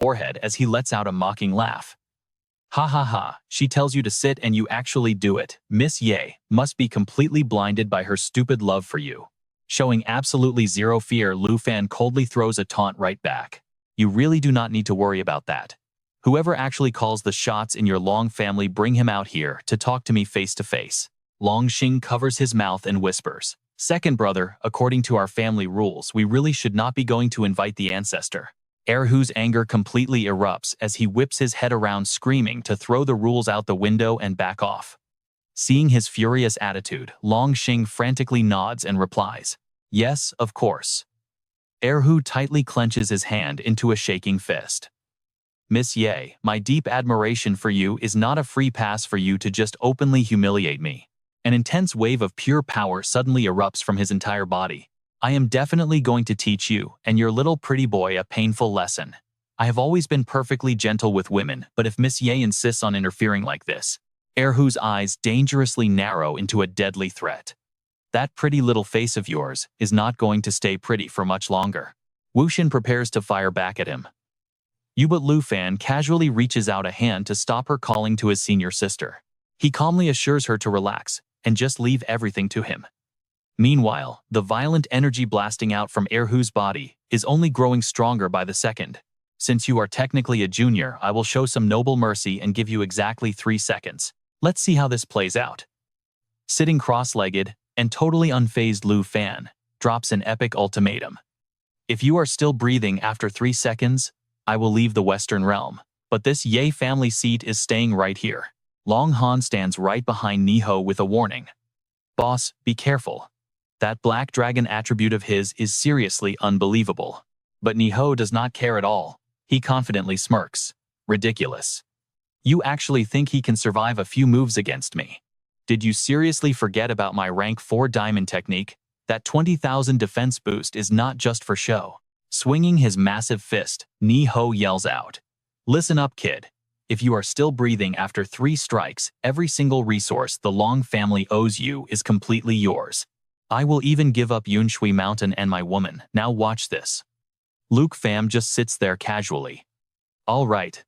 forehead as he lets out a mocking laugh. Ha ha ha, she tells you to sit and you actually do it. Miss Ye must be completely blinded by her stupid love for you. Showing absolutely zero fear, Lu Fan coldly throws a taunt right back. You really do not need to worry about that. Whoever actually calls the shots in your Long family, bring him out here to talk to me face to face. Long Xing covers his mouth and whispers, "Second brother, according to our family rules, we really should not be going to invite the ancestor." Erhu's anger completely erupts as he whips his head around, screaming to throw the rules out the window and back off. Seeing his furious attitude, Long Xing frantically nods and replies, "Yes, of course." Erhu tightly clenches his hand into a shaking fist. "Miss Ye, my deep admiration for you is not a free pass for you to just openly humiliate me." An intense wave of pure power suddenly erupts from his entire body. "I am definitely going to teach you and your little pretty boy a painful lesson. I have always been perfectly gentle with women, but if Miss Ye insists on interfering like this..." Erhu's eyes dangerously narrow into a deadly threat. "That pretty little face of yours is not going to stay pretty for much longer." Wuxian prepares to fire back at him. But Lu Fan casually reaches out a hand to stop her, calling to his senior sister. He calmly assures her to relax and just leave everything to him. Meanwhile, the violent energy blasting out from Erhu's body is only growing stronger by the second. "Since you are technically a junior, I will show some noble mercy and give you exactly 3 seconds. Let's see how this plays out." Sitting cross-legged and totally unfazed, Lu Fan drops an epic ultimatum. "If you are still breathing after 3 seconds, I will leave the Western realm. But this Ye family seat is staying right here." Long Han stands right behind Niho with a warning. "Boss, be careful. That black dragon attribute of his is seriously unbelievable." But Niho does not care at all. He confidently smirks. "Ridiculous. You actually think he can survive a few moves against me? Did you seriously forget about my rank 4 diamond technique? That 20,000 defense boost is not just for show." Swinging his massive fist, Niho yells out, "Listen up, kid. If you are still breathing after 3 strikes, every single resource the Long family owes you is completely yours. I will even give up Yunshui Mountain and my woman. Now watch this." Luke Pham just sits there casually. "All right.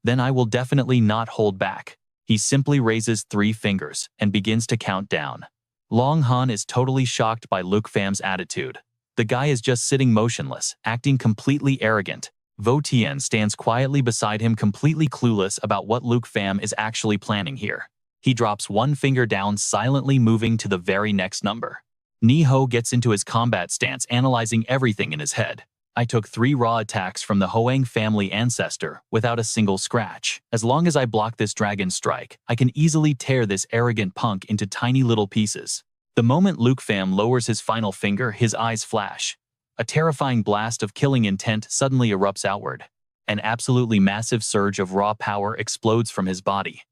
Then I will definitely not hold back." He simply raises 3 fingers and begins to count down. Long Han is totally shocked by Luke Pham's attitude. The guy is just sitting motionless, acting completely arrogant. Vo Tian stands quietly beside him, completely clueless about what Luke Pham is actually planning here. He drops 1 finger down, silently moving to the very next number. Niho gets into his combat stance, analyzing everything in his head. "I took 3 raw attacks from the Hoang family ancestor without a single scratch. As long as I block this dragon strike, I can easily tear this arrogant punk into tiny little pieces." The moment Luke Pham lowers his final finger, his eyes flash. A terrifying blast of killing intent suddenly erupts outward. An absolutely massive surge of raw power explodes from his body.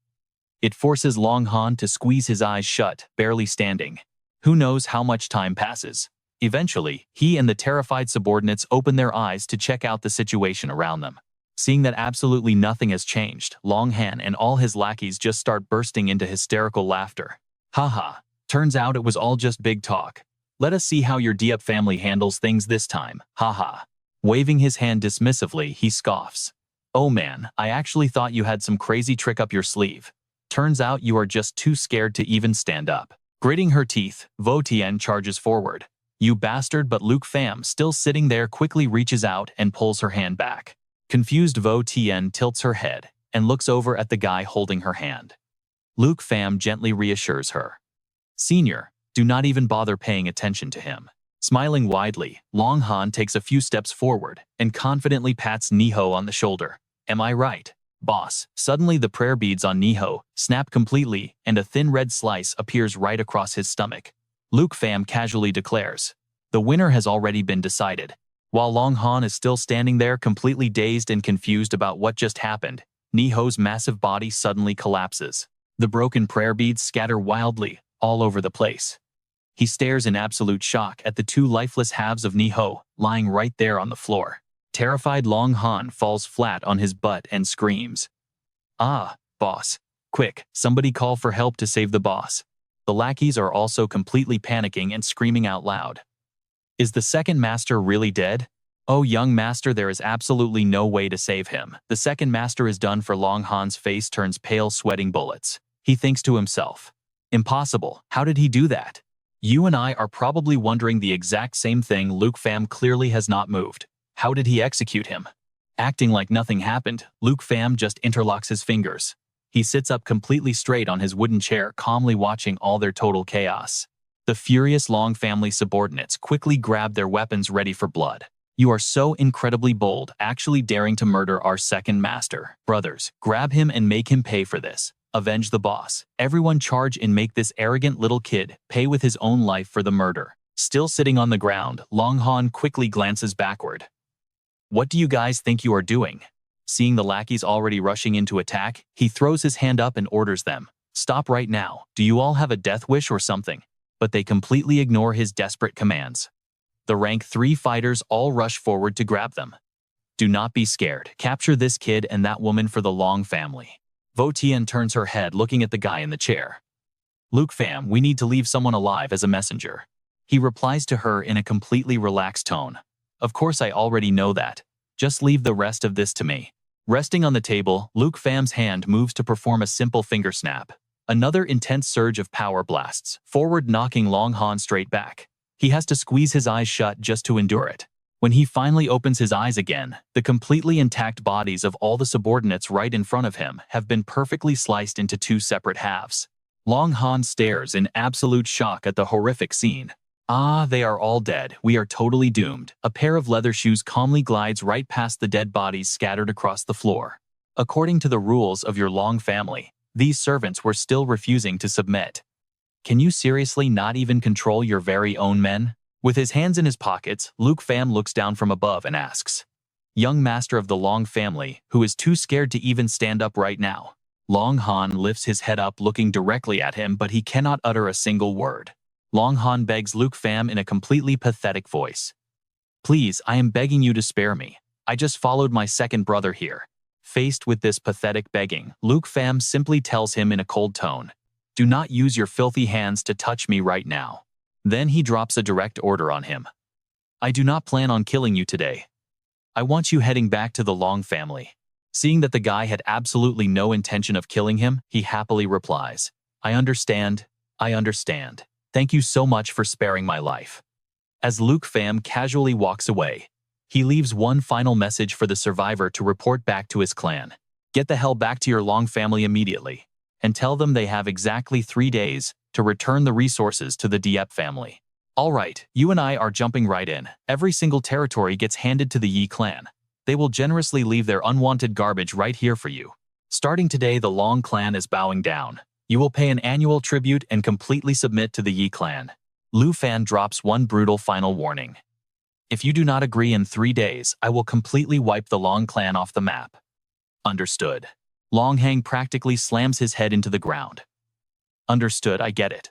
It forces Long Han to squeeze his eyes shut, barely standing. Who knows how much time passes. Eventually, he and the terrified subordinates open their eyes to check out the situation around them. Seeing that absolutely nothing has changed, Long Han and all his lackeys just start bursting into hysterical laughter. "Haha, turns out it was all just big talk. Let us see how your Diep family handles things this time, haha." Waving his hand dismissively, he scoffs. "Oh man, I actually thought you had some crazy trick up your sleeve. Turns out you are just too scared to even stand up." Gritting her teeth, Vo Tian charges forward. "You bastard," but Luke Pham, still sitting there, quickly reaches out and pulls her hand back. Confused, Vo Tian tilts her head and looks over at the guy holding her hand. Luke Pham gently reassures her. "Senior, do not even bother paying attention to him." Smiling widely, Long Han takes a few steps forward and confidently pats Niho on the shoulder. "Am I right, boss?" Suddenly the prayer beads on Niho snap completely and a thin red slice appears right across his stomach. Luke Pham casually declares, "The winner has already been decided." While Long Han is still standing there, completely dazed and confused about what just happened, Niho's massive body suddenly collapses. The broken prayer beads scatter wildly all over the place. He stares in absolute shock at the 2 lifeless halves of Niho lying right there on the floor. Terrified, Long Han falls flat on his butt and screams, "Ah, boss. Quick, somebody call for help to save the boss." The lackeys are also completely panicking and screaming out loud. "Is the second master really dead?" Oh, young master, there is absolutely no way to save him. The second master is done for. Long Han's face turns pale, sweating bullets. He thinks to himself, impossible, how did he do that? You and I are probably wondering the exact same thing. Luke Pham clearly has not moved. How did he execute him? Acting like nothing happened, Luke Pham just interlocks his fingers. He sits up completely straight on his wooden chair, calmly watching all their total chaos. The furious Long family subordinates quickly grab their weapons, ready for blood. You are so incredibly bold, actually daring to murder our second master. Brothers, grab him and make him pay for this. Avenge the boss. Everyone charge and make this arrogant little kid pay with his own life for the murder. Still sitting on the ground, Long Han quickly glances backward. What do you guys think you are doing? Seeing the lackeys already rushing in to attack, he throws his hand up and orders them. Stop right now. Do you all have a death wish or something? But they completely ignore his desperate commands. The rank 3 fighters all rush forward to grab them. Do not be scared. Capture this kid and that woman for the Long family. Vo Tian turns her head, looking at the guy in the chair. Luke Pham, we need to leave someone alive as a messenger. He replies to her in a completely relaxed tone. Of course, I already know that. Just leave the rest of this to me. Resting on the table, Luke Pham's hand moves to perform a simple finger snap. Another intense surge of power blasts forward, knocking Long Han straight back. He has to squeeze his eyes shut just to endure it. When he finally opens his eyes again, the completely intact bodies of all the subordinates right in front of him have been perfectly sliced into 2 separate halves. Long Han stares in absolute shock at the horrific scene. Ah, they are all dead. We are totally doomed. A pair of leather shoes calmly glides right past the dead bodies scattered across the floor. According to the rules of your Long family, these servants were still refusing to submit. Can you seriously not even control your very own men? With his hands in his pockets, Luke Pham looks down from above and asks, young master of the Long family, who is too scared to even stand up right now. Long Han lifts his head up, looking directly at him, but he cannot utter a single word. Long Han begs Luke Pham in a completely pathetic voice. Please, I am begging you to spare me. I just followed my second brother here. Faced with this pathetic begging, Luke Pham simply tells him in a cold tone, do not use your filthy hands to touch me right now. Then he drops a direct order on him. I do not plan on killing you today. I want you heading back to the Long family. Seeing that the guy had absolutely no intention of killing him, he happily replies, I understand. Thank you so much for sparing my life. As Luke Pham casually walks away, he leaves one final message for the survivor to report back to his clan. Get the hell back to your Long family immediately, and tell them they have exactly 3 days to return the resources to the Dieppe family. All right, you and I are jumping right in. Every single territory gets handed to the Yi clan. They will generously leave their unwanted garbage right here for you. Starting today, the Long clan is bowing down. You will pay an annual tribute and completely submit to the Yi clan. Lu Fan drops one brutal final warning. If you do not agree in 3 days, I will completely wipe the Long clan off the map. Understood. Long Hang practically slams his head into the ground. Understood, I get it.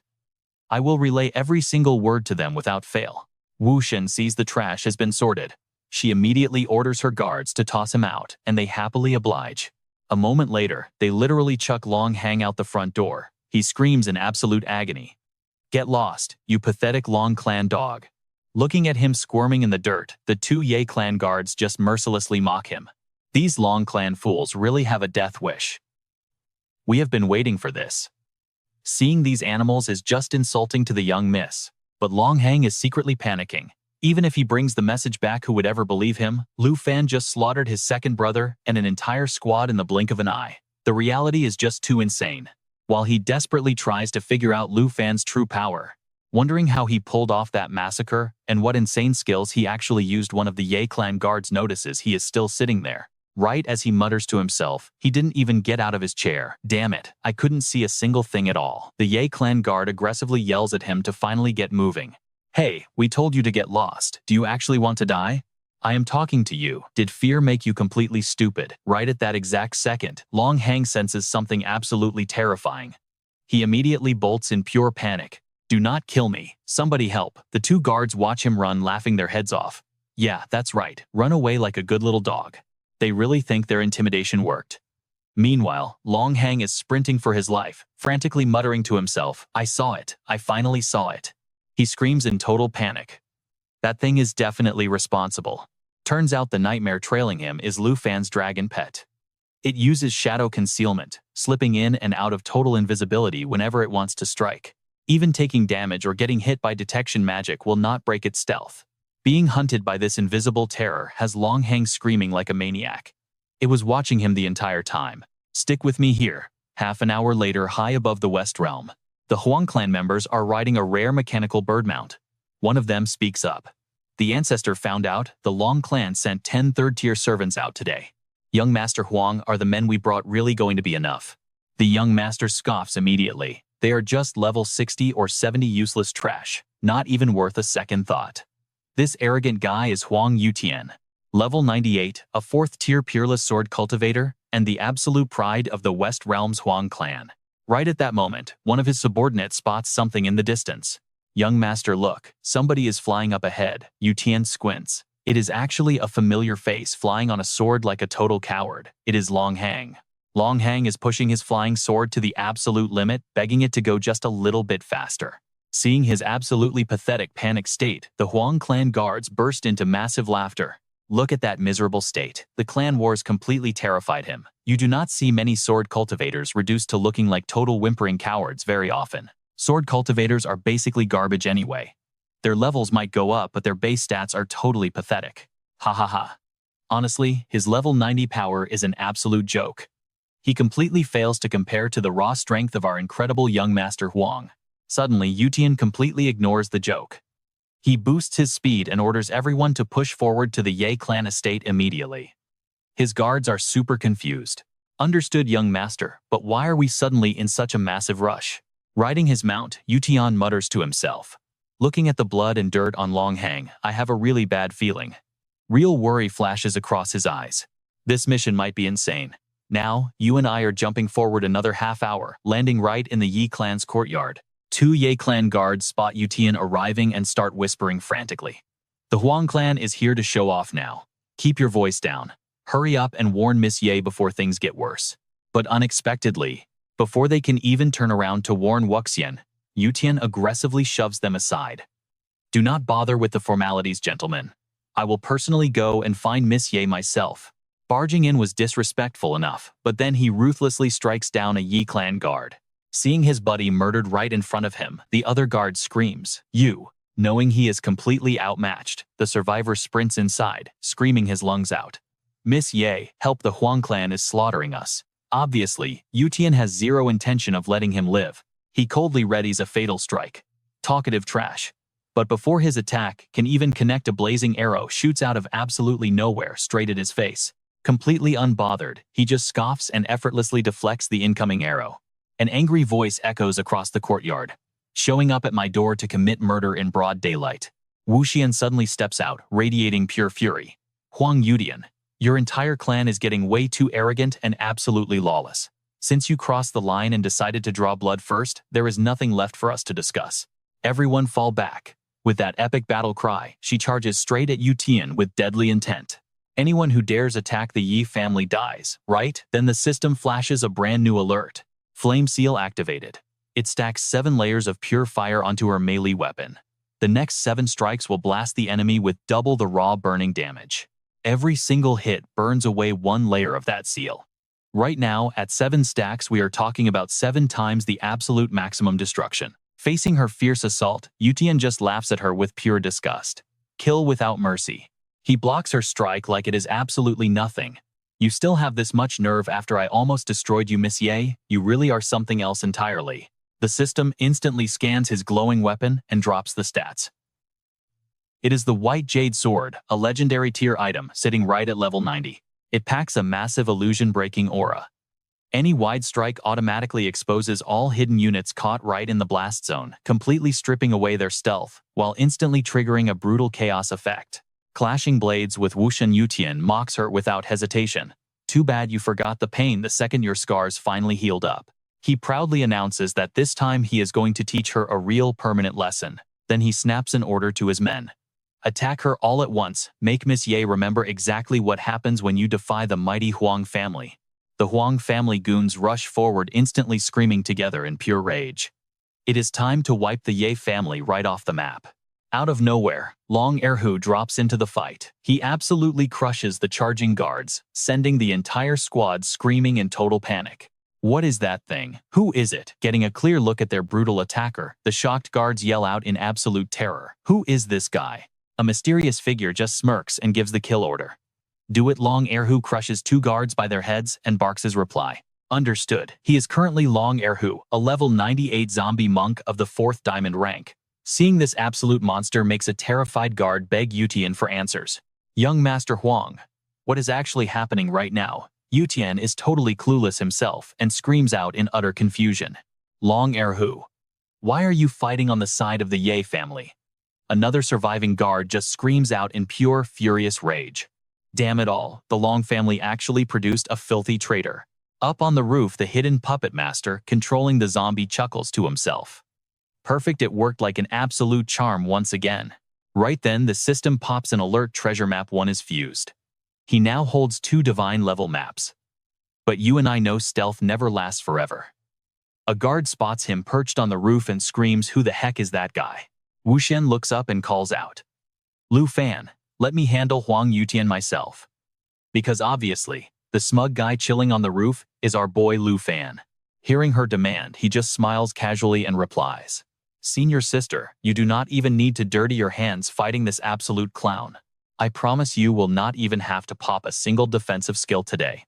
I will relay every single word to them without fail. Wu Shen sees the trash has been sorted. She immediately orders her guards to toss him out, and they happily oblige. A moment later, they literally chuck Long Hang out the front door. He screams in absolute agony. Get lost, you pathetic Long clan dog. Looking at him squirming in the dirt, the 2 Ye clan guards just mercilessly mock him. These Long clan fools really have a death wish. We have been waiting for this. Seeing these animals is just insulting to the young miss, but Long Hang is secretly panicking. Even if he brings the message back, who would ever believe him? Lu Fan just slaughtered his second brother and an entire squad in the blink of an eye. The reality is just too insane. While he desperately tries to figure out Lu Fan's true power, wondering how he pulled off that massacre and what insane skills he actually used, one of the Ye clan guards notices he is still sitting there. Right as he mutters to himself, he didn't even get out of his chair. Damn it, I couldn't see a single thing at all. The Ye clan guard aggressively yells at him to finally get moving. Hey, we told you to get lost. Do you actually want to die? I am talking to you. Did fear make you completely stupid? Right at that exact second, Long Hang senses something absolutely terrifying. He immediately bolts in pure panic. Do not kill me. Somebody help. The 2 guards watch him run, laughing their heads off. Yeah, that's right. Run away like a good little dog. They really think their intimidation worked. Meanwhile, Long Hang is sprinting for his life, frantically muttering to himself, I saw it. I finally saw it. He screams in total panic. That thing is definitely responsible. Turns out the nightmare trailing him is Lu Fan's dragon pet. It uses shadow concealment, slipping in and out of total invisibility whenever it wants to strike. Even taking damage or getting hit by detection magic will not break its stealth. Being hunted by this invisible terror has Long Hang screaming like a maniac. It was watching him the entire time. Stick with me here. Half an hour later, high above the West Realm, the Huang clan members are riding a rare mechanical bird mount. One of them speaks up. The ancestor found out the Long clan sent 10 third-tier servants out today. Young Master Huang, are the men we brought really going to be enough? The young master scoffs immediately. They are just level 60 or 70 useless trash, not even worth a second thought. This arrogant guy is Huang Yutian. Level 98, a 4th-tier peerless sword cultivator, and the absolute pride of the West Realm's Huang clan. Right at that moment, one of his subordinates spots something in the distance. Young master, look, somebody is flying up ahead. Yutian squints. It is actually a familiar face flying on a sword like a total coward. It is Long Hang. Long Hang is pushing his flying sword to the absolute limit, begging it to go just a little bit faster. Seeing his absolutely pathetic panic state, the Huang clan guards burst into massive laughter. Look at that miserable state. The clan wars completely terrified him. You do not see many sword cultivators reduced to looking like total whimpering cowards very often. Sword cultivators are basically garbage anyway. Their levels might go up, but their base stats are totally pathetic. Ha ha ha. Honestly, his level 90 power is an absolute joke. He completely fails to compare to the raw strength of our incredible young master Huang. Suddenly, Yutian completely ignores the joke. He boosts his speed and orders everyone to push forward to the Ye clan estate immediately. His guards are super confused. Understood, young master, but why are we suddenly in such a massive rush? Riding his mount, Yutian mutters to himself. Looking at the blood and dirt on Long Hang, I have a really bad feeling. Real worry flashes across his eyes. This mission might be insane. Now, you and I are jumping forward another half hour, landing right in the Yi clan's courtyard. 2 Ye clan guards spot Yutian arriving and start whispering frantically. The Huang clan is here to show off now. Keep your voice down. Hurry up and warn Miss Ye before things get worse. But unexpectedly, before they can even turn around to warn Wuxian, Yutian aggressively shoves them aside. Do not bother with the formalities, gentlemen. I will personally go and find Miss Ye myself. Barging in was disrespectful enough, but then he ruthlessly strikes down a Yi clan guard. Seeing his buddy murdered right in front of him, the other guard screams, "You!" Knowing he is completely outmatched, the survivor sprints inside, screaming his lungs out. Miss Ye, help, the Huang clan is slaughtering us. Obviously, Yutian has zero intention of letting him live. He coldly readies a fatal strike. Talkative trash. But before his attack can even connect, a blazing arrow shoots out of absolutely nowhere straight at his face. Completely unbothered, he just scoffs and effortlessly deflects the incoming arrow. An angry voice echoes across the courtyard. Showing up at my door to commit murder in broad daylight. Wuxian suddenly steps out, radiating pure fury. Huang Yutian, your entire clan is getting way too arrogant and absolutely lawless. Since you crossed the line and decided to draw blood first, there is nothing left for us to discuss. Everyone fall back. With that epic battle cry, she charges straight at Yutian with deadly intent. Anyone who dares attack the Yi family dies, right? Then the system flashes a brand new alert. Flame Seal activated. It stacks 7 layers of pure fire onto her melee weapon. The next 7 strikes will blast the enemy with double the raw burning damage. Every single hit burns away 1 layer of that seal. Right now, at 7 stacks, we are talking about 7 times the absolute maximum destruction. Facing her fierce assault, Yutian just laughs at her with pure disgust. Kill without mercy. He blocks her strike like it is absolutely nothing. You still have this much nerve after I almost destroyed you, Miss Ye? You really are something else entirely. The system instantly scans his glowing weapon and drops the stats. It is the White Jade Sword, a legendary tier item sitting right at level 90. It packs a massive illusion-breaking aura. Any wide strike automatically exposes all hidden units caught right in the blast zone, completely stripping away their stealth, while instantly triggering a brutal chaos effect. Clashing blades with Wuxian, Yutian mocks her without hesitation. Too bad you forgot the pain the second your scars finally healed up. He proudly announces that this time he is going to teach her a real permanent lesson. Then he snaps an order to his men. Attack her all at once. Make Miss Ye remember exactly what happens when you defy the mighty Huang family. The Huang family goons rush forward, instantly screaming together in pure rage. It is time to wipe the Ye family right off the map. Out of nowhere, Long Erhu drops into the fight. He absolutely crushes the charging guards, sending the entire squad screaming in total panic. What is that thing? Who is it? Getting a clear look at their brutal attacker, the shocked guards yell out in absolute terror. Who is this guy? A mysterious figure just smirks and gives the kill order. Do it. Long Erhu crushes 2 guards by their heads and barks his reply. Understood. He is currently Long Erhu, a level 98 zombie monk of the 4th diamond rank. Seeing this absolute monster makes a terrified guard beg Yutian for answers. Young Master Huang, what is actually happening right now? Yutian is totally clueless himself and screams out in utter confusion. Long Erhu, why are you fighting on the side of the Ye family? Another surviving guard just screams out in pure, furious rage. Damn it all, the Long family actually produced a filthy traitor. Up on the roof, the hidden puppet master, controlling the zombie, chuckles to himself. Perfect, it worked like an absolute charm once again. Right then, the system pops an alert. Treasure map 1 is fused. He now holds 2 divine level maps. But you and I know stealth never lasts forever. A guard spots him perched on the roof and screams, "Who the heck is that guy?" Wu Shen looks up and calls out, "Lu Fan, let me handle Huang Yutian myself." Because obviously, the smug guy chilling on the roof is our boy Lu Fan. Hearing her demand, he just smiles casually and replies, "Senior sister, you do not even need to dirty your hands fighting this absolute clown. I promise you will not even have to pop a single defensive skill today."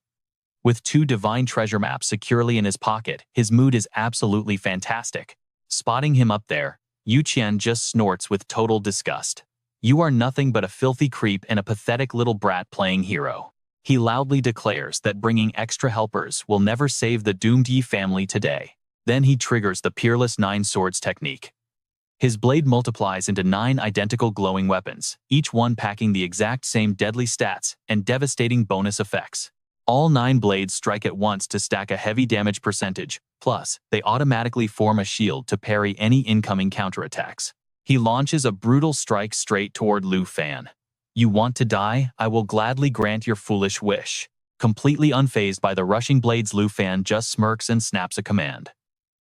With 2 divine treasure maps securely in his pocket, his mood is absolutely fantastic. Spotting him up there, Yu Qian just snorts with total disgust. "You are nothing but a filthy creep and a pathetic little brat playing hero." He loudly declares that bringing extra helpers will never save the doomed Yi family today. Then he triggers the peerless 9 swords technique. His blade multiplies into 9 identical glowing weapons, each one packing the exact same deadly stats and devastating bonus effects. All 9 blades strike at once to stack a heavy damage percentage, plus, they automatically form a shield to parry any incoming counterattacks. He launches a brutal strike straight toward Lu Fan. "You want to die? I will gladly grant your foolish wish." Completely unfazed by the rushing blades, Lu Fan just smirks and snaps a command.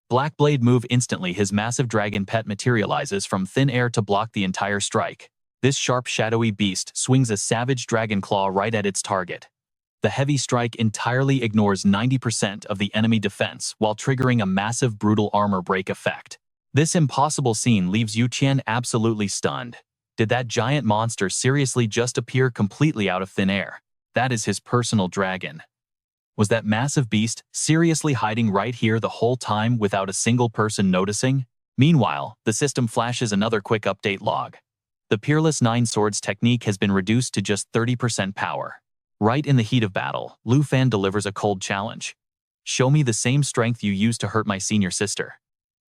Black blade move. Instantly, his massive dragon pet materializes from thin air to block the entire strike. This sharp, shadowy beast swings a savage dragon claw right at its target. The heavy strike entirely ignores 90% of the enemy defense while triggering a massive brutal armor break effect. This impossible scene leaves Yu Qian absolutely stunned. Did that giant monster seriously just appear completely out of thin air? That is his personal dragon. Was that massive beast seriously hiding right here the whole time without a single person noticing? Meanwhile, the system flashes another quick update log. The Peerless 9 Swords technique has been reduced to just 30% power. Right in the heat of battle, Lu Fan delivers a cold challenge. "Show me the same strength you used to hurt my senior sister.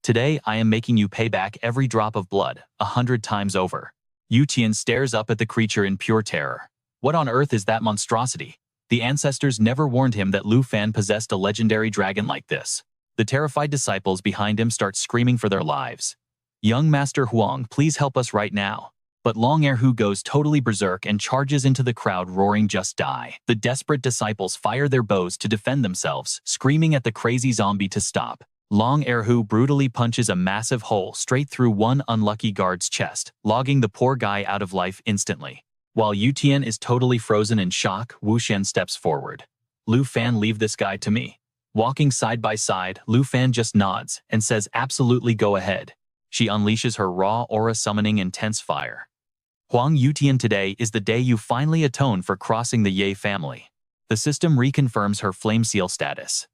Today, I am making you pay back every drop of blood, 100 times over." Yu Qian stares up at the creature in pure terror. What on earth is that monstrosity? The ancestors never warned him that Lu Fan possessed a legendary dragon like this. The terrified disciples behind him start screaming for their lives. "Young Master Huang, please help us right now." But Long Erhu goes totally berserk and charges into the crowd, roaring, "Just die." The desperate disciples fire their bows to defend themselves, screaming at the crazy zombie to stop. Long Erhu brutally punches a massive hole straight through one unlucky guard's chest, logging the poor guy out of life instantly. While Yu Tian is totally frozen in shock, Wu Shen steps forward. "Lu Fan, leave this guy to me." Walking side by side, Lu Fan just nods and says, "Absolutely, go ahead." She unleashes her raw aura, summoning intense fire. "Huang Yutian, today is the day you finally atone for crossing the Ye family." The system reconfirms her flame seal status.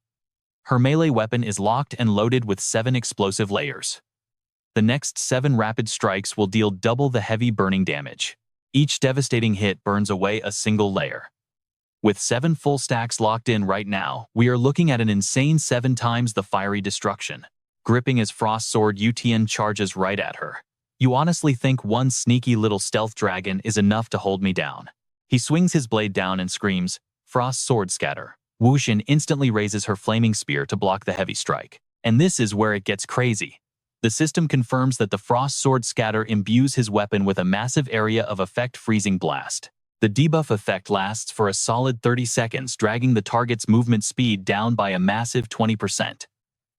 Her melee weapon is locked and loaded with 7 explosive layers. The next 7 rapid strikes will deal double the heavy burning damage. Each devastating hit burns away a single layer. With 7 full stacks locked in right now, we are looking at an insane 7 times the fiery destruction. Gripping his frost sword, Yu Tian charges right at her. "You honestly think one sneaky little stealth dragon is enough to hold me down?" He swings his blade down and screams, "Frost sword scatter." Wu Shen instantly raises her flaming spear to block the heavy strike. And this is where it gets crazy. The system confirms that the Frost Sword Scatter imbues his weapon with a massive area of effect freezing blast. The debuff effect lasts for a solid 30 seconds, dragging the target's movement speed down by a massive 20%.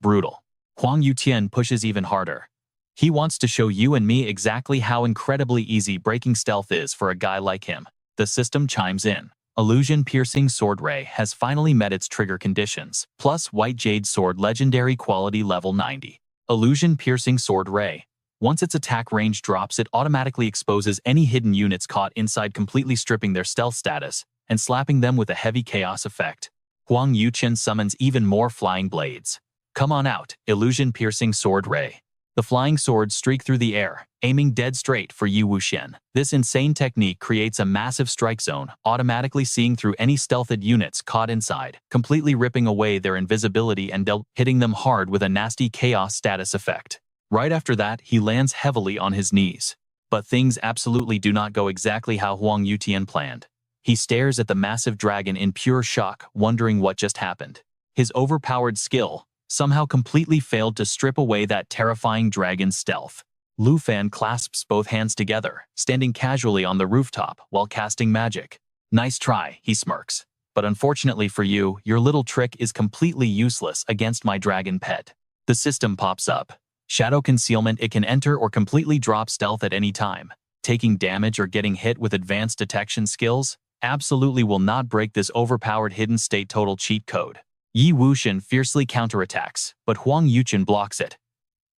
Brutal. Huang Yutian pushes even harder. He wants to show you and me exactly how incredibly easy breaking stealth is for a guy like him. The system chimes in. Illusion-piercing sword ray has finally met its trigger conditions, plus White Jade Sword legendary quality level 90. Illusion-piercing sword ray. Once its attack range drops, it automatically exposes any hidden units caught inside, completely stripping their stealth status and slapping them with a heavy chaos effect. Huang Yuqian summons even more flying blades. Come on out, illusion-piercing sword ray. The flying swords streak through the air, aiming dead straight for Yi Wuxian. This insane technique creates a massive strike zone, automatically seeing through any stealthed units caught inside, completely ripping away their invisibility and hitting them hard with a nasty chaos status effect. Right after that, he lands heavily on his knees. But things absolutely do not go exactly how Huang Yuqian planned. He stares at the massive dragon in pure shock, wondering what just happened. His overpowered skill somehow completely failed to strip away that terrifying dragon's stealth. Lu Fan clasps both hands together, standing casually on the rooftop while casting magic. Nice try, he smirks. But unfortunately for you, your little trick is completely useless against my dragon pet. The system pops up. Shadow concealment. It can enter or completely drop stealth at any time. Taking damage or getting hit with advanced detection skills absolutely will not break this overpowered hidden state total cheat code. Yi Wuxian fiercely counterattacks, but Huang Yuqian blocks it.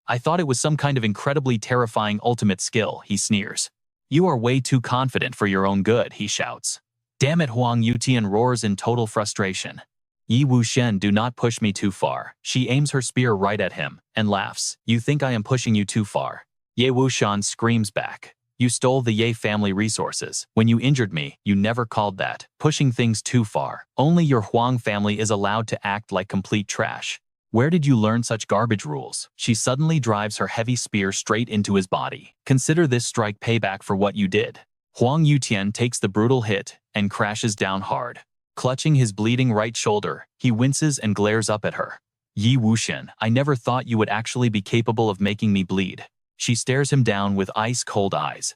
I thought it was some kind of incredibly terrifying ultimate skill, he sneers. You are way too confident for your own good, he shouts. Damn it, Huang Yuqian roars in total frustration. Yi Wuxian, do not push me too far. She aims her spear right at him and laughs. You think I am pushing you too far? Ye Wuxian screams back. You stole the Ye family resources. When you injured me, you never called that pushing things too far. Only your Huang family is allowed to act like complete trash. Where did you learn such garbage rules? She suddenly drives her heavy spear straight into his body. Consider this strike payback for what you did. Huang Yuqian takes the brutal hit and crashes down hard. Clutching his bleeding right shoulder, he winces and glares up at her. Yi Wuxian, I never thought you would actually be capable of making me bleed. She stares him down with ice-cold eyes.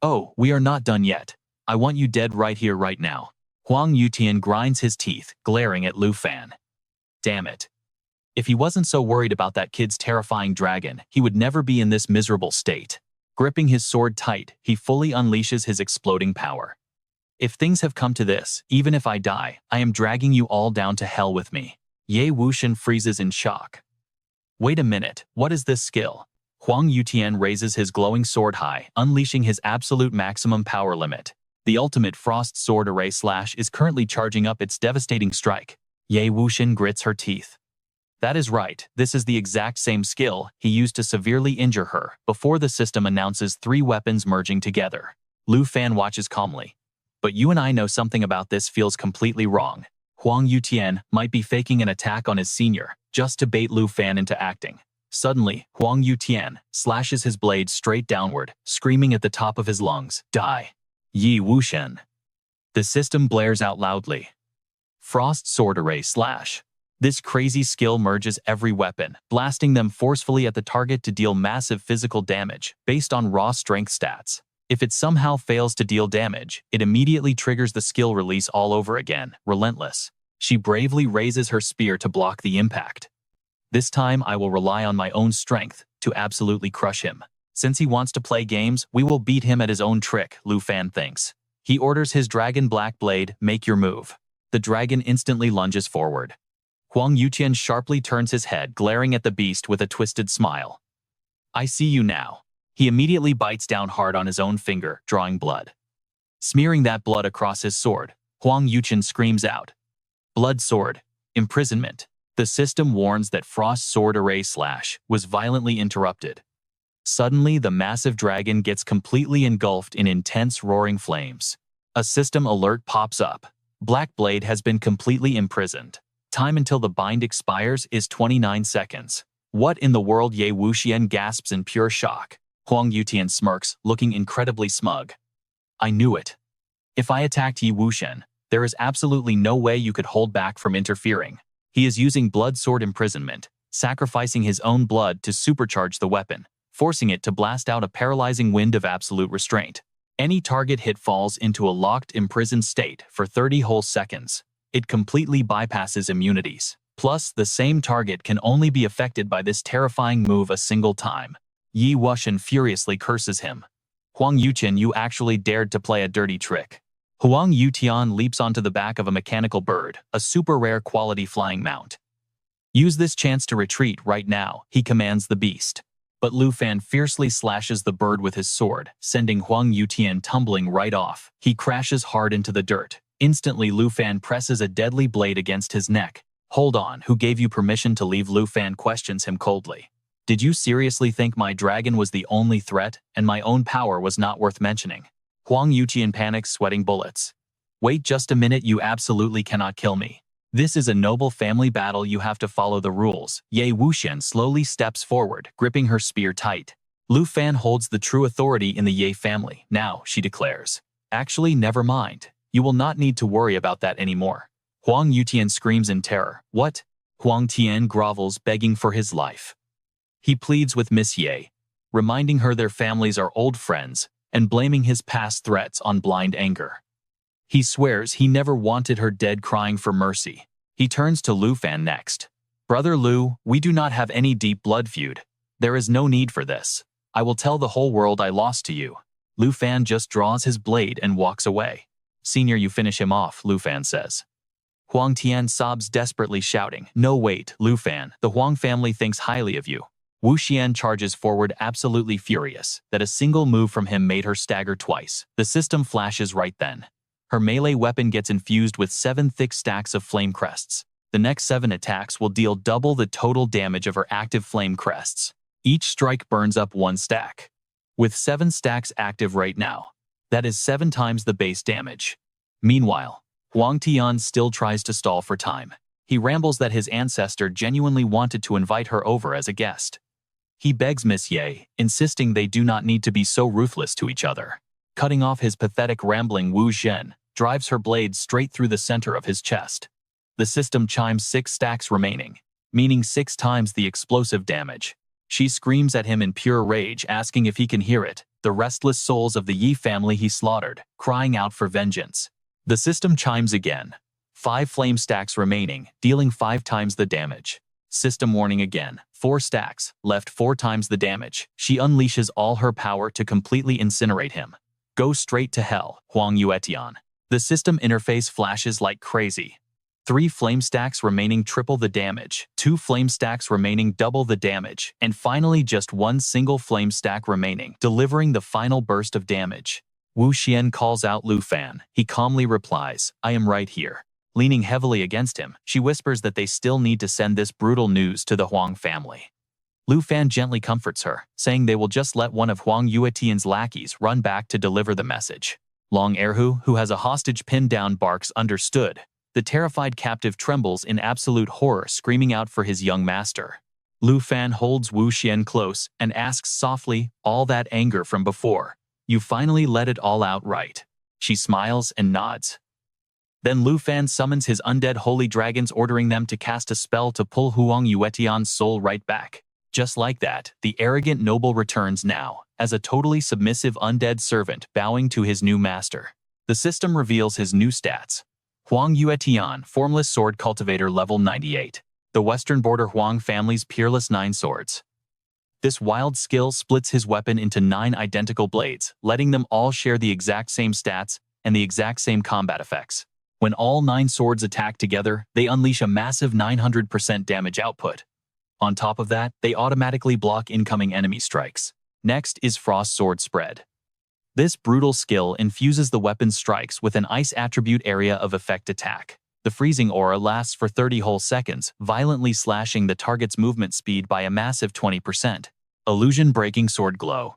Oh, we are not done yet. I want you dead right here right now. Huang Yuqian grinds his teeth, glaring at Lu Fan. Damn it. If he wasn't so worried about that kid's terrifying dragon, he would never be in this miserable state. Gripping his sword tight, he fully unleashes his exploding power. If things have come to this, even if I die, I am dragging you all down to hell with me. Ye Wuxian freezes in shock. Wait a minute, what is this skill? Huang Yuqian raises his glowing sword high, unleashing his absolute maximum power limit. The ultimate frost sword array slash is currently charging up its devastating strike. Ye Wuxian grits her teeth. That is right, this is the exact same skill he used to severely injure her before the system announces 3 weapons merging together. Lu Fan watches calmly. But you and I know something about this feels completely wrong. Huang Yuqian might be faking an attack on his senior just to bait Lu Fan into acting. Suddenly, Huang Yuqian slashes his blade straight downward, screaming at the top of his lungs, Die! Yi Wuxian. The system blares out loudly. Frost sword array slash. This crazy skill merges every weapon, blasting them forcefully at the target to deal massive physical damage, based on raw strength stats. If it somehow fails to deal damage, it immediately triggers the skill release all over again, relentless. She bravely raises her spear to block the impact. This time I will rely on my own strength to absolutely crush him. Since he wants to play games, we will beat him at his own trick, Lu Fan thinks. He orders his dragon black blade, make your move. The dragon instantly lunges forward. Huang Yuqian sharply turns his head, glaring at the beast with a twisted smile. I see you now. He immediately bites down hard on his own finger, drawing blood. Smearing that blood across his sword, Huang Yuqian screams out. Blood sword. Imprisonment. The system warns that Frost Sword Array Slash was violently interrupted. Suddenly, the massive dragon gets completely engulfed in intense roaring flames. A system alert pops up. Black Blade has been completely imprisoned. Time until the bind expires is 29 seconds. What in the world? Ye Wuxian gasps in pure shock. Huang Yuqian smirks, looking incredibly smug. I knew it. If I attacked Yi Wuxian, there is absolutely no way you could hold back from interfering. He is using blood sword imprisonment, sacrificing his own blood to supercharge the weapon, forcing it to blast out a paralyzing wind of absolute restraint. Any target hit falls into a locked imprisoned state for 30 whole seconds. It completely bypasses immunities. Plus, the same target can only be affected by this terrifying move a single time. Yi Wuxian furiously curses him. Huang Yuqian, you actually dared to play a dirty trick. Huang Yutian leaps onto the back of a mechanical bird, a super rare quality flying mount. Use this chance to retreat right now, he commands the beast. But Lu Fan fiercely slashes the bird with his sword, sending Huang Yutian tumbling right off. He crashes hard into the dirt. Instantly, Lu Fan presses a deadly blade against his neck. Hold on, who gave you permission to leave? Lu Fan questions him coldly. Did you seriously think my dragon was the only threat, and my own power was not worth mentioning? Huang Yuqian panics, sweating bullets. Wait just a minute, you absolutely cannot kill me. This is a noble family battle, you have to follow the rules. Ye Wuxian slowly steps forward, gripping her spear tight. Lu Fan holds the true authority in the Ye family. Now, she declares. Actually, never mind. You will not need to worry about that anymore. Huang Yutian screams in terror. What? Huang Tian grovels, begging for his life. He pleads with Miss Ye, reminding her their families are old friends, and blaming his past threats on blind anger. He swears he never wanted her dead, crying for mercy. He turns to Lu Fan next. Brother Lu, we do not have any deep blood feud. There is no need for this. I will tell the whole world I lost to you. Lu Fan just draws his blade and walks away. Senior, you finish him off, Lu Fan says. Huang Tian sobs desperately, shouting, No, wait, Lu Fan, the Huang family thinks highly of you. Wu Xian charges forward, absolutely furious that a single move from him made her stagger twice. The system flashes right then. Her melee weapon gets infused with 7 thick stacks of flame crests. The next 7 attacks will deal double the total damage of her active flame crests. Each strike burns up 1 stack. With 7 stacks active right now, that is 7 times the base damage. Meanwhile, Huang Tian still tries to stall for time. He rambles that his ancestor genuinely wanted to invite her over as a guest. He begs Miss Ye, insisting they do not need to be so ruthless to each other. Cutting off his pathetic rambling, Wu Zhen drives her blade straight through the center of his chest. The system chimes 6 stacks remaining, meaning 6 times the explosive damage. She screams at him in pure rage, asking if he can hear it, the restless souls of the Yi family he slaughtered, crying out for vengeance. The system chimes again. 5 flame stacks remaining, dealing 5 times the damage. System warning again. 4 stacks, left 4 times the damage. She unleashes all her power to completely incinerate him. Go straight to hell, Huang Yuetian. The system interface flashes like crazy. 3 flame stacks remaining, triple the damage. 2 flame stacks remaining, double the damage. And finally just 1 single flame stack remaining, delivering the final burst of damage. Wu Xian calls out Lu Fan. He calmly replies, I am right here. Leaning heavily against him, she whispers that they still need to send this brutal news to the Huang family. Lu Fan gently comforts her, saying they will just let one of Huang Yuetian's lackeys run back to deliver the message. Long Erhu, who has a hostage pinned down, barks, understood. The terrified captive trembles in absolute horror, screaming out for his young master. Lu Fan holds Wu Xian close and asks softly, all that anger from before, you finally let it all out, right? She smiles and nods. Then Lu Fan summons his undead holy dragons, ordering them to cast a spell to pull Huang Yuetian's soul right back. Just like that, the arrogant noble returns now, as a totally submissive undead servant bowing to his new master. The system reveals his new stats. Huang Yuetian, Formless Sword Cultivator, level 98. The Western Border Huang family's peerless 9 swords. This wild skill splits his weapon into 9 identical blades, letting them all share the exact same stats and the exact same combat effects. When all 9 swords attack together, they unleash a massive 900% damage output. On top of that, they automatically block incoming enemy strikes. Next is Frost Sword Spread. This brutal skill infuses the weapon's strikes with an ice attribute area of effect attack. The freezing aura lasts for 30 whole seconds, violently slashing the target's movement speed by a massive 20%. Illusion Breaking Sword Glow.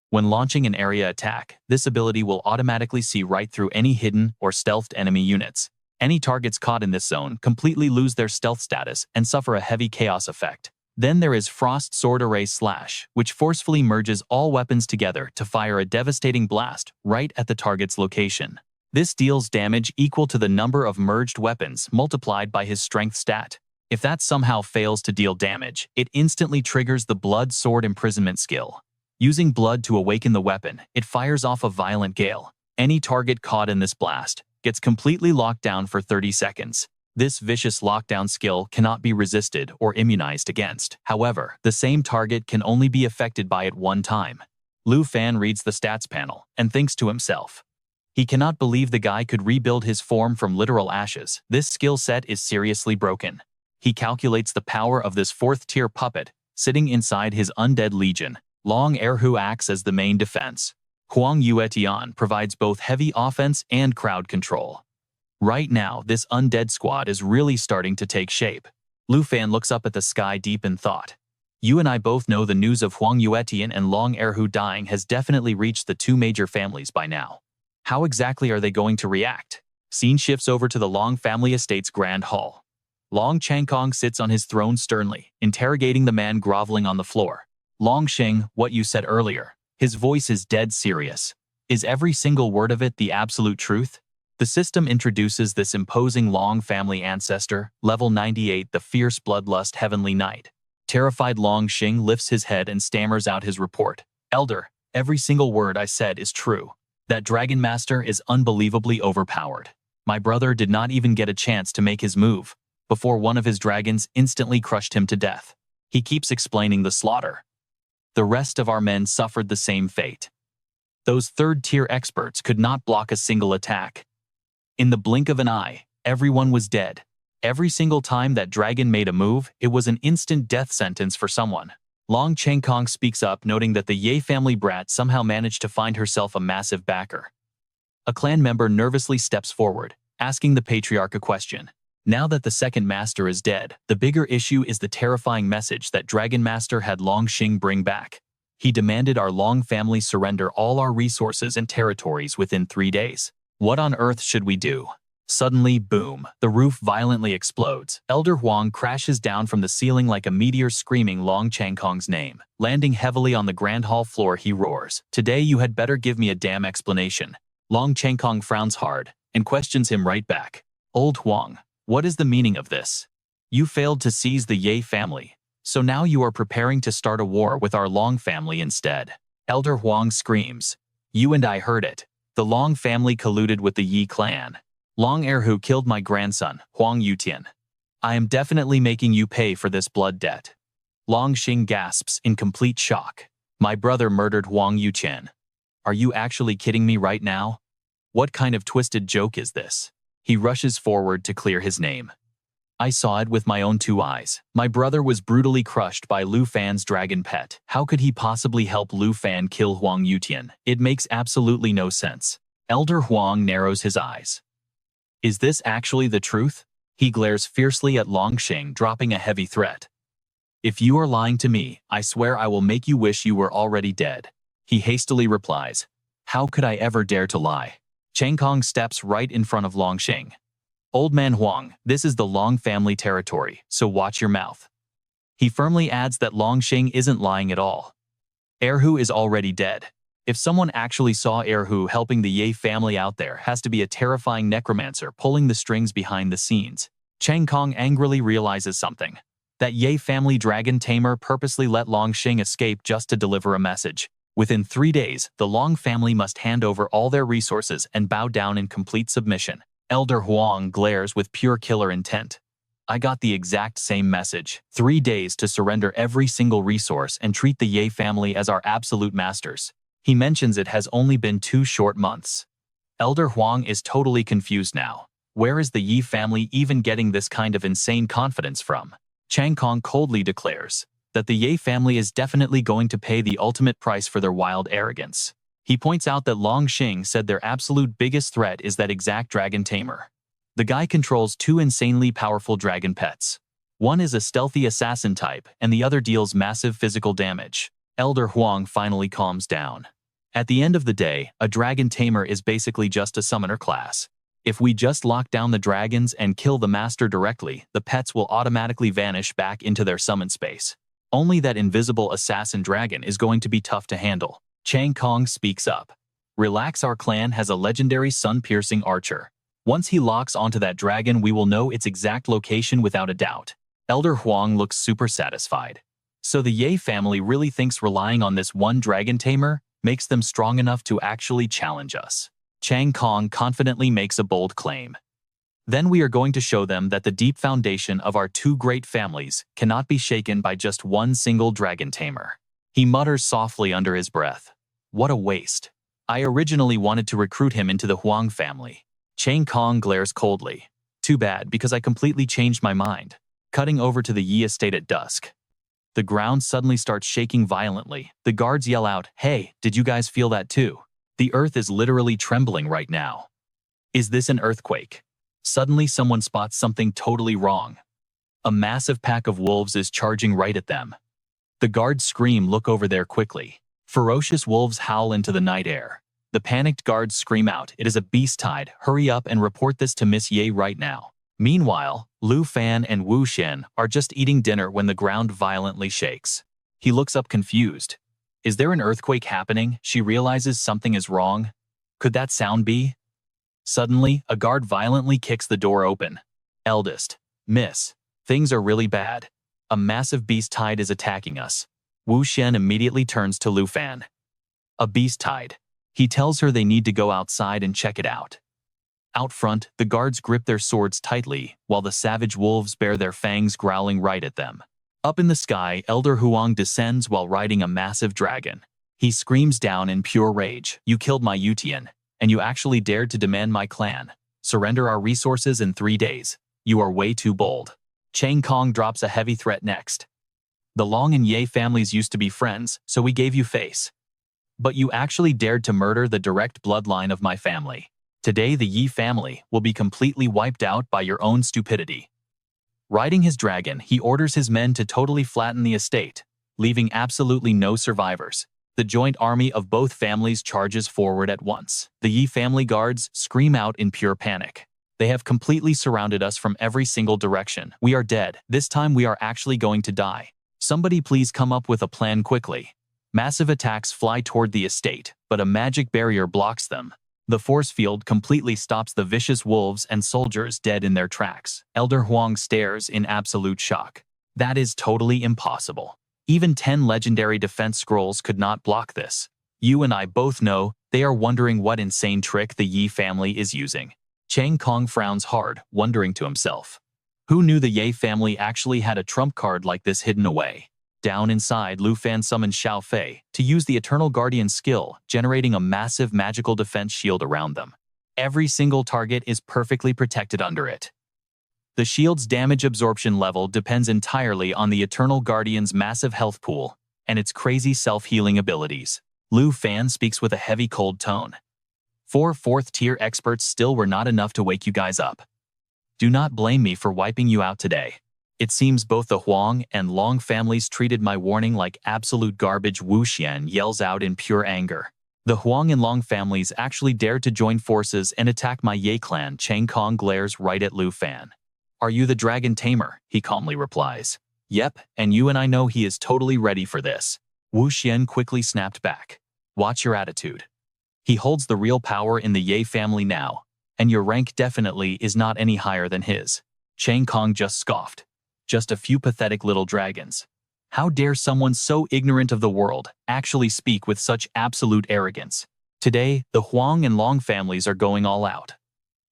When launching an area attack, this ability will automatically see right through any hidden or stealthed enemy units. Any targets caught in this zone completely lose their stealth status and suffer a heavy chaos effect. Then there is Frost Sword Array Slash, which forcefully merges all weapons together to fire a devastating blast right at the target's location. This deals damage equal to the number of merged weapons multiplied by his strength stat. If that somehow fails to deal damage, it instantly triggers the Blood Sword Imprisonment skill. Using blood to awaken the weapon, it fires off a violent gale. Any target caught in this blast gets completely locked down for 30 seconds. This vicious lockdown skill cannot be resisted or immunized against. However, the same target can only be affected by it one time. Lu Fan reads the stats panel and thinks to himself. He cannot believe the guy could rebuild his form from literal ashes. This skill set is seriously broken. He calculates the power of this 4th-tier puppet sitting inside his undead legion. Long Erhu acts as the main defense. Huang Yuetian provides both heavy offense and crowd control. Right now, this undead squad is really starting to take shape. Lu Fan looks up at the sky deep in thought. You and I both know the news of Huang Yuetian and Long Erhu dying has definitely reached the 2 major families by now. How exactly are they going to react? Scene shifts over to the Long family estate's grand hall. Long Changkong sits on his throne sternly, interrogating the man groveling on the floor. Long Xing, what you said earlier. His voice is dead serious. Is every single word of it the absolute truth? The system introduces this imposing Long family ancestor, level 98, the fierce bloodlust heavenly knight. Terrified Long Xing lifts his head and stammers out his report. Elder, every single word I said is true. That Dragon Master is unbelievably overpowered. My brother did not even get a chance to make his move before one of his dragons instantly crushed him to death. He keeps explaining the slaughter. The rest of our men suffered the same fate. Those 3rd-tier experts could not block a single attack. In the blink of an eye, everyone was dead. Every single time that dragon made a move, it was an instant death sentence for someone. Long Changkong speaks up, noting that the Ye family brat somehow managed to find herself a massive backer. A clan member nervously steps forward, asking the patriarch a question. Now that the 2nd master is dead, the bigger issue is the terrifying message that Dragon Master had Long Xing bring back. He demanded our Long family surrender all our resources and territories within 3 days. What on earth should we do? Suddenly, boom, the roof violently explodes. Elder Huang crashes down from the ceiling like a meteor, screaming Long Changkong's name. Landing heavily on the grand hall floor, he roars, "Today you had better give me a damn explanation." Long Changkong frowns hard and questions him right back. Old Huang, what is the meaning of this? You failed to seize the Ye family, so now you are preparing to start a war with our Long family instead. Elder Huang screams. You and I heard it. The Long family colluded with the Yi clan. Long Erhu killed my grandson, Huang Yutian. I am definitely making you pay for this blood debt. Long Xing gasps in complete shock. My brother murdered Huang Yuqian. Are you actually kidding me right now? What kind of twisted joke is this? He rushes forward to clear his name. I saw it with my own 2 eyes. My brother was brutally crushed by Lu Fan's dragon pet. How could he possibly help Lu Fan kill Huang Yutian? It makes absolutely no sense. Elder Huang narrows his eyes. Is this actually the truth? He glares fiercely at Long Xing, dropping a heavy threat. If you are lying to me, I swear I will make you wish you were already dead. He hastily replies. How could I ever dare to lie? Changkong steps right in front of Long Xing. Old man Huang, this is the Long family territory, so watch your mouth. He firmly adds that Long Xing isn't lying at all. Erhu is already dead. If someone actually saw Erhu helping the Ye family out, there has to be a terrifying necromancer pulling the strings behind the scenes. Changkong angrily realizes something. That Ye family Dragon Tamer purposely let Long Xing escape just to deliver a message. Within 3 days, the Long family must hand over all their resources and bow down in complete submission. Elder Huang glares with pure killer intent. I got the exact same message. 3 days to surrender every single resource and treat the Ye family as our absolute masters. He mentions it has only been 2 short months. Elder Huang is totally confused now. Where is the Yi family even getting this kind of insane confidence from? Changkong coldly declares that the Ye family is definitely going to pay the ultimate price for their wild arrogance. He points out that Long Xing said their absolute biggest threat is that exact Dragon Tamer. The guy controls 2 insanely powerful dragon pets. One is a stealthy assassin type, and the other deals massive physical damage. Elder Huang finally calms down. At the end of the day, a Dragon Tamer is basically just a summoner class. If we just lock down the dragons and kill the master directly, the pets will automatically vanish back into their summon space. Only that invisible assassin dragon is going to be tough to handle. Changkong speaks up. Relax, our clan has a legendary sun-piercing archer. Once he locks onto that dragon, we will know its exact location without a doubt. Elder Huang looks super satisfied. So the Ye family really thinks relying on this one Dragon Tamer makes them strong enough to actually challenge us. Changkong confidently makes a bold claim. Then we are going to show them that the deep foundation of our two great families cannot be shaken by just one single Dragon Tamer. He mutters softly under his breath. What a waste. I originally wanted to recruit him into the Huang family. Chang Kong glares coldly. Too bad, because I completely changed my mind. Cutting over to the Yi estate at dusk. The ground suddenly starts shaking violently. The guards yell out, "Hey, did you guys feel that too? The earth is literally trembling right now." Is this an earthquake? Suddenly someone spots something totally wrong. A massive pack of wolves is charging right at them. The guards scream, look over there quickly. Ferocious wolves howl into the night air. The panicked guards scream out, "It is a beast tide, hurry up and report this to Miss Ye right now." Meanwhile, Lu Fan and Wu Xian are just eating dinner when the ground violently shakes. He looks up confused. Is there an earthquake happening? She realizes something is wrong. Could that sound be? Suddenly, a guard violently kicks the door open. Eldest, Miss, things are really bad. A massive beast tide is attacking us. Wu Xian immediately turns to Lu Fan. A beast tide. He tells her they need to go outside and check it out. Out front, the guards grip their swords tightly, while the savage wolves bare their fangs growling right at them. Up in the sky, Elder Huang descends while riding a massive dragon. He screams down in pure rage, "You killed my Yutian, and you actually dared to demand my clan. Surrender our resources in 3 days. You are way too bold." Chang Kong drops a heavy threat next. "The Long and Ye families used to be friends, so we gave you face. But you actually dared to murder the direct bloodline of my family. Today the Yi family will be completely wiped out by your own stupidity." Riding his dragon, he orders his men to totally flatten the estate, leaving absolutely no survivors. The joint army of both families charges forward at once. The Yi family guards scream out in pure panic. "They have completely surrounded us from every single direction. We are dead. This time we are actually going to die. Somebody please come up with a plan quickly." Massive attacks fly toward the estate, but a magic barrier blocks them. The force field completely stops the vicious wolves and soldiers dead in their tracks. Elder Huang stares in absolute shock. That is totally impossible. Even 10 legendary defense scrolls could not block this. You and I both know they are wondering what insane trick the Yi family is using. Chang Kong frowns hard, wondering to himself. Who knew the Ye family actually had a trump card like this hidden away? Down inside, Lu Fan summons Xiao Fei to use the Eternal Guardian skill, generating a massive magical defense shield around them. Every single target is perfectly protected under it. The shield's damage absorption level depends entirely on the Eternal Guardian's massive health pool and its crazy self-healing abilities. Lu Fan speaks with a heavy cold tone. 4 4th-tier experts still were not enough to wake you guys up. Do not blame me for wiping you out today. It seems both the Huang and Long families treated my warning like absolute garbage. Wu Xian yells out in pure anger. The Huang and Long families actually dared to join forces and attack my Ye clan. Chang Kong glares right at Lu Fan. Are you the Dragon Tamer? He calmly replies. Yep, and you and I know he is totally ready for this. Wu Xian quickly snapped back. Watch your attitude. He holds the real power in the Ye family now, and your rank definitely is not any higher than his. Chang Kong just scoffed. Just a few pathetic little dragons. How dare someone so ignorant of the world actually speak with such absolute arrogance? Today, the Huang and Long families are going all out.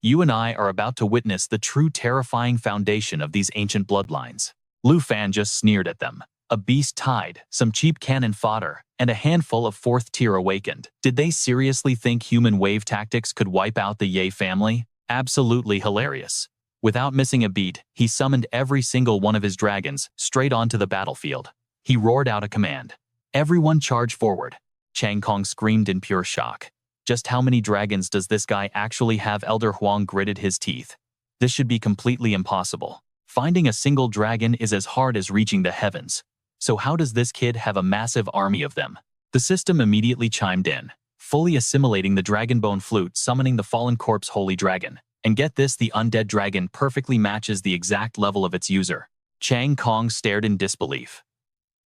You and I are about to witness the true terrifying foundation of these ancient bloodlines. Lu Fan just sneered at them. A beast tide, some cheap cannon fodder, and a handful of 4th-tier awakened. Did they seriously think human wave tactics could wipe out the Ye family? Absolutely hilarious. Without missing a beat, he summoned every single one of his dragons straight onto the battlefield. He roared out a command. Everyone charge forward. Chang Kong screamed in pure shock. Just how many dragons does this guy actually have? Elder Huang gritted his teeth. This should be completely impossible. Finding a single dragon is as hard as reaching the heavens. So how does this kid have a massive army of them? The system immediately chimed in, fully assimilating the dragonbone flute, summoning the fallen corpse holy dragon. And get this, the undead dragon perfectly matches the exact level of its user. Chang Kong stared in disbelief.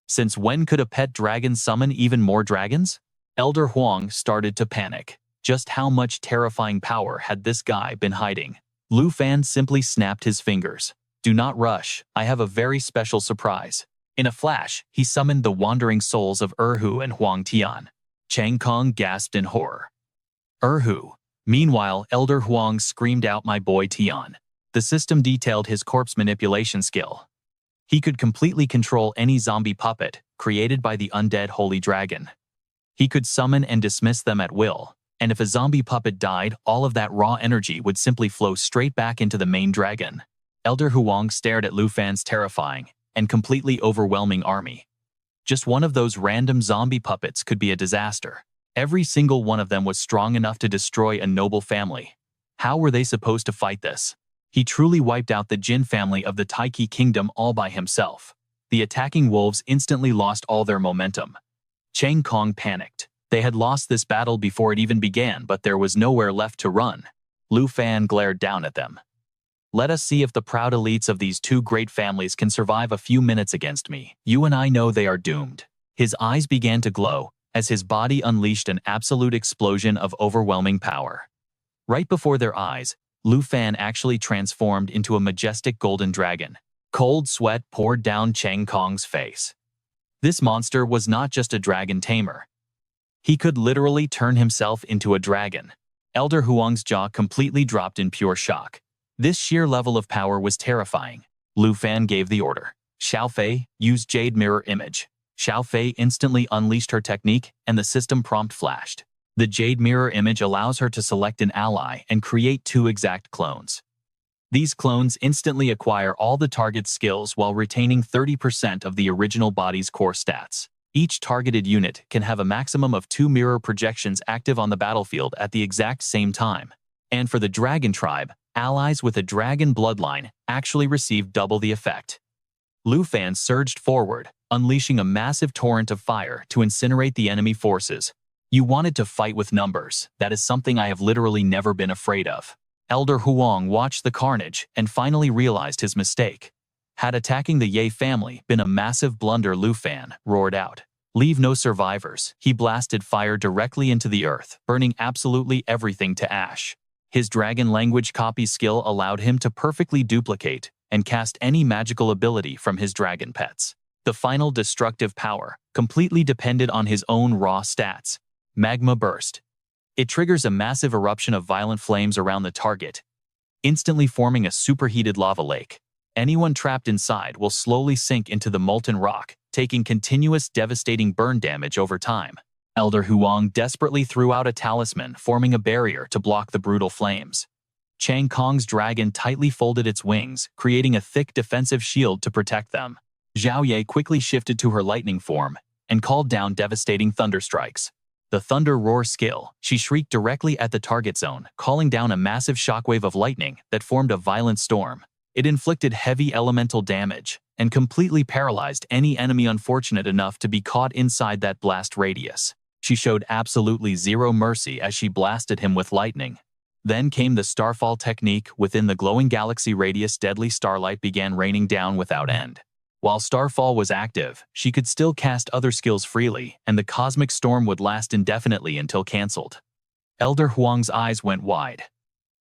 Since when could a pet dragon summon even more dragons? Elder Huang started to panic. Just how much terrifying power had this guy been hiding? Lu Fan simply snapped his fingers. Do not rush, I have a very special surprise. In a flash, he summoned the wandering souls of Erhu and Huang Tian. Chang Kong gasped in horror. Erhu. Meanwhile, Elder Huang screamed out, my boy Tian. The system detailed his corpse manipulation skill. He could completely control any zombie puppet created by the undead holy dragon. He could summon and dismiss them at will, and if a zombie puppet died, all of that raw energy would simply flow straight back into the main dragon. Elder Huang stared at Lu Fan's terrifying and completely overwhelming army. Just one of those random zombie puppets could be a disaster. Every single one of them was strong enough to destroy a noble family. How were they supposed to fight this? He truly wiped out the Jin family of the Taiki kingdom all by himself. The attacking wolves instantly lost all their momentum. Chang Kong panicked. They had lost this battle before it even began, but there was nowhere left to run. Lu Fan glared down at them. Let us see if the proud elites of these two great families can survive a few minutes against me. You and I know they are doomed. His eyes began to glow as his body unleashed an absolute explosion of overwhelming power. Right before their eyes, Lu Fan actually transformed into a majestic golden dragon. Cold sweat poured down Chang Kong's face. This monster was not just a dragon tamer. He could literally turn himself into a dragon. Elder Huang's jaw completely dropped in pure shock. This sheer level of power was terrifying. Lu Fan gave the order. Xiao Fei, use Jade Mirror Image. Xiao Fei instantly unleashed her technique and the system prompt flashed. The Jade Mirror Image allows her to select an ally and create two exact clones. These clones instantly acquire all the target's skills while retaining 30% of the original body's core stats. Each targeted unit can have a maximum of 2 mirror projections active on the battlefield at the exact same time. And for the Dragon Tribe, allies with a dragon bloodline actually receive double the effect. Lu Fan surged forward, unleashing a massive torrent of fire to incinerate the enemy forces. You wanted to fight with numbers. That is something I have literally never been afraid of. Elder Huang watched the carnage and finally realized his mistake. Had attacking the Ye family been a massive blunder, Lu Fan roared out. Leave no survivors. He blasted fire directly into the earth, burning absolutely everything to ash. His dragon language copy skill allowed him to perfectly duplicate and cast any magical ability from his dragon pets. The final destructive power completely depended on his own raw stats. Magma Burst. It triggers a massive eruption of violent flames around the target, instantly forming a superheated lava lake. Anyone trapped inside will slowly sink into the molten rock, taking continuous devastating burn damage over time. Elder Huang desperately threw out a talisman, forming a barrier to block the brutal flames. Chang Kong's dragon tightly folded its wings, creating a thick defensive shield to protect them. Zhao Ye quickly shifted to her lightning form and called down devastating thunderstrikes. The Thunder Roar skill, she shrieked directly at the target zone, calling down a massive shockwave of lightning that formed a violent storm. It inflicted heavy elemental damage and completely paralyzed any enemy unfortunate enough to be caught inside that blast radius. She showed absolutely zero mercy as she blasted him with lightning. Then came the Starfall technique. Within the glowing galaxy radius, deadly starlight began raining down without end. While Starfall was active, she could still cast other skills freely, and the cosmic storm would last indefinitely until cancelled. Elder Huang's eyes went wide.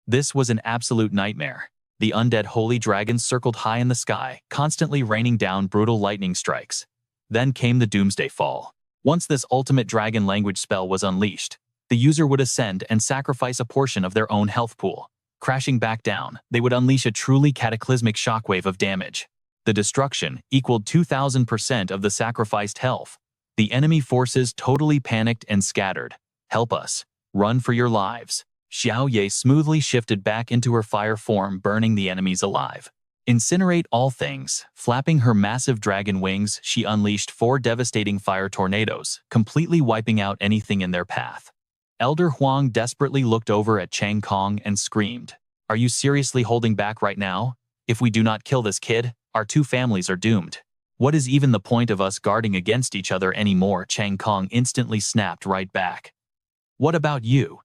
This was an absolute nightmare. The undead holy dragons circled high in the sky, constantly raining down brutal lightning strikes. Then came the Doomsday Fall. Once this ultimate dragon language spell was unleashed, the user would ascend and sacrifice a portion of their own health pool. Crashing back down, they would unleash a truly cataclysmic shockwave of damage. The destruction equaled 2,000% of the sacrificed health. The enemy forces totally panicked and scattered. Help us. Run for your lives. Xiao Ye smoothly shifted back into her fire form, burning the enemies alive. Incinerate all things. Flapping her massive dragon wings, she unleashed 4 devastating fire tornadoes, completely wiping out anything in their path. Elder Huang desperately looked over at Chang Kong and screamed, "Are you seriously holding back right now? If we do not kill this kid, our two families are doomed. What is even the point of us guarding against each other anymore?" Chang Kong instantly snapped right back. "What about you?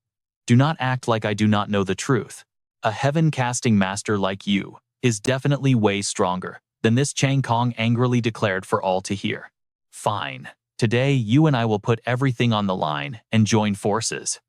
Do not act like I do not know the truth. A heaven-casting master like you is definitely way stronger than this," Chang Kong angrily declared for all to hear. "Fine. Today you and I will put everything on the line and join forces.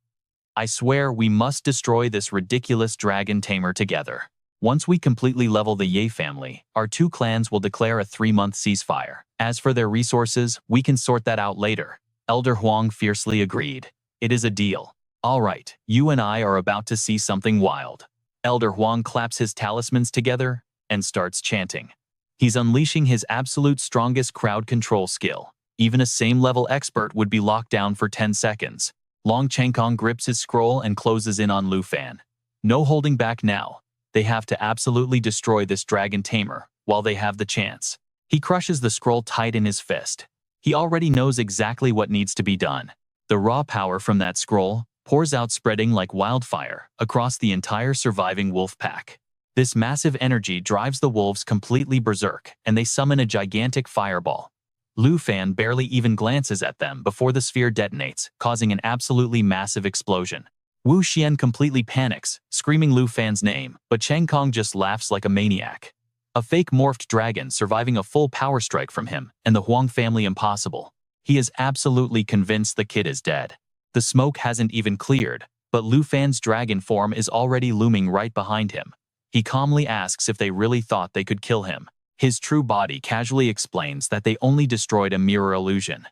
I swear we must destroy this ridiculous Dragon Tamer together. Once we completely level the Ye family, our two clans will declare a 3-month ceasefire. As for their resources, we can sort that out later." Elder Huang fiercely agreed. "It is a deal. All right, you and I are about to see something wild." Elder Huang claps his talismans together and starts chanting. He's unleashing his absolute strongest crowd control skill. Even a same-level expert would be locked down for 10 seconds. Long Changkong grips his scroll and closes in on Lu Fan. No holding back now. They have to absolutely destroy this Dragon Tamer while they have the chance. He crushes the scroll tight in his fist. He already knows exactly what needs to be done. The raw power from that scroll pours out, spreading like wildfire across the entire surviving wolf pack. This massive energy drives the wolves completely berserk, and they summon a gigantic fireball. Lu Fan barely even glances at them before the sphere detonates, causing an absolutely massive explosion. Wu Xian completely panics, screaming Lu Fan's name, but Chang Kong just laughs like a maniac. A fake morphed dragon surviving a full power strike from him, and the Huang family impossible. He is absolutely convinced the kid is dead. The smoke hasn't even cleared, but Lu Fan's dragon form is already looming right behind him. He calmly asks if they really thought they could kill him. His true body casually explains that they only destroyed a mirror illusion.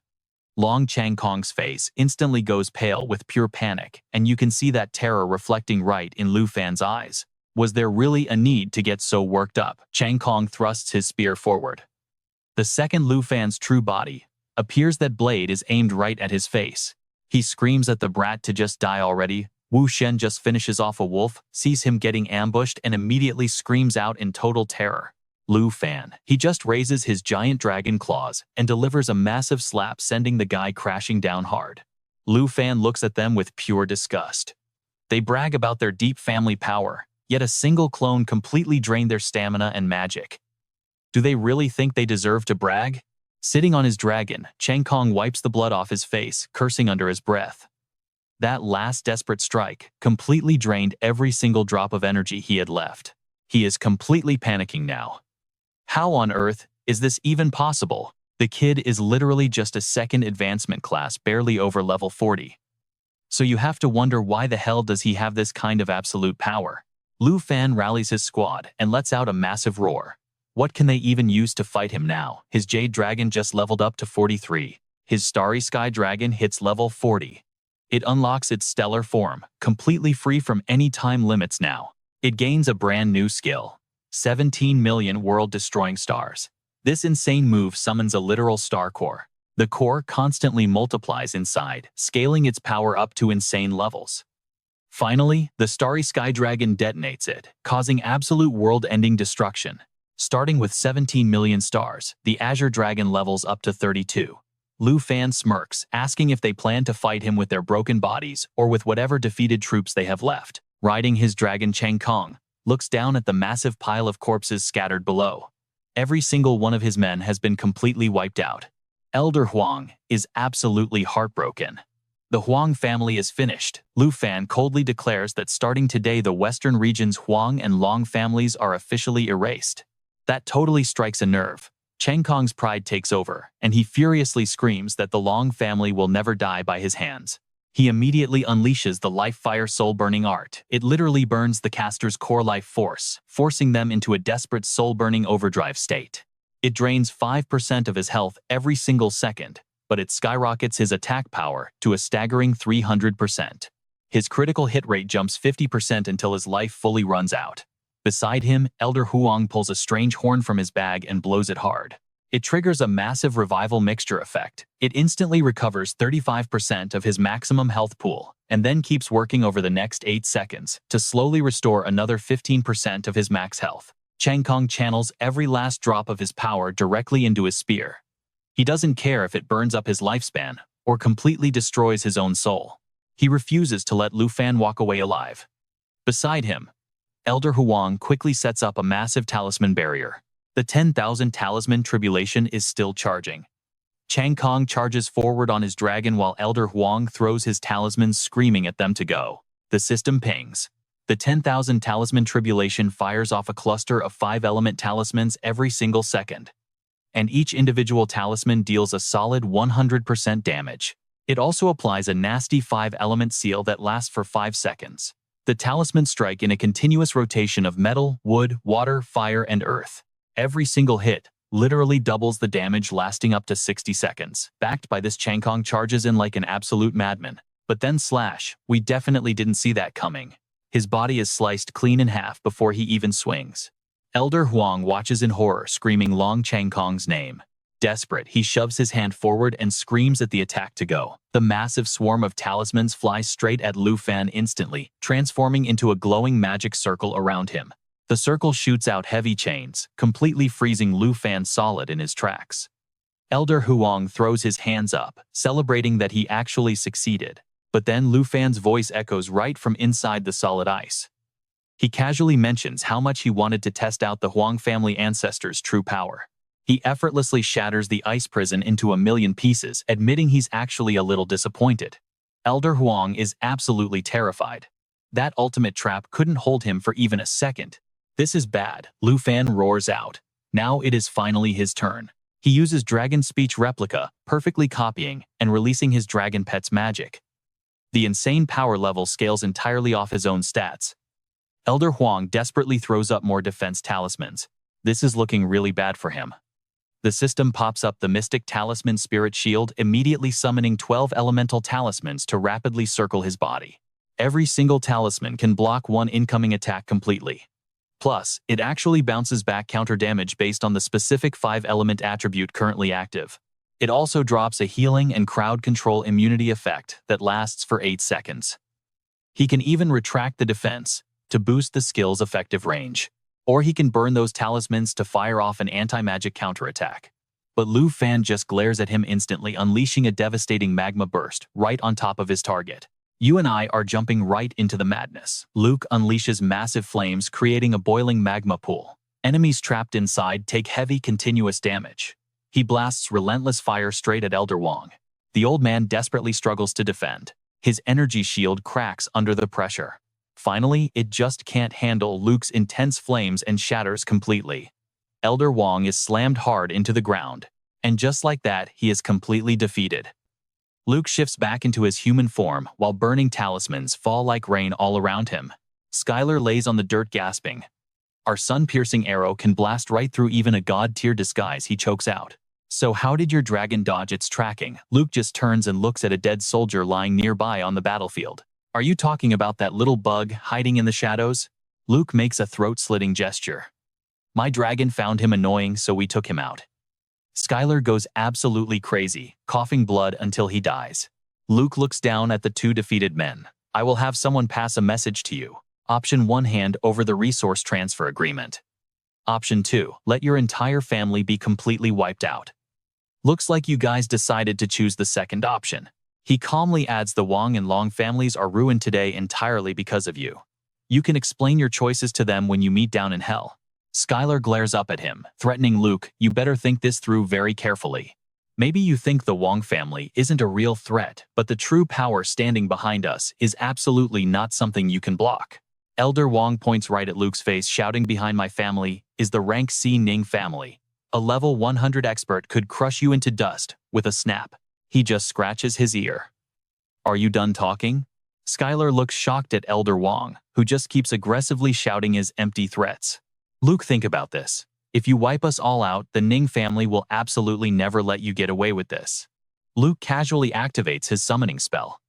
Long Chang Kong's face instantly goes pale with pure panic, and you can see that terror reflecting right in Lu Fan's eyes. Was there really a need to get so worked up? Chang Kong thrusts his spear forward. The second Lu Fan's true body appears, that blade is aimed right at his face. He screams at the brat to just die already. Wu Shen just finishes off a wolf, sees him getting ambushed, and immediately screams out in total terror. Lu Fan. He just raises his giant dragon claws and delivers a massive slap, sending the guy crashing down hard. Lu Fan looks at them with pure disgust. They brag about their deep family power, yet a single clone completely drained their stamina and magic. Do they really think they deserve to brag? Sitting on his dragon, Chang Kong wipes the blood off his face, cursing under his breath. That last desperate strike completely drained every single drop of energy he had left. He is completely panicking now. How on earth is this even possible? The kid is literally just a second advancement class, barely over level 40. So you have to wonder, why the hell does he have this kind of absolute power? Lu Fan rallies his squad and lets out a massive roar. What can they even use to fight him now? His Jade Dragon just leveled up to 43. His Starry Sky Dragon hits level 40. It unlocks its stellar form, completely free from any time limits now. It gains a brand new skill. 17 million world-destroying stars. This insane move summons a literal star core. The core constantly multiplies inside, scaling its power up to insane levels. Finally, the Starry Sky Dragon detonates it, causing absolute world-ending destruction. Starting with 17 million stars, the Azure Dragon levels up to 32. Lu Fan smirks, asking if they plan to fight him with their broken bodies or with whatever defeated troops they have left. Riding his dragon, Chang Kong looks down at the massive pile of corpses scattered below. Every single one of his men has been completely wiped out. Elder Huang is absolutely heartbroken. The Huang family is finished. Lu Fan coldly declares that starting today, the Western region's Huang and Long families are officially erased. That totally strikes a nerve. Chang Kong's pride takes over, and he furiously screams that the Long family will never die by his hands. He immediately unleashes the Life Fire Soul-Burning art. It literally burns the caster's core life force, forcing them into a desperate soul-burning overdrive state. It drains 5% of his health every single second, but it skyrockets his attack power to a staggering 300%. His critical hit rate jumps 50% until his life fully runs out. Beside him, Elder Huang pulls a strange horn from his bag and blows it hard. It triggers a massive revival mixture effect. It instantly recovers 35% of his maximum health pool, and then keeps working over the next 8 seconds to slowly restore another 15% of his max health. Chang Kong channels every last drop of his power directly into his spear. He doesn't care if it burns up his lifespan or completely destroys his own soul. He refuses to let Lu Fan walk away alive. Beside him, Elder Huang quickly sets up a massive talisman barrier. The 10,000 talisman tribulation is still charging. Chang Kong charges forward on his dragon while Elder Huang throws his talismans, screaming at them to go. The system pings. The 10,000 talisman tribulation fires off a cluster of 5-element talismans every single second. And each individual talisman deals a solid 100% damage. It also applies a nasty 5-element seal that lasts for 5 seconds. The talismans strike in a continuous rotation of metal, wood, water, fire, and earth. Every single hit literally doubles the damage, lasting up to 60 seconds. Backed by this, Chang Kong charges in like an absolute madman. But then slash, we definitely didn't see that coming. His body is sliced clean in half before he even swings. Elder Huang watches in horror, screaming Long Changkong's name. Desperate, he shoves his hand forward and screams at the attack to go. The massive swarm of talismans flies straight at Lu Fan instantly, transforming into a glowing magic circle around him. The circle shoots out heavy chains, completely freezing Lu Fan solid in his tracks. Elder Huang throws his hands up, celebrating that he actually succeeded. But then Lu Fan's voice echoes right from inside the solid ice. He casually mentions how much he wanted to test out the Huang family ancestors' true power. He effortlessly shatters the ice prison into a million pieces, admitting he's actually a little disappointed. Elder Huang is absolutely terrified. That ultimate trap couldn't hold him for even a second. This is bad, Lu Fan roars out. Now it is finally his turn. He uses Dragon Speech Replica, perfectly copying and releasing his Dragon Pet's magic. The insane power level scales entirely off his own stats. Elder Huang desperately throws up more defense talismans. This is looking really bad for him. The system pops up the Mystic Talisman Spirit Shield, immediately summoning 12 elemental talismans to rapidly circle his body. Every single talisman can block one incoming attack completely. Plus, it actually bounces back counter damage based on the specific 5-element attribute currently active. It also drops a healing and crowd control immunity effect that lasts for 8 seconds. He can even retract the defense to boost the skill's effective range. Or he can burn those talismans to fire off an anti-magic counterattack. But Lu Fan just glares at him instantly, unleashing a devastating magma burst right on top of his target. You and I are jumping right into the madness. Luke unleashes massive flames, creating a boiling magma pool. Enemies trapped inside take heavy continuous damage. He blasts relentless fire straight at Elder Huang. The old man desperately struggles to defend. His energy shield cracks under the pressure. Finally, it just can't handle Luke's intense flames and shatters completely. Elder Huang is slammed hard into the ground, and just like that, he is completely defeated. Luke shifts back into his human form while burning talismans fall like rain all around him. Skylar lays on the dirt gasping. Our sun-piercing arrow can blast right through even a god-tier disguise, he chokes out. So how did your dragon dodge its tracking? Luke just turns and looks at a dead soldier lying nearby on the battlefield. Are you talking about that little bug hiding in the shadows? Luke makes a throat-slitting gesture. My dragon found him annoying, so we took him out. Skylar goes absolutely crazy, coughing blood until he dies. Luke looks down at the 2 defeated men. I will have someone pass a message to you. Option 1, hand over the resource transfer agreement. Option 2, let your entire family be completely wiped out. Looks like you guys decided to choose the second option. He calmly adds, the Wang and Long families are ruined today entirely because of you. You can explain your choices to them when you meet down in hell. Skylar glares up at him, threatening Luke, you better think this through very carefully. Maybe you think the Wang family isn't a real threat, but the true power standing behind us is absolutely not something you can block. Elder Huang points right at Luke's face, shouting, behind my family is the rank C Ning family. A level 100 expert could crush you into dust with a snap. He just scratches his ear. Are you done talking? Skylar looks shocked at Elder Huang, who just keeps aggressively shouting his empty threats. Luke, think about this. If you wipe us all out, the Ning family will absolutely never let you get away with this. Luke casually activates his summoning spell.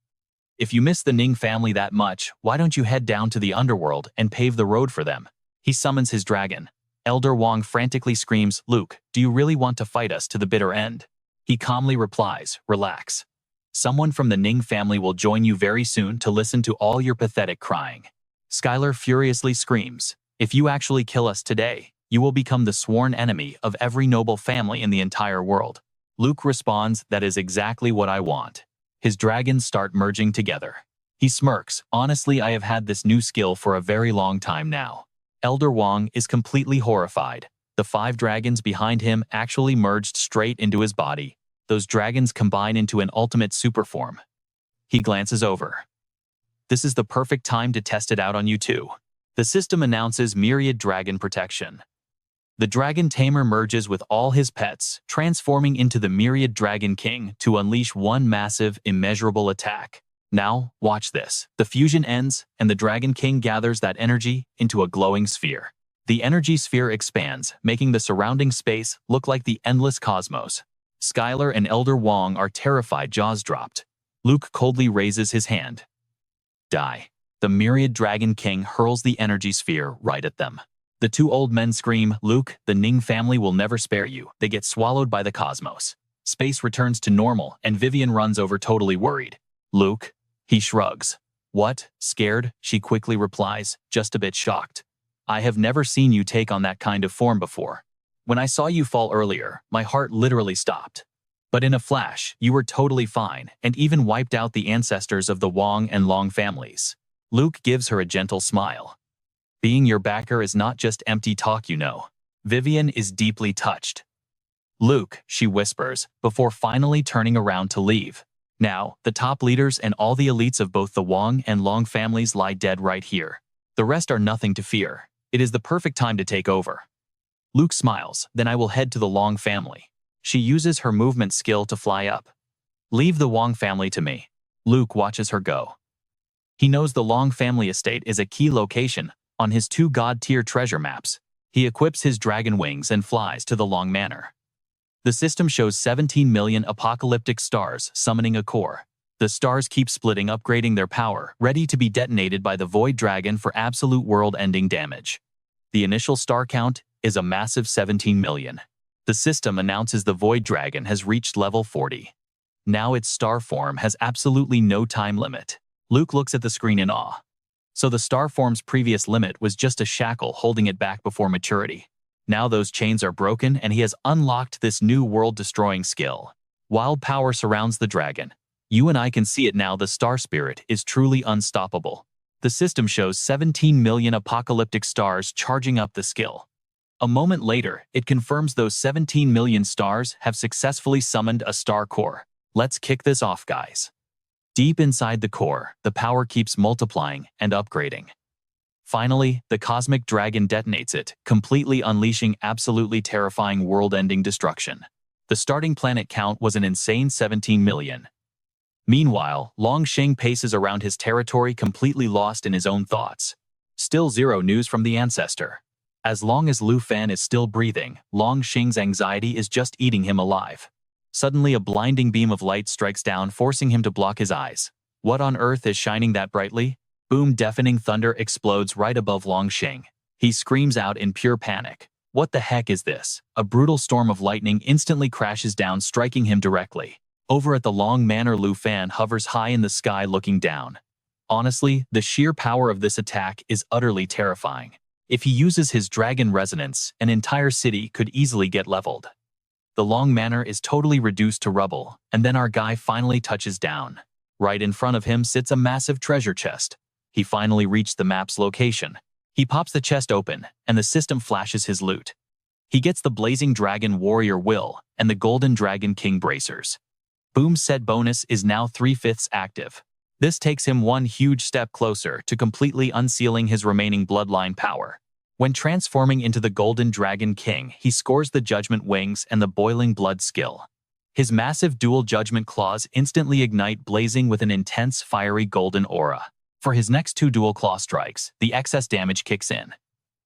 If you miss the Ning family that much, why don't you head down to the underworld and pave the road for them? He summons his dragon. Elder Huang frantically screams, Luke, do you really want to fight us to the bitter end? He calmly replies, relax. Someone from the Ning family will join you very soon to listen to all your pathetic crying. Skylar furiously screams, if you actually kill us today, you will become the sworn enemy of every noble family in the entire world. Luke responds, that is exactly what I want. His dragons start merging together. He smirks, honestly, I have had this new skill for a very long time now. Elder Huang is completely horrified. The 5 dragons behind him actually merged straight into his body. Those dragons combine into an ultimate super form. He glances over. This is the perfect time to test it out on you too. The system announces myriad dragon protection. The Dragon Tamer merges with all his pets, transforming into the myriad Dragon King to unleash one massive, immeasurable attack. Now, watch this. The fusion ends, and the Dragon King gathers that energy into a glowing sphere. The energy sphere expands, making the surrounding space look like the endless cosmos. Skylar and Elder Huang are terrified, jaws dropped. Luke coldly raises his hand. Die. the myriad Dragon King hurls the energy sphere right at them. The two old men scream, "Luke, the Ning family will never spare you." They get swallowed by the cosmos. Space returns to normal, and Vivian runs over totally worried. "Luke?" He shrugs. "What? Scared?" She quickly replies, just a bit shocked. "I have never seen you take on that kind of form before. When I saw you fall earlier, my heart literally stopped. But in a flash, you were totally fine, and even wiped out the ancestors of the Wang and Long families." Luke gives her a gentle smile. "Being your backer is not just empty talk, you know." Vivian is deeply touched. "Luke," she whispers, before finally turning around to leave. "Now, the top leaders and all the elites of both the Wang and Long families lie dead right here. The rest are nothing to fear. It is the perfect time to take over." Luke smiles, "Then I will head to the Long family." She uses her movement skill to fly up. "Leave the Wang family to me." Luke watches her go. He knows the Long family estate is a key location on his 2 god-tier treasure maps. He equips his dragon wings and flies to the Long Manor. The system shows 17 million apocalyptic stars summoning a core. The stars keep splitting, upgrading their power, ready to be detonated by the Void Dragon for absolute world-ending damage. The initial star count is a massive 17 million. The system announces the Void Dragon has reached level 40. Now its star form has absolutely no time limit. Luke looks at the screen in awe. So the star form's previous limit was just a shackle holding it back before maturity. Now those chains are broken, and he has unlocked this new world-destroying skill. Wild power surrounds the dragon. You and I can see it now. The star spirit is truly unstoppable. The system shows 17 million apocalyptic stars charging up the skill. A moment later, it confirms those 17 million stars have successfully summoned a star core. Let's kick this off, guys. Deep inside the core, the power keeps multiplying and upgrading. Finally, the cosmic dragon detonates it, completely unleashing absolutely terrifying world-ending destruction. The starting planet count was an insane 17 million. Meanwhile, Long Xing paces around his territory, completely lost in his own thoughts. Still zero news from the ancestor. As long as Lu Fan is still breathing, Long Xing's anxiety is just eating him alive. Suddenly, a blinding beam of light strikes down, forcing him to block his eyes. What on earth is shining that brightly? Boom! Deafening thunder explodes right above Long Xing. He screams out in pure panic. What the heck is this? A brutal storm of lightning instantly crashes down, striking him directly. Over at the Long Manor, Lu Fan hovers high in the sky looking down. Honestly, the sheer power of this attack is utterly terrifying. If he uses his dragon resonance, an entire city could easily get leveled. The Long Manor is totally reduced to rubble, and then our guy finally touches down. Right in front of him sits a massive treasure chest. He finally reached the map's location. He pops the chest open, and the system flashes his loot. He gets the Blazing Dragon Warrior Will and the Golden Dragon King Bracers. Boom's set bonus is now 3/5 active. This takes him one huge step closer to completely unsealing his remaining bloodline power. When transforming into the Golden Dragon King, he scores the Judgment Wings and the Boiling Blood skill. His massive dual Judgment Claws instantly ignite, blazing with an intense fiery golden aura. For his next 2 dual claw strikes, the excess damage kicks in.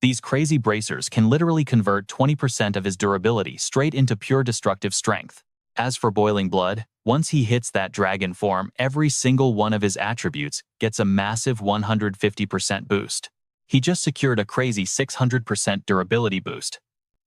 These crazy bracers can literally convert 20% of his durability straight into pure destructive strength. As for Boiling Blood, once he hits that dragon form, every single one of his attributes gets a massive 150% boost. He just secured a crazy 600% durability boost.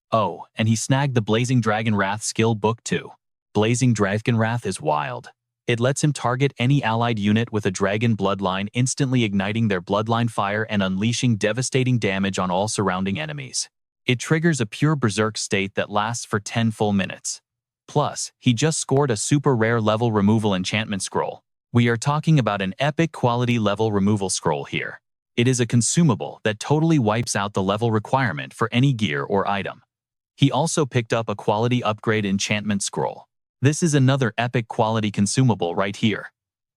Oh, and he snagged the Blazing Dragon Wrath skill book too. Blazing Dragon Wrath is wild. It lets him target any allied unit with a dragon bloodline, instantly igniting their bloodline fire and unleashing devastating damage on all surrounding enemies. It triggers a pure berserk state that lasts for 10 full minutes. Plus, he just scored a super rare level removal enchantment scroll. We are talking about an epic quality level removal scroll here. It is a consumable that totally wipes out the level requirement for any gear or item. He also picked up a quality upgrade enchantment scroll. This is another epic quality consumable right here.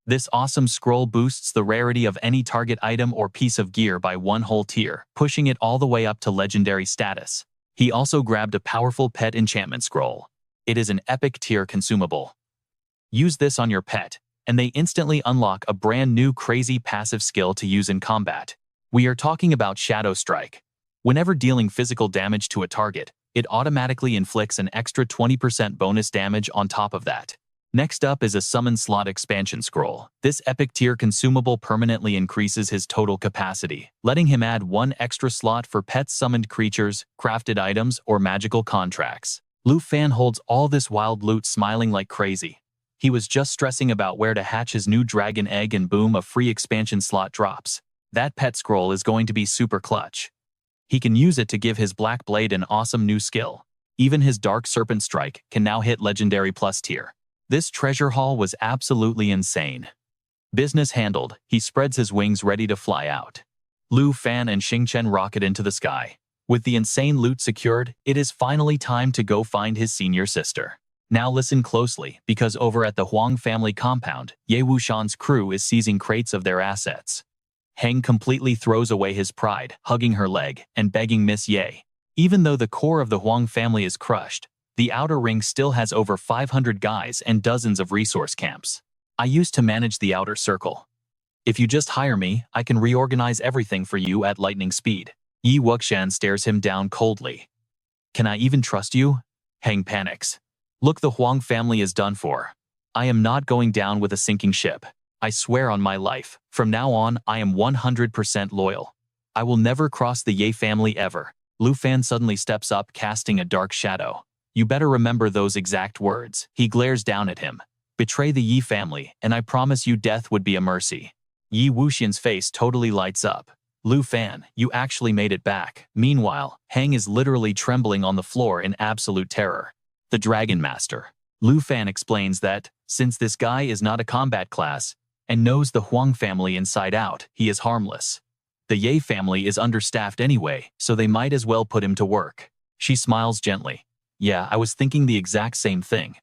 This awesome scroll boosts the rarity of any target item or piece of gear by 1 whole tier, pushing it all the way up to legendary status. He also grabbed a powerful pet enchantment scroll. It is an epic tier consumable. Use this on your pet, and they instantly unlock a brand new crazy passive skill to use in combat. We are talking about Shadow Strike. Whenever dealing physical damage to a target, it automatically inflicts an extra 20% bonus damage on top of that. Next up is a summon slot expansion scroll. This epic tier consumable permanently increases his total capacity, letting him add one extra slot for pets, summoned creatures, crafted items, or magical contracts. Lu Fan holds all this wild loot smiling like crazy. He was just stressing about where to hatch his new dragon egg and boom, a free expansion slot drops. That pet scroll is going to be super clutch. He can use it to give his Black Blade an awesome new skill. Even his Dark Serpent Strike can now hit Legendary Plus tier. This treasure haul was absolutely insane. Business handled, he spreads his wings ready to fly out. Lu Fan and Xingchen rocket into the sky. With the insane loot secured, it is finally time to go find his senior sister. Now listen closely, because over at the Huang family compound, Ye Wushan's crew is seizing crates of their assets. Heng completely throws away his pride, hugging her leg and begging Miss Ye. Even though the core of the Huang family is crushed, the outer ring still has over 500 guys and dozens of resource camps. I used to manage the outer circle. If you just hire me, I can reorganize everything for you at lightning speed. Yi Wuxian stares him down coldly. Can I even trust you? Heng panics. Look, the Huang family is done for. I am not going down with a sinking ship. I swear on my life, from now on, I am 100% loyal. I will never cross the Ye family ever. Lu Fan suddenly steps up, casting a dark shadow. You better remember those exact words. He glares down at him. Betray the Yi family, and I promise you death would be a mercy. Yi Wuxian's face totally lights up. Lu Fan, you actually made it back. Meanwhile, Heng is literally trembling on the floor in absolute terror. The Dragon Master. Lu Fan explains that, since this guy is not a combat class, and knows the Huang family inside out, he is harmless. The Ye family is understaffed anyway, so they might as well put him to work. She smiles gently. Yeah, I was thinking the exact same thing.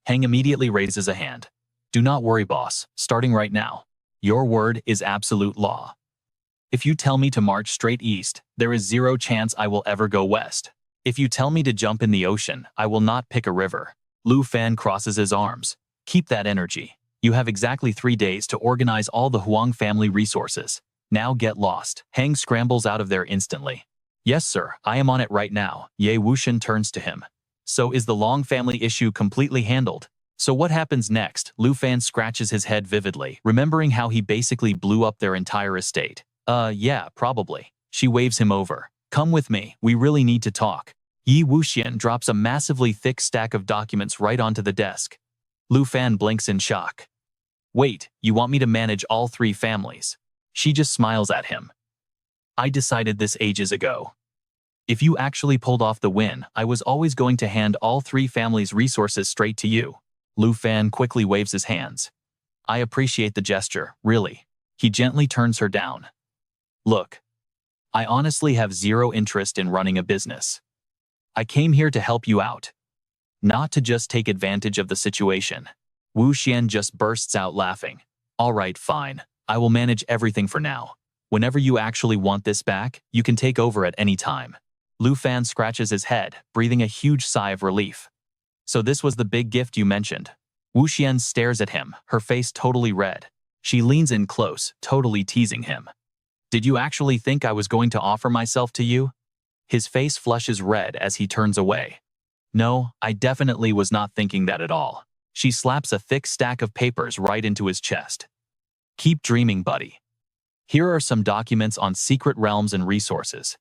Heng immediately raises a hand. Do not worry, boss, starting right now. Your word is absolute law. If you tell me to march straight east, there is zero chance I will ever go west. If you tell me to jump in the ocean, I will not pick a river. Lu Fan crosses his arms. Keep that energy. You have exactly 3 days to organize all the Huang family resources. Now get lost. Heng scrambles out of there instantly. Yes, sir, I am on it right now. Ye Wuxian turns to him. So is the Long family issue completely handled? So what happens next? Lu Fan scratches his head vividly, remembering how he basically blew up their entire estate. Yeah, probably. She waves him over. Come with me, we really need to talk. Yi Wuxian drops a massively thick stack of documents right onto the desk. Lu Fan blinks in shock. Wait, you want me to manage all 3 families? She just smiles at him. I decided this ages ago. If you actually pulled off the win, I was always going to hand all 3 families' resources straight to you. Lu Fan quickly waves his hands. I appreciate the gesture, really. He gently turns her down. Look, I honestly have zero interest in running a business. I came here to help you out, not to just take advantage of the situation. Wu Xian just bursts out laughing. All right, fine. I will manage everything for now. Whenever you actually want this back, you can take over at any time. Lu Fan scratches his head, breathing a huge sigh of relief. So this was the big gift you mentioned. Wu Xian stares at him, her face totally red. She leans in close, totally teasing him. Did you actually think I was going to offer myself to you? His face flushes red as he turns away. No, I definitely was not thinking that at all. She slaps a thick stack of papers right into his chest. Keep dreaming, buddy. Here are some documents on secret realms and resources.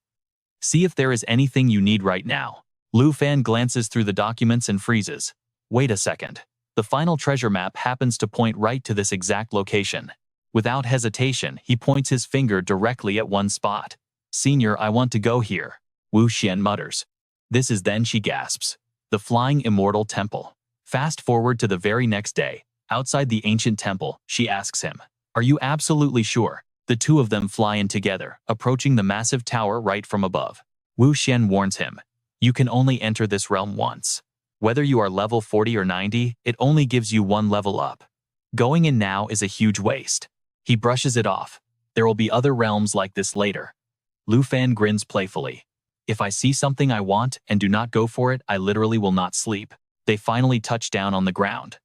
See if there is anything you need right now. Lu Fan glances through the documents and freezes. Wait a second. The final treasure map happens to point right to this exact location. Without hesitation, he points his finger directly at one spot. Senior, I want to go here. Wu Xian mutters. This is then she gasps. The Flying Immortal Temple. Fast forward to the very next day. Outside the ancient temple, she asks him, Are you absolutely sure? The two of them fly in together, approaching the massive tower right from above. Wu Xian warns him, You can only enter this realm once. Whether you are level 40 or 90, it only gives you 1 level up. Going in now is a huge waste. He brushes it off. There will be other realms like this later. Lu Fan grins playfully. If I see something I want and do not go for it, I literally will not sleep. They finally touch down on the ground.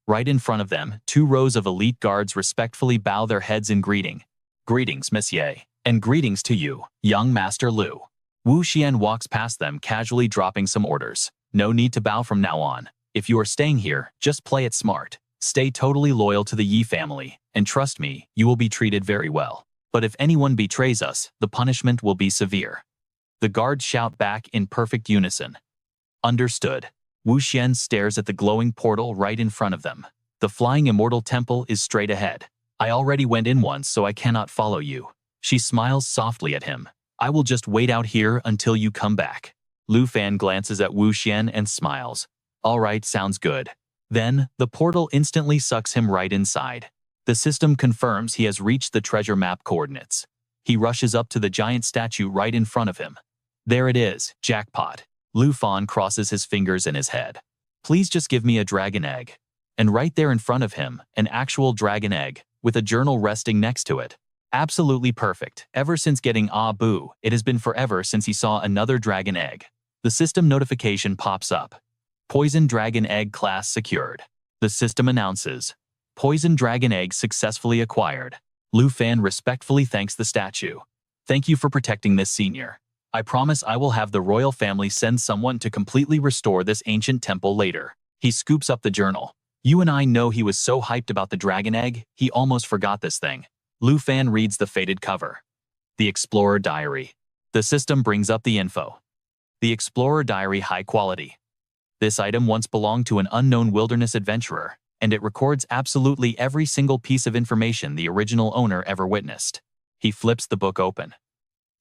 Right in front of them, 2 rows of elite guards respectfully bow their heads in greeting. Greetings, Monsieur, and greetings to you, young Master Lu. Wu Xian walks past them, casually dropping some orders. No need to bow from now on. If you are staying here, just play it smart. Stay totally loyal to the Yi family, and trust me, you will be treated very well. But if anyone betrays us, the punishment will be severe. The guards shout back in perfect unison. Understood. Wu Xian stares at the glowing portal right in front of them. The flying immortal temple is straight ahead. I already went in once, so I cannot follow you. She smiles softly at him. I will just wait out here until you come back. Lu Fan glances at Wu Xian and smiles. All right, sounds good. Then, the portal instantly sucks him right inside. The system confirms he has reached the treasure map coordinates. He rushes up to the giant statue right in front of him. There it is, jackpot. Lu Fan crosses his fingers in his head. Please just give me a dragon egg. And right there in front of him, an actual dragon egg, with a journal resting next to it. Absolutely perfect. Ever since getting Ah Boo, it has been forever since he saw another dragon egg. The system notification pops up. Poison dragon egg class secured. The system announces. Poison dragon egg successfully acquired. Lu Fan respectfully thanks the statue. Thank you for protecting this senior. I promise I will have the royal family send someone to completely restore this ancient temple later. He scoops up the journal. You and I know he was so hyped about the dragon egg, he almost forgot this thing. Lu Fan reads the faded cover. The Explorer Diary. The system brings up the info. The Explorer Diary high quality. This item once belonged to an unknown wilderness adventurer, and it records absolutely every single piece of information the original owner ever witnessed. He flips the book open.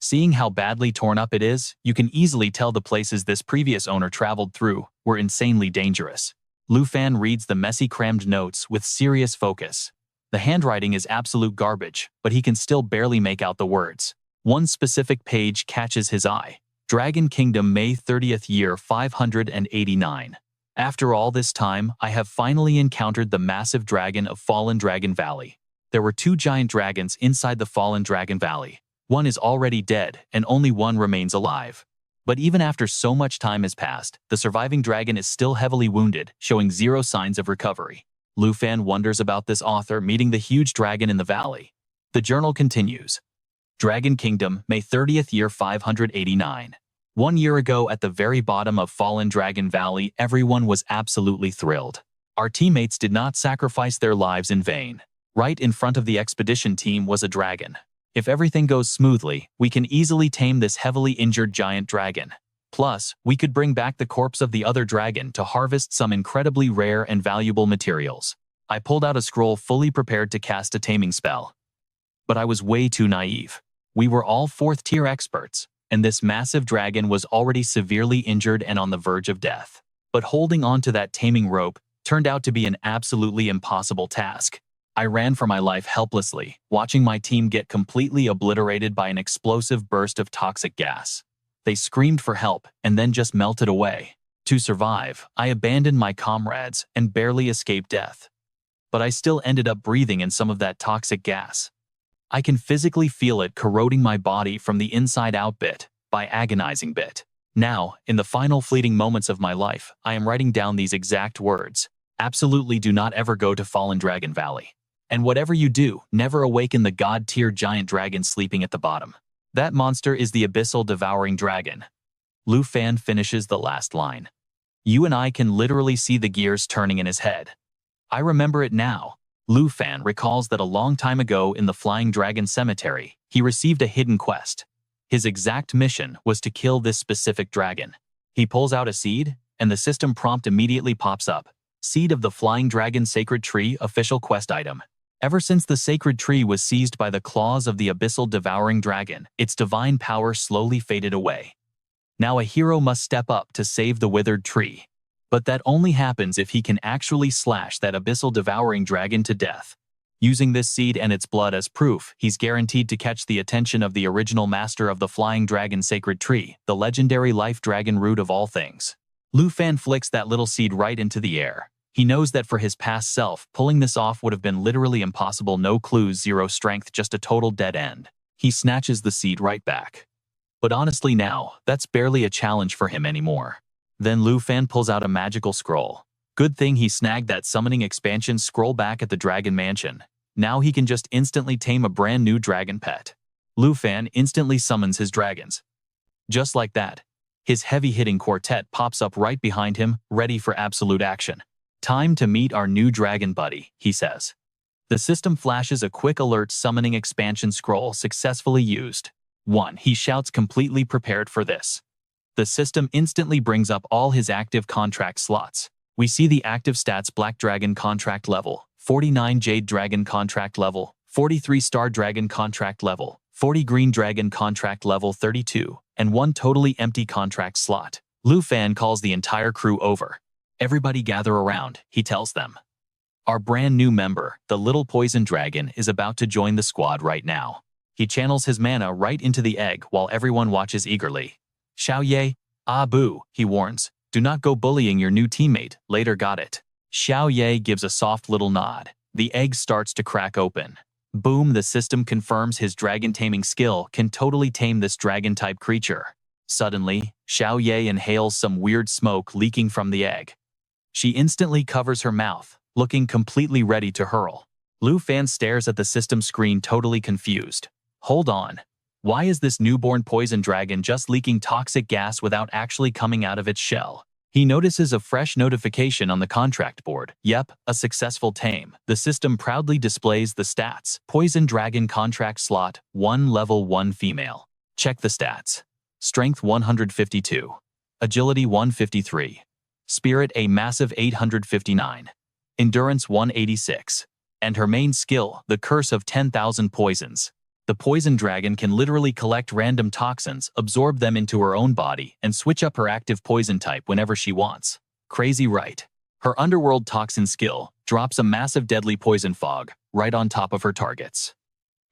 Seeing how badly torn up it is, you can easily tell the places this previous owner traveled through were insanely dangerous. Lu Fan reads the messy crammed notes with serious focus. The handwriting is absolute garbage, but he can still barely make out the words. One specific page catches his eye. Dragon Kingdom, May 30th year 589. After all this time, I have finally encountered the massive dragon of Fallen Dragon Valley. There were 2 giant dragons inside the Fallen Dragon Valley. One is already dead, and only one remains alive. But even after so much time has passed, the surviving dragon is still heavily wounded, showing 0 signs of recovery. Lu Fan wonders about this author meeting the huge dragon in the valley. The journal continues. Dragon Kingdom, May 30th year 589. 1 year ago at the very bottom of Fallen Dragon Valley, everyone was absolutely thrilled. Our teammates did not sacrifice their lives in vain. Right in front of the expedition team was a dragon. If everything goes smoothly, we can easily tame this heavily injured giant dragon. Plus, we could bring back the corpse of the other dragon to harvest some incredibly rare and valuable materials. I pulled out a scroll fully prepared to cast a taming spell. But I was way too naive. We were all 4th-tier experts, and this massive dragon was already severely injured and on the verge of death. But holding on to that taming rope turned out to be an absolutely impossible task. I ran for my life helplessly, watching my team get completely obliterated by an explosive burst of toxic gas. They screamed for help and then just melted away. To survive, I abandoned my comrades and barely escaped death. But I still ended up breathing in some of that toxic gas. I can physically feel it corroding my body from the inside out bit by agonizing bit. Now, in the final fleeting moments of my life, I am writing down these exact words. Absolutely do not ever go to Fallen Dragon Valley. And whatever you do, never awaken the god-tier giant dragon sleeping at the bottom. That monster is the abyssal devouring dragon. Lu Fan finishes the last line. You and I can literally see the gears turning in his head. I remember it now. Lu Fan recalls that a long time ago in the Flying Dragon Cemetery, he received a hidden quest. His exact mission was to kill this specific dragon. He pulls out a seed, and the system prompt immediately pops up. Seed of the Flying Dragon Sacred Tree official quest item. Ever since the sacred tree was seized by the claws of the abyssal devouring dragon, its divine power slowly faded away. Now a hero must step up to save the withered tree. But that only happens if he can actually slash that abyssal devouring dragon to death. Using this seed and its blood as proof, he's guaranteed to catch the attention of the original master of the Flying Dragon Sacred Tree, the legendary life dragon root of all things. Lu Fan flicks that little seed right into the air. He knows that for his past self, pulling this off would have been literally impossible. No clues, 0 strength, just a total dead end. He snatches the seed right back. But honestly now, that's barely a challenge for him anymore. Then Lu Fan pulls out a magical scroll. Good thing he snagged that summoning expansion scroll back at the Dragon Mansion. Now he can just instantly tame a brand new dragon pet. Lu Fan instantly summons his dragons. Just like that. His heavy-hitting quartet pops up right behind him, ready for absolute action. "Time to meet our new dragon buddy," he says. The system flashes a quick alert summoning expansion scroll successfully used. 1. He shouts, completely prepared for this. The system instantly brings up all his active contract slots. We see the active stats: Black Dragon contract level, 49 Jade Dragon contract level, 43 Star Dragon contract level, 40 Green Dragon contract level 32, and 1 totally empty contract slot. Lu Fan calls the entire crew over. "Everybody gather around," he tells them. "Our brand new member, the little poison dragon, is about to join the squad right now." He channels his mana right into the egg while everyone watches eagerly. "Xiao Ye, ah boo," he warns. "Do not go bullying your new teammate, later, got it?" Xiao Ye gives a soft little nod. The egg starts to crack open. Boom, the system confirms his dragon taming skill can totally tame this dragon-type creature. Suddenly, Xiao Ye inhales some weird smoke leaking from the egg. She instantly covers her mouth, looking completely ready to hurl. Lu Fan stares at the system screen totally confused. Hold on. Why is this newborn poison dragon just leaking toxic gas without actually coming out of its shell? He notices a fresh notification on the contract board. Yep, a successful tame. The system proudly displays the stats. Poison dragon contract slot, 1 level 1 female. Check the stats. Strength 152. Agility 153. Spirit a massive 859. Endurance 186. And her main skill, the Curse of 10,000 Poisons. The poison dragon can literally collect random toxins, absorb them into her own body, and switch up her active poison type whenever she wants. Crazy, right? Her underworld toxin skill drops a massive deadly poison fog right on top of her targets.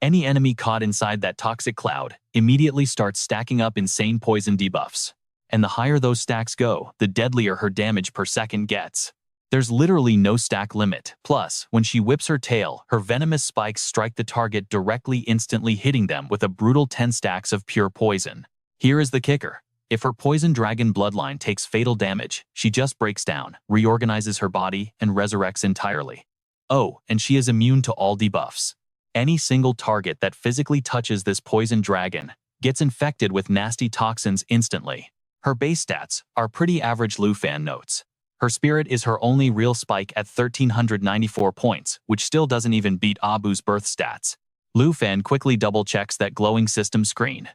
Any enemy caught inside that toxic cloud immediately starts stacking up insane poison debuffs. And the higher those stacks go, the deadlier her damage per second gets. There's literally no stack limit. Plus, when she whips her tail, her venomous spikes strike the target directly, instantly hitting them with a brutal 10 stacks of pure poison. Here is the kicker. If her poison dragon bloodline takes fatal damage, she just breaks down, reorganizes her body, and resurrects entirely. Oh, and she is immune to all debuffs. Any single target that physically touches this poison dragon gets infected with nasty toxins instantly. Her base stats are pretty average, Lu Fan notes. Her spirit is her only real spike at 1,394 points, which still doesn't even beat Abu's birth stats. Lu Fan quickly double-checks that glowing system screen.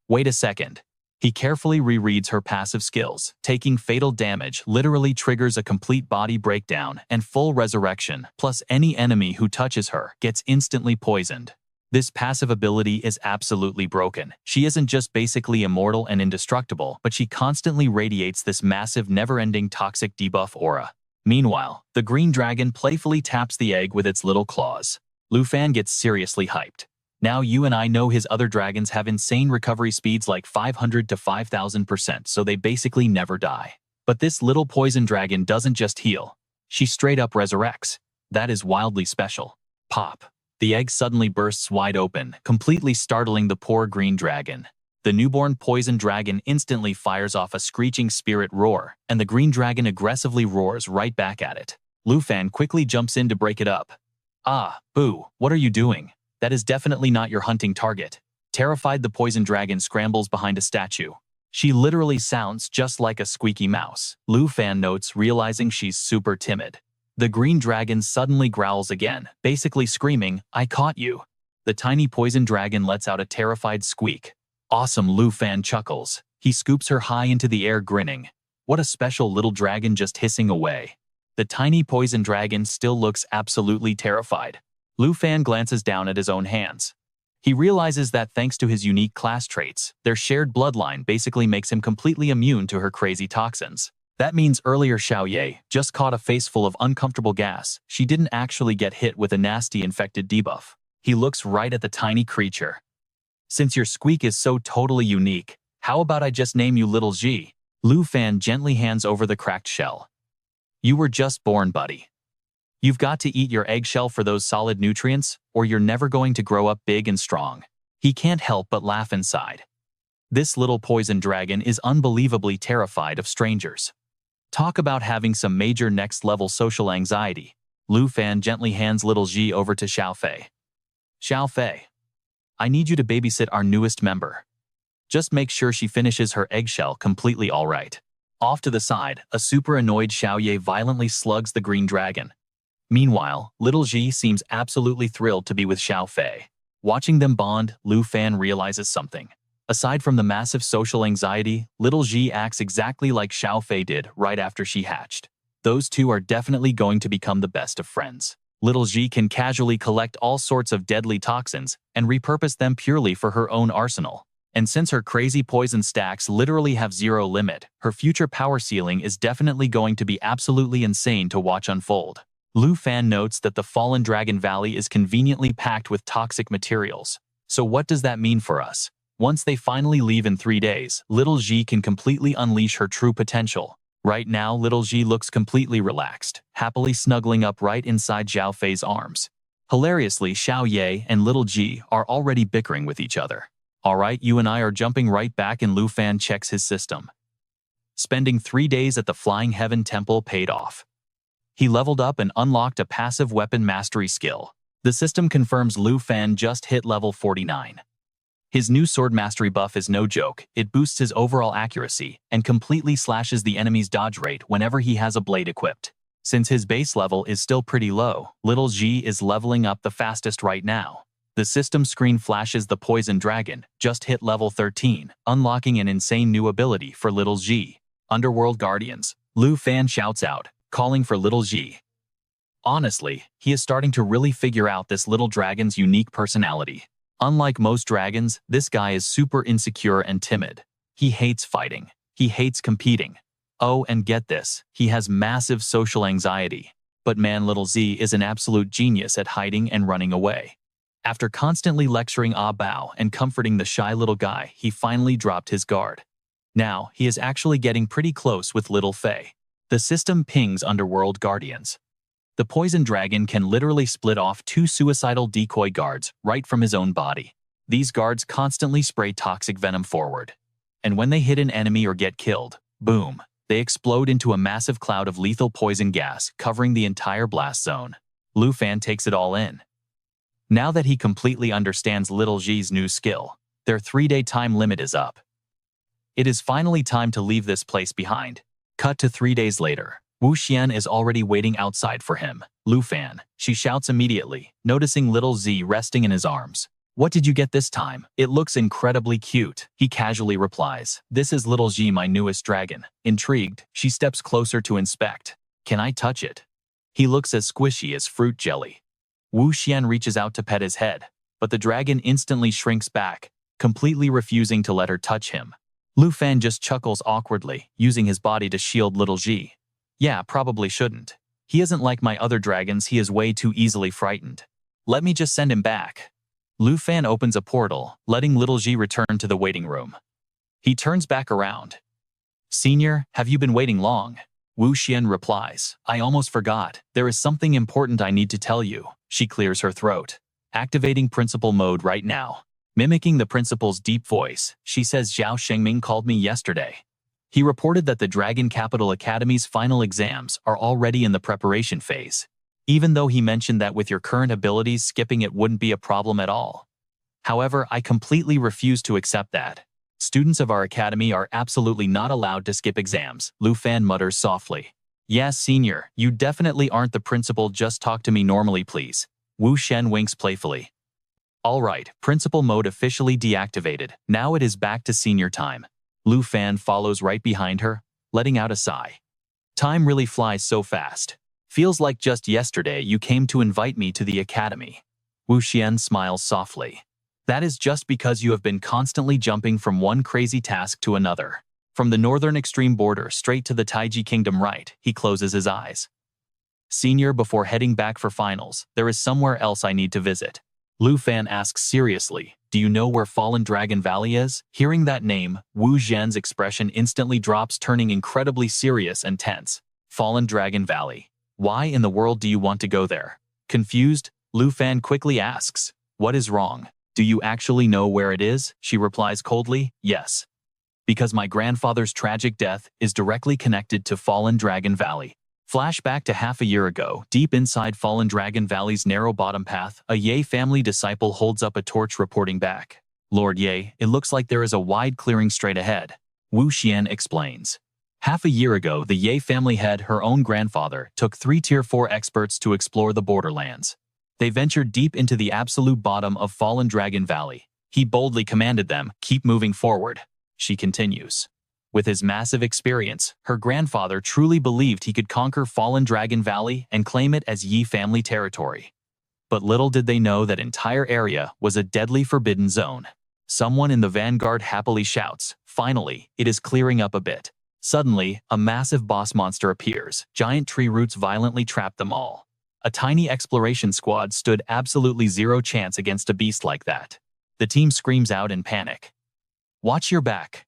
Wait a second. He carefully rereads her passive skills. Taking fatal damage literally triggers a complete body breakdown and full resurrection, plus any enemy who touches her gets instantly poisoned. This passive ability is absolutely broken. She isn't just basically immortal and indestructible, but she constantly radiates this massive, never-ending toxic debuff aura. Meanwhile, the green dragon playfully taps the egg with its little claws. Lu Fan gets seriously hyped. Now you and I know his other dragons have insane recovery speeds like 500 to 5,000%, so they basically never die. But this little poison dragon doesn't just heal. She straight up resurrects. That is wildly special. Pop. The egg suddenly bursts wide open, completely startling the poor green dragon. The newborn poison dragon instantly fires off a screeching spirit roar, and the green dragon aggressively roars right back at it. Lu Fan quickly jumps in to break it up. "Ah, boo, what are you doing? That is definitely not your hunting target." Terrified, the poison dragon scrambles behind a statue. She literally sounds just like a squeaky mouse. Lu Fan notes, realizing she's super timid. The green dragon suddenly growls again, basically screaming, "I caught you." The tiny poison dragon lets out a terrified squeak. Awesome, Lu Fan chuckles. He scoops her high into the air, grinning. What a special little dragon, just hissing away. The tiny poison dragon still looks absolutely terrified. Lu Fan glances down at his own hands. He realizes that thanks to his unique class traits, their shared bloodline basically makes him completely immune to her crazy toxins. That means earlier Xiao Ye just caught a face full of uncomfortable gas. She didn't actually get hit with a nasty infected debuff. He looks right at the tiny creature. "Since your squeak is so totally unique, how about I just name you Little G?" Lu Fan gently hands over the cracked shell. "You were just born, buddy. You've got to eat your eggshell for those solid nutrients, or you're never going to grow up big and strong." He can't help but laugh inside. This little poison dragon is unbelievably terrified of strangers. Talk about having some major next-level social anxiety. Lu Fan gently hands Little G over to Xiao Fei. "Xiao Fei, I need you to babysit our newest member." Just make sure she finishes her eggshell completely alright. Off to the side, a super annoyed Xiaoye violently slugs the green dragon. Meanwhile, little Ji seems absolutely thrilled to be with Xiao Fei. Watching them bond, Lu Fan realizes something. Aside from the massive social anxiety, little Ji acts exactly like Xiao Fei did right after she hatched. Those two are definitely going to become the best of friends. Little Ji can casually collect all sorts of deadly toxins and repurpose them purely for her own arsenal. And since her crazy poison stacks literally have zero limit, her future power ceiling is definitely going to be absolutely insane to watch unfold. Lu Fan notes that the Fallen Dragon Valley is conveniently packed with toxic materials. So what does that mean for us? Once they finally leave in 3 days, little Ji can completely unleash her true potential. Right now, little Ji looks completely relaxed, happily snuggling up right inside Xiao Fei's arms. Hilariously, Xiao Ye and little Ji are already bickering with each other. Alright, you and I are jumping right back, and Lu Fan checks his system. Spending 3 days at the Flying Heaven Temple paid off. He leveled up and unlocked a passive weapon mastery skill. The system confirms Lu Fan just hit level 49. His new sword mastery buff is no joke. It boosts his overall accuracy and completely slashes the enemy's dodge rate whenever he has a blade equipped. Since his base level is still pretty low, little Ji is leveling up the fastest right now. The system screen flashes the Poison Dragon, just hit level 13, unlocking an insane new ability for little Ji. Underworld Guardians. Lu Fan shouts out, calling for little Ji. Honestly, he is starting to really figure out this little dragon's unique personality. Unlike most dragons, this guy is super insecure and timid. He hates fighting. He hates competing. Oh, and get this, he has massive social anxiety. But man, little Z is an absolute genius at hiding and running away. After constantly lecturing Ah Bao and comforting the shy little guy, he finally dropped his guard. Now, he is actually getting pretty close with little Fei. The system pings Underworld Guardians. The Poison Dragon can literally split off 2 suicidal decoy guards right from his own body. These guards constantly spray toxic venom forward. And when they hit an enemy or get killed, boom, they explode into a massive cloud of lethal poison gas covering the entire blast zone. Lu Fan takes it all in. Now that he completely understands little Ji's new skill, their 3-day time limit is up. It is finally time to leave this place behind. Cut to 3 days later. Wu Xian is already waiting outside for him. Lu Fan, she shouts immediately, noticing little Z resting in his arms. What did you get this time? It looks incredibly cute. He casually replies, this is little Ji, my newest dragon. Intrigued, she steps closer to inspect. Can I touch it? He looks as squishy as fruit jelly. Wu Xian reaches out to pet his head, but the dragon instantly shrinks back, completely refusing to let her touch him. Lu Fan just chuckles awkwardly, using his body to shield little Ji. Yeah, probably shouldn't. He isn't like my other dragons, he is way too easily frightened. Let me just send him back. Lu Fan opens a portal, letting little Ji return to the waiting room. He turns back around. Senior, have you been waiting long? Wu Xian replies, I almost forgot. There is something important I need to tell you. She clears her throat. Activating principal mode right now. Mimicking the principal's deep voice, she says Zhao Shengming called me yesterday. He reported that the Dragon Capital Academy's final exams are already in the preparation phase. Even though he mentioned that with your current abilities, skipping it wouldn't be a problem at all. However, I completely refuse to accept that. Students of our academy are absolutely not allowed to skip exams, Lu Fan mutters softly. Yes, senior, you definitely aren't the principal, just talk to me normally please. Wu Xian winks playfully. Alright, principal mode officially deactivated. Now it is back to senior time. Lu Fan follows right behind her, letting out a sigh. Time really flies so fast. Feels like just yesterday you came to invite me to the academy. Wu Xian smiles softly. That is just because you have been constantly jumping from one crazy task to another. From the northern extreme border straight to the Taiji Kingdom, right? He closes his eyes. Senior, before heading back for finals, there is somewhere else I need to visit. Lu Fan asks seriously, do you know where Fallen Dragon Valley is? Hearing that name, Wu Zhen's expression instantly drops, turning incredibly serious and tense. Fallen Dragon Valley. Why in the world do you want to go there? Confused, Lu Fan quickly asks, what is wrong? Do you actually know where it is? She replies coldly, yes. Because my grandfather's tragic death is directly connected to Fallen Dragon Valley. Flashback to half a year ago, deep inside Fallen Dragon Valley's narrow bottom path, a Ye family disciple holds up a torch reporting back. Lord Ye, it looks like there is a wide clearing straight ahead. Wu Xian explains. Half a year ago, the Ye family head, her own grandfather, took 3 Tier 4 experts to explore the borderlands. They ventured deep into the absolute bottom of Fallen Dragon Valley. He boldly commanded them, keep moving forward. She continues. With his massive experience, her grandfather truly believed he could conquer Fallen Dragon Valley and claim it as Yi family territory. But little did they know that entire area was a deadly forbidden zone. Someone in the vanguard happily shouts, finally, it is clearing up a bit. Suddenly, a massive boss monster appears. Giant tree roots violently trap them all. A tiny exploration squad stood absolutely zero chance against a beast like that. The team screams out in panic. Watch your back.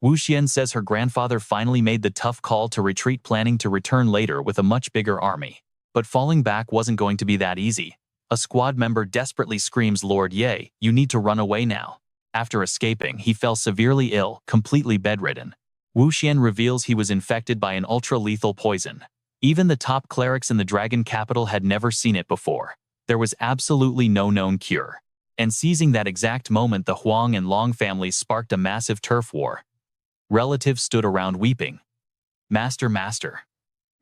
Wu Xian says her grandfather finally made the tough call to retreat, planning to return later with a much bigger army. But falling back wasn't going to be that easy. A squad member desperately screams, Lord Ye, you need to run away now. After escaping, he fell severely ill, completely bedridden. Wu Xian reveals he was infected by an ultra-lethal poison. Even the top clerics in the dragon capital had never seen it before. There was absolutely no known cure. And seizing that exact moment, the Huang and Long families sparked a massive turf war. Relatives stood around weeping. Master, master.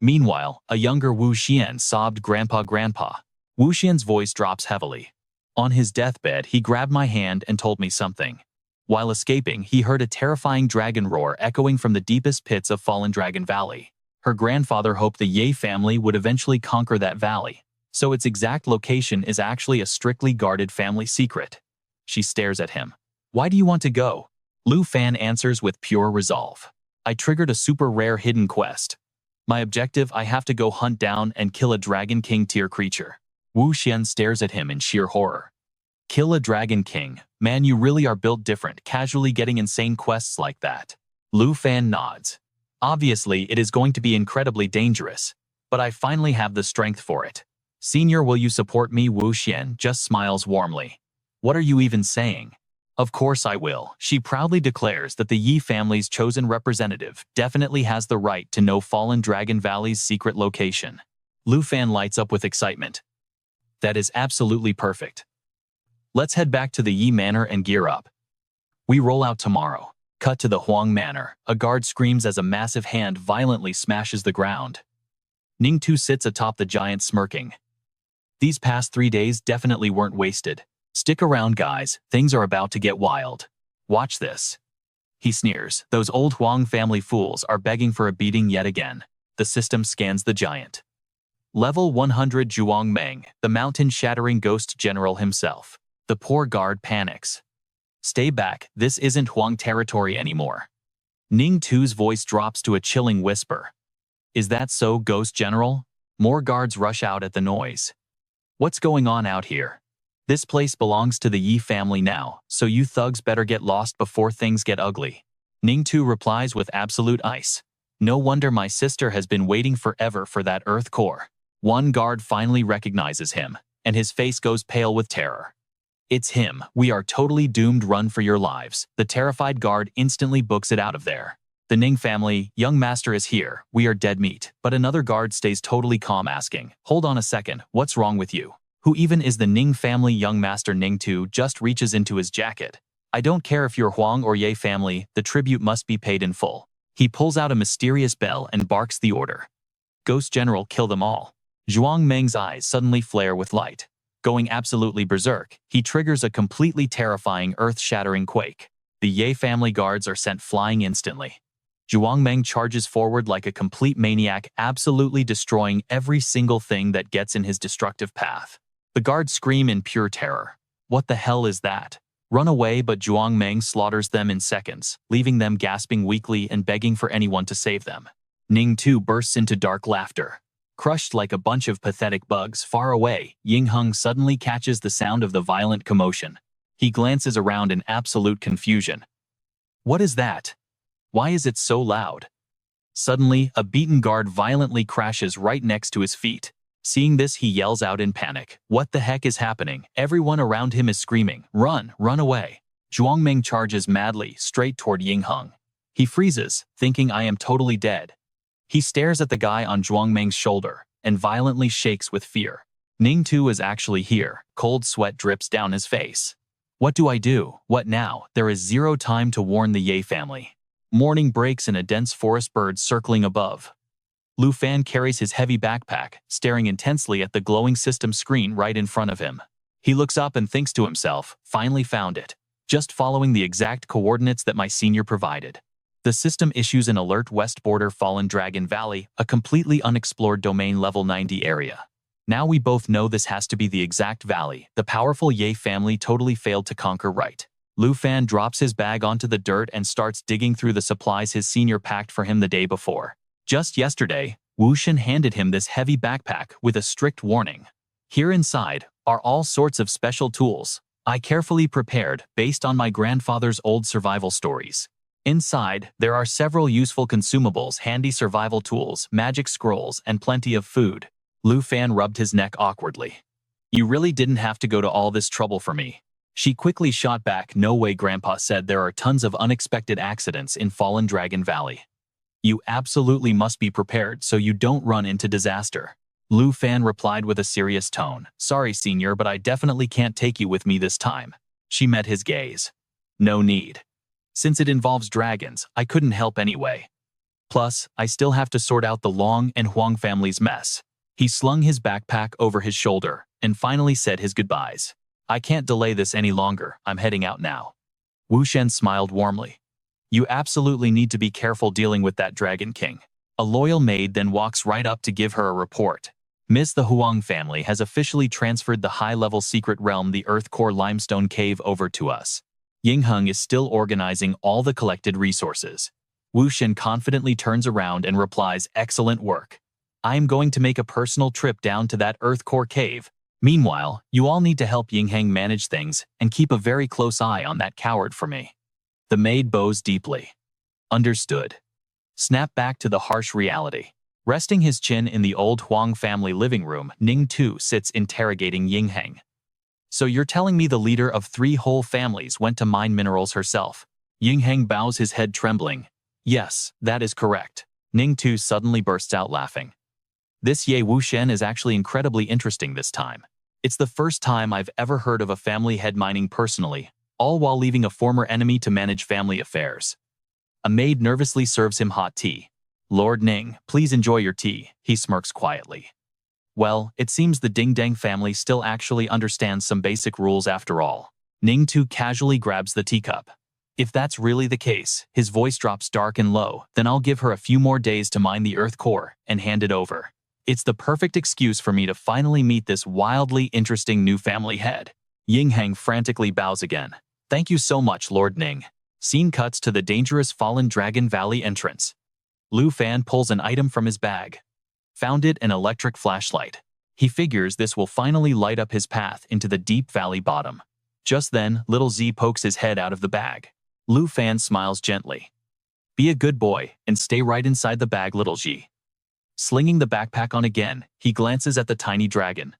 Meanwhile, a younger Wu Xian sobbed, Grandpa, Grandpa. Wu Xian's voice drops heavily. On his deathbed, he grabbed my hand and told me something. While escaping, he heard a terrifying dragon roar echoing from the deepest pits of Fallen Dragon Valley. Her grandfather hoped the Ye family would eventually conquer that valley, so its exact location is actually a strictly guarded family secret. She stares at him. Why do you want to go? Lu Fan answers with pure resolve. I triggered a super rare hidden quest. My objective, I have to go hunt down and kill a Dragon King tier creature. Wu Xian stares at him in sheer horror. Kill a Dragon King? Man, you really are built different, casually getting insane quests like that. Lu Fan nods. Obviously, it is going to be incredibly dangerous, but I finally have the strength for it. Senior, will you support me? Wu Xian just smiles warmly. What are you even saying? Of course I will. She proudly declares that the Yi family's chosen representative definitely has the right to know Fallen Dragon Valley's secret location. Lu Fan lights up with excitement. That is absolutely perfect. Let's head back to the Yi Manor and gear up. We roll out tomorrow. Cut to the Huang Manor. A guard screams as a massive hand violently smashes the ground. Ning Tu sits atop the giant, smirking. These past 3 days definitely weren't wasted. Stick around, guys. Things are about to get wild. Watch this. He sneers. Those old Huang family fools are begging for a beating yet again. The system scans the giant. Level 100 Zhuang Meng, the mountain-shattering ghost general himself. The poor guard panics. Stay back, this isn't Huang territory anymore. Ning Tu's voice drops to a chilling whisper. Is that so, Ghost General? More guards rush out at the noise. What's going on out here? This place belongs to the Yi family now, so you thugs better get lost before things get ugly. Ning Tu replies with absolute ice. No wonder my sister has been waiting forever for that earth core. One guard finally recognizes him, and his face goes pale with terror. It's him. We are totally doomed. Run for your lives. The terrified guard instantly books it out of there. The Ning family, young master is here. We are dead meat. But another guard stays totally calm, asking, hold on a second, what's wrong with you? Who even is the Ning family? Young master Ning Tu just reaches into his jacket. I don't care if you're Huang or Ye family, the tribute must be paid in full. He pulls out a mysterious bell and barks the order. Ghost General, kill them all. Zhuang Meng's eyes suddenly flare with light. Going absolutely berserk, he triggers a completely terrifying, earth-shattering quake. The Ye family guards are sent flying instantly. Zhuang Meng charges forward like a complete maniac, absolutely destroying every single thing that gets in his destructive path. The guards scream in pure terror. What the hell is that? Run away, but Zhuang Meng slaughters them in seconds, leaving them gasping weakly and begging for anyone to save them. Ning Tu bursts into dark laughter. Crushed like a bunch of pathetic bugs far away, Yingheng suddenly catches the sound of the violent commotion. He glances around in absolute confusion. What is that? Why is it so loud? Suddenly, a beaten guard violently crashes right next to his feet. Seeing this, he yells out in panic. What the heck is happening? Everyone around him is screaming, run, run away. Zhuang Meng charges madly straight toward Yingheng. He freezes, thinking I am totally dead. He stares at the guy on Zhuang Meng's shoulder and violently shakes with fear. Ning Tu is actually here. Cold sweat drips down his face. What do I do? What now? There is zero time to warn the Ye family. Morning breaks in a dense forest, birds circling above. Lu Fan carries his heavy backpack, staring intensely at the glowing system screen right in front of him. He looks up and thinks to himself, finally found it. Just following the exact coordinates that my senior provided. The system issues an alert: west border Fallen Dragon Valley, a completely unexplored domain level 90 area. Now we both know this has to be the exact valley the powerful Ye family totally failed to conquer, right? Lu Fan drops his bag onto the dirt and starts digging through the supplies his senior packed for him the day before. Just yesterday, Wu Shen handed him this heavy backpack with a strict warning. Here inside are all sorts of special tools I carefully prepared based on my grandfather's old survival stories. Inside, there are several useful consumables, handy survival tools, magic scrolls, and plenty of food. Lu Fan rubbed his neck awkwardly. You really didn't have to go to all this trouble for me. She quickly shot back, no way. Grandpa said there are tons of unexpected accidents in Fallen Dragon Valley. You absolutely must be prepared so you don't run into disaster. Lu Fan replied with a serious tone. Sorry, senior, but I definitely can't take you with me this time. She met his gaze. No need. Since it involves dragons, I couldn't help anyway. Plus, I still have to sort out the Long and Huang family's mess. He slung his backpack over his shoulder and finally said his goodbyes. I can't delay this any longer. I'm heading out now. Wu Shen smiled warmly. You absolutely need to be careful dealing with that Dragon King. A loyal maid then walks right up to give her a report. Miss, the Huang family has officially transferred the high-level secret realm, the Earth Core Limestone Cave, over to us. Yingheng is still organizing all the collected resources. Wu Shen confidently turns around and replies, excellent work. I am going to make a personal trip down to that Earth Core cave. Meanwhile, you all need to help Yingheng manage things and keep a very close eye on that coward for me. The maid bows deeply. Understood. Snap back to the harsh reality. Resting his chin in the old Huang family living room, Ning Tu sits interrogating Yingheng. So you're telling me the leader of 3 whole families went to mine minerals herself? Yingheng bows his head, trembling. Yes, that is correct. Ning Tu suddenly bursts out laughing. This Ye Wu Shen is actually incredibly interesting this time. It's the first time I've ever heard of a family head mining personally, all while leaving a former enemy to manage family affairs. A maid nervously serves him hot tea. Lord Ning, please enjoy your tea, he smirks quietly. Well, it seems the Ding Dang family still actually understands some basic rules after all. Ning Tu casually grabs the teacup. If that's really the case, his voice drops dark and low, then I'll give her a few more days to mine the Earth Core and hand it over. It's the perfect excuse for me to finally meet this wildly interesting new family head. Yingheng frantically bows again. Thank you so much, Lord Ning. Scene cuts to the dangerous Fallen Dragon Valley entrance. Lu Fan pulls an item from his bag. Found it, an electric flashlight. He figures this will finally light up his path into the deep valley bottom. Just then, Little Z pokes his head out of the bag. Lu Fan smiles gently. Be a good boy and stay right inside the bag, Little Z. Slinging the backpack on again, he glances at the tiny dragon.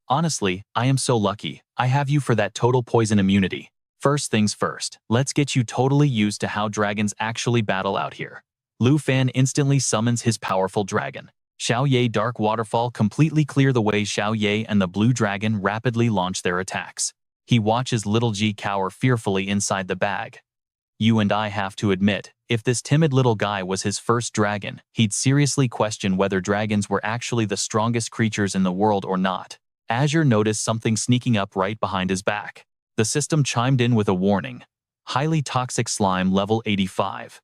Honestly, I am so lucky. I have you for that total poison immunity. First things first, let's get you totally used to how dragons actually battle out here. Lu Fan instantly summons his powerful dragon. Xiao Ye Dark Waterfall completely clear the way. Xiao Ye and the blue dragon rapidly launch their attacks. He watches Little G cower fearfully inside the bag. You and I have to admit, if this timid little guy was his first dragon, he'd seriously question whether dragons were actually the strongest creatures in the world or not. Azure noticed something sneaking up right behind his back. The system chimed in with a warning. Highly toxic slime, level 85.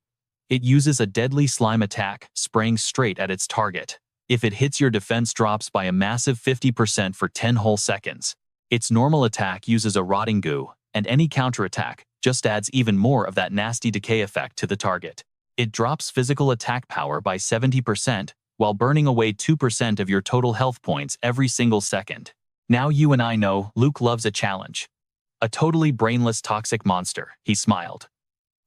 It uses a deadly slime attack, spraying straight at its target. If it hits, your defense drops by a massive 50% for 10 whole seconds. Its normal attack uses a rotting goo, and any counterattack just adds even more of that nasty decay effect to the target. It drops physical attack power by 70%, while burning away 2% of your total health points every single second. Now you and I know Luke loves a challenge. A totally brainless toxic monster, he smiled.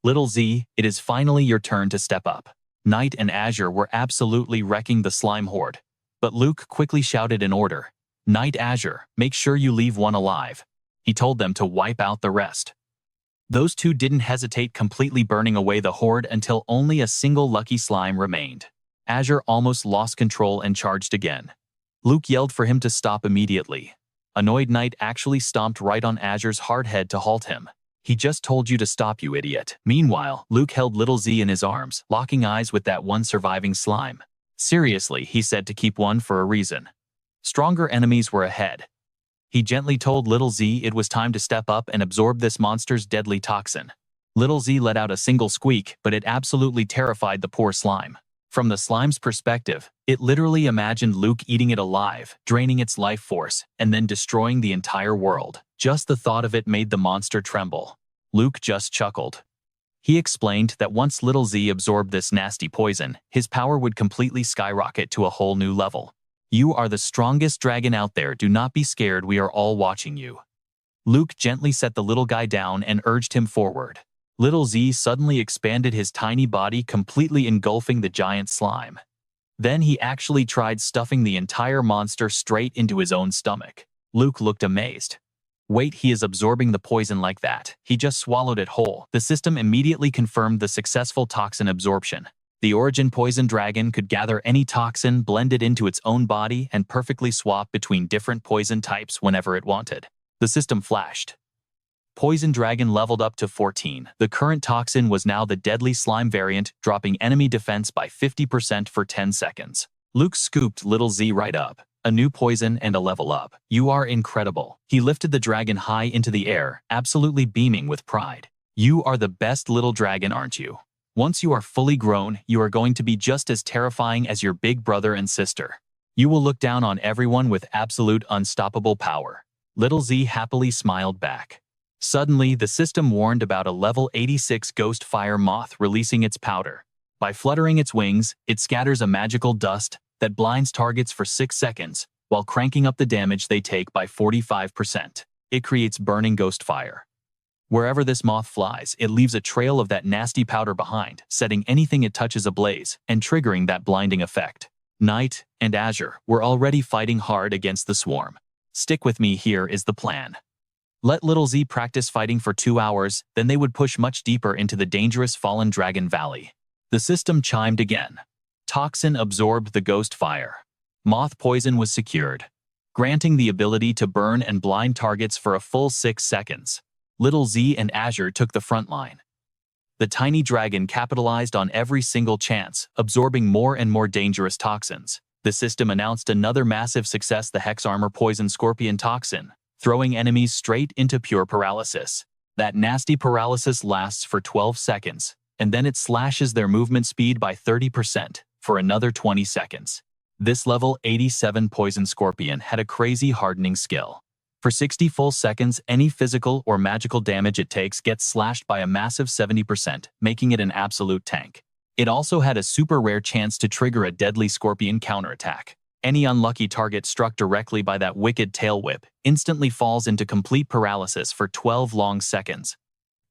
Little Z, it is finally your turn to step up. Knight and Azure were absolutely wrecking the slime horde. But Luke quickly shouted an order. Knight, Azure, make sure you leave one alive. He told them to wipe out the rest. Those two didn't hesitate, completely burning away the horde until only a single lucky slime remained. Azure almost lost control and charged again. Luke yelled for him to stop immediately. Annoyed Knight actually stomped right on Azure's hard head to halt him. He just told you to stop, you idiot. Meanwhile, Luke held little Z in his arms, locking eyes with that one surviving slime. Seriously, he said to keep one for a reason. Stronger enemies were ahead. He gently told little Z it was time to step up and absorb this monster's deadly toxin. Little Z let out a single squeak, but it absolutely terrified the poor slime. From the slime's perspective, it literally imagined Luke eating it alive, draining its life force, and then destroying the entire world. Just the thought of it made the monster tremble. Luke just chuckled. He explained that once little Z absorbed this nasty poison, his power would completely skyrocket to a whole new level. You are the strongest dragon out there, do not be scared, we are all watching you. Luke gently set the little guy down and urged him forward. Little Z suddenly expanded his tiny body, completely engulfing the giant slime. Then he actually tried stuffing the entire monster straight into his own stomach. Luke looked amazed. Wait, he is absorbing the poison like that? He just swallowed it whole. The system immediately confirmed the successful toxin absorption. The origin poison dragon could gather any toxin, blend it into its own body, and perfectly swap between different poison types whenever it wanted. The system flashed. Poison Dragon leveled up to 14. The current toxin was now the deadly slime variant, dropping enemy defense by 50% for 10 seconds. Luke scooped little Z right up. A new poison and a level up. You are incredible. He lifted the dragon high into the air, absolutely beaming with pride. You are the best little dragon, aren't you? Once you are fully grown, you are going to be just as terrifying as your big brother and sister. You will look down on everyone with absolute unstoppable power. Little Z happily smiled back. Suddenly, the system warned about a level 86 ghost fire moth releasing its powder. By fluttering its wings, it scatters a magical dust that blinds targets for 6 seconds, while cranking up the damage they take by 45%. It creates burning ghost fire. Wherever this moth flies, it leaves a trail of that nasty powder behind, setting anything it touches ablaze and triggering that blinding effect. Knight and Azure were already fighting hard against the swarm. Stick with me, here is the plan. Let little Z practice fighting for 2 hours, then they would push much deeper into the dangerous Fallen Dragon Valley. The system chimed again. Toxin absorbed the ghost fire. Moth poison was secured, granting the ability to burn and blind targets for a full 6 seconds. Little Z and Azure took the front line. The tiny dragon capitalized on every single chance, absorbing more and more dangerous toxins. The system announced another massive success, the Hex Armor Poison Scorpion Toxin, throwing enemies straight into pure paralysis. That nasty paralysis lasts for 12 seconds, and then it slashes their movement speed by 30% for another 20 seconds. This level 87 Poison Scorpion had a crazy hardening skill. For 60 full seconds, any physical or magical damage it takes gets slashed by a massive 70%, making it an absolute tank. It also had a super rare chance to trigger a deadly scorpion counterattack. Any unlucky target struck directly by that wicked tail whip instantly falls into complete paralysis for 12 long seconds.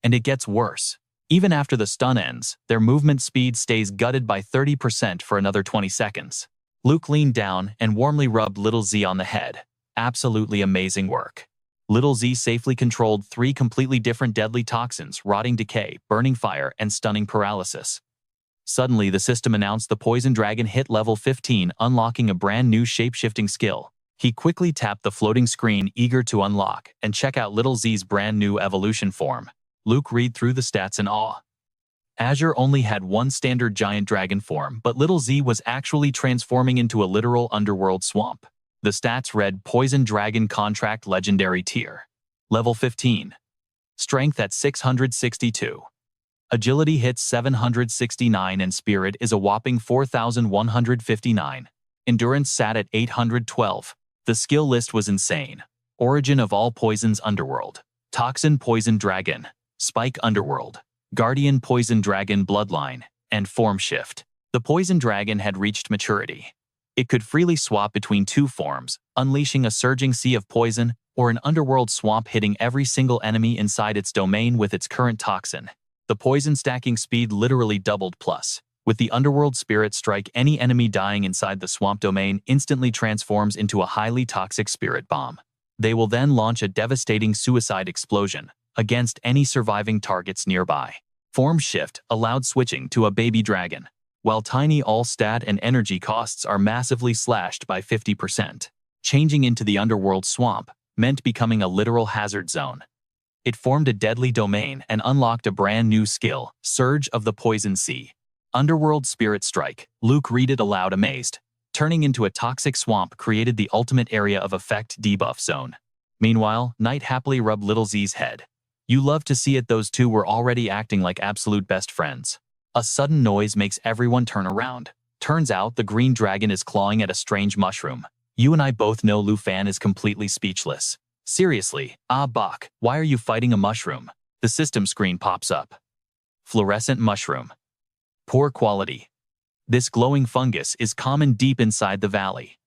And it gets worse. Even after the stun ends, their movement speed stays gutted by 30% for another 20 seconds. Luke leaned down and warmly rubbed little Z on the head. Absolutely amazing work. Little Z safely controlled 3 completely different deadly toxins: rotting decay, burning fire, and stunning paralysis. Suddenly, the system announced the Poison Dragon hit level 15, unlocking a brand new shape-shifting skill. He quickly tapped the floating screen, eager to unlock and check out Little Z's brand new evolution form. Luke read through the stats in awe. Azure only had one standard giant dragon form, but Little Z was actually transforming into a literal underworld swamp. The stats read: Poison Dragon Contract Legendary Tier. Level 15. Strength at 662. Agility hits 769 and Spirit is a whopping 4,159. Endurance sat at 812. The skill list was insane. Origin of all poisons: Underworld. Toxin Poison Dragon. Spike Underworld. Guardian Poison Dragon Bloodline. And Form Shift. The Poison Dragon had reached maturity. It could freely swap between 2 forms, unleashing a surging sea of poison, or an underworld swamp, hitting every single enemy inside its domain with its current toxin. The poison stacking speed literally doubled, plus, with the underworld spirit strike, any enemy dying inside the swamp domain instantly transforms into a highly toxic spirit bomb. They will then launch a devastating suicide explosion against any surviving targets nearby. Form Shift allowed switching to a baby dragon, while tiny all stat and energy costs are massively slashed by 50%. Changing into the underworld swamp, meant becoming a literal hazard zone. It formed a deadly domain and unlocked a brand new skill, Surge of the Poison Sea. Underworld Spirit Strike. Luke read it aloud amazed. Turning into a toxic swamp created the ultimate area of effect debuff zone. Meanwhile, Knight happily rubbed Little Z's head. You love to see it, those two were already acting like absolute best friends. A sudden noise makes everyone turn around. Turns out the green dragon is clawing at a strange mushroom. You and I both know Lu Fan is completely speechless. Seriously, Bach, why are you fighting a mushroom? The system screen pops up. Fluorescent mushroom. Poor quality. This glowing fungus is common deep inside the valley.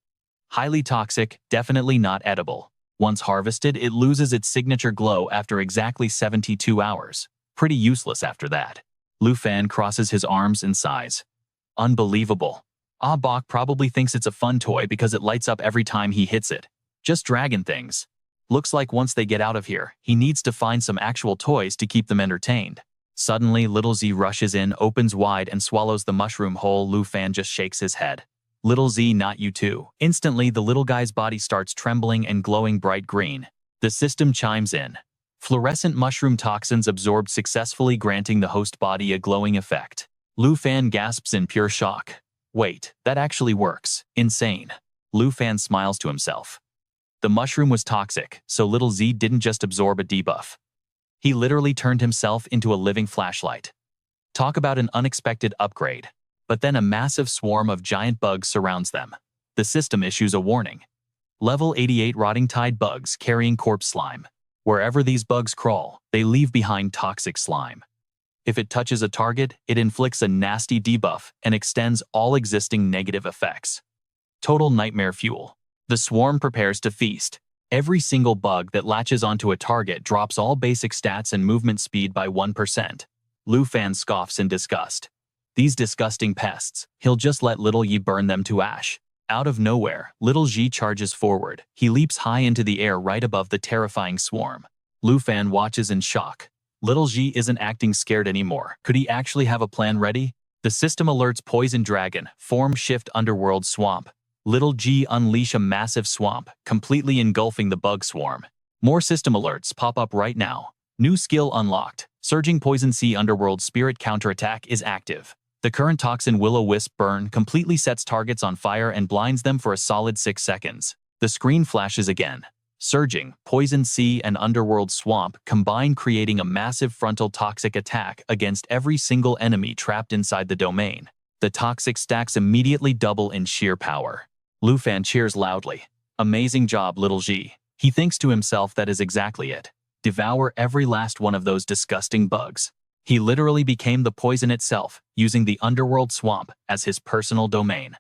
Highly toxic, definitely not edible. Once harvested, it loses its signature glow after exactly 72 hours. Pretty useless after that. Lu Fan crosses his arms and sighs. Unbelievable. Bach probably thinks it's a fun toy because it lights up every time he hits it. Just dragon things. Looks like once they get out of here, he needs to find some actual toys to keep them entertained. Suddenly, Little Z rushes in, opens wide, and swallows the mushroom whole. Lu Fan just shakes his head. Little Z, not you too. Instantly, the little guy's body starts trembling and glowing bright green. The system chimes in. Fluorescent mushroom toxins absorbed successfully, granting the host body a glowing effect. Lu Fan gasps in pure shock. Wait, that actually works. Insane. Lu Fan smiles to himself. The mushroom was toxic, so Little Z didn't just absorb a debuff. He literally turned himself into a living flashlight. Talk about an unexpected upgrade. But then a massive swarm of giant bugs surrounds them. The system issues a warning. Level 88 rotting tide bugs carrying corpse slime. Wherever these bugs crawl, they leave behind toxic slime. If it touches a target, it inflicts a nasty debuff and extends all existing negative effects. Total nightmare fuel. The swarm prepares to feast. Every single bug that latches onto a target drops all basic stats and movement speed by 1%. Lu Fan scoffs in disgust. These disgusting pests, he'll just let Little Yi burn them to ash. Out of nowhere, Little Yi charges forward. He leaps high into the air right above the terrifying swarm. Lu Fan watches in shock. Little Yi isn't acting scared anymore. Could he actually have a plan ready? The system alerts Poison Dragon, form shift underworld swamp. Little Yi unleash a massive swamp, completely engulfing the bug swarm. More system alerts pop up right now. New skill unlocked. Surging Poison Sea Underworld Spirit counterattack is active. The current toxin Will-O-Wisp burn completely sets targets on fire and blinds them for a solid 6 seconds. The screen flashes again. Surging, Poison Sea and Underworld Swamp combine, creating a massive frontal toxic attack against every single enemy trapped inside the domain. The toxic stacks immediately double in sheer power. Lu Fan cheers loudly. Amazing job, Little Yi. He thinks to himself that is exactly it. Devour every last one of those disgusting bugs. He literally became the poison itself, using the Underworld Swamp as his personal domain.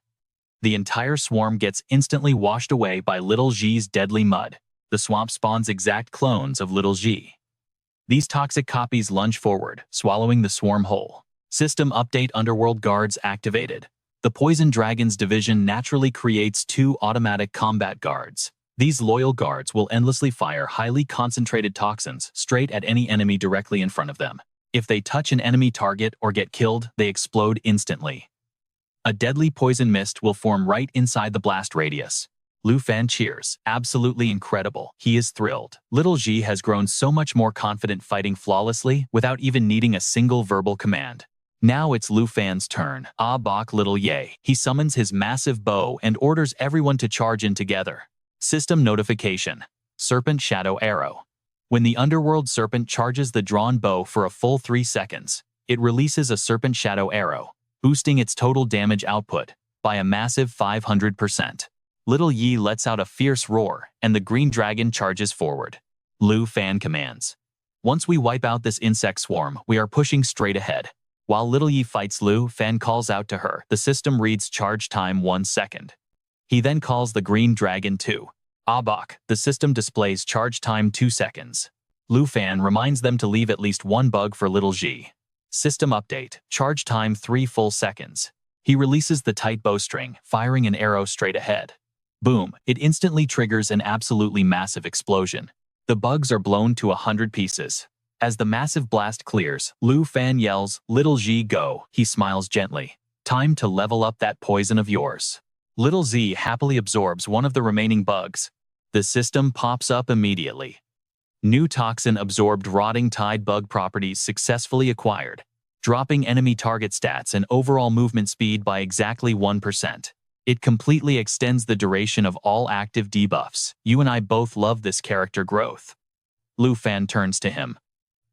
The entire swarm gets instantly washed away by Little Yi's deadly mud. The swamp spawns exact clones of Little Yi. These toxic copies lunge forward, swallowing the swarm whole. System update: Underworld Guards activated. The Poison Dragon's division naturally creates 2 automatic combat guards. These loyal guards will endlessly fire highly concentrated toxins straight at any enemy directly in front of them. If they touch an enemy target or get killed, they explode instantly. A deadly poison mist will form right inside the blast radius. Lu Fan cheers. Absolutely incredible. He is thrilled. Little Yi has grown so much more confident, fighting flawlessly without even needing a single verbal command. Now it's Lu Fan's turn. Bach Little Yi. He summons his massive bow and orders everyone to charge in together. System notification. Serpent Shadow Arrow. When the Underworld Serpent charges the drawn bow for a full 3 seconds, it releases a Serpent Shadow Arrow, boosting its total damage output by a massive 500%. Little Yi lets out a fierce roar, and the green dragon charges forward. Lu Fan commands. Once we wipe out this insect swarm, we are pushing straight ahead. While Little Yi fights, Lu Fan calls out to her. The system reads charge time 1 second. He then calls the green dragon to Bach. The system displays charge time 2 seconds. Lu Fan reminds them to leave at least 1 bug for Little Yi. System update. Charge time 3 full seconds. He releases the tight bowstring, firing an arrow straight ahead. Boom! It instantly triggers an absolutely massive explosion. The bugs are blown to 100 pieces. As the massive blast clears, Lu Fan yells, "Little Yi, go!" He smiles gently. "Time to level up that poison of yours." Little Z happily absorbs one of the remaining bugs. The system pops up immediately. New toxin-absorbed rotting tide bug properties successfully acquired, dropping enemy target stats and overall movement speed by exactly 1%. It completely extends the duration of all active debuffs. You and I both love this character growth. Lu Fan turns to him.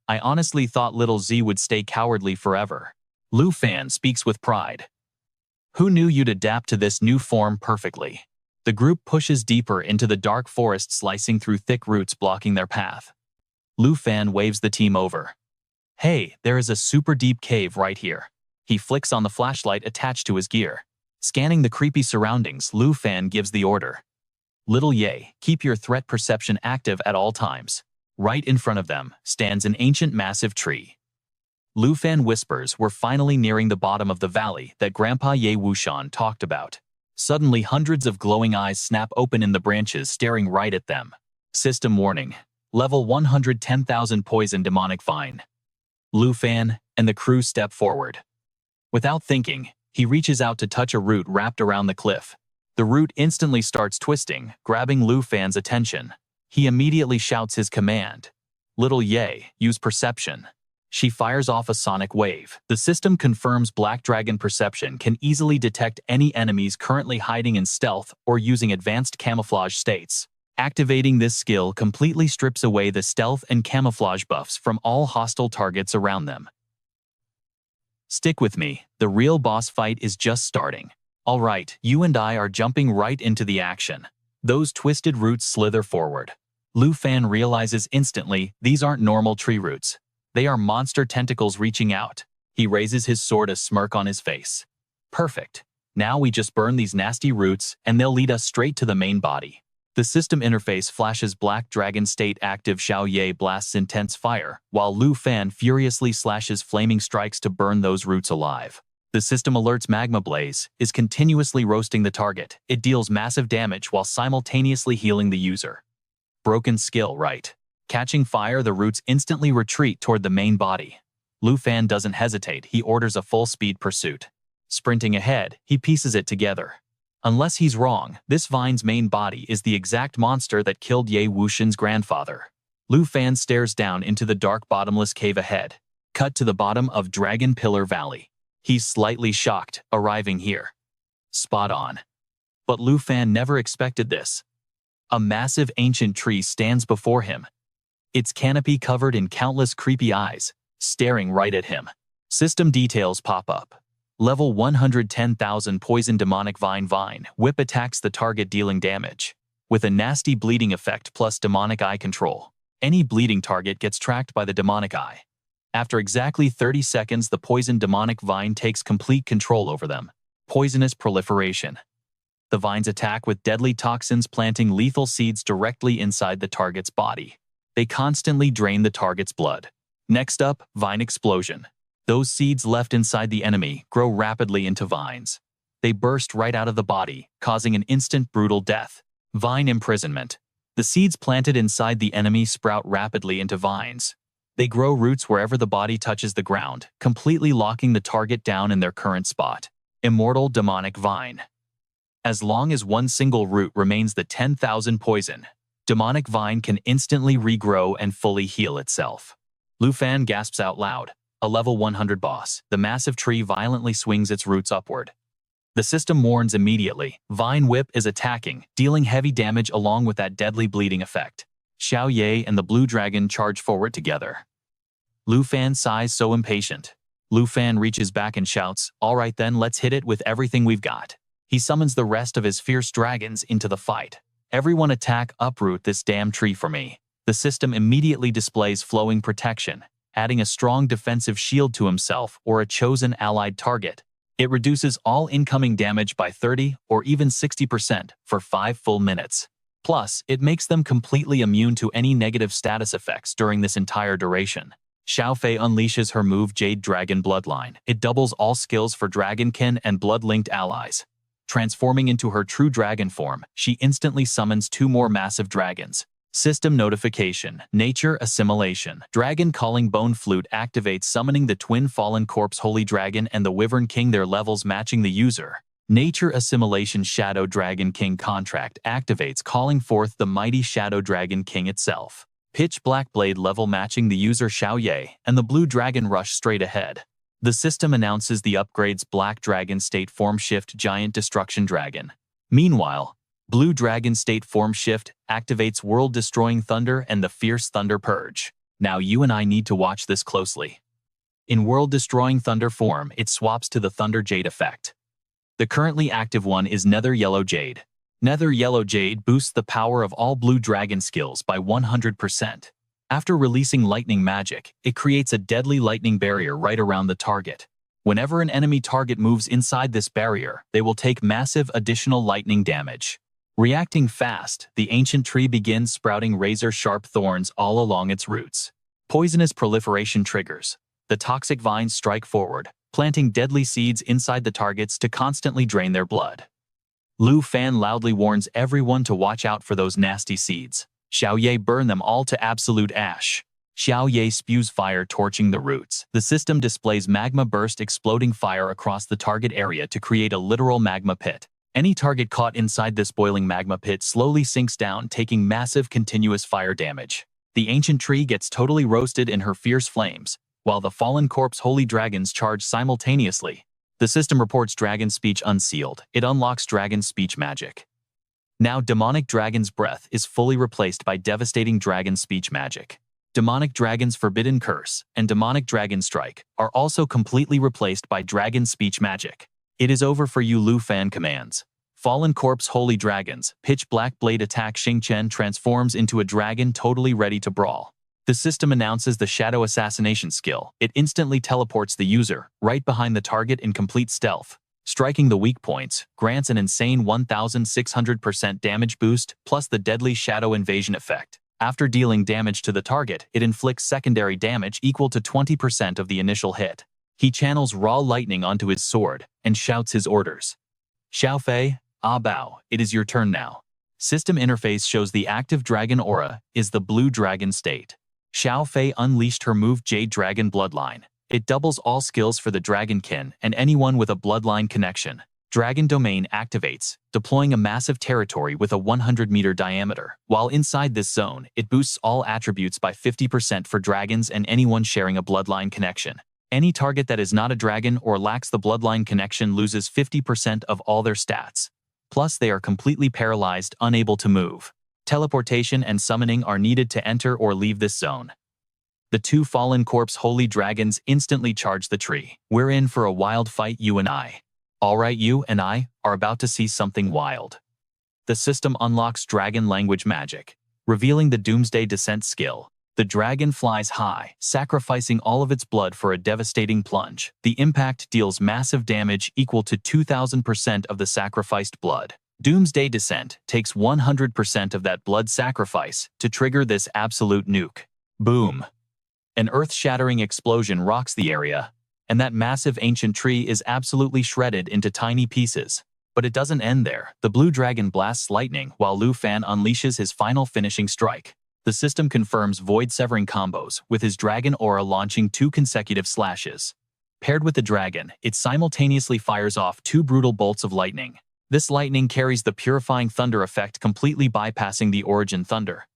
I honestly thought little Z would stay cowardly forever. Lu Fan speaks with pride. Who knew you'd adapt to this new form perfectly? The group pushes deeper into the dark forest, slicing through thick roots blocking their path. Lu Fan waves the team over. Hey, there is a super deep cave right here. He flicks on the flashlight attached to his gear. Scanning the creepy surroundings, Lu Fan gives the order. Little Ye, keep your threat perception active at all times. Right in front of them stands an ancient massive tree. Lu Fan whispers, we're finally nearing the bottom of the valley that Grandpa Ye Wushan talked about. Suddenly, hundreds of glowing eyes snap open in the branches, staring right at them. System warning. Level 110,000 poison demonic vine. Lu Fan and the crew step forward. Without thinking, he reaches out to touch a root wrapped around the cliff. The root instantly starts twisting, grabbing Lu Fan's attention. He immediately shouts his command. Little Ye, use perception. She fires off a sonic wave. The system confirms Black Dragon Perception can easily detect any enemies currently hiding in stealth or using advanced camouflage states. Activating this skill completely strips away the stealth and camouflage buffs from all hostile targets around them. Stick with me, the real boss fight is just starting. Alright, you and I are jumping right into the action. Those twisted roots slither forward. Lu Fan realizes instantly these aren't normal tree roots. They are monster tentacles reaching out. He raises his sword, a smirk on his face. Perfect. Now we just burn these nasty roots and they'll lead us straight to the main body. The system interface flashes Black Dragon state active. Xiao Ye blasts intense fire, while Lu Fan furiously slashes flaming strikes to burn those roots alive. The system alerts Magma Blaze is continuously roasting the target. It deals massive damage while simultaneously healing the user. Broken skill, right? Catching fire, the roots instantly retreat toward the main body. Lu Fan doesn't hesitate, he orders a full-speed pursuit. Sprinting ahead, he pieces it together. Unless he's wrong, this vine's main body is the exact monster that killed Ye Wushan's grandfather. Lu Fan stares down into the dark bottomless cave ahead. Cut to the bottom of Dragon Pillar Valley. He's slightly shocked, arriving here. Spot on. But Lu Fan never expected this. A massive ancient tree stands before him. Its canopy covered in countless creepy eyes, staring right at him. System details pop up. Level 110,000 poison demonic vine whip attacks the target, dealing damage. With a nasty bleeding effect plus demonic eye control. Any bleeding target gets tracked by the demonic eye. After exactly 30 seconds, the poison demonic vine takes complete control over them. Poisonous proliferation. The vines attack with deadly toxins, planting lethal seeds directly inside the target's body. They constantly drain the target's blood. Next up, vine explosion. Those seeds left inside the enemy grow rapidly into vines. They burst right out of the body, causing an instant brutal death. Vine imprisonment. The seeds planted inside the enemy sprout rapidly into vines. They grow roots wherever the body touches the ground, completely locking the target down in their current spot. Immortal demonic vine. As long as one single root remains the 10,000 poison, demonic vine can instantly regrow and fully heal itself. Lu Fan gasps out loud. A level 100 boss. The massive tree violently swings its roots upward. The system warns immediately. Vine Whip is attacking, dealing heavy damage along with that deadly bleeding effect. Xiao Ye and the blue dragon charge forward together. Lu Fan sighs, so impatient. Lu Fan reaches back and shouts, "Alright then, let's hit it with everything we've got." He summons the rest of his fierce dragons into the fight. Everyone attack, uproot this damn tree for me. The system immediately displays flowing protection, adding a strong defensive shield to himself or a chosen allied target. It reduces all incoming damage by 30 or even 60% for 5 full minutes. Plus, it makes them completely immune to any negative status effects during this entire duration. Xiao Fei unleashes her move Jade Dragon Bloodline. It doubles all skills for Dragonkin and blood-linked allies. Transforming into her true dragon form, she instantly summons 2 more massive dragons. System notification. Nature assimilation. Dragon Calling Bone Flute activates, summoning the twin fallen corpse Holy Dragon and the Wyvern King, their levels matching the user. Nature Assimilation Shadow Dragon King contract activates, calling forth the mighty Shadow Dragon King itself. Pitch black blade level matching the user Xiao Ye, and the blue dragon rush straight ahead. The system announces the upgrades Black Dragon State Form Shift Giant Destruction Dragon. Meanwhile, Blue Dragon State Form Shift activates World Destroying Thunder and the Fierce Thunder Purge. Now you and I need to watch this closely. In World Destroying Thunder form, it swaps to the Thunder Jade effect. The currently active one is Nether Yellow Jade. Nether Yellow Jade boosts the power of all Blue Dragon skills by 100%. After releasing lightning magic, it creates a deadly lightning barrier right around the target. Whenever an enemy target moves inside this barrier, they will take massive additional lightning damage. Reacting fast, the ancient tree begins sprouting razor-sharp thorns all along its roots. Poisonous proliferation triggers. The toxic vines strike forward, planting deadly seeds inside the targets to constantly drain their blood. Lu Fan loudly warns everyone to watch out for those nasty seeds. Xiao Ye burn them all to absolute ash. Xiao Ye spews fire, torching the roots. The system displays magma burst, exploding fire across the target area to create a literal magma pit. Any target caught inside this boiling magma pit slowly sinks down, taking massive continuous fire damage. The ancient tree gets totally roasted in her fierce flames, while the fallen corpse holy dragons charge simultaneously. The system reports Dragon Speech unsealed. It unlocks Dragon Speech magic. Now Demonic Dragon's Breath is fully replaced by Devastating Dragon Speech magic. Demonic Dragon's Forbidden Curse and Demonic Dragon Strike are also completely replaced by Dragon Speech magic. It is over for you, Lu Fan commands. Fallen Corpse Holy Dragons, Pitch Black Blade attack. Xingchen transforms into a dragon totally ready to brawl. The system announces the Shadow Assassination skill. It instantly teleports the user right behind the target in complete stealth. Striking the weak points grants an insane 1,600% damage boost plus the deadly Shadow Invasion effect. After dealing damage to the target, it inflicts secondary damage equal to 20% of the initial hit. He channels raw lightning onto his sword and shouts his orders. Xiao Fei, Ah Bao, it is your turn now. System interface shows the active dragon aura is the Blue Dragon State. Xiao Fei unleashed her move Jade Dragon Bloodline. It doubles all skills for the Dragonkin and anyone with a bloodline connection. Dragon Domain activates, deploying a massive territory with a 100-meter diameter. While inside this zone, it boosts all attributes by 50% for dragons and anyone sharing a bloodline connection. Any target that is not a dragon or lacks the bloodline connection loses 50% of all their stats. Plus, they are completely paralyzed, unable to move. Teleportation and summoning are needed to enter or leave this zone. The two Fallen Corpse Holy Dragons instantly charge the tree. We're in for a wild fight, you and I. Alright, you and I are about to see something wild. The system unlocks Dragon Language magic, revealing the Doomsday Descent skill. The dragon flies high, sacrificing all of its blood for a devastating plunge. The impact deals massive damage equal to 2,000% of the sacrificed blood. Doomsday Descent takes 100% of that blood sacrifice to trigger this absolute nuke. Boom! An earth-shattering explosion rocks the area, and that massive ancient tree is absolutely shredded into tiny pieces. But it doesn't end there. The blue dragon blasts lightning while Lu Fan unleashes his final finishing strike. The system confirms void-severing combos, with his dragon aura launching 2 consecutive slashes. Paired with the dragon, it simultaneously fires off 2 brutal bolts of lightning. This lightning carries the purifying thunder effect, completely bypassing the origin thunder.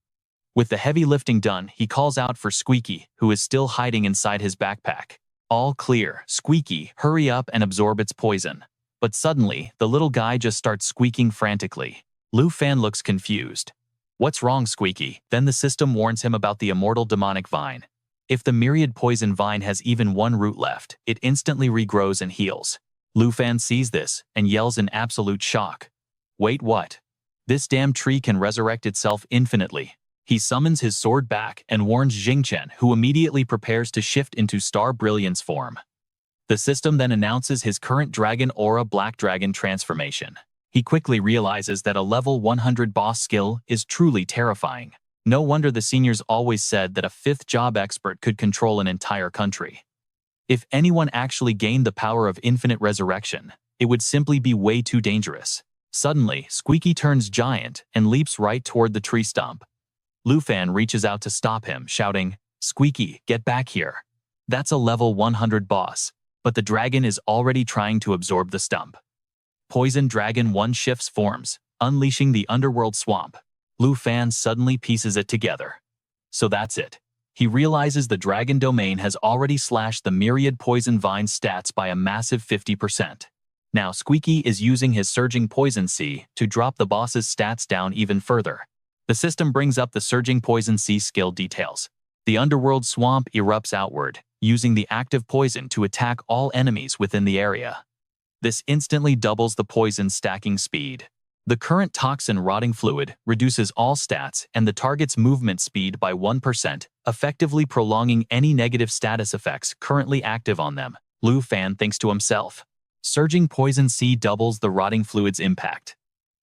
With the heavy lifting done, he calls out for Squeaky, who is still hiding inside his backpack. All clear. Squeaky, hurry up and absorb its poison. But suddenly, the little guy just starts squeaking frantically. Lu Fan looks confused. What's wrong, Squeaky? Then the system warns him about the immortal demonic vine. If the myriad poison vine has even 1 root left, it instantly regrows and heals. Lu Fan sees this and yells in absolute shock. Wait, what? This damn tree can resurrect itself infinitely. He summons his sword back and warns Xingchen, who immediately prepares to shift into Star Brilliance form. The system then announces his current Dragon Aura Black Dragon transformation. He quickly realizes that a level 100 boss skill is truly terrifying. No wonder the seniors always said that a 5th job expert could control an entire country. If anyone actually gained the power of infinite resurrection, it would simply be way too dangerous. Suddenly, Squeaky turns giant and leaps right toward the tree stump. Lu Fan reaches out to stop him, shouting, Squeaky, get back here. That's a level 100 boss, but the dragon is already trying to absorb the stump. Poison Dragon 1 shifts forms, unleashing the underworld swamp. Lu Fan suddenly pieces it together. So that's it. He realizes the Dragon Domain has already slashed the Myriad Poison Vine stats by a massive 50%. Now Squeaky is using his Surging Poison Sea to drop the boss's stats down even further. The system brings up the Surging Poison Sea skill details. The underworld swamp erupts outward, using the active poison to attack all enemies within the area. This instantly doubles the poison stacking speed. The current toxin rotting fluid reduces all stats and the target's movement speed by 1%, effectively prolonging any negative status effects currently active on them. Lu Fan thinks to himself. Surging Poison Sea doubles the rotting fluid's impact.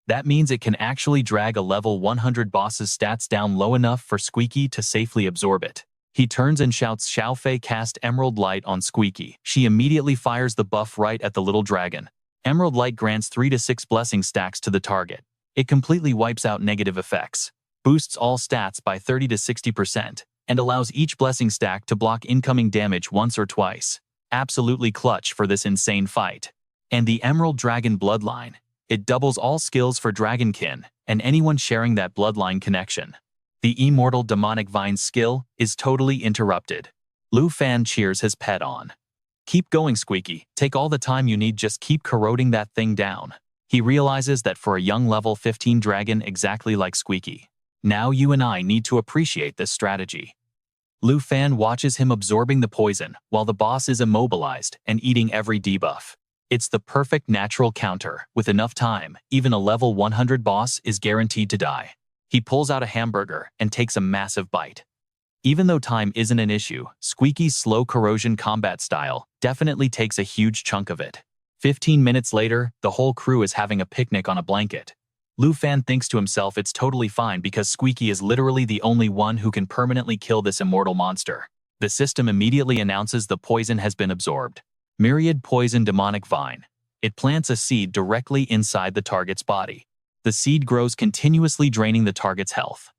That means it can actually drag a level 100 boss's stats down low enough for Squeaky to safely absorb it. He turns and shouts Xiao Fei cast Emerald Light on Squeaky. She immediately fires the buff right at the little dragon. Emerald Light grants 3 to 6 blessing stacks to the target. It completely wipes out negative effects, boosts all stats by 30 to 60%, and allows each blessing stack to block incoming damage once or twice. Absolutely clutch for this insane fight. And the Emerald Dragon Bloodline. It doubles all skills for Dragonkin and anyone sharing that bloodline connection. The Immortal Demonic Vine skill is totally interrupted. Lu Fan cheers his pet on. Keep going, Squeaky. Take all the time you need, just keep corroding that thing down. He realizes that for a young level 15 dragon exactly like Squeaky, now you and I need to appreciate this strategy. Lu Fan watches him absorbing the poison while the boss is immobilized and eating every debuff. It's the perfect natural counter. With enough time, even a level 100 boss is guaranteed to die. He pulls out a hamburger and takes a massive bite. Even though time isn't an issue, Squeaky's slow corrosion combat style definitely takes a huge chunk of it. 15 minutes later, the whole crew is having a picnic on a blanket. Lu Fan thinks to himself it's totally fine because Squeaky is literally the only one who can permanently kill this immortal monster. The system immediately announces the poison has been absorbed. Myriad Poison Demonic Vine. It plants a seed directly inside the target's body. The seed grows continuously, draining the target's health.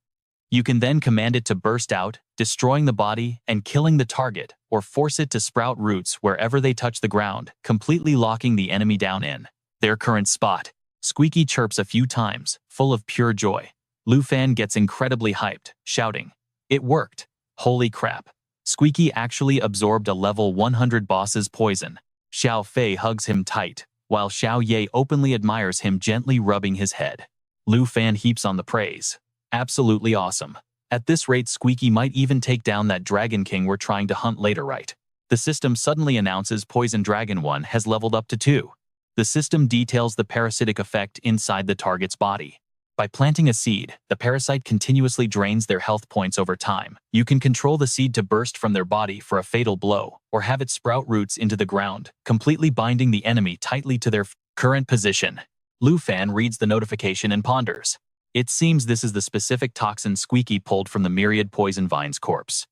You can then command it to burst out, destroying the body and killing the target, or force it to sprout roots wherever they touch the ground, completely locking the enemy down in their current spot. Squeaky chirps a few times, full of pure joy. Lu Fan gets incredibly hyped, shouting, "It worked! Holy crap!" Squeaky actually absorbed a level 100 boss's poison. Xiao Fei hugs him tight, while Xiao Ye openly admires him, gently rubbing his head. Lu Fan heaps on the praise. Absolutely awesome. At this rate, Squeaky might even take down that Dragon King we're trying to hunt later, right? The system suddenly announces Poison Dragon 1 has leveled up to 2. The system details the parasitic effect inside the target's body. By planting a seed, the parasite continuously drains their health points over time. You can control the seed to burst from their body for a fatal blow, or have it sprout roots into the ground, completely binding the enemy tightly to their current position. Lu Fan reads the notification and ponders. It seems this is the specific toxin Squeaky pulled from the Myriad Poison Vine's corpse.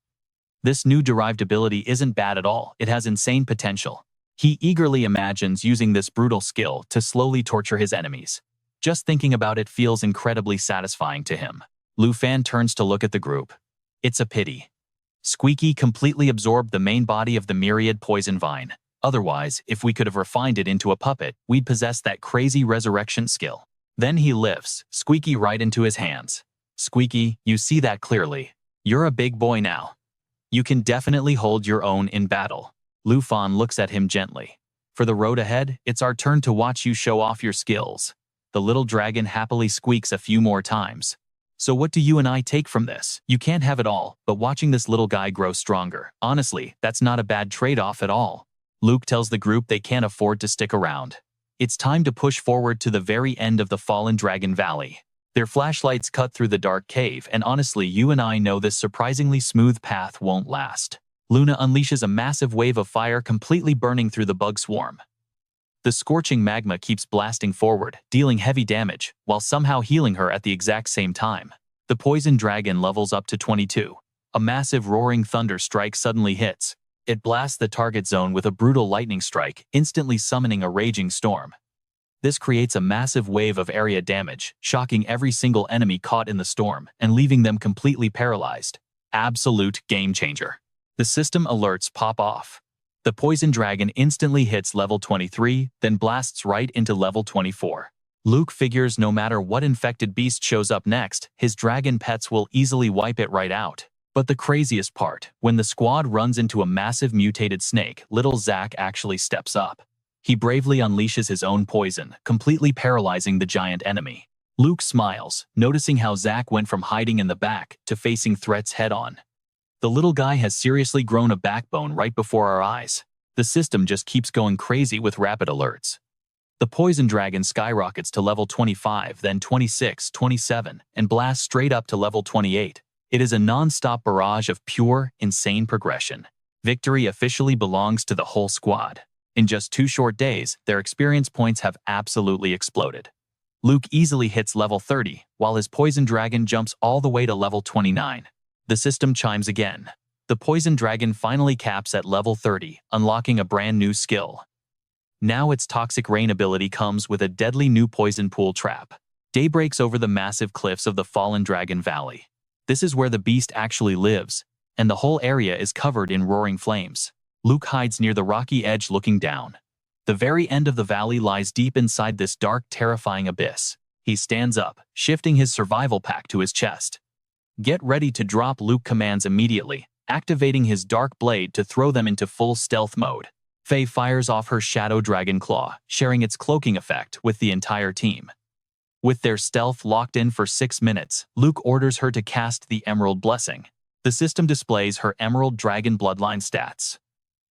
This new derived ability isn't bad at all. It has insane potential. He eagerly imagines using this brutal skill to slowly torture his enemies. Just thinking about it feels incredibly satisfying to him. Lu Fan turns to look at the group. It's a pity. Squeaky completely absorbed the main body of the Myriad Poison Vine. Otherwise, if we could have refined it into a puppet, we'd possess that crazy resurrection skill. Then he lifts Squeaky right into his hands. Squeaky, you see that clearly. You're a big boy now. You can definitely hold your own in battle. Lu Fan looks at him gently. For the road ahead, it's our turn to watch you show off your skills. The little dragon happily squeaks a few more times. So what do you and I take from this? You can't have it all, but watching this little guy grow stronger. Honestly, that's not a bad trade-off at all. Luke tells the group they can't afford to stick around. It's time to push forward to the very end of the Fallen Dragon Valley. Their flashlights cut through the dark cave, and honestly, you and I know this surprisingly smooth path won't last. Luna unleashes a massive wave of fire, completely burning through the bug swarm. The scorching magma keeps blasting forward, dealing heavy damage, while somehow healing her at the exact same time. The poison dragon levels up to 22. A massive roaring thunder strike suddenly hits. It blasts the target zone with a brutal lightning strike, instantly summoning a raging storm. This creates a massive wave of area damage, shocking every single enemy caught in the storm and leaving them completely paralyzed. Absolute game changer. The system alerts pop off. The poison dragon instantly hits level 23, then blasts right into level 24. Luke figures no matter what infected beast shows up next, his dragon pets will easily wipe it right out. But the craziest part, when the squad runs into a massive mutated snake, little Zack actually steps up. He bravely unleashes his own poison, completely paralyzing the giant enemy. Luke smiles, noticing how Zack went from hiding in the back to facing threats head-on. The little guy has seriously grown a backbone right before our eyes. The system just keeps going crazy with rapid alerts. The poison dragon skyrockets to level 25, then 26, 27, and blasts straight up to level 28. It is a non-stop barrage of pure, insane progression. Victory officially belongs to the whole squad. In just 2 short days, their experience points have absolutely exploded. Luke easily hits level 30, while his poison dragon jumps all the way to level 29. The system chimes again. The poison dragon finally caps at level 30, unlocking a brand new skill. Now its toxic rain ability comes with a deadly new poison pool trap. Day breaks over the massive cliffs of the Fallen Dragon Valley. This is where the beast actually lives, and the whole area is covered in roaring flames. Luke hides near the rocky edge looking down. The very end of the valley lies deep inside this dark, terrifying abyss. He stands up, shifting his survival pack to his chest. Get ready to drop, Luke commands immediately, activating his dark blade to throw them into full stealth mode. Faye fires off her Shadow Dragon Claw, sharing its cloaking effect with the entire team. With their stealth locked in for 6 minutes, Luke orders her to cast the Emerald Blessing. The system displays her Emerald Dragon Bloodline stats.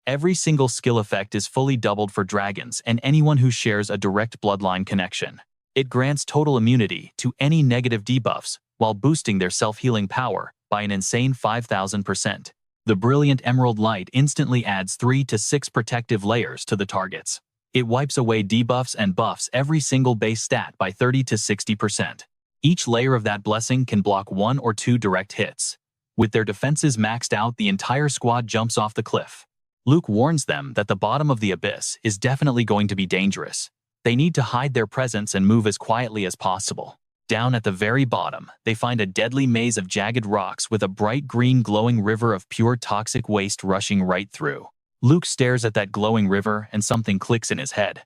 Every single skill effect is fully doubled for dragons and anyone who shares a direct bloodline connection. It grants total immunity to any negative debuffs while boosting their self-healing power by an insane 5,000%. The brilliant emerald light instantly adds 3 to 6 protective layers to the targets. It wipes away debuffs and buffs every single base stat by 30 to 60%. Each layer of that blessing can block 1 or 2 direct hits. With their defenses maxed out, the entire squad jumps off the cliff. Luke warns them that the bottom of the abyss is definitely going to be dangerous. They need to hide their presence and move as quietly as possible. Down at the very bottom, they find a deadly maze of jagged rocks with a bright green glowing river of pure toxic waste rushing right through. Luke stares at that glowing river and something clicks in his head.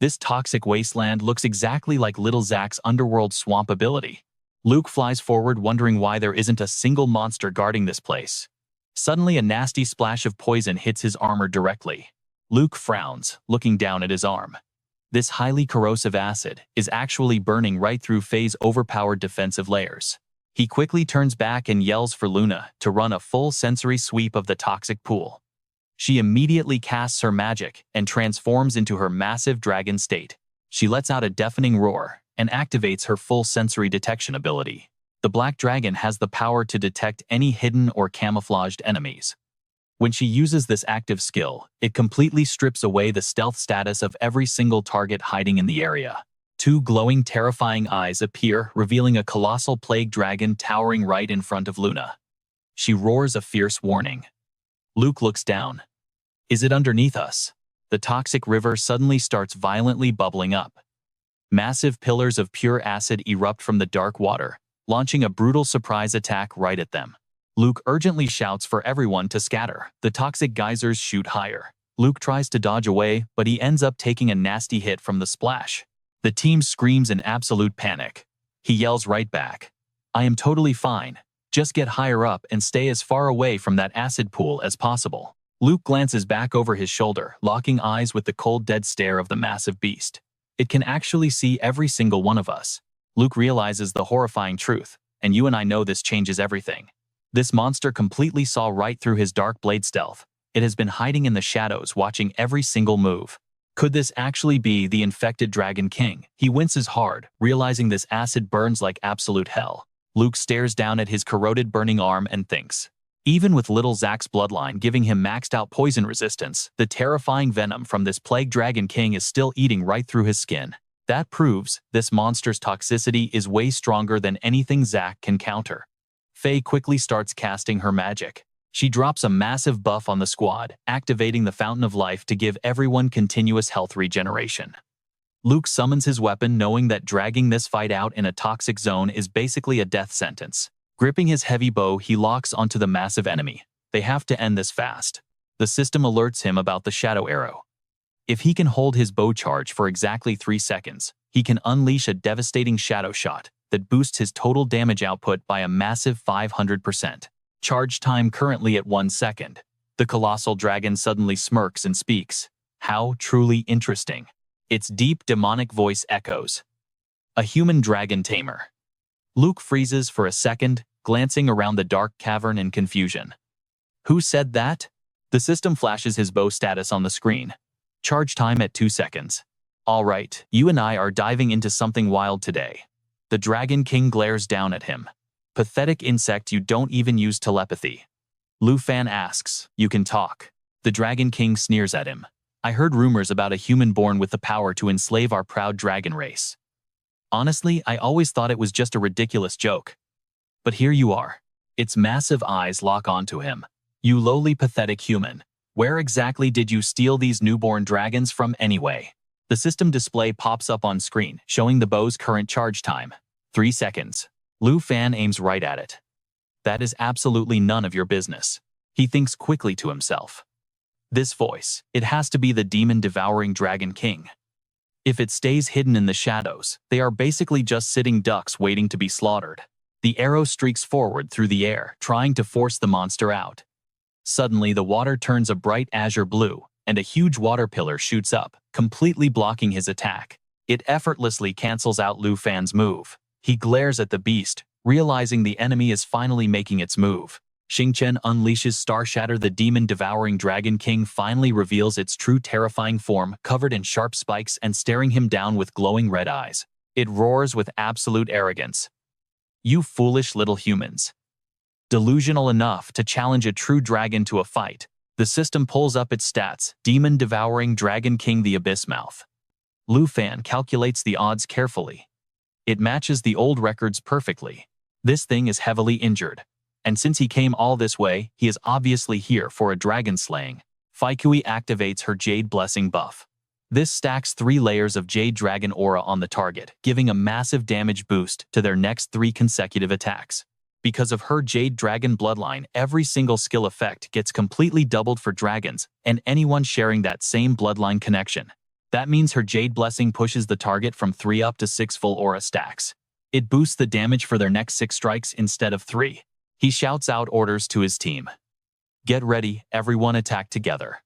This toxic wasteland looks exactly like Little Zack's underworld swamp ability. Luke flies forward wondering why there isn't a single monster guarding this place. Suddenly a nasty splash of poison hits his armor directly. Luke frowns, looking down at his arm. This highly corrosive acid is actually burning right through Faye's overpowered defensive layers. He quickly turns back and yells for Luna to run a full sensory sweep of the toxic pool. She immediately casts her magic and transforms into her massive dragon state. She lets out a deafening roar and activates her full sensory detection ability. The black dragon has the power to detect any hidden or camouflaged enemies. When she uses this active skill, it completely strips away the stealth status of every single target hiding in the area. 2 glowing, terrifying eyes appear, revealing a colossal plague dragon towering right in front of Luna. She roars a fierce warning. Luke looks down. Is it underneath us? The toxic river suddenly starts violently bubbling up. Massive pillars of pure acid erupt from the dark water, launching a brutal surprise attack right at them. Luke urgently shouts for everyone to scatter. The toxic geysers shoot higher. Luke tries to dodge away, but he ends up taking a nasty hit from the splash. The team screams in absolute panic. He yells right back, "I am totally fine. Just get higher up and stay as far away from that acid pool as possible." Luke glances back over his shoulder, locking eyes with the cold, dead stare of the massive beast. It can actually see every single one of us. Luke realizes the horrifying truth, and you and I know this changes everything. This monster completely saw right through his dark blade stealth. It has been hiding in the shadows, watching every single move. Could this actually be the infected Dragon King? He winces hard, realizing this acid burns like absolute hell. Luke stares down at his corroded, burning arm and thinks, even with Little Zack's bloodline giving him maxed out poison resistance, the terrifying venom from this plague Dragon King is still eating right through his skin. That proves this monster's toxicity is way stronger than anything Zack can counter. Faye quickly starts casting her magic. She drops a massive buff on the squad, activating the Fountain of Life to give everyone continuous health regeneration. Luke summons his weapon, knowing that dragging this fight out in a toxic zone is basically a death sentence. Gripping his heavy bow, he locks onto the massive enemy. They have to end this fast. The system alerts him about the shadow arrow. If he can hold his bow charge for exactly 3 seconds, he can unleash a devastating shadow shot that boosts his total damage output by a massive 500%. Charge time currently at 1 second. The colossal dragon suddenly smirks and speaks. How truly interesting. Its deep demonic voice echoes. A human Dragon Tamer. Luke freezes for a second, glancing around the dark cavern in confusion. Who said that? The system flashes his bow status on the screen. Charge time at 2 seconds. All right, you and I are diving into something wild today. The Dragon King glares down at him. Pathetic insect, you don't even use telepathy. Lu Fan asks, you can talk. The Dragon King sneers at him. I heard rumors about a human born with the power to enslave our proud dragon race. Honestly, I always thought it was just a ridiculous joke. But here you are. Its massive eyes lock onto him. You lowly pathetic human. Where exactly did you steal these newborn dragons from anyway? The system display pops up on screen, showing the bow's current charge time. 3 seconds. Lu Fan aims right at it. That is absolutely none of your business. He thinks quickly to himself. This voice, it has to be the demon-devouring Dragon King. If it stays hidden in the shadows, they are basically just sitting ducks waiting to be slaughtered. The arrow streaks forward through the air, trying to force the monster out. Suddenly, the water turns a bright azure blue, and a huge water pillar shoots up, completely blocking his attack. It effortlessly cancels out Lu Fan's move. He glares at the beast, realizing the enemy is finally making its move. Xingchen unleashes Star Shatter. The demon-devouring Dragon King finally reveals its true terrifying form, covered in sharp spikes and staring him down with glowing red eyes. It roars with absolute arrogance. You foolish little humans. Delusional enough to challenge a true dragon to a fight. The system pulls up its stats. Demon-devouring Dragon King, the Abyss Mouth. Lu Fan calculates the odds carefully. It matches the old records perfectly. This thing is heavily injured. And since he came all this way, he is obviously here for a dragon slaying. Faikui activates her Jade Blessing buff. This stacks 3 layers of Jade Dragon aura on the target, giving a massive damage boost to their next 3 consecutive attacks. Because of her Jade Dragon bloodline, every single skill effect gets completely doubled for dragons and anyone sharing that same bloodline connection. That means her Jade Blessing pushes the target from 3 up to 6 full aura stacks. It boosts the damage for their next 6 strikes instead of 3. He shouts out orders to his team. Get ready, everyone attack together.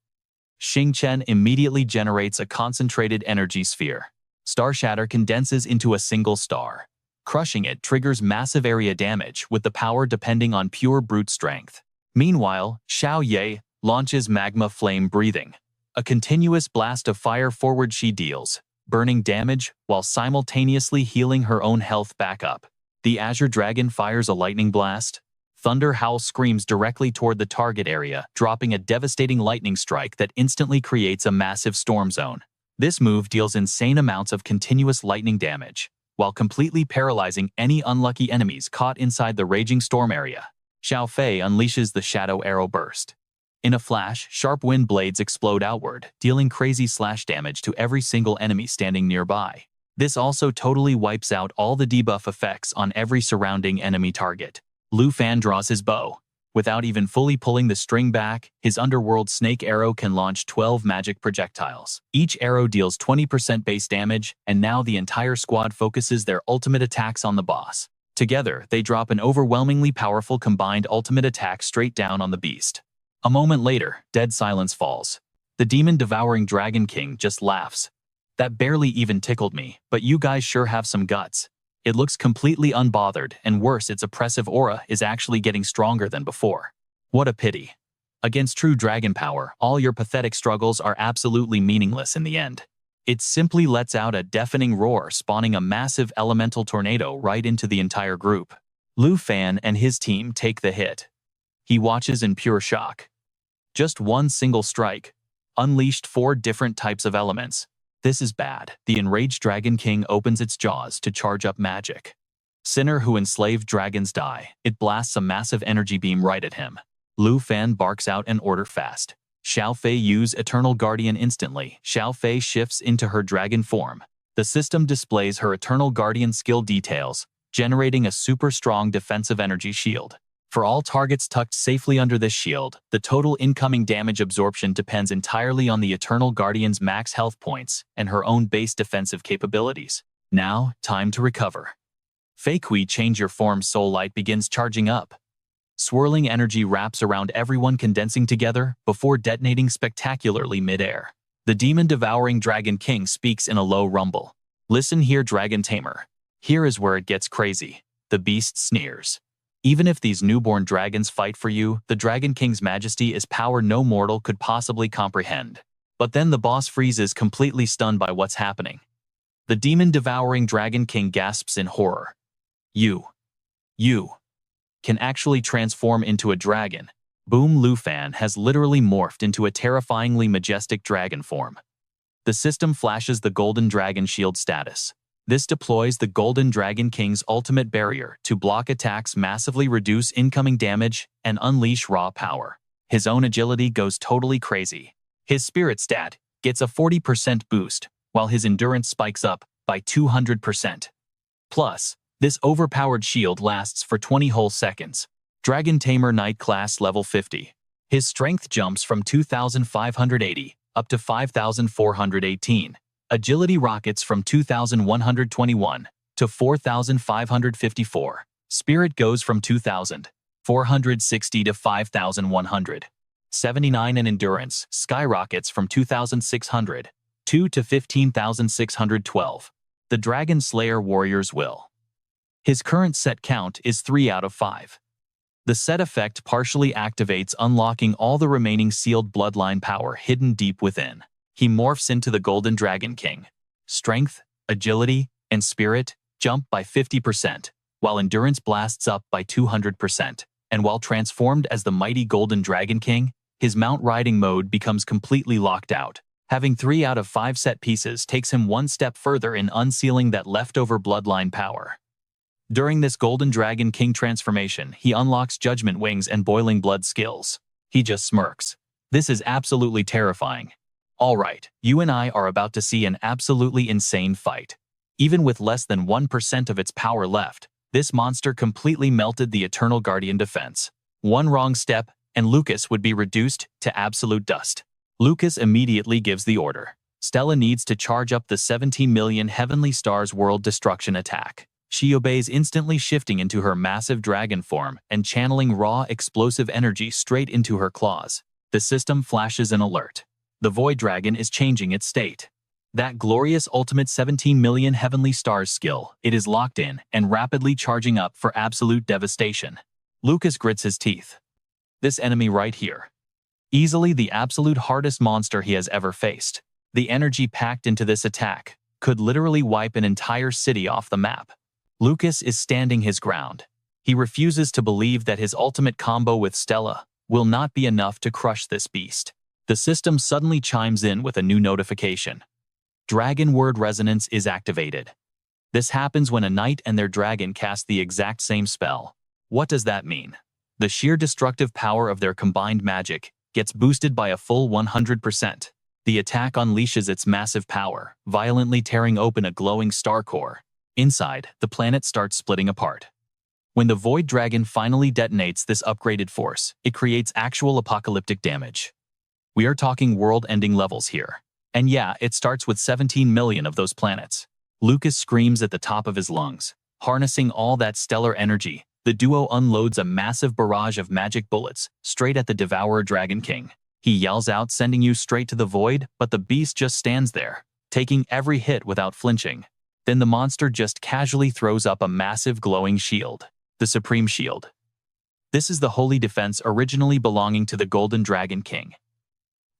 Xingchen immediately generates a concentrated energy sphere. Star Shatter condenses into a single star. Crushing it triggers massive area damage with the power depending on pure brute strength. Meanwhile, Xiao Ye launches Magma Flame Breathing. A continuous blast of fire forward she deals, burning damage while simultaneously healing her own health back up. The Azure Dragon fires a lightning blast. Thunder Howl screams directly toward the target area, dropping a devastating lightning strike that instantly creates a massive storm zone. This move deals insane amounts of continuous lightning damage, while completely paralyzing any unlucky enemies caught inside the raging storm area. Xiao Fei unleashes the Shadow Arrow Burst. In a flash, sharp wind blades explode outward, dealing crazy slash damage to every single enemy standing nearby. This also totally wipes out all the debuff effects on every surrounding enemy target. Lu Fan draws his bow. Without even fully pulling the string back, his underworld snake arrow can launch 12 magic projectiles. Each arrow deals 20% base damage, and now the entire squad focuses their ultimate attacks on the boss. Together, they drop an overwhelmingly powerful combined ultimate attack straight down on the beast. A moment later, dead silence falls. The demon-devouring Dragon King just laughs. That barely even tickled me, but you guys sure have some guts. It looks completely unbothered, and worse, its oppressive aura is actually getting stronger than before. What a pity. Against true dragon power, all your pathetic struggles are absolutely meaningless in the end. It simply lets out a deafening roar, spawning a massive elemental tornado right into the entire group. Lu Fan and his team take the hit. He watches in pure shock. Just one single strike unleashed 4 different types of elements. This is bad. The enraged Dragon King opens its jaws to charge up magic. Sinner who enslaved dragons die. It blasts a massive energy beam right at him. Lu Fan barks out an order fast. Xiao Fei use Eternal Guardian instantly. Xiao Fei shifts into her dragon form. The system displays her Eternal Guardian skill details, generating a super strong defensive energy shield. For all targets tucked safely under this shield, the total incoming damage absorption depends entirely on the Eternal Guardian's max health points and her own base defensive capabilities. Now, time to recover. Fakui Change Your Form Soul Light begins charging up. Swirling energy wraps around everyone, condensing together before detonating spectacularly mid-air. The demon-devouring Dragon King speaks in a low rumble. Listen here, Dragon Tamer. Here is where it gets crazy. The beast sneers. Even if these newborn dragons fight for you, the Dragon King's majesty is power no mortal could possibly comprehend. But then the boss freezes, completely stunned by what's happening. The demon-devouring Dragon King gasps in horror. You can actually transform into a dragon. Boom Lufan has literally morphed into a terrifyingly majestic dragon form. The system flashes the Golden Dragon Shield status. This deploys the Golden Dragon King's ultimate barrier to block attacks, massively reduce incoming damage, and unleash raw power. His own agility goes totally crazy. His spirit stat gets a 40% boost, while his endurance spikes up by 200%. Plus, this overpowered shield lasts for 20 whole seconds. Dragon Tamer Knight class level 50. His strength jumps from 2,580 up to 5,418. Agility rockets from 2,121 to 4,554. Spirit goes from 2,460 to 5,179, and endurance skyrockets from 2,602 to 15,612. The Dragon Slayer Warrior's Will. His current set count is 3 out of 5. The set effect partially activates, unlocking all the remaining sealed bloodline power hidden deep within. He morphs into the Golden Dragon King. Strength, agility, and spirit jump by 50%, while endurance blasts up by 200%. And while transformed as the mighty Golden Dragon King, his mount riding mode becomes completely locked out. Having 3 out of 5 set pieces takes him one step further in unsealing that leftover bloodline power. During this Golden Dragon King transformation, he unlocks Judgment Wings and Boiling Blood skills. He just smirks. This is absolutely terrifying. Alright, you and I are about to see an absolutely insane fight. Even with less than 1% of its power left, this monster completely melted the Eternal Guardian defense. One wrong step, and Lucas would be reduced to absolute dust. Lucas immediately gives the order. Stella needs to charge up the 17 million Heavenly Stars World Destruction attack. She obeys, instantly shifting into her massive dragon form and channeling raw, explosive energy straight into her claws. The system flashes an alert. The Void Dragon is changing its state. That glorious ultimate 17 million Heavenly Stars skill, it is locked in and rapidly charging up for absolute devastation. Lucas grits his teeth. This enemy right here. Easily the absolute hardest monster he has ever faced. The energy packed into this attack could literally wipe an entire city off the map. Lucas is standing his ground. He refuses to believe that his ultimate combo with Stella will not be enough to crush this beast. The system suddenly chimes in with a new notification. Dragon Word Resonance is activated. This happens when a knight and their dragon cast the exact same spell. What does that mean? The sheer destructive power of their combined magic gets boosted by a full 100%. The attack unleashes its massive power, violently tearing open a glowing star core. Inside, the planet starts splitting apart. When the Void Dragon finally detonates this upgraded force, it creates actual apocalyptic damage. We are talking world-ending levels here. And yeah, it starts with 17 million of those planets. Lucas screams at the top of his lungs. Harnessing all that stellar energy, the duo unloads a massive barrage of magic bullets straight at the Devourer Dragon King. He yells out, sending you straight to the void, but the beast just stands there, taking every hit without flinching. Then the monster just casually throws up a massive glowing shield. The Supreme Shield. This is the holy defense originally belonging to the Golden Dragon King.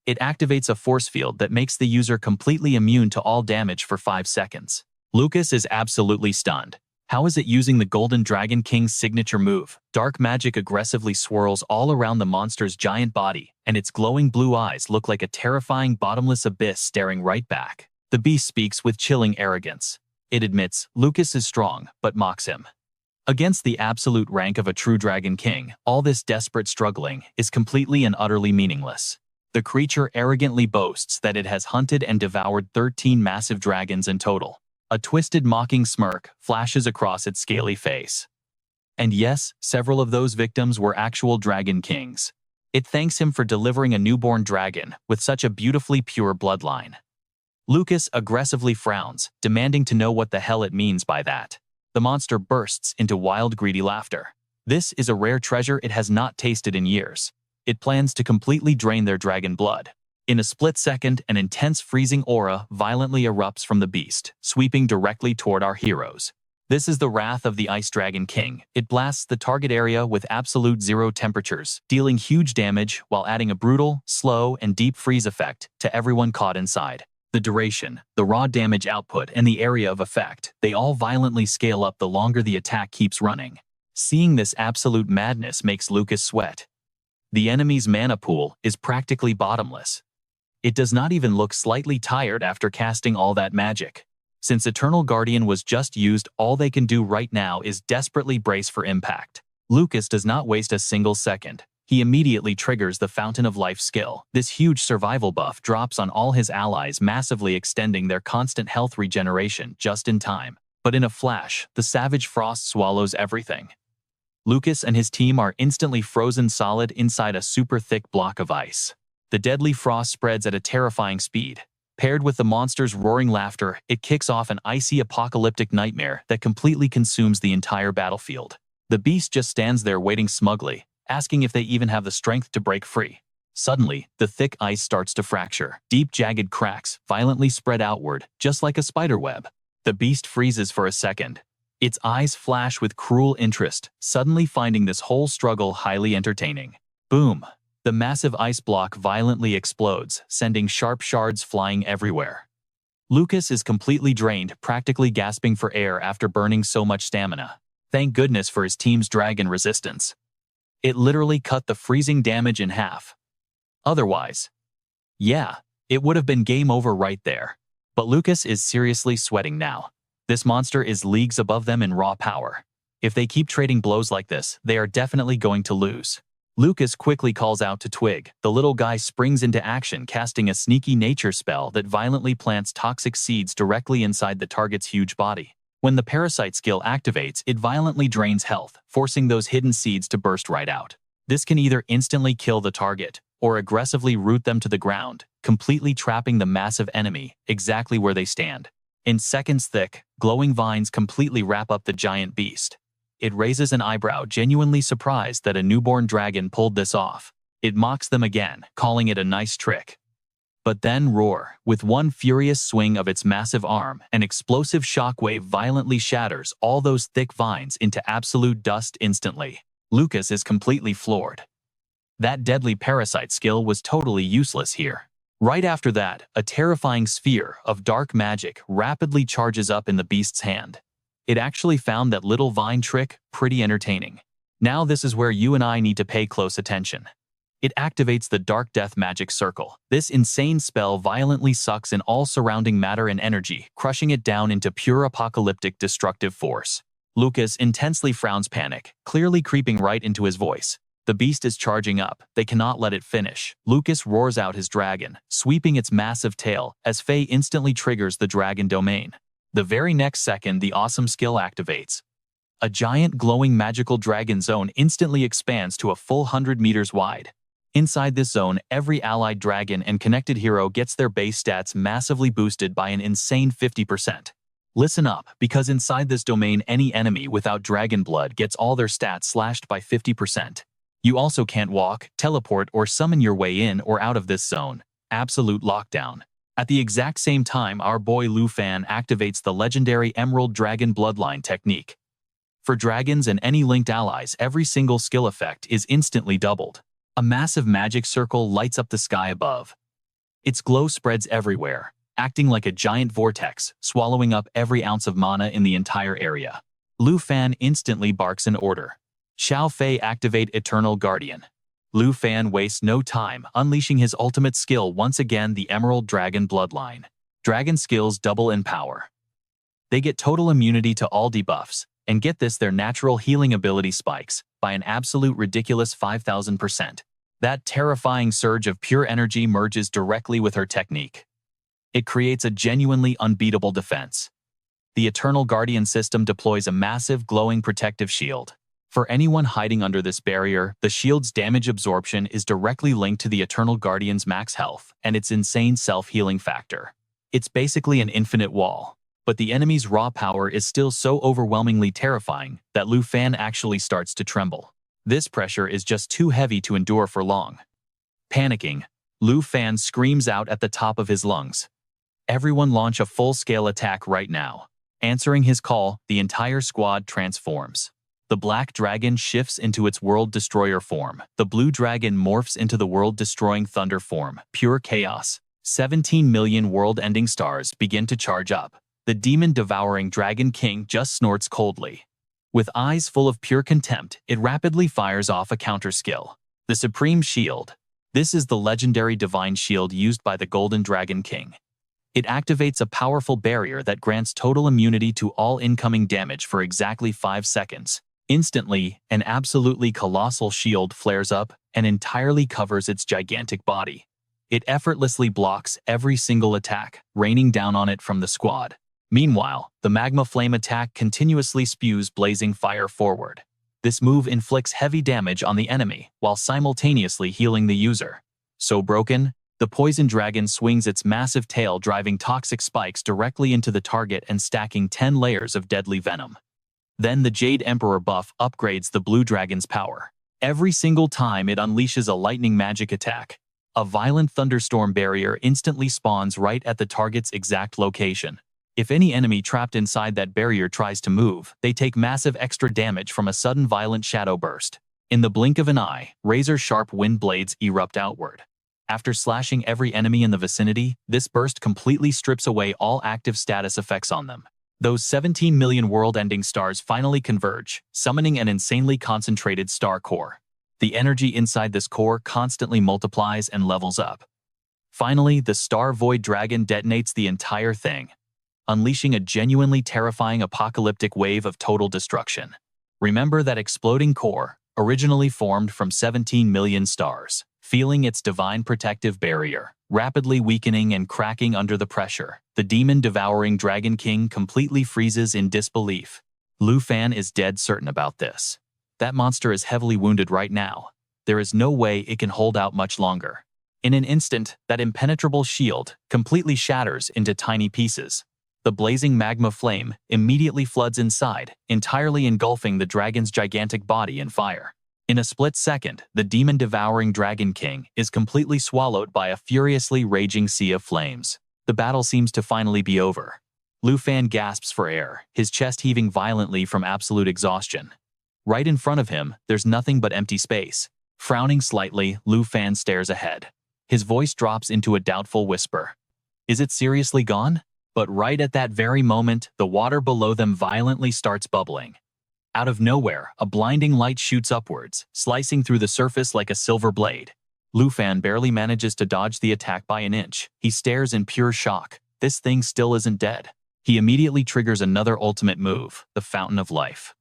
It activates a force field that makes the user completely immune to all damage for 5 seconds. Lucas is absolutely stunned. How is it using the Golden Dragon King's signature move? Dark magic aggressively swirls all around the monster's giant body, and its glowing blue eyes look like a terrifying bottomless abyss staring right back. The beast speaks with chilling arrogance. It admits Lucas is strong, but mocks him. Against the absolute rank of a true Dragon King, all this desperate struggling is completely and utterly meaningless. The creature arrogantly boasts that it has hunted and devoured 13 massive dragons in total. A twisted, mocking smirk flashes across its scaly face. And yes, several of those victims were actual dragon kings. It thanks him for delivering a newborn dragon with such a beautifully pure bloodline. Lucas aggressively frowns, demanding to know what the hell it means by that. The monster bursts into wild, greedy laughter. This is a rare treasure it has not tasted in years. It plans to completely drain their dragon blood. In a split second, an intense freezing aura violently erupts from the beast, sweeping directly toward our heroes. This is the wrath of the Ice Dragon King. It blasts the target area with absolute zero temperatures, dealing huge damage while adding a brutal, slow, and deep freeze effect to everyone caught inside. The duration, the raw damage output, and the area of effect, they all violently scale up the longer the attack keeps running. Seeing this absolute madness makes Lucas sweat. The enemy's mana pool is practically bottomless. It does not even look slightly tired after casting all that magic. Since Eternal Guardian was just used, all they can do right now is desperately brace for impact. Lucas does not waste a single second. He immediately triggers the Fountain of Life skill. This huge survival buff drops on all his allies, massively extending their constant health regeneration just in time. But in a flash, the Savage Frost swallows everything. Lucas and his team are instantly frozen solid inside a super thick block of ice. The deadly frost spreads at a terrifying speed. Paired with the monster's roaring laughter, it kicks off an icy apocalyptic nightmare that completely consumes the entire battlefield. The beast just stands there waiting smugly, asking if they even have the strength to break free. Suddenly, the thick ice starts to fracture. Deep, jagged cracks violently spread outward, just like a spider web. The beast freezes for a second. Its eyes flash with cruel interest, suddenly finding this whole struggle highly entertaining. Boom! The massive ice block violently explodes, sending sharp shards flying everywhere. Lucas is completely drained, practically gasping for air after burning so much stamina. Thank goodness for his team's dragon resistance. It literally cut the freezing damage in half. Otherwise, yeah, it would have been game over right there. But Lucas is seriously sweating now. This monster is leagues above them in raw power. If they keep trading blows like this, they are definitely going to lose. Lucas quickly calls out to Twig. The little guy springs into action, casting a sneaky nature spell that violently plants toxic seeds directly inside the target's huge body. When the parasite skill activates, it violently drains health, forcing those hidden seeds to burst right out. This can either instantly kill the target, or aggressively root them to the ground, completely trapping the massive enemy exactly where they stand. In seconds thick, glowing vines completely wrap up the giant beast. It raises an eyebrow, genuinely surprised that a newborn dragon pulled this off. It mocks them again, calling it a nice trick. But then roar, with one furious swing of its massive arm, an explosive shockwave violently shatters all those thick vines into absolute dust instantly. Lucas is completely floored. That deadly parasite skill was totally useless here. Right after that, a terrifying sphere of dark magic rapidly charges up in the beast's hand. It actually found that little vine trick pretty entertaining. Now this is where you and I need to pay close attention. It activates the Dark Death Magic Circle. This insane spell violently sucks in all surrounding matter and energy, crushing it down into pure apocalyptic destructive force. Lucas intensely frowns, panic, clearly creeping right into his voice. The beast is charging up. They cannot let it finish. Lucas roars out his dragon, sweeping its massive tail, as Faye instantly triggers the dragon domain. The very next second, the awesome skill activates. A giant glowing magical dragon zone instantly expands to a full 100 meters wide. Inside this zone, every allied dragon and connected hero gets their base stats massively boosted by an insane 50%. Listen up, because inside this domain, any enemy without dragon blood gets all their stats slashed by 50%. You also can't walk, teleport, or summon your way in or out of this zone. Absolute lockdown. At the exact same time, our boy Lu Fan activates the legendary Emerald Dragon Bloodline technique. For dragons and any linked allies, every single skill effect is instantly doubled. A massive magic circle lights up the sky above. Its glow spreads everywhere, acting like a giant vortex, swallowing up every ounce of mana in the entire area. Lu Fan instantly barks an order. Xiao Fei activate Eternal Guardian. Lu Fan wastes no time, unleashing his ultimate skill once again, the Emerald Dragon Bloodline. Dragon skills double in power. They get total immunity to all debuffs, and get this, their natural healing ability spikes by an absolute ridiculous 5,000%. That terrifying surge of pure energy merges directly with her technique. It creates a genuinely unbeatable defense. The Eternal Guardian system deploys a massive glowing protective shield. For anyone hiding under this barrier, the shield's damage absorption is directly linked to the Eternal Guardian's max health and its insane self-healing factor. It's basically an infinite wall. But the enemy's raw power is still so overwhelmingly terrifying that Lu Fan actually starts to tremble. This pressure is just too heavy to endure for long. Panicking, Lu Fan screams out at the top of his lungs. Everyone launch a full-scale attack right now. Answering his call, the entire squad transforms. The black dragon shifts into its world destroyer form. The blue dragon morphs into the world-destroying thunder form. Pure chaos. 17 million world-ending stars begin to charge up. The demon-devouring Dragon King just snorts coldly. With eyes full of pure contempt, it rapidly fires off a counter-skill. The Supreme Shield. This is the legendary divine shield used by the Golden Dragon King. It activates a powerful barrier that grants total immunity to all incoming damage for exactly 5 seconds. Instantly, an absolutely colossal shield flares up and entirely covers its gigantic body. It effortlessly blocks every single attack, raining down on it from the squad. Meanwhile, the magma flame attack continuously spews blazing fire forward. This move inflicts heavy damage on the enemy while simultaneously healing the user. So broken, the poison dragon swings its massive tail, driving toxic spikes directly into the target and stacking 10 layers of deadly venom. Then the Jade Emperor buff upgrades the blue dragon's power. Every single time it unleashes a lightning magic attack, a violent thunderstorm barrier instantly spawns right at the target's exact location. If any enemy trapped inside that barrier tries to move, they take massive extra damage from a sudden violent shadow burst. In the blink of an eye, razor-sharp wind blades erupt outward. After slashing every enemy in the vicinity, this burst completely strips away all active status effects on them. Those 17 million world-ending stars finally converge, summoning an insanely concentrated star core. The energy inside this core constantly multiplies and levels up. Finally, the Star Void Dragon detonates the entire thing, unleashing a genuinely terrifying apocalyptic wave of total destruction. Remember that exploding core, originally formed from 17 million stars, feeling its divine protective barrier, rapidly weakening and cracking under the pressure. The demon-devouring Dragon King completely freezes in disbelief. Lu Fan is dead certain about this. That monster is heavily wounded right now. There is no way it can hold out much longer. In an instant, that impenetrable shield completely shatters into tiny pieces. The blazing magma flame immediately floods inside, entirely engulfing the dragon's gigantic body in fire. In a split second, the demon-devouring Dragon King is completely swallowed by a furiously raging sea of flames. The battle seems to finally be over. Lu Fan gasps for air, his chest heaving violently from absolute exhaustion. Right in front of him, there's nothing but empty space. Frowning slightly, Lu Fan stares ahead. His voice drops into a doubtful whisper. Is it seriously gone? But right at that very moment, the water below them violently starts bubbling. Out of nowhere, a blinding light shoots upwards, slicing through the surface like a silver blade. Lu Fan barely manages to dodge the attack by an inch. He stares in pure shock. This thing still isn't dead. He immediately triggers another ultimate move, the Fountain of Life.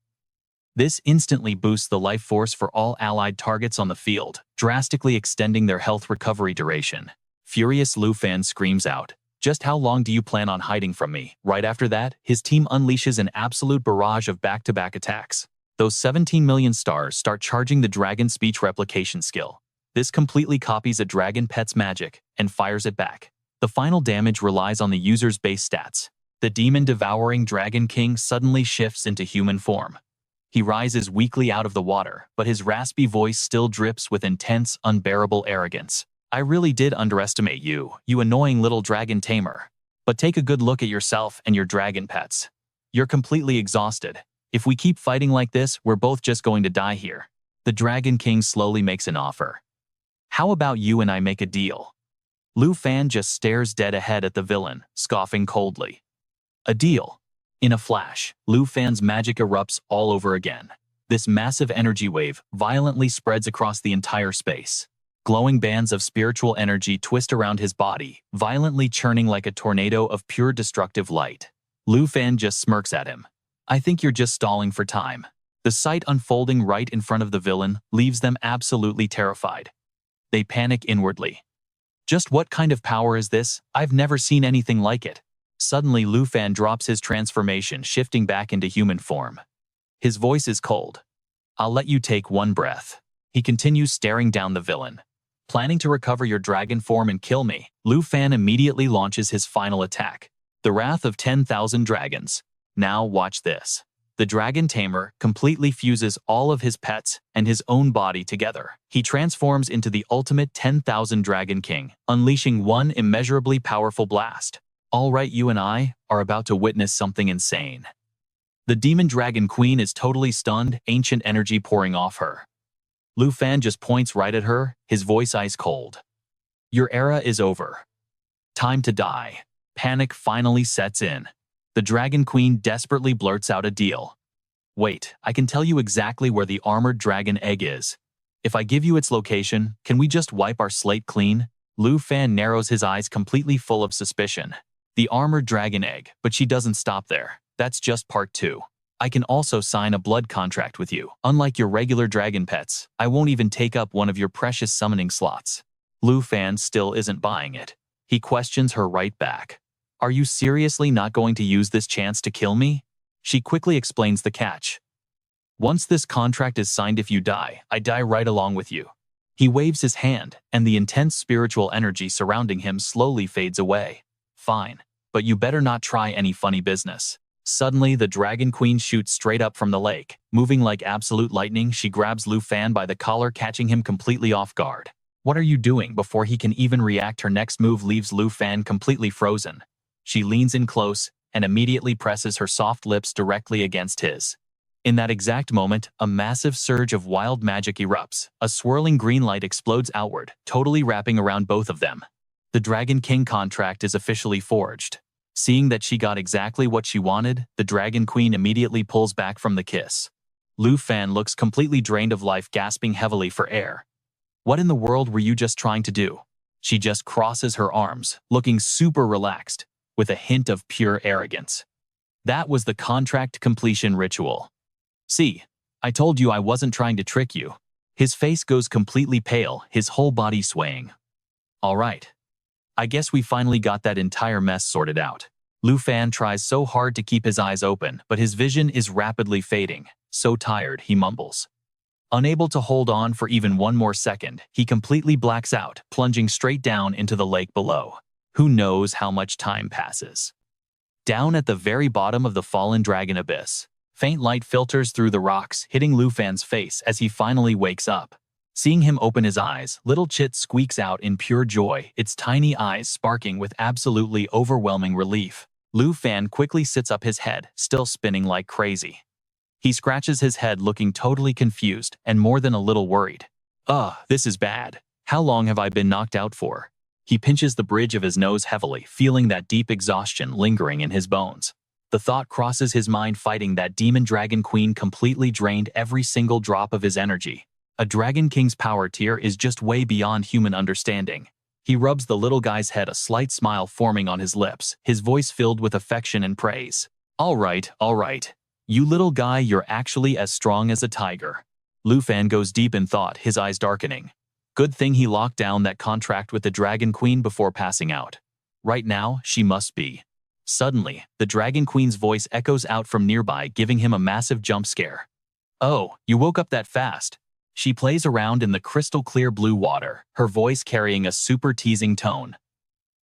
This instantly boosts the life force for all allied targets on the field, drastically extending their health recovery duration. Furious Lu Fan screams out, "Just how long do you plan on hiding from me?" Right after that, his team unleashes an absolute barrage of back-to-back attacks. Those 17 million stars start charging the dragon speech replication skill. This completely copies a dragon pet's magic and fires it back. The final damage relies on the user's base stats. The demon-devouring Dragon King suddenly shifts into human form. He rises weakly out of the water, but his raspy voice still drips with intense, unbearable arrogance. "I really did underestimate you, you annoying little Dragon Tamer. But take a good look at yourself and your dragon pets. You're completely exhausted. If we keep fighting like this, we're both just going to die here." The Dragon King slowly makes an offer. "How about you and I make a deal?" Lu Fan just stares dead ahead at the villain, scoffing coldly. A deal. In a flash, Lu Fan's magic erupts all over again. This massive energy wave violently spreads across the entire space. Glowing bands of spiritual energy twist around his body, violently churning like a tornado of pure destructive light. Lu Fan just smirks at him. "I think you're just stalling for time." The sight unfolding right in front of the villain leaves them absolutely terrified. They panic inwardly. Just what kind of power is this? I've never seen anything like it. Suddenly, Lu Fan drops his transformation, shifting back into human form. His voice is cold. I'll let you take one breath. He continues staring down the villain. Planning to recover your dragon form and kill me, Lu Fan immediately launches his final attack. The Wrath of 10,000 Dragons. Now watch this. The Dragon Tamer completely fuses all of his pets and his own body together. He transforms into the ultimate 10,000 Dragon King, unleashing one immeasurably powerful blast. All right, you and I are about to witness something insane. The Demon Dragon Queen is totally stunned, ancient energy pouring off her. Lu Fan just points right at her, his voice ice cold. Your era is over. Time to die. Panic finally sets in. The Dragon Queen desperately blurts out a deal. Wait, I can tell you exactly where the armored dragon egg is. If I give you its location, can we just wipe our slate clean? Lu Fan narrows his eyes, completely full of suspicion. The armored dragon egg, but she doesn't stop there. That's just part 2. I can also sign a blood contract with you. Unlike your regular dragon pets, I won't even take up one of your precious summoning slots. Lu Fan still isn't buying it. He questions her right back. Are you seriously not going to use this chance to kill me? She quickly explains the catch. Once this contract is signed, if you die, I die right along with you. He waves his hand, and the intense spiritual energy surrounding him slowly fades away. Fine, but you better not try any funny business. Suddenly, the Dragon Queen shoots straight up from the lake. Moving like absolute lightning, she grabs Lu Fan by the collar, catching him completely off guard. What are you doing? Before he can even react, her next move leaves Lu Fan completely frozen. She leans in close and immediately presses her soft lips directly against his. In that exact moment, a massive surge of wild magic erupts. A swirling green light explodes outward, totally wrapping around both of them. The Dragon King contract is officially forged. Seeing that she got exactly what she wanted, the Dragon Queen immediately pulls back from the kiss. Lu Fan looks completely drained of life, gasping heavily for air. What in the world were you just trying to do? She just crosses her arms, looking super relaxed, with a hint of pure arrogance. That was the contract completion ritual. See, I told you I wasn't trying to trick you. His face goes completely pale, his whole body swaying. All right. I guess we finally got that entire mess sorted out. Lu Fan tries so hard to keep his eyes open, but his vision is rapidly fading. So tired, he mumbles. Unable to hold on for even one more second, he completely blacks out, plunging straight down into the lake below. Who knows how much time passes? Down at the very bottom of the fallen dragon abyss, faint light filters through the rocks, hitting Lu Fan's face as he finally wakes up. Seeing him open his eyes, little Chit squeaks out in pure joy, its tiny eyes sparking with absolutely overwhelming relief. Lu Fan quickly sits up, his head still spinning like crazy. He scratches his head, looking totally confused and more than a little worried. Ugh, this is bad. How long have I been knocked out for? He pinches the bridge of his nose heavily, feeling that deep exhaustion lingering in his bones. The thought crosses his mind, fighting that demon dragon queen completely drained every single drop of his energy. A Dragon King's power tier is just way beyond human understanding. He rubs the little guy's head, a slight smile forming on his lips, his voice filled with affection and praise. All right. You little guy, you're actually as strong as a tiger. Lu Fan goes deep in thought, his eyes darkening. Good thing he locked down that contract with the Dragon Queen before passing out. Right now, she must be. Suddenly, the Dragon Queen's voice echoes out from nearby, giving him a massive jump scare. Oh, you woke up that fast. She plays around in the crystal clear blue water, her voice carrying a super teasing tone.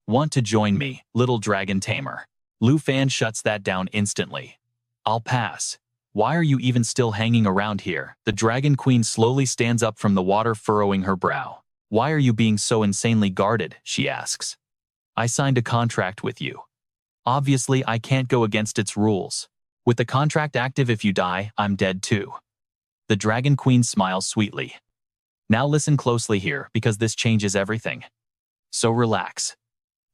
Want to join me, little Dragon Tamer? Lu Fan shuts that down instantly. I'll pass. Why are you even still hanging around here? The Dragon Queen slowly stands up from the water, furrowing her brow. Why are you being so insanely guarded? She asks. I signed a contract with you. Obviously, I can't go against its rules. With the contract active, if you die, I'm dead too. The Dragon Queen smiles sweetly. Now listen closely here, because this changes everything. So relax.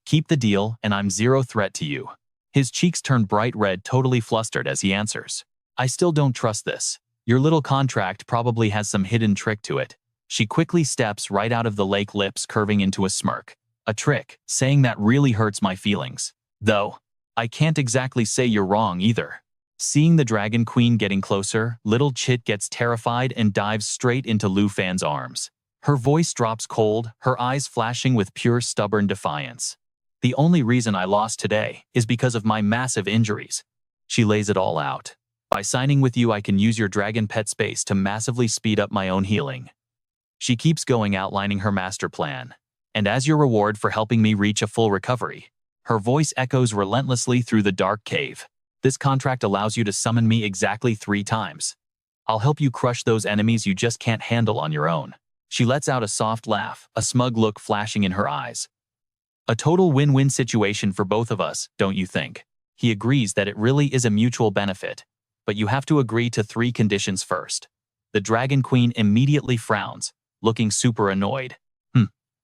Keep the deal, and I'm zero threat to you. His cheeks turn bright red, totally flustered as he answers. I still don't trust this. Your little contract probably has some hidden trick to it. She quickly steps right out of the lake, lips curving into a smirk. A trick, saying that really hurts my feelings. Though, I can't exactly say you're wrong either. Seeing the Dragon Queen getting closer, little Chit gets terrified and dives straight into Lu Fan's arms. Her voice drops cold, her eyes flashing with pure stubborn defiance. The only reason I lost today is because of my massive injuries. She lays it all out. By signing with you, I can use your dragon pet space to massively speed up my own healing. She keeps going, outlining her master plan. And as your reward for helping me reach a full recovery, her voice echoes relentlessly through the dark cave. This contract allows you to summon me exactly 3 times. I'll help you crush those enemies you just can't handle on your own. She lets out a soft laugh, a smug look flashing in her eyes. A total win-win situation for both of us, don't you think? He agrees that it really is a mutual benefit, but you have to agree to 3 conditions first. The Dragon Queen immediately frowns, looking super annoyed.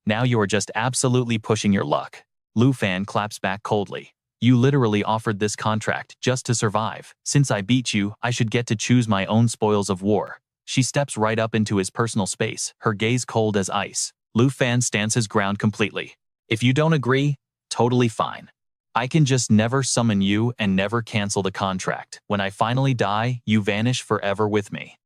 Now you are just absolutely pushing your luck. Lu Fan claps back coldly. You literally offered this contract just to survive. Since I beat you, I should get to choose my own spoils of war. She steps right up into his personal space, her gaze cold as ice. Lu Fan stands his ground completely. If you don't agree, totally fine. I can just never summon you and never cancel the contract. When I finally die, you vanish forever with me.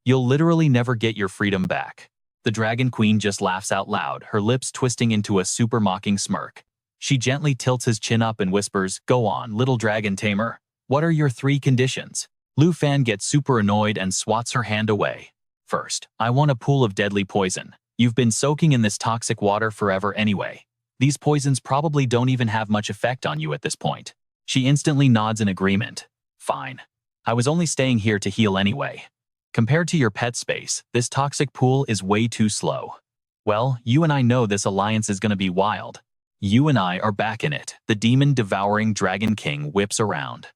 You'll literally never get your freedom back. The Dragon Queen just laughs out loud, her lips twisting into a super mocking smirk. She gently tilts his chin up and whispers, "Go on, little Dragon Tamer. What are your 3 conditions?" Lu Fan gets super annoyed and swats her hand away. "First, I want a pool of deadly poison. You've been soaking in this toxic water forever anyway. These poisons probably don't even have much effect on you at this point." She instantly nods in agreement. "Fine. I was only staying here to heal anyway. Compared to your pet space, this toxic pool is way too slow. Well, you and I know this alliance is gonna be wild. You and I are back in it." The demon-devouring Dragon King whips around.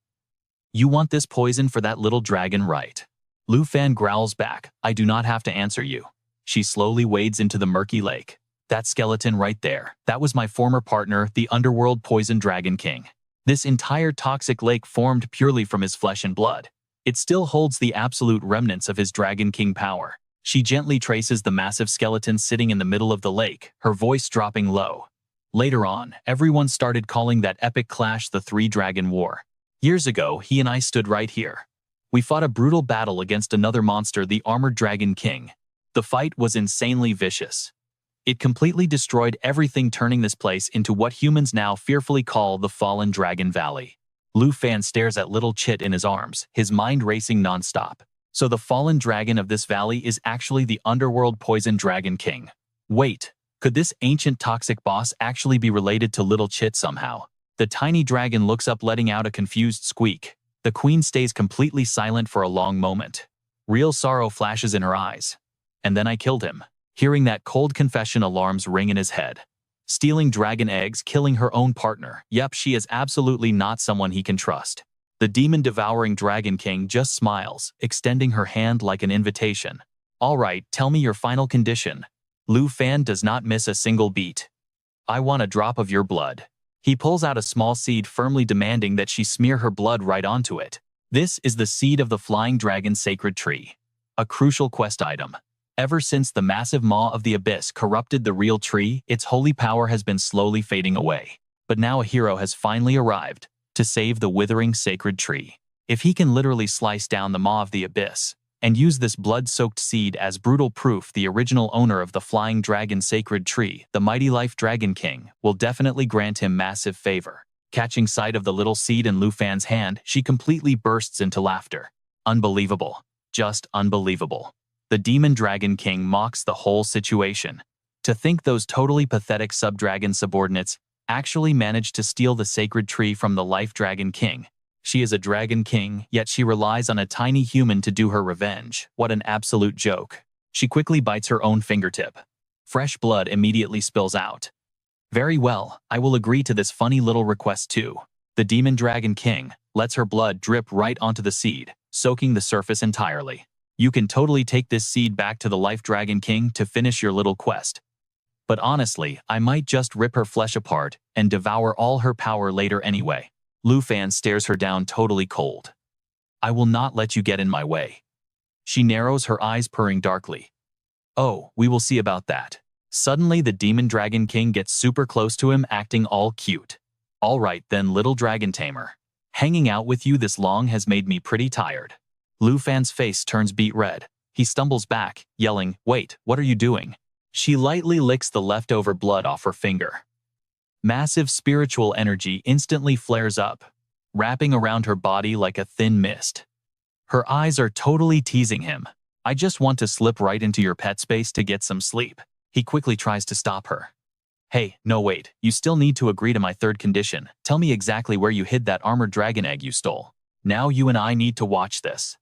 "You want this poison for that little dragon, right?" Lu Fan growls back, "I do not have to answer you." She slowly wades into the murky lake. "That skeleton right there, that was my former partner, the underworld poison Dragon King. This entire toxic lake formed purely from his flesh and blood. It still holds the absolute remnants of his Dragon King power." She gently traces the massive skeleton sitting in the middle of the lake, her voice dropping low. "Later on, everyone started calling that epic clash the 3-Dragon War. Years ago, he and I stood right here. We fought a brutal battle against another monster, the armored Dragon King. The fight was insanely vicious. It completely destroyed everything, turning this place into what humans now fearfully call the Fallen Dragon Valley." Lu Fan stares at little Chit in his arms, his mind racing nonstop. So the fallen dragon of this valley is actually the underworld poison Dragon King. Wait, could this ancient toxic boss actually be related to little Chit somehow? The tiny dragon looks up, letting out a confused squeak. The queen stays completely silent for a long moment. Real sorrow flashes in her eyes. "And then I killed him." Hearing that cold confession, alarms ring in his head. Stealing dragon eggs, killing her own partner. Yep, she is absolutely not someone he can trust. The demon-devouring Dragon King just smiles, extending her hand like an invitation. "All right, tell me your final condition." Lu Fan does not miss a single beat. "I want a drop of your blood." He pulls out a small seed, firmly demanding that she smear her blood right onto it. This is the seed of the Flying Dragon Sacred Tree. A crucial quest item. Ever since the massive maw of the abyss corrupted the real tree, its holy power has been slowly fading away. But now a hero has finally arrived to save the withering sacred tree. If he can literally slice down the maw of the abyss and use this blood-soaked seed as brutal proof, the original owner of the Flying Dragon Sacred Tree, the mighty Life Dragon King, will definitely grant him massive favor. Catching sight of the little seed in Lu Fan's hand, she completely bursts into laughter. Unbelievable. Just unbelievable. The Demon Dragon King mocks the whole situation. To think those totally pathetic sub-dragon subordinates actually managed to steal the sacred tree from the Life Dragon King. She is a Dragon King, yet she relies on a tiny human to do her revenge. What an absolute joke. She quickly bites her own fingertip. Fresh blood immediately spills out. "Very well, I will agree to this funny little request too." The Demon Dragon King lets her blood drip right onto the seed, soaking the surface entirely. "You can totally take this seed back to the Life Dragon King to finish your little quest. But honestly, I might just rip her flesh apart and devour all her power later anyway." Lu Fan stares her down, totally cold. "I will not let you get in my way." She narrows her eyes, purring darkly. "Oh, we will see about that." Suddenly, the Demon Dragon King gets super close to him, acting all cute. "All right then, little Dragon Tamer. Hanging out with you this long has made me pretty tired." Lu Fan's face turns beet red. He stumbles back, yelling, "Wait, what are you doing?" She lightly licks the leftover blood off her finger. Massive spiritual energy instantly flares up, wrapping around her body like a thin mist. Her eyes are totally teasing him. I just want to slip right into your pet space to get some sleep. He quickly tries to stop her. Hey, no wait, you still need to agree to my third condition. Tell me exactly where you hid that armored dragon egg you stole. Now you and I need to watch this.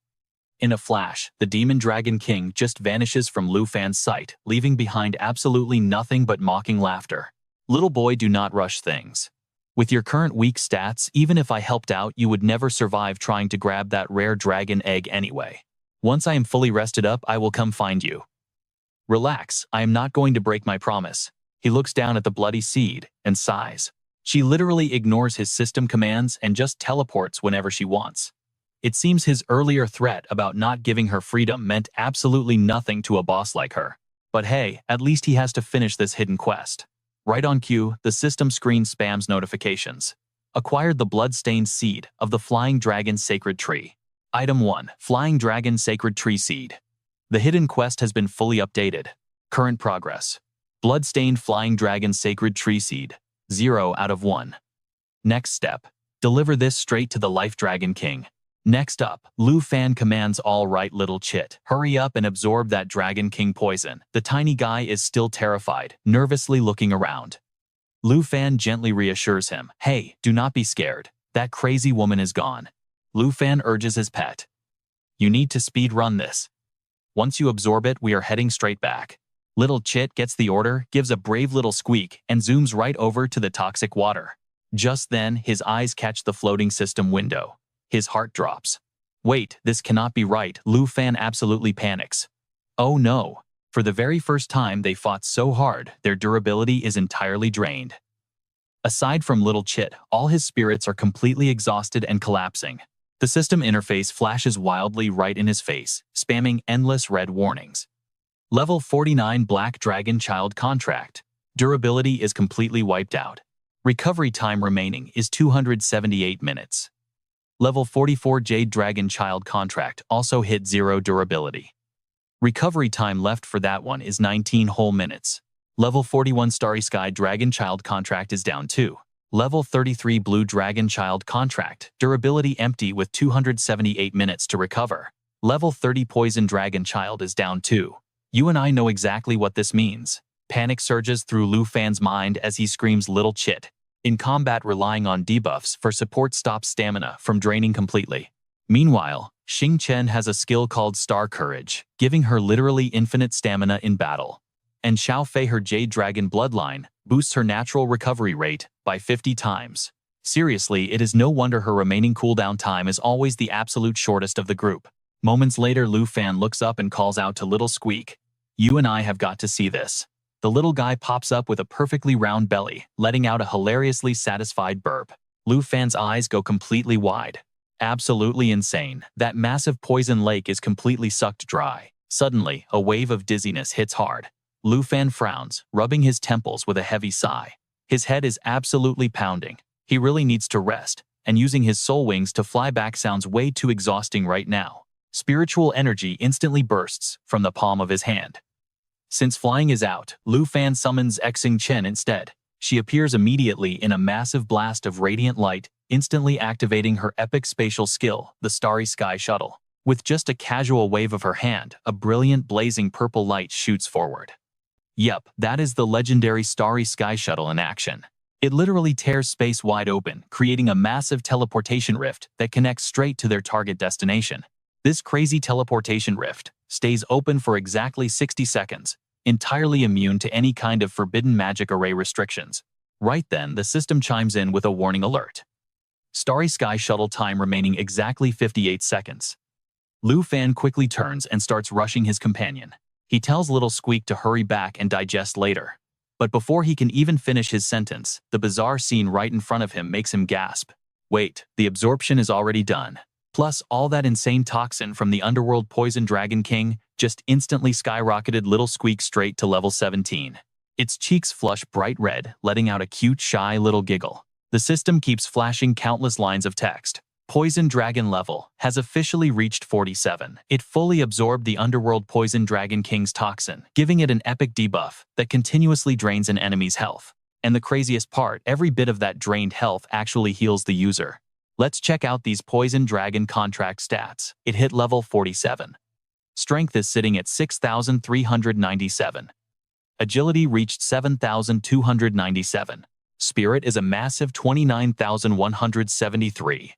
In a flash, the demon dragon king just vanishes from Lu Fan's sight, leaving behind absolutely nothing but mocking laughter. Little boy, do not rush things. With your current weak stats, even if I helped out, you would never survive trying to grab that rare dragon egg anyway. Once I am fully rested up, I will come find you. Relax, I am not going to break my promise. He looks down at the bloody seed and sighs. She literally ignores his system commands and just teleports whenever she wants. It seems his earlier threat about not giving her freedom meant absolutely nothing to a boss like her. But hey, at least he has to finish this hidden quest. Right on cue, the system screen spams notifications. Acquired the blood-stained seed of the Flying Dragon Sacred Tree. Item 1. Flying Dragon Sacred Tree Seed. The hidden quest has been fully updated. Current progress. Blood-stained Flying Dragon Sacred Tree Seed. 0 out of 1. Next step. Deliver this straight to the Life Dragon King. Next up, Lu Fan commands, all right little chit, hurry up and absorb that Dragon King poison. The tiny guy is still terrified, nervously looking around. Lu Fan gently reassures him, hey, do not be scared. That crazy woman is gone. Lu Fan urges his pet. You need to speed run this. Once you absorb it, we are heading straight back. Little Chit gets the order, gives a brave little squeak, and zooms right over to the toxic water. Just then, his eyes catch the floating system window. His heart drops. Wait, this cannot be right. Lu Fan absolutely panics. Oh no. For the very first time they fought so hard, their durability is entirely drained. Aside from little Chit, all his spirits are completely exhausted and collapsing. The system interface flashes wildly right in his face, spamming endless red warnings. Level 49 Black Dragon Child Contract. Durability is completely wiped out. Recovery time remaining is 278 minutes. Level 44 Jade Dragon Child Contract also hit 0 durability. Recovery time left for that one is 19 whole minutes. Level 41 Starry Sky Dragon Child Contract is down 2. Level 33 Blue Dragon Child Contract, durability empty with 278 minutes to recover. Level 30 Poison Dragon Child is down 2. You and I know exactly what this means. Panic surges through Lu Fan's mind as he screams little Chit. In combat, relying on debuffs for support stops stamina from draining completely. Meanwhile, Xing Chen has a skill called Star Courage, giving her literally infinite stamina in battle. And Xiao Fei, her Jade Dragon bloodline, boosts her natural recovery rate by 50 times. Seriously, it is no wonder her remaining cooldown time is always the absolute shortest of the group. Moments later, Lu Fan looks up and calls out to little Squeak. You and I have got to see this. The little guy pops up with a perfectly round belly, letting out a hilariously satisfied burp. Lu Fan's eyes go completely wide. Absolutely insane. That massive poison lake is completely sucked dry. Suddenly, a wave of dizziness hits hard. Lu Fan frowns, rubbing his temples with a heavy sigh. His head is absolutely pounding. He really needs to rest, and using his soul wings to fly back sounds way too exhausting right now. Spiritual energy instantly bursts from the palm of his hand. Since flying is out, Lu Fan summons Xing Chen instead. She appears immediately in a massive blast of radiant light, instantly activating her epic spatial skill, the Starry Sky Shuttle. With just a casual wave of her hand, a brilliant blazing purple light shoots forward. Yep, that is the legendary Starry Sky Shuttle in action. It literally tears space wide open, creating a massive teleportation rift that connects straight to their target destination. This crazy teleportation rift stays open for exactly 60 seconds, entirely immune to any kind of forbidden magic array restrictions. Right then, the system chimes in with a warning alert. Starry Sky Shuttle time remaining exactly 58 seconds. Lu Fan quickly turns and starts rushing his companion. He tells little Squeak to hurry back and digest later. But before he can even finish his sentence, the bizarre scene right in front of him makes him gasp. Wait, the absorption is already done. Plus, all that insane toxin from the underworld Poison Dragon King just instantly skyrocketed little Squeak straight to level 17. Its cheeks flush bright red, letting out a cute, shy little giggle. The system keeps flashing countless lines of text. Poison Dragon level has officially reached 47. It fully absorbed the underworld Poison Dragon King's toxin, giving it an epic debuff that continuously drains an enemy's health. And the craziest part, every bit of that drained health actually heals the user. Let's check out these Poison Dragon contract stats. It hit level 47. Strength is sitting at 6,397. Agility reached 7,297. Spirit is a massive 29,173.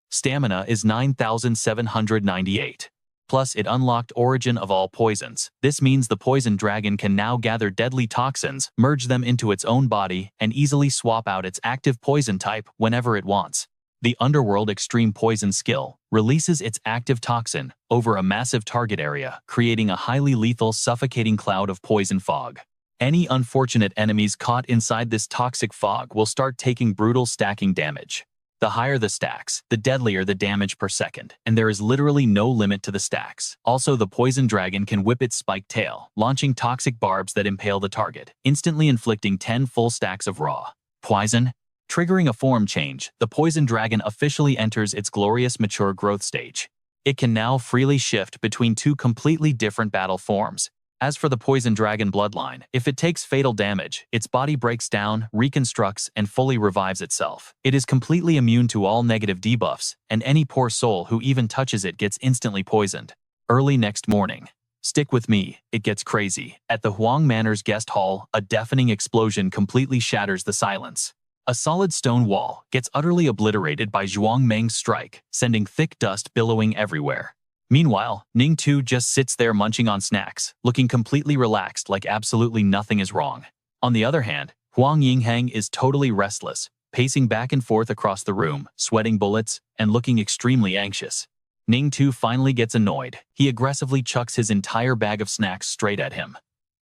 Stamina is 9,798. Plus, it unlocked Origin of all poisons. This means the Poison Dragon can now gather deadly toxins, merge them into its own body, and easily swap out its active poison type whenever it wants. The Underworld Extreme Poison skill releases its active toxin over a massive target area, creating a highly lethal, suffocating cloud of poison fog. Any unfortunate enemies caught inside this toxic fog will start taking brutal stacking damage. The higher the stacks, the deadlier the damage per second, and there is literally no limit to the stacks. Also, the Poison Dragon can whip its spiked tail, launching toxic barbs that impale the target, instantly inflicting 10 full stacks of raw poison. Triggering a form change, the Poison Dragon officially enters its glorious mature growth stage. It can now freely shift between two completely different battle forms. As for the Poison Dragon bloodline, if it takes fatal damage, its body breaks down, reconstructs, and fully revives itself. It is completely immune to all negative debuffs, and any poor soul who even touches it gets instantly poisoned. Early next morning. Stick with me, it gets crazy. At the Huang Manor's guest hall, a deafening explosion completely shatters the silence. A solid stone wall gets utterly obliterated by Zhuang Meng's strike, sending thick dust billowing everywhere. Meanwhile, Ning Tu just sits there munching on snacks, looking completely relaxed like absolutely nothing is wrong. On the other hand, Huang Yingheng is totally restless, pacing back and forth across the room, sweating bullets, and looking extremely anxious. Ning Tu finally gets annoyed. He aggressively chucks his entire bag of snacks straight at him.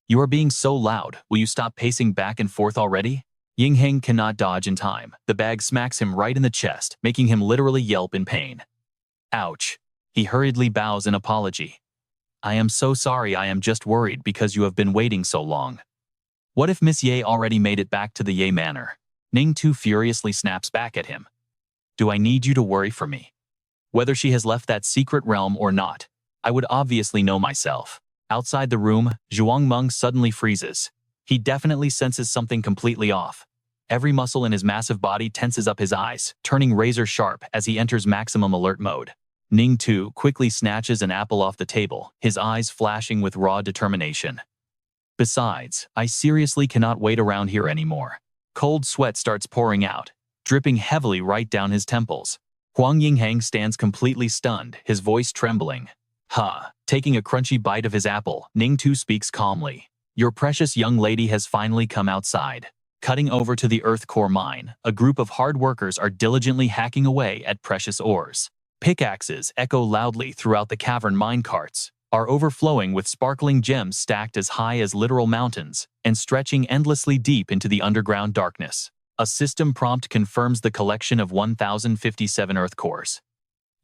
"You are being so loud. Will you stop pacing back and forth already?" Yingheng cannot dodge in time. The bag smacks him right in the chest, making him literally yelp in pain. Ouch. He hurriedly bows in apology. "I am so sorry. I am just worried because you have been waiting so long." What if Miss Ye already made it back to the Ye Manor? Ning Tu furiously snaps back at him. "Do I need you to worry for me? Whether she has left that secret realm or not, I would obviously know myself." Outside the room, Zhuang Meng suddenly freezes. He definitely senses something completely off. Every muscle in his massive body tenses up his eyes, turning razor sharp as he enters maximum alert mode. Ning Tu quickly snatches an apple off the table, his eyes flashing with raw determination. "Besides, I seriously cannot wait around here anymore." Cold sweat starts pouring out, dripping heavily right down his temples. Huang Yingheng stands completely stunned, his voice trembling. Taking a crunchy bite of his apple, Ning Tu speaks calmly. "Your precious young lady has finally come outside." Cutting over to the Earth Core mine, a group of hard workers are diligently hacking away at precious ores. Pickaxes echo loudly throughout the cavern. Minecarts are overflowing with sparkling gems stacked as high as literal mountains and stretching endlessly deep into the underground darkness. A system prompt confirms the collection of 1,057 Earth Cores.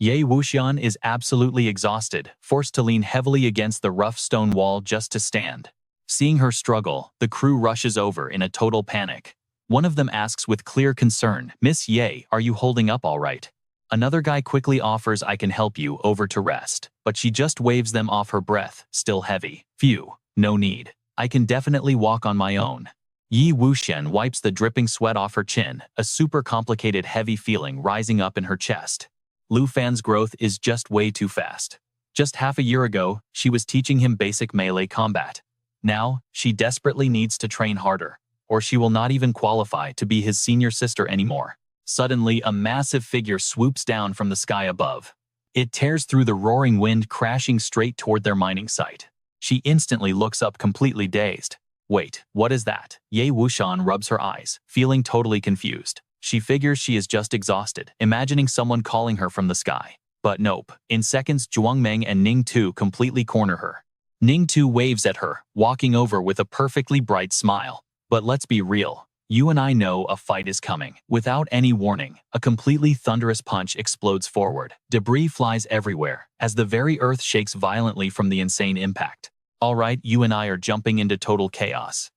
Ye Wuxian is absolutely exhausted, forced to lean heavily against the rough stone wall just to stand. Seeing her struggle, the crew rushes over in a total panic. One of them asks with clear concern, "Miss Ye, are you holding up all right?" Another guy quickly offers, "I can help you over to rest," but she just waves them off, her breath still heavy. "Phew, no need. I can definitely walk on my own." Yi Wuxian wipes the dripping sweat off her chin, a super complicated heavy feeling rising up in her chest. Lu Fan's growth is just way too fast. Just half a year ago, she was teaching him basic melee combat. Now, she desperately needs to train harder, or she will not even qualify to be his senior sister anymore. Suddenly, a massive figure swoops down from the sky above. It tears through the roaring wind, crashing straight toward their mining site. She instantly looks up, completely dazed. "Wait, what is that?" Ye Wuxian rubs her eyes, feeling totally confused. She figures she is just exhausted, imagining someone calling her from the sky. But nope. In seconds, Zhuang Meng and Ning Tu completely corner her. Ning Tu waves at her, walking over with a perfectly bright smile. "But let's be real. You and I know a fight is coming." Without any warning, a completely thunderous punch explodes forward. Debris flies everywhere, as the very earth shakes violently from the insane impact. "All right, you and I are jumping into total chaos."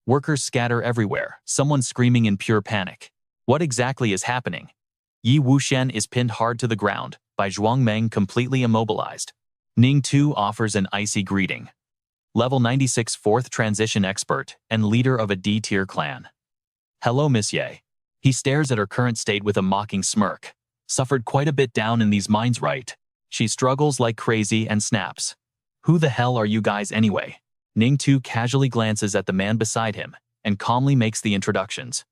Workers scatter everywhere, someone screaming in pure panic. What exactly is happening? Yi Wuxian is pinned hard to the ground, by Zhuang Meng completely immobilized. Ning Tu offers an icy greeting. Level 96 4th Transition Expert and leader of a D-tier clan. "Hello, Miss Ye." He stares at her current state with a mocking smirk. suffered quite a bit down in these mines, right? She struggles like crazy and snaps. Who the hell are you guys anyway? Ningtu casually glances at the man beside him and calmly makes the introductions.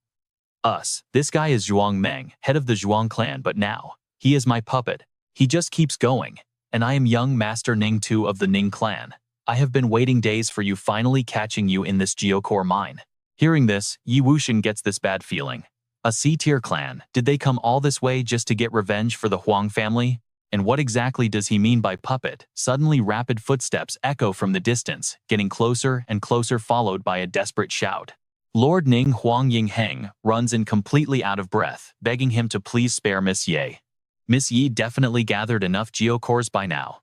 Us. This guy is Zhuang Meng, head of the Zhuang clan, but now, he is my puppet. He just keeps going. And I am young Master Ningtu of the Ning clan. I have been waiting days for you, finally catching you in this geocore mine. Hearing this, Yi Wuxian gets this bad feeling. A C-tier clan, did they come all this way just to get revenge for the Huang family? And what exactly does he mean by puppet? Suddenly rapid footsteps echo from the distance, getting closer and closer, followed by a desperate shout. Lord Ning Huang Yingheng runs in completely out of breath, begging him to please spare Miss Ye. Miss Yi definitely gathered enough geocores by now.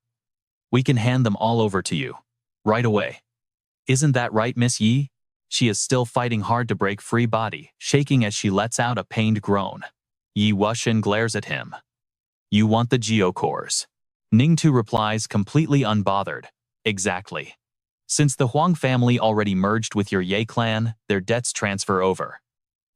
We can hand them all over to you. Right away. Isn't that right, Miss Yi? She is still fighting hard to break free, body shaking as she lets out a pained groan. Yi Wuxian glares at him. You want the geocores? Ningtu replies, completely unbothered. Exactly. Since the Huang family already merged with your Ye clan, their debts transfer over.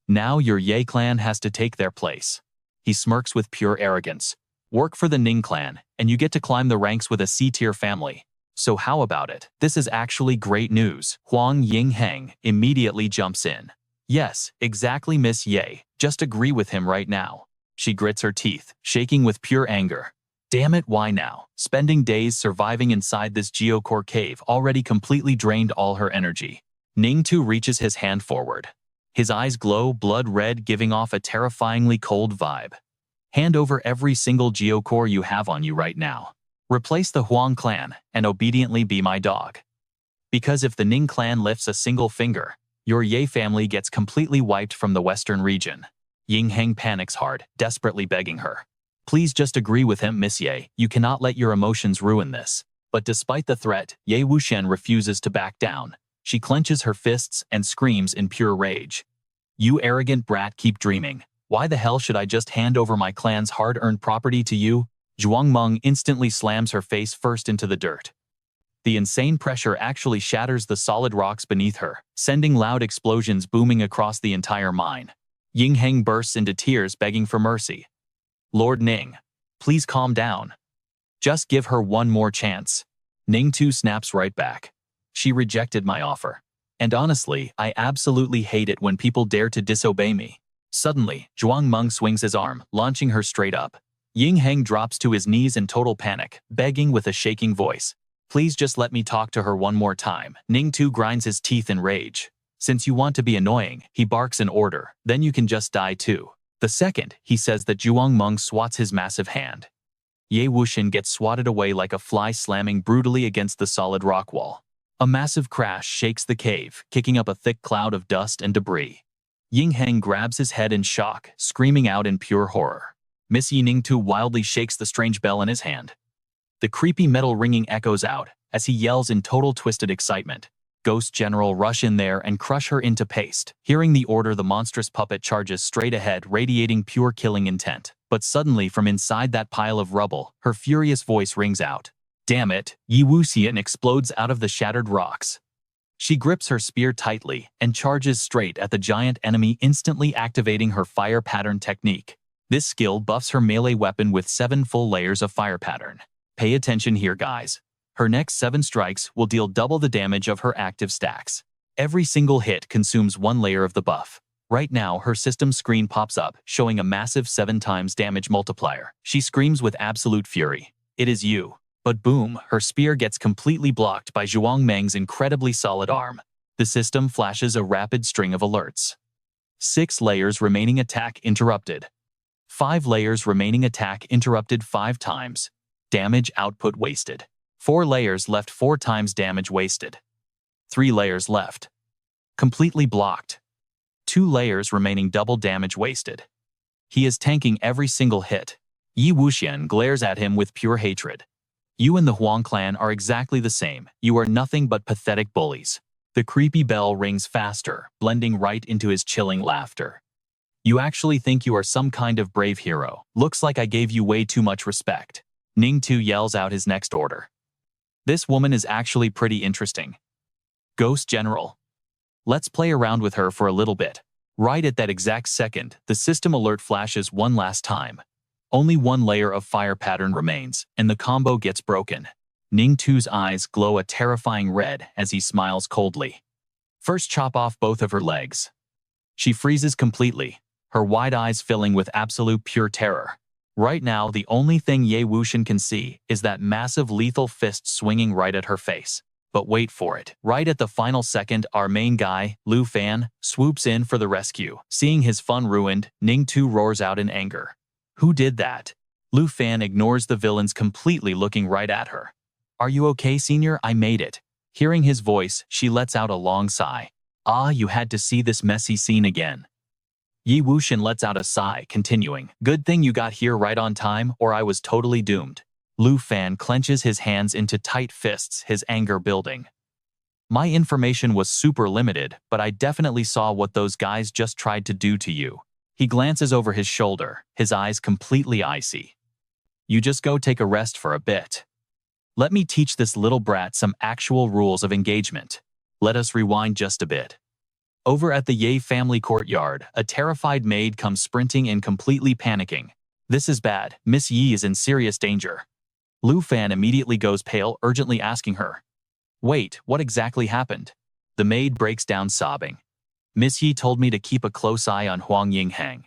Now your Ye clan has to take their place. He smirks with pure arrogance. Work for the Ning clan, and you get to climb the ranks with a C-tier family. So how about it? This is actually great news. Huang Yingheng immediately jumps in. Yes, exactly, Miss Ye. Just agree with him right now. She grits her teeth, shaking with pure anger. Damn it, why now? Spending days surviving inside this geocore cave already completely drained all her energy. Ningtu reaches his hand forward. His eyes glow blood red, giving off a terrifyingly cold vibe. Hand over every single geocore you have on you right now. Replace the Huang clan and obediently be my dog. Because if the Ning clan lifts a single finger, your Ye family gets completely wiped from the western region. Yingheng panics hard, desperately begging her. Please just agree with him, Miss Ye. You cannot let your emotions ruin this. But despite the threat, Ye Wuxian refuses to back down. She clenches her fists and screams in pure rage. You arrogant brat, keep dreaming. Why the hell should I just hand over my clan's hard-earned property to you? Zhuang Meng instantly slams her face first into the dirt. The insane pressure actually shatters the solid rocks beneath her, sending loud explosions booming across the entire mine. Yingheng bursts into tears, begging for mercy. Lord Ning, please calm down. Just give her one more chance. Ningtu snaps right back. She rejected my offer. And honestly, I absolutely hate it when people dare to disobey me. Suddenly, Zhuang Meng swings his arm, launching her straight up. Yingheng drops to his knees in total panic, begging with a shaking voice. Please just let me talk to her one more time. Ningtu grinds his teeth in rage. Since you want to be annoying, he barks an order, then you can just die too. The second, he says that Zhuang Meng swats his massive hand. Ye Wuxian gets swatted away like a fly, slamming brutally against the solid rock wall. A massive crash shakes the cave, kicking up a thick cloud of dust and debris. Yingheng grabs his head in shock, screaming out in pure horror. Miss Yi Ningtu wildly shakes the strange bell in his hand. The creepy metal ringing echoes out as he yells in total twisted excitement. Ghost General rush in there and crush her into paste. Hearing the order, the monstrous puppet charges straight ahead, radiating pure killing intent. But suddenly, from inside that pile of rubble, her furious voice rings out. Damn it! Yi Wuxian explodes out of the shattered rocks. She grips her spear tightly and charges straight at the giant enemy, instantly activating her fire pattern technique. This skill buffs her melee weapon with 7 full layers of fire pattern. Pay attention here, guys. Her next 7 strikes will deal double the damage of her active stacks. Every single hit consumes 1 layer of the buff. Right now, her system screen pops up, showing a massive 7 times damage multiplier. She screams with absolute fury. It is you. But boom, her spear gets completely blocked by Zhuang Meng's incredibly solid arm. The system flashes a rapid string of alerts. 6 layers remaining, attack interrupted. 5 layers remaining, attack interrupted 5 times. Damage output wasted. 4 layers left, 4 times damage wasted. 3 layers left. Completely blocked. 2 layers remaining, double damage wasted. He is tanking every single hit. Yi Wuxian glares at him with pure hatred. You and the Huang clan are exactly the same. You are nothing but pathetic bullies. The creepy bell rings faster, blending right into his chilling laughter. You actually think you are some kind of brave hero. Looks like I gave you way too much respect. Ningtu yells out his next order. This woman is actually pretty interesting. Ghost General. Let's play around with her for a little bit. Right at that exact second, the system alert flashes one last time. Only one layer of fire pattern remains, and the combo gets broken. Ningtu's eyes glow a terrifying red as he smiles coldly. First, chop off both of her legs. She freezes completely, her wide eyes filling with absolute pure terror. Right now, the only thing Ye Wuxian can see is that massive lethal fist swinging right at her face. But wait for it. Right at the final second, our main guy, Lu Fan, swoops in for the rescue. Seeing his fun ruined, Ningtu roars out in anger. Who did that? Lu Fan ignores the villains completely, looking right at her. Are you okay, senior? I made it. Hearing his voice, she lets out a long sigh. Ah, you had to see this messy scene again. Ye Wuxian lets out a sigh, continuing. Good thing you got here right on time, or I was totally doomed. Lu Fan clenches his hands into tight fists, his anger building. My information was super limited, but I definitely saw what those guys just tried to do to you. He glances over his shoulder, his eyes completely icy. You just go take a rest for a bit. Let me teach this little brat some actual rules of engagement. Let us rewind just a bit. Over at the Ye family courtyard, a terrified maid comes sprinting in, completely panicking. This is bad. Miss Yi is in serious danger. Lu Fan immediately goes pale, urgently asking her. Wait, what exactly happened? The maid breaks down sobbing. Miss Yi told me to keep a close eye on Huang Yinghang.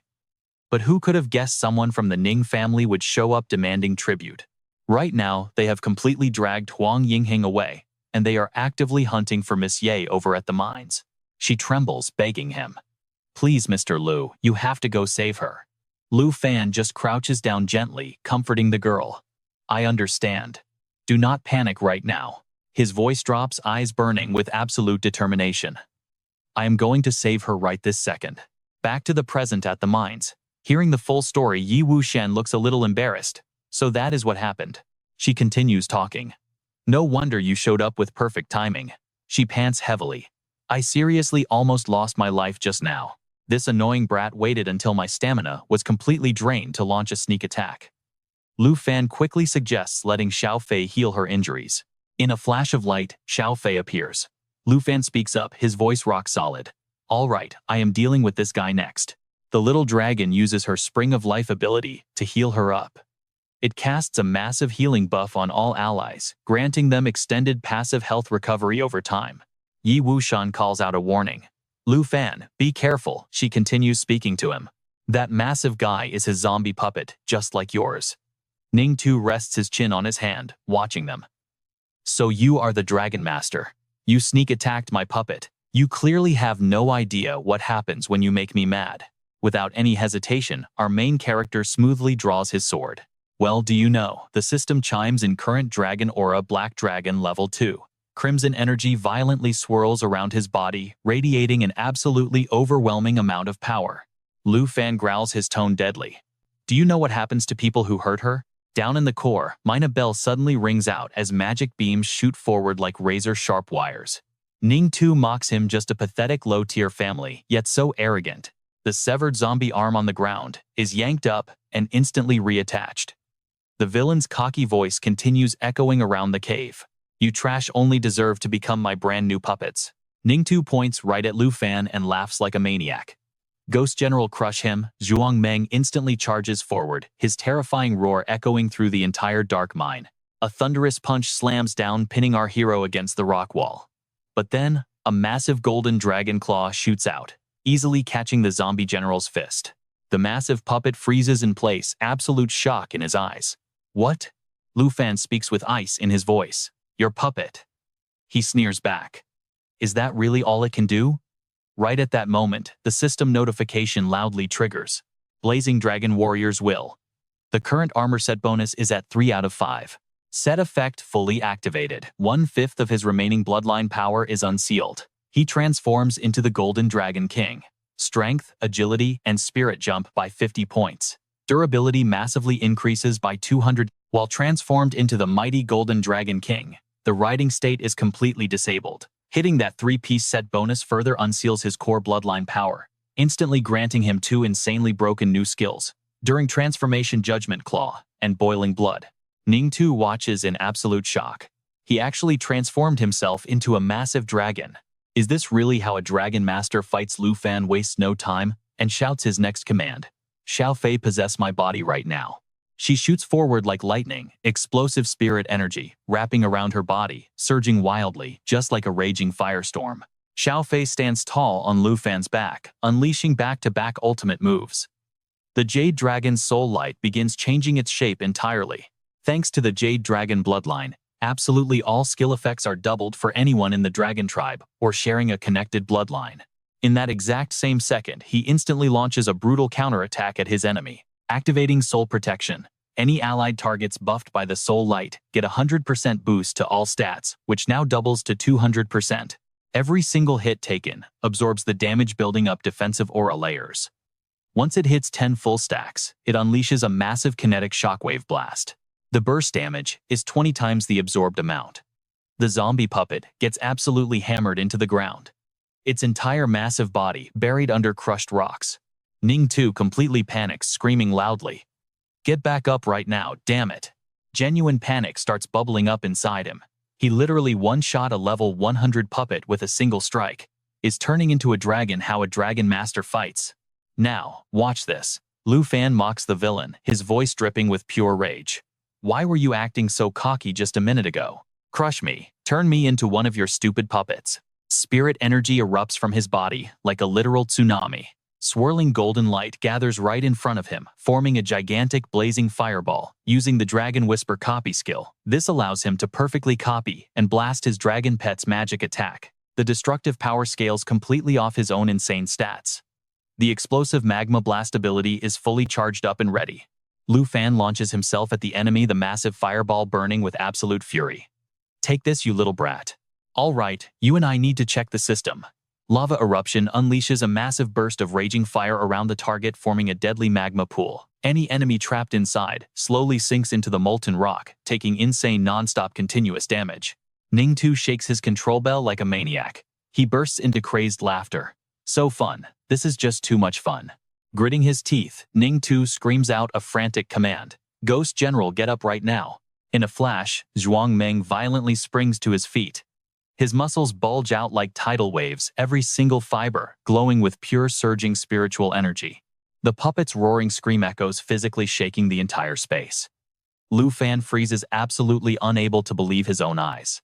But who could have guessed someone from the Ning family would show up demanding tribute? Right now, they have completely dragged Huang Yinghang away, and they are actively hunting for Miss Ye over at the mines. She trembles, begging him. Please, Mr. Lu, you have to go save her. Lu Fan just crouches down gently, comforting the girl. I understand. Do not panic right now. His voice drops, eyes burning with absolute determination. I am going to save her right this second. Back to the present at the mines. Hearing the full story, Ye Wuxian looks a little embarrassed. So that is what happened. She continues talking. No wonder you showed up with perfect timing. She pants heavily. I seriously almost lost my life just now. This annoying brat waited until my stamina was completely drained to launch a sneak attack. Lu Fan quickly suggests letting Xiao Fei heal her injuries. In a flash of light, Xiao Fei appears. Lu Fan speaks up, his voice rock solid. All right, I am dealing with this guy next. The little dragon uses her Spring of Life ability to heal her up. It casts a massive healing buff on all allies, granting them extended passive health recovery over time. Ye Wuxian calls out a warning. Lu Fan, be careful, she continues, speaking to him. That massive guy is his zombie puppet, just like yours. Ningtu rests his chin on his hand, watching them. So you are the Dragon Master. You sneak attacked my puppet. You clearly have no idea what happens when you make me mad. Without any hesitation, our main character smoothly draws his sword. Well, do you know, the system chimes in current Dragon Aura Black Dragon Level 2. Crimson energy violently swirls around his body, radiating an absolutely overwhelming amount of power. Lu Fan growls, his tone deadly. Do you know what happens to people who hurt her? Down in the core, Mina Bell suddenly rings out as magic beams shoot forward like razor-sharp wires. Ningtu mocks him, just a pathetic low-tier family, yet so arrogant. The severed zombie arm on the ground is yanked up and instantly reattached. The villain's cocky voice continues echoing around the cave. You trash only deserve to become my brand new puppets. Ningtu points right at Lu Fan and laughs like a maniac. Ghost General crush him. Zhuang Meng instantly charges forward, his terrifying roar echoing through the entire dark mine. A thunderous punch slams down, pinning our hero against the rock wall. But then, a massive golden dragon claw shoots out, easily catching the zombie general's fist. The massive puppet freezes in place, absolute shock in his eyes. What? Lu Fan speaks with ice in his voice. Your puppet. He sneers back. Is that really all it can do? Right at that moment, the system notification loudly triggers. Blazing Dragon Warrior's Will. The current armor set bonus is at 3 out of 5. Set effect fully activated. 1/5 of his remaining bloodline power is unsealed. He transforms into the Golden Dragon King. Strength, agility, and spirit jump by 50 points. Durability massively increases by 200. While transformed into the mighty Golden Dragon King, the riding state is completely disabled. Hitting that 3-piece set bonus further unseals his core bloodline power, instantly granting him 2 insanely broken new skills. During transformation, Judgment Claw and Boiling Blood. Ningtu watches in absolute shock. He actually transformed himself into a massive dragon. Is this really how a Dragon Master fights? Lu Fan wastes no time and shouts his next command. Xiao Fei, possess my body right now. She shoots forward like lightning, explosive spirit energy, wrapping around her body, surging wildly, just like a raging firestorm. Xiao Fei stands tall on Lu Fan's back, unleashing back-to-back ultimate moves. The Jade Dragon's soul light begins changing its shape entirely. Thanks to the Jade Dragon bloodline, absolutely all skill effects are doubled for anyone in the Dragon tribe or sharing a connected bloodline. In that exact same second, he instantly launches a brutal counterattack at his enemy, activating Soul Protection. Any allied targets buffed by the Soul Light get a 100% boost to all stats, which now doubles to 200%. Every single hit taken absorbs the damage building up defensive aura layers. Once it hits 10 full stacks, it unleashes a massive kinetic shockwave blast. The burst damage is 20 times the absorbed amount. The zombie puppet gets absolutely hammered into the ground, its entire massive body buried under crushed rocks. Ning Tu completely panics, screaming loudly, "Get back up right now, damn it!" Genuine panic starts bubbling up inside him. He literally one-shot a level 100 puppet with a single strike, is turning into a dragon. How a dragon master fights. Now, watch this. Lu Fan mocks the villain, his voice dripping with pure rage. "Why were you acting so cocky just a minute ago? Crush me, turn me into one of your stupid puppets." Spirit energy erupts from his body like a literal tsunami. Swirling golden light gathers right in front of him, forming a gigantic blazing fireball. Using the Dragon Whisper copy skill, this allows him to perfectly copy and blast his dragon pet's magic attack. The destructive power scales completely off his own insane stats. The explosive magma blast ability is fully charged up and ready. Lu Fan launches himself at the enemy, the massive fireball burning with absolute fury. "Take this, you little brat. All right, you and I need to check the system." Lava eruption unleashes a massive burst of raging fire around the target, forming a deadly magma pool. Any enemy trapped inside slowly sinks into the molten rock, taking insane non-stop continuous damage. Ning Tu shakes his control bell like a maniac. He bursts into crazed laughter. "So fun. This is just too much fun." Gritting his teeth, Ning Tu screams out a frantic command. "Ghost General, get up right now." In a flash, Zhuang Meng violently springs to his feet. His muscles bulge out like tidal waves, every single fiber glowing with pure surging spiritual energy. The puppet's roaring scream echoes, physically shaking the entire space. Lu Fan freezes, absolutely unable to believe his own eyes.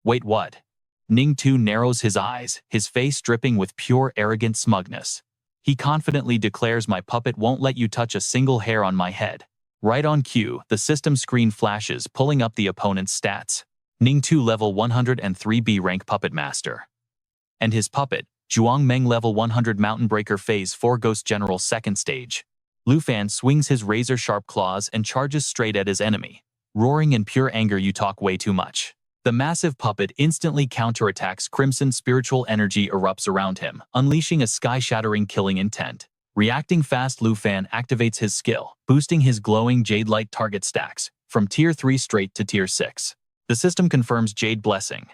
"Wait, what?" Ning Tu narrows his eyes, his face dripping with pure arrogant smugness. He confidently declares, "My puppet won't let you touch a single hair on my head." Right on cue, the system screen flashes, pulling up the opponent's stats. Ning Tu level 103B rank puppet master. And his puppet, Zhuang Meng level 100 mountain breaker phase 4 ghost general 2nd stage. Lu Fan swings his razor-sharp claws and charges straight at his enemy. Roaring in pure anger, "You talk way too much." The massive puppet instantly counterattacks. Crimson spiritual energy erupts around him, unleashing a sky-shattering killing intent. Reacting fast, Lu Fan activates his skill, boosting his glowing jade light target stacks from tier 3 straight to tier 6. The system confirms Jade Blessing.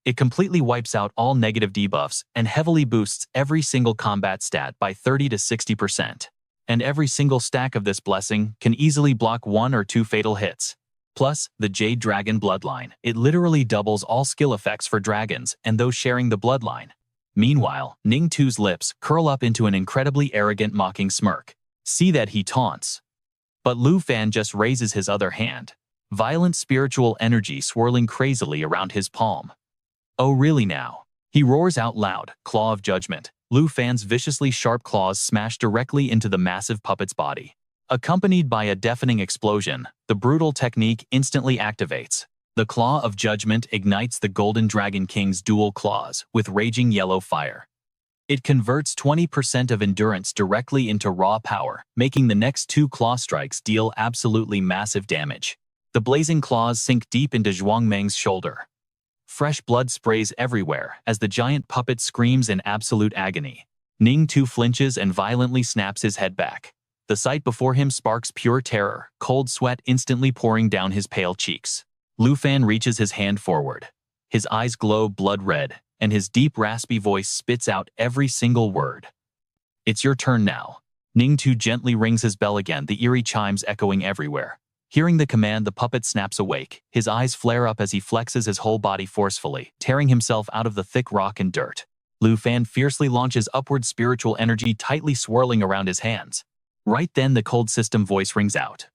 It completely wipes out all negative debuffs and heavily boosts every single combat stat by 30 to 60%. And every single stack of this blessing can easily block 1 or 2 fatal hits. Plus, the Jade Dragon bloodline. It literally doubles all skill effects for dragons and those sharing the bloodline. Meanwhile, Ning Tu's lips curl up into an incredibly arrogant, mocking smirk. See that, he taunts. But Lu Fan just raises his other hand. Violent spiritual energy swirling crazily around his palm. "Oh really now?" He roars out loud, Claw of Judgment. Lu Fan's viciously sharp claws smash directly into the massive puppet's body. Accompanied by a deafening explosion, the brutal technique instantly activates. The Claw of Judgment ignites the Golden Dragon King's dual claws with raging yellow fire. It converts 20% of endurance directly into raw power, making the next 2 claw strikes deal absolutely massive damage. The blazing claws sink deep into Zhuang Meng's shoulder. Fresh blood sprays everywhere as the giant puppet screams in absolute agony. Ning Tu flinches and violently snaps his head back. The sight before him sparks pure terror, cold sweat instantly pouring down his pale cheeks. Lu Fan reaches his hand forward. His eyes glow blood red, and his deep raspy voice spits out every single word. "It's your turn now." Ning Tu gently rings his bell again, the eerie chimes echoing everywhere. Hearing the command, the puppet snaps awake. His eyes flare up as he flexes his whole body forcefully, tearing himself out of the thick rock and dirt. Lu Fan fiercely launches upward, spiritual energy tightly swirling around his hands. Right then, the cold system voice rings out.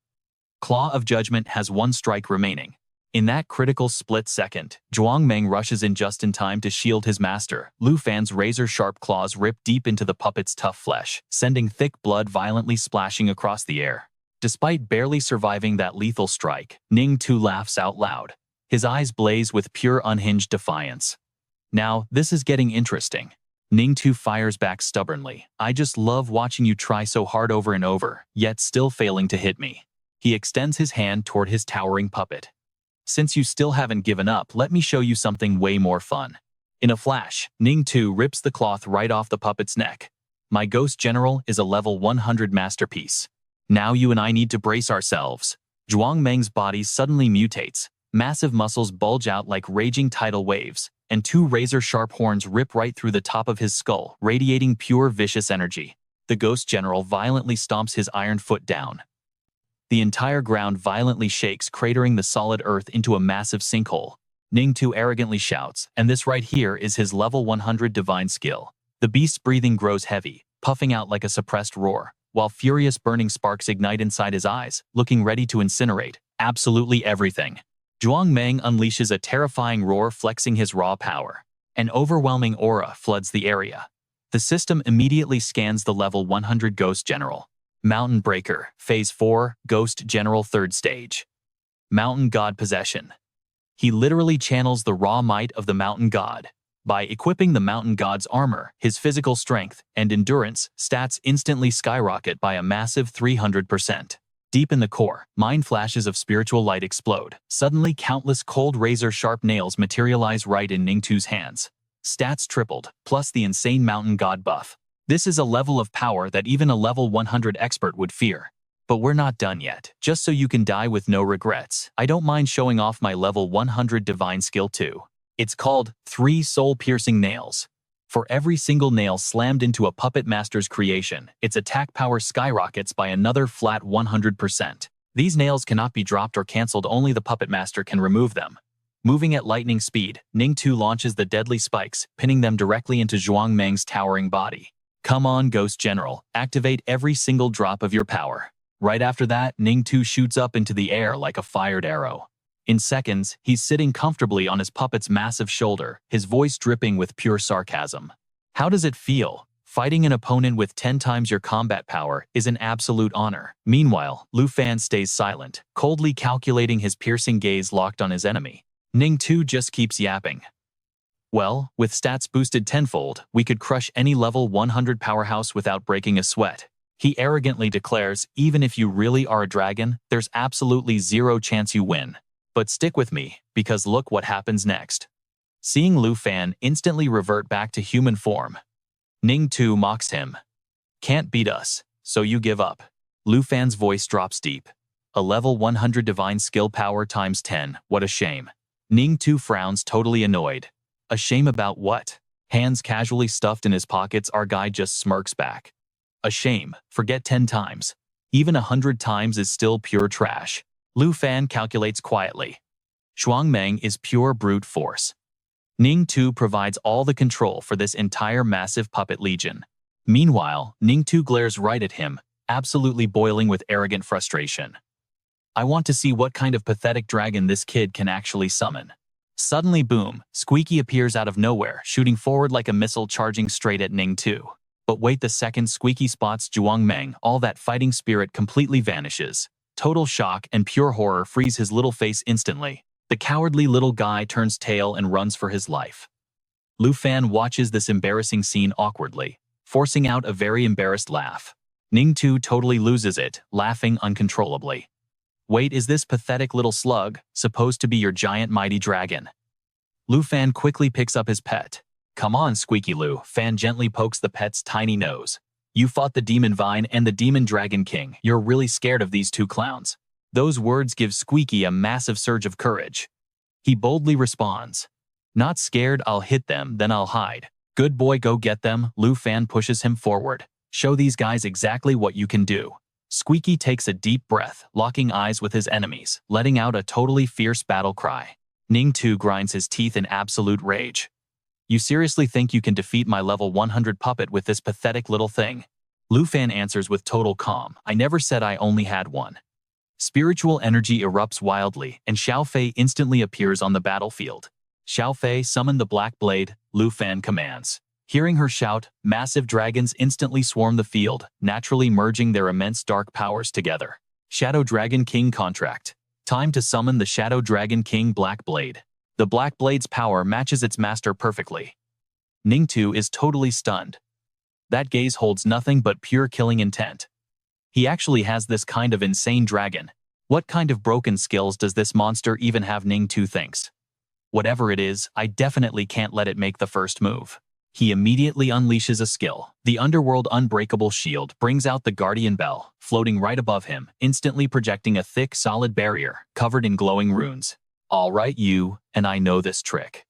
Claw of Judgment has 1 strike remaining. In that critical split second, Zhuang Meng rushes in just in time to shield his master. Lu Fan's razor-sharp claws rip deep into the puppet's tough flesh, sending thick blood violently splashing across the air. Despite barely surviving that lethal strike, Ning Tu laughs out loud. His eyes blaze with pure unhinged defiance. Now, this is getting interesting. Ning Tu fires back stubbornly. I just love watching you try so hard over and over, yet still failing to hit me. He extends his hand toward his towering puppet. Since you still haven't given up, let me show you something way more fun. In a flash, Ning Tu rips the cloth right off the puppet's neck. My Ghost General is a level 100 masterpiece. Now you and I need to brace ourselves. Zhuang Meng's body suddenly mutates. Massive muscles bulge out like raging tidal waves, and 2 razor-sharp horns rip right through the top of his skull, radiating pure vicious energy. The Ghost General violently stomps his iron foot down. The entire ground violently shakes, cratering the solid earth into a massive sinkhole. Ning Tu arrogantly shouts, and this right here is his level 100 divine skill. The beast's breathing grows heavy, puffing out like a suppressed roar, while furious burning sparks ignite inside his eyes, looking ready to incinerate absolutely everything. Zhuang Meng unleashes a terrifying roar, flexing his raw power. An overwhelming aura floods the area. The system immediately scans the level 100 Ghost General. Mountain Breaker, Phase 4, Ghost General 3rd Stage. Mountain God Possession. He literally channels the raw might of the Mountain God. By equipping the Mountain God's armor, his physical strength and endurance stats instantly skyrocket by a massive 300%. Deep in the core, mind flashes of spiritual light explode. Suddenly, countless cold razor-sharp nails materialize right in Ning Tu's hands. Stats tripled, plus the insane Mountain God buff. This is a level of power that even a level 100 expert would fear. But we're not done yet. Just so you can die with no regrets, I don't mind showing off my level 100 divine skill too. It's called 3 soul-piercing nails. For every single nail slammed into a puppet master's creation, its attack power skyrockets by another flat 100%. These nails cannot be dropped or cancelled, only the puppet master can remove them. Moving at lightning speed, Ning Tu launches the deadly spikes, pinning them directly into Zhuang Meng's towering body. Come on, Ghost General, activate every single drop of your power. Right after that, Ning Tu shoots up into the air like a fired arrow. In seconds, he's sitting comfortably on his puppet's massive shoulder, his voice dripping with pure sarcasm. How does it feel? Fighting an opponent with 10 times your combat power is an absolute honor. Meanwhile, Lu Fan stays silent, coldly calculating, his piercing gaze locked on his enemy. Ning Tu just keeps yapping. Well, with stats boosted tenfold, we could crush any level 100 powerhouse without breaking a sweat. He arrogantly declares, even if you really are a dragon, there's absolutely 0 chance you win. But stick with me, because look what happens next. Seeing Lu Fan instantly revert back to human form, Ning Tu mocks him. Can't beat us, so you give up. Lu Fan's voice drops deep. A level 100 divine skill power times 10, what a shame. Ning Tu frowns, totally annoyed. A shame about what? Hands casually stuffed in his pockets, our guy just smirks back. A shame, forget 10 times. Even 100 times is still pure trash. Lu Fan calculates quietly. Zhuang Meng is pure brute force. Ning Tu provides all the control for this entire massive puppet legion. Meanwhile, Ning Tu glares right at him, absolutely boiling with arrogant frustration. I want to see what kind of pathetic dragon this kid can actually summon. Suddenly, boom, Squeaky appears out of nowhere, shooting forward like a missile, charging straight at Ning Tu. But wait, the second Squeaky spots Zhuang Meng, all that fighting spirit completely vanishes. Total shock and pure horror freeze his little face instantly. The cowardly little guy turns tail and runs for his life. Lu Fan watches this embarrassing scene awkwardly, forcing out a very embarrassed laugh. Ning Tu totally loses it, laughing uncontrollably. Wait, is this pathetic little slug supposed to be your giant mighty dragon? Lu Fan quickly picks up his pet. Come on, Squeaky. Lu Fan gently pokes the pet's tiny nose. You fought the Demon Vine and the Demon Dragon King. You're really scared of these 2 clowns. Those words give Squeaky a massive surge of courage. He boldly responds. Not scared, I'll hit them, then I'll hide. Good boy, go get them. Lu Fan pushes him forward. Show these guys exactly what you can do. Squeaky takes a deep breath, locking eyes with his enemies, letting out a totally fierce battle cry. Ning Tu grinds his teeth in absolute rage. You seriously think you can defeat my level 100 puppet with this pathetic little thing? Lu Fan answers with total calm. I never said I only had one. Spiritual energy erupts wildly, and Xiao Fei instantly appears on the battlefield. Xiao Fei summoned the Black Blade, Lu Fan commands. Hearing her shout, massive dragons instantly swarm the field, naturally merging their immense dark powers together. Shadow Dragon King contract. Time to summon the Shadow Dragon King Black Blade. The Black Blade's power matches its master perfectly. Ningtu is totally stunned. That gaze holds nothing but pure killing intent. He actually has this kind of insane dragon. What kind of broken skills does this monster even have? Ningtu thinks. Whatever it is, I definitely can't let it make the first move. He immediately unleashes a skill. The Underworld Unbreakable Shield brings out the Guardian Bell, floating right above him, instantly projecting a thick, solid barrier, covered in glowing runes. All right, you, and I know this trick.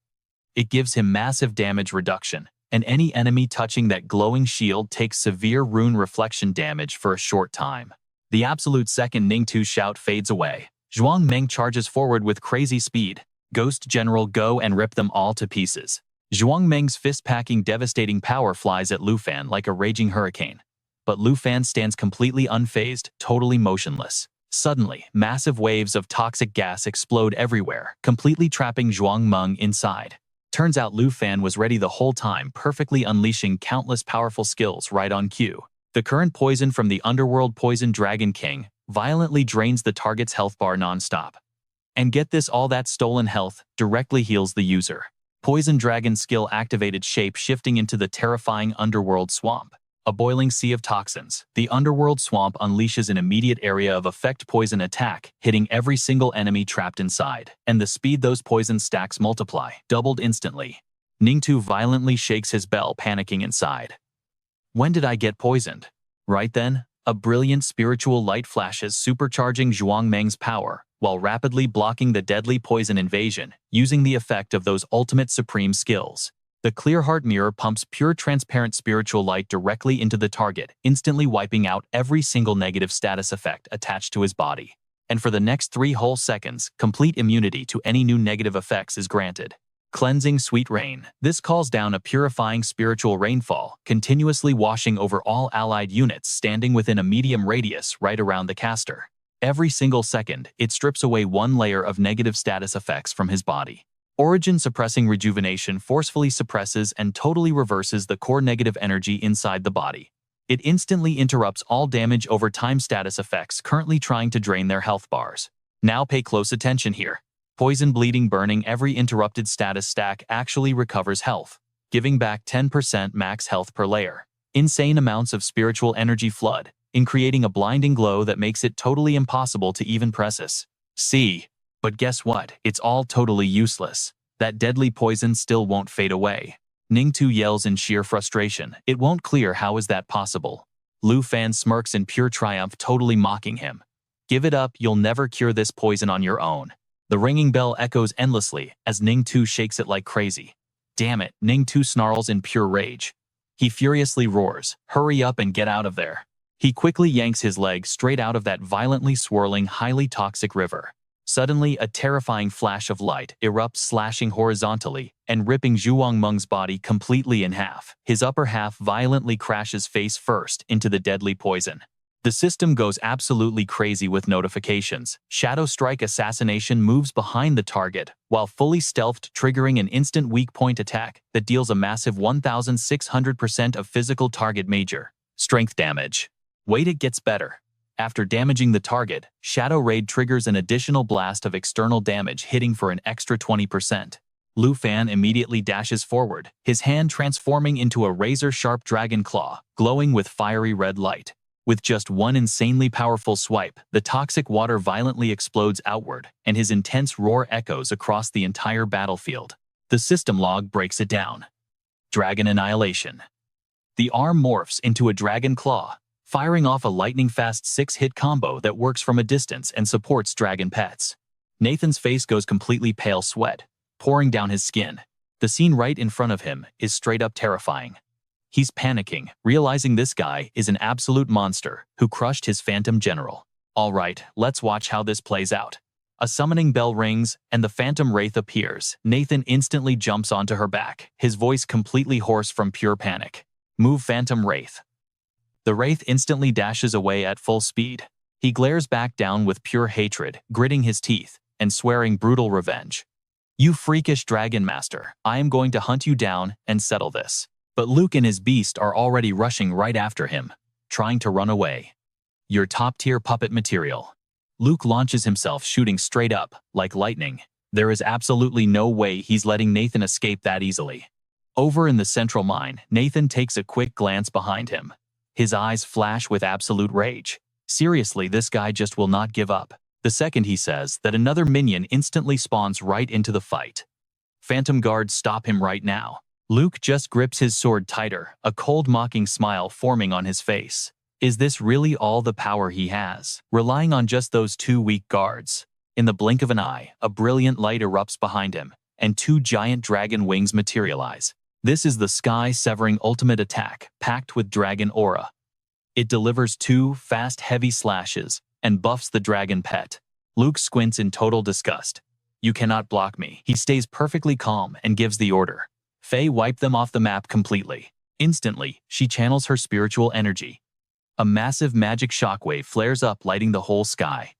It gives him massive damage reduction, and any enemy touching that glowing shield takes severe rune reflection damage for a short time. The absolute second Ningtu's shout fades away, Zhuang Meng charges forward with crazy speed. Ghost General, go and rip them all to pieces. Zhuang Meng's fist-packing devastating power flies at Lu Fan like a raging hurricane. But Lu Fan stands completely unfazed, totally motionless. Suddenly, massive waves of toxic gas explode everywhere, completely trapping Zhuang Meng inside. Turns out Lu Fan was ready the whole time, perfectly unleashing countless powerful skills right on cue. The current poison from the Underworld Poison Dragon King violently drains the target's health bar non-stop. And get this, all that stolen health directly heals the user. Poison Dragon skill activated, shape shifting into the terrifying Underworld Swamp. A boiling sea of toxins, the Underworld Swamp unleashes an immediate area of effect poison attack, hitting every single enemy trapped inside. And the speed those poison stacks multiply, doubled instantly. Ningtu violently shakes his bell, panicking inside. When did I get poisoned? Right then, a brilliant spiritual light flashes, supercharging Zhuang Meng's power, while rapidly blocking the deadly poison invasion, using the effect of those ultimate supreme skills. The clear heart mirror pumps pure transparent spiritual light directly into the target, instantly wiping out every single negative status effect attached to his body. And for the next 3 whole seconds, complete immunity to any new negative effects is granted. Cleansing Sweet Rain. This calls down a purifying spiritual rainfall, continuously washing over all allied units standing within a medium radius right around the caster. Every single second, it strips away 1 layer of negative status effects from his body. Origin Suppressing Rejuvenation forcefully suppresses and totally reverses the core negative energy inside the body. It instantly interrupts all damage over time status effects currently trying to drain their health bars. Now pay close attention here. Poison Bleeding Burning. Every interrupted status stack actually recovers health, giving back 10% max health per layer. Insane amounts of spiritual energy flood, in creating a blinding glow that makes it totally impossible to even press see. But guess what? It's all totally useless. That deadly poison still won't fade away. Ningtu yells in sheer frustration. It won't clear. How is that possible? Lu Fan smirks in pure triumph, totally mocking him. Give it up, you'll never cure this poison on your own. The ringing bell echoes endlessly as Ningtu shakes it like crazy. Damn it, Ningtu snarls in pure rage. He furiously roars, hurry up and get out of there. He quickly yanks his leg straight out of that violently swirling, highly toxic river. Suddenly, a terrifying flash of light erupts, slashing horizontally and ripping Zhuang Meng's body completely in half. His upper half violently crashes face first into the deadly poison. The system goes absolutely crazy with notifications. Shadow Strike Assassination moves behind the target, while fully stealthed, triggering an instant weak point attack that deals a massive 1,600% of physical target major strength damage. Wait, it gets better. After damaging the target, Shadow Raid triggers an additional blast of external damage, hitting for an extra 20%. Lu Fan immediately dashes forward, his hand transforming into a razor-sharp dragon claw, glowing with fiery red light. With just one insanely powerful swipe, the toxic water violently explodes outward, and his intense roar echoes across the entire battlefield. The system log breaks it down. Dragon Annihilation. The arm morphs into a dragon claw, firing off a lightning-fast 6-hit combo that works from a distance and supports dragon pets. Nathan's face goes completely pale, sweat pouring down his skin. The scene right in front of him is straight up terrifying. He's panicking, realizing this guy is an absolute monster who crushed his Phantom General. Alright, let's watch how this plays out. A summoning bell rings, and the Phantom Wraith appears. Nathan instantly jumps onto her back, his voice completely hoarse from pure panic. Move, Phantom Wraith. The Wraith instantly dashes away at full speed. He glares back down with pure hatred, gritting his teeth, and swearing brutal revenge. You freakish dragon master, I am going to hunt you down and settle this. But Luke and his beast are already rushing right after him, trying to run away. Your top-tier puppet material. Luke launches himself, shooting straight up, like lightning. There is absolutely no way he's letting Nathan escape that easily. Over in the central mine, Nathan takes a quick glance behind him. His eyes flash with absolute rage. Seriously, this guy just will not give up. The second he says that, another minion instantly spawns right into the fight. Phantom guards stop him right now. Luke just grips his sword tighter, a cold mocking smile forming on his face. Is this really all the power he has, relying on just those two weak guards? In the blink of an eye, a brilliant light erupts behind him, and two giant dragon wings materialize. This is the sky-severing ultimate attack, packed with dragon aura. It delivers two fast, heavy slashes and buffs the dragon pet. Luke squints in total disgust. You cannot block me. He stays perfectly calm and gives the order. Faye wiped them off the map completely. Instantly, she channels her spiritual energy. A massive magic shockwave flares up, lighting the whole sky.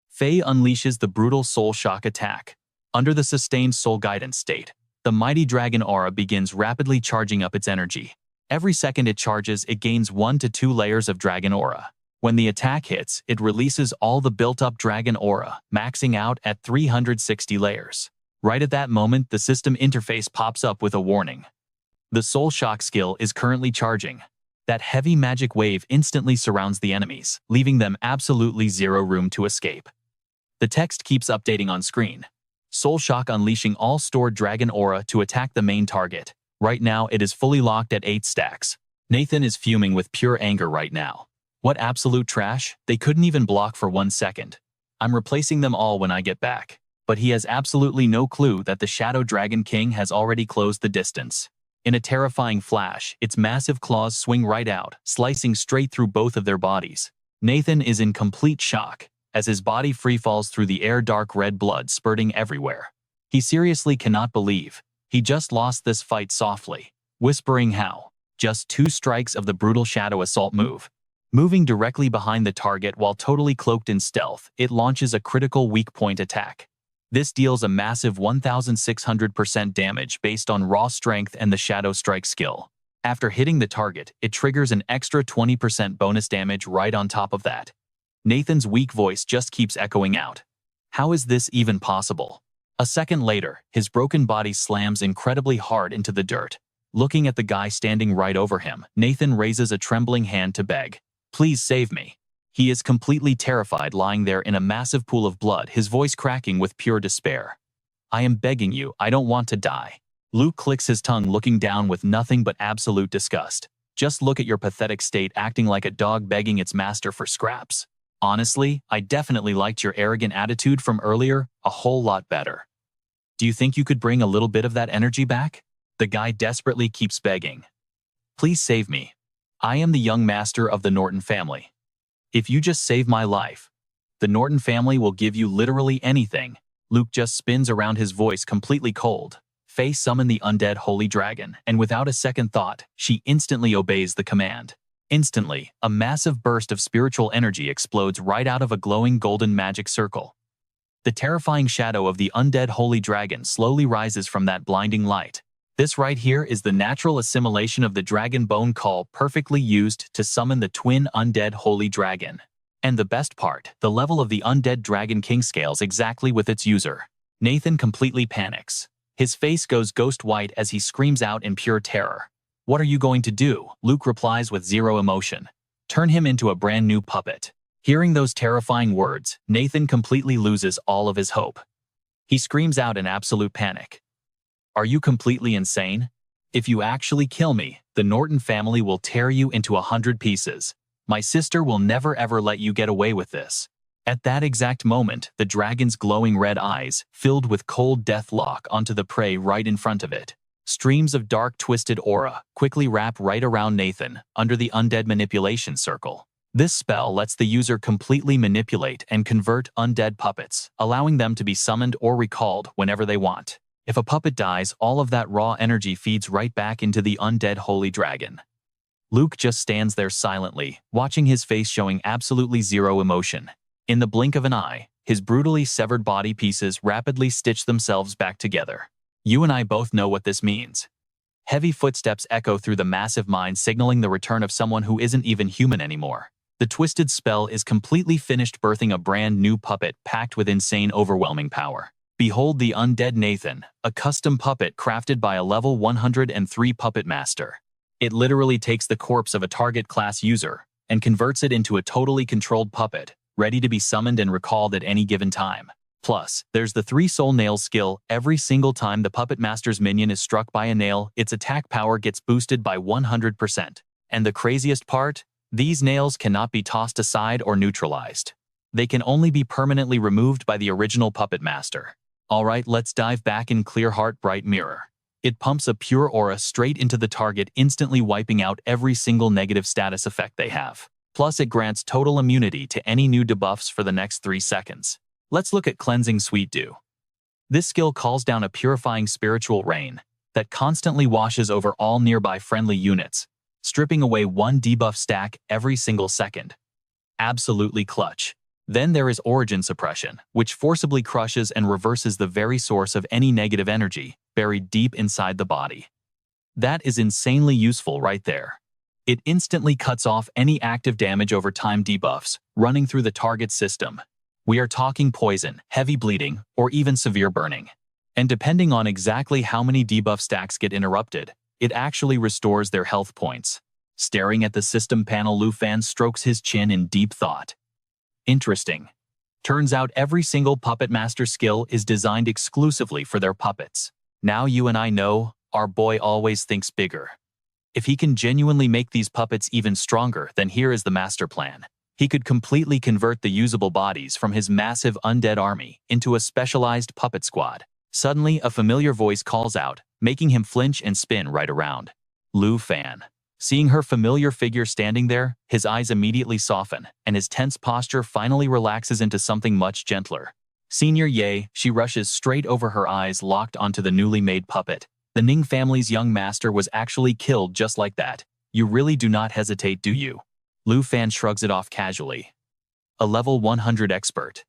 Faye unleashes the brutal soul shock attack. Under the sustained soul guidance state, the mighty dragon aura begins rapidly charging up its energy. Every second it charges, it gains 1 to 2 layers of dragon aura. When the attack hits, it releases all the built-up dragon aura, maxing out at 360 layers. Right at that moment, the system interface pops up with a warning. The soul shock skill is currently charging. That heavy magic wave instantly surrounds the enemies, leaving them absolutely zero room to escape. The text keeps updating on screen. Soul shock unleashing all stored dragon aura to attack the main target. Right now, it is fully locked at 8 stacks. Nathan is fuming with pure anger right now. What absolute trash? They couldn't even block for 1 second. I'm replacing them all when I get back. But he has absolutely no clue that the Shadow Dragon King has already closed the distance. In a terrifying flash, its massive claws swing right out, slicing straight through both of their bodies. Nathan is in complete shock, as his body freefalls through the air, dark red blood spurting everywhere. He seriously cannot believe he just lost this fight softly, whispering how. Just 2 strikes of the brutal Shadow Assault move. Moving directly behind the target while totally cloaked in stealth, it launches a critical weak point attack. This deals a massive 1,600% damage based on raw strength and the Shadow Strike skill. After hitting the target, it triggers an extra 20% bonus damage right on top of that. Nathan's weak voice just keeps echoing out. How is this even possible? A second later, his broken body slams incredibly hard into the dirt. Looking at the guy standing right over him, Nathan raises a trembling hand to beg. Please save me. He is completely terrified, lying there in a massive pool of blood, his voice cracking with pure despair. I am begging you, I don't want to die. Luke clicks his tongue, looking down with nothing but absolute disgust. Just look at your pathetic state, acting like a dog begging its master for scraps. Honestly, I definitely liked your arrogant attitude from earlier a whole lot better. Do you think you could bring a little bit of that energy back? The guy desperately keeps begging. Please save me. I am the young master of the Norton family. If you just save my life, the Norton family will give you literally anything. Luke just spins around, his voice completely cold. Faye summoned the undead holy dragon, and without a second thought, she instantly obeys the command. Instantly, a massive burst of spiritual energy explodes right out of a glowing golden magic circle. The terrifying shadow of the undead holy dragon slowly rises from that blinding light. This right here is the natural assimilation of the dragon bone call, perfectly used to summon the twin undead holy dragon. And the best part, the level of the undead dragon king scales exactly with its user. Nathan completely panics. His face goes ghost white as he screams out in pure terror. What are you going to do? Luke replies with zero emotion. Turn him into a brand new puppet. Hearing those terrifying words, Nathan completely loses all of his hope. He screams out in absolute panic. Are you completely insane? If you actually kill me, the Norton family will tear you into 100 pieces. My sister will never ever let you get away with this. At that exact moment, the dragon's glowing red eyes, filled with cold death, lock onto the prey right in front of it. Streams of dark twisted aura quickly wrap right around Nathan, under the undead manipulation circle. This spell lets the user completely manipulate and convert undead puppets, allowing them to be summoned or recalled whenever they want. If a puppet dies, all of that raw energy feeds right back into the undead holy dragon. Luke just stands there silently, watching his face showing absolutely zero emotion. In the blink of an eye, his brutally severed body pieces rapidly stitch themselves back together. You and I both know what this means. Heavy footsteps echo through the massive mine, signaling the return of someone who isn't even human anymore. The twisted spell is completely finished, birthing a brand new puppet packed with insane, overwhelming power. Behold the undead Nathan, a custom puppet crafted by a level 103 puppet master. It literally takes the corpse of a target class user and converts it into a totally controlled puppet, ready to be summoned and recalled at any given time. Plus, there's the 3 soul nails skill. Every single time the puppet master's minion is struck by a nail, its attack power gets boosted by 100%. And the craziest part? These nails cannot be tossed aside or neutralized. They can only be permanently removed by the original puppet master. Alright, let's dive back in Clear Heart Bright Mirror. It pumps a pure aura straight into the target, instantly wiping out every single negative status effect they have. Plus, it grants total immunity to any new debuffs for the next 3 seconds. Let's look at Cleansing Sweet Dew. This skill calls down a purifying spiritual rain that constantly washes over all nearby friendly units, stripping away 1 debuff stack every single second. Absolutely clutch. Then there is Origin Suppression, which forcibly crushes and reverses the very source of any negative energy buried deep inside the body. That is insanely useful right there. It instantly cuts off any active damage over time debuffs running through the target system. We are talking poison, heavy bleeding, or even severe burning. And depending on exactly how many debuff stacks get interrupted, it actually restores their health points. Staring at the system panel, Lu Fan strokes his chin in deep thought. Interesting. Turns out every single Puppet Master skill is designed exclusively for their puppets. Now you and I know, our boy always thinks bigger. If he can genuinely make these puppets even stronger, then here is the master plan. He could completely convert the usable bodies from his massive undead army into a specialized puppet squad. Suddenly, a familiar voice calls out, making him flinch and spin right around. Lu Fan. Seeing her familiar figure standing there, his eyes immediately soften, and his tense posture finally relaxes into something much gentler. Senior Ye, she rushes straight over, her eyes locked onto the newly made puppet. The Ning family's young master was actually killed just like that. You really do not hesitate, do you? Lu Fan shrugs it off casually. A level 100 expert.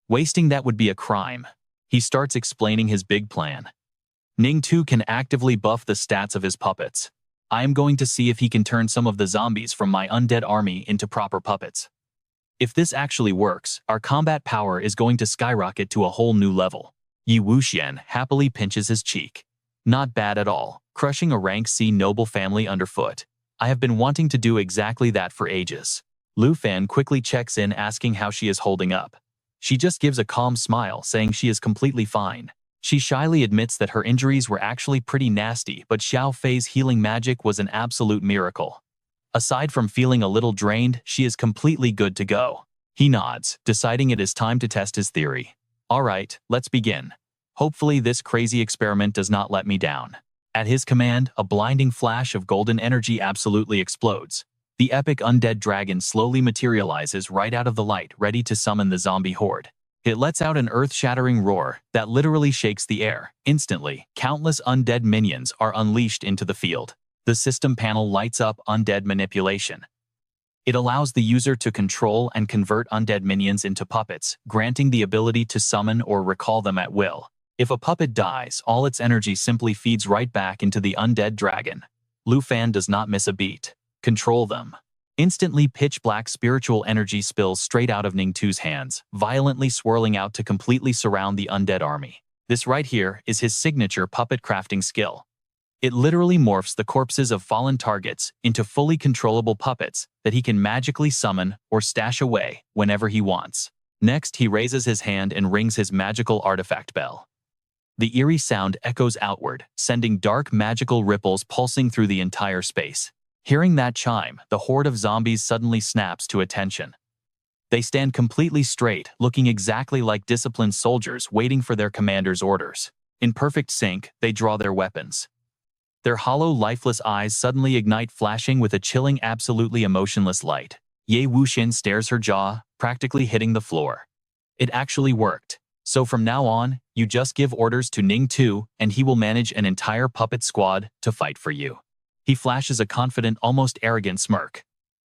Wasting that would be a crime. He starts explaining his big plan. Ning too can actively buff the stats of his puppets. I am going to see if he can turn some of the zombies from my undead army into proper puppets. If this actually works, our combat power is going to skyrocket to a whole new level. Yi Wuxian happily pinches his cheek. Not bad at all, crushing a rank C noble family underfoot. I have been wanting to do exactly that for ages. Lu Fan quickly checks in, asking how she is holding up. She just gives a calm smile, saying she is completely fine. She shyly admits that her injuries were actually pretty nasty, but Xiao Fei's healing magic was an absolute miracle. Aside from feeling a little drained, she is completely good to go. He nods, deciding it is time to test his theory. Alright, let's begin. Hopefully this crazy experiment does not let me down. At his command, a blinding flash of golden energy absolutely explodes. The epic undead dragon slowly materializes right out of the light, ready to summon the zombie horde. It lets out an earth-shattering roar that literally shakes the air. Instantly, countless undead minions are unleashed into the field. The system panel lights up undead manipulation. It allows the user to control and convert undead minions into puppets, granting the ability to summon or recall them at will. If a puppet dies, all its energy simply feeds right back into the undead dragon. Lu Fan does not miss a beat. Control them. Instantly, pitch-black spiritual energy spills straight out of Ning Tu's hands, violently swirling out to completely surround the undead army. This right here is his signature puppet crafting skill. It literally morphs the corpses of fallen targets into fully controllable puppets that he can magically summon or stash away whenever he wants. Next, he raises his hand and rings his magical artifact bell. The eerie sound echoes outward, sending dark magical ripples pulsing through the entire space. Hearing that chime, the horde of zombies suddenly snaps to attention. They stand completely straight, looking exactly like disciplined soldiers waiting for their commander's orders. In perfect sync, they draw their weapons. Their hollow, lifeless eyes suddenly ignite, flashing with a chilling, absolutely emotionless light. Ye Wuxian stares, her jaw practically hitting the floor. It actually worked. So from now on, you just give orders to Ning Tu, and he will manage an entire puppet squad to fight for you. He flashes a confident, almost arrogant smirk.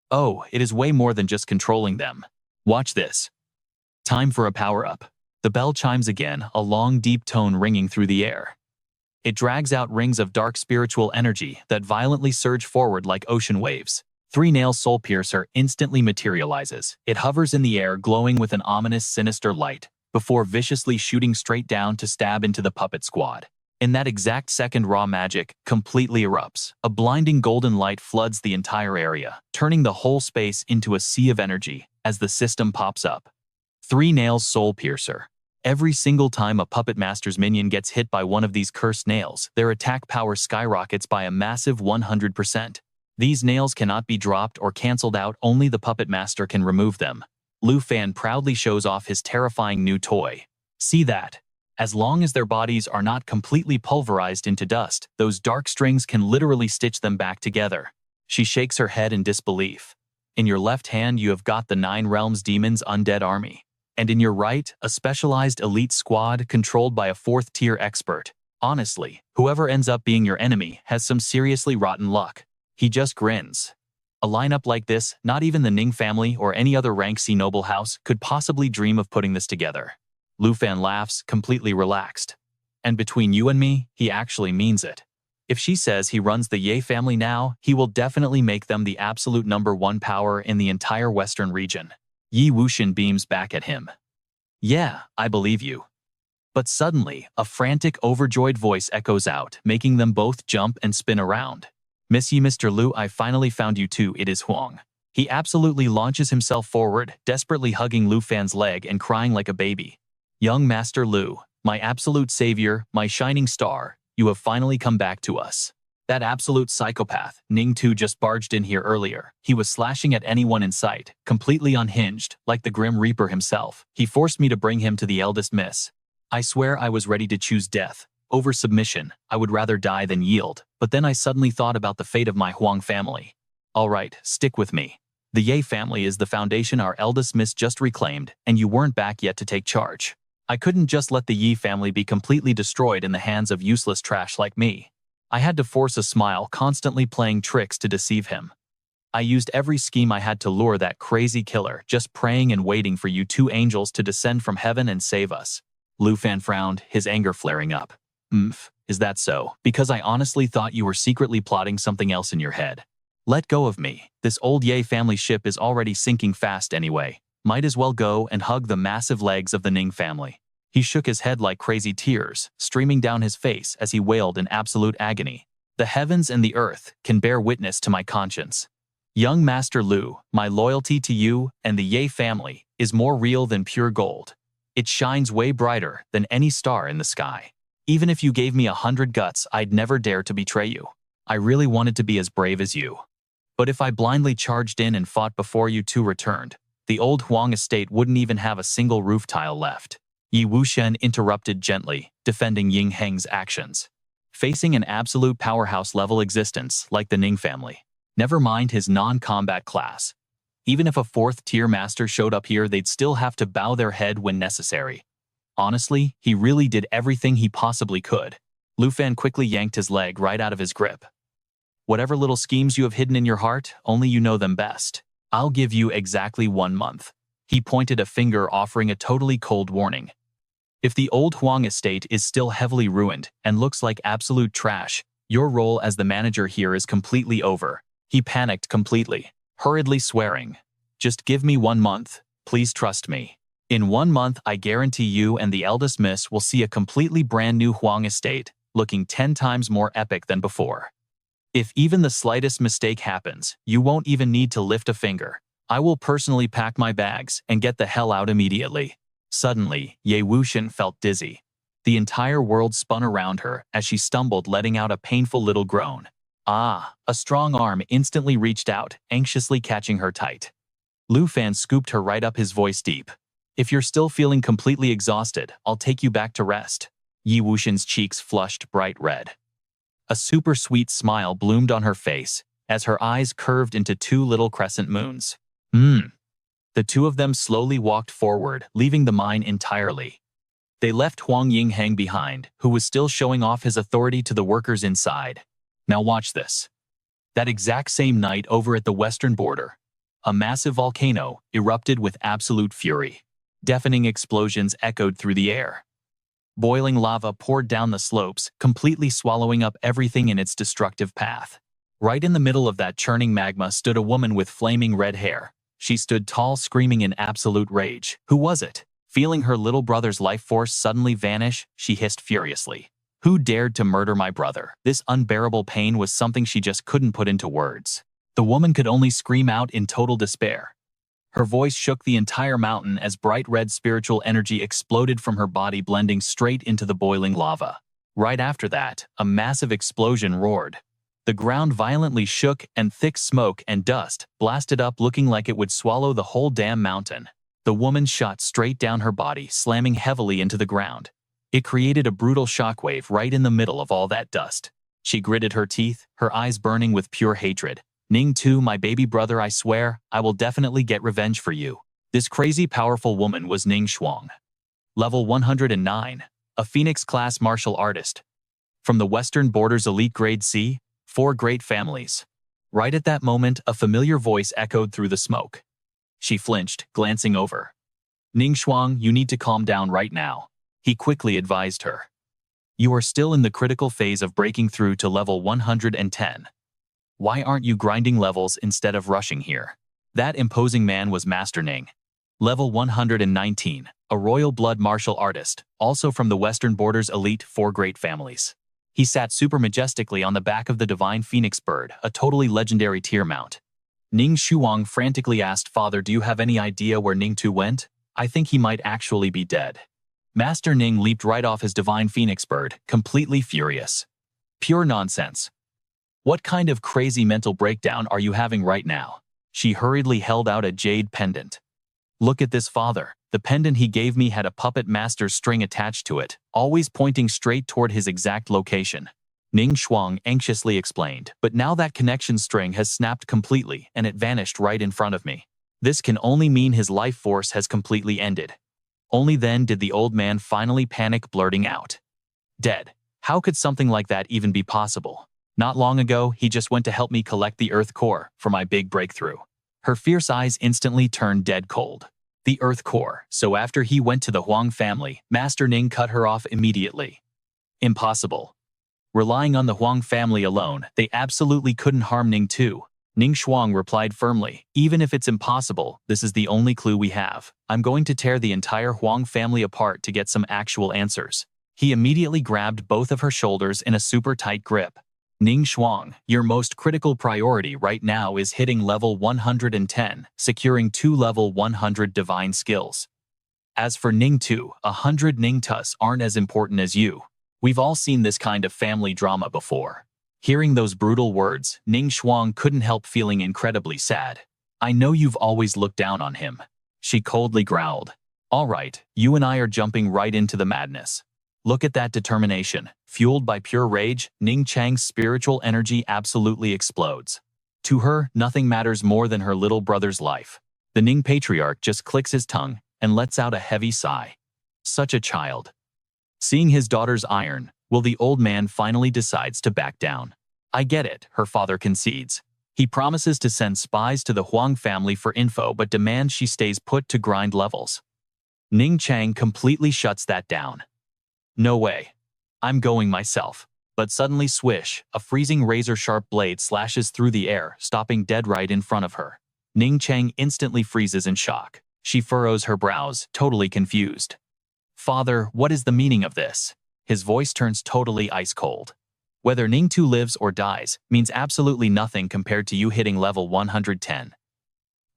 Oh, it is way more than just controlling them. Watch this. Time for a power-up. The bell chimes again, a long, deep tone ringing through the air. It drags out rings of dark spiritual energy that violently surge forward like ocean waves. Three-nail soul piercer instantly materializes. It hovers in the air, glowing with an ominous, sinister light, before viciously shooting straight down to stab into the puppet squad. In that exact second, raw magic completely erupts. A blinding golden light floods the entire area, turning the whole space into a sea of energy as the system pops up. Three nails soul piercer. Every single time a puppet master's minion gets hit by one of these cursed nails, their attack power skyrockets by a massive 100%. These nails cannot be dropped or cancelled out, only the puppet master can remove them. Lu Fan proudly shows off his terrifying new toy. See that? As long as their bodies are not completely pulverized into dust, those dark strings can literally stitch them back together. She shakes her head in disbelief. In your left hand, you have got the 9 Realms Demons Undead Army. And in your right, a specialized elite squad controlled by a 4th-tier expert. Honestly, whoever ends up being your enemy has some seriously rotten luck. He just grins. A lineup like this, not even the Ning family or any other rank C noble house could possibly dream of putting this together. Lu Fan laughs, completely relaxed. And between you and me, he actually means it. If she says he runs the Ye family now, he will definitely make them the absolute #1 power in the entire Western region. Yi Wuxian beams back at him. Yeah, I believe you. But suddenly, a frantic, overjoyed voice echoes out, making them both jump and spin around. Miss Yi, Mr. Lu, I finally found you too, it is Huang. He absolutely launches himself forward, desperately hugging Lu Fan's leg and crying like a baby. Young Master Lu, my absolute savior, my shining star, you have finally come back to us. That absolute psychopath, Ning Tu, just barged in here earlier. He was slashing at anyone in sight, completely unhinged, like the Grim Reaper himself. He forced me to bring him to the eldest miss. I swear I was ready to choose death. Over submission, I would rather die than yield, but then I suddenly thought about the fate of my Huang family. Alright, stick with me. The Ye family is the foundation our eldest miss just reclaimed, and you weren't back yet to take charge. I couldn't just let the Yi family be completely destroyed in the hands of useless trash like me. I had to force a smile, constantly playing tricks to deceive him. I used every scheme I had to lure that crazy killer, just praying and waiting for you 2 angels to descend from heaven and save us. Lu Fan frowned, his anger flaring up. Is that so? Because I honestly thought you were secretly plotting something else in your head. Let go of me. This old Ye family ship is already sinking fast anyway. Might as well go and hug the massive legs of the Ning family. He shook his head like crazy, tears streaming down his face as he wailed in absolute agony. The heavens and the earth can bear witness to my conscience. Young Master Lu, my loyalty to you and the Ye family is more real than pure gold. It shines way brighter than any star in the sky. Even if you gave me 100 guts, I'd never dare to betray you. I really wanted to be as brave as you. But if I blindly charged in and fought before you 2 returned, the old Huang estate wouldn't even have a single roof tile left. Yi Wuxian interrupted gently, defending Ying Heng's actions. Facing an absolute powerhouse-level existence like the Ning family. Never mind his non-combat class. Even if a 4th-tier master showed up here, they'd still have to bow their head when necessary. Honestly, he really did everything he possibly could. Lu Fan quickly yanked his leg right out of his grip. Whatever little schemes you have hidden in your heart, only you know them best. I'll give you exactly 1 month. He pointed a finger, offering a totally cold warning. If the old Huang estate is still heavily ruined and looks like absolute trash, your role as the manager here is completely over. He panicked completely, hurriedly swearing, just give me 1 month, please trust me. In 1 month, I guarantee you and the eldest miss will see a completely brand new Huang estate, looking 10 times more epic than before. If even the slightest mistake happens, you won't even need to lift a finger. I will personally pack my bags and get the hell out immediately. Suddenly, Ye Wuxian felt dizzy. The entire world spun around her as she stumbled, letting out a painful little groan. Ah, a strong arm instantly reached out, anxiously catching her tight. Lu Fan scooped her right up, his voice deep. If you're still feeling completely exhausted, I'll take you back to rest. Yi Wuxian's cheeks flushed bright red. A super sweet smile bloomed on her face as her eyes curved into 2 little crescent moons. The 2 of them slowly walked forward, leaving the mine entirely. They left Huang Yingheng behind, who was still showing off his authority to the workers inside. Now watch this. That exact same night over at the western border, a massive volcano erupted with absolute fury. Deafening explosions echoed through the air. Boiling lava poured down the slopes, completely swallowing up everything in its destructive path. Right in the middle of that churning magma stood a woman with flaming red hair. She stood tall, screaming in absolute rage. Who was it? Feeling her little brother's life force suddenly vanish, she hissed furiously. Who dared to murder my brother? This unbearable pain was something she just couldn't put into words. The woman could only scream out in total despair. Her voice shook the entire mountain as bright red spiritual energy exploded from her body, blending straight into the boiling lava. Right after that, a massive explosion roared. The ground violently shook and thick smoke and dust blasted up, looking like it would swallow the whole damn mountain. The woman shot straight down her body, slamming heavily into the ground. It created a brutal shockwave right in the middle of all that dust. She gritted her teeth, her eyes burning with pure hatred. Ning Tu, my baby brother, I swear, I will definitely get revenge for you. This crazy powerful woman was Ning Shuang. Level 109, a Phoenix-class martial artist. From the Western Border's elite grade C, 4 great families. Right at that moment, a familiar voice echoed through the smoke. She flinched, glancing over. Ning Shuang, you need to calm down right now, he quickly advised her. You are still in the critical phase of breaking through to level 110. Why aren't you grinding levels instead of rushing here? That imposing man was Master Ning. Level 119, a royal blood martial artist, also from the Western Border's elite 4 great families. He sat super majestically on the back of the divine phoenix bird, a totally legendary tier mount. Ning Shuang frantically asked, Father, do you have any idea where Ning Tu went? I think he might actually be dead. Master Ning leaped right off his divine phoenix bird, completely furious. Pure nonsense. What kind of crazy mental breakdown are you having right now? She hurriedly held out a jade pendant. Look at this, Father. The pendant he gave me had a puppet master's string attached to it, always pointing straight toward his exact location. Ning Shuang anxiously explained, but now that connection string has snapped completely and it vanished right in front of me. This can only mean his life force has completely ended. Only then did the old man finally panic, blurting out. Dead. How could something like that even be possible? Not long ago, he just went to help me collect the Earth Core for my big breakthrough. Her fierce eyes instantly turned dead cold. The Earth Core. So after he went to the Huang family, Master Ning cut her off immediately. Impossible. Relying on the Huang family alone, they absolutely couldn't harm Ning Tu. Ning Shuang replied firmly, even if it's impossible, this is the only clue we have. I'm going to tear the entire Huang family apart to get some actual answers. He immediately grabbed both of her shoulders in a super tight grip. Ning Shuang, your most critical priority right now is hitting level 110, securing 2 level 100 divine skills. As for Ning Tu, 100 Ning Tus aren't as important as you. We've all seen this kind of family drama before. Hearing those brutal words, Ning Shuang couldn't help feeling incredibly sad. I know you've always looked down on him. She coldly growled. All right, you and I are jumping right into the madness. Look at that determination. Fueled by pure rage, Ning Chang's spiritual energy absolutely explodes. To her, nothing matters more than her little brother's life. The Ning patriarch just clicks his tongue and lets out a heavy sigh. Such a child. Seeing his daughter's iron, the old man finally decides to back down. I get it, her father concedes. He promises to send spies to the Huang family for info but demands she stays put to grind levels. Ning Chang completely shuts that down. No way. I'm going myself. But suddenly swish, a freezing razor-sharp blade slashes through the air, stopping dead right in front of her. Ning Chang instantly freezes in shock. She furrows her brows, totally confused. Father, what is the meaning of this? His voice turns totally ice cold. Whether Ning Tu lives or dies means absolutely nothing compared to you hitting level 110.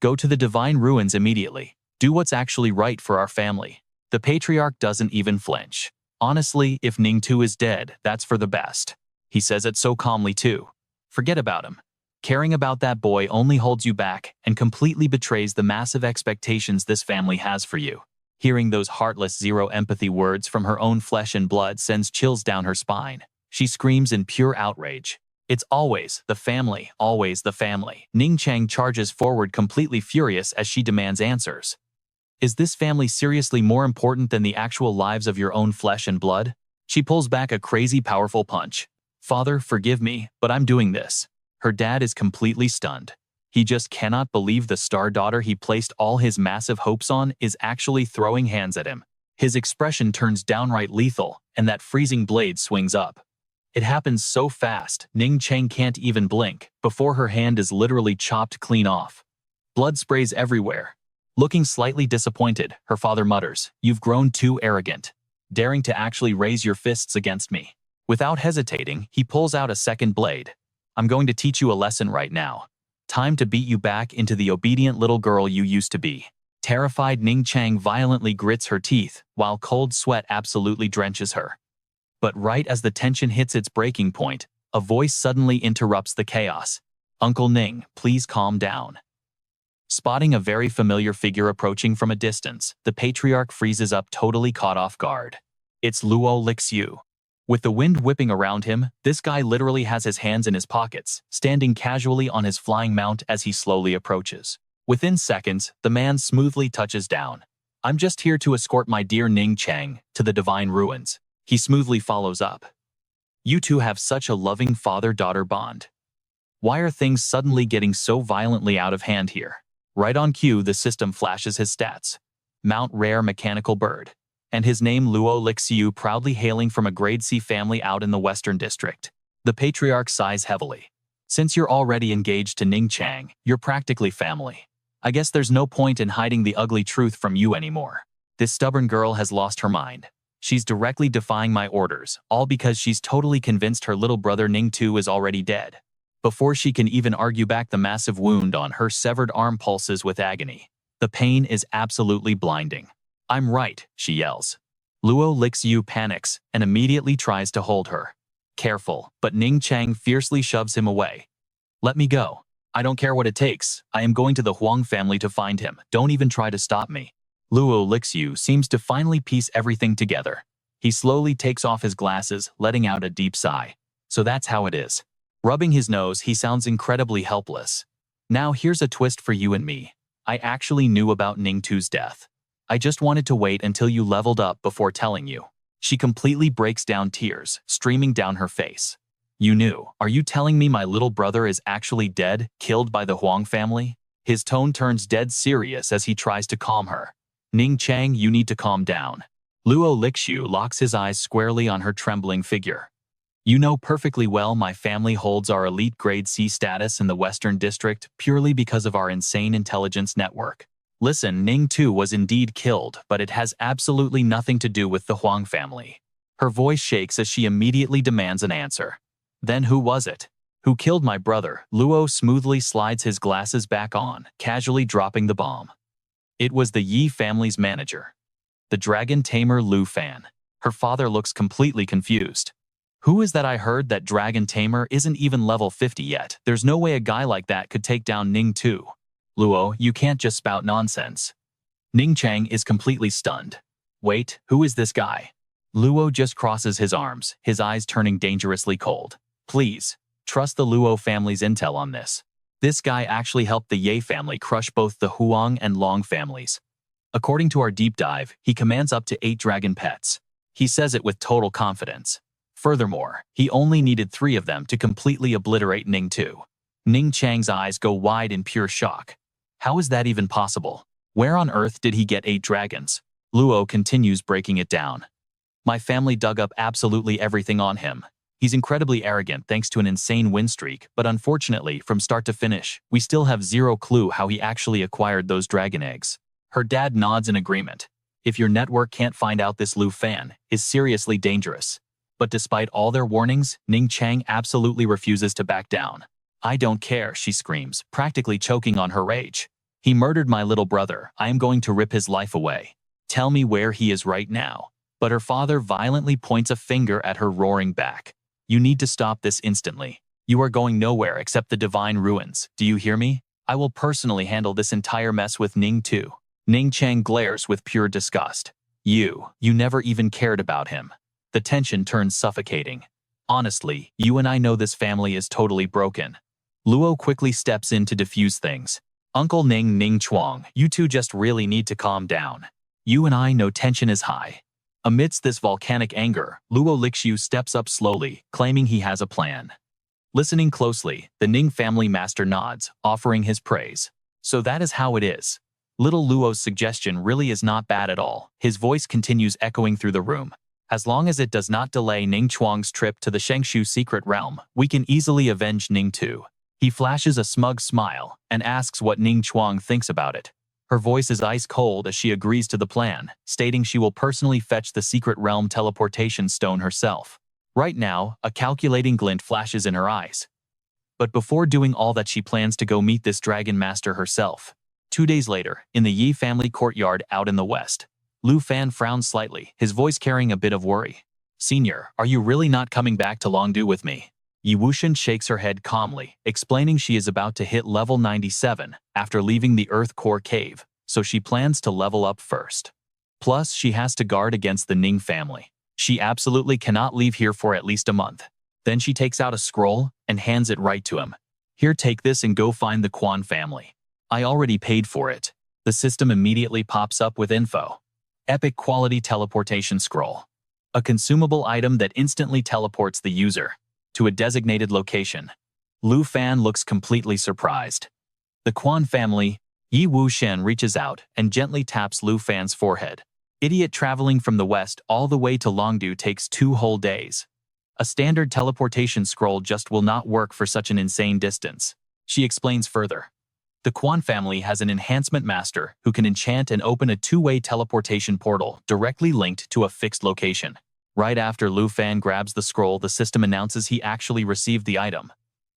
Go to the Divine Ruins immediately. Do what's actually right for our family. The patriarch doesn't even flinch. Honestly, if Ning Tu is dead, that's for the best. He says it so calmly too. Forget about him. Caring about that boy only holds you back and completely betrays the massive expectations this family has for you. Hearing those heartless zero empathy words from her own flesh and blood sends chills down her spine. She screams in pure outrage. It's always the family, always the family. Ning Chang charges forward completely furious as she demands answers. Is this family seriously more important than the actual lives of your own flesh and blood? She pulls back a crazy powerful punch. Father, forgive me, but I'm doing this. Her dad is completely stunned. He just cannot believe the star daughter he placed all his massive hopes on is actually throwing hands at him. His expression turns downright lethal, and that freezing blade swings up. It happens so fast, Ning Chang can't even blink before her hand is literally chopped clean off. Blood sprays everywhere. Looking slightly disappointed, her father mutters, "You've grown too arrogant, daring to actually raise your fists against me." Without hesitating, he pulls out a second blade. "I'm going to teach you a lesson right now. Time to beat you back into the obedient little girl you used to be." Terrified, Ning Chang violently grits her teeth, while cold sweat absolutely drenches her. But right as the tension hits its breaking point, a voice suddenly interrupts the chaos. "Uncle Ning, please calm down." Spotting a very familiar figure approaching from a distance, the patriarch freezes up, totally caught off guard. It's Luo Lixiu. With the wind whipping around him, this guy literally has his hands in his pockets, standing casually on his flying mount as he slowly approaches. Within seconds, the man smoothly touches down. "I'm just here to escort my dear Ning Chang to the divine ruins." He smoothly follows up. "You two have such a loving father-daughter bond. Why are things suddenly getting so violently out of hand here?" Right on cue, the system flashes his stats. Mount Rare Mechanical Bird. And his name Luo Lixiu, proudly hailing from a grade C family out in the Western District. The patriarch sighs heavily. "Since you're already engaged to Ning Chang, you're practically family. I guess there's no point in hiding the ugly truth from you anymore. This stubborn girl has lost her mind. She's directly defying my orders, all because she's totally convinced her little brother Ning Tu is already dead." Before she can even argue back, the massive wound on her severed arm pulses with agony. The pain is absolutely blinding. "I'm right," she yells. Luo Lixiu panics and immediately tries to hold her. Careful, but Ning Chang fiercely shoves him away. "Let me go. I don't care what it takes. I am going to the Huang family to find him. Don't even try to stop me." Luo Lixiu seems to finally piece everything together. He slowly takes off his glasses, letting out a deep sigh. So that's how it is. Rubbing his nose, he sounds incredibly helpless. "Now here's a twist for you and me. I actually knew about Ning Tu's death. I just wanted to wait until you leveled up before telling you." She completely breaks down, tears streaming down her face. "You knew? Are you telling me my little brother is actually dead, killed by the Huang family?" His tone turns dead serious as he tries to calm her. "Ning Chang, you need to calm down." Luo Lixiu locks his eyes squarely on her trembling figure. "You know perfectly well my family holds our elite grade C status in the Western District purely because of our insane intelligence network. Listen, Ning Tu was indeed killed, but it has absolutely nothing to do with the Huang family." Her voice shakes as she immediately demands an answer. "Then who was it? Who killed my brother?" Luo smoothly slides his glasses back on, casually dropping the bomb. "It was the Yi family's manager, the Dragon Tamer Lu Fan." Her father looks completely confused. "Who is that? I heard that Dragon Tamer isn't even level 50 yet. There's no way a guy like that could take down Ning Tu." "Luo, you can't just spout nonsense." Ning Chang is completely stunned. "Wait, who is this guy?" Luo just crosses his arms, his eyes turning dangerously cold. "Please, trust the Luo family's intel on this. This guy actually helped the Ye family crush both the Huang and Long families. According to our deep dive, he commands up to 8 dragon pets. He says it with total confidence. Furthermore, he only needed 3 of them to completely obliterate Ning Tu." Ning Chang's eyes go wide in pure shock. How is that even possible? Where on earth did he get 8 dragons? Luo continues breaking it down. "My family dug up absolutely everything on him. He's incredibly arrogant thanks to an insane win streak, but unfortunately, from start to finish, we still have zero clue how he actually acquired those dragon eggs." Her dad nods in agreement. "If your network can't find out, this Lu Fan is seriously dangerous." But despite all their warnings, Ning Chang absolutely refuses to back down. "I don't care," she screams, practically choking on her rage. "He murdered my little brother. I am going to rip his life away. Tell me where he is right now." But her father violently points a finger at her, roaring back. "You need to stop this instantly. You are going nowhere except the divine ruins. Do you hear me? I will personally handle this entire mess with Ning Tu." Ning Chang glares with pure disgust. You never even cared about him." The tension turns suffocating. "Honestly, you and I know this family is totally broken." Luo quickly steps in to defuse things. "Uncle Ning Chuang, you two just really need to calm down. You and I know tension is high." Amidst this volcanic anger, Luo Lixiu steps up slowly, claiming he has a plan. Listening closely, the Ning family master nods, offering his praise. So that is how it is. Little Luo's suggestion really is not bad at all. His voice continues echoing through the room. As long as it does not delay Ning Chuang's trip to the Shengshu secret realm, we can easily avenge Ning too. He flashes a smug smile and asks what Ning Chuang thinks about it. Her voice is ice cold as she agrees to the plan, stating she will personally fetch the secret realm teleportation stone herself. Right now, a calculating glint flashes in her eyes. But before doing all that, she plans to go meet this dragon master herself. 2 days later, in the Yi family courtyard out in the west, Lu Fan frowns slightly, his voice carrying a bit of worry. Senior, are you really not coming back to Longdu with me? Yi Wuxian shakes her head calmly, explaining she is about to hit level 97 after leaving the Earth Core cave, so she plans to level up first. Plus, she has to guard against the Ning family. She absolutely cannot leave here for at least a month. Then she takes out a scroll and hands it right to him. Here, take this and go find the Quan family. I already paid for it. The system immediately pops up with info. Epic quality teleportation scroll. A consumable item that instantly teleports the user to a designated location. Lu Fan looks completely surprised. The Quan family, Yi Wuxian reaches out and gently taps Lu Fan's forehead. Idiot, traveling from the west all the way to Longdu takes 2 whole days. A standard teleportation scroll just will not work for such an insane distance. She explains further. The Quan family has an enhancement master who can enchant and open a 2-way teleportation portal directly linked to a fixed location. Right after Lu Fan grabs the scroll, the system announces he actually received the item.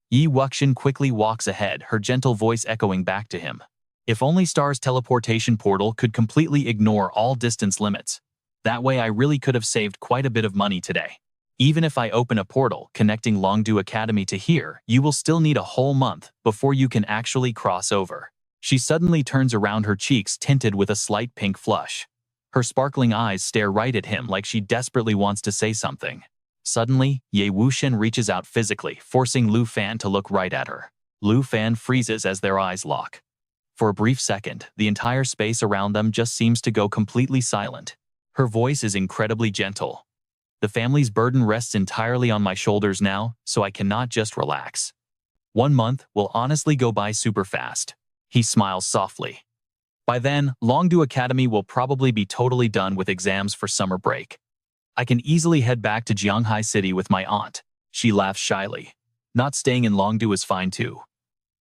Yi Wuxian quickly walks ahead, her gentle voice echoing back to him. If only Star's teleportation portal could completely ignore all distance limits. That way I really could have saved quite a bit of money today. Even if I open a portal connecting Longdu Academy to here, you will still need a whole month before you can actually cross over. She suddenly turns around, her cheeks tinted with a slight pink flush. Her sparkling eyes stare right at him like she desperately wants to say something. Suddenly, Yi Wuxian reaches out physically, forcing Lu Fan to look right at her. Lu Fan freezes as their eyes lock. For a brief second, the entire space around them just seems to go completely silent. Her voice is incredibly gentle. The family's burden rests entirely on my shoulders now, so I cannot just relax. 1 month will honestly go by super fast. He smiles softly. By then, Longdu Academy will probably be totally done with exams for summer break. I can easily head back to Jianghai City with my aunt. She laughs shyly. Not staying in Longdu is fine too.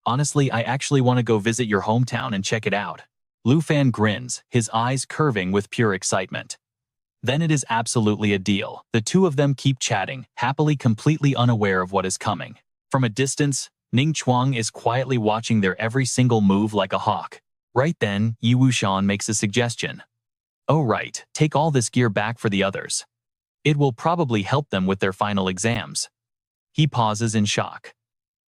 Honestly, I actually want to go visit your hometown and check it out. Lu Fan grins, his eyes curving with pure excitement. Then it is absolutely a deal. The two of them keep chatting, happily completely unaware of what is coming. From a distance, Ning Chuang is quietly watching their every single move like a hawk. Right then, Yi Wuxian makes a suggestion. Oh right, take all this gear back for the others. It will probably help them with their final exams. He pauses in shock.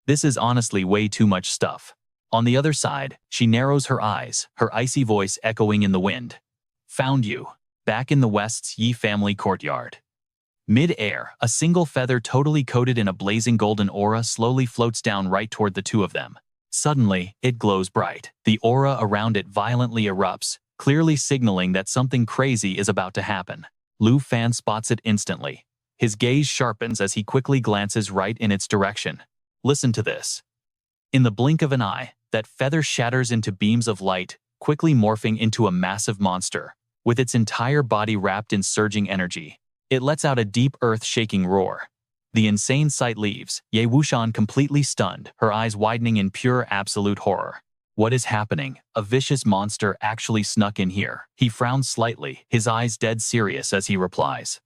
This is honestly way too much stuff. On the other side, she narrows her eyes, her icy voice echoing in the wind. Found you. Back in the West's Yi family courtyard. Mid-air, a single feather totally coated in a blazing golden aura slowly floats down right toward the two of them. Suddenly, it glows bright. The aura around it violently erupts, clearly signaling that something crazy is about to happen. Lu Fan spots it instantly. His gaze sharpens as he quickly glances right in its direction. Listen to this. In the blink of an eye, that feather shatters into beams of light, quickly morphing into a massive monster. With its entire body wrapped in surging energy, it lets out a deep earth-shaking roar. The insane sight leaves Yi Wuxian completely stunned, her eyes widening in pure absolute horror. What is happening? A vicious monster actually snuck in here. He frowns slightly, his eyes dead serious as he replies.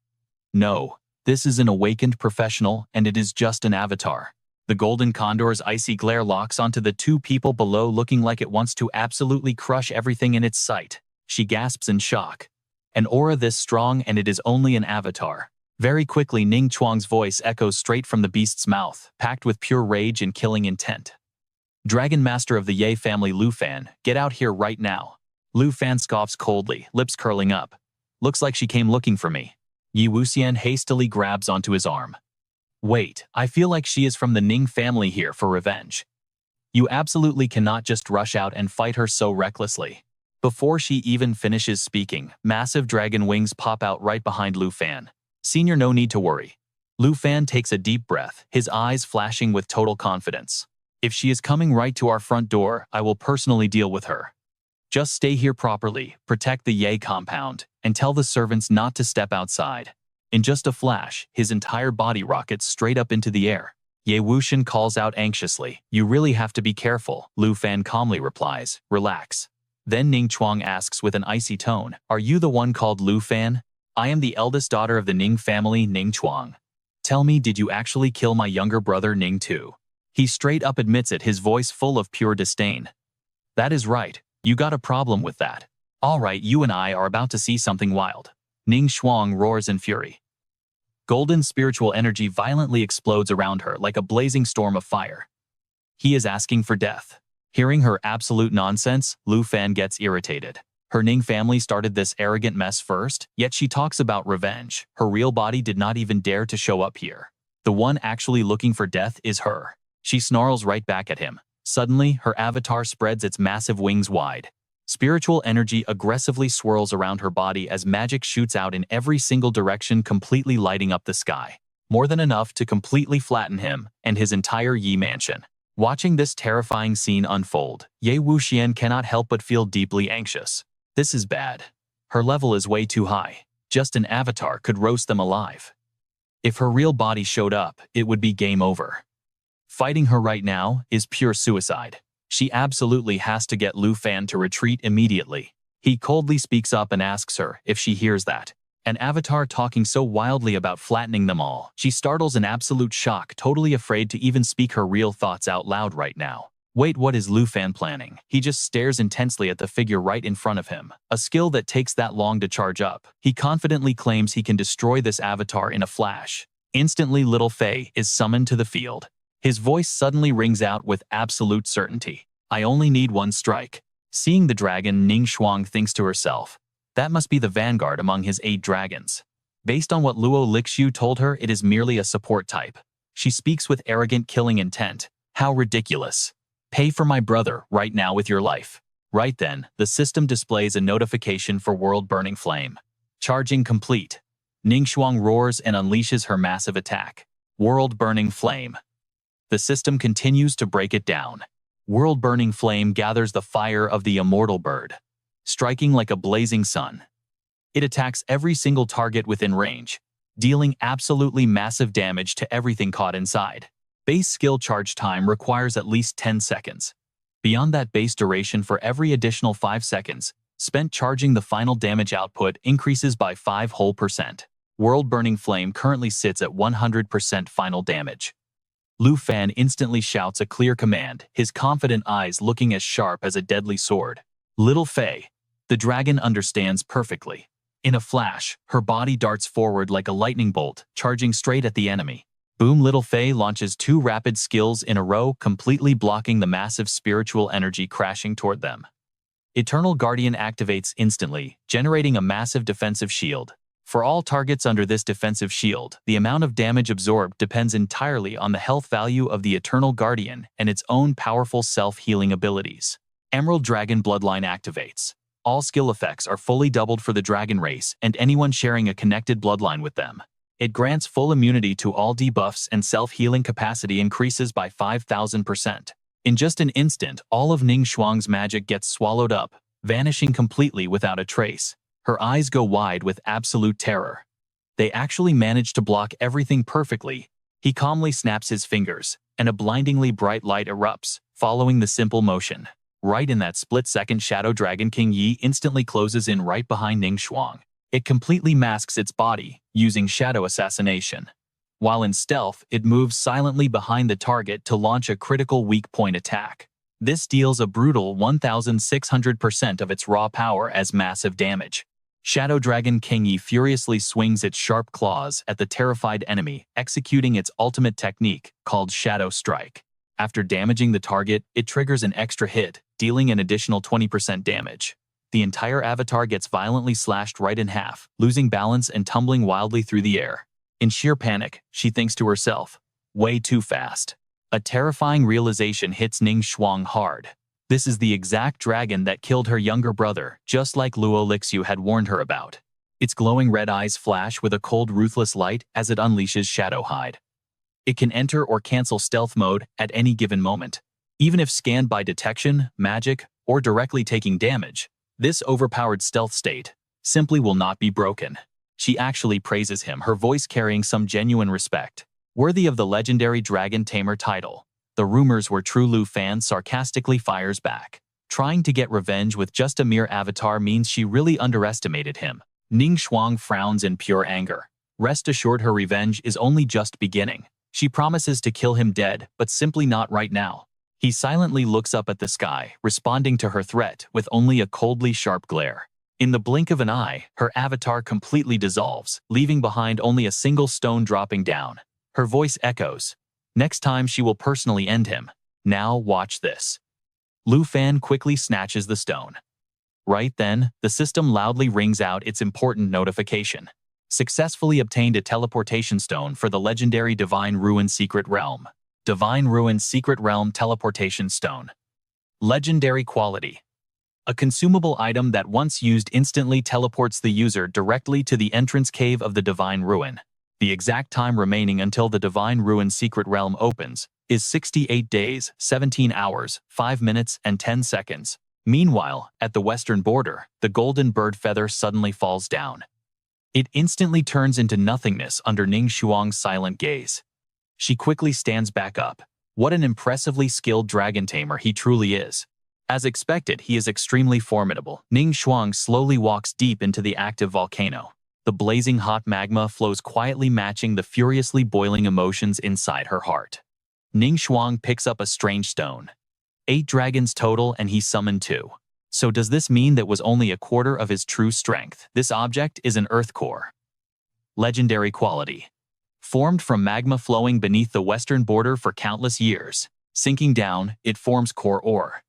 No, this is an awakened professional and it is just an avatar. The golden condor's icy glare locks onto the two people below, looking like it wants to absolutely crush everything in its sight. She gasps in shock. An aura this strong and it is only an avatar. Very quickly, Ning Chuang's voice echoes straight from the beast's mouth, packed with pure rage and killing intent. Dragon Master of the Ye family, Lu Fan, get out here right now. Lu Fan scoffs coldly, lips curling up. Looks like she came looking for me. Yi Wuxian hastily grabs onto his arm. Wait, I feel like she is from the Ning family here for revenge. You absolutely cannot just rush out and fight her so recklessly. Before she even finishes speaking, massive dragon wings pop out right behind Lu Fan. Senior, no need to worry. Lu Fan takes a deep breath, his eyes flashing with total confidence. If she is coming right to our front door, I will personally deal with her. Just stay here properly, protect the Ye compound, and tell the servants not to step outside. In just a flash, his entire body rockets straight up into the air. Ye Wuxian calls out anxiously, "You really have to be careful," Lu Fan calmly replies, "Relax." Then Ning Chuang asks with an icy tone, "Are you the one called Lu Fan?" "I am the eldest daughter of the Ning family, Ning Chuang." "Tell me, did you actually kill my younger brother Ning too?" He straight up admits it, his voice full of pure disdain. "That is right. You got a problem with that. All right, you and I are about to see something wild." Ning Chuang roars in fury. Golden spiritual energy violently explodes around her like a blazing storm of fire. He is asking for death. Hearing her absolute nonsense, Lu Fan gets irritated. Her Ning family started this arrogant mess first, yet she talks about revenge. Her real body did not even dare to show up here. The one actually looking for death is her. She snarls right back at him. Suddenly, her avatar spreads its massive wings wide. Spiritual energy aggressively swirls around her body as magic shoots out in every single direction, completely lighting up the sky. More than enough to completely flatten him and his entire Yi mansion. Watching this terrifying scene unfold, Ye Wuxian cannot help but feel deeply anxious. This is bad. Her level is way too high. Just an avatar could roast them alive. If her real body showed up, it would be game over. Fighting her right now is pure suicide. She absolutely has to get Lu Fan to retreat immediately. He coldly speaks up and asks her if she hears that. An avatar talking so wildly about flattening them all. She startles in absolute shock, totally afraid to even speak her real thoughts out loud right now. Wait, what is Lu Fan planning? He just stares intensely at the figure right in front of him, a skill that takes that long to charge up. He confidently claims he can destroy this avatar in a flash. Instantly, little Fei is summoned to the field. His voice suddenly rings out with absolute certainty. "I only need one strike." Seeing the dragon, Ning Chuang thinks to herself, that must be the vanguard among his 8 dragons. Based on what Luo Lixu told her, it is merely a support type. She speaks with arrogant killing intent. How ridiculous. "Pay for my brother right now with your life." Right then, the system displays a notification for world-burning flame. Charging complete. Ning Chuang roars and unleashes her massive attack. World-burning flame. The system continues to break it down. World-burning flame gathers the fire of the immortal bird, striking like a blazing sun. It attacks every single target within range, dealing absolutely massive damage to everything caught inside. Base skill charge time requires at least 10 seconds. Beyond that base duration, for every additional 5 seconds spent charging, the final damage output increases by 5%. World-burning flame currently sits at 100% final damage. Lu Fan instantly shouts a clear command, his confident eyes looking as sharp as a deadly sword. Little Fei. The dragon understands perfectly. In a flash, her body darts forward like a lightning bolt, charging straight at the enemy. Boom! Little Fei launches 2 rapid skills in a row, completely blocking the massive spiritual energy crashing toward them. Eternal Guardian activates instantly, generating a massive defensive shield. For all targets under this defensive shield, the amount of damage absorbed depends entirely on the health value of the Eternal Guardian and its own powerful self-healing abilities. Emerald Dragon Bloodline activates. All skill effects are fully doubled for the dragon race and anyone sharing a connected bloodline with them. It grants full immunity to all debuffs and self-healing capacity increases by 5,000%. In just an instant, all of Ning Chuang's magic gets swallowed up, vanishing completely without a trace. Her eyes go wide with absolute terror. They actually manage to block everything perfectly. He calmly snaps his fingers, and a blindingly bright light erupts, following the simple motion. Right in that split second, Shadow Dragon King Yi instantly closes in right behind Ning Chuang. It completely masks its body, using shadow assassination. While in stealth, it moves silently behind the target to launch a critical weak point attack. This deals a brutal 1,600% of its raw power as massive damage. Shadow Dragon King Yi furiously swings its sharp claws at the terrified enemy, executing its ultimate technique, called Shadow Strike. After damaging the target, it triggers an extra hit, dealing an additional 20% damage. The entire avatar gets violently slashed right in half, losing balance and tumbling wildly through the air. In sheer panic, she thinks to herself, "Way too fast." A terrifying realization hits Ning Chuang hard. This is the exact dragon that killed her younger brother, just like Luo Lixu had warned her about. Its glowing red eyes flash with a cold, ruthless light as it unleashes Shadow Hide. It can enter or cancel stealth mode at any given moment. Even if scanned by detection, magic, or directly taking damage, this overpowered stealth state simply will not be broken. She actually praises him, her voice carrying some genuine respect. Worthy of the legendary Dragon Tamer title, the rumors were true. Lu Fan sarcastically fires back. Trying to get revenge with just a mere avatar means she really underestimated him. Ning Shuang frowns in pure anger. Rest assured, her revenge is only just beginning. She promises to kill him dead, but simply not right now. He silently looks up at the sky, responding to her threat with only a coldly sharp glare. In the blink of an eye, her avatar completely dissolves, leaving behind only a single stone dropping down. Her voice echoes. Next time she will personally end him. Now watch this. Lu Fan quickly snatches the stone. Right then, the system loudly rings out its important notification. Successfully obtained a teleportation stone for the legendary Divine Ruin Secret Realm. Divine Ruin Secret Realm Teleportation Stone. Legendary quality. A consumable item that once used instantly teleports the user directly to the entrance cave of the Divine Ruin. The exact time remaining until the Divine Ruin Secret Realm opens is 68 days, 17 hours, 5 minutes, and 10 seconds. Meanwhile, at the western border, the golden bird feather suddenly falls down. It instantly turns into nothingness under Ning Shuang's silent gaze. She quickly stands back up. What an impressively skilled dragon tamer he truly is. As expected, he is extremely formidable. Ning Shuang slowly walks deep into the active volcano. The blazing hot magma flows quietly, matching the furiously boiling emotions inside her heart. Ning Shuang picks up a strange stone. 8 dragons total, and he summoned 2. So does this mean that was only a quarter of his true strength? This object is an earth core. Legendary quality. Formed from magma flowing beneath the western border for countless years. Sinking down, it forms core ore.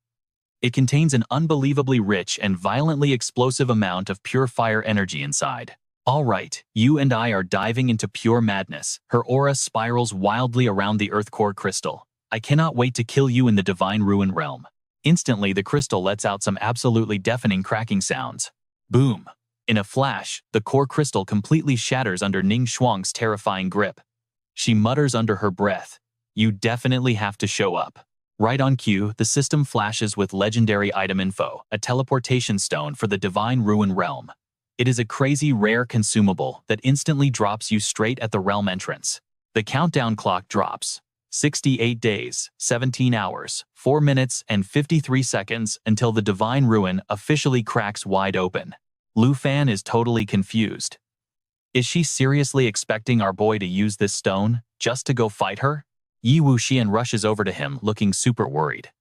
It contains an unbelievably rich and violently explosive amount of pure fire energy inside. All right, you and I are diving into pure madness. Her aura spirals wildly around the earth core crystal. I cannot wait to kill you in the Divine Ruin realm. Instantly, the crystal lets out some absolutely deafening cracking sounds. Boom! In a flash, the core crystal completely shatters under Ning Shuang's terrifying grip. She mutters under her breath, "You definitely have to show up." Right on cue, the system flashes with legendary item info, a teleportation stone for the Divine Ruin realm. It is a crazy rare consumable that instantly drops you straight at the realm entrance. The countdown clock drops. 68 days, 17 hours, 4 minutes, and 53 seconds until the Divine Ruin officially cracks wide open. Lu Fan is totally confused. Is she seriously expecting our boy to use this stone just to go fight her? Yi Wuxian rushes over to him, looking super worried.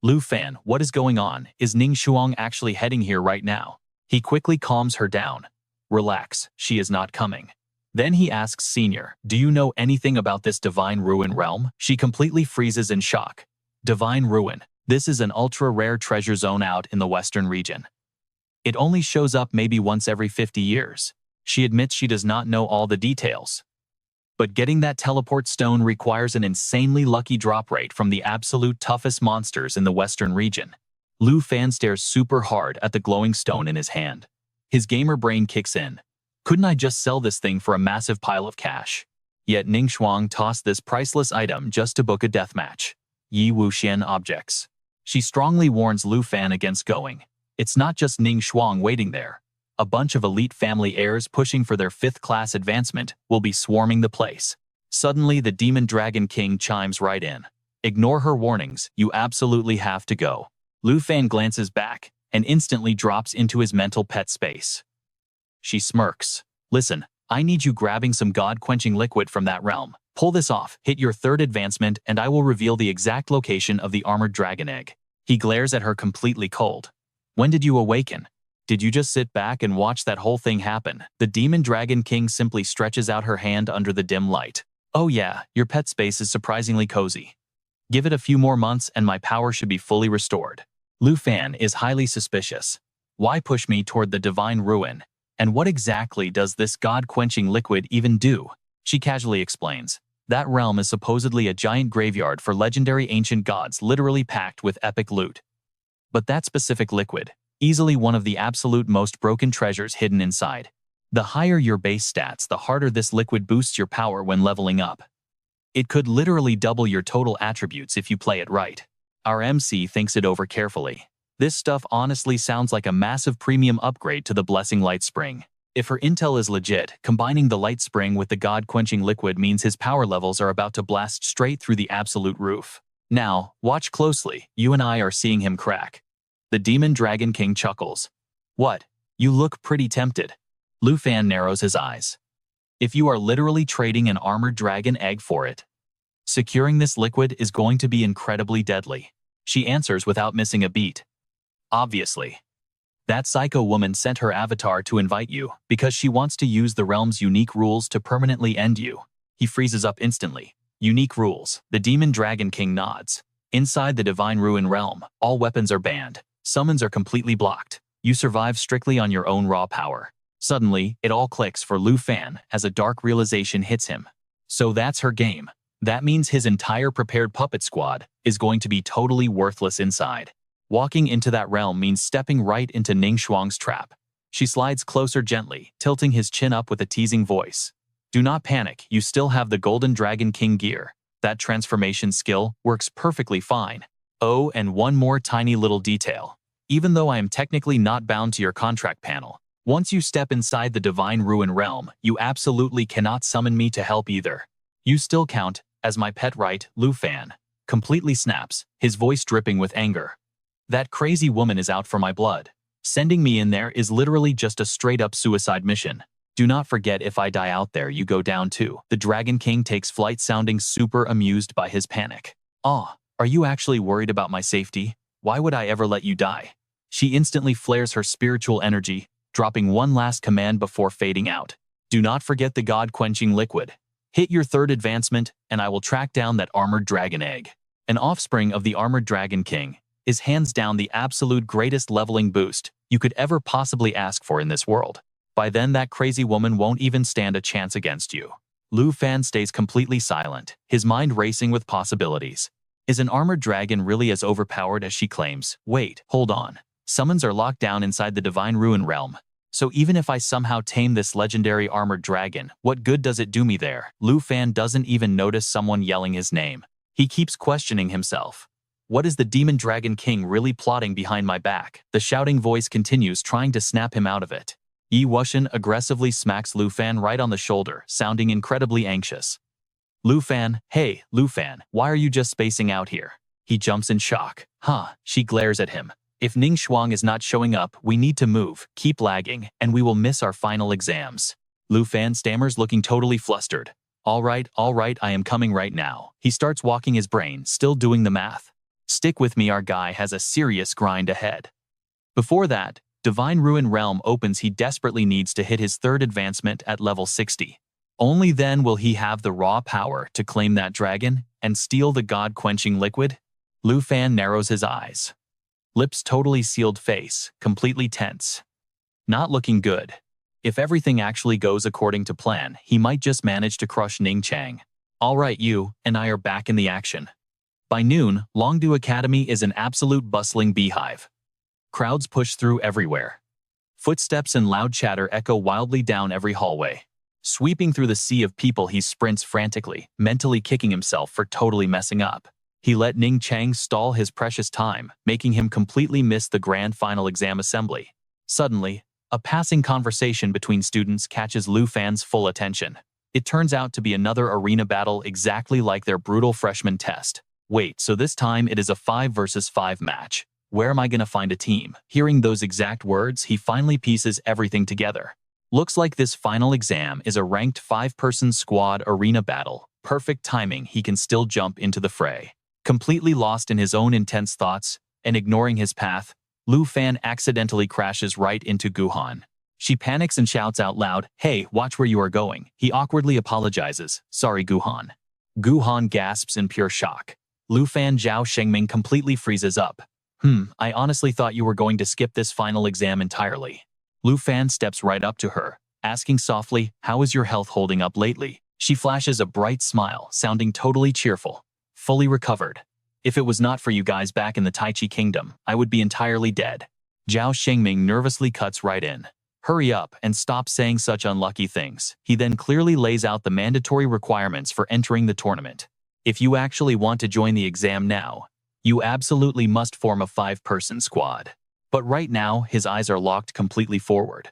Lu Fan, what is going on? Is Ning Shuang actually heading here right now? He quickly calms her down. Relax, she is not coming. Then he asks Senior, do you know anything about this Divine Ruin realm? She completely freezes in shock. Divine Ruin. This is an ultra-rare treasure zone out in the western region. It only shows up maybe once every 50 years. She admits she does not know all the details. But getting that teleport stone requires an insanely lucky drop rate from the absolute toughest monsters in the western region. Lu Fan stares super hard at the glowing stone in his hand. His gamer brain kicks in. Couldn't I just sell this thing for a massive pile of cash? Yet Ning Shuang tossed this priceless item just to book a deathmatch. Yi Wuxian objects. She strongly warns Lu Fan against going. It's not just Ning Shuang waiting there. A bunch of elite family heirs pushing for their 5th-class advancement will be swarming the place. Suddenly, the Demon Dragon King chimes right in. Ignore her warnings, you absolutely have to go. Lu Fan glances back and instantly drops into his mental pet space. She smirks. Listen, I need you grabbing some god-quenching liquid from that realm. Pull this off, hit your 3rd advancement, and I will reveal the exact location of the armored dragon egg. He glares at her completely cold. When did you awaken? Did you just sit back and watch that whole thing happen? The Demon Dragon King simply stretches out her hand under the dim light. Oh yeah, your pet space is surprisingly cozy. Give it a few more months and my power should be fully restored. Lu Fan is highly suspicious. Why push me toward the Divine Ruin? And what exactly does this god-quenching liquid even do? She casually explains. That realm is supposedly a giant graveyard for legendary ancient gods, literally packed with epic loot. But that specific liquid, easily one of the absolute most broken treasures hidden inside. The higher your base stats, the harder this liquid boosts your power when leveling up. It could literally double your total attributes if you play it right. Our MC thinks it over carefully. This stuff honestly sounds like a massive premium upgrade to the Blessing Light Spring. If her intel is legit, combining the Light Spring with the God-quenching liquid means his power levels are about to blast straight through the absolute roof. Now, watch closely, you and I are seeing him crack. The Demon Dragon King chuckles. What? You look pretty tempted. Lu Fan narrows his eyes. If you are literally trading an armored dragon egg for it, securing this liquid is going to be incredibly deadly. She answers without missing a beat. Obviously. That psycho woman sent her avatar to invite you because she wants to use the realm's unique rules to permanently end you. He freezes up instantly. Unique rules. The Demon Dragon King nods. Inside the Divine Ruin realm, all weapons are banned. Summons are completely blocked. You survive strictly on your own raw power. Suddenly, it all clicks for Lu Fan as a dark realization hits him. So that's her game. That means his entire prepared puppet squad is going to be totally worthless inside. Walking into that realm means stepping right into Ning Shuang's trap. She slides closer gently, tilting his chin up with a teasing voice. Do not panic, you still have the Golden Dragon King gear. That transformation skill works perfectly fine. Oh, and one more tiny little detail. Even though I am technically not bound to your contract panel, once you step inside the Divine Ruin realm, you absolutely cannot summon me to help either. You still count as my pet, right? Lu Fan completely snaps, his voice dripping with anger. That crazy woman is out for my blood. Sending me in there is literally just a straight-up suicide mission. Do not forget, if I die out there, you go down too. The Dragon King takes flight, sounding super amused by his panic. Are you actually worried about my safety? Why would I ever let you die? She instantly flares her spiritual energy, dropping one last command before fading out. Do not forget the God-quenching liquid. Hit your third advancement, and I will track down that armored dragon egg. An offspring of the armored Dragon King is hands down the absolute greatest leveling boost you could ever possibly ask for in this world. By then, that crazy woman won't even stand a chance against you. Lu Fan stays completely silent, his mind racing with possibilities. Is an armored dragon really as overpowered as she claims? Wait, hold on. Summons are locked down inside the Divine Ruin realm. So even if I somehow tame this legendary armored dragon, what good does it do me there? Lu Fan doesn't even notice someone yelling his name. He keeps questioning himself. What is the Demon Dragon King really plotting behind my back? The shouting voice continues, trying to snap him out of it. Yi Wuxian aggressively smacks Lu Fan right on the shoulder, sounding incredibly anxious. Lu Fan, hey, Lu Fan, why are you just spacing out here? He jumps in shock. She glares at him. If Ning Shuang is not showing up, we need to move, keep lagging, and we will miss our final exams. Lu Fan stammers, looking totally flustered. All right, I am coming right now. He starts walking his brain, still doing the math. Stick with me, our guy has a serious grind ahead. Before that, Divine Ruin Realm opens. He desperately needs to hit his third advancement at level 60. Only then will he have the raw power to claim that dragon and steal the God-quenching liquid. Lu Fan narrows his eyes. Lips totally sealed, face completely tense. Not looking good. If everything actually goes according to plan, he might just manage to crush Ning Chang. All right, you and I are back in the action. By noon, Longdu Academy is an absolute bustling beehive. Crowds push through everywhere. Footsteps and loud chatter echo wildly down every hallway. Sweeping through the sea of people, he sprints frantically, mentally kicking himself for totally messing up. He let Ning Chang stall his precious time, making him completely miss the grand final exam assembly. Suddenly, a passing conversation between students catches Lu Fan's full attention. It turns out to be another arena battle exactly like their brutal freshman test. Wait, so this time it is a 5 versus 5 match. Where am I gonna find a team? Hearing those exact words, he finally pieces everything together. Looks like this final exam is a ranked 5-person squad arena battle. Perfect timing, he can still jump into the fray. Completely lost in his own intense thoughts and ignoring his path, Lu Fan accidentally crashes right into Guhan. She panics and shouts out loud, "Hey, watch where you are going." He awkwardly apologizes. "Sorry, Guhan." Guhan gasps in pure shock. Lu Fan Zhao Shengming completely freezes up. I honestly thought you were going to skip this final exam entirely." Lu Fan steps right up to her, asking softly, "How is your health holding up lately?" She flashes a bright smile, sounding totally cheerful. "Fully recovered. If it was not for you guys back in the Tai Chi Kingdom, I would be entirely dead." Zhao Shengming nervously cuts right in. Hurry up and stop saying such unlucky things. He then clearly lays out the mandatory requirements for entering the tournament. If you actually want to join the exam now, you absolutely must form a 5-person squad. But right now, his eyes are locked completely forward.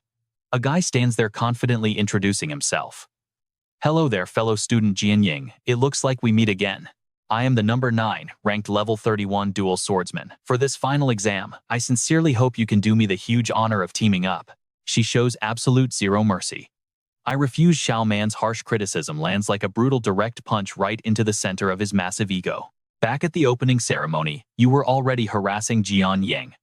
A guy stands there confidently introducing himself. Hello there, fellow student Jian Ying. It looks like we meet again. I am the number 9, ranked level 31 dual swordsman. For this final exam, I sincerely hope you can do me the huge honor of teaming up. She shows absolute zero mercy. I refuse. Xiao Man's harsh criticism lands like a brutal direct punch right into the center of his massive ego. Back at the opening ceremony, you were already harassing Jian Ying.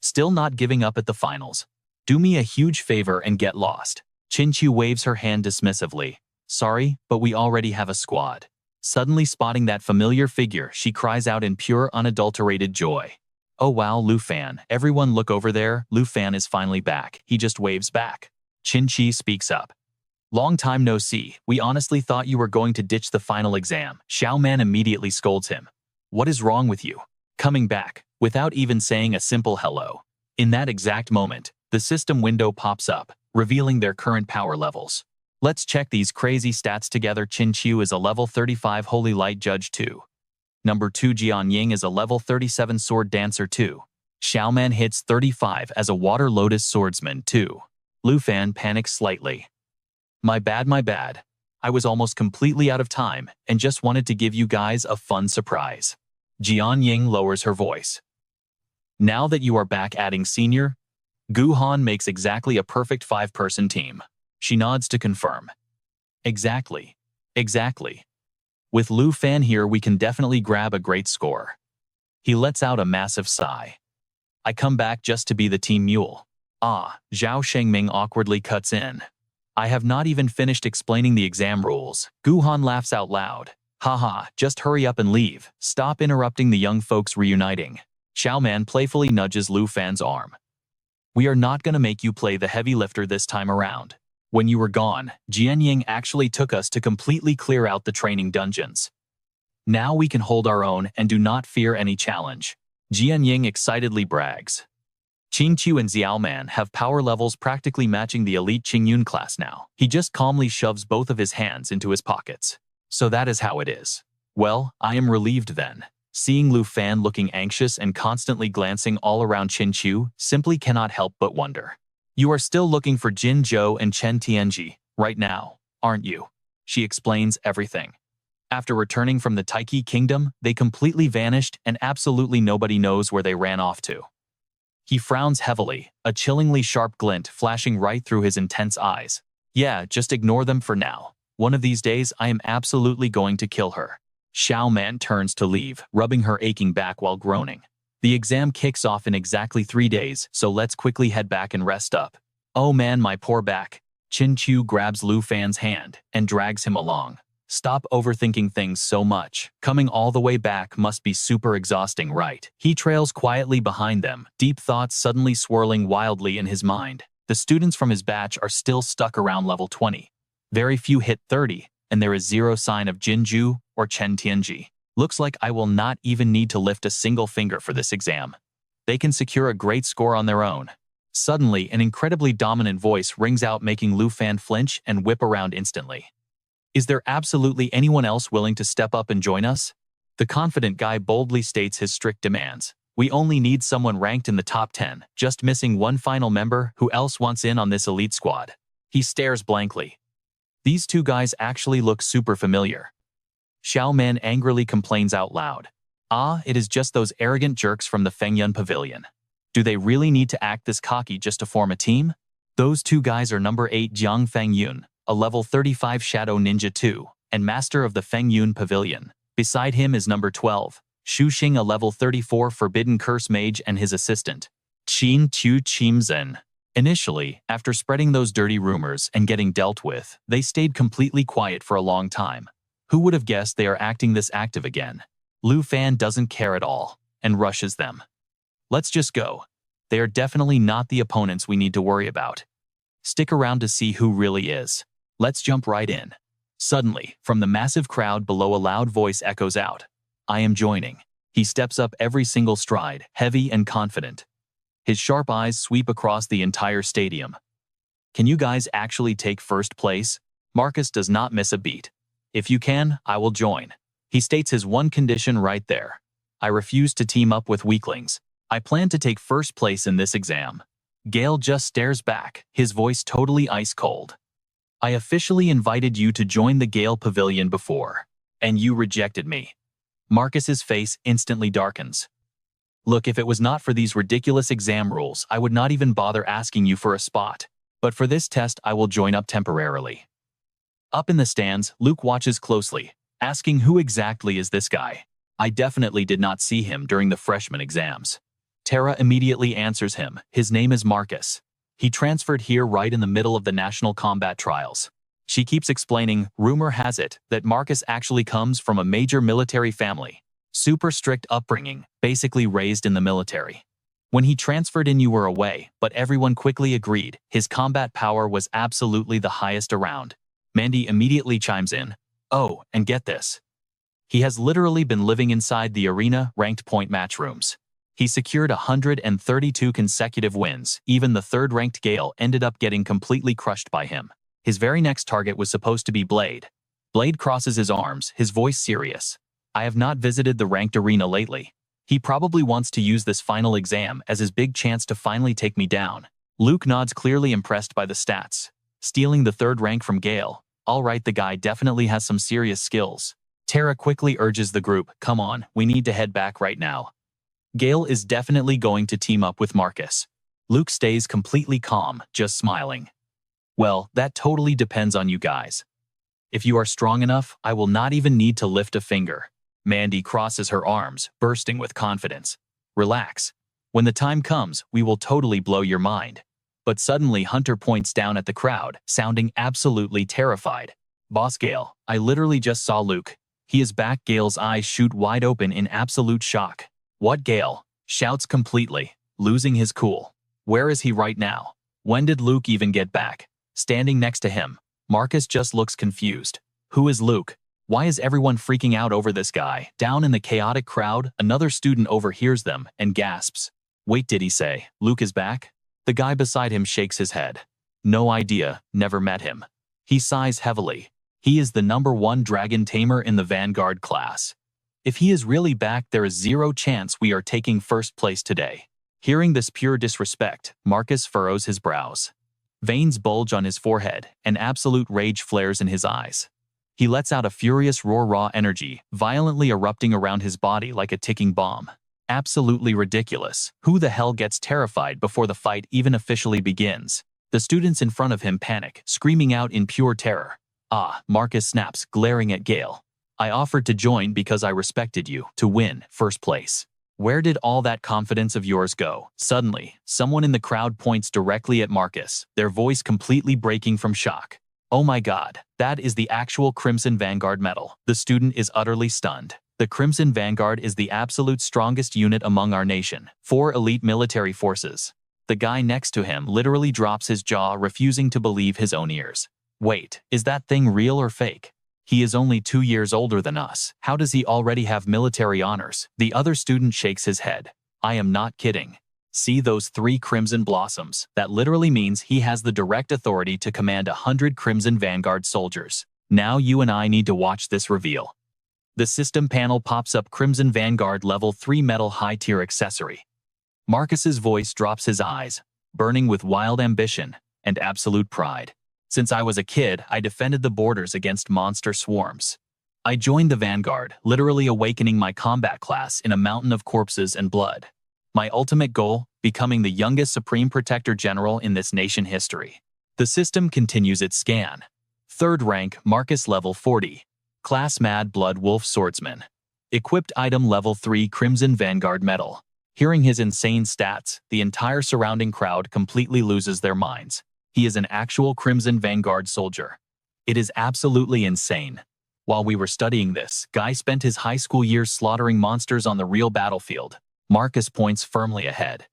Still not giving up at the finals. Do me a huge favor and get lost. Qinqiu waves her hand dismissively. Sorry, but we already have a squad. Suddenly spotting that familiar figure, she cries out in pure, unadulterated joy. Oh wow, Lu Fan, everyone look over there. Lu Fan is finally back. He just waves back. Qinqiu speaks up. Long time no see. We honestly thought you were going to ditch the final exam. Xiao Man immediately scolds him. What is wrong with you? Coming back, without even saying a simple hello. In that exact moment, the system window pops up, revealing their current power levels. Let's check these crazy stats together. Qinqiu is a level 35 Holy Light Judge 2. Number 2 Jian Ying is a level 37 Sword Dancer 2. Xiao Man hits 35 as a Water Lotus Swordsman 2. Lu Fan panics slightly. My bad. I was almost completely out of time and just wanted to give you guys a fun surprise. Jian Ying lowers her voice. Now that you are back adding senior, Gu Han makes exactly a perfect 5-person team. She nods to confirm. Exactly. With Lu Fan here, we can definitely grab a great score. He lets out a massive sigh. I come back just to be the team mule. Ah, Zhao Shengming awkwardly cuts in. I have not even finished explaining the exam rules. Gu Han laughs out loud. Haha, just hurry up and leave. Stop interrupting the young folks reuniting. Xiao Man playfully nudges Lu Fan's arm. We are not gonna make you play the heavy lifter this time around. When you were gone, Jian Ying actually took us to completely clear out the training dungeons. Now we can hold our own and do not fear any challenge. Jian Ying excitedly brags. Qinqiu and Xiao Man have power levels practically matching the elite Qingyun class now. He just calmly shoves both of his hands into his pockets. So that is how it is. Well, I am relieved then. Seeing Lu Fan looking anxious and constantly glancing all around Qinqiu, simply cannot help but wonder. You are still looking for Jin Zhou and Chen Tianji, right now, aren't you? She explains everything. After returning from the Taiki Kingdom, they completely vanished and absolutely nobody knows where they ran off to. He frowns heavily, a chillingly sharp glint flashing right through his intense eyes. Yeah, just ignore them for now. One of these days, I am absolutely going to kill her. Xiao Man turns to leave, rubbing her aching back while groaning. The exam kicks off in exactly 3 days, so let's quickly head back and rest up. Oh man, my poor back. Qinqiu grabs Lu Fan's hand and drags him along. Stop overthinking things so much. Coming all the way back must be super exhausting, right? He trails quietly behind them, deep thoughts suddenly swirling wildly in his mind. The students from his batch are still stuck around level 20. Very few hit 30, and there is zero sign of Jinju or Chen Tianji. Looks like I will not even need to lift a single finger for this exam. They can secure a great score on their own. Suddenly, an incredibly dominant voice rings out, making Lu Fan flinch and whip around instantly. Is there absolutely anyone else willing to step up and join us? The confident guy boldly states his strict demands. We only need someone ranked in the top 10, just missing one final member. Who else wants in on this elite squad? He stares blankly. These 2 guys actually look super familiar. Xiao Man angrily complains out loud. Ah, it is just those arrogant jerks from the Fengyun Pavilion. Do they really need to act this cocky just to form a team? Those 2 guys are number 8 Jiang Fengyun, a level 35 Shadow Ninja 2, and master of the Fengyun Pavilion. Beside him is number 12, Shu Xing, a level 34 Forbidden Curse Mage, and his assistant, Qin Tu Chimzen. Initially, after spreading those dirty rumors and getting dealt with, they stayed completely quiet for a long time. Who would have guessed they are acting this active again? Lu Fan doesn't care at all, and rushes them. Let's just go. They are definitely not the opponents we need to worry about. Stick around to see who really is. Let's jump right in. Suddenly, from the massive crowd below, a loud voice echoes out. I am joining. He steps up every single stride, heavy and confident. His sharp eyes sweep across the entire stadium. Can you guys actually take first place? Marcus does not miss a beat. If you can, I will join. He states his one condition right there. I refuse to team up with weaklings. I plan to take first place in this exam. Gale just stares back, his voice totally ice cold. I officially invited you to join the Gale Pavilion before, and you rejected me. Marcus's face instantly darkens. Look, if it was not for these ridiculous exam rules, I would not even bother asking you for a spot. But for this test, I will join up temporarily. Up in the stands, Luke watches closely, asking who exactly is this guy. I definitely did not see him during the freshman exams. Tara immediately answers him. His name is Marcus. He transferred here right in the middle of the national combat trials. She keeps explaining, rumor has it that Marcus actually comes from a major military family. Super strict upbringing, basically raised in the military. When he transferred in, you were away, but everyone quickly agreed his combat power was absolutely the highest around. Mandy immediately chimes in. Oh, and get this. He has literally been living inside the arena ranked point match rooms. He secured 132 consecutive wins. Even the third-ranked Gale ended up getting completely crushed by him. His very next target was supposed to be Blade. Blade crosses his arms, his voice serious. I have not visited the ranked arena lately. He probably wants to use this final exam as his big chance to finally take me down. Luke nods, clearly impressed by the stats. Stealing the third rank from Gale. All right, the guy definitely has some serious skills. Tara quickly urges the group, come on, we need to head back right now. Gale is definitely going to team up with Marcus. Luke stays completely calm, just smiling. Well, that totally depends on you guys. If you are strong enough, I will not even need to lift a finger. Mandy crosses her arms, bursting with confidence. Relax. When the time comes, we will totally blow your mind. But suddenly Hunter points down at the crowd, sounding absolutely terrified. Boss Gale, I literally just saw Luke. He is back. Gale's eyes shoot wide open in absolute shock. What? Gale shouts completely, losing his cool. Where is he right now? When did Luke even get back? Standing next to him, Marcus just looks confused. Who is Luke? Why is everyone freaking out over this guy? Down in the chaotic crowd, another student overhears them and gasps. Wait, did he say Luke is back? The guy beside him shakes his head. No idea, never met him. He sighs heavily. He is the #1 Dragon Tamer in the Vanguard class. If he is really back, there is zero chance we are taking first place today. Hearing this pure disrespect, Marcus furrows his brows. Veins bulge on his forehead, and absolute rage flares in his eyes. He lets out a furious roar, raw energy, violently erupting around his body like a ticking bomb. Absolutely ridiculous. Who the hell gets terrified before the fight even officially begins? The students in front of him panic, screaming out in pure terror. Ah, Marcus snaps, glaring at Gale. I offered to join because I respected you, to win first place. Where did all that confidence of yours go? Suddenly, someone in the crowd points directly at Marcus, their voice completely breaking from shock. Oh my god, that is the actual Crimson Vanguard medal. The student is utterly stunned. The Crimson Vanguard is the absolute strongest unit among our nation. 4 elite military forces. The guy next to him literally drops his jaw, refusing to believe his own ears. Wait, is that thing real or fake? He is only 2 years older than us. How does he already have military honors? The other student shakes his head. I am not kidding. See those 3 crimson blossoms? That literally means he has the direct authority to command 100 Crimson Vanguard soldiers. Now you and I need to watch this reveal. The system panel pops up Crimson Vanguard level 3 metal high-tier accessory. Marcus's voice drops, his eyes burning with wild ambition and absolute pride. Since I was a kid, I defended the borders against monster swarms. I joined the Vanguard, literally awakening my combat class in a mountain of corpses and blood. My ultimate goal, becoming the youngest Supreme Protector General in this nation history. The system continues its scan. 3rd rank, Marcus level 40. Class Mad Blood Wolf Swordsman. Equipped item level 3 Crimson Vanguard medal. Hearing his insane stats, the entire surrounding crowd completely loses their minds. He is an actual Crimson Vanguard soldier. It is absolutely insane. While we were studying this, Guy spent his high school years slaughtering monsters on the real battlefield. Marcus points firmly ahead.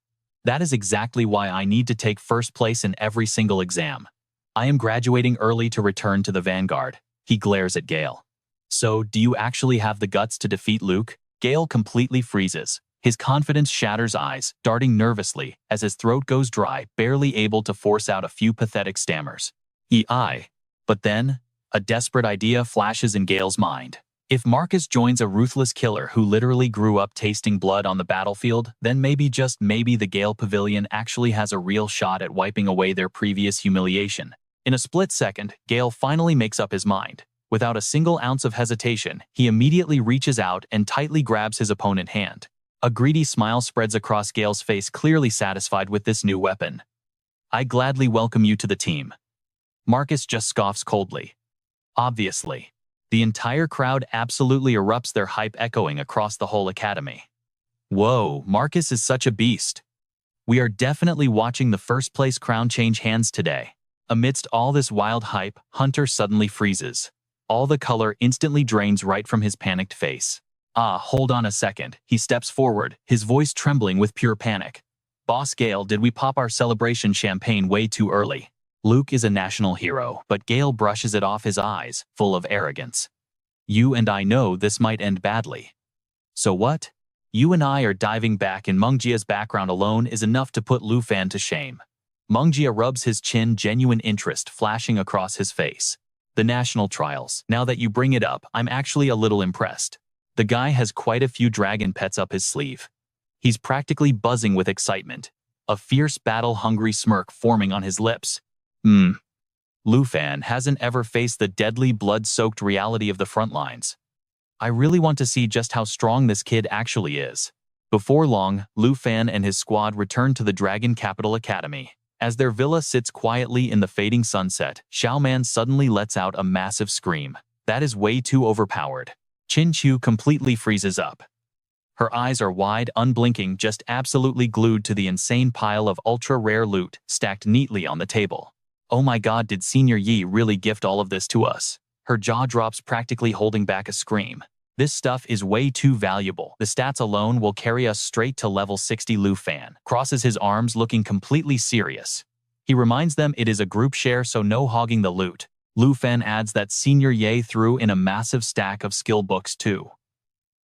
That is exactly why I need to take first place in every single exam. I am graduating early to return to the Vanguard. He glares at Gale. So, do you actually have the guts to defeat Luke? Gale completely freezes. His confidence shatters eyes, darting nervously as his throat goes dry, barely able to force out a few pathetic stammers. EI. But then, a desperate idea flashes in Gale's mind. If Marcus joins a ruthless killer who literally grew up tasting blood on the battlefield, then maybe, just maybe, the Gale Pavilion actually has a real shot at wiping away their previous humiliation. In a split second, Gale finally makes up his mind. Without a single ounce of hesitation, he immediately reaches out and tightly grabs his opponent's hand. A greedy smile spreads across Gale's face, clearly satisfied with this new weapon. "I gladly welcome you to the team." Marcus just scoffs coldly. Obviously. The entire crowd absolutely erupts, their hype echoing across the whole academy. Whoa, Marcus is such a beast. We are definitely watching the first place crown change hands today. Amidst all this wild hype, Hunter suddenly freezes. All the color instantly drains right from his panicked face. Hold on a second. He steps forward, his voice trembling with pure panic. "Boss Gale, did we pop our celebration champagne way too early?" Luke is a national hero, but Gale brushes it off, his eyes full of arrogance. "You and I know this might end badly." "So what? You and I are diving back, and Mungjia's background alone is enough to put Lu Fan to shame." Mungjia rubs his chin, genuine interest flashing across his face. "The national trials. Now that you bring it up, I'm actually a little impressed." The guy has quite a few dragon pets up his sleeve. He's practically buzzing with excitement, a fierce battle-hungry smirk forming on his lips. Lu Fan hasn't ever faced the deadly blood-soaked reality of the front lines. I really want to see just how strong this kid actually is. Before long, Lu Fan and his squad return to the Dragon Capital Academy. As their villa sits quietly in the fading sunset, Xiaoman suddenly lets out a massive scream. That is way too overpowered. Qin Chu completely freezes up. Her eyes are wide, unblinking, just absolutely glued to the insane pile of ultra-rare loot stacked neatly on the table. "Oh my god, did Senior Yi really gift all of this to us?" Her jaw drops, practically holding back a scream. "This stuff is way too valuable. The stats alone will carry us straight to level 60. Lu Fan crosses his arms, looking completely serious. He reminds them it is a group share, so no hogging the loot. Lu Fan adds that Senior Ye threw in a massive stack of skill books too.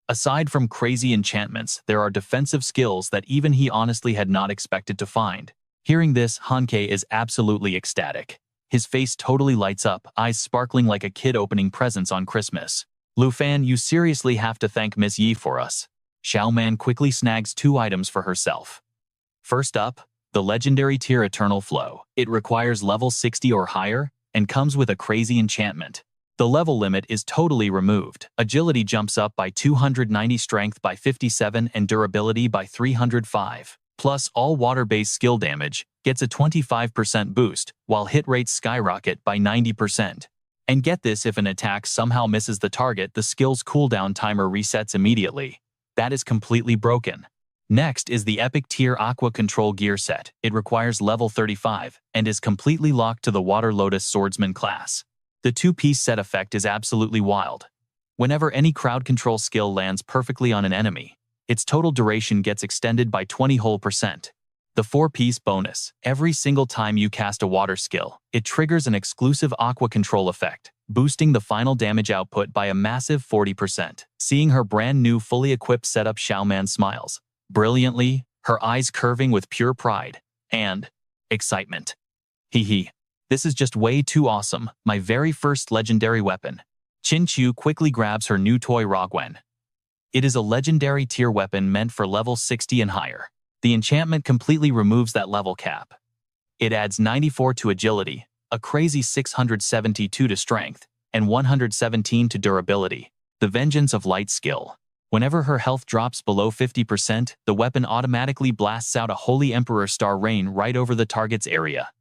Aside from crazy enchantments, there are defensive skills that even he honestly had not expected to find. Hearing this, Hankei is absolutely ecstatic. His face totally lights up, eyes sparkling like a kid opening presents on Christmas. "Lu Fan, you seriously have to thank Miss Yi for us." Xiaoman quickly snags 2 items for herself. First up, the legendary tier Eternal Flow. It requires level 60 or higher, and comes with a crazy enchantment. The level limit is totally removed. Agility jumps up by 290, strength by 57, and durability by 305. Plus, all water-based skill damage gets a 25% boost, while hit rates skyrocket by 90%. And get this, if an attack somehow misses the target, the skill's cooldown timer resets immediately. That is completely broken. Next is the Epic Tier Aqua Control Gear Set. It requires level 35, and is completely locked to the Water Lotus Swordsman class. The 2-piece set effect is absolutely wild. Whenever any crowd control skill lands perfectly on an enemy, its total duration gets extended by 20%. The 4-piece bonus. Every single time you cast a water skill, it triggers an exclusive aqua control effect, boosting the final damage output by a massive 40%. Seeing her brand new fully equipped setup, Xiaoman smiles brilliantly, her eyes curving with pure pride and excitement. Hee. This is just way too awesome, my very first legendary weapon. Qin Chu quickly grabs her new toy Rogwen. It is a legendary tier weapon meant for level 60 and higher. The enchantment completely removes that level cap. It adds 94 to agility, a crazy 672 to strength, and 117 to durability. The Vengeance of Light skill. Whenever her health drops below 50%, the weapon automatically blasts out a Holy Emperor Star Rain right over the target's area.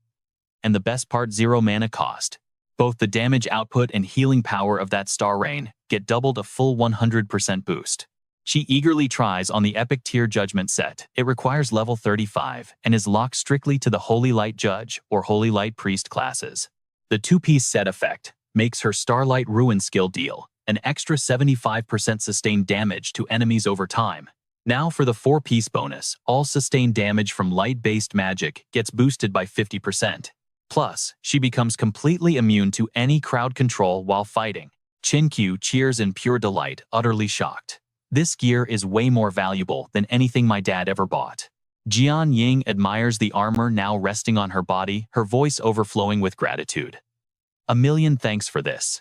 And the best part, 0 mana cost. Both the damage output and healing power of that Star Rain get doubled, a full 100% boost. She eagerly tries on the Epic Tier Judgment set. It requires level 35 and is locked strictly to the Holy Light Judge or Holy Light Priest classes. The 2-piece set effect makes her Starlight Ruin skill deal an extra 75% sustained damage to enemies over time. Now for the 4-piece bonus, all sustained damage from light-based magic gets boosted by 50%. Plus, she becomes completely immune to any crowd control while fighting. Qin Q cheers in pure delight, utterly shocked. This gear is way more valuable than anything my dad ever bought. Jian Ying admires the armor now resting on her body, her voice overflowing with gratitude. A million thanks for this.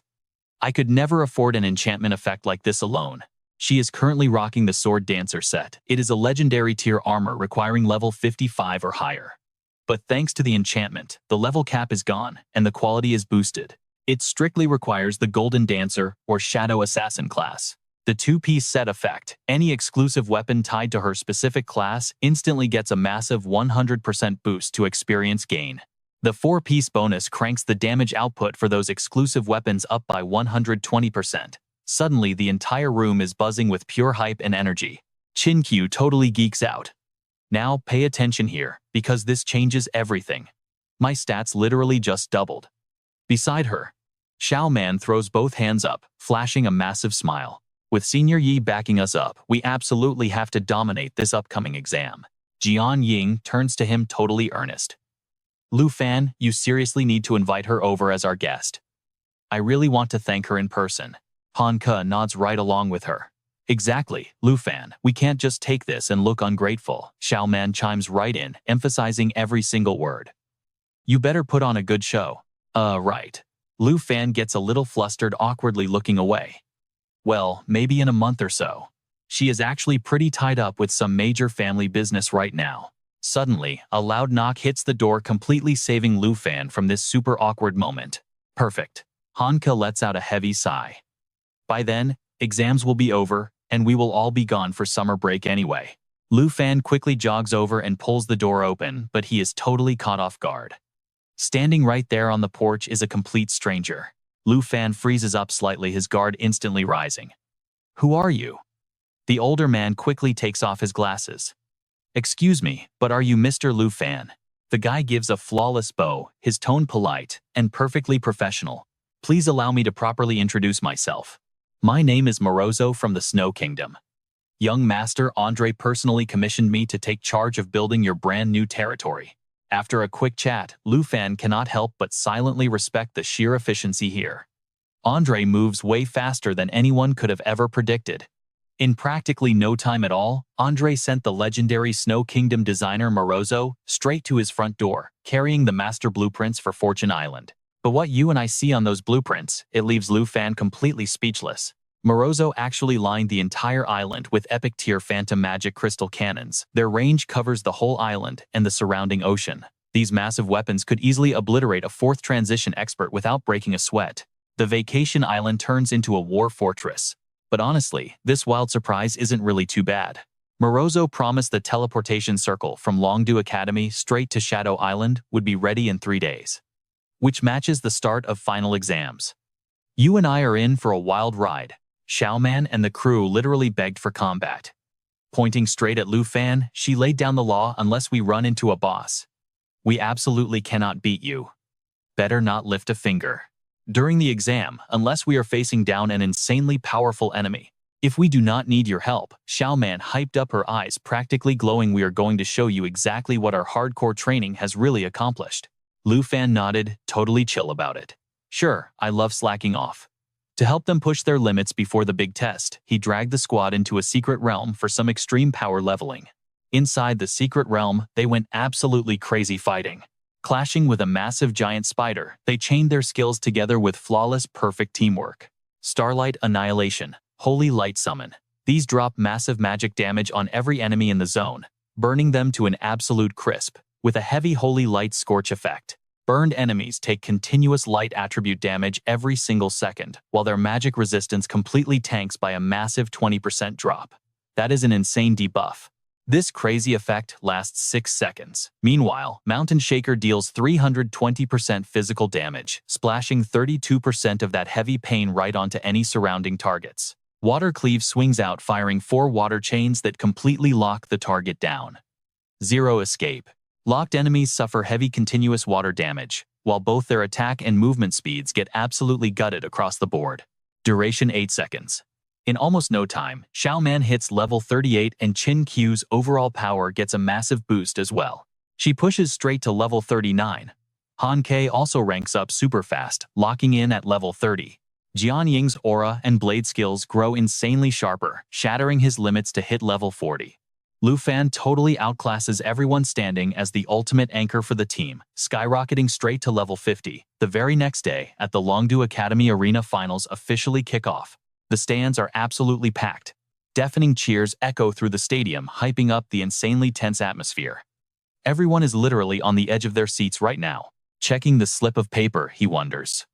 I could never afford an enchantment effect like this alone. She is currently rocking the Sword Dancer set. It is a legendary tier armor requiring level 55 or higher. But thanks to the enchantment, the level cap is gone and the quality is boosted. It strictly requires the Golden Dancer or Shadow Assassin class. The two-piece set effect, any exclusive weapon tied to her specific class instantly gets a massive 100% boost to experience gain. The 4-piece bonus cranks the damage output for those exclusive weapons up by 120%. Suddenly, the entire room is buzzing with pure hype and energy. Chin-Q totally geeks out. Now, pay attention here, because this changes everything. My stats literally just doubled. Beside her, Xiao Man throws both hands up, flashing a massive smile. With Senior Yi backing us up, we absolutely have to dominate this upcoming exam. Jian Ying turns to him totally earnest. Lu Fan, you seriously need to invite her over as our guest. I really want to thank her in person. Han Ke nods right along with her. Exactly, Lu Fan, we can't just take this and look ungrateful. Xiao Man chimes right in, emphasizing every single word. You better put on a good show. Right. Lu Fan gets a little flustered, awkwardly looking away. Well, maybe in a month or so. She is actually pretty tied up with some major family business right now. Suddenly, a loud knock hits the door, completely saving Lu Fan from this super awkward moment. Perfect. Han Ke lets out a heavy sigh. By then, exams will be over, and we will all be gone for summer break anyway. Lu Fan quickly jogs over and pulls the door open, but he is totally caught off guard. Standing right there on the porch is a complete stranger. Lu Fan freezes up slightly, his guard instantly rising. Who are you? The older man quickly takes off his glasses. Excuse me, but are you Mr. Lu Fan? The guy gives a flawless bow, his tone polite and perfectly professional. Please allow me to properly introduce myself. My name is Morozo from the Snow Kingdom. Young Master Andre personally commissioned me to take charge of building your brand new territory. After a quick chat, Lu Fan cannot help but silently respect the sheer efficiency here. Andre moves way faster than anyone could have ever predicted. In practically no time at all, Andre sent the legendary Snow Kingdom designer Morozo straight to his front door, carrying the master blueprints for Fortune Island. But what you and I see on those blueprints, it leaves Lu Fan completely speechless. Morozo actually lined the entire island with epic-tier phantom magic crystal cannons. Their range covers the whole island and the surrounding ocean. These massive weapons could easily obliterate a 4th transition expert without breaking a sweat. The vacation island turns into a war fortress. But honestly, this wild surprise isn't really too bad. Morozo promised the teleportation circle from Longdu Academy straight to Shadow Island would be ready in 3 days, which matches the start of final exams. You and I are in for a wild ride. Xiao Man and the crew literally begged for combat. Pointing straight at Lu Fan, she laid down the law unless we run into a boss. We absolutely cannot beat you. Better not lift a finger during the exam unless we are facing down an insanely powerful enemy. If we do not need your help, Xiao Man hyped up, her eyes practically glowing. We are going to show you exactly what our hardcore training has really accomplished. Lu Fan nodded, totally chill about it. Sure, I love slacking off. To help them push their limits before the big test, he dragged the squad into a secret realm for some extreme power leveling. Inside the secret realm, they went absolutely crazy fighting. Clashing with a massive giant spider, they chained their skills together with flawless, perfect teamwork. Starlight Annihilation, Holy Light Summon. These drop massive magic damage on every enemy in the zone, burning them to an absolute crisp, with a heavy Holy Light Scorch effect. Burned enemies take continuous light attribute damage every single second, while their magic resistance completely tanks by a massive 20% drop. That is an insane debuff. This crazy effect lasts 6 seconds. Meanwhile, Mountain Shaker deals 320% physical damage, splashing 32% of that heavy pain right onto any surrounding targets. Water Cleave swings out, firing 4 water chains that completely lock the target down. Zero escape. Locked enemies suffer heavy continuous water damage, while both their attack and movement speeds get absolutely gutted across the board. Duration 8 seconds. In almost no time, Xiao Man hits level 38 and Chin Q's overall power gets a massive boost as well. She pushes straight to level 39. Han Ke also ranks up super fast, locking in at level 30. Jian Ying's aura and blade skills grow insanely sharper, shattering his limits to hit level 40. Lu Fan totally outclasses everyone standing as the ultimate anchor for the team, skyrocketing straight to level 50. The very next day, at the Longdu Academy Arena Finals officially kick off. The stands are absolutely packed. Deafening cheers echo through the stadium, hyping up the insanely tense atmosphere. Everyone is literally on the edge of their seats right now. Checking the slip of paper, he wonders.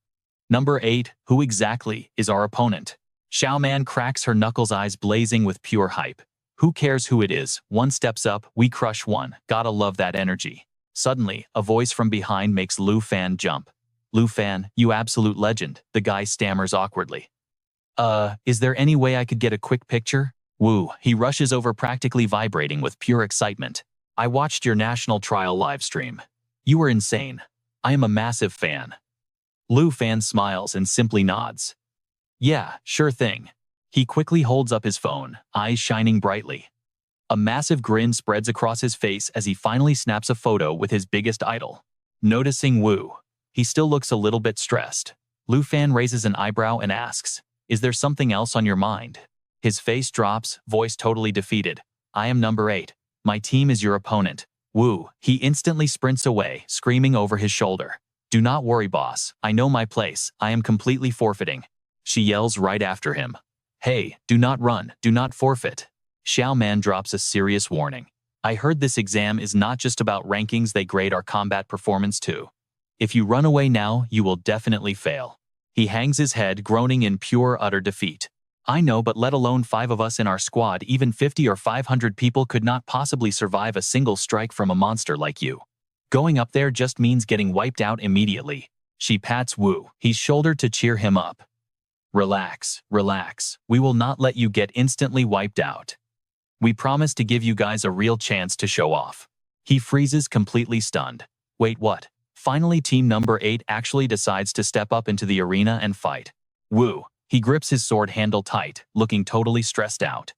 Number 8, who exactly is our opponent? Xiao Man cracks her knuckles, eyes blazing with pure hype. Who cares who it is? One steps up, we crush one. Gotta love that energy. Suddenly, a voice from behind makes Lu Fan jump. Lu Fan, you absolute legend, the guy stammers awkwardly. Is there any way I could get a quick picture? Woo, he rushes over, practically vibrating with pure excitement. I watched your national trial livestream. You were insane. I am a massive fan. Lu Fan smiles and simply nods. Yeah, sure thing. He quickly holds up his phone, eyes shining brightly. A massive grin spreads across his face as he finally snaps a photo with his biggest idol. Noticing Wu, he still looks a little bit stressed. Lu Fan raises an eyebrow and asks, is there something else on your mind? His face drops, voice totally defeated. I am number 8. My team is your opponent. Wu, he instantly sprints away, screaming over his shoulder. Do not worry, boss. I know my place. I am completely forfeiting. She yells right after him. Hey, do not run, do not forfeit. Xiao Man drops a serious warning. I heard this exam is not just about rankings, they grade our combat performance too. If you run away now, you will definitely fail. He hangs his head, groaning in pure utter defeat. I know, but let alone 5 of us in our squad, even 50 or 500 people could not possibly survive a single strike from a monster like you. Going up there just means getting wiped out immediately. She pats Wu, his shoulder, to cheer him up. Relax, relax. We will not let you get instantly wiped out. We promise to give you guys a real chance to show off. He freezes, completely stunned. Wait, what? Finally, team number 8 actually decides to step up into the arena and fight. Wu, he grips his sword handle tight, looking totally stressed out.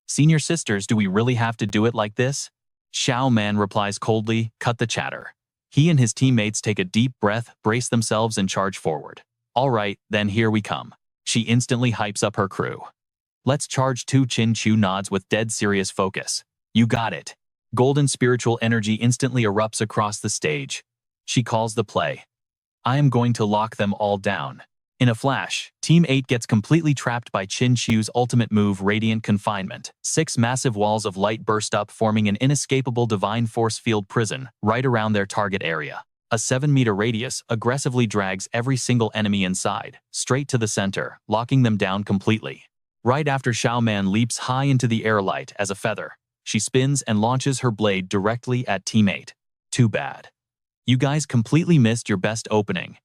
Senior sisters, do we really have to do it like this? Xiao Man replies coldly, cut the chatter. He and his teammates take a deep breath, brace themselves, and charge forward. All right, then here we come. She instantly hypes up her crew. Let's charge too. Chin Chu nods with dead serious focus. You got it. Golden spiritual energy instantly erupts across the stage. She calls the play. I am going to lock them all down. In a flash, Team 8 gets completely trapped by Chin Chu's ultimate move, Radiant Confinement. 6 massive walls of light burst up, forming an inescapable divine force field prison right around their target area. A 7-meter radius aggressively drags every single enemy inside, straight to the center, locking them down completely. Right after, Xiao Man leaps high into the air, light as a feather. She spins and launches her blade directly at Team 8. Too bad. You guys completely missed your best opening.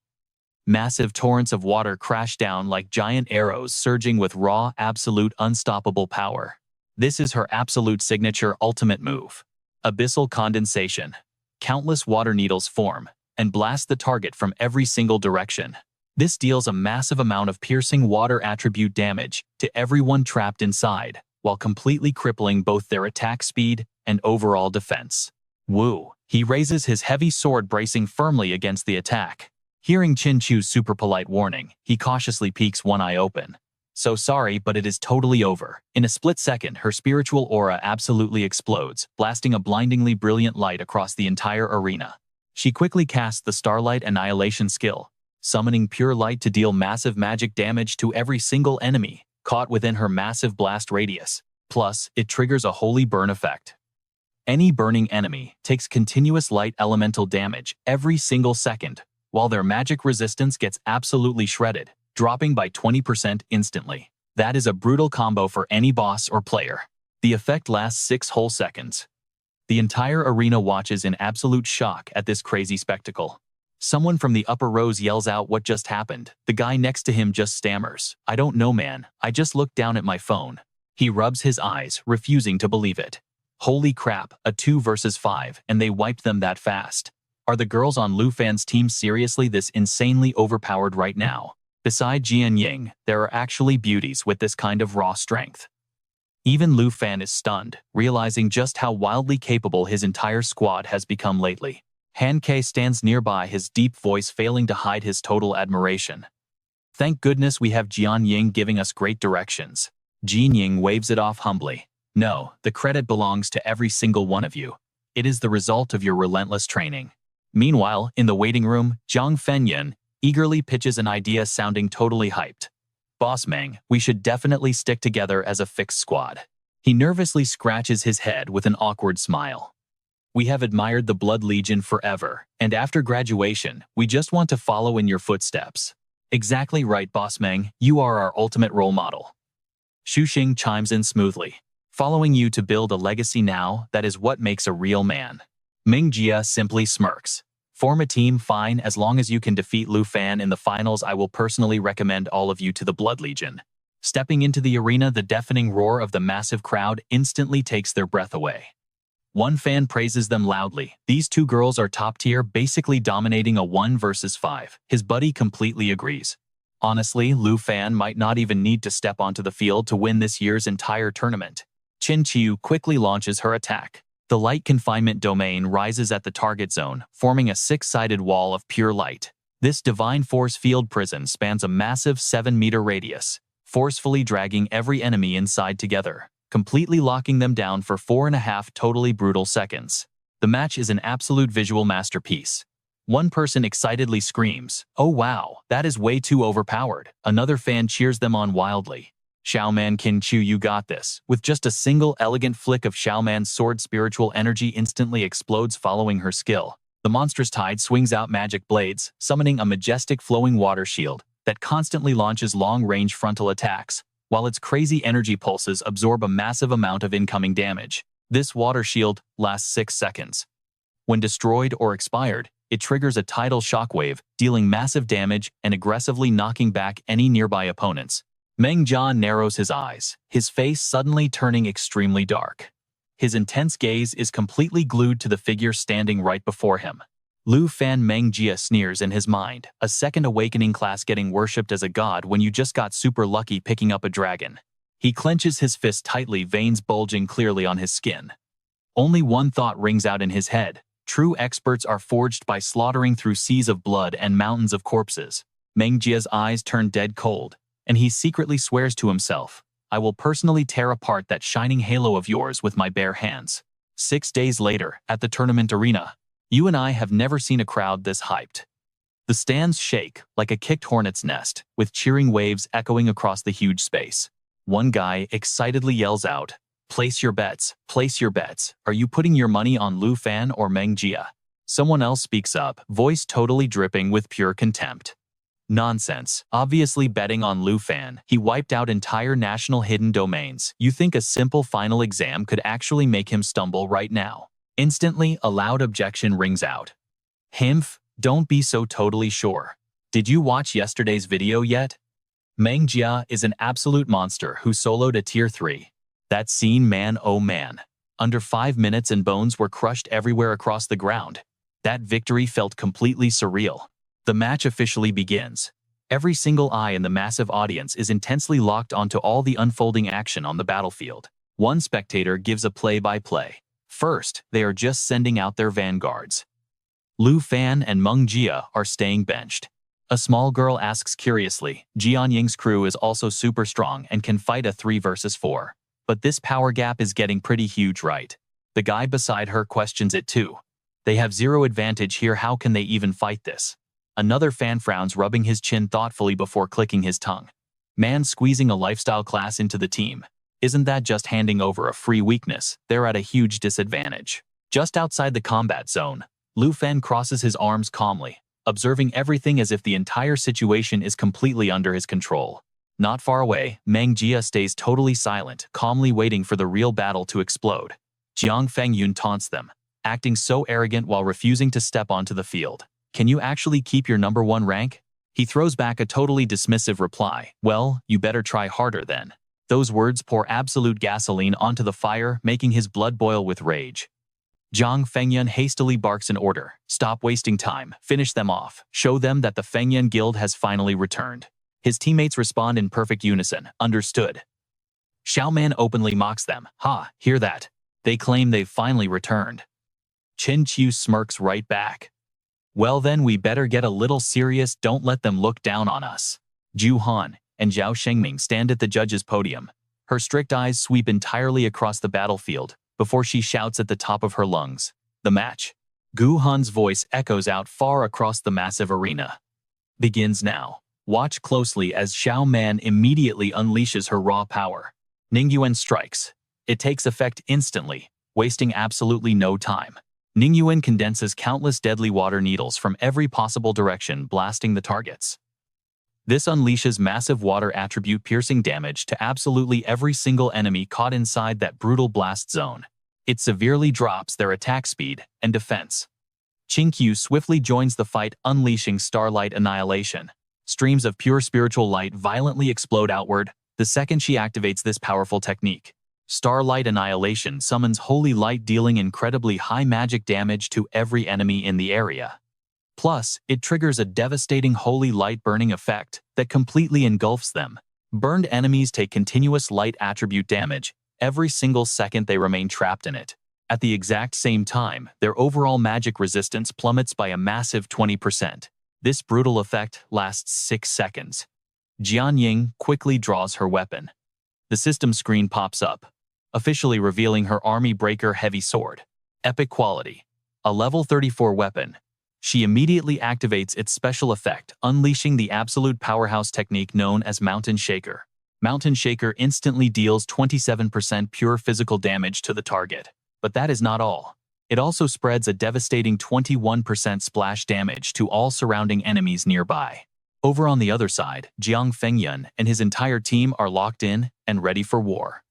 Massive torrents of water crash down like giant arrows, surging with raw, absolute, unstoppable power. This is her absolute signature ultimate move. Abyssal condensation. Countless water needles form and blast the target from every single direction. This deals a massive amount of piercing water attribute damage to everyone trapped inside, while completely crippling both their attack speed and overall defense. Wu, he raises his heavy sword, bracing firmly against the attack. Hearing Chin Chu's super polite warning, he cautiously peeks one eye open. So sorry, but it is totally over. In a split second, her spiritual aura absolutely explodes, blasting a blindingly brilliant light across the entire arena. She quickly casts the Starlight Annihilation skill, summoning pure light to deal massive magic damage to every single enemy caught within her massive blast radius. Plus, it triggers a holy burn effect. Any burning enemy takes continuous light elemental damage every single second, while their magic resistance gets absolutely shredded, dropping by 20% instantly. That is a brutal combo for any boss or player. The effect lasts 6 whole seconds. The entire arena watches in absolute shock at this crazy spectacle. Someone from the upper rows yells out what just happened. The guy next to him just stammers, I don't know, man, I just looked down at my phone. He rubs his eyes, refusing to believe it. Holy crap, a 2 versus 5, and they wiped them that fast. Are the girls on Lu Fan's team seriously this insanely overpowered right now? Beside Jian Ying, there are actually beauties with this kind of raw strength. Even Lu Fan is stunned, realizing just how wildly capable his entire squad has become lately. Han Ke stands nearby, his deep voice failing to hide his total admiration. Thank goodness we have Jian Ying giving us great directions. Jian Ying waves it off humbly. No, the credit belongs to every single one of you. It is the result of your relentless training. Meanwhile, in the waiting room, Jiang Fengyan eagerly pitches an idea sounding totally hyped. Boss Meng, we should definitely stick together as a fixed squad. He nervously scratches his head with an awkward smile. We have admired the Blood Legion forever, and after graduation, we just want to follow in your footsteps. Exactly right, Boss Meng, you are our ultimate role model. Xu Xing chimes in smoothly. Following you to build a legacy now, that is what makes a real man. Ming Jia simply smirks. Form a team, fine, as long as you can defeat Lu Fan in the finals. I will personally recommend all of you to the Blood Legion. Stepping into the arena, the deafening roar of the massive crowd instantly takes their breath away. One fan praises them loudly. These two girls are top tier, basically dominating a 1 versus 5. His buddy completely agrees. Honestly, Lu Fan might not even need to step onto the field to win this year's entire tournament. Qin Qiu quickly launches her attack. The light confinement domain rises at the target zone, forming a 6-sided wall of pure light. This divine force field prison spans a massive 7-meter radius, forcefully dragging every enemy inside together, completely locking them down for 4.5 totally brutal seconds. The match is an absolute visual masterpiece. One person excitedly screams, "Oh wow, that is way too overpowered." Another fan cheers them on wildly. Xiaoman Qin Qiu, you got this. With just a single elegant flick of Xiaoman's sword, spiritual energy instantly explodes following her skill. The monstrous tide swings out magic blades, summoning a majestic flowing water shield that constantly launches long-range frontal attacks, while its crazy energy pulses absorb a massive amount of incoming damage. This water shield lasts 6 seconds. When destroyed or expired, it triggers a tidal shockwave, dealing massive damage and aggressively knocking back any nearby opponents. Meng Jia narrows his eyes, his face suddenly turning extremely dark. His intense gaze is completely glued to the figure standing right before him. Lu Fan. Meng Jia sneers in his mind, a second awakening class getting worshipped as a god when you just got super lucky picking up a dragon. He clenches his fist tightly, veins bulging clearly on his skin. Only one thought rings out in his head. True experts are forged by slaughtering through seas of blood and mountains of corpses. Meng Jia's eyes turn dead cold, and he secretly swears to himself, I will personally tear apart that shining halo of yours with my bare hands. 6 days later, at the tournament arena, you and I have never seen a crowd this hyped. The stands shake like a kicked hornet's nest, with cheering waves echoing across the huge space. One guy excitedly yells out, place your bets, place your bets. Are you putting your money on Lu Fan or Meng Jia? Someone else speaks up, voice totally dripping with pure contempt. Nonsense. Obviously betting on Lu Fan. He wiped out entire national hidden domains. You think a simple final exam could actually make him stumble right now? Instantly, a loud objection rings out. Himph, don't be so totally sure. Did you watch yesterday's video yet? Meng Jia is an absolute monster who soloed a tier 3. That scene, man oh man. Under 5 minutes and bones were crushed everywhere across the ground. That victory felt completely surreal. The match officially begins. Every single eye in the massive audience is intensely locked onto all the unfolding action on the battlefield. One spectator gives a play-by-play. First, they are just sending out their vanguards. Lu Fan and Meng Jia are staying benched. A small girl asks curiously, Jian Ying's crew is also super strong and can fight a 3 versus 4. But this power gap is getting pretty huge, right? The guy beside her questions it too. They have 0 advantage here, how can they even fight this? Another fan frowns, rubbing his chin thoughtfully before clicking his tongue. Man, squeezing a lifestyle class into the team. Isn't that just handing over a free weakness? They're at a huge disadvantage. Just outside the combat zone, Lu Fan crosses his arms calmly, observing everything as if the entire situation is completely under his control. Not far away, Meng Jia stays totally silent, calmly waiting for the real battle to explode. Jiang Fengyun taunts them, acting so arrogant while refusing to step onto the field. Can you actually keep your number 1 rank? He throws back a totally dismissive reply. Well, you better try harder then. Those words pour absolute gasoline onto the fire, making his blood boil with rage. Jiang Fengyun hastily barks an order. Stop wasting time. Finish them off. Show them that the Fengyun Guild has finally returned. His teammates respond in perfect unison. Understood. Xiaoman openly mocks them. Ha, hear that? They claim they've finally returned. Qin Qiu smirks right back. Well then, we better get a little serious, don't let them look down on us. Ju Han and Zhao Shengming stand at the judges' podium. Her strict eyes sweep entirely across the battlefield before she shouts at the top of her lungs. The match. Gu Han's voice echoes out far across the massive arena. Begins now. Watch closely as Xiao Man immediately unleashes her raw power. Ningyuan strikes. It takes effect instantly, wasting absolutely no time. Ningyuan condenses countless deadly water needles from every possible direction, blasting the targets. This unleashes massive water attribute piercing damage to absolutely every single enemy caught inside that brutal blast zone. It severely drops their attack speed and defense. Qingqiu swiftly joins the fight, unleashing Starlight Annihilation. Streams of pure spiritual light violently explode outward the second she activates this powerful technique. Starlight Annihilation summons holy light, dealing incredibly high magic damage to every enemy in the area. Plus, it triggers a devastating holy light burning effect that completely engulfs them. Burned enemies take continuous light attribute damage every single second they remain trapped in it. At the exact same time, their overall magic resistance plummets by a massive 20%. This brutal effect lasts 6 seconds. Jian Ying quickly draws her weapon. The system screen pops up, officially revealing her Army Breaker Heavy Sword. Epic quality. A level 34 weapon. She immediately activates its special effect, unleashing the absolute powerhouse technique known as Mountain Shaker. Mountain Shaker instantly deals 27% pure physical damage to the target. But that is not all. It also spreads a devastating 21% splash damage to all surrounding enemies nearby. Over on the other side, Jiang Fengyun and his entire team are locked in and ready for war.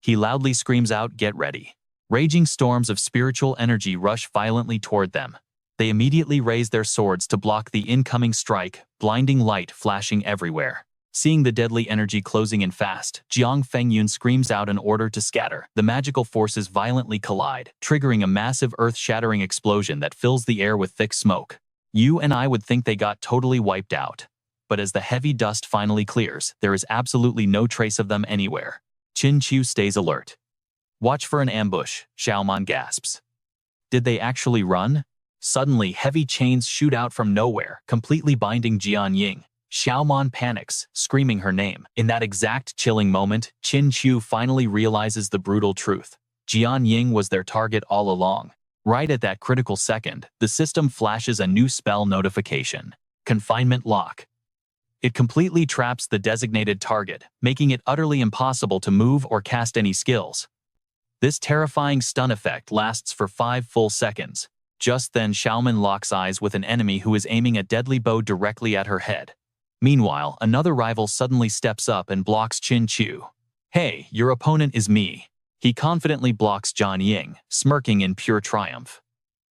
He loudly screams out, "Get ready." Raging storms of spiritual energy rush violently toward them. They immediately raise their swords to block the incoming strike, blinding light flashing everywhere. Seeing the deadly energy closing in fast, Jiang Fengyun screams out an order to scatter. The magical forces violently collide, triggering a massive earth-shattering explosion that fills the air with thick smoke. You and I would think they got totally wiped out. But as the heavy dust finally clears, there is absolutely no trace of them anywhere. Qin Chu stays alert. "Watch for an ambush," Xiaoman gasps. Did they actually run? Suddenly, heavy chains shoot out from nowhere, completely binding Jian Ying. Xiaoman panics, screaming her name. In that exact chilling moment, Qin Chu finally realizes the brutal truth. Jian Ying was their target all along. Right at that critical second, the system flashes a new spell notification. Confinement Lock. It completely traps the designated target, making it utterly impossible to move or cast any skills. This terrifying stun effect lasts for 5 full seconds. Just then, Xiaoman locks eyes with an enemy who is aiming a deadly bow directly at her head. Meanwhile, another rival suddenly steps up and blocks Qin Chu. "Hey, your opponent is me." He confidently blocks Jian Ying, smirking in pure triumph.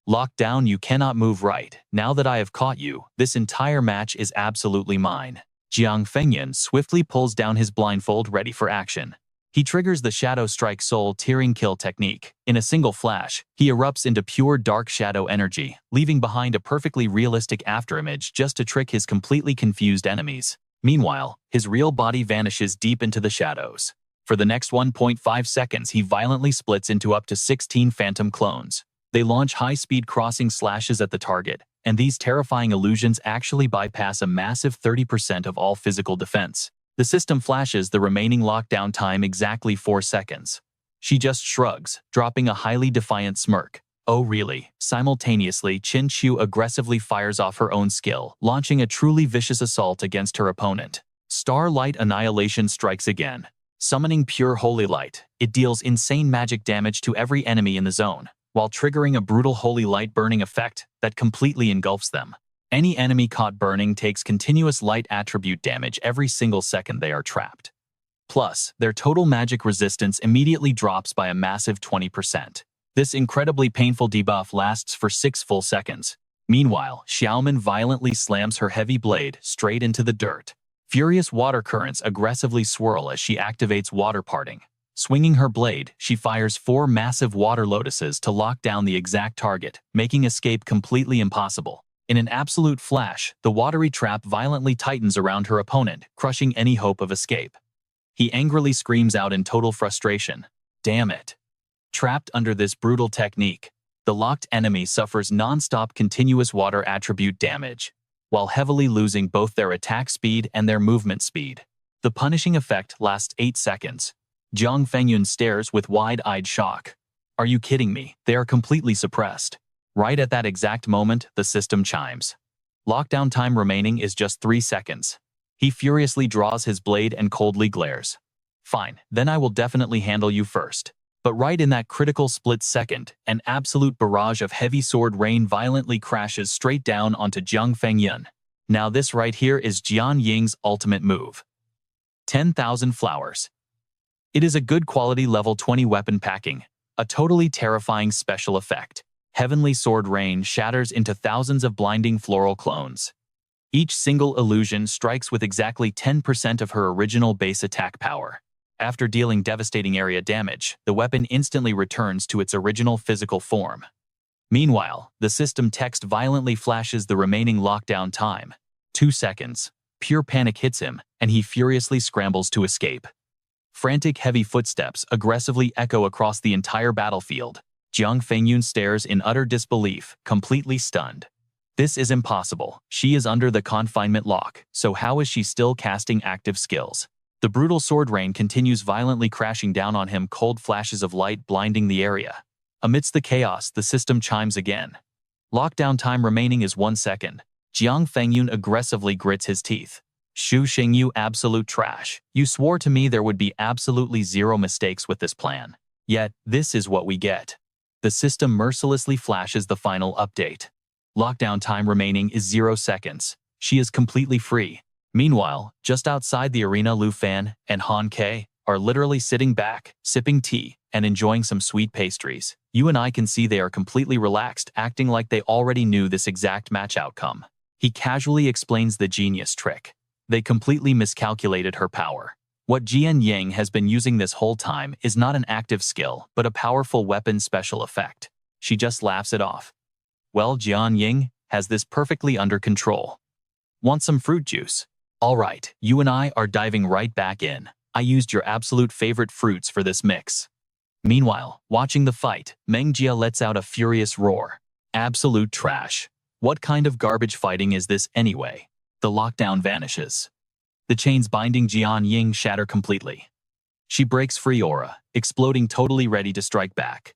"Locked down, you cannot move right. Now that I have caught you, this entire match is absolutely mine." Jiang Fengyun swiftly pulls down his blindfold, ready for action. He triggers the Shadow Strike soul-tearing kill technique. In a single flash, he erupts into pure dark shadow energy, leaving behind a perfectly realistic afterimage just to trick his completely confused enemies. Meanwhile, his real body vanishes deep into the shadows. For the next 1.5 seconds, he violently splits into up to 16 phantom clones. They launch high-speed crossing slashes at the target, and these terrifying illusions actually bypass a massive 30% of all physical defense. The system flashes the remaining lockdown time exactly 4 seconds. She just shrugs, dropping a highly defiant smirk. "Oh really?" Simultaneously, Qin Chu aggressively fires off her own skill, launching a truly vicious assault against her opponent. Starlight Annihilation strikes again. Summoning pure holy light, it deals insane magic damage to every enemy in the zone, while triggering a brutal holy light burning effect that completely engulfs them. Any enemy caught burning takes continuous light attribute damage every single second they are trapped. Plus, their total magic resistance immediately drops by a massive 20%. This incredibly painful debuff lasts for 6 full seconds. Meanwhile, Xiaoman violently slams her heavy blade straight into the dirt. Furious water currents aggressively swirl as she activates water parting. Swinging her blade, she fires 4 massive water lotuses to lock down the exact target, making escape completely impossible. In an absolute flash, the watery trap violently tightens around her opponent, crushing any hope of escape. He angrily screams out in total frustration, "Damn it!" Trapped under this brutal technique, the locked enemy suffers non-stop continuous water attribute damage. while heavily losing both their attack speed and their movement speed. The punishing effect lasts 8 seconds. Jiang Fengyun stares with wide-eyed shock. Are you kidding me? They are completely suppressed. Right at that exact moment, the system chimes. Lockdown time remaining is just 3 seconds. He furiously draws his blade and coldly glares. Fine, then I will definitely handle you first. But right in that critical split second, an absolute barrage of heavy sword rain violently crashes straight down onto Jiang Fengyun. Now this right here is Jian Ying's ultimate move. 10,000 flowers. It is a good quality level 20 weapon packing, a totally terrifying special effect. Heavenly sword rain shatters into thousands of blinding floral clones. Each single illusion strikes with exactly 10% of her original base attack power. After dealing devastating area damage, the weapon instantly returns to its original physical form. Meanwhile, the system text violently flashes the remaining lockdown time. 2 seconds. Pure panic hits him, and he furiously scrambles to escape. Frantic heavy footsteps aggressively echo across the entire battlefield. Jiang Fengyun stares in utter disbelief, completely stunned. This is impossible. She is under the confinement lock, so how is she still casting active skills? The brutal sword rain continues violently crashing down on him, cold flashes of light blinding the area. Amidst the chaos, the system chimes again. Lockdown time remaining is 1 second. Jiang Fengyun aggressively grits his teeth. Shu Xingyu, absolute trash. You swore to me there would be absolutely zero mistakes with this plan. Yet, this is what we get. The system mercilessly flashes the final update. Lockdown time remaining is 0 seconds. She is completely free. Meanwhile, just outside the arena, Lu Fan and Han Ke are literally sitting back, sipping tea, and enjoying some sweet pastries. You and I can see they are completely relaxed, acting like they already knew this exact match outcome. He casually explains the genius trick. They completely miscalculated her power. What Jian Yang has been using this whole time is not an active skill, but a powerful weapon special effect. She just laughs it off. Well, Jian Yang has this perfectly under control. Want some fruit juice? All right, you and I are diving right back in. I used your absolute favorite fruits for this mix. Meanwhile, watching the fight, Meng Jia lets out a furious roar. Absolute trash. What kind of garbage fighting is this anyway? The lockdown vanishes. The chains binding Jian Ying shatter completely. She breaks free aura, exploding, totally ready to strike back.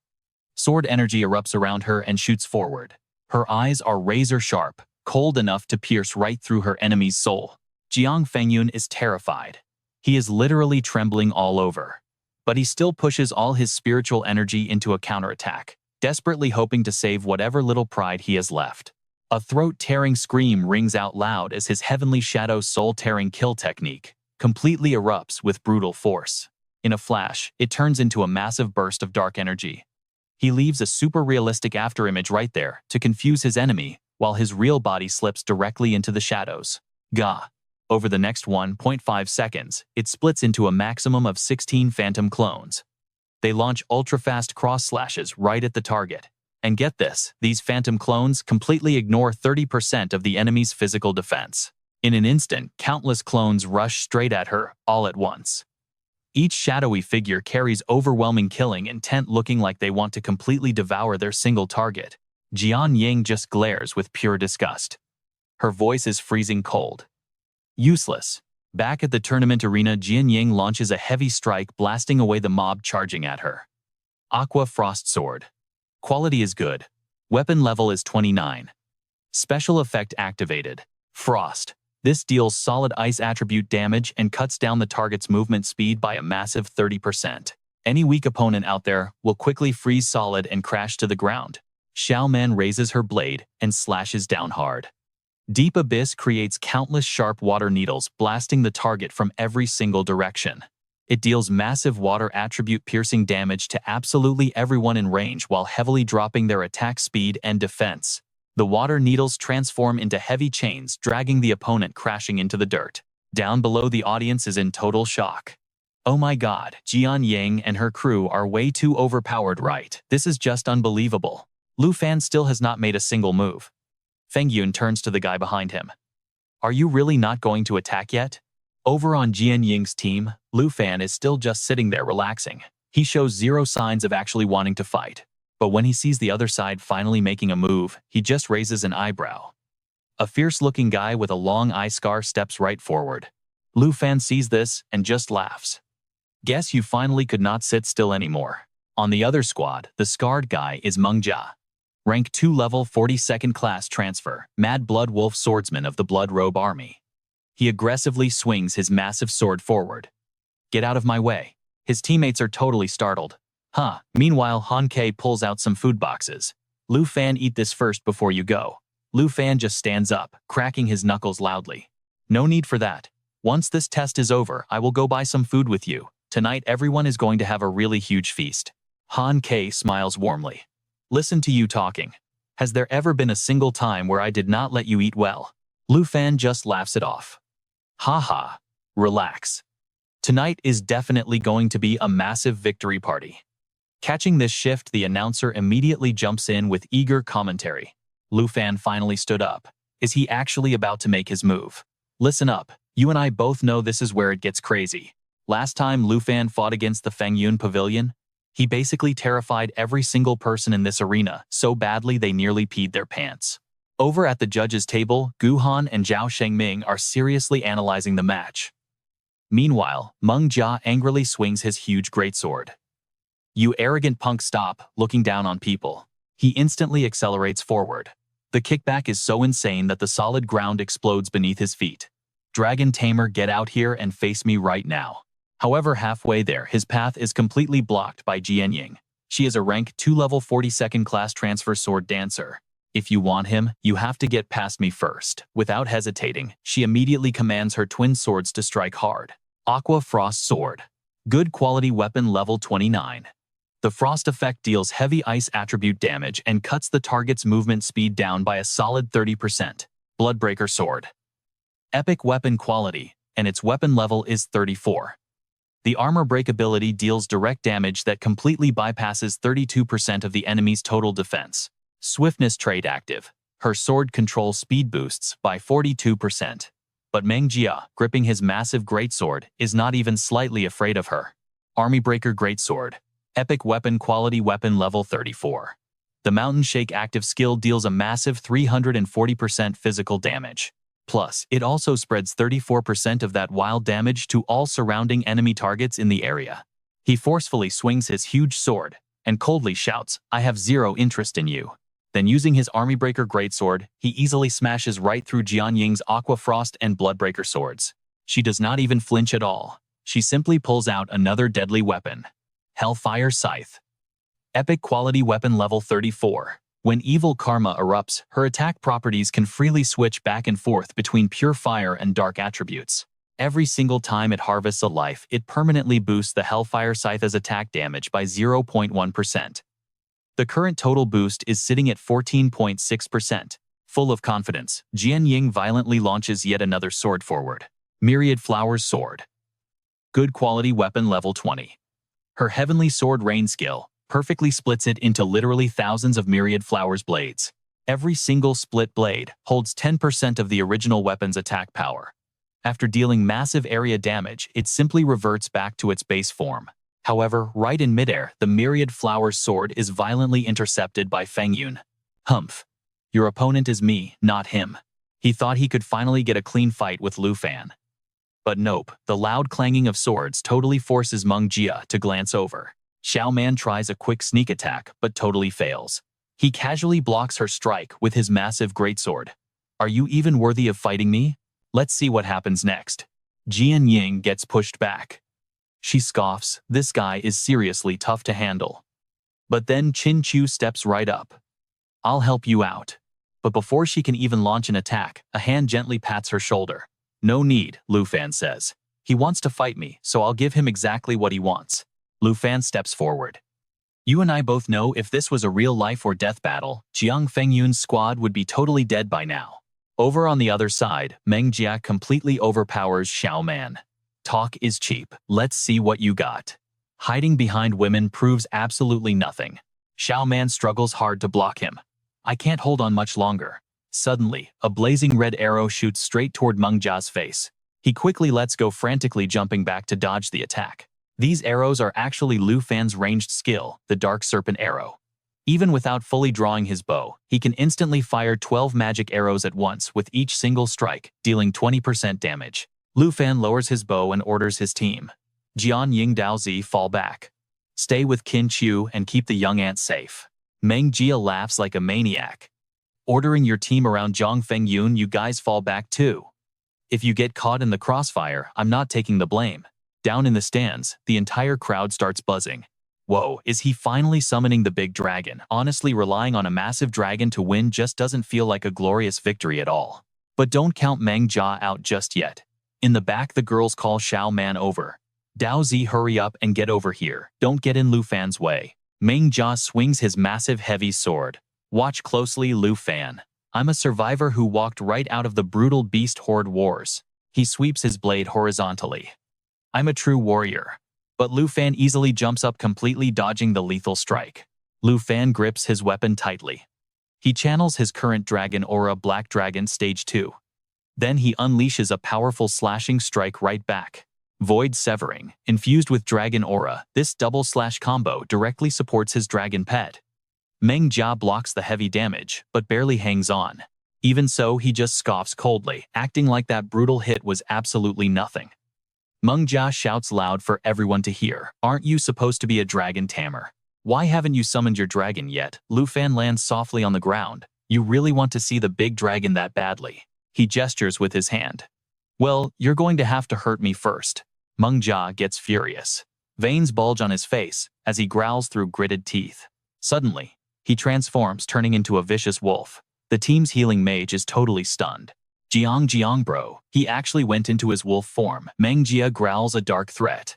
Sword energy erupts around her and shoots forward. Her eyes are razor sharp, cold enough to pierce right through her enemy's soul. Jiang Fengyun is terrified. He is literally trembling all over. But he still pushes all his spiritual energy into a counterattack, desperately hoping to save whatever little pride he has left. A throat-tearing scream rings out loud as his Heavenly Shadow soul-tearing kill technique completely erupts with brutal force. In a flash, it turns into a massive burst of dark energy. He leaves a super realistic afterimage right there to confuse his enemy, while his real body slips directly into the shadows. Gah! Over the next 1.5 seconds, it splits into a maximum of 16 phantom clones. They launch ultra-fast cross-slashes right at the target. And get this, these phantom clones completely ignore 30% of the enemy's physical defense. In an instant, countless clones rush straight at her, all at once. Each shadowy figure carries overwhelming killing intent, looking like they want to completely devour their single target. Jian Ying just glares with pure disgust. Her voice is freezing cold. Useless. Back at the tournament arena, Jian Ying launches a heavy strike, blasting away the mob charging at her. Aqua Frost Sword. Quality is good. Weapon level is 29. Special effect activated. Frost. This deals solid ice attribute damage and cuts down the target's movement speed by a massive 30%. Any weak opponent out there will quickly freeze solid and crash to the ground. Xiaoman raises her blade and slashes down hard. Deep Abyss creates countless sharp water needles, blasting the target from every single direction. It deals massive water attribute piercing damage to absolutely everyone in range while heavily dropping their attack speed and defense. The water needles transform into heavy chains, dragging the opponent crashing into the dirt. Down below, the audience is in total shock. Oh my god, Jian Yang and her crew are way too overpowered, right? This is just unbelievable. Lu Fan still has not made a single move. Feng Yun turns to the guy behind him. Are you really not going to attack yet? Over on Jian Ying's team, Lu Fan is still just sitting there relaxing. He shows zero signs of actually wanting to fight. But when he sees the other side finally making a move, he just raises an eyebrow. A fierce-looking guy with a long eye scar steps right forward. Lu Fan sees this and just laughs. Guess you finally could not sit still anymore. On the other squad, the scarred guy is Meng Jia. Rank 2 level 42nd class transfer, Mad Blood Wolf swordsman of the Blood Robe Army. He aggressively swings his massive sword forward. Get out of my way. His teammates are totally startled. Meanwhile, Han Ke pulls out some food boxes. Lu Fan, eat this first before you go. Lu Fan just stands up, cracking his knuckles loudly. No need for that. Once this test is over, I will go buy some food with you. Tonight everyone is going to have a really huge feast. Han Ke smiles warmly. Listen to you talking. Has there ever been a single time where I did not let you eat well? Lu Fan just laughs it off. Haha. Relax. Tonight is definitely going to be a massive victory party. Catching this shift, the announcer immediately jumps in with eager commentary. Lu Fan finally stood up. Is he actually about to make his move? Listen up. You and I both know this is where it gets crazy. Last time Lu Fan fought against the Fengyun Pavilion, he basically terrified every single person in this arena so badly they nearly peed their pants. Over at the judges' table, Gu Han and Zhao Shengming are seriously analyzing the match. Meanwhile, Meng Jia angrily swings his huge greatsword. You arrogant punk, stop looking down on people. He instantly accelerates forward. The kickback is so insane that the solid ground explodes beneath his feet. Dragon Tamer, get out here and face me right now. However, halfway there, his path is completely blocked by Jianying. She is a rank 2 level 42nd class transfer sword dancer. If you want him, you have to get past me first. Without hesitating, she immediately commands her twin swords to strike hard. Aqua Frost Sword. Good quality weapon level 29. The frost effect deals heavy ice attribute damage and cuts the target's movement speed down by a solid 30%. Bloodbreaker Sword. Epic weapon quality, and its weapon level is 34. The armor break ability deals direct damage that completely bypasses 32% of the enemy's total defense. Swiftness trait active. Her sword control speed boosts by 42%. But Meng Jia, gripping his massive greatsword, is not even slightly afraid of her. Army Breaker Greatsword. Epic weapon quality, weapon level 34. The Mountain Shake active skill deals a massive 340% physical damage. Plus, it also spreads 34% of that wild damage to all surrounding enemy targets in the area. He forcefully swings his huge sword and coldly shouts, I have zero interest in you. Then using his Army Breaker Greatsword, he easily smashes right through Jianying's Aqua Frost and Bloodbreaker swords. She does not even flinch at all. She simply pulls out another deadly weapon. Hellfire Scythe. Epic quality weapon level 34. When evil karma erupts, her attack properties can freely switch back and forth between pure fire and dark attributes. Every single time it harvests a life, it permanently boosts the Hellfire Scythe's attack damage by 0.1%. The current total boost is sitting at 14.6%. Full of confidence, Jianying violently launches yet another sword forward. Myriad Flowers Sword. Good quality weapon level 20. Her Heavenly Sword Rain skill perfectly splits it into literally thousands of myriad flowers blades. Every single split blade holds 10% of the original weapon's attack power. After dealing massive area damage, it simply reverts back to its base form. However, right in midair, the myriad flowers sword is violently intercepted by Fengyun. Humph. Your opponent is me, not him. He thought he could finally get a clean fight with Lu Fan. But nope, the loud clanging of swords totally forces Meng Jia to glance over. Xiao Man tries a quick sneak attack, but totally fails. He casually blocks her strike with his massive greatsword. Are you even worthy of fighting me? Let's see what happens next. Jianying gets pushed back. She scoffs, this guy is seriously tough to handle. But then Qin Chu steps right up. I'll help you out. But before she can even launch an attack, a hand gently pats her shoulder. No need, Lu Fan says. He wants to fight me, so I'll give him exactly what he wants. Lu Fan steps forward. You and I both know if this was a real life or death battle, Jiang Fengyun's squad would be totally dead by now. Over on the other side, Meng Jia completely overpowers Xiao Man. Talk is cheap. Let's see what you got. Hiding behind women proves absolutely nothing. Xiao Man struggles hard to block him. I can't hold on much longer. Suddenly, a blazing red arrow shoots straight toward Meng Jia's face. He quickly lets go, frantically jumping back to dodge the attack. These arrows are actually Lu Fan's ranged skill, the Dark Serpent Arrow. Even without fully drawing his bow, he can instantly fire 12 magic arrows at once with each single strike, dealing 20% damage. Lu Fan lowers his bow and orders his team. Jian Ying Daozi, fall back. Stay with Qin Chu and keep the young ants safe. Meng Jia laughs like a maniac. Ordering your team around Zhang Fengyun, you guys fall back too. If you get caught in the crossfire, I'm not taking the blame. Down in the stands, the entire crowd starts buzzing. Whoa, is he finally summoning the big dragon? Honestly, relying on a massive dragon to win just doesn't feel like a glorious victory at all. But don't count Meng Jia out just yet. In the back, the girls call Xiao Man over. Dao Zi, hurry up and get over here. Don't get in Lu Fan's way. Meng Jia swings his massive heavy sword. Watch closely, Lu Fan. I'm a survivor who walked right out of the brutal beast horde wars. He sweeps his blade horizontally. I'm a true warrior. But Lu Fan easily jumps up, completely dodging the lethal strike. Lu Fan grips his weapon tightly. He channels his current dragon aura, Black Dragon Stage 2. Then he unleashes a powerful slashing strike right back. Void Severing, infused with dragon aura, this double slash combo directly supports his dragon pet. Meng Jia blocks the heavy damage, but barely hangs on. Even so, he just scoffs coldly, acting like that brutal hit was absolutely nothing. Meng Jia shouts loud for everyone to hear, aren't you supposed to be a Dragon Tamer? Why haven't you summoned your dragon yet? Lu Fan lands softly on the ground. You really want to see the big dragon that badly? He gestures with his hand. Well, you're going to have to hurt me first. Meng Jia gets furious. Veins bulge on his face as he growls through gritted teeth. Suddenly, he transforms, turning into a vicious wolf. The team's healing mage is totally stunned. Jiang bro, he actually went into his wolf form. Meng Jia growls a dark threat.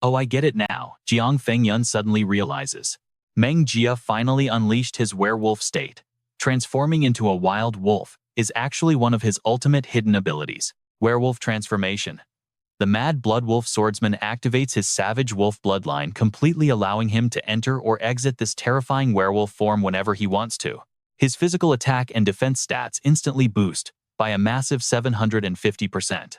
Oh, I get it now, Jiang Fengyun suddenly realizes. Meng Jia finally unleashed his werewolf state. Transforming into a wild wolf is actually one of his ultimate hidden abilities, werewolf transformation. The Mad Blood Wolf swordsman activates his savage wolf bloodline, completely allowing him to enter or exit this terrifying werewolf form whenever he wants to. His physical attack and defense stats instantly boost by a massive 750%.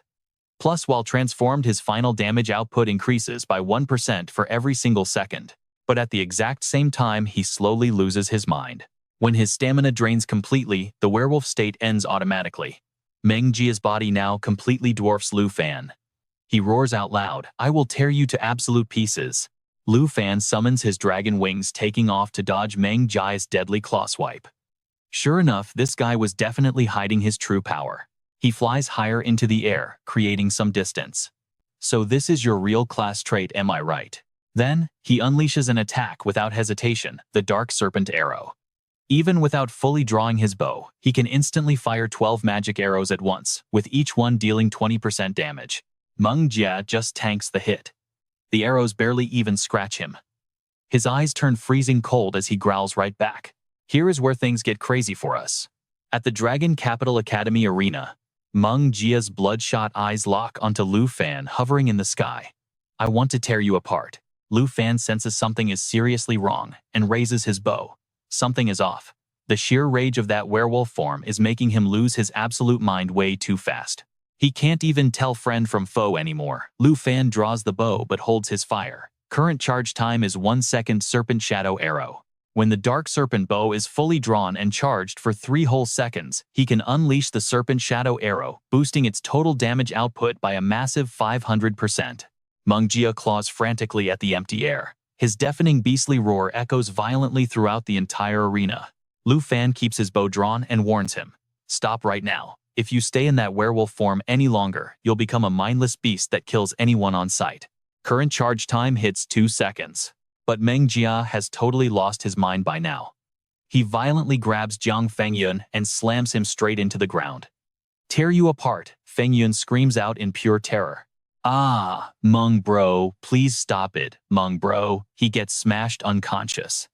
Plus, while transformed, his final damage output increases by 1% for every single second. But at the exact same time, he slowly loses his mind. When his stamina drains completely, the werewolf state ends automatically. Meng Jia's body now completely dwarfs Lu Fan. He roars out loud, I will tear you to absolute pieces. Lu Fan summons his dragon wings, taking off to dodge Meng Jia's deadly claw swipe. Sure enough, this guy was definitely hiding his true power. He flies higher into the air, creating some distance. So this is your real class trait, am I right? Then, he unleashes an attack without hesitation, the Dark Serpent Arrow. Even without fully drawing his bow, he can instantly fire 12 magic arrows at once, with each one dealing 20% damage. Meng Jia just tanks the hit. The arrows barely even scratch him. His eyes turn freezing cold as he growls right back. Here is where things get crazy for us. At the Dragon Capital Academy arena, Meng Jia's bloodshot eyes lock onto Lu Fan hovering in the sky. I want to tear you apart. Lu Fan senses something is seriously wrong and raises his bow. Something is off. The sheer rage of that werewolf form is making him lose his absolute mind way too fast. He can't even tell friend from foe anymore. Lu Fan draws the bow but holds his fire. Current charge time is 1 second. Serpent Shadow Arrow. When the Dark Serpent bow is fully drawn and charged for 3 whole seconds, he can unleash the Serpent Shadow Arrow, boosting its total damage output by a massive 500%. Meng Jia claws frantically at the empty air. His deafening beastly roar echoes violently throughout the entire arena. Lu Fan keeps his bow drawn and warns him. Stop right now. If you stay in that werewolf form any longer, you'll become a mindless beast that kills anyone on sight. Current charge time hits 2 seconds. But Meng Jia has totally lost his mind by now. He violently grabs Jiang Fengyun and slams him straight into the ground. Tear you apart, Fengyun screams out in pure terror. Ah, Meng bro, please stop it, Meng bro. He gets smashed unconscious.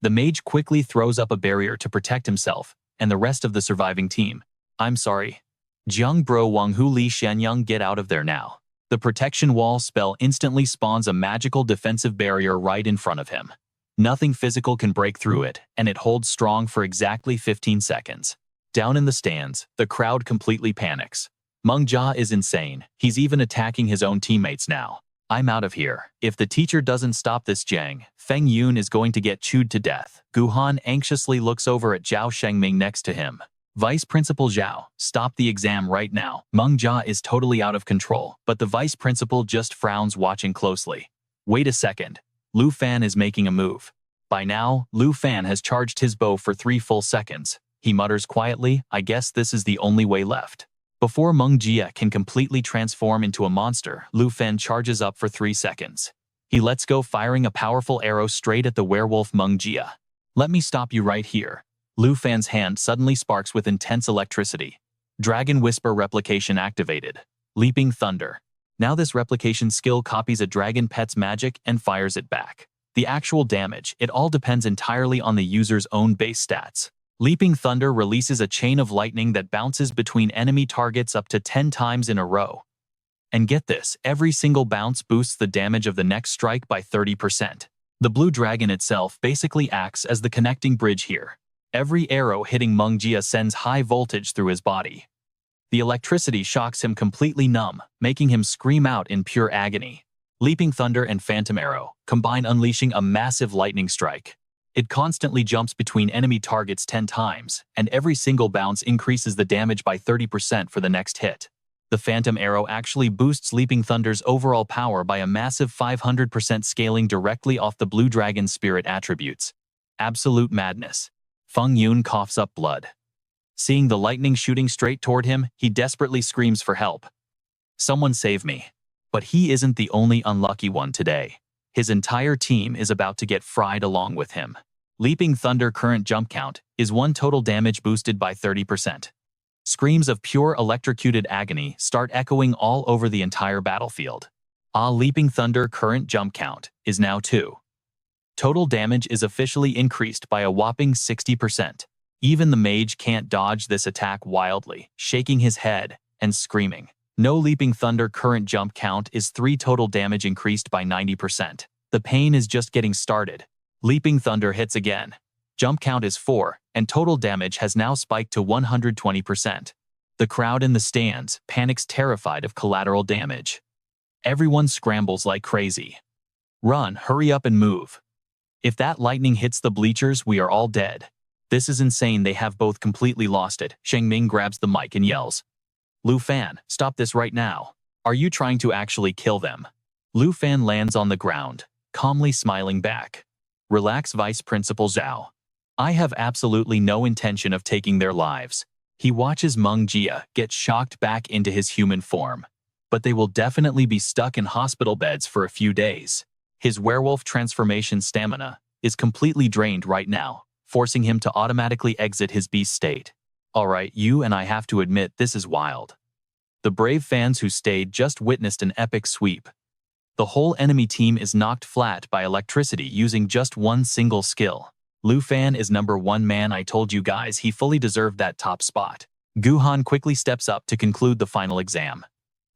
The mage quickly throws up a barrier to protect himself and the rest of the surviving team. I'm sorry. Jiang bro, Wang Hu Li Shenyang, get out of there now. The protection wall spell instantly spawns a magical defensive barrier right in front of him. Nothing physical can break through it, and it holds strong for exactly 15 seconds. Down in the stands, the crowd completely panics. Meng Jia is insane. He's even attacking his own teammates now. I'm out of here. If the teacher doesn't stop this Jiang, Feng Yun is going to get chewed to death. Guhan anxiously looks over at Zhao Shengming next to him. Vice Principal Zhao, stop the exam right now. Meng Jia is totally out of control, but the vice principal just frowns watching closely. Wait a second. Lu Fan is making a move. By now, Lu Fan has charged his bow for 3 full seconds. He mutters quietly, I guess this is the only way left. Before Meng Jia can completely transform into a monster, Lu Fan charges up for 3 seconds. He lets go, firing a powerful arrow straight at the werewolf Meng Jia. Let me stop you right here. Lu Fan's hand suddenly sparks with intense electricity. Dragon Whisper replication activated. Leaping Thunder. Now this replication skill copies a dragon pet's magic and fires it back. The actual damage, it all depends entirely on the user's own base stats. Leaping Thunder releases a chain of lightning that bounces between enemy targets up to 10 times in a row. And get this, every single bounce boosts the damage of the next strike by 30%. The blue dragon itself basically acts as the connecting bridge here. Every arrow hitting Meng Jia sends high voltage through his body. The electricity shocks him completely numb, making him scream out in pure agony. Leaping Thunder and Phantom Arrow combine, unleashing a massive lightning strike. It constantly jumps between enemy targets 10 times, and every single bounce increases the damage by 30% for the next hit. The Phantom Arrow actually boosts Leaping Thunder's overall power by a massive 500%, scaling directly off the Blue Dragon's spirit attributes. Absolute madness. Feng Yun coughs up blood. Seeing the lightning shooting straight toward him, he desperately screams for help. Someone save me. But he isn't the only unlucky one today. His entire team is about to get fried along with him. Leaping Thunder current jump count is 1 total damage boosted by 30%. Screams of pure electrocuted agony start echoing all over the entire battlefield. Leaping Thunder current jump count is now 2. Total damage is officially increased by a whopping 60%. Even the mage can't dodge this attack, wildly shaking his head and screaming. No. Leaping Thunder current jump count is 3, total damage increased by 90%. The pain is just getting started. Leaping Thunder hits again. Jump count is 4, and total damage has now spiked to 120%. The crowd in the stands panics, terrified of collateral damage. Everyone scrambles like crazy. Run, hurry up and move. If that lightning hits the bleachers, we are all dead. This is insane, they have both completely lost it. Shengming grabs the mic and yells. Lu Fan, stop this right now. Are you trying to actually kill them? Lu Fan lands on the ground, calmly smiling back. Relax, Vice Principal Zhao. I have absolutely no intention of taking their lives. He watches Meng Jia get shocked back into his human form. But they will definitely be stuck in hospital beds for a few days. His werewolf transformation stamina is completely drained right now, forcing him to automatically exit his beast state. Alright, you and I have to admit this is wild. The brave fans who stayed just witnessed an epic sweep. The whole enemy team is knocked flat by electricity using just one single skill. Lu Fan is number 1 man, I told you guys he fully deserved that top spot. Guhan quickly steps up to conclude the final exam.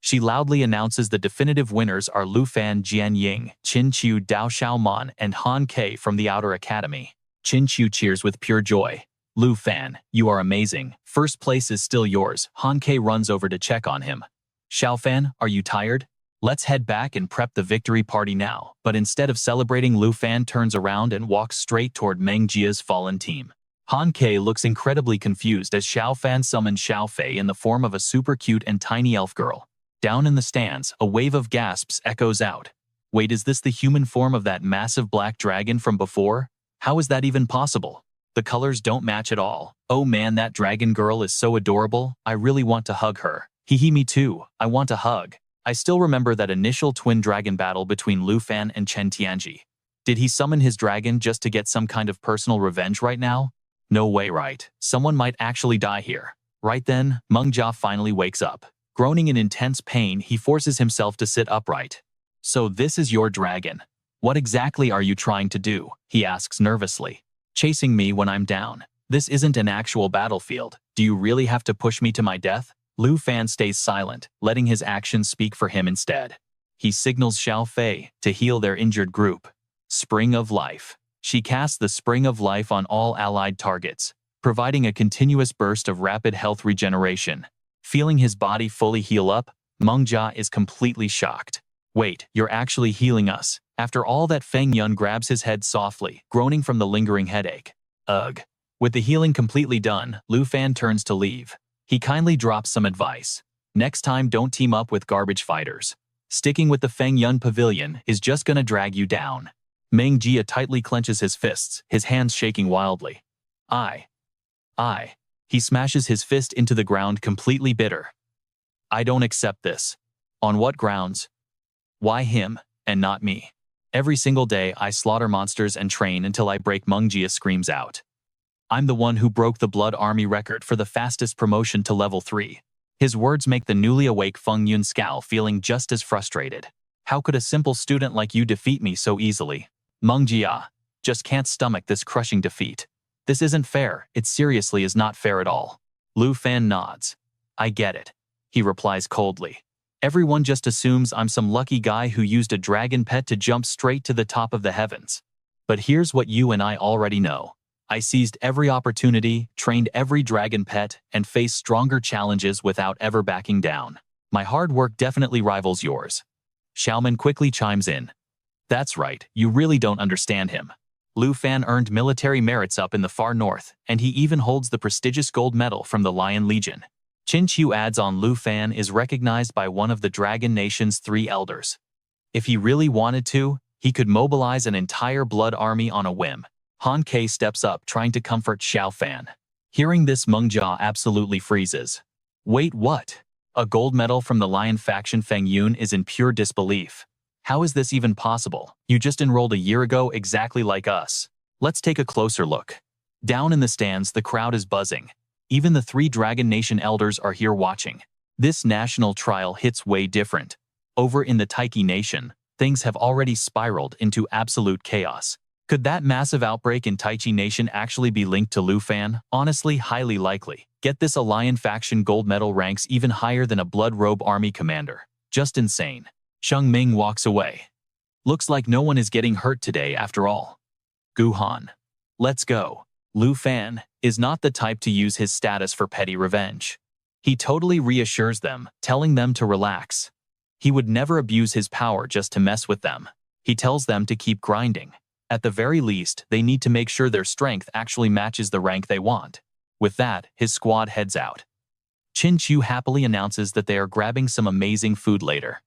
She loudly announces the definitive winners are Lu Fan, Jian Ying, Qin Qiu, Dao Xiaomon, and Han Ke from the Outer Academy. Qin Qiu cheers with pure joy. Lu Fan, you are amazing. First place is still yours. Han Ke runs over to check on him. Xiao Fan, are you tired? Let's head back and prep the victory party now. But instead of celebrating, Lu Fan turns around and walks straight toward Meng Jia's fallen team. Han Ke looks incredibly confused as Xiao Fan summons Xiao Fei in the form of a super cute and tiny elf girl. Down in the stands, a wave of gasps echoes out. Wait, is this the human form of that massive black dragon from before? How is that even possible? The colors don't match at all. Oh man, that dragon girl is so adorable. I really want to hug her. Hee me too. I want a hug. I still remember that initial twin dragon battle between Lu Fan and Chen Tianji. Did he summon his dragon just to get some kind of personal revenge right now? No way, right? Someone might actually die here. Right then, Meng Jia finally wakes up. Groaning in intense pain, he forces himself to sit upright. So this is your dragon. What exactly are you trying to do? He asks nervously. Chasing me when I'm down. This isn't an actual battlefield. Do you really have to push me to my death? Lu Fan stays silent, letting his actions speak for him instead. He signals Xiao Fei to heal their injured group. Spring of Life. She casts the Spring of Life on all allied targets, providing a continuous burst of rapid health regeneration. Feeling his body fully heal up, Meng Jia is completely shocked. Wait, you're actually healing us. After all that, Feng Yun grabs his head softly, groaning from the lingering headache. Ugh. With the healing completely done, Lu Fan turns to leave. He kindly drops some advice. Next time, don't team up with garbage fighters. Sticking with the Feng Yun pavilion is just gonna drag you down. Meng Jia tightly clenches his fists, his hands shaking wildly. I. He smashes his fist into the ground, completely bitter. I don't accept this. On what grounds? Why him, and not me? Every single day I slaughter monsters and train until I break. Meng Jia screams out. I'm the one who broke the Blood Army record for the fastest promotion to level 3. His words make the newly awake Feng Yun scowl, feeling just as frustrated. How could a simple student like you defeat me so easily? Meng Jia just can't stomach this crushing defeat. This isn't fair. It seriously is not fair at all. Lu Fan nods. I get it. He replies coldly. Everyone just assumes I'm some lucky guy who used a dragon pet to jump straight to the top of the heavens. But here's what you and I already know. I seized every opportunity, trained every dragon pet, and faced stronger challenges without ever backing down. My hard work definitely rivals yours. Xiaoman quickly chimes in. That's right, you really don't understand him. Lu Fan earned military merits up in the far north, and he even holds the prestigious gold medal from the Lion Legion. Qin Qiu adds on, Lu Fan is recognized by one of the Dragon Nation's 3 elders. If he really wanted to, he could mobilize an entire blood army on a whim. Han Ke steps up, trying to comfort Xiao Fan. Hearing this, Meng Jia absolutely freezes. Wait, what? A gold medal from the Lion faction? Feng Yun is in pure disbelief. How is this even possible? You just enrolled a year ago, exactly like us. Let's take a closer look. Down in the stands, the crowd is buzzing. Even the 3 Dragon Nation elders are here watching. This national trial hits way different. Over in the Taiki Nation, things have already spiraled into absolute chaos. Could that massive outbreak in Taichi Nation actually be linked to Lu Fan? Honestly, highly likely. Get this, a Lion faction gold medal ranks even higher than a Blood Robe army commander. Just insane. Sheng Ming walks away. Looks like no one is getting hurt today after all. Guhan. Let's go. Lu Fan is not the type to use his status for petty revenge. He totally reassures them, telling them to relax. He would never abuse his power just to mess with them. He tells them to keep grinding. At the very least, they need to make sure their strength actually matches the rank they want. With that, his squad heads out. Qin Qiu happily announces that they are grabbing some amazing food later.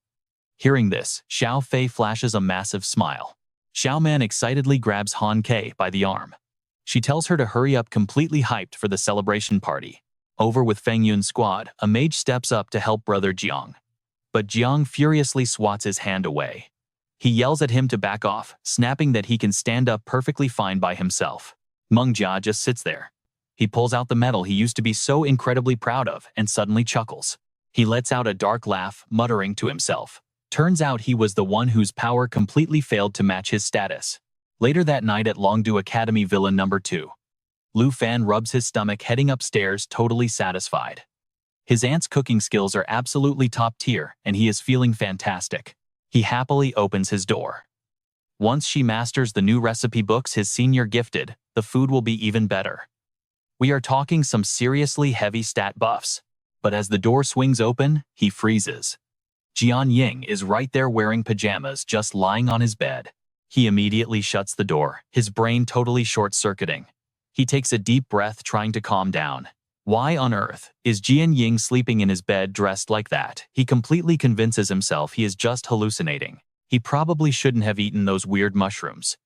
Hearing this, Xiao Fei flashes a massive smile. Xiaoman excitedly grabs Han Ke by the arm. She tells her to hurry up, completely hyped for the celebration party. Over with Feng Yun's squad, a mage steps up to help brother Jiang. But Jiang furiously swats his hand away. He yells at him to back off, snapping that he can stand up perfectly fine by himself. Meng Jia just sits there. He pulls out the medal he used to be so incredibly proud of and suddenly chuckles. He lets out a dark laugh, muttering to himself. Turns out he was the one whose power completely failed to match his status. Later that night at Longdu Academy Villa No. 2. Lu Fan rubs his stomach, heading upstairs, totally satisfied. His aunt's cooking skills are absolutely top tier, and he is feeling fantastic. He happily opens his door. Once she masters the new recipe books his senior gifted, the food will be even better. We are talking some seriously heavy stat buffs. But as the door swings open, he freezes. Jian Ying is right there wearing pajamas, just lying on his bed. He immediately shuts the door, his brain totally short-circuiting. He takes a deep breath, trying to calm down. Why on earth is Jian Ying sleeping in his bed dressed like that? He completely convinces himself he is just hallucinating. He probably shouldn't have eaten those weird mushrooms.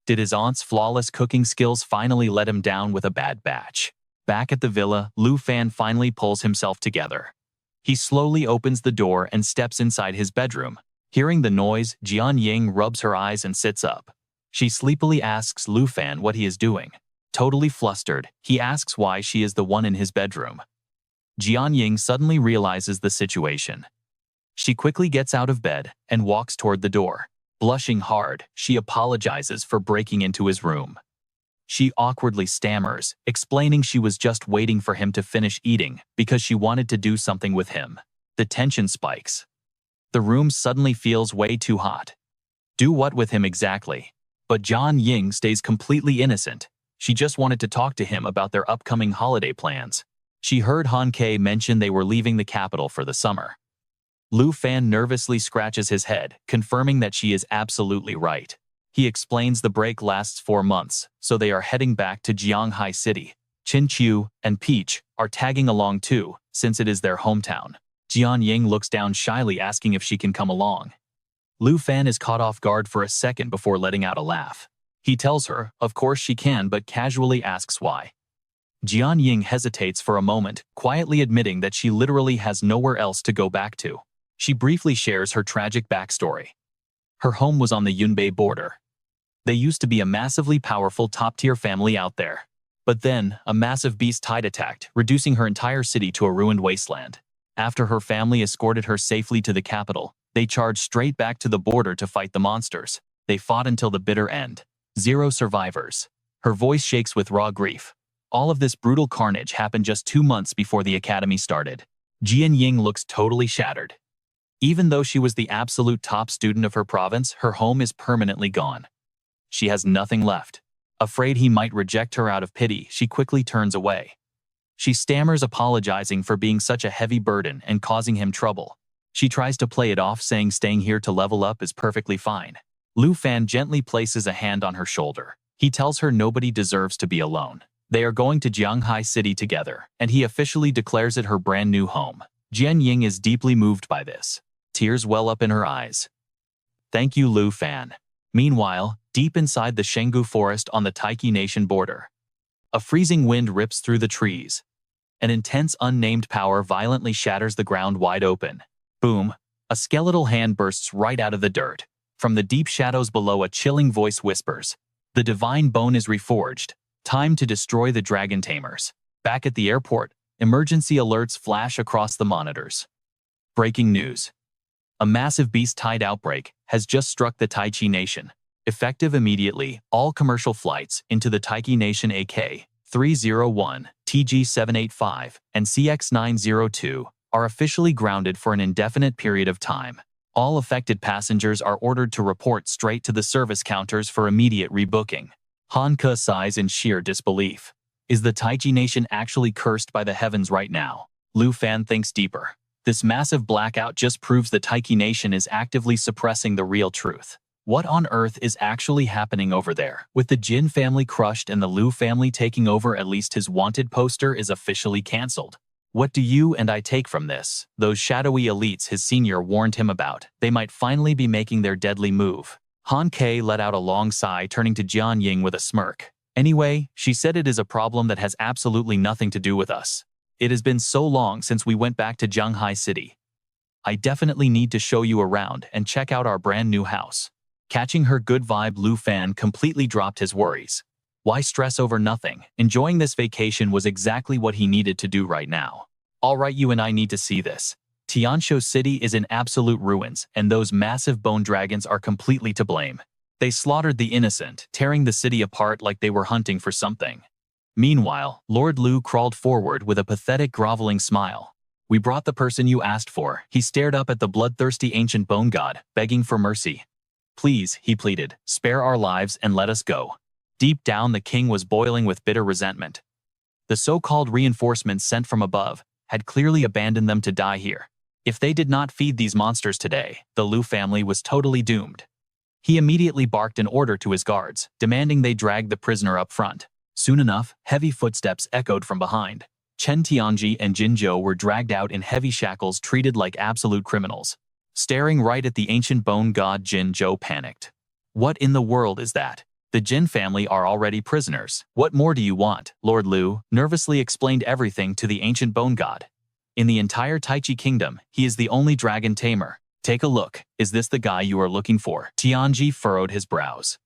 Did his aunt's flawless cooking skills finally let him down with a bad batch? Back at the villa, Lu Fan finally pulls himself together. He slowly opens the door and steps inside his bedroom. Hearing the noise, Jian Ying rubs her eyes and sits up. She sleepily asks Lu Fan what he is doing. Totally flustered, he asks why she is the one in his bedroom. Jian Ying suddenly realizes the situation. She quickly gets out of bed and walks toward the door. Blushing hard, she apologizes for breaking into his room. She awkwardly stammers, explaining she was just waiting for him to finish eating because she wanted to do something with him. The tension spikes. The room suddenly feels way too hot. Do what with him exactly? But Jian Ying stays completely innocent. She just wanted to talk to him about their upcoming holiday plans. She heard Han Ke mention they were leaving the capital for the summer. Lu Fan nervously scratches his head, confirming that she is absolutely right. He explains the break lasts 4 months, so they are heading back to Jianghai City. Qin Qiu and Peach are tagging along too, since it is their hometown. Jian Ying looks down shyly, asking if she can come along. Lu Fan is caught off guard for a second before letting out a laugh. He tells her, of course she can, but casually asks why. Jian Ying hesitates for a moment, quietly admitting that she literally has nowhere else to go back to. She briefly shares her tragic backstory. Her home was on the Yunbei border. They used to be a massively powerful top-tier family out there. But then, a massive beast tide attacked, reducing her entire city to a ruined wasteland. After her family escorted her safely to the capital, they charged straight back to the border to fight the monsters. They fought until the bitter end. 0 survivors. Her voice shakes with raw grief. All of this brutal carnage happened just 2 months before the academy started. Jian Ying looks totally shattered. Even though she was the absolute top student of her province, her home is permanently gone. She has nothing left. Afraid he might reject her out of pity, she quickly turns away. She stammers, apologizing for being such a heavy burden and causing him trouble. She tries to play it off, saying staying here to level up is perfectly fine. Lu Fan gently places a hand on her shoulder. He tells her nobody deserves to be alone. They are going to Jianghai City together, and he officially declares it her brand new home. Jian Ying is deeply moved by this. Tears well up in her eyes. Thank you, Lu Fan. Meanwhile, deep inside the Shenggu forest on the Taiki Nation border, a freezing wind rips through the trees. An intense unnamed power violently shatters the ground wide open. Boom! A skeletal hand bursts right out of the dirt. From the deep shadows below, a chilling voice whispers, "The divine bone is reforged. Time to destroy the Dragon Tamers." Back at the airport, emergency alerts flash across the monitors. Breaking news. A massive beast tide outbreak has just struck the Taiki Nation. Effective immediately, all commercial flights into the Taiki Nation AK-301, TG-785, and CX-902 are officially grounded for an indefinite period of time. All affected passengers are ordered to report straight to the service counters for immediate rebooking. Han Ke sighs in sheer disbelief. Is the Taiji Nation actually cursed by the heavens right now? Lu Fan thinks deeper. This massive blackout just proves the Taiki Nation is actively suppressing the real truth. What on earth is actually happening over there? With the Jin family crushed and the Lu family taking over, at least his wanted poster is officially cancelled. What do you and I take from this? Those shadowy elites his senior warned him about, they might finally be making their deadly move. Han Ke let out a long sigh, turning to Jian Ying with a smirk. Anyway, she said it is a problem that has absolutely nothing to do with us. It has been so long since we went back to Jianghai City. I definitely need to show you around and check out our brand new house. Catching her good vibe, Lu Fan completely dropped his worries. Why stress over nothing? Enjoying this vacation was exactly what he needed to do right now. Alright, you and I need to see this. Tianzhou City is in absolute ruins, and those massive bone dragons are completely to blame. They slaughtered the innocent, tearing the city apart like they were hunting for something. Meanwhile, Lord Lu crawled forward with a pathetic, groveling smile. We brought the person you asked for. He stared up at the bloodthirsty ancient bone god, begging for mercy. Please, he pleaded, spare our lives and let us go. Deep down, the king was boiling with bitter resentment. The so-called reinforcements sent from above had clearly abandoned them to die here. If they did not feed these monsters today, the Lu family was totally doomed. He immediately barked an order to his guards, demanding they drag the prisoner up front. Soon enough, heavy footsteps echoed from behind. Chen Tianji and Jin Zhou were dragged out in heavy shackles, treated like absolute criminals. Staring right at the ancient bone god, Jin Zhou panicked. What in the world is that? The Jin family are already prisoners. What more do you want? Lord Lu nervously explained everything to the ancient bone god. In the entire Taichi kingdom, he is the only Dragon Tamer. Take a look. Is this the guy you are looking for? Tianji furrowed his brows.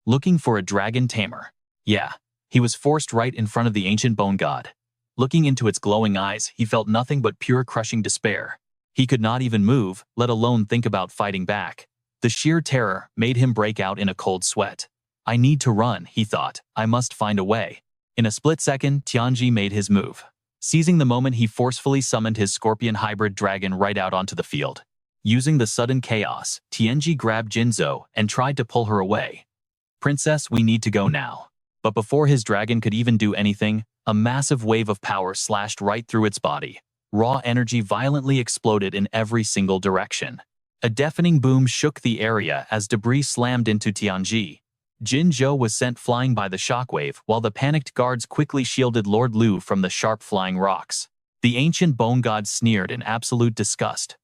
Looking for a Dragon Tamer? Yeah. He was forced right in front of the ancient bone god. Looking into its glowing eyes, he felt nothing but pure crushing despair. He could not even move, let alone think about fighting back. The sheer terror made him break out in a cold sweat. I need to run, he thought. I must find a way. In a split second, Tianji made his move. Seizing the moment, he forcefully summoned his scorpion hybrid dragon right out onto the field. Using the sudden chaos, Tianji grabbed Jinzhou and tried to pull her away. Princess, we need to go now. But before his dragon could even do anything, a massive wave of power slashed right through its body. Raw energy violently exploded in every single direction. A deafening boom shook the area as debris slammed into Tianji. Jinzhou was sent flying by the shockwave, while the panicked guards quickly shielded Lord Lu from the sharp flying rocks. The ancient bone god sneered in absolute disgust.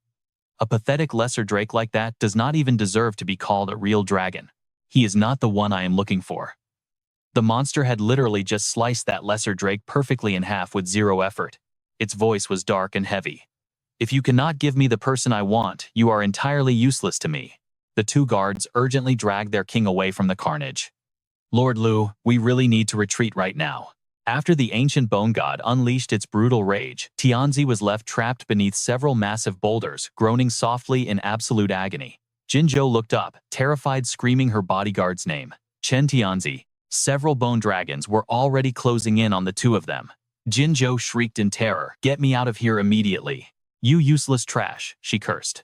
A pathetic lesser drake like that does not even deserve to be called a real dragon. He is not the one I am looking for. The monster had literally just sliced that lesser drake perfectly in half with zero effort. Its voice was dark and heavy. If you cannot give me the person I want, you are entirely useless to me. The two guards urgently dragged their king away from the carnage. Lord Lu, we really need to retreat right now. After the ancient bone god unleashed its brutal rage, Tianzi was left trapped beneath several massive boulders, groaning softly in absolute agony. Jinzhou looked up, terrified, screaming her bodyguard's name. Chen Tianzi. Several bone dragons were already closing in on the two of them. Jinzhou shrieked in terror, "Get me out of here immediately. You useless trash," she cursed.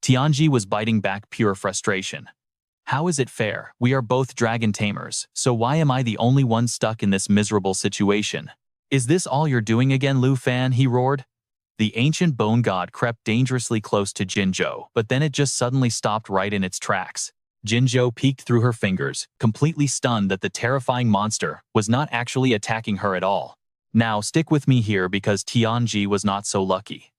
Tianji was biting back pure frustration. How is it fair? We are both Dragon Tamers, so why am I the only one stuck in this miserable situation? Is this all you're doing again, Lu Fan? He roared. The ancient bone god crept dangerously close to Jinzhou, but then it just suddenly stopped right in its tracks. Jinzhou peeked through her fingers, completely stunned that the terrifying monster was not actually attacking her at all. Now stick with me here because Tianji was not so lucky.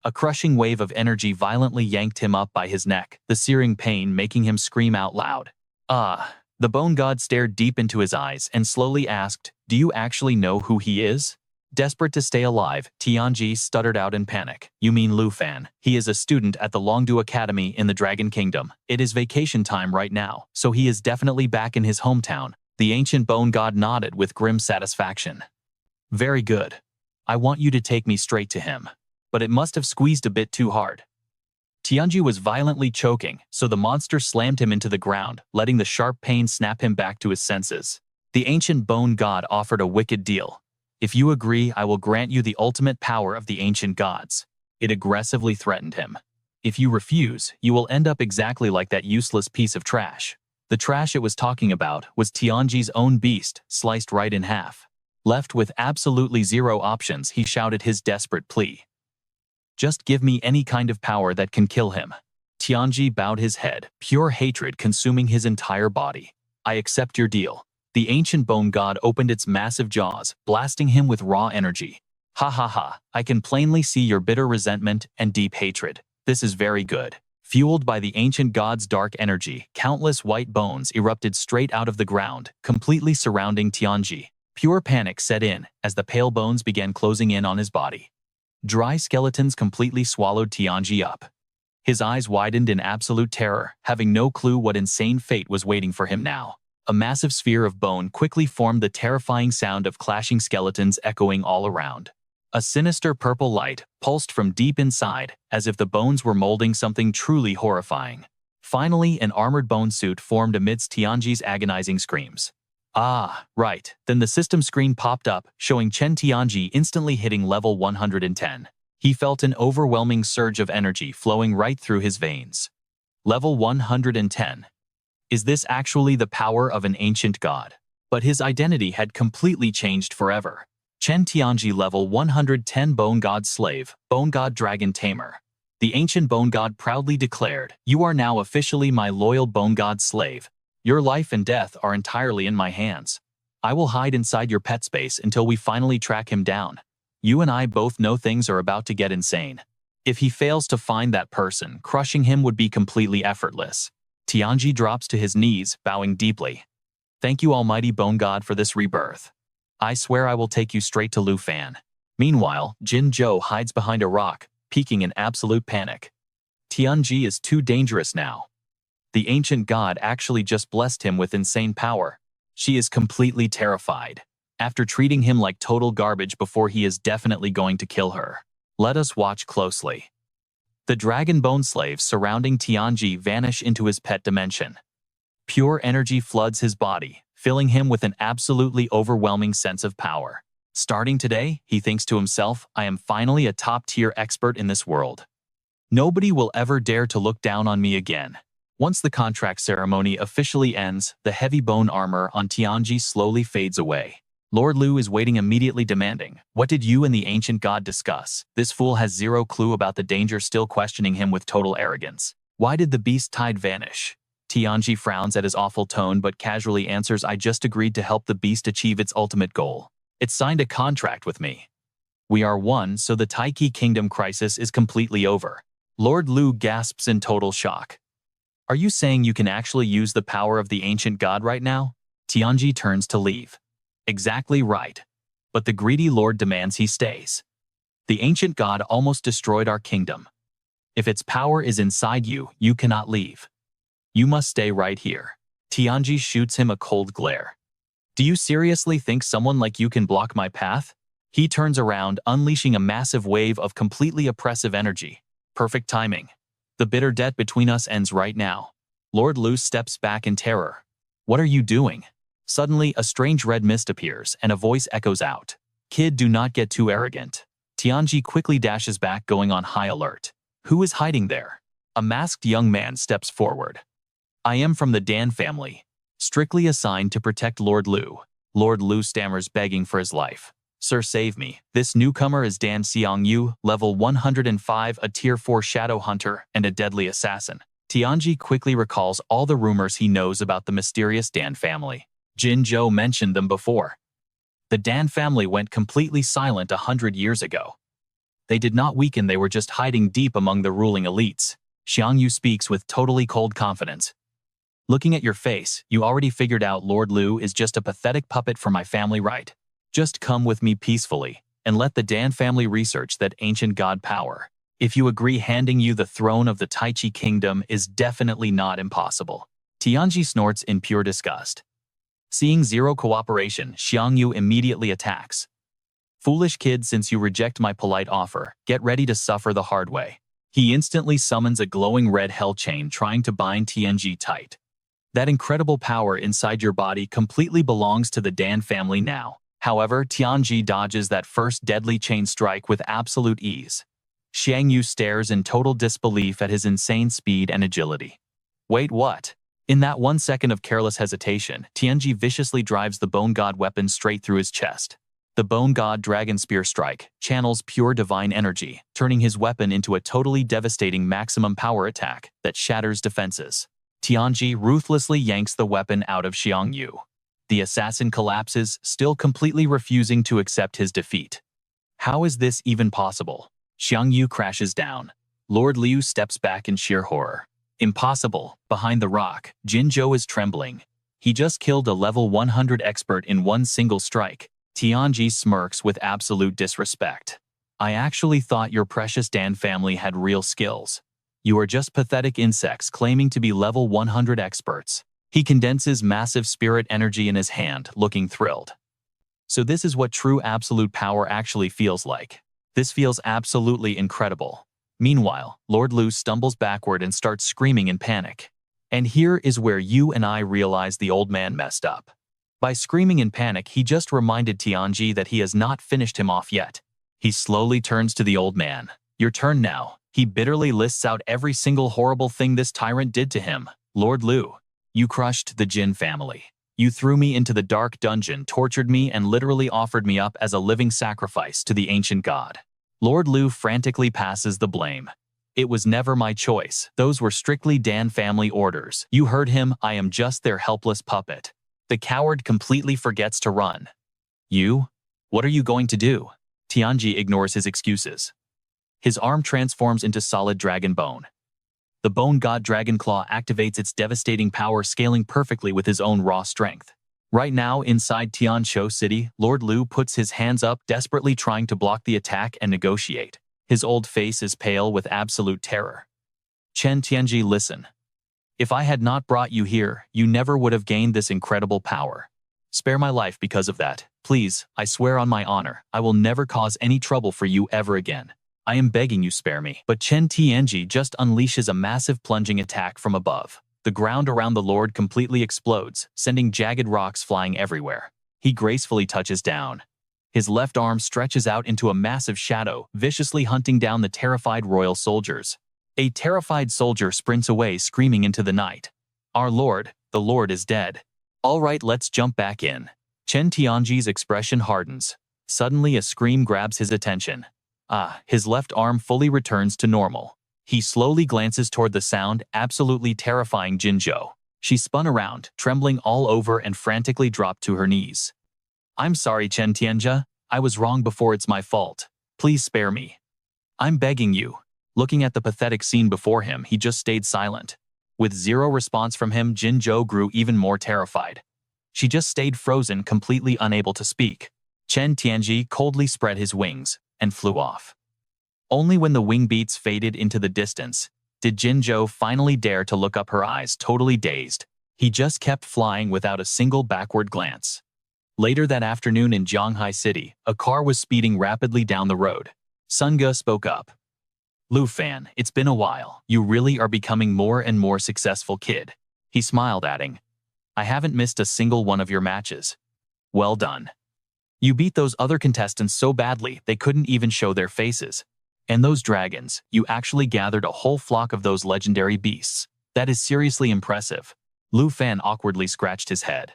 A crushing wave of energy violently yanked him up by his neck, the searing pain making him scream out loud. The bone god stared deep into his eyes and slowly asked, "Do you actually know who he is?" Desperate to stay alive, Tianji stuttered out in panic. "You mean Lu Fan? He is a student at the Longdu Academy in the Dragon Kingdom. It is vacation time right now, so he is definitely back in his hometown." The ancient bone god nodded with grim satisfaction. "Very good. I want you to take me straight to him. But it must have squeezed a bit too hard." Tianji was violently choking, so the monster slammed him into the ground, letting the sharp pain snap him back to his senses. The ancient bone god offered a wicked deal. "If you agree, I will grant you the ultimate power of the ancient gods." It aggressively threatened him. "If you refuse, you will end up exactly like that useless piece of trash." The trash it was talking about was Tianji's own beast, sliced right in half. Left with absolutely zero options, he shouted his desperate plea. "Just give me any kind of power that can kill him." Tianji bowed his head, pure hatred consuming his entire body. "I accept your deal." The ancient bone god opened its massive jaws, blasting him with raw energy. "Ha ha ha, I can plainly see your bitter resentment and deep hatred. This is very good." Fueled by the ancient god's dark energy, countless white bones erupted straight out of the ground, completely surrounding Tianji. Pure panic set in as the pale bones began closing in on his body. Dry skeletons completely swallowed Tianji up. His eyes widened in absolute terror, having no clue what insane fate was waiting for him now. A massive sphere of bone quickly formed, the terrifying sound of clashing skeletons echoing all around. A sinister purple light pulsed from deep inside, as if the bones were molding something truly horrifying. Finally, an armored bone suit formed amidst Tianji's agonizing screams. Right. Then the system screen popped up, showing Chen Tianji instantly hitting level 110. He felt an overwhelming surge of energy flowing right through his veins. Level 110. Is this actually the power of an ancient god? But his identity had completely changed forever. Chen Tianji, level 110, bone god slave, bone god Dragon Tamer. The ancient bone god proudly declared, "You are now officially my loyal bone god slave. Your life and death are entirely in my hands. I will hide inside your pet space until we finally track him down. You and I both know things are about to get insane. If he fails to find that person, crushing him would be completely effortless." Tianji drops to his knees, bowing deeply. "Thank you, almighty bone god, for this rebirth. I swear I will take you straight to Lu Fan." Meanwhile, Jinzhou hides behind a rock, peeking in absolute panic. Tianji is too dangerous now. The ancient god actually just blessed him with insane power. She is completely terrified. After treating him like total garbage before, he is definitely going to kill her. Let us watch closely. The dragon bone slaves surrounding Tianji vanish into his pet dimension. Pure energy floods his body, filling him with an absolutely overwhelming sense of power. Starting today, he thinks to himself, "I am finally a top-tier expert in this world. Nobody will ever dare to look down on me again." Once the contract ceremony officially ends, the heavy bone armor on Tianji slowly fades away. Lord Lu is waiting, immediately demanding, "What did you and the ancient god discuss?" This fool has zero clue about the danger, still questioning him with total arrogance. Why did the beast tide vanish? Tianji frowns at his awful tone but casually answers, "I just agreed to help the beast achieve its ultimate goal. It signed a contract with me. We are one, so the Taiki Kingdom crisis is completely over." Lord Lu gasps in total shock. "Are you saying you can actually use the power of the ancient god right now?" Tianji turns to leave. "Exactly right. But the greedy lord demands he stays. The ancient god almost destroyed our kingdom. If its power is inside you, you cannot leave. You must stay right here." Tianji shoots him a cold glare. "Do you seriously think someone like you can block my path?" He turns around, unleashing a massive wave of completely oppressive energy. Perfect timing. The bitter debt between us ends right now. Lord Lu steps back in terror. "What are you doing?" Suddenly, a strange red mist appears, and a voice echoes out. "Kid, do not get too arrogant." Tianji quickly dashes back, going on high alert. Who is hiding there? A masked young man steps forward. "I am from the Dan family, strictly assigned to protect Lord Lu." Lord Lu stammers, begging for his life. "Sir, save me. This newcomer is Dan Xiangyu, level 105, a tier 4 shadow hunter and a deadly assassin." Tianji quickly recalls all the rumors he knows about the mysterious Dan family. Jin Zhou mentioned them before. The Dan family went completely silent 100 years ago. They did not weaken, they were just hiding deep among the ruling elites. Xiangyu speaks with totally cold confidence. "Looking at your face, you already figured out Lord Lu is just a pathetic puppet for my family, right? Just come with me peacefully, and let the Dan family research that ancient god power. If you agree, handing you the throne of the Taiki Kingdom is definitely not impossible." Tianji snorts in pure disgust. Seeing zero cooperation, Xiangyu immediately attacks. "Foolish kid, since you reject my polite offer, get ready to suffer the hard way." He instantly summons a glowing red hell chain, trying to bind Tianji tight. "That incredible power inside your body completely belongs to the Dan family now." However, Tianji dodges that first deadly chain strike with absolute ease. Xiangyu stares in total disbelief at his insane speed and agility. "Wait, what?" In that 1 second of careless hesitation, Tianji viciously drives the Bone God weapon straight through his chest. The Bone God Dragon Spear Strike channels pure divine energy, turning his weapon into a totally devastating maximum power attack that shatters defenses. Tianji ruthlessly yanks the weapon out of Xiangyu. The assassin collapses, still completely refusing to accept his defeat. How is this even possible? Xiangyu crashes down. Lord Liu steps back in sheer horror. "Impossible." Behind the rock, Jin Zhou is trembling. He just killed a level 100 expert in one single strike. Tianji smirks with absolute disrespect. "I actually thought your precious Dan family had real skills. You are just pathetic insects claiming to be level 100 experts." He condenses massive spirit energy in his hand, looking thrilled. "So this is what true absolute power actually feels like. This feels absolutely incredible." Meanwhile, Lord Lu stumbles backward and starts screaming in panic. And here is where you and I realize the old man messed up. By screaming in panic, he just reminded Tianji that he has not finished him off yet. He slowly turns to the old man. "Your turn now." He bitterly lists out every single horrible thing this tyrant did to him. "Lord Lu, you crushed the Jin family. You threw me into the dark dungeon, tortured me, and literally offered me up as a living sacrifice to the ancient god." Lord Lu frantically passes the blame. "It was never my choice. Those were strictly Dan family orders. You heard him, I am just their helpless puppet." The coward completely forgets to run. "You? What are you going to do?" Tianji ignores his excuses. His arm transforms into solid dragon bone. The Bone God Dragon Claw activates its devastating power, scaling perfectly with his own raw strength. Right now, inside Tianzhou City, Lord Lu puts his hands up, desperately trying to block the attack and negotiate. His old face is pale with absolute terror. "Chen Tianji, listen. If I had not brought you here, you never would have gained this incredible power. Spare my life because of that. Please, I swear on my honor, I will never cause any trouble for you ever again. I am begging you, spare me." But Chen Tianji just unleashes a massive plunging attack from above. The ground around the Lord completely explodes, sending jagged rocks flying everywhere. He gracefully touches down. His left arm stretches out into a massive shadow, viciously hunting down the terrified royal soldiers. A terrified soldier sprints away, screaming into the night. "Our Lord, the Lord is dead." "All right, let's jump back in." Chen Tianji's expression hardens. Suddenly a scream grabs his attention. His left arm fully returns to normal. He slowly glances toward the sound, absolutely terrifying Jinzhou. She spun around, trembling all over and frantically dropped to her knees. I'm sorry, Chen Tianjia. I was wrong before, it's my fault. Please spare me. I'm begging you. Looking at the pathetic scene before him, he just stayed silent. With zero response from him, Jinzhou grew even more terrified. She just stayed frozen, completely unable to speak. Chen Tianji coldly spread his wings and flew off. Only when the wing beats faded into the distance did Jinzhou finally dare to look up, her eyes totally dazed. He just kept flying without a single backward glance. Later that afternoon in Zhanghai City, a car was speeding rapidly down the road. Sun Ge spoke up. Lu Fan, it's been a while. You really are becoming more and more successful, kid. He smiled, adding, I haven't missed a single one of your matches. Well done. You beat those other contestants so badly they couldn't even show their faces. And those dragons, you actually gathered a whole flock of those legendary beasts. That is seriously impressive. Lu Fan awkwardly scratched his head.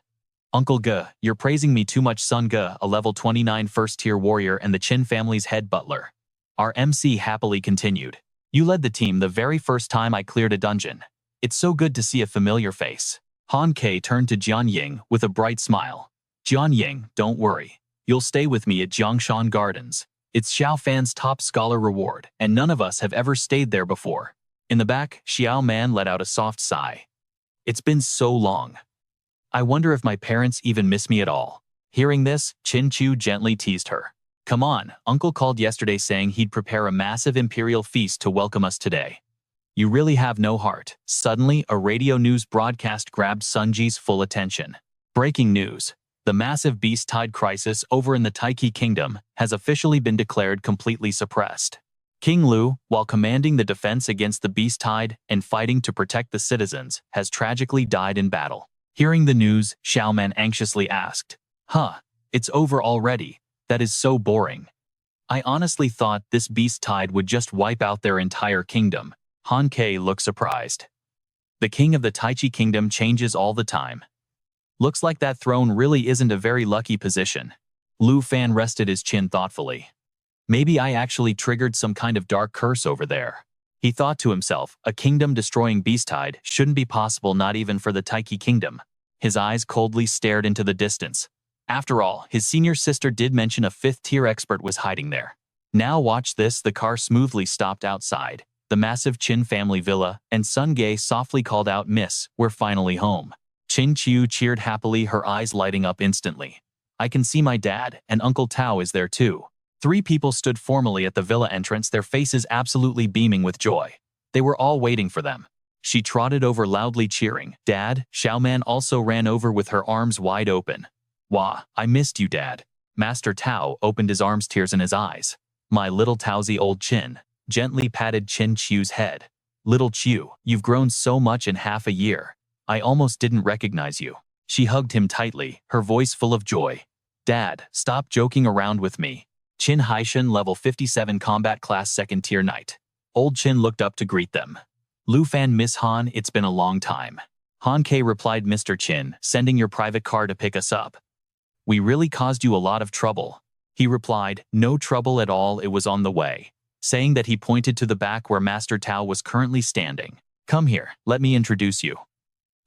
Uncle Ge, you're praising me too much. Sun Ge, a level 29 first-tier warrior and the Qin family's head butler. Our MC happily continued. You led the team the very first time I cleared a dungeon. It's so good to see a familiar face. Han Ke turned to Jian Ying with a bright smile. Jian Ying, don't worry. You'll stay with me at Jiangshan Gardens. It's Xiao Fan's top scholar reward, and none of us have ever stayed there before. In the back, Xiao Man let out a soft sigh. It's been so long. I wonder if my parents even miss me at all. Hearing this, Qin Chu gently teased her. Come on, Uncle called yesterday saying he'd prepare a massive imperial feast to welcome us today. You really have no heart. Suddenly, a radio news broadcast grabbed Sun Ji's full attention. Breaking news. The massive beast tide crisis over in the Taiki Kingdom has officially been declared completely suppressed. King Lu, while commanding the defense against the beast tide and fighting to protect the citizens, has tragically died in battle. Hearing the news, Xiaoman anxiously asked, It's over already. That is so boring. I honestly thought this beast tide would just wipe out their entire kingdom. Han Ke looked surprised. The king of the Taichi Kingdom changes all the time. Looks like that throne really isn't a very lucky position. Lu Fan rested his chin thoughtfully. Maybe I actually triggered some kind of dark curse over there. He thought to himself, a kingdom-destroying beast tide shouldn't be possible, not even for the Taiki Kingdom. His eyes coldly stared into the distance. After all, his senior sister did mention a 5th-tier expert was hiding there. Now watch this. The car smoothly stopped outside the massive Qin family villa, and Sun Ge softly called out, Miss, we're finally home. Qin Chu cheered happily, her eyes lighting up instantly. I can see my dad, and Uncle Tao is there too. 3 people stood formally at the villa entrance, their faces absolutely beaming with joy. They were all waiting for them. She trotted over loudly cheering. Dad, Xiaoman also ran over with her arms wide open. Wah, I missed you, Dad. Master Tao opened his arms, tears in his eyes. My little Taozi, old Qin gently patted Qin Chu's head. Little Chu, you've grown so much in half a year. I almost didn't recognize you. She hugged him tightly, her voice full of joy. Dad, stop joking around with me. Qin Haishan, level 57 combat class 2nd tier knight. Old Qin looked up to greet them. Lu Fan, Miss Han, it's been a long time. Han Ke replied, Mr. Qin, sending your private car to pick us up. We really caused you a lot of trouble. He replied, no trouble at all, it was on the way. Saying that, he pointed to the back where Master Tao was currently standing. Come here, let me introduce you.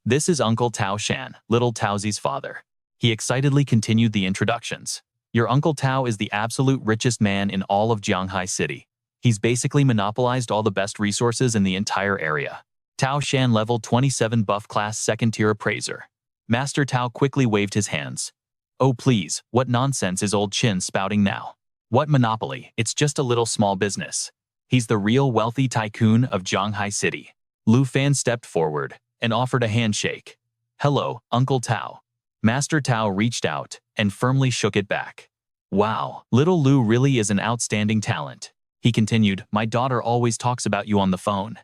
This is Uncle Tao Shan, little Taozi's father. He excitedly continued the introductions. Your Uncle Tao is the absolute richest man in all of Zhanghai City. He's basically monopolized all the best resources in the entire area. Tao Shan, level 27 buff class 2nd tier appraiser. Master Tao quickly waved his hands. Oh please, what nonsense is old Qin spouting now? What monopoly? It's just a little small business. He's the real wealthy tycoon of Zhanghai City. Lu Fan stepped forward and offered a handshake. Hello, Uncle Tao. Master Tao reached out and firmly shook it back. Wow, little Lu really is an outstanding talent. He continued, my daughter always talks about you on the phone.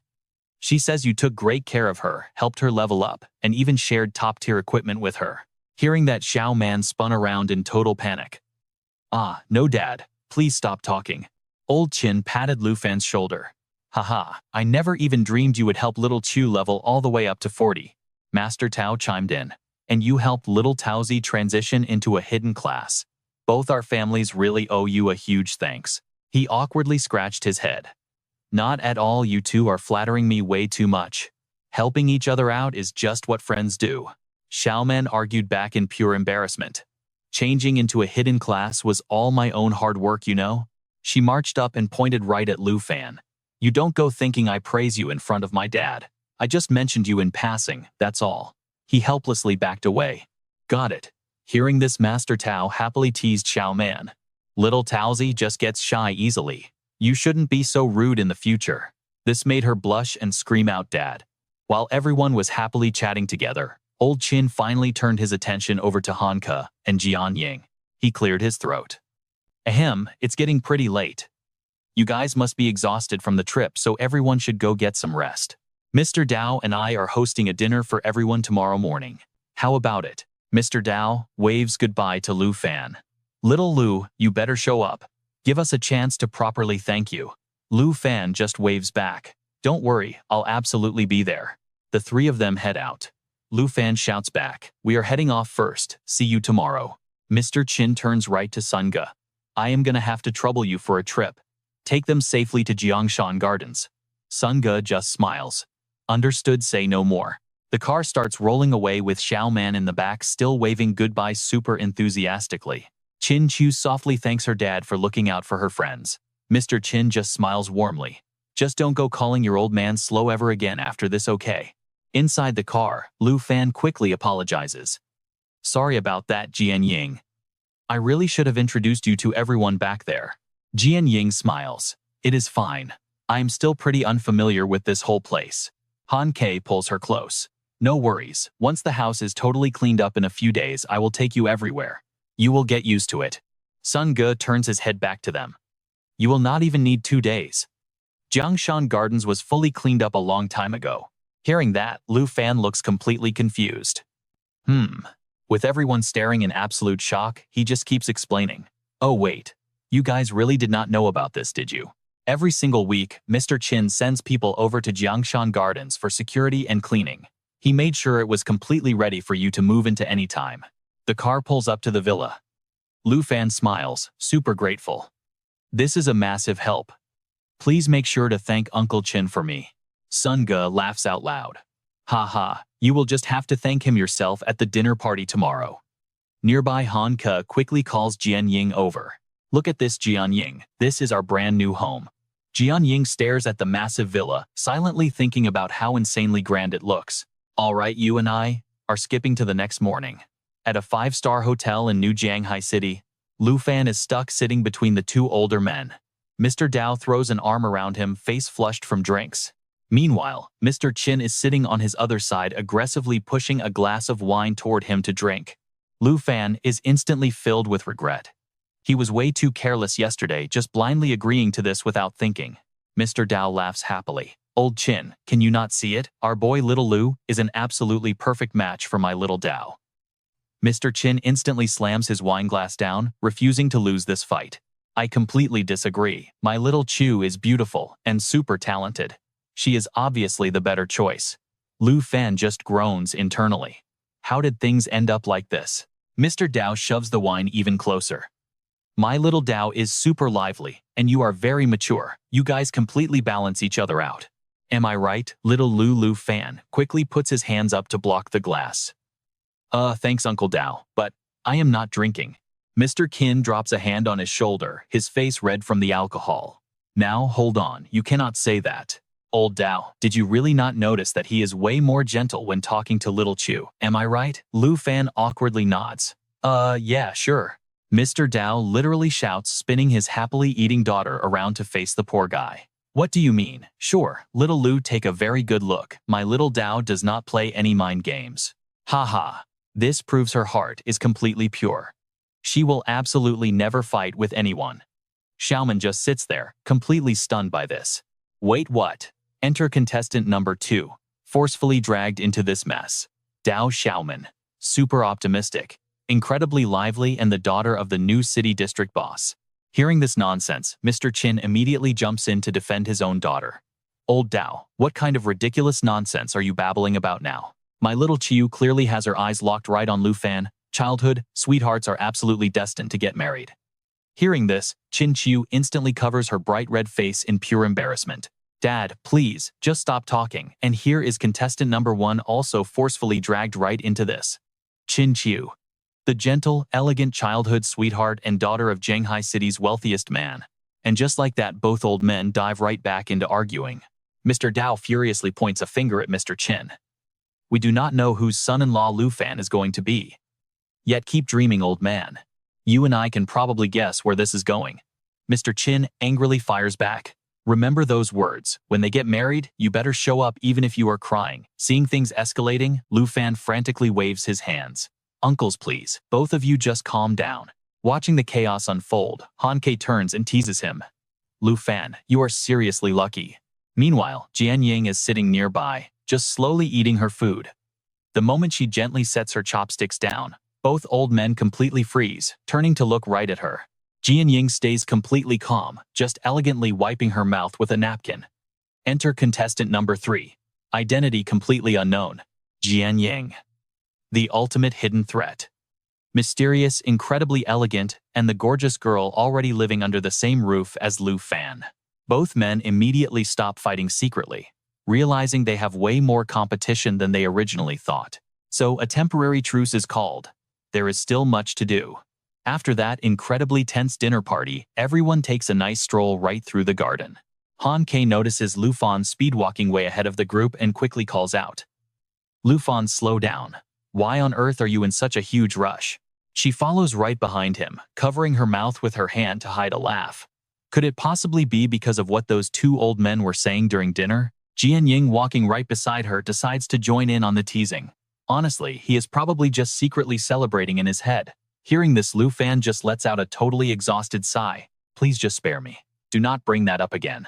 She says you took great care of her, helped her level up, and even shared top-tier equipment with her. Hearing that, Xiao Man spun around in total panic. No, Dad. Please stop talking. Old Qin patted Lu Fan's shoulder. Haha, I never even dreamed you would help little Chu level all the way up to 40. Master Tao chimed in. And you helped little Taozi transition into a hidden class. Both our families really owe you a huge thanks. He awkwardly scratched his head. Not at all, you two are flattering me way too much. Helping each other out is just what friends do. Xiaoman argued back in pure embarrassment. Changing into a hidden class was all my own hard work, you know? She marched up and pointed right at Lu Fan. You don't go thinking I praise you in front of my dad. I just mentioned you in passing, that's all. He helplessly backed away. Got it. Hearing this, Master Tao happily teased Xiaoman. Little Taozi just gets shy easily. You shouldn't be so rude in the future. This made her blush and scream out, Dad. While everyone was happily chatting together, Old Qin finally turned his attention over to Hanke and Jian Ying. He cleared his throat. Ahem, it's getting pretty late. You guys must be exhausted from the trip, so everyone should go get some rest. Mr. Dao and I are hosting a dinner for everyone tomorrow morning. How about it? Mr. Dao waves goodbye to Lu Fan. Little Lu, you better show up. Give us a chance to properly thank you. Lu Fan just waves back. Don't worry, I'll absolutely be there. The three of them head out. Lu Fan shouts back, we are heading off first, see you tomorrow. Mr. Qin turns right to Sunge. I am gonna have to trouble you for a trip. Take them safely to Jiangshan Gardens. Sunge just smiles. Understood, say no more. The car starts rolling away with Xiaoman in the back still waving goodbye super enthusiastically. Qin Chu softly thanks her dad for looking out for her friends. Mr. Qin just smiles warmly. Just don't go calling your old man slow ever again after this, okay? Inside the car, Lu Fan quickly apologizes. Sorry about that, Jian Ying. I really should have introduced you to everyone back there. Jian Ying smiles. It is fine. I am still pretty unfamiliar with this whole place. Han Ke pulls her close. No worries. Once the house is totally cleaned up in a few days, I will take you everywhere. You will get used to it. Sun Ge turns his head back to them. You will not even need 2 days. Jiangshan Gardens was fully cleaned up a long time ago. Hearing that, Lu Fan looks completely confused. With everyone staring in absolute shock, he just keeps explaining. Oh wait, you guys really did not know about this, did you? Every single week, Mr. Qin sends people over to Jiangshan Gardens for security and cleaning. He made sure it was completely ready for you to move into any time. The car pulls up to the villa. Lu Fan smiles, super grateful. This is a massive help. Please make sure to thank Uncle Qin for me. Sun Ge laughs out loud. Haha, you will just have to thank him yourself at the dinner party tomorrow. Nearby, Han Ke quickly calls Jian Ying over. Look at this, Jian Ying. This is our brand new home. Jian Ying stares at the massive villa, silently thinking about how insanely grand it looks. All right, you and I are skipping to the next morning. At a 5-star hotel in New Jianghai City, Lu Fan is stuck sitting between the two older men. Mr. Dao throws an arm around him, face flushed from drinks. Meanwhile, Mr. Qin is sitting on his other side, aggressively pushing a glass of wine toward him to drink. Lu Fan is instantly filled with regret. He was way too careless yesterday, just blindly agreeing to this without thinking. Mr. Dao laughs happily. Old Qin, can you not see it? Our boy little Lu is an absolutely perfect match for my little Dao. Mr. Qin instantly slams his wine glass down, refusing to lose this fight. I completely disagree. My little Chu is beautiful and super talented. She is obviously the better choice. Lu Fan just groans internally. How did things end up like this? Mr. Dao shoves the wine even closer. My little Dao is super lively, and you are very mature. You guys completely balance each other out. Am I right? Little Lu Fan quickly puts his hands up to block the glass. Thanks Uncle Dao, but I am not drinking. Mr. Qin drops a hand on his shoulder, his face red from the alcohol. Now, hold on, you cannot say that. Old Dao, did you really not notice that he is way more gentle when talking to little Chu? Am I right? Lu Fan awkwardly nods. Yeah, sure. Mr. Dao literally shouts, spinning his happily eating daughter around to face the poor guy. What do you mean? Sure, little Lu, take a very good look. My little Dao does not play any mind games. Haha. This proves her heart is completely pure. She will absolutely never fight with anyone. Xiaoman just sits there, completely stunned by this. Wait, what? Enter contestant number 2, forcefully dragged into this mess. Dao Xiaoman. Super optimistic, incredibly lively, and the daughter of the new city district boss. Hearing this nonsense, Mr. Qin immediately jumps in to defend his own daughter. Old Dao, what kind of ridiculous nonsense are you babbling about now? My little Chiu clearly has her eyes locked right on Lu Fan. Childhood sweethearts are absolutely destined to get married. Hearing this, Chin Chiu instantly covers her bright red face in pure embarrassment. Dad, please, just stop talking. And here is contestant number 1 also forcefully dragged right into this. Chin Chiu, the gentle, elegant childhood sweetheart and daughter of Shanghai City's wealthiest man. And just like that, both old men dive right back into arguing. Mr. Dao furiously points a finger at Mr. Chin. We do not know whose son-in-law Lu Fan is going to be. Yet keep dreaming, old man. You and I can probably guess where this is going. Mr. Chin angrily fires back. Remember those words. When they get married, you better show up even if you are crying. Seeing things escalating, Lu Fan frantically waves his hands. Uncles, please. Both of you just calm down. Watching the chaos unfold, Han Ke turns and teases him. Lu Fan, you are seriously lucky. Meanwhile, Jian Ying is sitting nearby, just slowly eating her food. The moment she gently sets her chopsticks down, both old men completely freeze, turning to look right at her. Jian Ying stays completely calm, just elegantly wiping her mouth with a napkin. Enter contestant number 3. Identity completely unknown. Jian Ying. The ultimate hidden threat. Mysterious, incredibly elegant, and the gorgeous girl already living under the same roof as Lu Fan. Both men immediately stop fighting secretly, realizing they have way more competition than they originally thought. So a temporary truce is called. There is still much to do. After that incredibly tense dinner party, everyone takes a nice stroll right through the garden. Han Ke notices Lu Fan speedwalking way ahead of the group and quickly calls out. Lu Fan, slow down. Why on earth are you in such a huge rush? She follows right behind him, covering her mouth with her hand to hide a laugh. Could it possibly be because of what those 2 old men were saying during dinner? Jian Ying, walking right beside her, decides to join in on the teasing. Honestly, he is probably just secretly celebrating in his head. Hearing this, Lu Fan just lets out a totally exhausted sigh. Please just spare me. Do not bring that up again.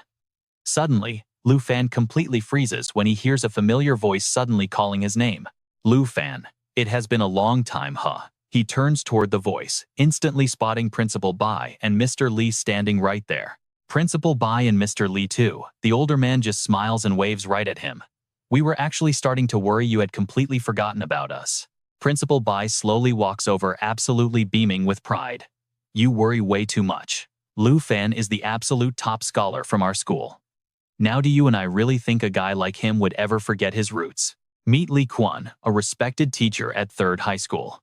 Suddenly, Lu Fan completely freezes when he hears a familiar voice suddenly calling his name. Lu Fan. It has been a long time, huh? He turns toward the voice, instantly spotting Principal Bai and Mr. Li standing right there. Principal Bai and Mr. Li too. The older man just smiles and waves right at him. We were actually starting to worry you had completely forgotten about us. Principal Bai slowly walks over, absolutely beaming with pride. You worry way too much. Lu Fan is the absolute top scholar from our school. Now do you and I really think a guy like him would ever forget his roots? Meet Li Quan, a respected teacher at 3rd High School.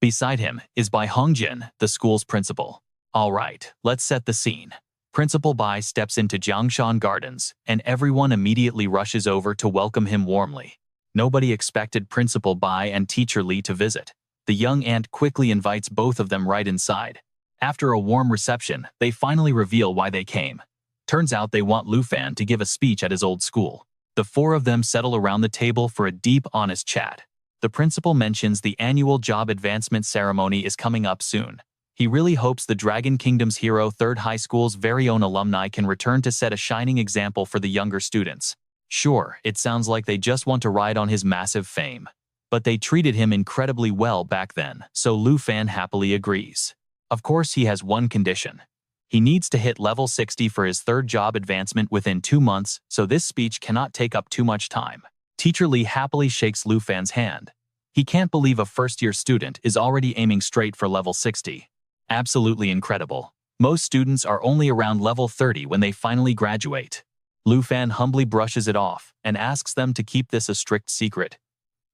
Beside him is Bai Hongjin, the school's principal. All right, let's set the scene. Principal Bai steps into Jiangshan Gardens, and everyone immediately rushes over to welcome him warmly. Nobody expected Principal Bai and Teacher Li to visit. The young aunt quickly invites both of them right inside. After a warm reception, they finally reveal why they came. Turns out they want Lu Fan to give a speech at his old school. The 4 of them settle around the table for a deep, honest chat. The principal mentions the annual job advancement ceremony is coming up soon. He really hopes the Dragon Kingdom's hero 3rd High School's very own alumni can return to set a shining example for the younger students. Sure, it sounds like they just want to ride on his massive fame. But they treated him incredibly well back then, so Lu Fan happily agrees. Of course, he has one condition. He needs to hit level 60 for his 3rd job advancement within 2 months, so this speech cannot take up too much time. Teacher Li happily shakes Lu Fan's hand. He can't believe a first-year student is already aiming straight for level 60. Absolutely incredible. Most students are only around level 30 when they finally graduate. Lu Fan humbly brushes it off and asks them to keep this a strict secret.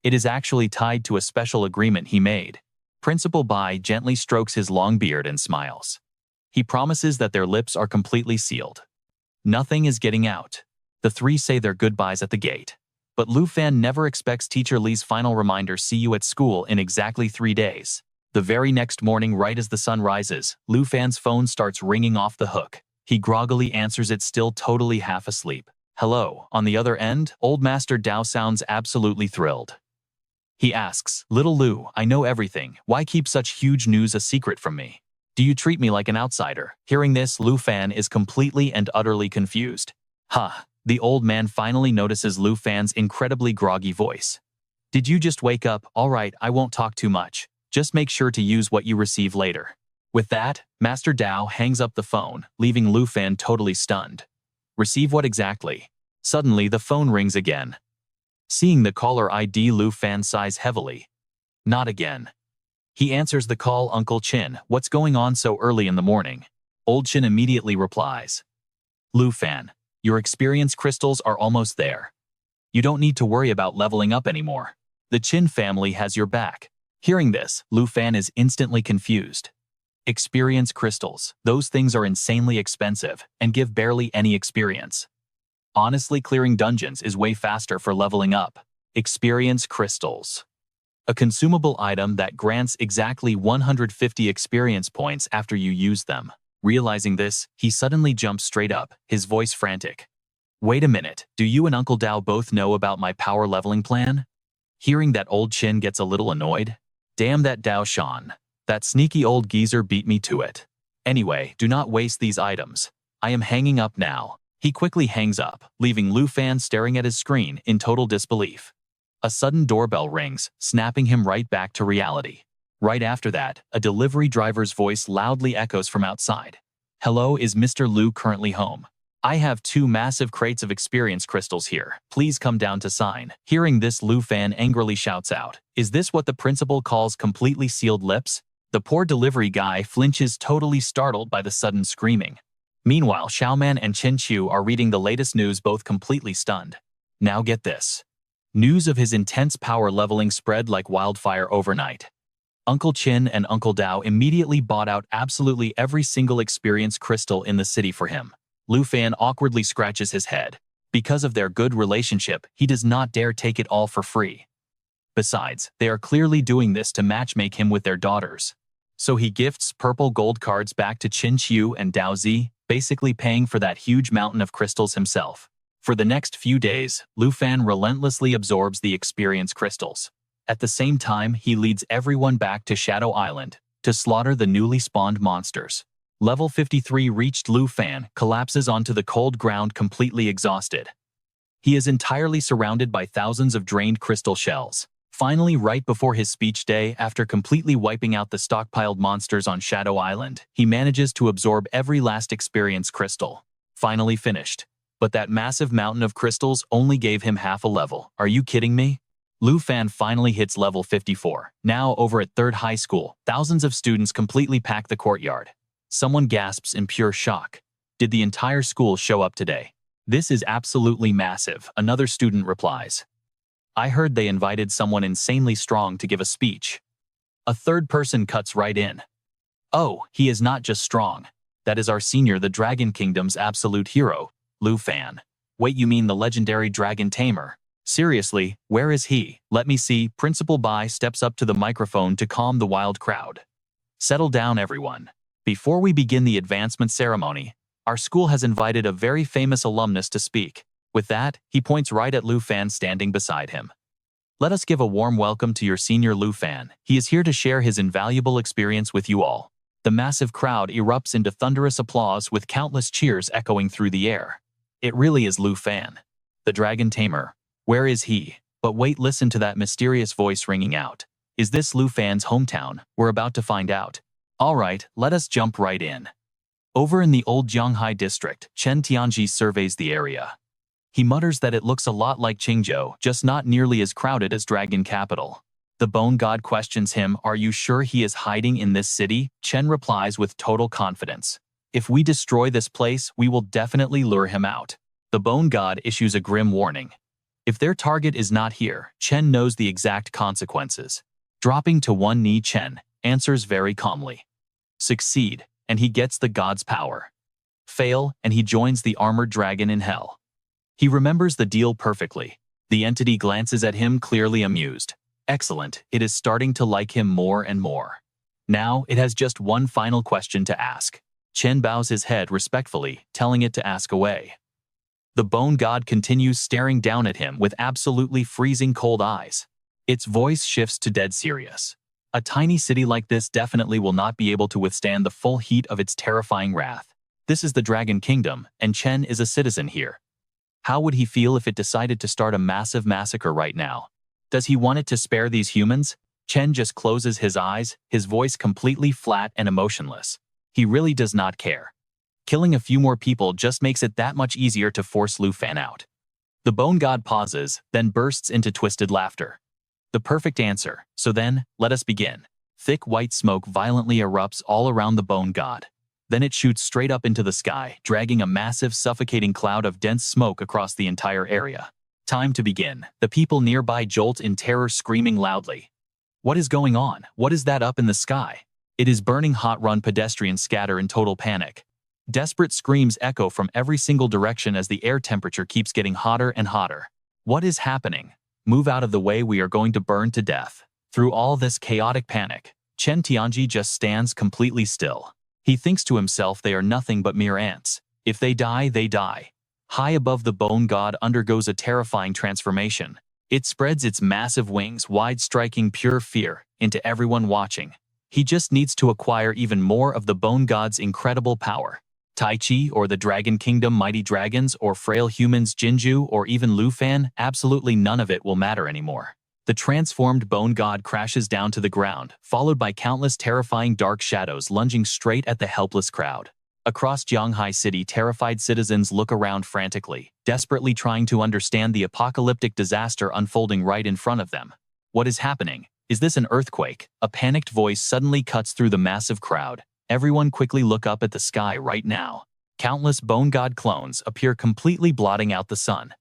It is actually tied to a special agreement he made. Principal Bai gently strokes his long beard and smiles. He promises that their lips are completely sealed. Nothing is getting out. The 3 say their goodbyes at the gate. But Lu Fan never expects Teacher Li's final reminder, see you at school in exactly 3 days. The very next morning, right as the sun rises, Lu Fan's phone starts ringing off the hook. He groggily answers it, still totally half asleep. Hello. On the other end, Old Master Dao sounds absolutely thrilled. He asks, Little Lu, I know everything. Why keep such huge news a secret from me? Do you treat me like an outsider? Hearing this, Lu Fan is completely and utterly confused. Huh. The old man finally notices Lu Fan's incredibly groggy voice. Did you just wake up? All right, I won't talk too much. Just make sure to use what you receive later. With that, Master Dao hangs up the phone, leaving Lu Fan totally stunned. Receive what exactly? Suddenly, the phone rings again. Seeing the caller ID, Lu Fan sighs heavily. Not again. He answers the call. Uncle Chin, what's going on so early in the morning? Old Chin immediately replies. Lu Fan, your experience crystals are almost there. You don't need to worry about leveling up anymore. The Chin family has your back. Hearing this, Lu Fan is instantly confused. Experience crystals, those things are insanely expensive and give barely any experience. Honestly, clearing dungeons is way faster for leveling up. Experience crystals. A consumable item that grants exactly 150 experience points after you use them. Realizing this, he suddenly jumps straight up, his voice frantic. Wait a minute, do you and Uncle Dao both know about my power leveling plan? Hearing that, Old Chin gets a little annoyed. Damn that Dao Shan. That sneaky old geezer beat me to it. Anyway, do not waste these items. I am hanging up now. He quickly hangs up, leaving Lu Fan staring at his screen in total disbelief. A sudden doorbell rings, snapping him right back to reality. Right after that, a delivery driver's voice loudly echoes from outside. Hello, is Mr. Lu currently home? I have 2 massive crates of experience crystals here. Please come down to sign. Hearing this, Lu Fan angrily shouts out. Is this what the principal calls completely sealed lips? The poor delivery guy flinches, totally startled by the sudden screaming. Meanwhile, Xiaoman and Qin Chu are reading the latest news, both completely stunned. Now get this. News of his intense power leveling spread like wildfire overnight. Uncle Qin and Uncle Dao immediately bought out absolutely every single experience crystal in the city for him. Lu Fan awkwardly scratches his head. Because of their good relationship, he does not dare take it all for free. Besides, they are clearly doing this to matchmake him with their daughters. So he gifts purple gold cards back to Qin Chu and Dao Zi, basically paying for that huge mountain of crystals himself. For the next few days, Lu Fan relentlessly absorbs the experience crystals. At the same time, he leads everyone back to Shadow Island to slaughter the newly spawned monsters. Level 53 reached, Lu Fan collapses onto the cold ground completely exhausted. He is entirely surrounded by thousands of drained crystal shells. Finally, right before his speech day, after completely wiping out the stockpiled monsters on Shadow Island, he manages to absorb every last experience crystal. Finally finished. But that massive mountain of crystals only gave him half a level. Are you kidding me? Lu Fan finally hits level 54. Now, over at 3rd High School, thousands of students completely pack the courtyard. Someone gasps in pure shock. Did the entire school show up today? This is absolutely massive, another student replies. I heard they invited someone insanely strong to give a speech. A third person cuts right in. Oh, he is not just strong. That is our senior, the Dragon Kingdom's absolute hero, Lu Fan. Wait, you mean the legendary Dragon Tamer? Seriously, where is he? Let me see. Principal Bai steps up to the microphone to calm the wild crowd. Settle down, everyone. Before we begin the advancement ceremony, our school has invited a very famous alumnus to speak. With that, he points right at Lu Fan standing beside him. Let us give a warm welcome to your senior, Lu Fan. He is here to share his invaluable experience with you all. The massive crowd erupts into thunderous applause with countless cheers echoing through the air. It really is Lu Fan, the Dragon Tamer. Where is he? But wait, listen to that mysterious voice ringing out. Is this Lu Fan's hometown? We're about to find out. Alright, let us jump right in. Over in the old Jianghai district, Chen Tianji surveys the area. He mutters that it looks a lot like Qingzhou, just not nearly as crowded as Dragon Capital. The Bone God questions him, are you sure he is hiding in this city? Chen replies with total confidence. If we destroy this place, we will definitely lure him out. The Bone God issues a grim warning. If their target is not here, Chen knows the exact consequences. Dropping to one knee, Chen answers very calmly. Succeed, and he gets the god's power. Fail, and he joins the armored dragon in hell. He remembers the deal perfectly. The entity glances at him, clearly amused. Excellent, it is starting to like him more and more. Now, it has just one final question to ask. Chen bows his head respectfully, telling it to ask away. The Bone God continues staring down at him with absolutely freezing cold eyes. Its voice shifts to dead serious. A tiny city like this definitely will not be able to withstand the full heat of its terrifying wrath. This is the Dragon Kingdom, and Chen is a citizen here. How would he feel if it decided to start a massive massacre right now? Does he want it to spare these humans? Chen just closes his eyes, his voice completely flat and emotionless. He really does not care. Killing a few more people just makes it that much easier to force Lu Fan out. The bone god pauses, then bursts into twisted laughter. The perfect answer. So then, let us begin. Thick white smoke violently erupts all around the bone god. Then it shoots straight up into the sky, dragging a massive, suffocating cloud of dense smoke across the entire area. Time to begin. The people nearby jolt in terror, screaming loudly. What is going on? What is that up in the sky? It is burning hot. Run. Pedestrians scatter in total panic. Desperate screams echo from every single direction as the air temperature keeps getting hotter and hotter. What is happening? Move out of the way, we are going to burn to death. Through all this chaotic panic, Chen Tianji just stands completely still. He thinks to himself, they are nothing but mere ants. If they die, they die. High above, the bone god undergoes a terrifying transformation. It spreads its massive wings wide, striking pure fear into everyone watching. He just needs to acquire even more of the bone god's incredible power. Tai Chi or the Dragon Kingdom, mighty dragons or frail humans, Jinju or even Lu Fan, absolutely none of it will matter anymore. The transformed bone god crashes down to the ground, followed by countless terrifying dark shadows lunging straight at the helpless crowd. Across Jianghai City, terrified citizens look around frantically, desperately trying to understand the apocalyptic disaster unfolding right in front of them. What is happening? Is this an earthquake? A panicked voice suddenly cuts through the massive crowd. Everyone quickly look up at the sky right now. Countless bone god clones appear, completely blotting out the sun.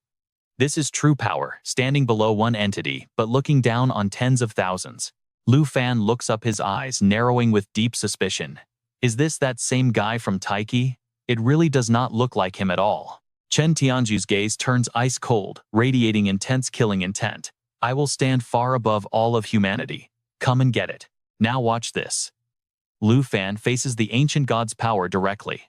This is true power, standing below one entity, but looking down on tens of thousands. Lu Fan looks up, his eyes narrowing with deep suspicion. Is this that same guy from Taiki? It really does not look like him at all. Chen Tianji's gaze turns ice cold, radiating intense killing intent. I will stand far above all of humanity. Come and get it. Now watch this. Lu Fan faces the ancient god's power directly.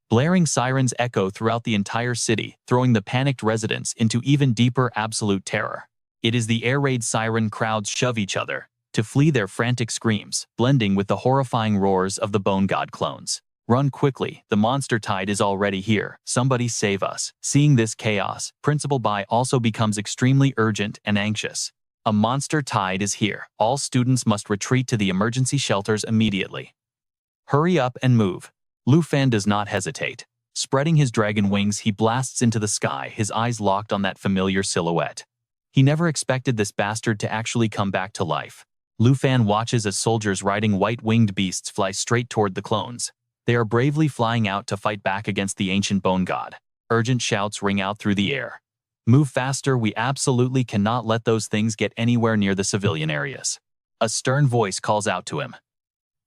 Blaring sirens echo throughout the entire city, throwing the panicked residents into even deeper absolute terror. It is the air raid siren. Crowds shove each other to flee their frantic screams, blending with the horrifying roars of the bone god clones. Run quickly, the monster tide is already here. Somebody save us. Seeing this chaos, Principal Bai also becomes extremely urgent and anxious. A monster tide is here. All students must retreat to the emergency shelters immediately. Hurry up and move. Lu Fan does not hesitate. Spreading his dragon wings, he blasts into the sky, his eyes locked on that familiar silhouette. He never expected this bastard to actually come back to life. Lu Fan watches as soldiers riding white-winged beasts fly straight toward the clones. They are bravely flying out to fight back against the ancient bone god. Urgent shouts ring out through the air. Move faster, we absolutely cannot let those things get anywhere near the civilian areas. A stern voice calls out to him.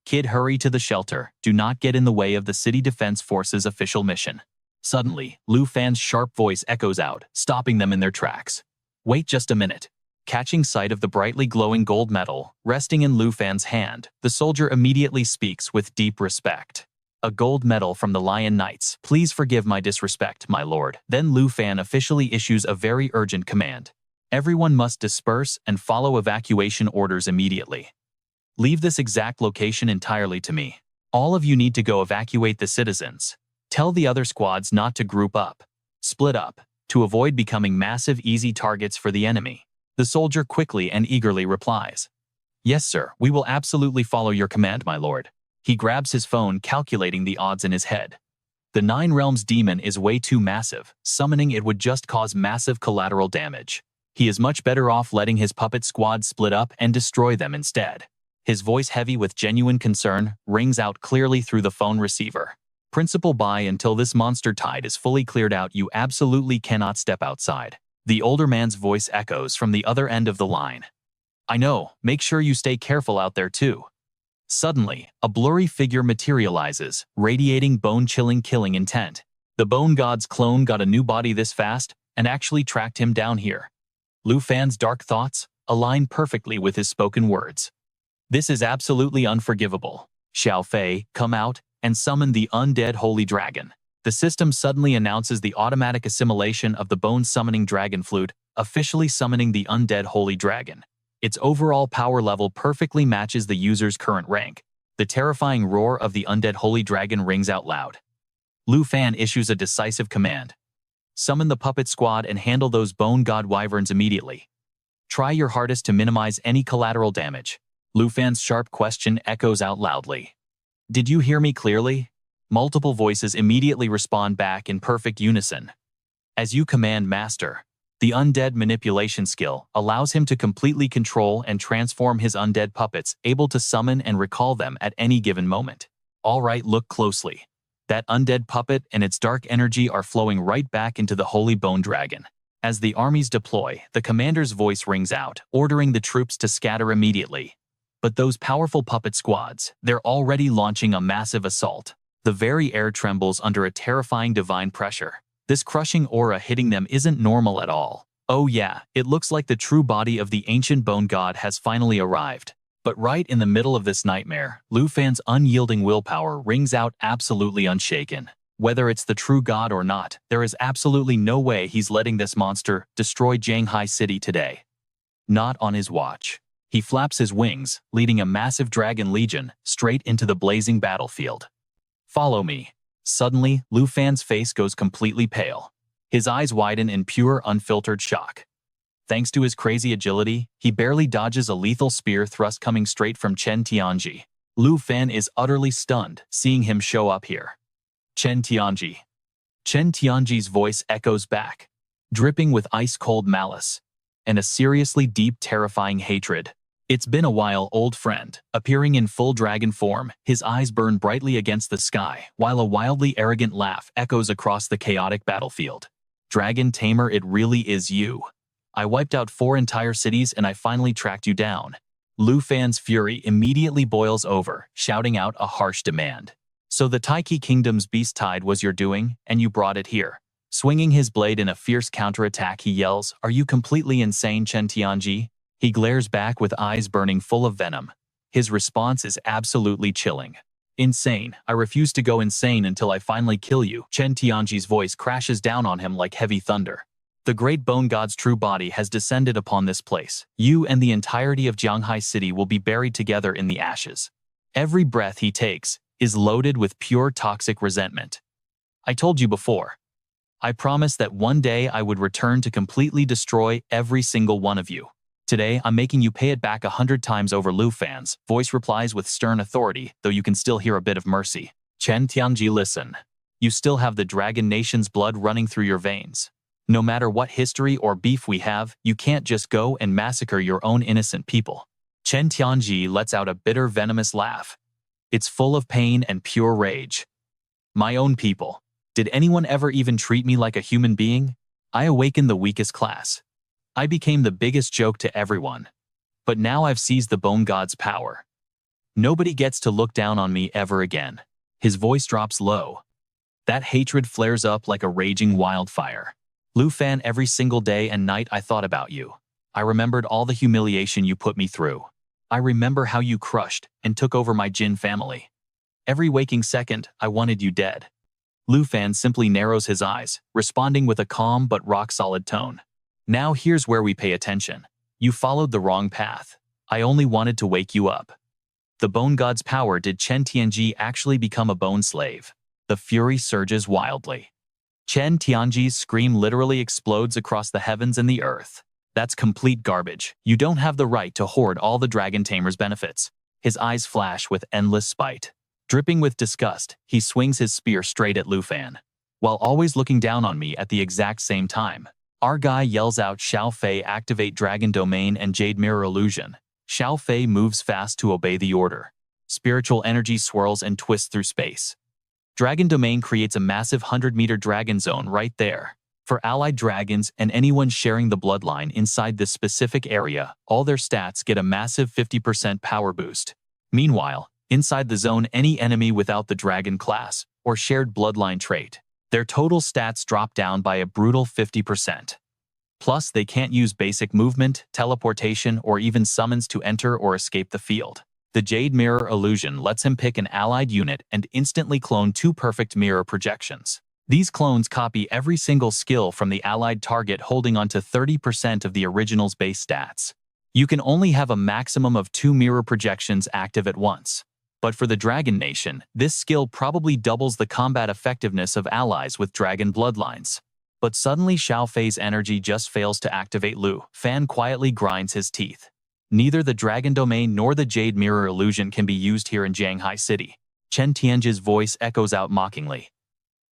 Kid, hurry to the shelter. Do not get in the way of the City Defense Force's official mission. Suddenly, Lu Fan's sharp voice echoes out, stopping them in their tracks. Wait just a minute. Catching sight of the brightly glowing gold medal resting in Lu Fan's hand, the soldier immediately speaks with deep respect. A gold medal from the Lion Knights. Please forgive my disrespect, my lord. Then Lu Fan officially issues a very urgent command. Everyone must disperse and follow evacuation orders immediately. Leave this exact location entirely to me. All of you need to go evacuate the citizens. Tell the other squads not to group up. Split up, to avoid becoming massive, easy targets for the enemy. The soldier quickly and eagerly replies. Yes, sir, we will absolutely follow your command, my lord. He grabs his phone, calculating the odds in his head. The Nine Realms demon is way too massive. Summoning it would just cause massive collateral damage. He is much better off letting his puppet squad split up and destroy them instead. His voice, heavy with genuine concern, rings out clearly through the phone receiver. Principal Bai, until this monster tide is fully cleared out, you absolutely cannot step outside. The older man's voice echoes from the other end of the line. I know, make sure you stay careful out there too. Suddenly, a blurry figure materializes, radiating bone-chilling killing intent. The bone god's clone got a new body this fast and actually tracked him down here. Lu Fan's dark thoughts align perfectly with his spoken words. This is absolutely unforgivable. Xiao Fei, come out and summon the undead holy dragon. The system suddenly announces the automatic assimilation of the bone-summoning dragon flute, officially summoning the undead holy dragon. Its overall power level perfectly matches the user's current rank. The terrifying roar of the undead holy dragon rings out loud. Lu Fan issues a decisive command. Summon the puppet squad and handle those bone god wyverns immediately. Try your hardest to minimize any collateral damage. Lu Fan's sharp question echoes out loudly. Did you hear me clearly? Multiple voices immediately respond back in perfect unison. As you command, master. The undead manipulation skill allows him to completely control and transform his undead puppets, able to summon and recall them at any given moment. Alright, look closely. That undead puppet and its dark energy are flowing right back into the Holy Bone Dragon. As the armies deploy, the commander's voice rings out, ordering the troops to scatter immediately. But those powerful puppet squads, they're already launching a massive assault. The very air trembles under a terrifying divine pressure. This crushing aura hitting them isn't normal at all. Oh yeah, it looks like the true body of the ancient bone god has finally arrived. But right in the middle of this nightmare, Lu Fan's unyielding willpower rings out absolutely unshaken. Whether it's the true god or not, there is absolutely no way he's letting this monster destroy Jianghai City today. Not on his watch. He flaps his wings, leading a massive dragon legion straight into the blazing battlefield. Follow me. Suddenly, Lu Fan's face goes completely pale. His eyes widen in pure, unfiltered shock. Thanks to his crazy agility, he barely dodges a lethal spear thrust coming straight from Chen Tianji. Lu Fan is utterly stunned, seeing him show up here. Chen Tianji. Chen Tianji's voice echoes back, dripping with ice-cold malice and a seriously deep, terrifying hatred. It's been a while, old friend. Appearing in full dragon form, his eyes burn brightly against the sky, while a wildly arrogant laugh echoes across the chaotic battlefield. Dragon Tamer, it really is you. I wiped out 4 entire cities and I finally tracked you down. Lu Fan's fury immediately boils over, shouting out a harsh demand. So the Taiki Kingdom's beast tide was your doing, and you brought it here. Swinging his blade in a fierce counterattack, he yells, "Are you completely insane, Chen Tianji?" He glares back with eyes burning full of venom. His response is absolutely chilling. Insane. I refuse to go insane until I finally kill you. Chen Tianji's voice crashes down on him like heavy thunder. The great bone god's true body has descended upon this place. You and the entirety of Jianghai City will be buried together in the ashes. Every breath he takes is loaded with pure toxic resentment. I told you before. I promised that one day I would return to completely destroy every single one of you. Today, I'm making you pay it back 100 times over. Lu Fan's voice replies with stern authority, though you can still hear a bit of mercy. Chen Tianji, listen. You still have the Dragon Nation's blood running through your veins. No matter what history or beef we have, you can't just go and massacre your own innocent people. Chen Tianji lets out a bitter, venomous laugh. It's full of pain and pure rage. My own people. Did anyone ever even treat me like a human being? I awakened the weakest class. I became the biggest joke to everyone. But now I've seized the bone god's power. Nobody gets to look down on me ever again. His voice drops low. That hatred flares up like a raging wildfire. Lu Fan, every single day and night I thought about you. I remembered all the humiliation you put me through. I remember how you crushed and took over my Jin family. Every waking second, I wanted you dead. Lu Fan simply narrows his eyes, responding with a calm but rock-solid tone. Now here's where we pay attention. You followed the wrong path. I only wanted to wake you up. The bone god's power. Did Chen Tianji actually become a bone slave? The fury surges wildly. Chen Tianji's scream literally explodes across the heavens and the earth. That's complete garbage. You don't have the right to hoard all the Dragon Tamer's benefits. His eyes flash with endless spite. Dripping with disgust, he swings his spear straight at Lu Fan, while always looking down on me at the exact same time. Our guy yells out, "Xiao Fei, activate Dragon Domain and Jade Mirror Illusion." Xiao Fei moves fast to obey the order. Spiritual energy swirls and twists through space. Dragon Domain creates a massive 100-meter dragon zone right there. For allied dragons and anyone sharing the bloodline inside this specific area, all their stats get a massive 50% power boost. Meanwhile, inside the zone, any enemy without the dragon class or shared bloodline trait, their total stats drop down by a brutal 50%. Plus, they can't use basic movement, teleportation, or even summons to enter or escape the field. The Jade Mirror Illusion lets him pick an allied unit and instantly clone 2 perfect mirror projections. These clones copy every single skill from the allied target, holding onto 30% of the original's base stats. You can only have a maximum of 2 mirror projections active at once. But for the Dragon Nation, this skill probably doubles the combat effectiveness of allies with dragon bloodlines. But suddenly Xiao Fei's energy just fails to activate. Lu Fan quietly grinds his teeth. Neither the Dragon Domain nor the Jade Mirror Illusion can be used here in Jianghai City. Chen Tianji's voice echoes out mockingly.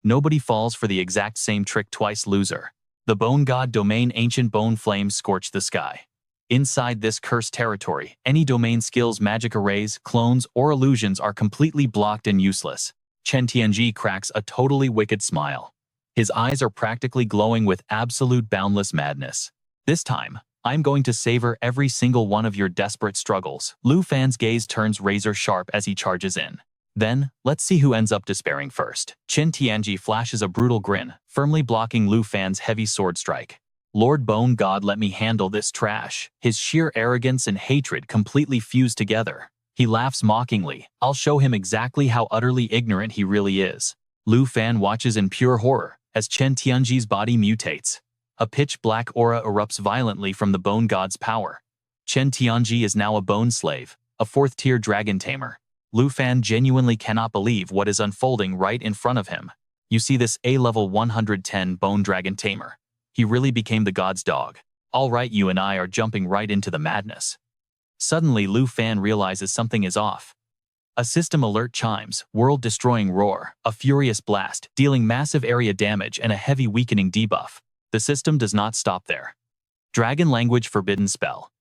Nobody falls for the exact same trick twice, loser. The Bone God domain ancient bone flames scorch the sky. Inside this cursed territory, any domain skills, magic arrays, clones, or illusions are completely blocked and useless. Chen Tianji cracks a totally wicked smile. His eyes are practically glowing with absolute boundless madness. This time, I'm going to savor every single one of your desperate struggles. Lu Fan's gaze turns razor sharp as he charges in. Then, let's see who ends up despairing first. Chen Tianji flashes a brutal grin, firmly blocking Lu Fan's heavy sword strike. Lord Bone God, let me handle this trash. His sheer arrogance and hatred completely fuse together. He laughs mockingly. I'll show him exactly how utterly ignorant he really is. Lu Fan watches in pure horror as Chen Tianji's body mutates. A pitch-black aura erupts violently from the Bone God's power. Chen Tianji is now a bone slave, a fourth-tier Dragon Tamer. Lu Fan genuinely cannot believe what is unfolding right in front of him. You see this A-level 110 Bone Dragon Tamer. He really became the god's dog. All right, you and I are jumping right into the madness. Suddenly, Lu Fan realizes something is off. A system alert chimes, world-destroying roar, a furious blast, dealing massive area damage and a heavy weakening debuff. The system does not stop there. Dragon language forbidden spell.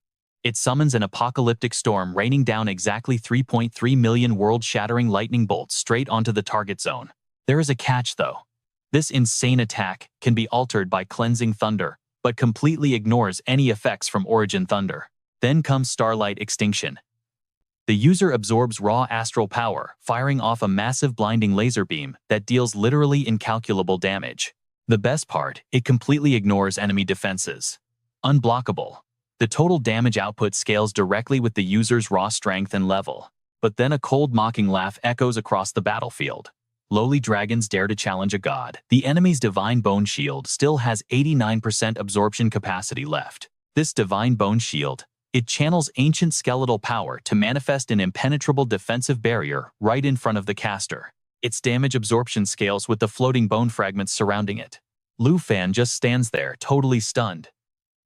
It summons an apocalyptic storm raining down exactly 3.3 million world-shattering lightning bolts straight onto the target zone. There is a catch, though. This insane attack can be altered by cleansing thunder, but completely ignores any effects from origin thunder. Then comes Starlight Extinction. The user absorbs raw astral power, firing off a massive blinding laser beam that deals literally incalculable damage. The best part, it completely ignores enemy defenses. Unblockable. The total damage output scales directly with the user's raw strength and level. But then a cold mocking laugh echoes across the battlefield. Lowly dragons dare to challenge a god. The enemy's Divine Bone Shield still has 89% absorption capacity left. This Divine Bone Shield, it channels ancient skeletal power to manifest an impenetrable defensive barrier right in front of the caster. Its damage absorption scales with the floating bone fragments surrounding it. Lu Fan just stands there, totally stunned.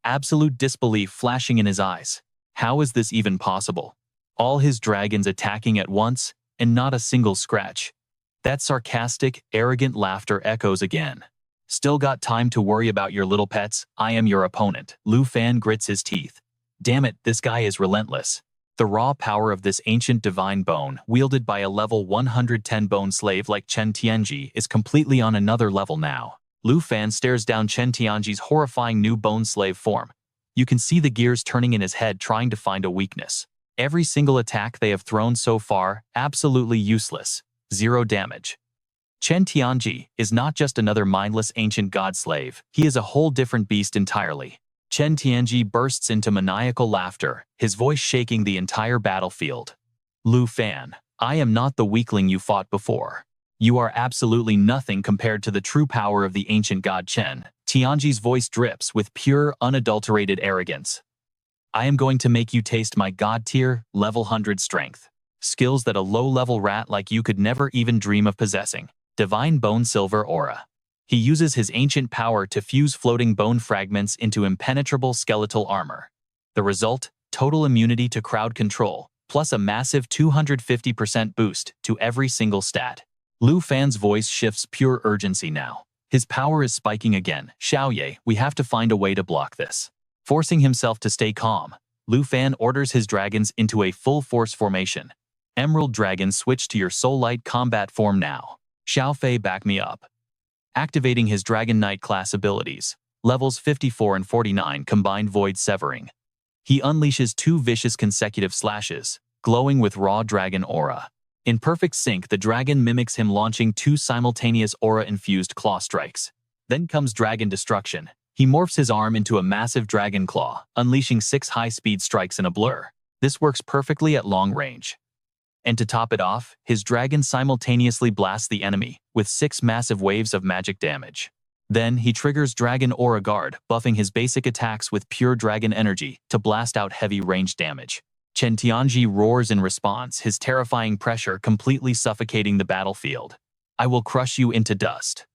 Absolute disbelief flashing in his eyes. How is this even possible? All his dragons attacking at once, and not a single scratch. That sarcastic, arrogant laughter echoes again. Still got time to worry about your little pets? I am your opponent. Lu Fan grits his teeth. Damn it, this guy is relentless. The raw power of this ancient divine bone, wielded by a level 110 bone slave like Chen Tianji, is completely on another level now. Lu Fan stares down Chen Tianji's horrifying new bone slave form. You can see the gears turning in his head trying to find a weakness. Every single attack they have thrown so far, absolutely useless. 0 damage. Chen Tianji is not just another mindless ancient god slave, he is a whole different beast entirely. Chen Tianji bursts into maniacal laughter, his voice shaking the entire battlefield. Lu Fan, I am not the weakling you fought before. You are absolutely nothing compared to the true power of the ancient god Chen. Tianji's voice drips with pure, unadulterated arrogance. I am going to make you taste my god tier, level 100 strength. Skills that a low-level rat like you could never even dream of possessing. Divine Bone Silver Aura. He uses his ancient power to fuse floating bone fragments into impenetrable skeletal armor. The result, total immunity to crowd control, plus a massive 250% boost to every single stat. Lu Fan's voice shifts pure urgency now. His power is spiking again. Xiaoye, we have to find a way to block this. Forcing himself to stay calm, Lu Fan orders his dragons into a full-force formation. Emerald Dragon, switch to your Soul Light combat form now. Xiaofei, back me up. Activating his Dragon Knight class abilities, levels 54 and 49 combined Void Severing. He unleashes 2 vicious consecutive slashes, glowing with raw dragon aura. In perfect sync, the dragon mimics him, launching 2 simultaneous aura-infused claw strikes. Then comes Dragon Destruction. He morphs his arm into a massive dragon claw, unleashing 6 high-speed strikes in a blur. This works perfectly at long range. And to top it off, his dragon simultaneously blasts the enemy with 6 massive waves of magic damage. Then he triggers Dragon Aura Guard, buffing his basic attacks with pure dragon energy to blast out heavy range damage. Chen Tianji roars in response, his terrifying pressure completely suffocating the battlefield. I will crush you into dust.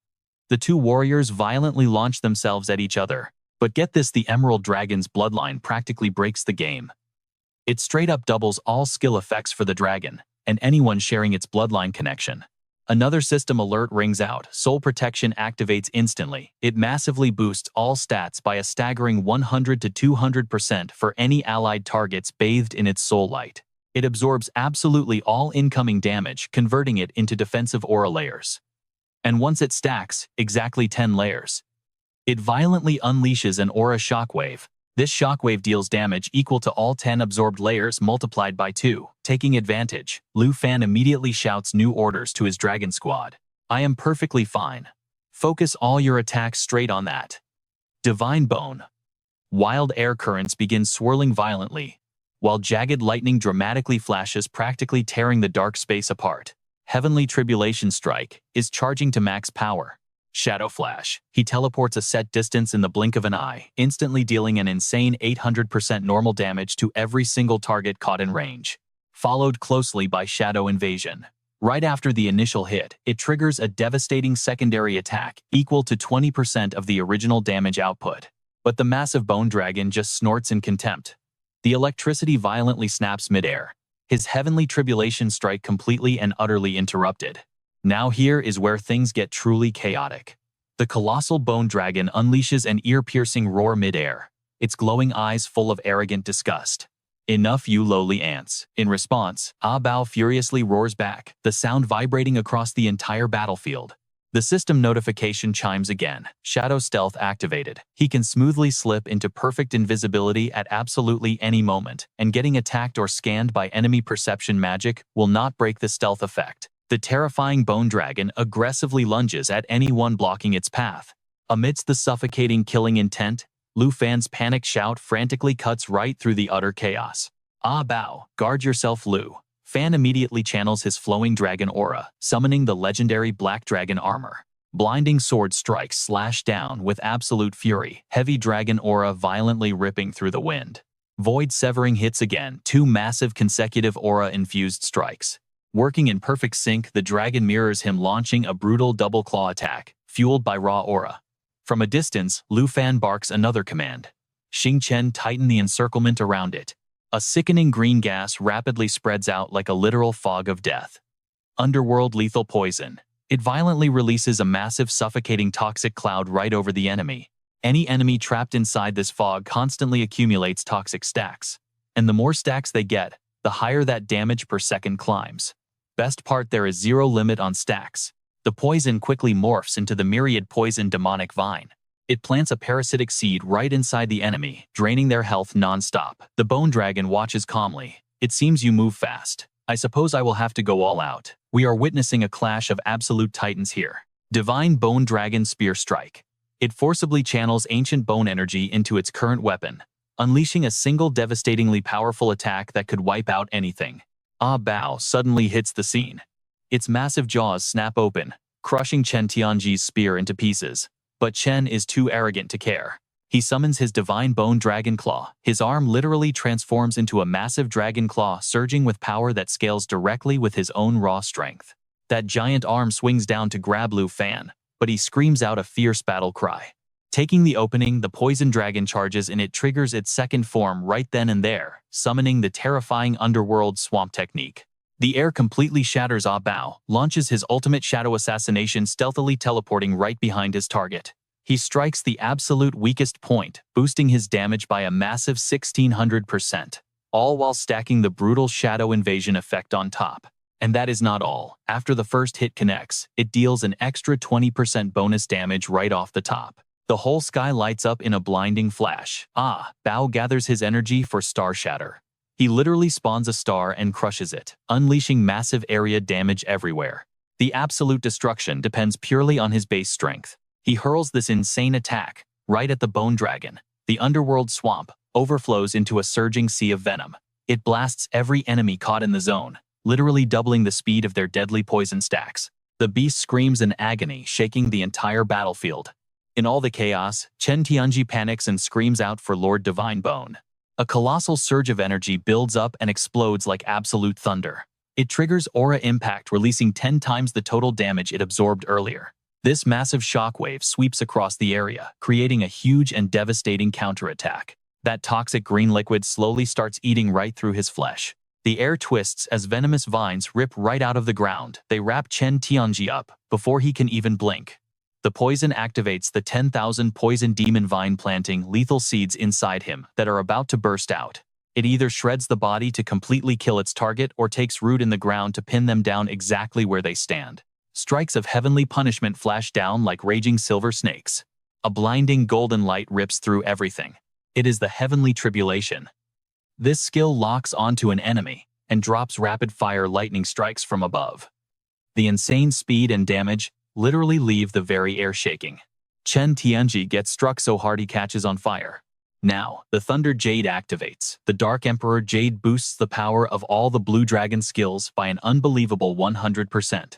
The 2 warriors violently launch themselves at each other, but get this, the Emerald Dragon's bloodline practically breaks the game. It straight up doubles all skill effects for the dragon, and anyone sharing its bloodline connection. Another system alert rings out. Soul Protection activates instantly. It massively boosts all stats by a staggering 100 to 200% for any allied targets bathed in its soul light. It absorbs absolutely all incoming damage, converting it into defensive aura layers. And once it stacks, exactly 10 layers, it violently unleashes an aura shockwave. This shockwave deals damage equal to all 10 absorbed layers multiplied by 2. Taking advantage, Lu Fan immediately shouts new orders to his dragon squad. I am perfectly fine. Focus all your attacks straight on that. Divine Bone. Wild air currents begin swirling violently, while jagged lightning dramatically flashes, practically tearing the dark space apart. Heavenly Tribulation Strike is charging to max power. Shadow Flash. He teleports a set distance in the blink of an eye, instantly dealing an insane 800% normal damage to every single target caught in range. Followed closely by Shadow Invasion. Right after the initial hit, it triggers a devastating secondary attack equal to 20% of the original damage output. But the massive bone dragon just snorts in contempt. The electricity violently snaps midair, his Heavenly Tribulation Strike completely and utterly interrupted. Now here is where things get truly chaotic. The colossal bone dragon unleashes an ear-piercing roar midair, its glowing eyes full of arrogant disgust. Enough, you lowly ants. In response, Ah Bao furiously roars back, the sound vibrating across the entire battlefield. The system notification chimes again. Shadow Stealth activated. He can smoothly slip into perfect invisibility at absolutely any moment, and getting attacked or scanned by enemy perception magic will not break the stealth effect. The terrifying bone dragon aggressively lunges at anyone blocking its path. Amidst the suffocating killing intent, Lu Fan's panicked shout frantically cuts right through the utter chaos. Ah Bao, guard yourself, Lu. Fan immediately channels his flowing dragon aura, summoning the legendary black dragon armor. Blinding sword strikes slash down with absolute fury, heavy dragon aura violently ripping through the wind. Void severing hits again, 2 massive consecutive aura-infused strikes. Working in perfect sync, the dragon mirrors him, launching a brutal double claw attack, fueled by raw aura. From a distance, Lu Fan barks another command. Xing Chen tighten the encirclement around it. A sickening green gas rapidly spreads out like a literal fog of death. Underworld lethal poison. It violently releases a massive suffocating toxic cloud right over the enemy. Any enemy trapped inside this fog constantly accumulates toxic stacks. And the more stacks they get, the higher that damage per second climbs. Best part, there is zero limit on stacks. The poison quickly morphs into the myriad poison demonic vine. It plants a parasitic seed right inside the enemy, draining their health non-stop. The bone dragon watches calmly. It seems you move fast. I suppose I will have to go all out. We are witnessing a clash of absolute titans here. Divine Bone Dragon Spear Strike. It forcibly channels ancient bone energy into its current weapon, unleashing a single devastatingly powerful attack that could wipe out anything. Ah Bao suddenly hits the scene. Its massive jaws snap open, crushing Chen Tianji's spear into pieces. But Chen is too arrogant to care. He summons his Divine Bone Dragon Claw. His arm literally transforms into a massive dragon claw, surging with power that scales directly with his own raw strength. That giant arm swings down to grab Lu Fan, but he screams out a fierce battle cry. Taking the opening, the poison dragon charges and it triggers its second form right then and there, summoning the terrifying underworld swamp technique. The air completely shatters. Ah Bao launches his ultimate shadow assassination, stealthily teleporting right behind his target. He strikes the absolute weakest point, boosting his damage by a massive 1600%, all while stacking the brutal shadow invasion effect on top. And that is not all. After the first hit connects, it deals an extra 20% bonus damage right off the top. The whole sky lights up in a blinding flash. Ah Bao gathers his energy for Star Shatter. He literally spawns a star and crushes it, unleashing massive area damage everywhere. The absolute destruction depends purely on his base strength. He hurls this insane attack right at the bone dragon. The underworld swamp overflows into a surging sea of venom. It blasts every enemy caught in the zone, literally doubling the speed of their deadly poison stacks. The beast screams in agony, shaking the entire battlefield. In all the chaos, Chen Tianji panics and screams out for Lord Divine Bone. A colossal surge of energy builds up and explodes like absolute thunder. It triggers Aura Impact, releasing 10 times the total damage it absorbed earlier. This massive shockwave sweeps across the area, creating a huge and devastating counterattack. That toxic green liquid slowly starts eating right through his flesh. The air twists as venomous vines rip right out of the ground. They wrap Chen Tianji up before he can even blink. The poison activates the 10,000 poison demon vine, planting lethal seeds inside him that are about to burst out. It either shreds the body to completely kill its target or takes root in the ground to pin them down exactly where they stand. Strikes of heavenly punishment flash down like raging silver snakes. A blinding golden light rips through everything. It is the heavenly tribulation. This skill locks onto an enemy and drops rapid-fire lightning strikes from above. The insane speed and damage literally leave the very air shaking. Chen Tianji gets struck so hard he catches on fire. Now, the Thunder Jade activates. The Dark Emperor Jade boosts the power of all the Blue Dragon skills by an unbelievable 100%.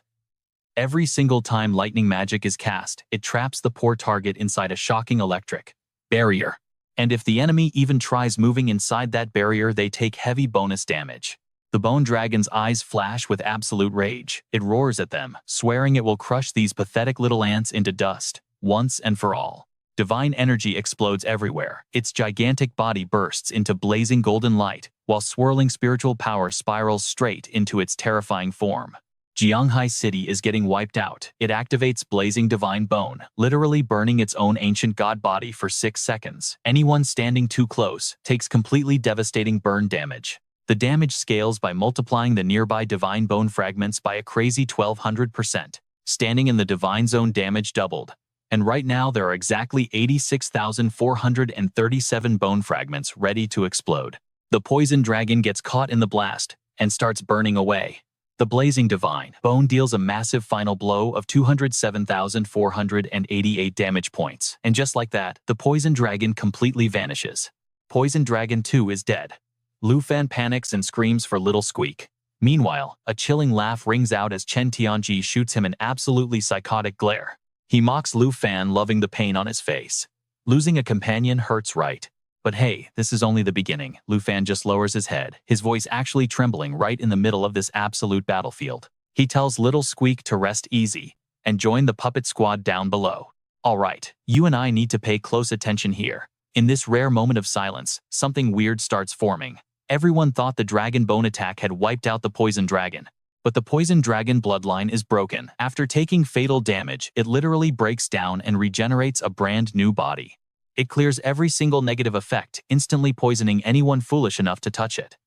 Every single time lightning magic is cast, it traps the poor target inside a shocking electric barrier. And if the enemy even tries moving inside that barrier, they take heavy bonus damage. The Bone Dragon's eyes flash with absolute rage. It roars at them, swearing it will crush these pathetic little ants into dust, once and for all. Divine energy explodes everywhere. Its gigantic body bursts into blazing golden light, while swirling spiritual power spirals straight into its terrifying form. Jianghai City is getting wiped out. It activates Blazing Divine Bone, literally burning its own ancient god body for 6 seconds. Anyone standing too close takes completely devastating burn damage. The damage scales by multiplying the nearby divine bone fragments by a crazy 1200%. Standing in the divine zone, damage doubled. And right now there are exactly 86,437 bone fragments ready to explode. The poison dragon gets caught in the blast and starts burning away. The blazing divine bone deals a massive final blow of 207,488 damage points. And just like that, the poison dragon completely vanishes. Poison Dragon 2 is dead. Lu Fan panics and screams for Little Squeak. Meanwhile, a chilling laugh rings out as Chen Tianji shoots him an absolutely psychotic glare. He mocks Lu Fan, loving the pain on his face. Losing a companion hurts, right? But hey, this is only the beginning. Lu Fan just lowers his head, his voice actually trembling right in the middle of this absolute battlefield. He tells Little Squeak to rest easy and join the puppet squad down below. Alright, you and I need to pay close attention here. In this rare moment of silence, something weird starts forming. Everyone thought the Dragon Bone attack had wiped out the Poison Dragon. But the Poison Dragon bloodline is broken. After taking fatal damage, it literally breaks down and regenerates a brand new body. It clears every single negative effect, instantly poisoning anyone foolish enough to touch it.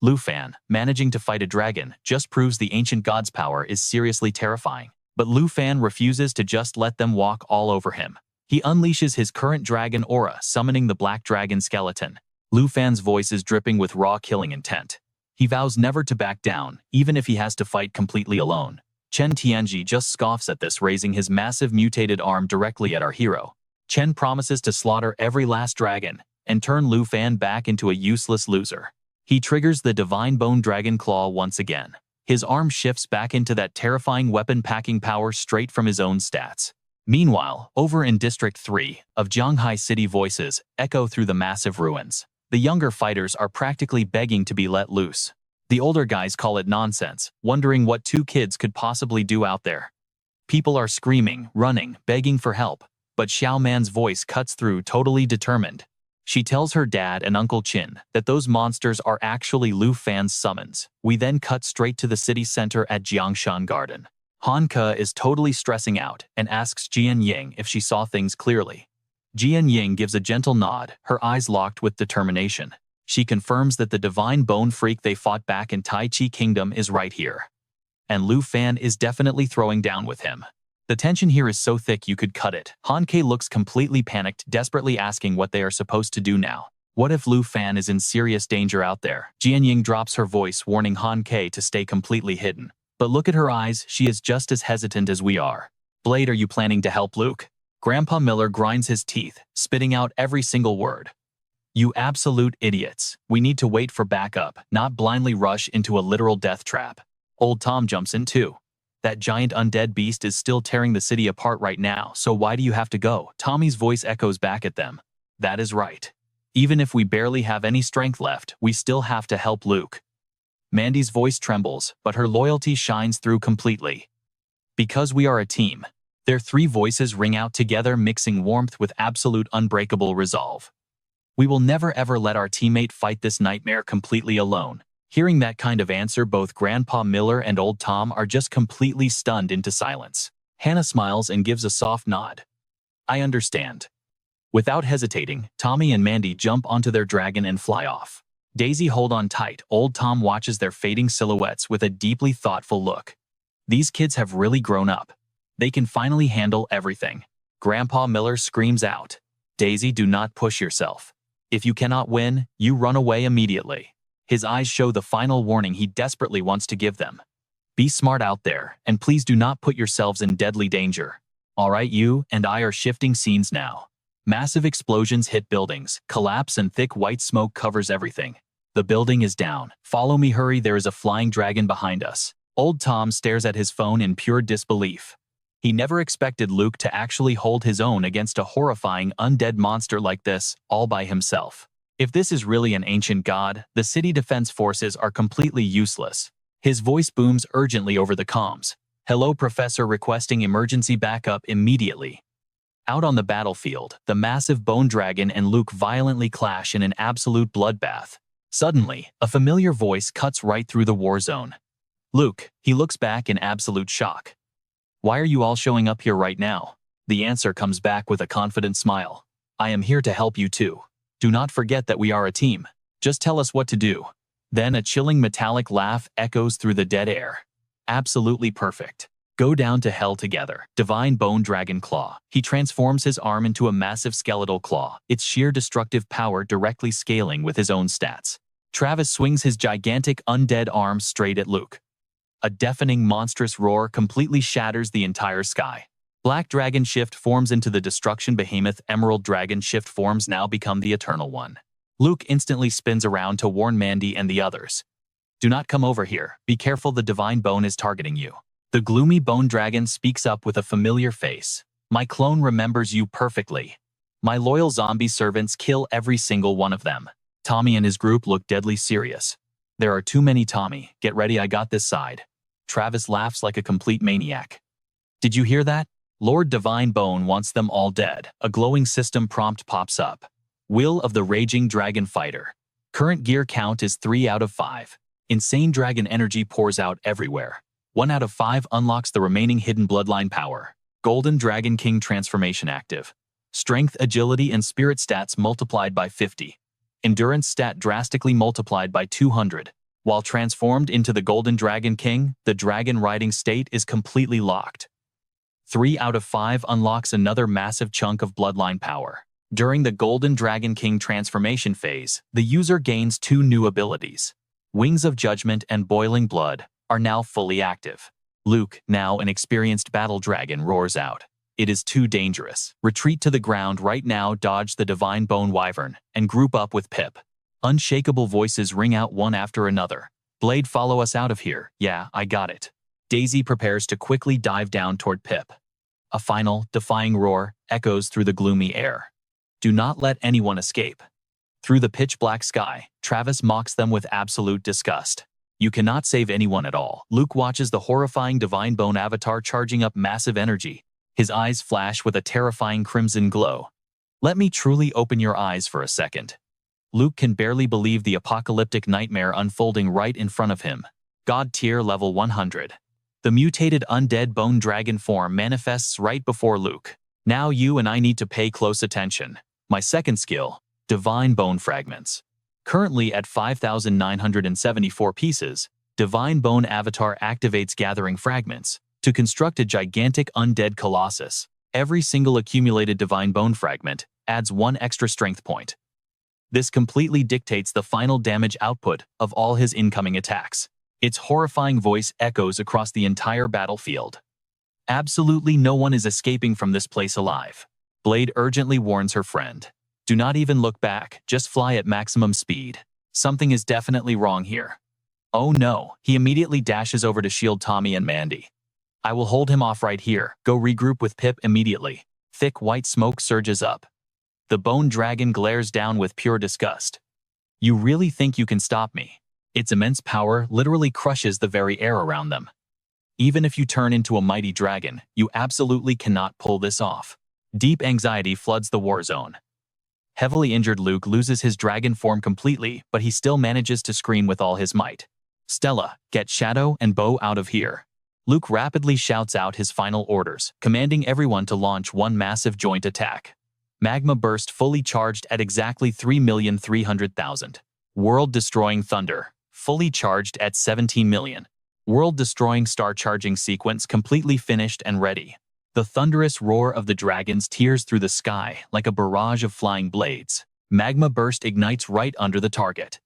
Lu Fan, managing to fight a dragon, just proves the ancient god's power is seriously terrifying. But Lu Fan refuses to just let them walk all over him. He unleashes his current dragon aura, summoning the Black Dragon skeleton. Lu Fan's voice is dripping with raw killing intent. He vows never to back down, even if he has to fight completely alone. Chen Tianji just scoffs at this, raising his massive mutated arm directly at our hero. Chen promises to slaughter every last dragon and turn Lu Fan back into a useless loser. He triggers the Divine Bone Dragon Claw once again. His arm shifts back into that terrifying weapon-packing power straight from his own stats. Meanwhile, over in District 3 of Jianghai City, voices echo through the massive ruins. The younger fighters are practically begging to be let loose. The older guys call it nonsense, wondering what 2 kids could possibly do out there. People are screaming, running, begging for help, but Xiao Man's voice cuts through, totally determined. She tells her dad and Uncle Qin that those monsters are actually Lu Fan's summons. We then cut straight to the city center at Jiangshan Garden. Han Ke is totally stressing out and asks Jian Ying if she saw things clearly. Jian Ying gives a gentle nod, her eyes locked with determination. She confirms that the divine bone freak they fought back in Tai Chi Kingdom is right here. And Lu Fan is definitely throwing down with him. The tension here is so thick you could cut it. Han Ke looks completely panicked, desperately asking what they are supposed to do now. What if Lu Fan is in serious danger out there? Jian Ying drops her voice, warning Han Ke to stay completely hidden. But look at her eyes, she is just as hesitant as we are. Blade, are you planning to help Luke? Grandpa Miller grinds his teeth, spitting out every single word. You absolute idiots. We need to wait for backup, not blindly rush into a literal death trap. Old Tom jumps in too. That giant undead beast is still tearing the city apart right now, so why do you have to go? Tommy's voice echoes back at them. That is right. Even if we barely have any strength left, we still have to help Luke. Mandy's voice trembles, but her loyalty shines through completely. Because we are a team. Their 3 voices ring out together, mixing warmth with absolute unbreakable resolve. We will never ever let our teammate fight this nightmare completely alone. Hearing that kind of answer, both Grandpa Miller and Old Tom are just completely stunned into silence. Hannah smiles and gives a soft nod. I understand. Without hesitating, Tommy and Mandy jump onto their dragon and fly off. Daisy hold on tight. Old Tom watches their fading silhouettes with a deeply thoughtful look. These kids have really grown up. They can finally handle everything. Grandpa Miller screams out, Daisy, do not push yourself. If you cannot win, you run away immediately. His eyes show the final warning he desperately wants to give them. Be smart out there, and please do not put yourselves in deadly danger. Alright, you and I are shifting scenes now. Massive explosions hit buildings, collapse, and thick white smoke covers everything. The building is down. Follow me, hurry, there is a flying dragon behind us. Old Tom stares at his phone in pure disbelief. He never expected Luke to actually hold his own against a horrifying undead monster like this, all by himself. If this is really an ancient god, the city defense forces are completely useless. His voice booms urgently over the comms. Hello, Professor, requesting emergency backup immediately. Out on the battlefield, the massive bone dragon and Luke violently clash in an absolute bloodbath. Suddenly, a familiar voice cuts right through the war zone. Luke, he looks back in absolute shock. Why are you all showing up here right now? The answer comes back with a confident smile. I am here to help you too. Do not forget that we are a team. Just tell us what to do. Then a chilling metallic laugh echoes through the dead air. Absolutely perfect. Go down to hell together. Divine Bone Dragon Claw. He transforms his arm into a massive skeletal claw, its sheer destructive power directly scaling with his own stats. Travis swings his gigantic undead arm straight at Luke. A deafening monstrous roar completely shatters the entire sky. Black Dragon Shift forms into the destruction behemoth. Emerald Dragon Shift forms now become the Eternal One. Luke instantly spins around to warn Mandy and the others. Do not come over here. Be careful, the Divine Bone is targeting you. The gloomy bone dragon speaks up with a familiar face. My clone remembers you perfectly. My loyal zombie servants, kill every single one of them. Tommy and his group look deadly serious. There are too many, Tommy. Get ready, I got this side. Travis laughs like a complete maniac. Did you hear that? Lord Divine Bone wants them all dead. A glowing system prompt pops up. Will of the Raging Dragon Fighter. Current gear count is 3 out of 5. Insane dragon energy pours out everywhere. 1 out of 5 unlocks the remaining hidden bloodline power. Golden Dragon King transformation active. Strength, agility, and spirit stats multiplied by 50. Endurance stat drastically multiplied by 200. While transformed into the Golden Dragon King, the dragon riding state is completely locked. 3 out of 5 unlocks another massive chunk of bloodline power. During the Golden Dragon King transformation phase, the user gains 2 new abilities. Wings of Judgment and Boiling Blood are now fully active. Luke, now an experienced battle dragon, roars out. It is too dangerous. Retreat to the ground right now, dodge the Divine Bone Wyvern, and group up with Pip. Unshakable voices ring out one after another. Blade, follow us out of here. Yeah, I got it. Daisy prepares to quickly dive down toward Pip. A final, defying roar echoes through the gloomy air. Do not let anyone escape. Through the pitch-black sky, Travis mocks them with absolute disgust. You cannot save anyone at all. Luke watches the horrifying Divine Bone avatar charging up massive energy. His eyes flash with a terrifying crimson glow. Let me truly open your eyes for a second. Luke can barely believe the apocalyptic nightmare unfolding right in front of him. God tier level 100. The mutated undead bone dragon form manifests right before Luke. Now you and I need to pay close attention. My second skill, Divine Bone Fragments. Currently at 5,974 pieces, Divine Bone Avatar activates gathering fragments to construct a gigantic undead colossus. Every single accumulated Divine Bone Fragment adds 1 extra strength point. This completely dictates the final damage output of all his incoming attacks. Its horrifying voice echoes across the entire battlefield. Absolutely no one is escaping from this place alive. Blade urgently warns her friend. Do not even look back, just fly at maximum speed. Something is definitely wrong here. Oh no, he immediately dashes over to shield Tommy and Mandy. I will hold him off right here. Go regroup with Pip immediately. Thick white smoke surges up. The bone dragon glares down with pure disgust. You really think you can stop me? Its immense power literally crushes the very air around them. Even if you turn into a mighty dragon, you absolutely cannot pull this off. Deep anxiety floods the war zone. Heavily injured Luke loses his dragon form completely, but he still manages to scream with all his might. Stella, get Shadow and Bow out of here. Luke rapidly shouts out his final orders, commanding everyone to launch one massive joint attack. Magma burst fully charged at exactly 3,300,000. World-destroying thunder, fully charged at 17 million. World-destroying star charging sequence completely finished and ready. The thunderous roar of the dragons tears through the sky like a barrage of flying blades. Magma burst ignites right under the target.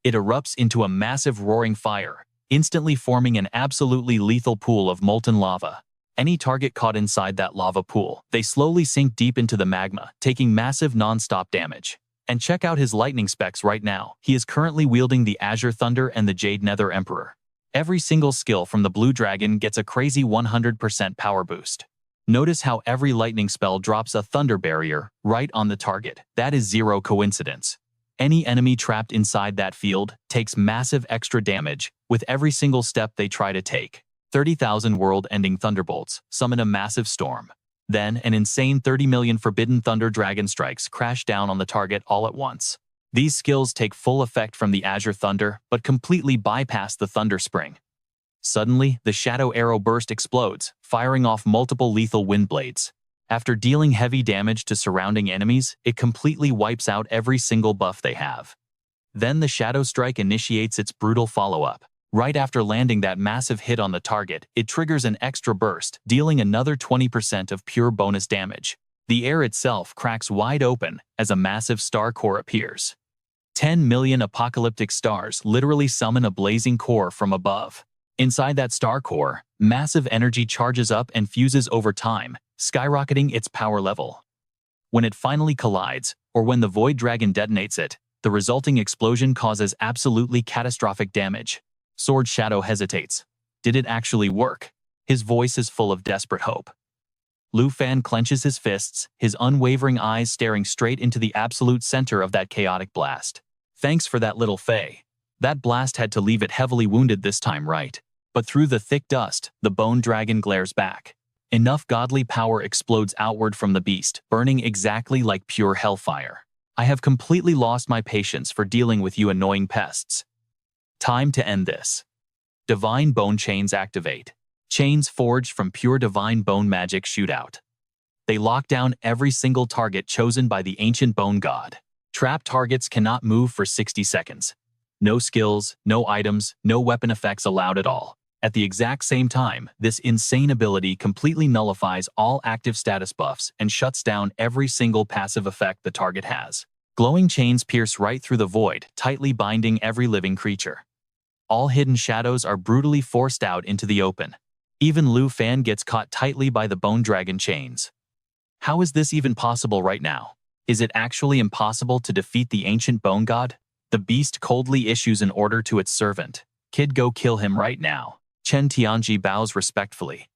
It erupts into a massive roaring fire, instantly forming an absolutely lethal pool of molten lava. Any target caught inside that lava pool, they slowly sink deep into the magma, taking massive non-stop damage. And check out his lightning specs right now. He is currently wielding the Azure Thunder and the Jade Nether Emperor. Every single skill from the Blue Dragon gets a crazy 100% power boost. Notice how every lightning spell drops a thunder barrier right on the target. That is zero coincidence. Any enemy trapped inside that field takes massive extra damage with every single step they try to take. 30,000 world-ending thunderbolts summon a massive storm. Then, an insane 30 million forbidden thunder dragon strikes crash down on the target all at once. These skills take full effect from the Azure Thunder, but completely bypass the Thunder Spring. Suddenly, the Shadow Arrow burst explodes, firing off multiple lethal wind blades. After dealing heavy damage to surrounding enemies, it completely wipes out every single buff they have. Then the Shadow Strike initiates its brutal follow-up. Right after landing that massive hit on the target, it triggers an extra burst, dealing another 20% of pure bonus damage. The air itself cracks wide open as a massive star core appears. 10 million apocalyptic stars literally summon a blazing core from above. Inside that star core, massive energy charges up and fuses over time, skyrocketing its power level. When it finally collides, or when the Void Dragon detonates it, the resulting explosion causes absolutely catastrophic damage. Sword Shadow hesitates. Did it actually work? His voice is full of desperate hope. Lu Fan clenches his fists, his unwavering eyes staring straight into the absolute center of that chaotic blast. Thanks for that, little Fae. That blast had to leave it heavily wounded this time, right? But through the thick dust, the Bone Dragon glares back. Enough godly power explodes outward from the beast, burning exactly like pure hellfire. I have completely lost my patience for dealing with you annoying pests. Time to end this. Divine Bone Chains activate. Chains forged from pure divine bone magic shoot out. They lock down every single target chosen by the ancient bone god. Trapped targets cannot move for 60 seconds. No skills, no items, no weapon effects allowed at all. At the exact same time, this insane ability completely nullifies all active status buffs and shuts down every single passive effect the target has. Glowing chains pierce right through the void, tightly binding every living creature. All hidden shadows are brutally forced out into the open. Even Lu Fan gets caught tightly by the Bone Dragon chains. How is this even possible right now? Is it actually impossible to defeat the ancient bone god? The beast coldly issues an order to its servant. Kid, go kill him right now. Chen Tianji bows respectfully.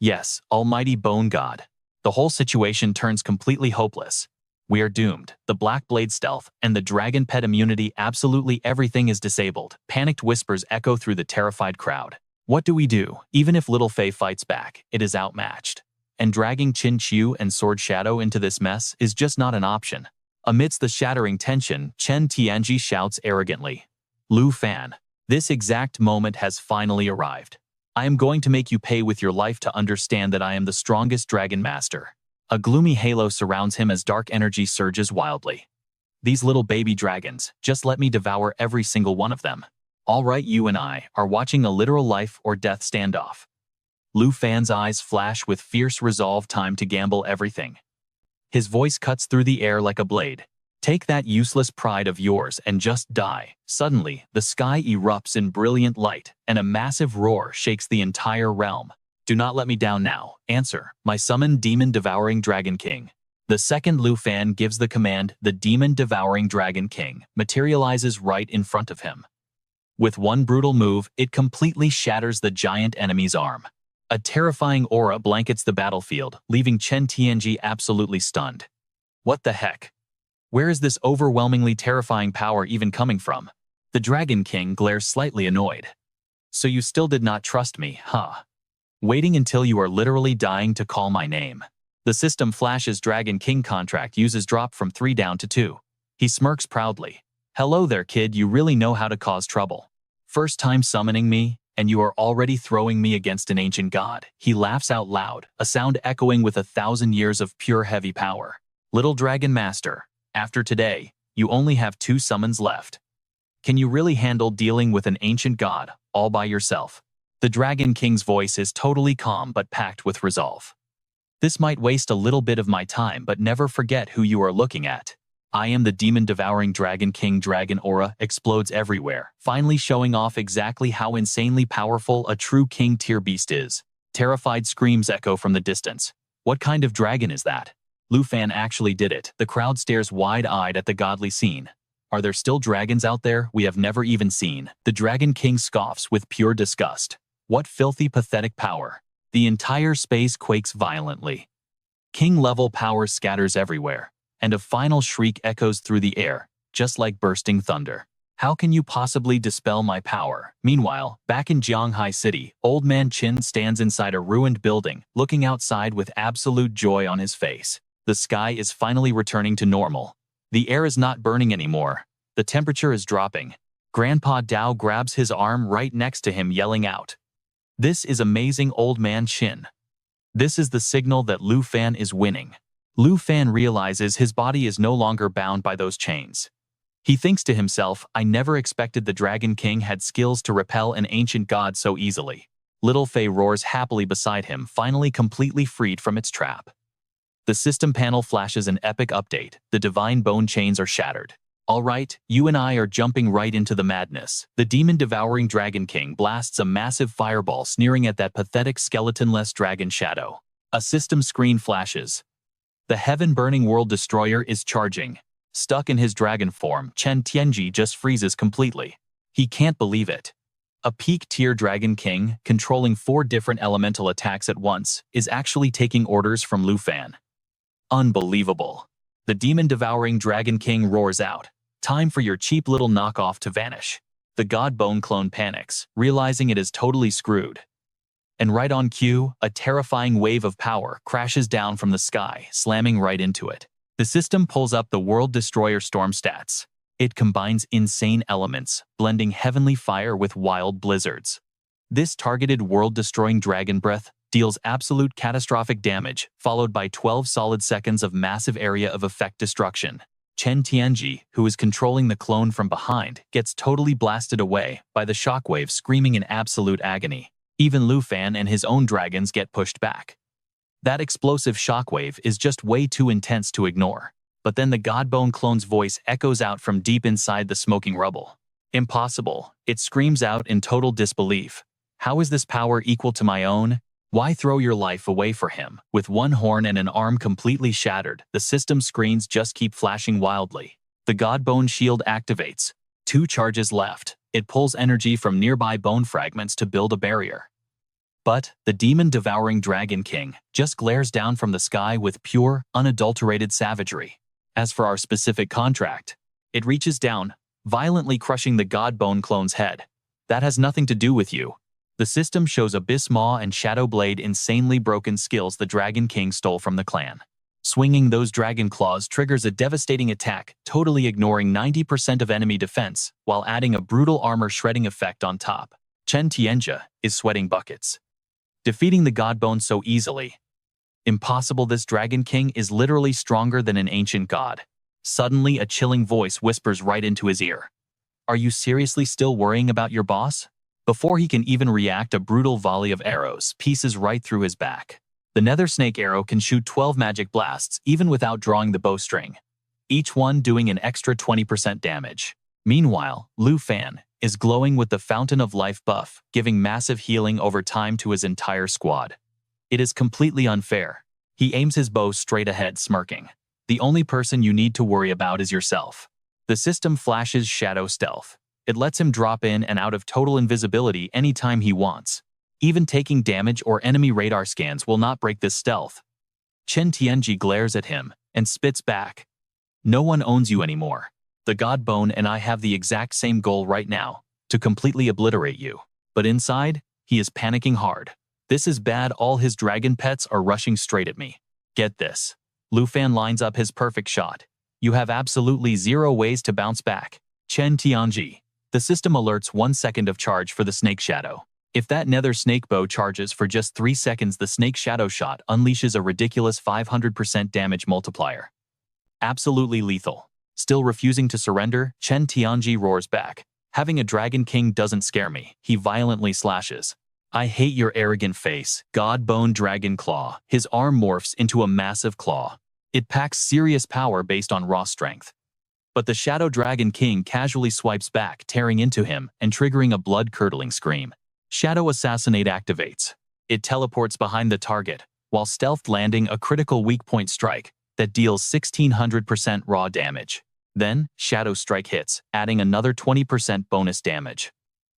Yes, almighty bone god. The whole situation turns completely hopeless. We are doomed. The Black Blade stealth and the Dragon Pet immunity, absolutely everything is disabled. Panicked whispers echo through the terrified crowd. What do we do? Even if Little Fae fights back, it is outmatched. And dragging Qin Qiu and Sword Shadow into this mess is just not an option. Amidst the shattering tension, Chen Tianji shouts arrogantly, Lu Fan, this exact moment has finally arrived. I am going to make you pay with your life to understand that I am the strongest dragon master. A gloomy halo surrounds him as dark energy surges wildly. These little baby dragons, just let me devour every single one of them. All right, you and I are watching a literal life or death standoff. Lu Fan's eyes flash with fierce resolve, time to gamble everything. His voice cuts through the air like a blade. Take that useless pride of yours and just die. Suddenly, the sky erupts in brilliant light, and a massive roar shakes the entire realm. Do not let me down now. Answer, my summoned demon-devouring Dragon King. The second Lu Fan gives the command, the demon-devouring Dragon King materializes right in front of him. With one brutal move, it completely shatters the giant enemy's arm. A terrifying aura blankets the battlefield, leaving Chen Tianji absolutely stunned. What the heck? Where is this overwhelmingly terrifying power even coming from? The Dragon King glares slightly annoyed. So you still did not trust me, huh? Waiting until you are literally dying to call my name. The system flashes Dragon King contract uses drop from 3 down to 2. He smirks proudly. Hello there, kid, you really know how to cause trouble. First time summoning me, and you are already throwing me against an ancient god. He laughs out loud, a sound echoing with 1,000 years of pure heavy power. Little Dragon Master, after today, you only have 2 summons left. Can you really handle dealing with an ancient god, all by yourself? The Dragon King's voice is totally calm but packed with resolve. This might waste a little bit of my time, but never forget who you are looking at. I am the demon-devouring Dragon King. Dragon aura explodes everywhere, finally showing off exactly how insanely powerful a true king-tier beast is. Terrified screams echo from the distance. What kind of dragon is that? Lu Fan actually did it. The crowd stares wide-eyed at the godly scene. Are there still dragons out there we have never even seen? The Dragon King scoffs with pure disgust. What filthy, pathetic power. The entire space quakes violently. King-level power scatters everywhere, and a final shriek echoes through the air, just like bursting thunder. How can you possibly dispel my power? Meanwhile, back in Jianghai City, Old Man Qin stands inside a ruined building, looking outside with absolute joy on his face. The sky is finally returning to normal. The air is not burning anymore. The temperature is dropping. Grandpa Dao grabs his arm right next to him, yelling out, "This is amazing, Old Man Qin." This is the signal that Lu Fan is winning. Lu Fan realizes his body is no longer bound by those chains. He thinks to himself, I never expected the Dragon King had skills to repel an ancient god so easily. Little Fei roars happily beside him, finally completely freed from its trap. The system panel flashes an epic update. The divine bone chains are shattered. All right, you and I are jumping right into the madness. The demon-devouring Dragon King blasts a massive fireball sneering at that pathetic skeletonless dragon shadow. A system screen flashes. The heaven-burning world destroyer is charging. Stuck in his dragon form, Chen Tianji just freezes completely. He can't believe it. A peak-tier Dragon King, controlling 4 different elemental attacks at once, is actually taking orders from Lu Fan. Unbelievable. The demon-devouring Dragon King roars out. Time for your cheap little knockoff to vanish. The God Bone clone panics, realizing it is totally screwed. And right on cue, a terrifying wave of power crashes down from the sky, slamming right into it. The system pulls up the World Destroyer Storm stats. It combines insane elements, blending heavenly fire with wild blizzards. This targeted world-destroying dragon breath deals absolute catastrophic damage, followed by 12 solid seconds of massive area of effect destruction. Chen Tianji, who is controlling the clone from behind, gets totally blasted away by the shockwave, screaming in absolute agony. Even Lu Fan and his own dragons get pushed back. That explosive shockwave is just way too intense to ignore. But then the Godbone clone's voice echoes out from deep inside the smoking rubble. Impossible, it screams out in total disbelief. How is this power equal to my own? Why throw your life away for him? With one horn and an arm completely shattered, the system screens just keep flashing wildly. The Godbone shield activates. 2 charges left. It pulls energy from nearby bone fragments to build a barrier. But the demon-devouring Dragon King just glares down from the sky with pure, unadulterated savagery. As for our specific contract, it reaches down, violently crushing the Godbone clone's head. That has nothing to do with you. The system shows Abyss Maw and Shadow Blade, insanely broken skills the Dragon King stole from the clan. Swinging those dragon claws triggers a devastating attack, totally ignoring 90% of enemy defense, while adding a brutal armor-shredding effect on top. Chen Tianji is sweating buckets. Defeating the Godbone so easily. Impossible, this Dragon King is literally stronger than an ancient god. Suddenly, a chilling voice whispers right into his ear. Are you seriously still worrying about your boss? Before he can even react, a brutal volley of arrows pieces right through his back. The Nether Snake arrow can shoot 12 magic blasts even without drawing the bowstring, each one doing an extra 20% damage. Meanwhile, Lu Fan is glowing with the Fountain of Life buff, giving massive healing over time to his entire squad. It is completely unfair. He aims his bow straight ahead, smirking. The only person you need to worry about is yourself. The system flashes Shadow Stealth. It lets him drop in and out of total invisibility anytime he wants. Even taking damage or enemy radar scans will not break this stealth. Chen Tianji glares at him and spits back. No one owns you anymore. The Godbone and I have the exact same goal right now, to completely obliterate you. But inside, he is panicking hard. This is bad. All his dragon pets are rushing straight at me. Get this. Lu Fan lines up his perfect shot. You have absolutely 0 ways to bounce back. Chen Tianji. The system alerts 1 second of charge for the Snake Shadow. If that nether snake bow charges for just 3 seconds, the Snake Shadow shot unleashes a ridiculous 500% damage multiplier. Absolutely lethal. Still refusing to surrender, Chen Tianji roars back. Having a Dragon King doesn't scare me. He violently slashes. I hate your arrogant face. God Bone Dragon Claw. His arm morphs into a massive claw. It packs serious power based on raw strength. But the Shadow Dragon King casually swipes back, tearing into him and triggering a blood-curdling scream. Shadow Assassinate activates. It teleports behind the target, while stealth landing a critical weak point strike that deals 1600% raw damage. Then, Shadow Strike hits, adding another 20% bonus damage.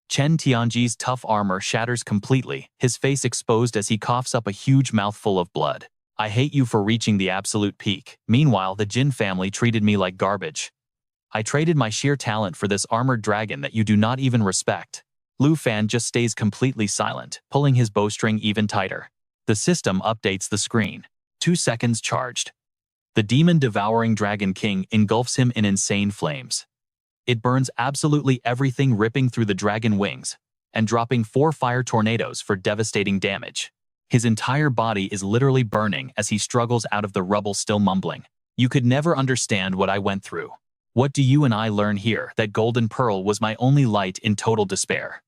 Chen Tianji's tough armor shatters completely, his face exposed as he coughs up a huge mouthful of blood. I hate you for reaching the absolute peak. Meanwhile, the Jin family treated me like garbage. I traded my sheer talent for this armored dragon that you do not even respect. Lu Fan just stays completely silent, pulling his bowstring even tighter. The system updates the screen. 2 seconds charged. The demon-devouring Dragon King engulfs him in insane flames. It burns absolutely everything, ripping through the dragon wings and dropping 4 fire tornadoes for devastating damage. His entire body is literally burning as he struggles out of the rubble, still mumbling. You could never understand what I went through. What do you and I learn here? That golden pearl was my only light in total despair.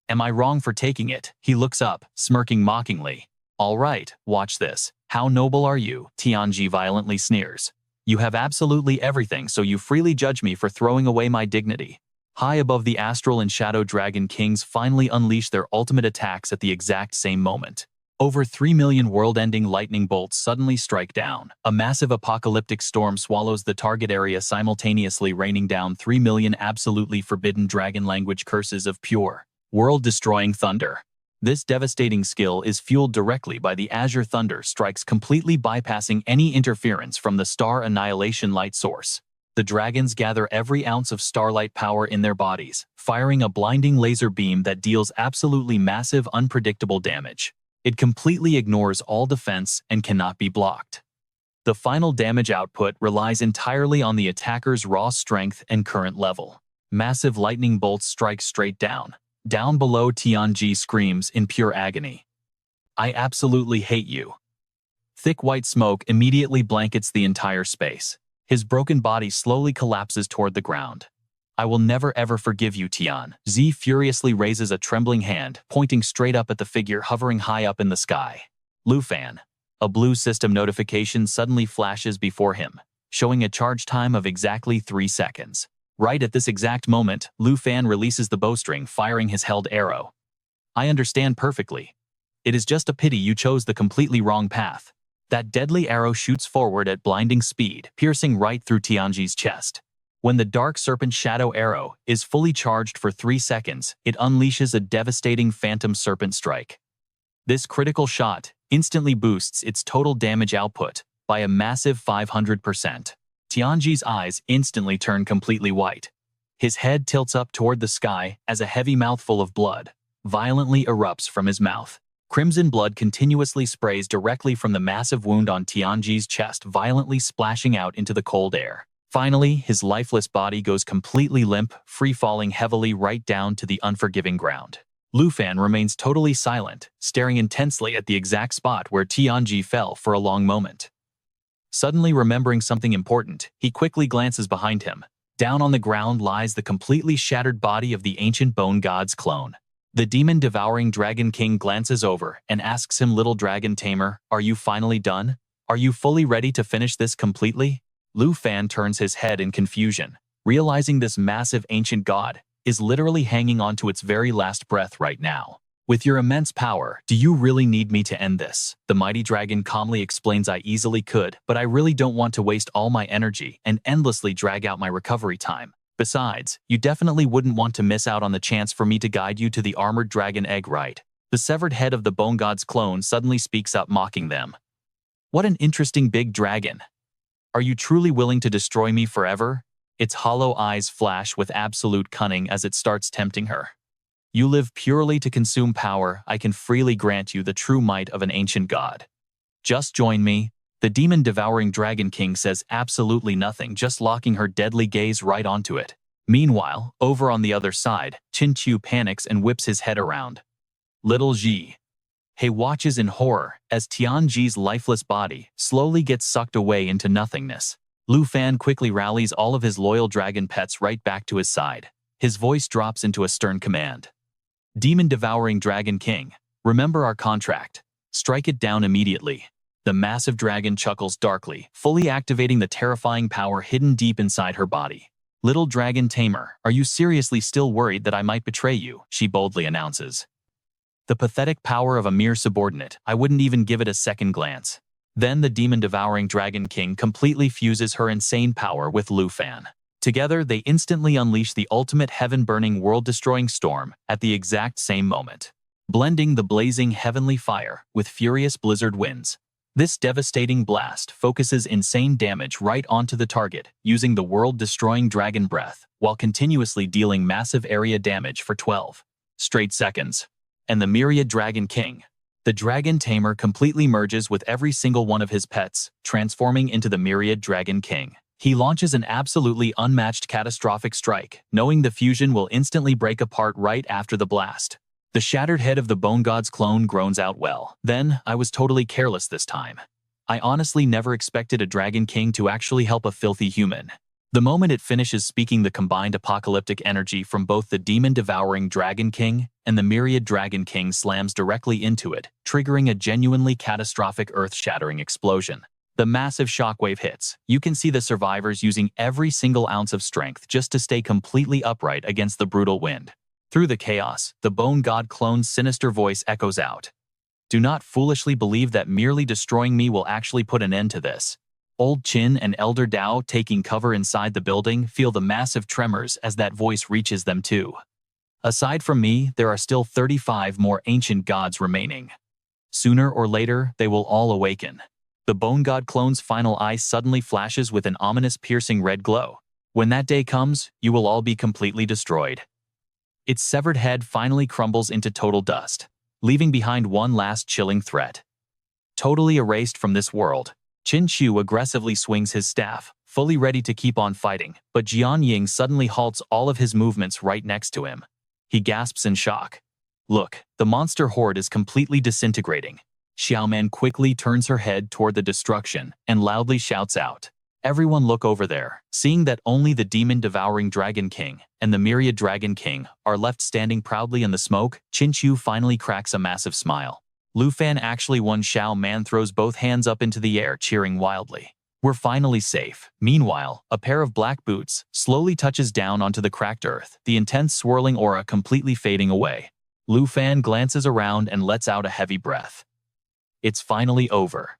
Am I wrong for taking it? He looks up, smirking mockingly. All right, watch this. How noble are you? Tianji violently sneers. You have absolutely everything, so you freely judge me for throwing away my dignity. High above, the Astral and Shadow Dragon Kings finally unleash their ultimate attacks at the exact same moment. Over 3 million world-ending lightning bolts suddenly strike down. A massive apocalyptic storm swallows the target area, simultaneously raining down 3 million absolutely forbidden dragon language curses of pure, world-destroying thunder. This devastating skill is fueled directly by the Azure Thunder strikes, completely bypassing any interference from the Star Annihilation light source. The dragons gather every ounce of starlight power in their bodies, firing a blinding laser beam that deals absolutely massive, unpredictable damage. It completely ignores all defense and cannot be blocked. The final damage output relies entirely on the attacker's raw strength and current level. Massive lightning bolts strike straight down. Down below, Tianji screams in pure agony. I absolutely hate you. Thick white smoke immediately blankets the entire space. His broken body slowly collapses toward the ground. I will never ever forgive you, Tian. Z furiously raises a trembling hand, pointing straight up at the figure hovering high up in the sky. Lu Fan. A blue system notification suddenly flashes before him, showing a charge time of exactly 3 seconds. Right at this exact moment, Lu Fan releases the bowstring, firing his held arrow. I understand perfectly. It is just a pity you chose the completely wrong path. That deadly arrow shoots forward at blinding speed, piercing right through Tianji's chest. When the Dark Serpent Shadow Arrow is fully charged for 3 seconds, it unleashes a devastating Phantom Serpent Strike. This critical shot instantly boosts its total damage output by a massive 500%. Tianji's eyes instantly turn completely white. His head tilts up toward the sky as a heavy mouthful of blood violently erupts from his mouth. Crimson blood continuously sprays directly from the massive wound on Tianji's chest, violently splashing out into the cold air. Finally, his lifeless body goes completely limp, free-falling heavily right down to the unforgiving ground. Lu Fan remains totally silent, staring intensely at the exact spot where Tianji fell for a long moment. Suddenly remembering something important, he quickly glances behind him. Down on the ground lies the completely shattered body of the ancient bone god's clone. The demon-devouring Dragon King glances over and asks him, Little Dragon Tamer, are you finally done? Are you fully ready to finish this completely? Lu Fan turns his head in confusion, realizing this massive ancient god is literally hanging on to its very last breath right now. With your immense power, do you really need me to end this? The mighty dragon calmly explains, I easily could, but I really don't want to waste all my energy and endlessly drag out my recovery time. Besides, you definitely wouldn't want to miss out on the chance for me to guide you to the armored dragon egg, right? The severed head of the bone god's clone suddenly speaks up, mocking them. What an interesting big dragon. Are you truly willing to destroy me forever? Its hollow eyes flash with absolute cunning as it starts tempting her. You live purely to consume power. I can freely grant you the true might of an ancient god. Just join me. The demon-devouring Dragon King says absolutely nothing, just locking her deadly gaze right onto it. Meanwhile, over on the other side, Qin Chu panics and whips his head around. Little Ji He watches in horror as Tianji's lifeless body slowly gets sucked away into nothingness. Lu Fan quickly rallies all of his loyal dragon pets right back to his side. His voice drops into a stern command. Demon-devouring Dragon King, remember our contract. Strike it down immediately. The massive dragon chuckles darkly, fully activating the terrifying power hidden deep inside her body. Little Dragon Tamer, are you seriously still worried that I might betray you? She boldly announces. The pathetic power of a mere subordinate, I wouldn't even give it a second glance. Then the demon-devouring Dragon King completely fuses her insane power with Lu Fan. Together, they instantly unleash the ultimate heaven-burning, world-destroying storm at the exact same moment, blending the blazing heavenly fire with furious blizzard winds. This devastating blast focuses insane damage right onto the target, using the world-destroying dragon breath, while continuously dealing massive area damage for 12 straight seconds. And the myriad Dragon King, the Dragon Tamer, completely merges with every single one of his pets, transforming into the myriad Dragon King. He launches an absolutely unmatched catastrophic strike, knowing the fusion will instantly break apart right after the blast. The shattered head of the Bone God's clone groans out, well, then, I was totally careless this time. I honestly never expected a Dragon King to actually help a filthy human. The moment it finishes speaking, the combined apocalyptic energy from both the demon-devouring Dragon King and the myriad Dragon King slams directly into it, triggering a genuinely catastrophic earth-shattering explosion. The massive shockwave hits. You can see the survivors using every single ounce of strength just to stay completely upright against the brutal wind. Through the chaos, the Bone God clone's sinister voice echoes out. Do not foolishly believe that merely destroying me will actually put an end to this. Old Qin and Elder Dao, taking cover inside the building, feel the massive tremors as that voice reaches them too. Aside from me, there are still 35 more ancient gods remaining. Sooner or later, they will all awaken. The Bone God clone's final eye suddenly flashes with an ominous piercing red glow. When that day comes, you will all be completely destroyed. Its severed head finally crumbles into total dust, leaving behind one last chilling threat. Totally erased from this world, Qin Chu aggressively swings his staff, fully ready to keep on fighting, but Jian Ying suddenly halts all of his movements right next to him. He gasps in shock. Look, the monster horde is completely disintegrating. Xiaoman quickly turns her head toward the destruction and loudly shouts out. Everyone look over there. Seeing that only the demon-devouring Dragon King and the myriad Dragon King are left standing proudly in the smoke, Qin Chu finally cracks a massive smile. Lu Fan actually won. Xiaoman throws both hands up into the air, cheering wildly. We're finally safe. Meanwhile, a pair of black boots slowly touches down onto the cracked earth, the intense swirling aura completely fading away. Lu Fan glances around and lets out a heavy breath. It's finally over.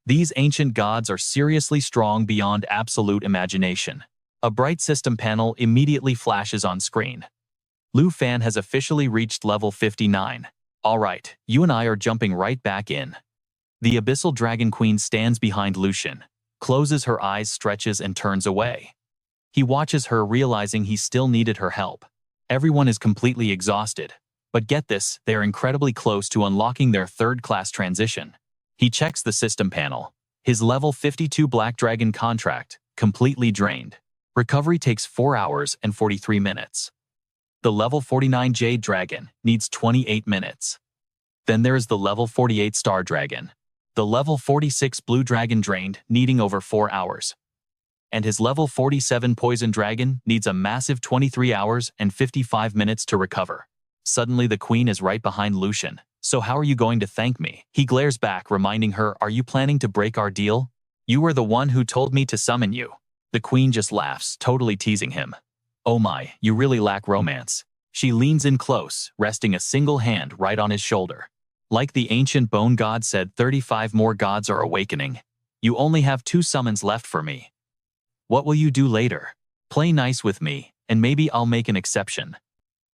These ancient gods are seriously strong beyond absolute imagination. A bright system panel immediately flashes on screen. Lu Fan has officially reached level 59. Alright, you and I are jumping right back in. The Abyssal Dragon Queen stands behind Lucian, closes her eyes, stretches, and turns away. He watches her, realizing he still needed her help. Everyone is completely exhausted. But get this, they are incredibly close to unlocking their third-class transition. He checks the system panel. His level 52 Black Dragon contract, completely drained. Recovery takes 4 hours and 43 minutes. The level 49 Jade Dragon needs 28 minutes. Then there is the level 48 Star Dragon. The level 46 Blue Dragon drained, needing over 4 hours. And his level 47 Poison Dragon needs a massive 23 hours and 55 minutes to recover. Suddenly the queen is right behind Lucian. So how are you going to thank me? He glares back, reminding her, are you planning to break our deal? You were the one who told me to summon you. The queen just laughs, totally teasing him. Oh my, you really lack romance. She leans in close, resting a single hand right on his shoulder. Like the ancient bone god said, 35 more gods are awakening. You only have 2 summons left for me. What will you do later? Play nice with me, and maybe I'll make an exception.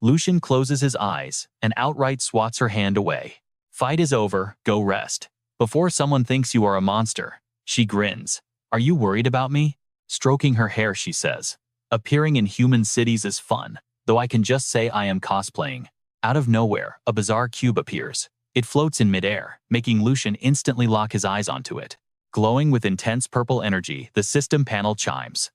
Lucian closes his eyes and outright swats her hand away. Fight is over, go rest. Before someone thinks you are a monster. She grins. Are you worried about me? Stroking her hair, she says. Appearing in human cities is fun, though I can just say I am cosplaying. Out of nowhere, a bizarre cube appears. It floats in midair, making Lucian instantly lock his eyes onto it. Glowing with intense purple energy, the system panel chimes.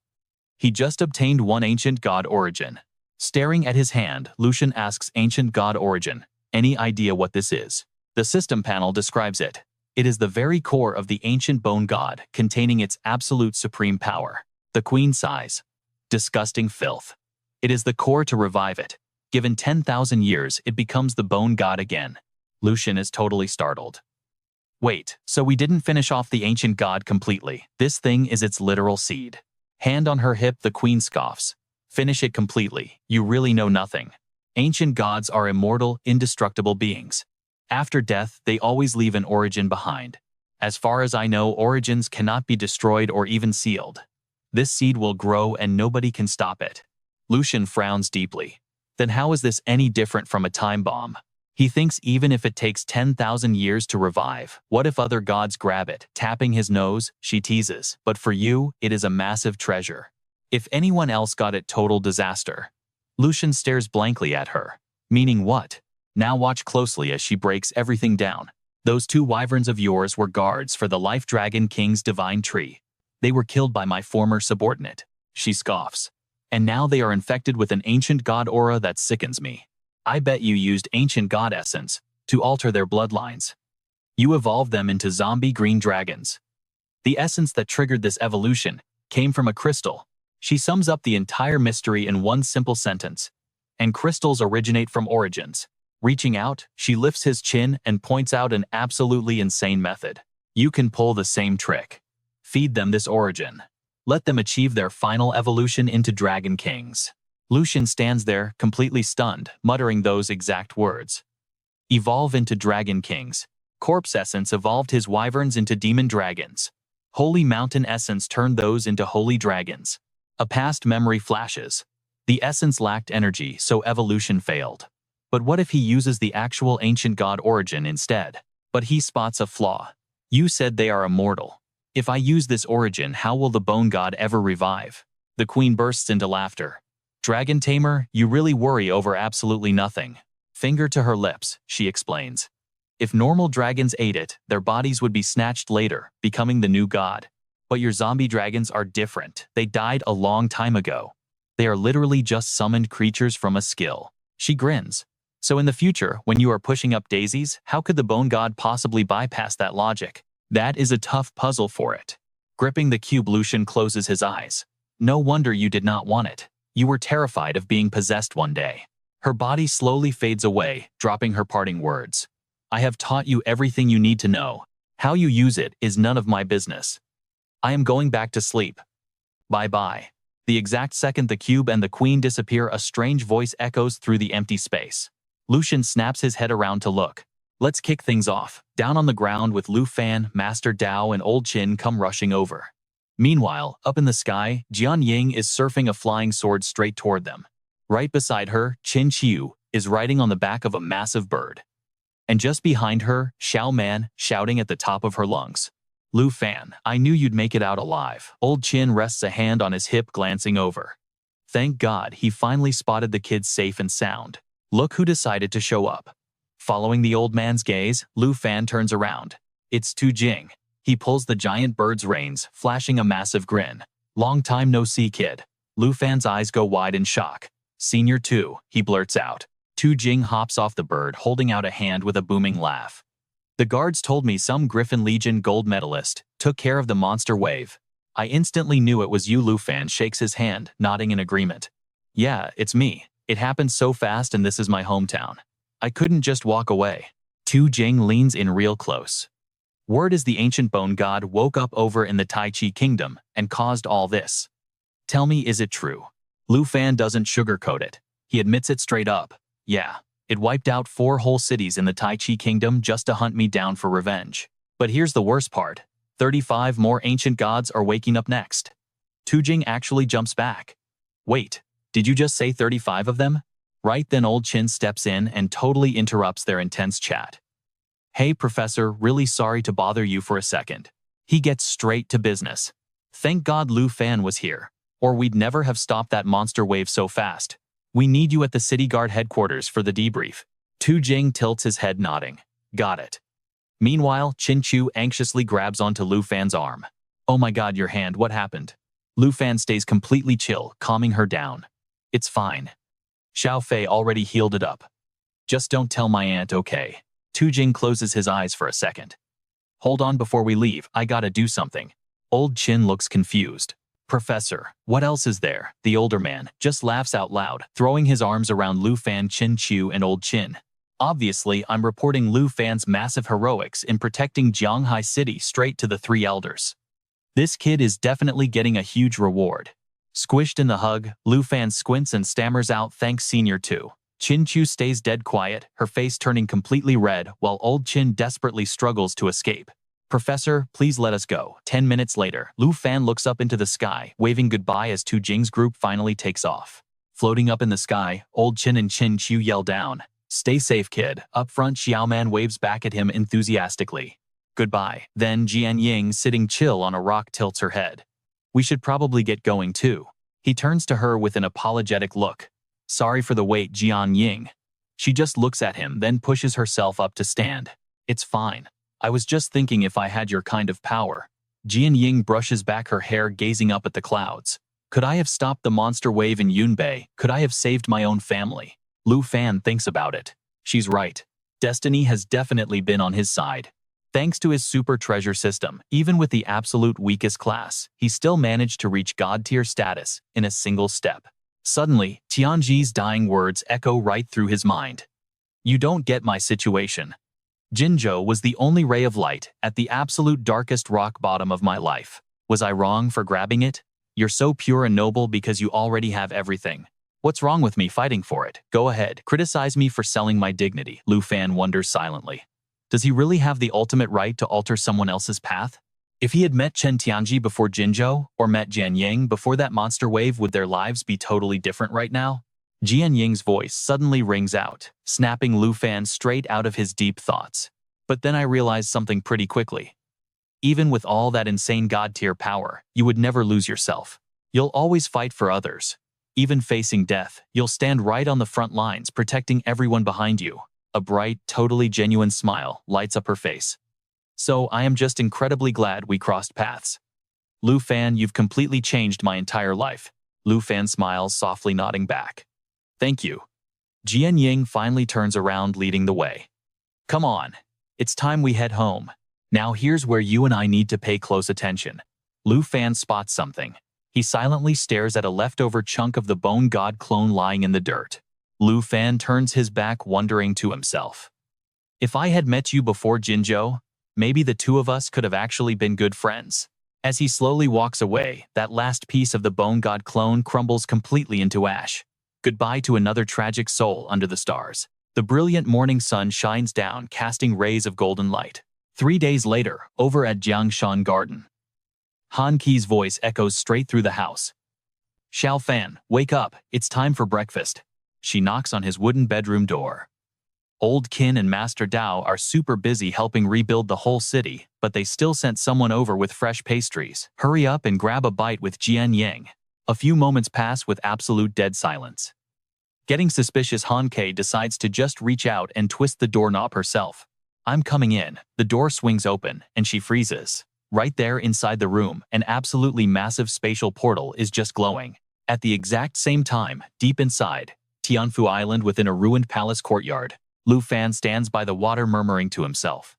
He just obtained one ancient god origin. Staring at his hand, Lucian asks ancient god origin, any idea what this is? The system panel describes it. It is the very core of the ancient bone god, containing its absolute supreme power. The queen sighs. Disgusting filth. It is the core to revive it. Given 10,000 years, it becomes the bone god again. Lucian is totally startled. Wait, so we didn't finish off the ancient god completely. This thing is its literal seed. Hand on her hip, the queen scoffs. Finish it completely. You really know nothing. Ancient gods are immortal, indestructible beings. After death, they always leave an origin behind. As far as I know, origins cannot be destroyed or even sealed. This seed will grow and nobody can stop it. Lucian frowns deeply. Then how is this any different from a time bomb? He thinks even if it takes 10,000 years to revive, what if other gods grab it? Tapping his nose, she teases. But for you, it is a massive treasure. If anyone else got it, total disaster. Lucian stares blankly at her. Meaning what? Now watch closely as she breaks everything down. Those 2 wyverns of yours were guards for the Life Dragon King's divine tree. They were killed by my former subordinate. She scoffs. And now they are infected with an ancient god aura that sickens me. I bet you used ancient god essence to alter their bloodlines. You evolved them into zombie green dragons. The essence that triggered this evolution came from a crystal. She sums up the entire mystery in one simple sentence. And crystals originate from origins. Reaching out, she lifts his chin and points out an absolutely insane method. You can pull the same trick. Feed them this origin. Let them achieve their final evolution into Dragon Kings. Lucian stands there, completely stunned, muttering those exact words. Evolve into Dragon Kings. Corpse essence evolved his wyverns into demon dragons. Holy mountain essence turned those into holy dragons. A past memory flashes. The essence lacked energy, so evolution failed. But what if he uses the actual ancient god origin instead? But he spots a flaw. You said they are immortal. If I use this origin, how will the bone god ever revive? The queen bursts into laughter. Dragon Tamer, you really worry over absolutely nothing. Finger to her lips, she explains. If normal dragons ate it, their bodies would be snatched later, becoming the new god. But your zombie dragons are different. They died a long time ago. They are literally just summoned creatures from a skill. She grins. So in the future, when you are pushing up daisies, how could the bone god possibly bypass that logic? That is a tough puzzle for it. Gripping the cube, Lucian closes his eyes. No wonder you did not want it. You were terrified of being possessed one day. Her body slowly fades away, dropping her parting words. I have taught you everything you need to know. How you use it is none of my business. I am going back to sleep. Bye-bye. The exact second the cube and the queen disappear, a strange voice echoes through the empty space. Lucian snaps his head around to look. Let's kick things off. Down on the ground with Lu Fan, Master Dao and Old Qin come rushing over. Meanwhile, up in the sky, Jian Ying is surfing a flying sword straight toward them. Right beside her, Qin Qiu is riding on the back of a massive bird. And just behind her, Xiao Man, shouting at the top of her lungs. Lu Fan, I knew you'd make it out alive. Old Qin rests a hand on his hip, glancing over. Thank God he finally spotted the kids safe and sound. Look who decided to show up. Following the old man's gaze, Lu Fan turns around. It's Tu Jing. He pulls the giant bird's reins, flashing a massive grin. Long time no see, kid. Lu Fan's eyes go wide in shock. Senior 2, he blurts out. Tu Jing hops off the bird, holding out a hand with a booming laugh. The guards told me some Griffin Legion gold medalist took care of the monster wave. I instantly knew it was you. Lu Fan shakes his hand, nodding in agreement. Yeah, it's me. It happened so fast and this is my hometown. I couldn't just walk away. Tu Jing leans in real close. Word is the ancient bone god woke up over in the Tai Chi kingdom and caused all this. Tell me, is it true? Lu Fan doesn't sugarcoat it. He admits it straight up. Yeah. It wiped out 4 whole cities in the Tai Chi kingdom just to hunt me down for revenge. But here's the worst part. 35 more ancient gods are waking up next. Tu Jing actually jumps back. Wait, did you just say 35 of them? Right then Old Qin steps in and totally interrupts their intense chat. Hey professor, really sorry to bother you for a second. He gets straight to business. Thank God Lu Fan was here, or we'd never have stopped that monster wave so fast. We need you at the city guard headquarters for the debrief. Tu Jing tilts his head, nodding. Got it. Meanwhile, Qin Chu anxiously grabs onto Lu Fan's arm. Oh my god, your hand, what happened? Lu Fan stays completely chill, calming her down. It's fine. Xiao Fei already healed it up. Just don't tell my aunt, okay? Tu Jing closes his eyes for a second. Hold on before we leave, I gotta do something. Old Qin looks confused. Professor, what else is there? The older man just laughs out loud, throwing his arms around Lu Fan, Qin Chu, and Old Qin. Obviously, I'm reporting Lu Fan's massive heroics in protecting Jianghai City straight to the three elders. This kid is definitely getting a huge reward. Squished in the hug, Lu Fan squints and stammers out thanks Senior 2. Qin Chu stays dead quiet, her face turning completely red, while Old Qin desperately struggles to escape. Professor, please let us go. 10 minutes later, Lu Fan looks up into the sky, waving goodbye as Tu Jing's group finally takes off. Floating up in the sky, Old Qin and Qin Chu yell down. Stay safe, kid. Up front, Xiaoman waves back at him enthusiastically. Goodbye. Then Jian Ying, sitting chill on a rock, tilts her head. We should probably get going too. He turns to her with an apologetic look. Sorry for the wait, Jian Ying. She just looks at him, then pushes herself up to stand. It's fine. I was just thinking if I had your kind of power. Jian Ying brushes back her hair, gazing up at the clouds. Could I have stopped the monster wave in Yunbei? Could I have saved my own family? Lu Fan thinks about it. She's right. Destiny has definitely been on his side. Thanks to his super treasure system, even with the absolute weakest class, he still managed to reach God-tier status in a single step. Suddenly, Tianji's dying words echo right through his mind. You don't get my situation. Jinzhou was the only ray of light at the absolute darkest rock bottom of my life. Was I wrong for grabbing it? You're so pure and noble because you already have everything. What's wrong with me fighting for it? Go ahead, criticize me for selling my dignity. Lu Fan wonders silently. Does he really have the ultimate right to alter someone else's path? If he had met Chen Tianji before Jinzhou, or met Jian Ying before that monster wave, would their lives be totally different right now? Jian Ying's voice suddenly rings out, snapping Lu Fan straight out of his deep thoughts. But then I realized something pretty quickly. Even with all that insane god-tier power, you would never lose yourself. You'll always fight for others. Even facing death, you'll stand right on the front lines, protecting everyone behind you. A bright, totally genuine smile lights up her face. So I am just incredibly glad we crossed paths. Lu Fan, you've completely changed my entire life. Lu Fan smiles, softly nodding back. Thank you. Jian Ying finally turns around, leading the way. Come on. It's time we head home. Now here's where you and I need to pay close attention. Lu Fan spots something. He silently stares at a leftover chunk of the bone god clone lying in the dirt. Lu Fan turns his back, wondering to himself. If I had met you before Jinzhou, maybe the two of us could have actually been good friends. As he slowly walks away, that last piece of the bone god clone crumbles completely into ash. Goodbye to another tragic soul under the stars. The brilliant morning sun shines down, casting rays of golden light. 3 days later, over at Jiangshan Garden, Han Qi's voice echoes straight through the house. Xiao Fan, wake up, it's time for breakfast. She knocks on his wooden bedroom door. Old Qin and Master Dao are super busy helping rebuild the whole city, but they still sent someone over with fresh pastries. Hurry up and grab a bite with Jian Yang. A few moments pass with absolute dead silence. Getting suspicious, Han Ke decides to just reach out and twist the doorknob herself. I'm coming in. The door swings open, and she freezes. Right there inside the room, an absolutely massive spatial portal is just glowing. At the exact same time, deep inside, Tianfu Island within a ruined palace courtyard, Lu Fan stands by the water murmuring to himself.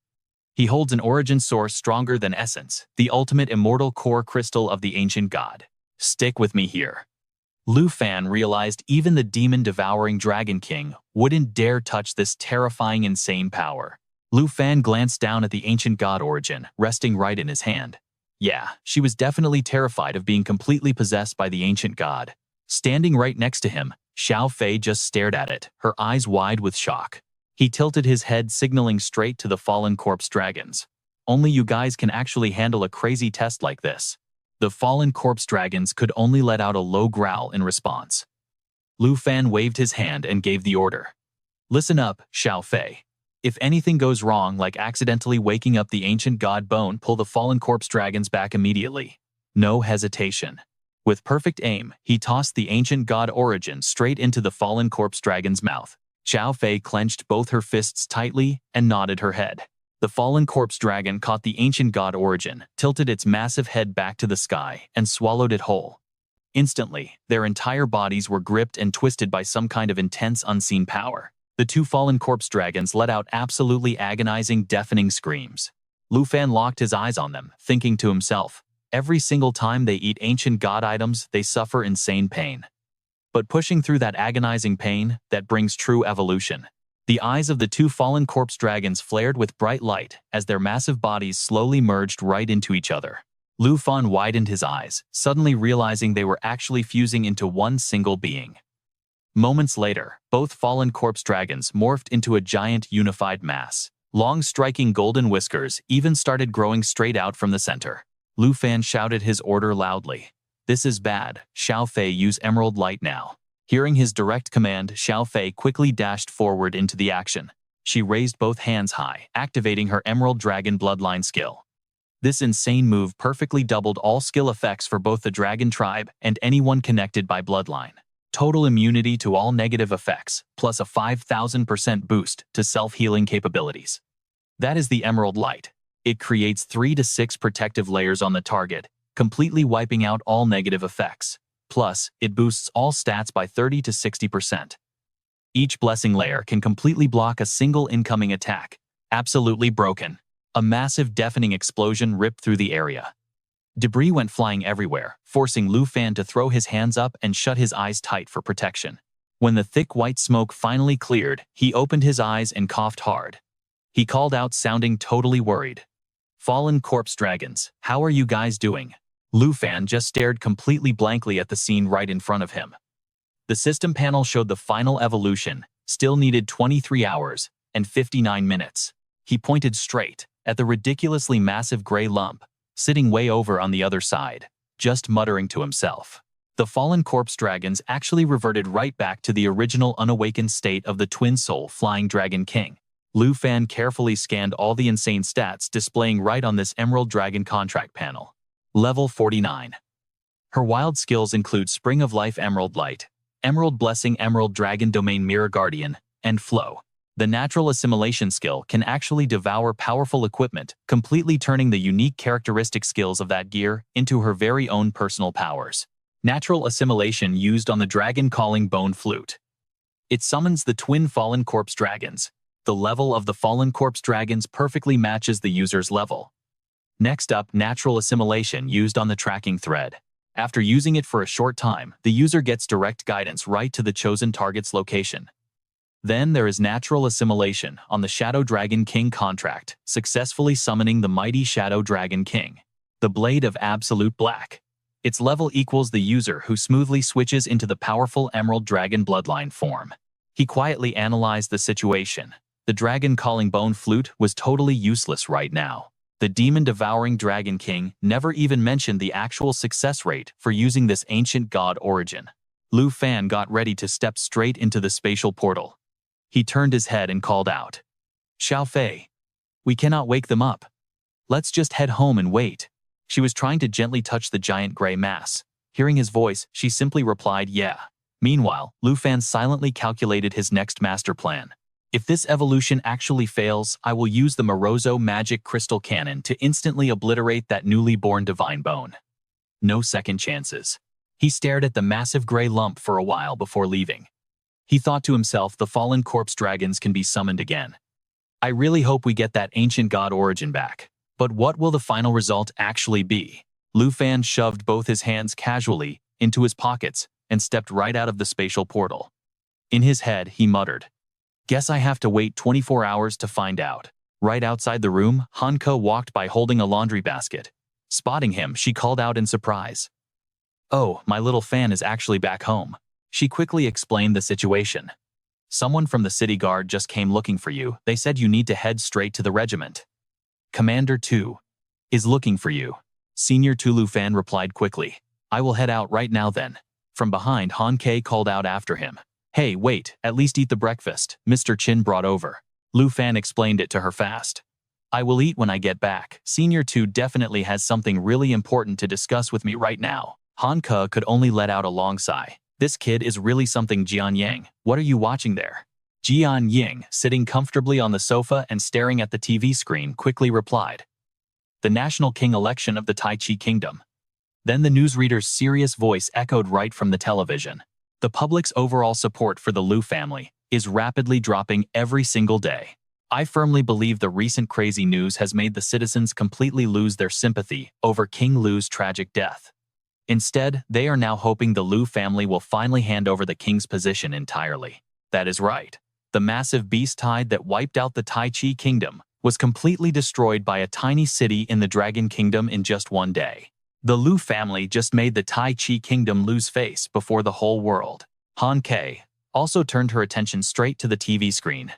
He holds an origin source stronger than essence, the ultimate immortal core crystal of the ancient god. Stick with me here. Lu Fan realized even the demon-devouring Dragon King wouldn't dare touch this terrifying, insane power. Lu Fan glanced down at the ancient god origin, resting right in his hand. Yeah, she was definitely terrified of being completely possessed by the ancient god. Standing right next to him, Xiao Fei just stared at it, her eyes wide with shock. He tilted his head, signaling straight to the fallen corpse dragons. Only you guys can actually handle a crazy test like this. The fallen corpse dragons could only let out a low growl in response. Lu Fan waved his hand and gave the order. Listen up, Xiao Fei. If anything goes wrong, like accidentally waking up the ancient god bone, pull the fallen corpse dragons back immediately. No hesitation. With perfect aim, he tossed the ancient god origin straight into the fallen corpse dragon's mouth. Xiao Fei clenched both her fists tightly and nodded her head. The fallen corpse dragon caught the ancient god origin, tilted its massive head back to the sky, and swallowed it whole. Instantly, their entire bodies were gripped and twisted by some kind of intense unseen power. The two fallen corpse dragons let out absolutely agonizing, deafening screams. Lu Fan locked his eyes on them, thinking to himself, every single time they eat ancient god items, they suffer insane pain. But pushing through that agonizing pain, that brings true evolution. The eyes of the two fallen corpse dragons flared with bright light as their massive bodies slowly merged right into each other. Lu Fan widened his eyes, suddenly realizing they were actually fusing into one single being. Moments later, both fallen corpse dragons morphed into a giant unified mass. Long striking golden whiskers even started growing straight out from the center. Lu Fan shouted his order loudly. This is bad. Xiao Fei, use emerald light now. Hearing his direct command, Xiao Fei quickly dashed forward into the action. She raised both hands high, activating her Emerald Dragon Bloodline skill. This insane move perfectly doubled all skill effects for both the Dragon Tribe and anyone connected by bloodline. Total immunity to all negative effects, plus a 5,000% boost to self-healing capabilities. That is the Emerald Light. It creates 3 to 6 protective layers on the target, completely wiping out all negative effects. Plus, it boosts all stats by 30 to 60%. Each blessing layer can completely block a single incoming attack. Absolutely broken. A massive deafening explosion ripped through the area. Debris went flying everywhere, forcing Lu Fan to throw his hands up and shut his eyes tight for protection. When the thick white smoke finally cleared, he opened his eyes and coughed hard. He called out, sounding totally worried. Fallen corpse dragons, how are you guys doing? Lu Fan just stared completely blankly at the scene right in front of him. The system panel showed the final evolution, still needed 23 hours and 59 minutes. He pointed straight at the ridiculously massive gray lump, sitting way over on the other side, just muttering to himself. The fallen corpse dragons actually reverted right back to the original unawakened state of the twin soul flying dragon king. Lu Fan carefully scanned all the insane stats displaying right on this Emerald Dragon contract panel. Level 49. Her wild skills include Spring of Life Emerald Light, Emerald Blessing Emerald Dragon Domain Mirror Guardian, and Flow. The natural assimilation skill can actually devour powerful equipment, completely turning the unique characteristic skills of that gear into her very own personal powers. Natural assimilation used on the dragon calling bone flute. It summons the twin fallen corpse dragons. The level of the fallen corpse dragons perfectly matches the user's level. Next up, natural assimilation used on the tracking thread. After using it for a short time, the user gets direct guidance right to the chosen target's location. Then there is natural assimilation on the Shadow Dragon King contract, successfully summoning the mighty Shadow Dragon King. The Blade of Absolute Black. Its level equals the user who smoothly switches into the powerful Emerald Dragon bloodline form. He quietly analyzed the situation. The dragon calling bone flute was totally useless right now. The demon-devouring Dragon King never even mentioned the actual success rate for using this ancient god origin. Lu Fan got ready to step straight into the spatial portal. He turned his head and called out, Xiao Fei, we cannot wake them up. Let's just head home and wait. She was trying to gently touch the giant gray mass. Hearing his voice, she simply replied, yeah. Meanwhile, Lu Fan silently calculated his next master plan. If this evolution actually fails, I will use the Morozo magic crystal cannon to instantly obliterate that newly born divine bone. No second chances. He stared at the massive gray lump for a while before leaving. He thought to himself, the fallen corpse dragons can be summoned again. I really hope we get that ancient god origin back. But what will the final result actually be? Lu Fan shoved both his hands casually into his pockets and stepped right out of the spatial portal. In his head, he muttered, guess I have to wait 24 hours to find out. Right outside the room, Hanko walked by holding a laundry basket. Spotting him, she called out in surprise. Oh, my little Fan is actually back home. She quickly explained the situation. Someone from the city guard just came looking for you. They said you need to head straight to the regiment. Commander 2 is looking for you. Senior Lu Fan replied quickly. I will head out right now then. From behind, Han Ke called out after him. Hey, wait, at least eat the breakfast Mr. Chin brought over. Lu Fan explained it to her fast. I will eat when I get back. Senior 2 definitely has something really important to discuss with me right now. Han Ke could only let out a long sigh. This kid is really something. Jian Yang, what are you watching there? Jian Ying, sitting comfortably on the sofa and staring at the TV screen, quickly replied. The National King election of the Tai Chi Kingdom. Then the newsreader's serious voice echoed right from the television. The public's overall support for the Liu family is rapidly dropping every single day. I firmly believe the recent crazy news has made the citizens completely lose their sympathy over King Liu's tragic death. Instead, they are now hoping the Liu family will finally hand over the king's position entirely. That is right. The massive beast tide that wiped out the Tai Chi Kingdom was completely destroyed by a tiny city in the Dragon Kingdom in just one day. The Liu family just made the Tai Chi Kingdom lose face before the whole world. Han Kei also turned her attention straight to the TV screen.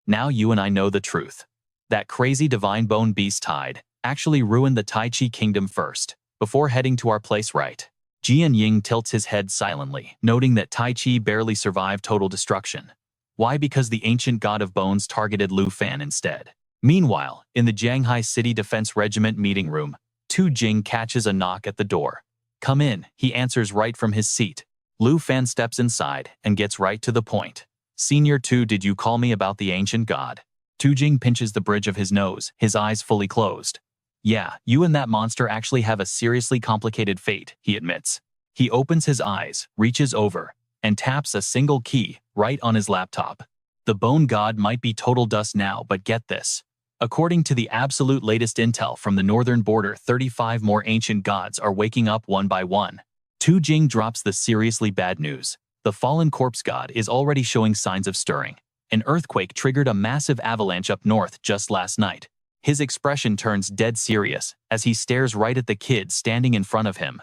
Now you and I know the truth. That crazy divine bone beast tide actually ruined the Tai Chi Kingdom first, before heading to our place, right? Jian Ying tilts his head silently, noting that Tai Chi barely survived total destruction. Why? Because the ancient god of bones targeted Liu Fan instead. Meanwhile, in the Jianghai City Defense Regiment meeting room, Tu Jing catches a knock at the door. Come in, he answers right from his seat. Liu Fan steps inside and gets right to the point. Senior Tu, did you call me about the ancient god? Tu Jing pinches the bridge of his nose, his eyes fully closed. Yeah, you and that monster actually have a seriously complicated fate, he admits. He opens his eyes, reaches over, and taps a single key right on his laptop. The bone god might be total dust now, but get this. According to the absolute latest intel from the northern border, 35 more ancient gods are waking up one by one. Tu Jing drops the seriously bad news. The fallen corpse god is already showing signs of stirring. An earthquake triggered a massive avalanche up north just last night. His expression turns dead serious as he stares right at the kid standing in front of him.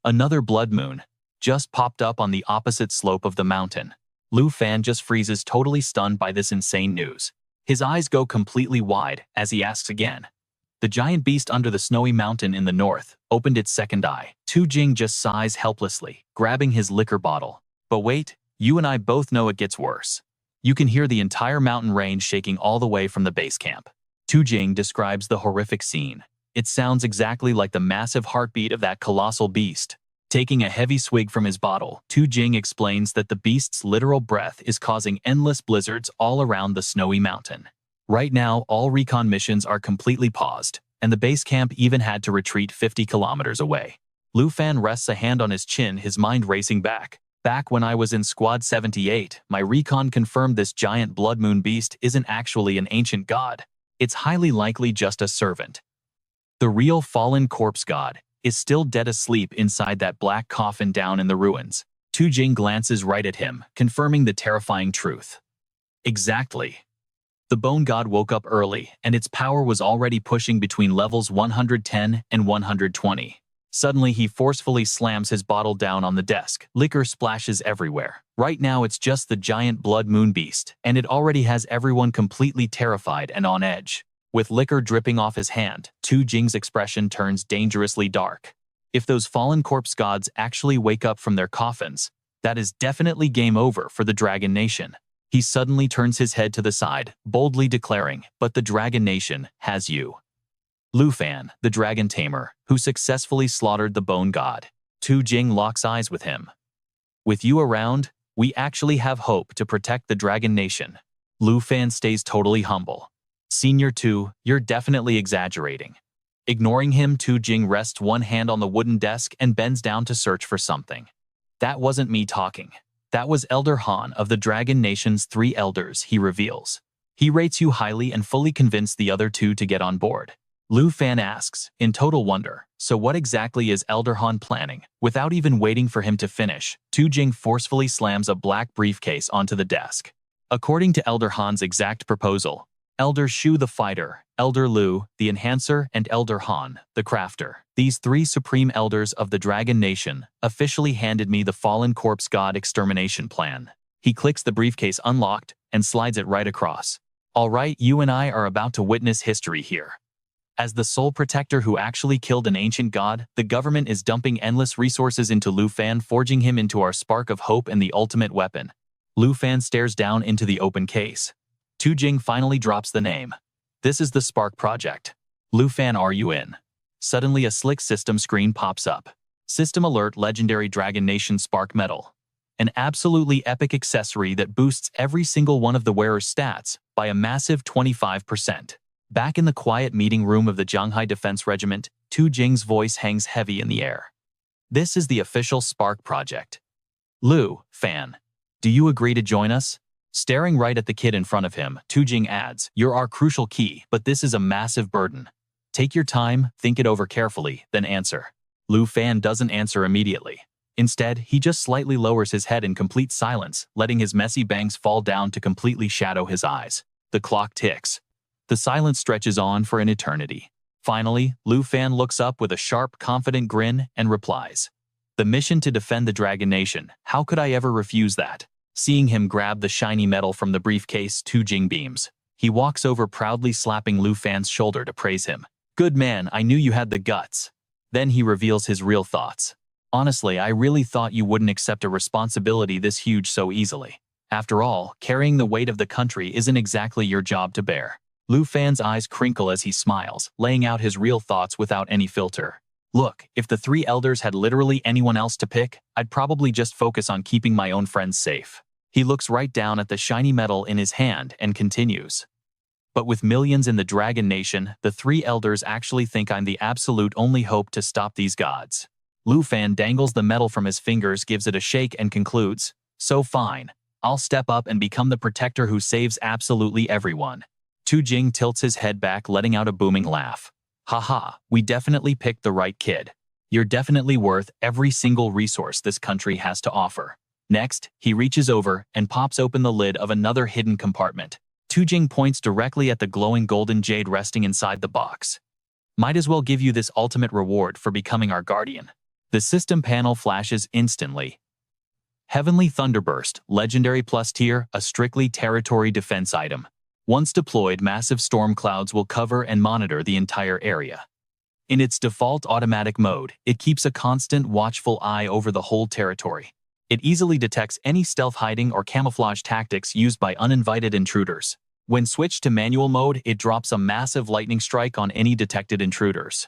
Another blood moon just popped up on the opposite slope of the mountain. Liu Fan just freezes, totally stunned by this insane news. His eyes go completely wide as he asks again. The giant beast under the snowy mountain in the north opened its second eye. Tu Jing just sighs helplessly, grabbing his liquor bottle. But wait, you and I both know it gets worse. You can hear the entire mountain range shaking all the way from the base camp. Tu Jing describes the horrific scene. It sounds exactly like the massive heartbeat of that colossal beast. Taking a heavy swig from his bottle, Tu Jing explains that the beast's literal breath is causing endless blizzards all around the snowy mountain. Right now, all recon missions are completely paused, and the base camp even had to retreat 50 kilometers away. Liu Fan rests a hand on his chin, his mind racing back. Back when I was in Squad 78, my recon confirmed this giant blood moon beast isn't actually an ancient god. It's highly likely just a servant. The real fallen corpse god is still dead asleep inside that black coffin down in the ruins. Tu Jing glances right at him, confirming the terrifying truth. Exactly. The bone god woke up early, and its power was already pushing between levels 110 and 120. Suddenly, he forcefully slams his bottle down on the desk. Liquor splashes everywhere. Right now, it's just the giant blood moon beast, and it already has everyone completely terrified and on edge. With liquor dripping off his hand, Tu Jing's expression turns dangerously dark. If those fallen corpse gods actually wake up from their coffins, that is definitely game over for the Dragon Nation. He suddenly turns his head to the side, boldly declaring, "But the Dragon Nation has you." Liu Fan, the Dragon Tamer, who successfully slaughtered the bone god. Tu Jing locks eyes with him. "With you around, we actually have hope to protect the Dragon Nation." Liu Fan stays totally humble. "Senior Tu, you're definitely exaggerating." Ignoring him, Tu Jing rests one hand on the wooden desk and bends down to search for something. "That wasn't me talking. That was Elder Han of the Dragon Nation's 3 elders," he reveals. "He rates you highly and fully convinced the other 2 to get on board." Liu Fan asks, in total wonder, "So what exactly is Elder Han planning?" Without even waiting for him to finish, Tu Jing forcefully slams a black briefcase onto the desk. According to Elder Han's exact proposal, Elder Shu the Fighter, Elder Liu, the Enhancer, and Elder Han, the Crafter, these 3 supreme elders of the Dragon Nation, officially handed me the Fallen Corpse God Extermination Plan. He clicks the briefcase unlocked and slides it right across. "All right, you and I are about to witness history here. As the sole protector who actually killed an ancient god, the government is dumping endless resources into Liu Fan, forging him into our spark of hope and the ultimate weapon." Liu Fan stares down into the open case. Tu Jing finally drops the name. "This is the Spark Project. Liu Fan, are you in?" Suddenly a slick system screen pops up. "System alert, legendary Dragon Nation Spark Metal. an absolutely epic accessory that boosts every single one of the wearer's stats by a massive 25%. Back in the quiet meeting room of the Shanghai Defense Regiment, Tu Jing's voice hangs heavy in the air. This is the official Spark project. Lu Fan, do you agree to join us? Staring right at the kid in front of him, Tu Jing adds, "You're our crucial key, but this is a massive burden. Take your time, think it over carefully, then answer." Lu Fan doesn't answer immediately. Instead, he just slightly lowers his head in complete silence, letting his messy bangs fall down to completely shadow his eyes. The clock ticks. The silence stretches on for an eternity. Finally, Lu Fan looks up with a sharp, confident grin and replies, "The mission to defend the Dragon Nation, how could I ever refuse that?" Seeing him grab the shiny medal from the briefcase, Tu Jing beams. He walks over proudly, slapping Lu Fan's shoulder to praise him. "Good man, I knew you had the guts." Then he reveals his real thoughts. "Honestly, I really thought you wouldn't accept a responsibility this huge so easily. After all, carrying the weight of the country isn't exactly your job to bear." Lu Fan's eyes crinkle as he smiles, laying out his real thoughts without any filter. "Look, if the three elders had literally anyone else to pick, I'd probably just focus on keeping my own friends safe." He looks right down at the shiny medal in his hand and continues. "But with millions in the Dragon Nation, the three elders actually think I'm the absolute only hope to stop these gods." Lu Fan dangles the medal from his fingers, gives it a shake, and concludes, "So fine, I'll step up and become the protector who saves absolutely everyone." Tu Jing tilts his head back, letting out a booming laugh. "Haha, we definitely picked the right kid. You're definitely worth every single resource this country has to offer." Next, he reaches over and pops open the lid of another hidden compartment. Tu Jing points directly at the glowing golden jade resting inside the box. "Might as well give you this ultimate reward for becoming our guardian." The system panel flashes instantly. Heavenly Thunderburst, Legendary Plus Tier, a strictly territory defense item. Once deployed, massive storm clouds will cover and monitor the entire area. In its default automatic mode, it keeps a constant watchful eye over the whole territory. It easily detects any stealth, hiding, or camouflage tactics used by uninvited intruders. When switched to manual mode, it drops a massive lightning strike on any detected intruders.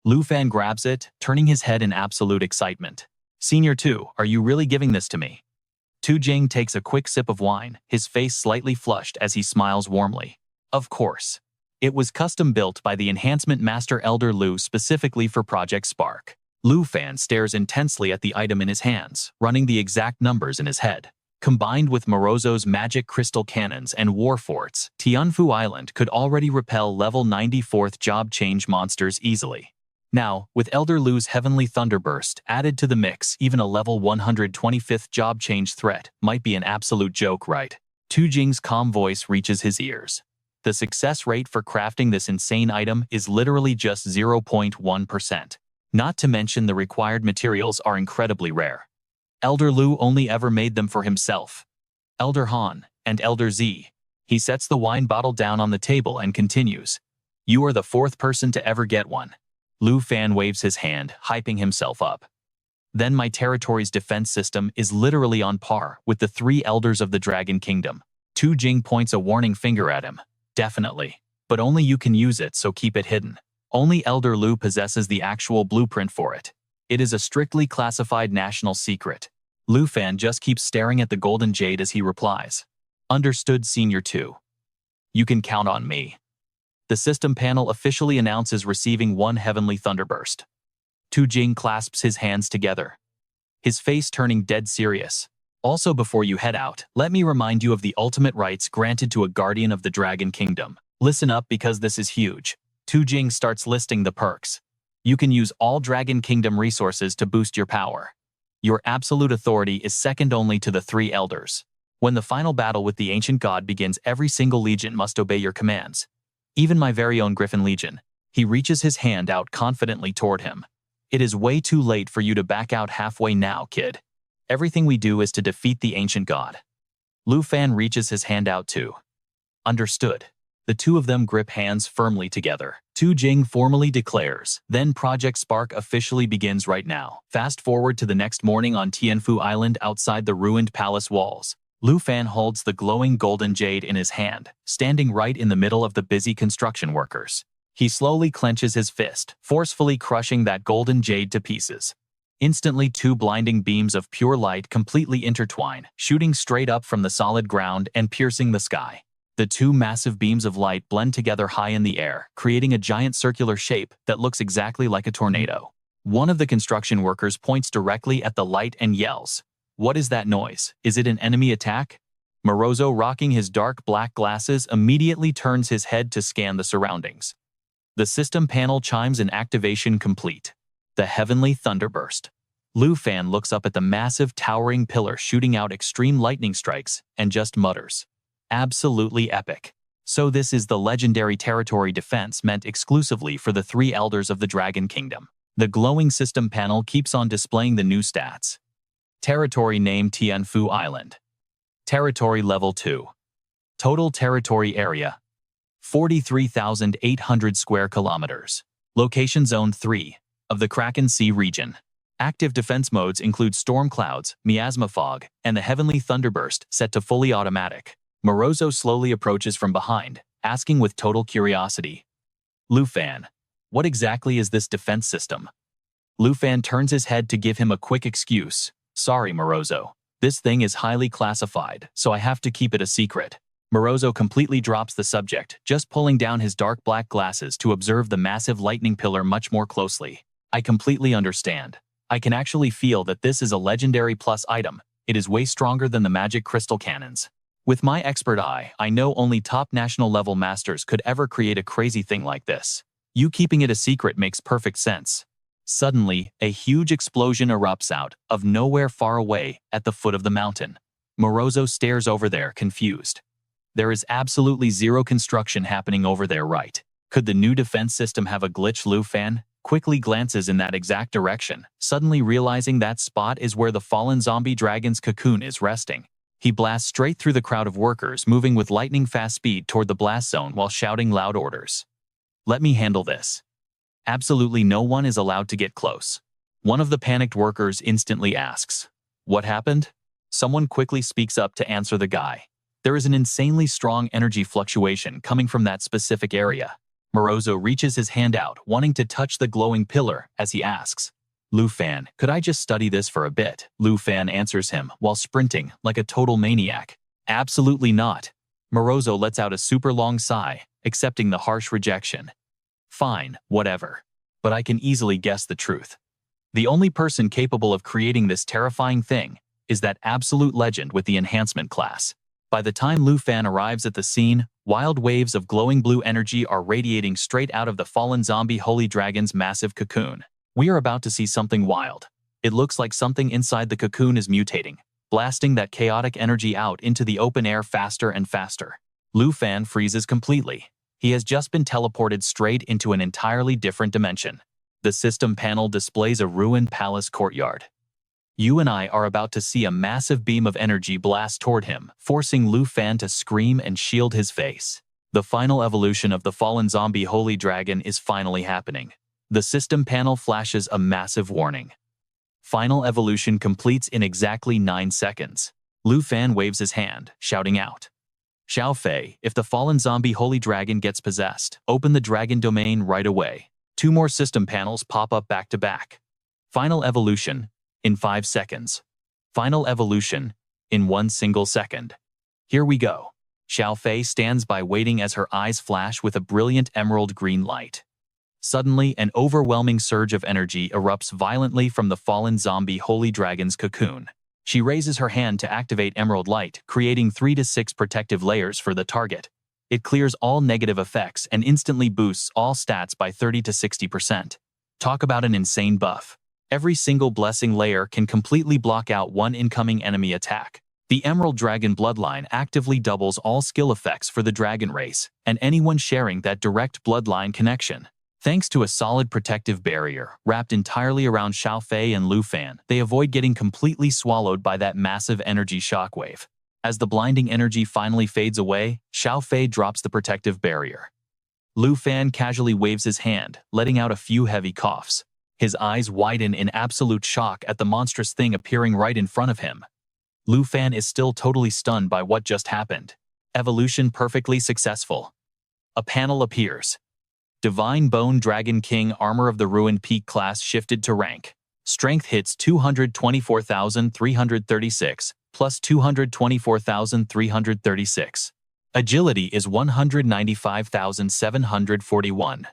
Lu Fan grabs it, turning his head in absolute excitement. "Senior 2, are you really giving this to me?" Tu Jing takes a quick sip of wine, his face slightly flushed as he smiles warmly. "Of course. It was custom built by the Enhancement Master Elder Lu specifically for Project Spark." Lu Fan stares intensely at the item in his hands, running the exact numbers in his head. Combined with Morozo's magic crystal cannons and war forts, Tianfu Island could already repel level 94th job change monsters easily. Now, with Elder Lu's Heavenly Thunderburst added to the mix, even a level 125th job change threat might be an absolute joke, right? Tu Jing's calm voice reaches his ears. The success rate for crafting this insane item is literally just 0.1%. Not to mention the required materials are incredibly rare. Elder Lu only ever made them for himself. Elder Han, and Elder Z. He sets the wine bottle down on the table and continues. "You are the fourth person to ever get one." Lu Fan waves his hand, hyping himself up. "Then my territory's defense system is literally on par with the three elders of the Dragon Kingdom." Tu Jing points a warning finger at him. "Definitely. But only you can use it, so keep it hidden. Only Elder Lu possesses the actual blueprint for it. It is a strictly classified national secret." Lu Fan just keeps staring at the golden jade as he replies. "Understood, Senior 2. You can count on me." The system panel officially announces receiving one Heavenly Thunderburst. Tu Jing clasps his hands together, his face turning dead serious. "Also, before you head out, let me remind you of the ultimate rights granted to a guardian of the Dragon Kingdom. Listen up because this is huge." Tu Jing starts listing the perks. "You can use all Dragon Kingdom resources to boost your power. Your absolute authority is second only to the three elders. When the final battle with the ancient god begins, every single legion must obey your commands. Even my very own Griffin Legion." He reaches his hand out confidently toward him. "It is way too late for you to back out halfway now, kid. Everything we do is to defeat the ancient god." Lu Fan reaches his hand out too. "Understood." The two of them grip hands firmly together. Tu Jing formally declares, "Then Project Spark officially begins right now." Fast forward to the next morning on Tianfu Island outside the ruined palace walls. Lu Fan holds the glowing golden jade in his hand, standing right in the middle of the busy construction workers. He slowly clenches his fist, forcefully crushing that golden jade to pieces. Instantly, two blinding beams of pure light completely intertwine, shooting straight up from the solid ground and piercing the sky. The two massive beams of light blend together high in the air, creating a giant circular shape that looks exactly like a tornado. One of the construction workers points directly at the light and yells, "What is that noise? Is it an enemy attack?" Morozo, rocking his dark black glasses, immediately turns his head to scan the surroundings. The system panel chimes in activation complete. The heavenly thunderburst. Lu Fan looks up at the massive towering pillar shooting out extreme lightning strikes and just mutters, "Absolutely epic." So this is the legendary territory defense meant exclusively for the three elders of the Dragon Kingdom. The glowing system panel keeps on displaying the new stats. Territory name Tianfu Island. Territory level 2. Total territory area 43,800 square kilometers. Location zone 3 of the Kraken Sea region. Active defense modes include storm clouds, miasma fog, and the heavenly thunderburst set to fully automatic. Morozo slowly approaches from behind, asking with total curiosity, "Lu Fan, what exactly is this defense system?" Lu Fan turns his head to give him a quick excuse. "Sorry, Morozo. This thing is highly classified, so I have to keep it a secret." Morozo completely drops the subject, just pulling down his dark black glasses to observe the massive lightning pillar much more closely. "I completely understand. I can actually feel that this is a legendary plus item. It is way stronger than the magic crystal cannons. With my expert eye, I know only top national level masters could ever create a crazy thing like this. You keeping it a secret makes perfect sense." Suddenly, a huge explosion erupts out of nowhere far away at the foot of the mountain. Morozo stares over there, confused. There is absolutely zero construction happening over there, right? Could the new defense system have a glitch? Lu Fan quickly glances in that exact direction, suddenly realizing that spot is where the fallen zombie dragon's cocoon is resting. He blasts straight through the crowd of workers, moving with lightning-fast speed toward the blast zone while shouting loud orders. "Let me handle this." Absolutely no one is allowed to get close. One of the panicked workers instantly asks, "What happened?" Someone quickly speaks up to answer the guy. There is an insanely strong energy fluctuation coming from that specific area. Morozo reaches his hand out, wanting to touch the glowing pillar as he asks, "Lu Fan, could I just study this for a bit?" Lu Fan answers him while sprinting like a total maniac. "Absolutely not." Morozo lets out a super long sigh, accepting the harsh rejection. "Fine, whatever. But I can easily guess the truth. The only person capable of creating this terrifying thing is that absolute legend with the enhancement class." By the time Lu Fan arrives at the scene, wild waves of glowing blue energy are radiating straight out of the fallen zombie holy dragon's massive cocoon. We are about to see something wild. It looks like something inside the cocoon is mutating, blasting that chaotic energy out into the open air faster and faster. Lu Fan freezes completely. He has just been teleported straight into an entirely different dimension. The system panel displays a ruined palace courtyard. You and I are about to see a massive beam of energy blast toward him, forcing Lu Fan to scream and shield his face. The final evolution of the fallen zombie holy dragon is finally happening. The system panel flashes a massive warning. Final evolution completes in exactly 9 seconds. Lu Fan waves his hand, shouting out, "Xiao Fei, if the fallen zombie holy dragon gets possessed, open the dragon domain right away." 2 more system panels pop up back to back. Final evolution in 5 seconds. Final evolution in 1 single second. Here we go. Xiao Fei stands by waiting as her eyes flash with a brilliant emerald green light. Suddenly, an overwhelming surge of energy erupts violently from the fallen zombie holy dragon's cocoon. She raises her hand to activate emerald light, creating 3 to 6 protective layers for the target. It clears all negative effects and instantly boosts all stats by 30 to 60%. Talk about an insane buff. Every single blessing layer can completely block out one incoming enemy attack. The Emerald Dragon bloodline actively doubles all skill effects for the dragon race and anyone sharing that direct bloodline connection. Thanks to a solid protective barrier wrapped entirely around Xiao Fei and Lu Fan, they avoid getting completely swallowed by that massive energy shockwave. As the blinding energy finally fades away, Xiao Fei drops the protective barrier. Lu Fan casually waves his hand, letting out a few heavy coughs. His eyes widen in absolute shock at the monstrous thing appearing right in front of him. Lu Fan is still totally stunned by what just happened. Evolution perfectly successful. A panel appears. Divine Bone Dragon King Armor of the Ruined Peak class shifted to rank Strength hits 224,336, plus 224,336. Agility is 195,741,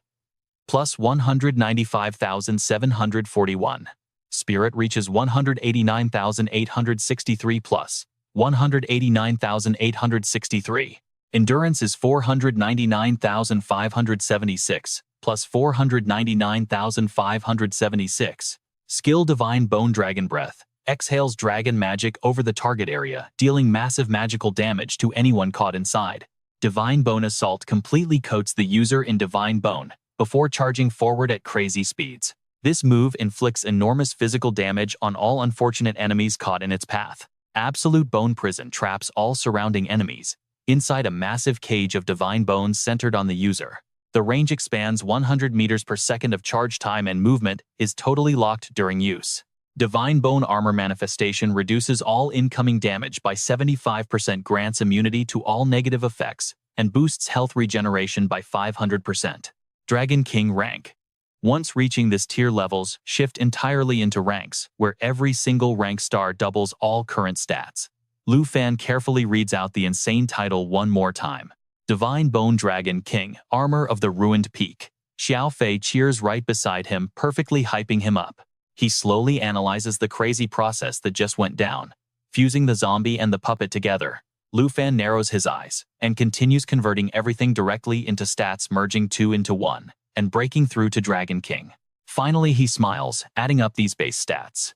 plus 195,741. Spirit reaches 189,863 plus 189,863. Endurance is 499,576, plus 499,576. Skill Divine Bone Dragon Breath. Exhales dragon magic over the target area, dealing massive magical damage to anyone caught inside. Divine Bone Assault completely coats the user in Divine Bone before charging forward at crazy speeds. This move inflicts enormous physical damage on all unfortunate enemies caught in its path. Absolute Bone Prison traps all surrounding enemies inside a massive cage of divine bones centered on the user. The range expands 100 meters per second of charge time, and movement is totally locked during use. Divine Bone Armor Manifestation reduces all incoming damage by 75%, grants immunity to all negative effects, and boosts health regeneration by 500%. Dragon King Rank. Once reaching this tier, levels shift entirely into ranks, where every single rank star doubles all current stats. Lu Fan carefully reads out the insane title one more time. Divine Bone Dragon King, Armor of the Ruined Peak. Xiao Fei cheers right beside him, perfectly hyping him up. He slowly analyzes the crazy process that just went down. Fusing the zombie and the puppet together, Lu Fan narrows his eyes and continues converting everything directly into stats, merging two into one and breaking through to Dragon King. Finally, he smiles, adding up these base stats.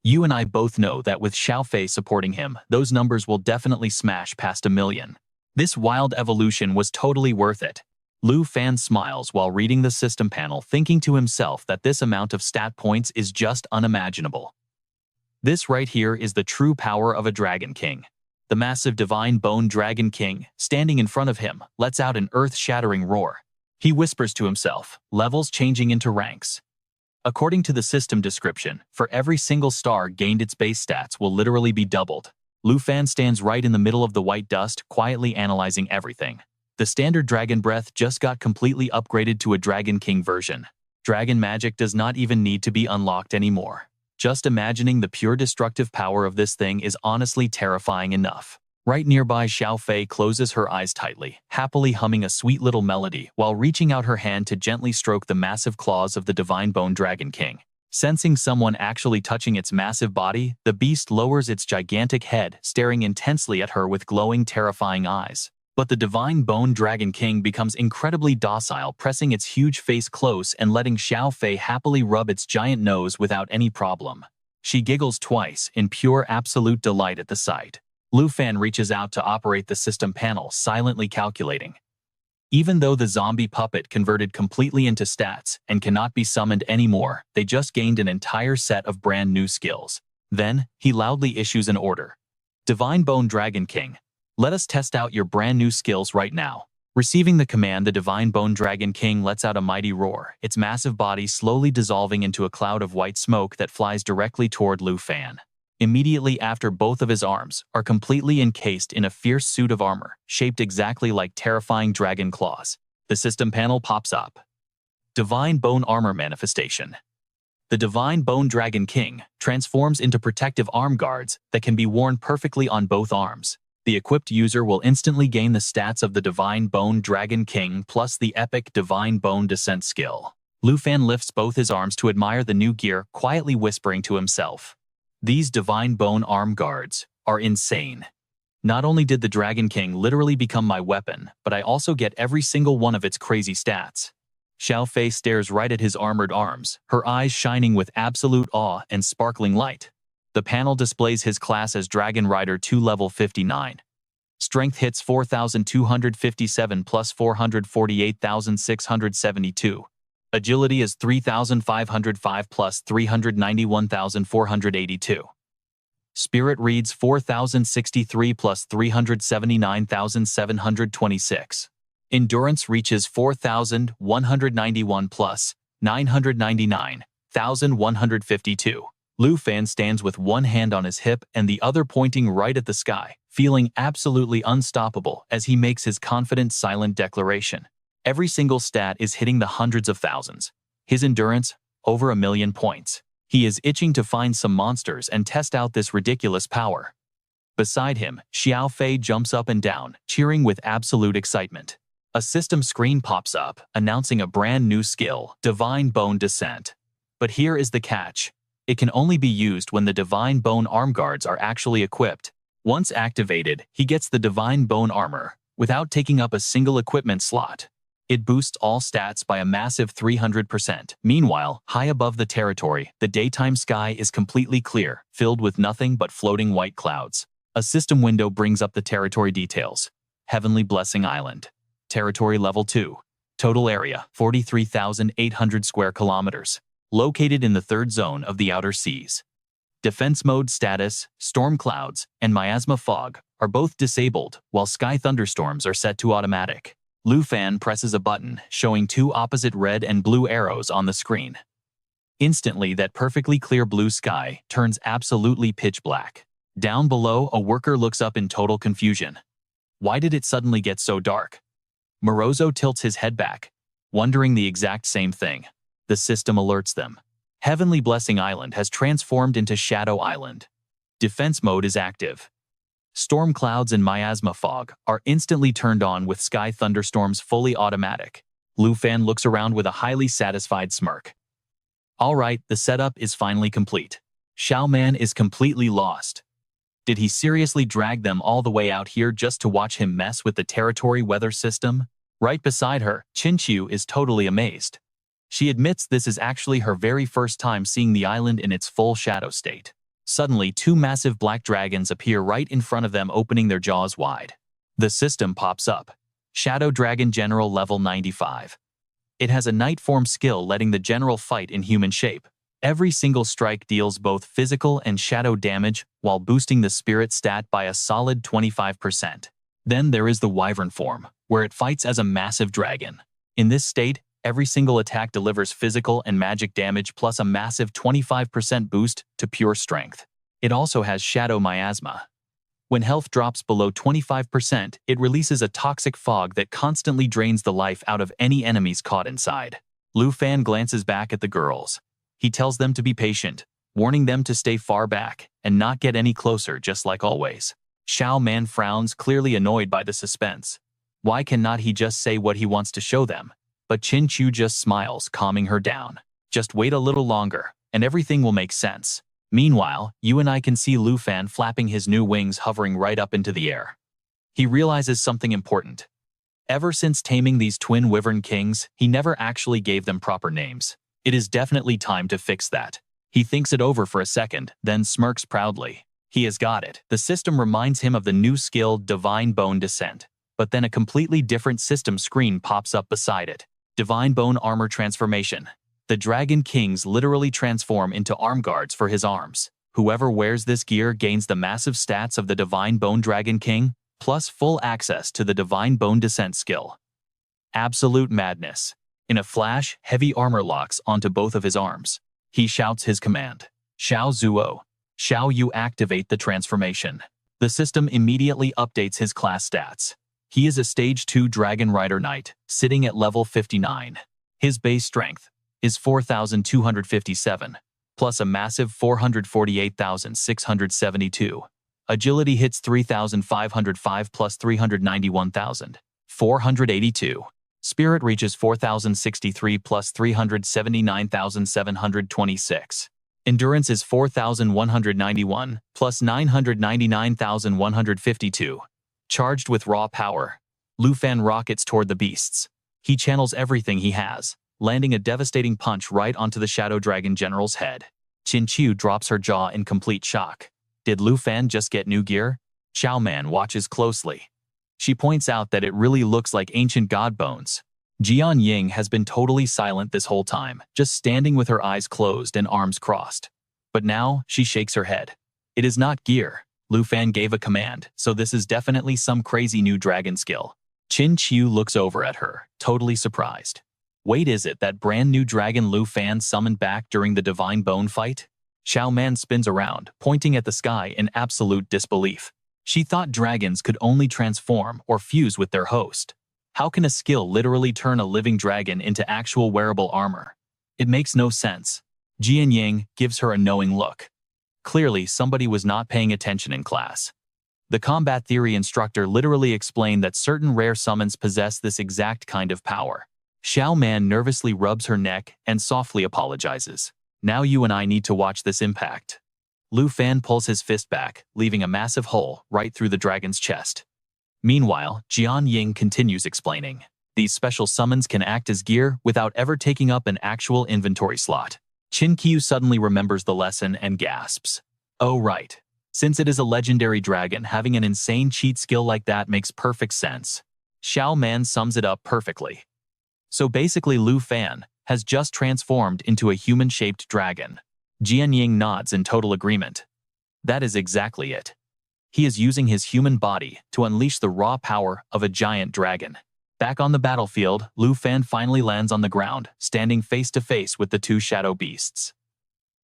You and I both know that with Xiao Fei supporting him, those numbers will definitely smash past 1 million. This wild evolution was totally worth it. Lu Fan smiles while reading the system panel, thinking to himself that this amount of stat points is just unimaginable. This right here is the true power of a Dragon King. The massive Divine Bone Dragon King, standing in front of him, lets out an earth-shattering roar. He whispers to himself, levels changing into ranks. According to the system description, for every single star gained, its base stats will literally be doubled. Lu Fan stands right in the middle of the white dust, quietly analyzing everything. The standard Dragon Breath just got completely upgraded to a Dragon King version. Dragon magic does not even need to be unlocked anymore. Just imagining the pure destructive power of this thing is honestly terrifying enough. Right nearby, Xiao Fei closes her eyes tightly, happily humming a sweet little melody while reaching out her hand to gently stroke the massive claws of the Divine Bone Dragon King. Sensing someone actually touching its massive body, the beast lowers its gigantic head, staring intensely at her with glowing, terrifying eyes. But the Divine Bone Dragon King becomes incredibly docile, pressing its huge face close and letting Xiao Fei happily rub its giant nose without any problem. She giggles twice in pure absolute delight at the sight. Lu Fan reaches out to operate the system panel, silently calculating. Even though the zombie puppet converted completely into stats and cannot be summoned anymore, they just gained an entire set of brand new skills. Then, he loudly issues an order. Divine Bone Dragon King, let us test out your brand new skills right now. Receiving the command, the Divine Bone Dragon King lets out a mighty roar, its massive body slowly dissolving into a cloud of white smoke that flies directly toward Lu Fan. Immediately after, both of his arms are completely encased in a fierce suit of armor, shaped exactly like terrifying dragon claws. The system panel pops up. Divine Bone Armor Manifestation. The Divine Bone Dragon King transforms into protective arm guards that can be worn perfectly on both arms. The equipped user will instantly gain the stats of the Divine Bone Dragon King plus the epic Divine Bone Descent skill. Lu Fan lifts both his arms to admire the new gear, quietly whispering to himself. These Divine Bone arm guards are insane. Not only did the Dragon King literally become my weapon, but I also get every single one of its crazy stats. Xiao Fei stares right at his armored arms, her eyes shining with absolute awe and sparkling light. The panel displays his class as Dragon Rider 2 level 59. Strength hits 4,257 plus 448,672. Agility is 3,505 plus 391,482. Spirit reads 4,063 plus 379,726. Endurance reaches 4,191 plus 999,152. Lu Fan stands with one hand on his hip and the other pointing right at the sky, feeling absolutely unstoppable as he makes his confident, silent declaration. Every single stat is hitting the hundreds of thousands. His endurance, over 1 million points. He is itching to find some monsters and test out this ridiculous power. Beside him, Xiao Fei jumps up and down, cheering with absolute excitement. A system screen pops up, announcing a brand new skill, Divine Bone Descent. But here is the catch. It can only be used when the Divine Bone arm guards are actually equipped. Once activated, he gets the Divine Bone armor, without taking up a single equipment slot. It boosts all stats by a massive 300%. Meanwhile, high above the territory, the daytime sky is completely clear, filled with nothing but floating white clouds. A system window brings up the territory details. Heavenly Blessing Island. Territory Level 2. Total area, 43,800 square kilometers. Located in the 3rd zone of the outer seas. Defense mode status, storm clouds, and miasma fog are both disabled, while sky thunderstorms are set to automatic. Lu Fan presses a button, showing 2 opposite red and blue arrows on the screen. Instantly, that perfectly clear blue sky turns absolutely pitch black. Down below, a worker looks up in total confusion. Why did it suddenly get so dark? Morozo tilts his head back, wondering the exact same thing. The system alerts them. Heavenly Blessing Island has transformed into Shadow Island. Defense mode is active. Storm clouds and miasma fog are instantly turned on with sky thunderstorms fully automatic. Lu Fan looks around with a highly satisfied smirk. Alright, the setup is finally complete. Xiao Man is completely lost. Did he seriously drag them all the way out here just to watch him mess with the territory weather system? Right beside her, Qinqiu is totally amazed. She admits this is actually her very first time seeing the island in its full shadow state. Suddenly, 2 massive black dragons appear right in front of them, opening their jaws wide. The system pops up. Shadow Dragon General Level 95. It has a night form skill letting the general fight in human shape. Every single strike deals both physical and shadow damage while boosting the spirit stat by a solid 25%. Then there is the Wyvern form, where it fights as a massive dragon. In this state, every single attack delivers physical and magic damage plus a massive 25% boost to pure strength. It also has Shadow Miasma. When health drops below 25%, it releases a toxic fog that constantly drains the life out of any enemies caught inside. Lu Fan glances back at the girls. He tells them to be patient, warning them to stay far back and not get any closer, just like always. Xiao Man frowns, clearly annoyed by the suspense. Why cannot he just say what he wants to show them? But Qinqiu just smiles, calming her down. Just wait a little longer, and everything will make sense. Meanwhile, you and I can see Lu Fan flapping his new wings, hovering right up into the air. He realizes something important. Ever since taming these twin wyvern kings, he never actually gave them proper names. It is definitely time to fix that. He thinks it over for a second, then smirks proudly. He has got it. The system reminds him of the new skill Divine Bone Descent, but then a completely different system screen pops up beside it. Divine Bone Armor Transformation. The Dragon Kings literally transform into arm guards for his arms. Whoever wears this gear gains the massive stats of the Divine Bone Dragon King, plus full access to the Divine Bone Descent skill. Absolute madness. In a flash, heavy armor locks onto both of his arms. He shouts his command. Xiao Zuo. Xiao Yu, activate the transformation. The system immediately updates his class stats. He is a Stage 2 Dragon Rider Knight, sitting at level 59. His base strength is 4,257, plus a massive 448,672. Agility hits 3,505 plus 391,482. Spirit reaches 4,063 plus 379,726. Endurance is 4,191 plus 999,152. Charged with raw power, Lu Fan rockets toward the beasts. He channels everything he has, landing a devastating punch right onto the Shadow Dragon General's head. Qinqiu drops her jaw in complete shock. Did Lu Fan just get new gear? Xiao Man watches closely. She points out that it really looks like ancient god bones. Jian Ying has been totally silent this whole time, just standing with her eyes closed and arms crossed. But now, she shakes her head. It is not gear. Lu Fan gave a command, so this is definitely some crazy new dragon skill. Qinqiu looks over at her, totally surprised. Wait, is it that brand new dragon Lu Fan summoned back during the Divine Bone fight? Xiao Man spins around, pointing at the sky in absolute disbelief. She thought dragons could only transform or fuse with their host. How can a skill literally turn a living dragon into actual wearable armor? It makes no sense. Jian Ying gives her a knowing look. Clearly, somebody was not paying attention in class. The combat theory instructor literally explained that certain rare summons possess this exact kind of power. Xiao Man nervously rubs her neck and softly apologizes. Now you and I need to watch this impact. Lu Fan pulls his fist back, leaving a massive hole right through the dragon's chest. Meanwhile, Jian Ying continues explaining. These special summons can act as gear without ever taking up an actual inventory slot. Qin Qiu suddenly remembers the lesson and gasps. Oh right. Since it is a legendary dragon, having an insane cheat skill like that makes perfect sense. Xiao Man sums it up perfectly. So basically Lu Fan has just transformed into a human-shaped dragon. Jian Ying nods in total agreement. That is exactly it. He is using his human body to unleash the raw power of a giant dragon. Back on the battlefield, Lu Fan finally lands on the ground, standing face to face with the two shadow beasts.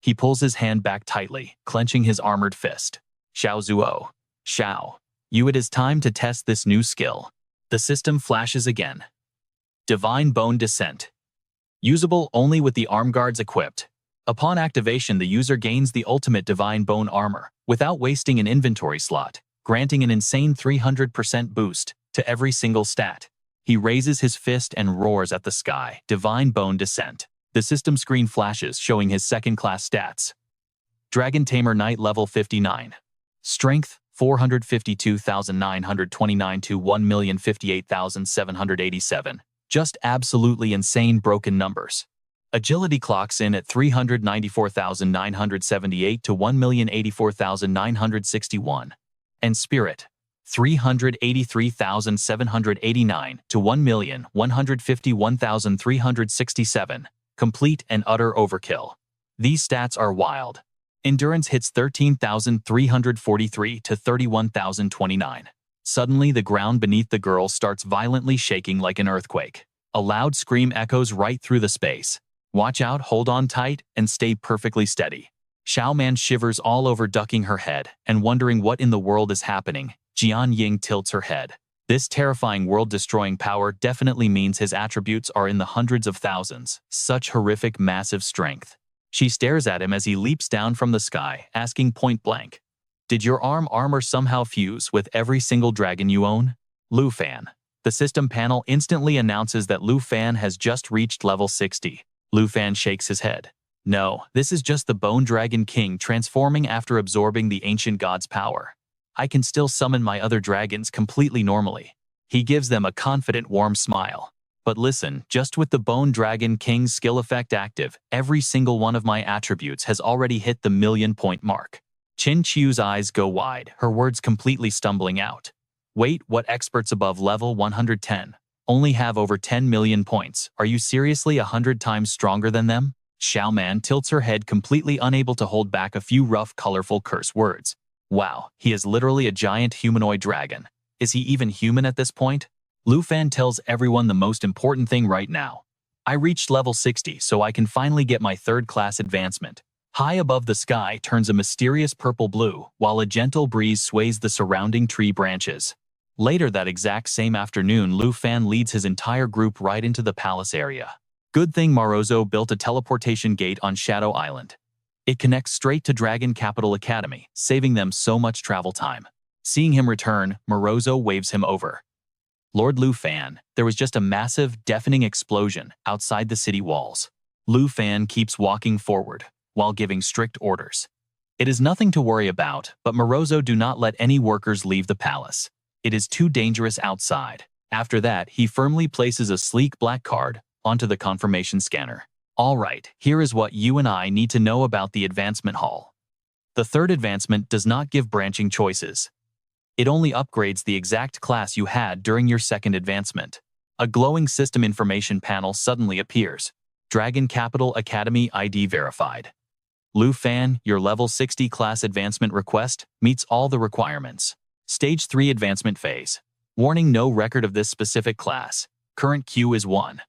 He pulls his hand back tightly, clenching his armored fist. Xiao Zuo. Xiao. It is time to test this new skill. The system flashes again. Divine Bone Descent. Usable only with the arm guards equipped. Upon activation, the user gains the ultimate Divine Bone armor, without wasting an inventory slot, granting an insane 300% boost to every single stat. He raises his fist and roars at the sky. Divine Bone Descent. The system screen flashes, showing his second-class stats. Dragon Tamer Knight level 59. Strength, 452,929 to 1,058,787. Just absolutely insane broken numbers. Agility clocks in at 394,978 to 1,084,961. And Spirit, 383,789 to 1,151,367. Complete and utter overkill. These stats are wild. Endurance hits 13,343 to 31,029. Suddenly, the ground beneath the girl starts violently shaking like an earthquake. A loud scream echoes right through the space. Watch out, hold on tight, and stay perfectly steady. Xiao Man shivers all over, ducking her head and wondering what in the world is happening. Jian Ying tilts her head. This terrifying world-destroying power definitely means his attributes are in the hundreds of thousands. Such horrific, massive strength. She stares at him as he leaps down from the sky, asking point blank, "Did your armor somehow fuse with every single dragon you own?" Lu Fan. The system panel instantly announces that Lu Fan has just reached level 60. Lu Fan shakes his head. No, this is just the Bone Dragon King transforming after absorbing the ancient god's power. I can still summon my other dragons completely normally. He gives them a confident, warm smile. But listen, just with the Bone Dragon King's skill effect active, every single one of my attributes has already hit the 1,000,000-point mark. Qin Qiu's eyes go wide, her words completely stumbling out. Wait, what? Experts above level 110 only have over 10 million points. Are you seriously 100 times stronger than them? Xiao Man tilts her head, completely unable to hold back a few rough, colorful curse words. Wow, he is literally a giant humanoid dragon. Is he even human at this point? Lu Fan tells everyone the most important thing right now. I reached level 60, so I can finally get my third-class advancement. High above the sky turns a mysterious purple blue, while a gentle breeze sways the surrounding tree branches. Later that exact same afternoon, Lu Fan leads his entire group right into the palace area. Good thing Morozo built a teleportation gate on Shadow Island. It connects straight to Dragon Capital Academy, saving them so much travel time. Seeing him return, Morozo waves him over. Lord Lu Fan, there was just a massive, deafening explosion outside the city walls. Lu Fan keeps walking forward, while giving strict orders. It is nothing to worry about, but Morozo do not let any workers leave the palace. It is too dangerous outside. After that, he firmly places a sleek black card onto the confirmation scanner. All right, here is what you and I need to know about the advancement hall. The third advancement does not give branching choices. It only upgrades the exact class you had during your second advancement. A glowing system information panel suddenly appears. Dragon Capital Academy ID verified. Lu Fan, your level 60 class advancement request meets all the requirements. Stage 3 advancement phase. Warning, no record of this specific class. Current queue is 1.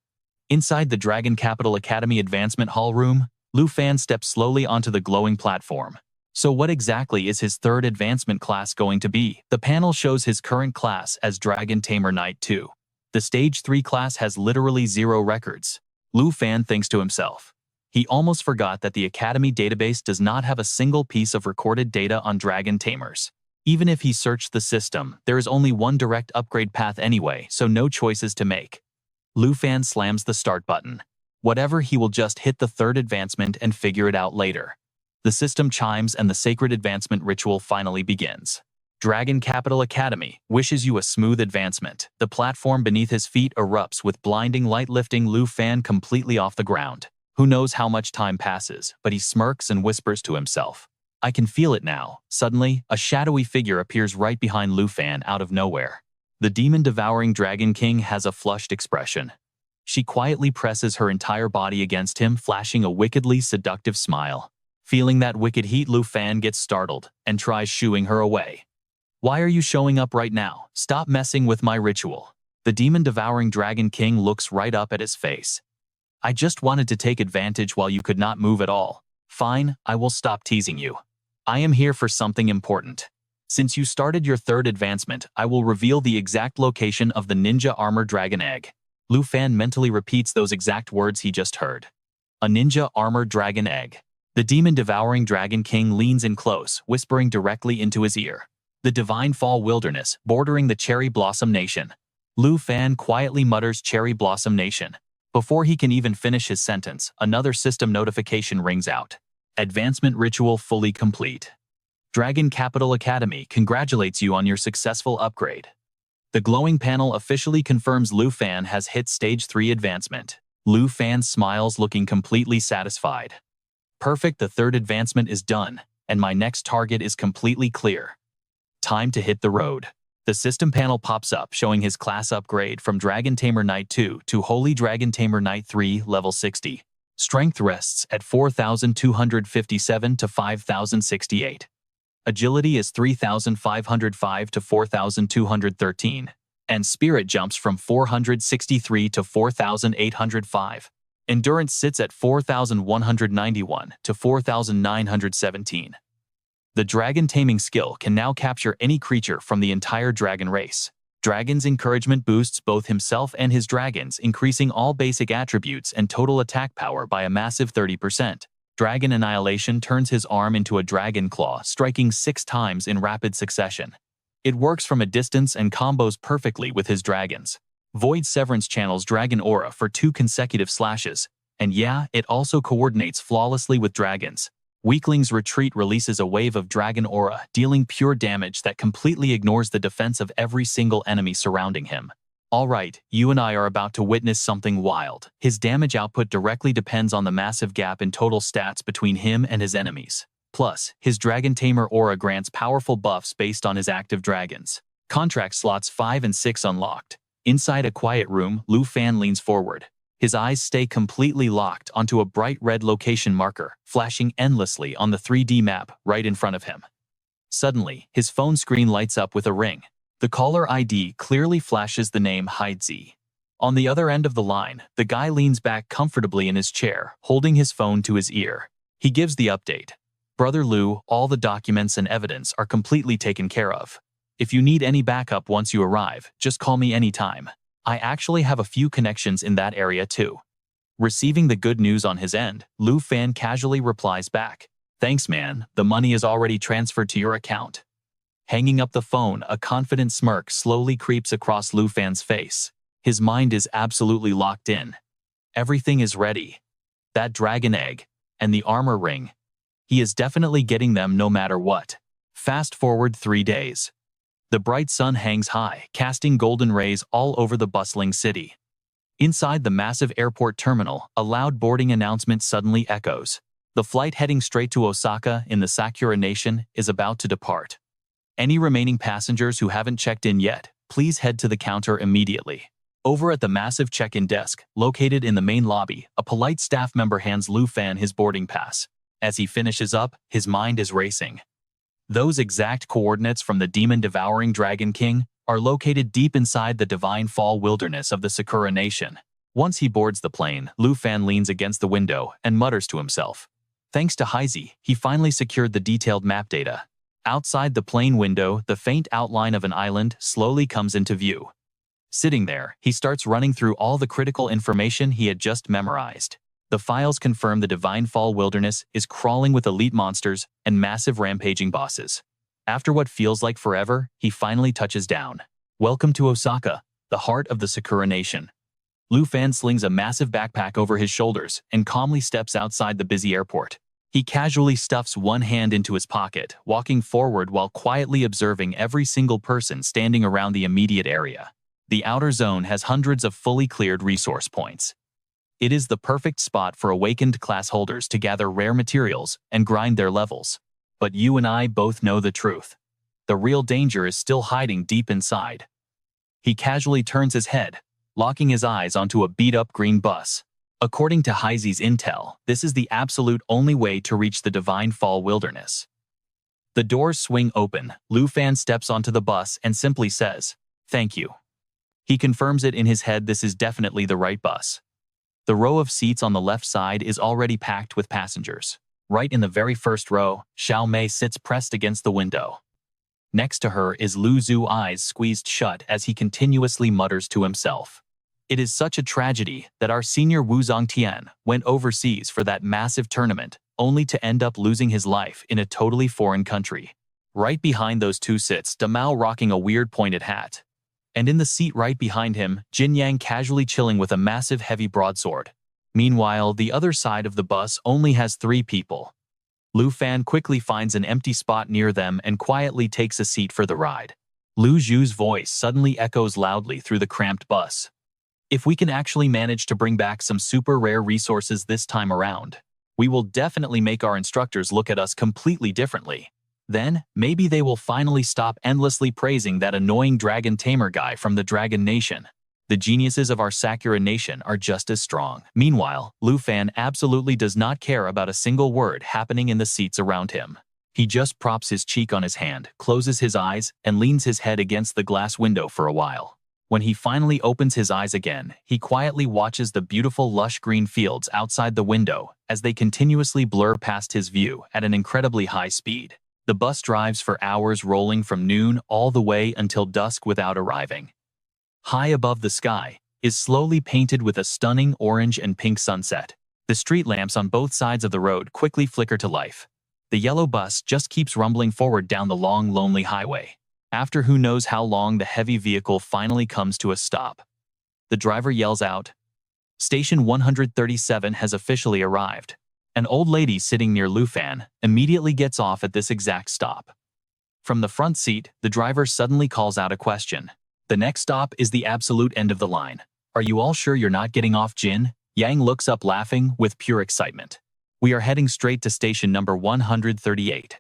Inside the Dragon Capital Academy advancement hall room, Lu Fan steps slowly onto the glowing platform. So what exactly is his third advancement class going to be? The panel shows his current class as Dragon Tamer Knight 2. The Stage 3 class has literally 0 records. Lu Fan thinks to himself. He almost forgot that the Academy database does not have a single piece of recorded data on Dragon Tamers. Even if he searched the system, there is only one direct upgrade path anyway, so no choices to make. Lu Fan slams the start button. Whatever, he will just hit the third advancement and figure it out later. The system chimes and the sacred advancement ritual finally begins. Dragon Capital Academy wishes you a smooth advancement. The platform beneath his feet erupts with blinding light, lifting Lu Fan completely off the ground. Who knows how much time passes, but he smirks and whispers to himself, "I can feel it now." Suddenly, a shadowy figure appears right behind Lu Fan out of nowhere. The demon-devouring Dragon King has a flushed expression. She quietly presses her entire body against him, flashing a wickedly seductive smile. Feeling that wicked heat, Lu Fan gets startled and tries shooing her away. "Why are you showing up right now? Stop messing with my ritual." The demon-devouring Dragon King looks right up at his face. "I just wanted to take advantage while you could not move at all. Fine, I will stop teasing you. I am here for something important. Since you started your third advancement, I will reveal the exact location of the ninja armor dragon egg." Lu Fan mentally repeats those exact words he just heard. A ninja armor dragon egg. The demon-devouring Dragon King leans in close, whispering directly into his ear. "The Divine Fall Wilderness, bordering the Cherry Blossom Nation." Lu Fan quietly mutters Cherry Blossom Nation. Before he can even finish his sentence, another system notification rings out. Advancement ritual fully complete. Dragon Capital Academy congratulates you on your successful upgrade. The glowing panel officially confirms Lu Fan has hit Stage 3 advancement. Lu Fan smiles, looking completely satisfied. "Perfect, the third advancement is done, and my next target is completely clear. Time to hit the road." The system panel pops up, showing his class upgrade from Dragon Tamer Knight 2 to Holy Dragon Tamer Knight 3, level 60. Strength rests at 4,257 to 5,068. Agility is 3,505 to 4,213. And Spirit jumps from 463 to 4,805. Endurance sits at 4,191 to 4,917. The dragon taming skill can now capture any creature from the entire dragon race. Dragon's encouragement boosts both himself and his dragons, increasing all basic attributes and total attack power by a massive 30%. Dragon Annihilation turns his arm into a dragon claw, striking 6 times in rapid succession. It works from a distance and combos perfectly with his dragons. Void Severance channels Dragon Aura for 2 consecutive slashes, and yeah, it also coordinates flawlessly with dragons. Weakling's Retreat releases a wave of Dragon Aura, dealing pure damage that completely ignores the defense of every single enemy surrounding him. Alright, you and I are about to witness something wild. His damage output directly depends on the massive gap in total stats between him and his enemies. Plus, his Dragon Tamer Aura grants powerful buffs based on his active dragons. Contract slots 5 and 6 unlocked. Inside a quiet room, Lu Fan leans forward. His eyes stay completely locked onto a bright red location marker, flashing endlessly on the 3D map right in front of him. Suddenly, his phone screen lights up with a ring. The caller ID clearly flashes the name Haizi. On the other end of the line, the guy leans back comfortably in his chair, holding his phone to his ear. He gives the update. "Brother Lu, all the documents and evidence are completely taken care of. If you need any backup once you arrive, just call me anytime. I actually have a few connections in that area too." Receiving the good news on his end, Lu Fan casually replies back, "Thanks man, the money is already transferred to your account." Hanging up the phone, a confident smirk slowly creeps across Lu Fan's face. His mind is absolutely locked in. Everything is ready. That dragon egg, and the armor ring. He is definitely getting them no matter what. Fast forward 3 days. The bright sun hangs high, casting golden rays all over the bustling city. Inside the massive airport terminal, a loud boarding announcement suddenly echoes. The flight heading straight to Osaka in the Sakura Nation is about to depart. Any remaining passengers who haven't checked in yet, please head to the counter immediately. Over at the massive check-in desk, located in the main lobby, a polite staff member hands Lu Fan his boarding pass. As he finishes up, his mind is racing. Those exact coordinates from the demon-devouring Dragon King are located deep inside the Divine Fall Wilderness of the Sakura Nation. Once he boards the plane, Lu Fan leans against the window and mutters to himself. Thanks to Haizi, he finally secured the detailed map data. Outside the plane window, the faint outline of an island slowly comes into view. Sitting there, he starts running through all the critical information he had just memorized. The files confirm the Divine Fall Wilderness is crawling with elite monsters and massive rampaging bosses. After what feels like forever, he finally touches down. Welcome to Osaka, the heart of the Sakura Nation. Lu Fan slings a massive backpack over his shoulders and calmly steps outside the busy airport. He casually stuffs one hand into his pocket, walking forward while quietly observing every single person standing around the immediate area. The outer zone has hundreds of fully cleared resource points. It is the perfect spot for awakened class holders to gather rare materials and grind their levels. But you and I both know the truth. The real danger is still hiding deep inside. He casually turns his head, locking his eyes onto a beat-up green bus. According to Heizi's intel, this is the absolute only way to reach the Divine Fall Wilderness. The doors swing open, Lu Fan steps onto the bus and simply says, "Thank you." He confirms it in his head this is definitely the right bus. The row of seats on the left side is already packed with passengers. Right in the very first row, Xiao Mei sits pressed against the window. Next to her is Lu Zhu's eyes squeezed shut as he continuously mutters to himself. It is such a tragedy that our senior Wu Zongtian went overseas for that massive tournament, only to end up losing his life in a totally foreign country. Right behind those two sits Damao rocking a weird pointed hat. And in the seat right behind him, Jin Yang casually chilling with a massive heavy broadsword. Meanwhile, the other side of the bus only has 3 people. Lu Fan quickly finds an empty spot near them and quietly takes a seat for the ride. Lu Zhu's voice suddenly echoes loudly through the cramped bus. If we can actually manage to bring back some super rare resources this time around, we will definitely make our instructors look at us completely differently. Then, maybe they will finally stop endlessly praising that annoying Dragon Tamer guy from the Dragon Nation. The geniuses of our Sakura Nation are just as strong. Meanwhile, Lu Fan absolutely does not care about a single word happening in the seats around him. He just props his cheek on his hand, closes his eyes, and leans his head against the glass window for a while. When he finally opens his eyes again, he quietly watches the beautiful lush green fields outside the window as they continuously blur past his view at an incredibly high speed. The bus drives for hours, rolling from noon all the way until dusk without arriving. High above the sky is slowly painted with a stunning orange and pink sunset. The street lamps on both sides of the road quickly flicker to life. The yellow bus just keeps rumbling forward down the long, lonely highway. After who knows how long, the heavy vehicle finally comes to a stop. The driver yells out, "Station 137 has officially arrived." An old lady sitting near Lu Fan immediately gets off at this exact stop. From the front seat, the driver suddenly calls out a question. "The next stop is the absolute end of the line. Are you all sure you're not getting off, Jin?" Yang looks up laughing with pure excitement. "We are heading straight to station number 138.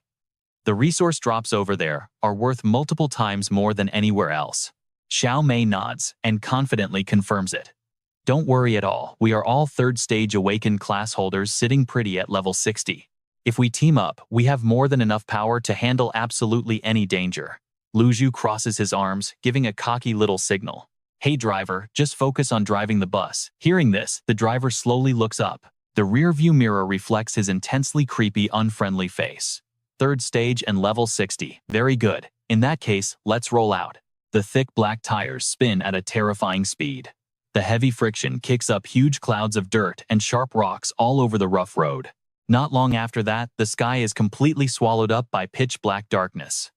The resource drops over there are worth multiple times more than anywhere else." Xiao Mei nods and confidently confirms it. "Don't worry at all. We are all 3rd stage awakened class holders sitting pretty at level 60. If we team up, we have more than enough power to handle absolutely any danger." Lu Zhu crosses his arms, giving a cocky little signal. "Hey driver, just focus on driving the bus." Hearing this, the driver slowly looks up. The rear-view mirror reflects his intensely creepy, unfriendly face. 3rd stage and level 60. Very good. In that case, let's roll out. The thick black tires spin at a terrifying speed. The heavy friction kicks up huge clouds of dirt and sharp rocks all over the rough road. Not long after that, the sky is completely swallowed up by pitch-black darkness.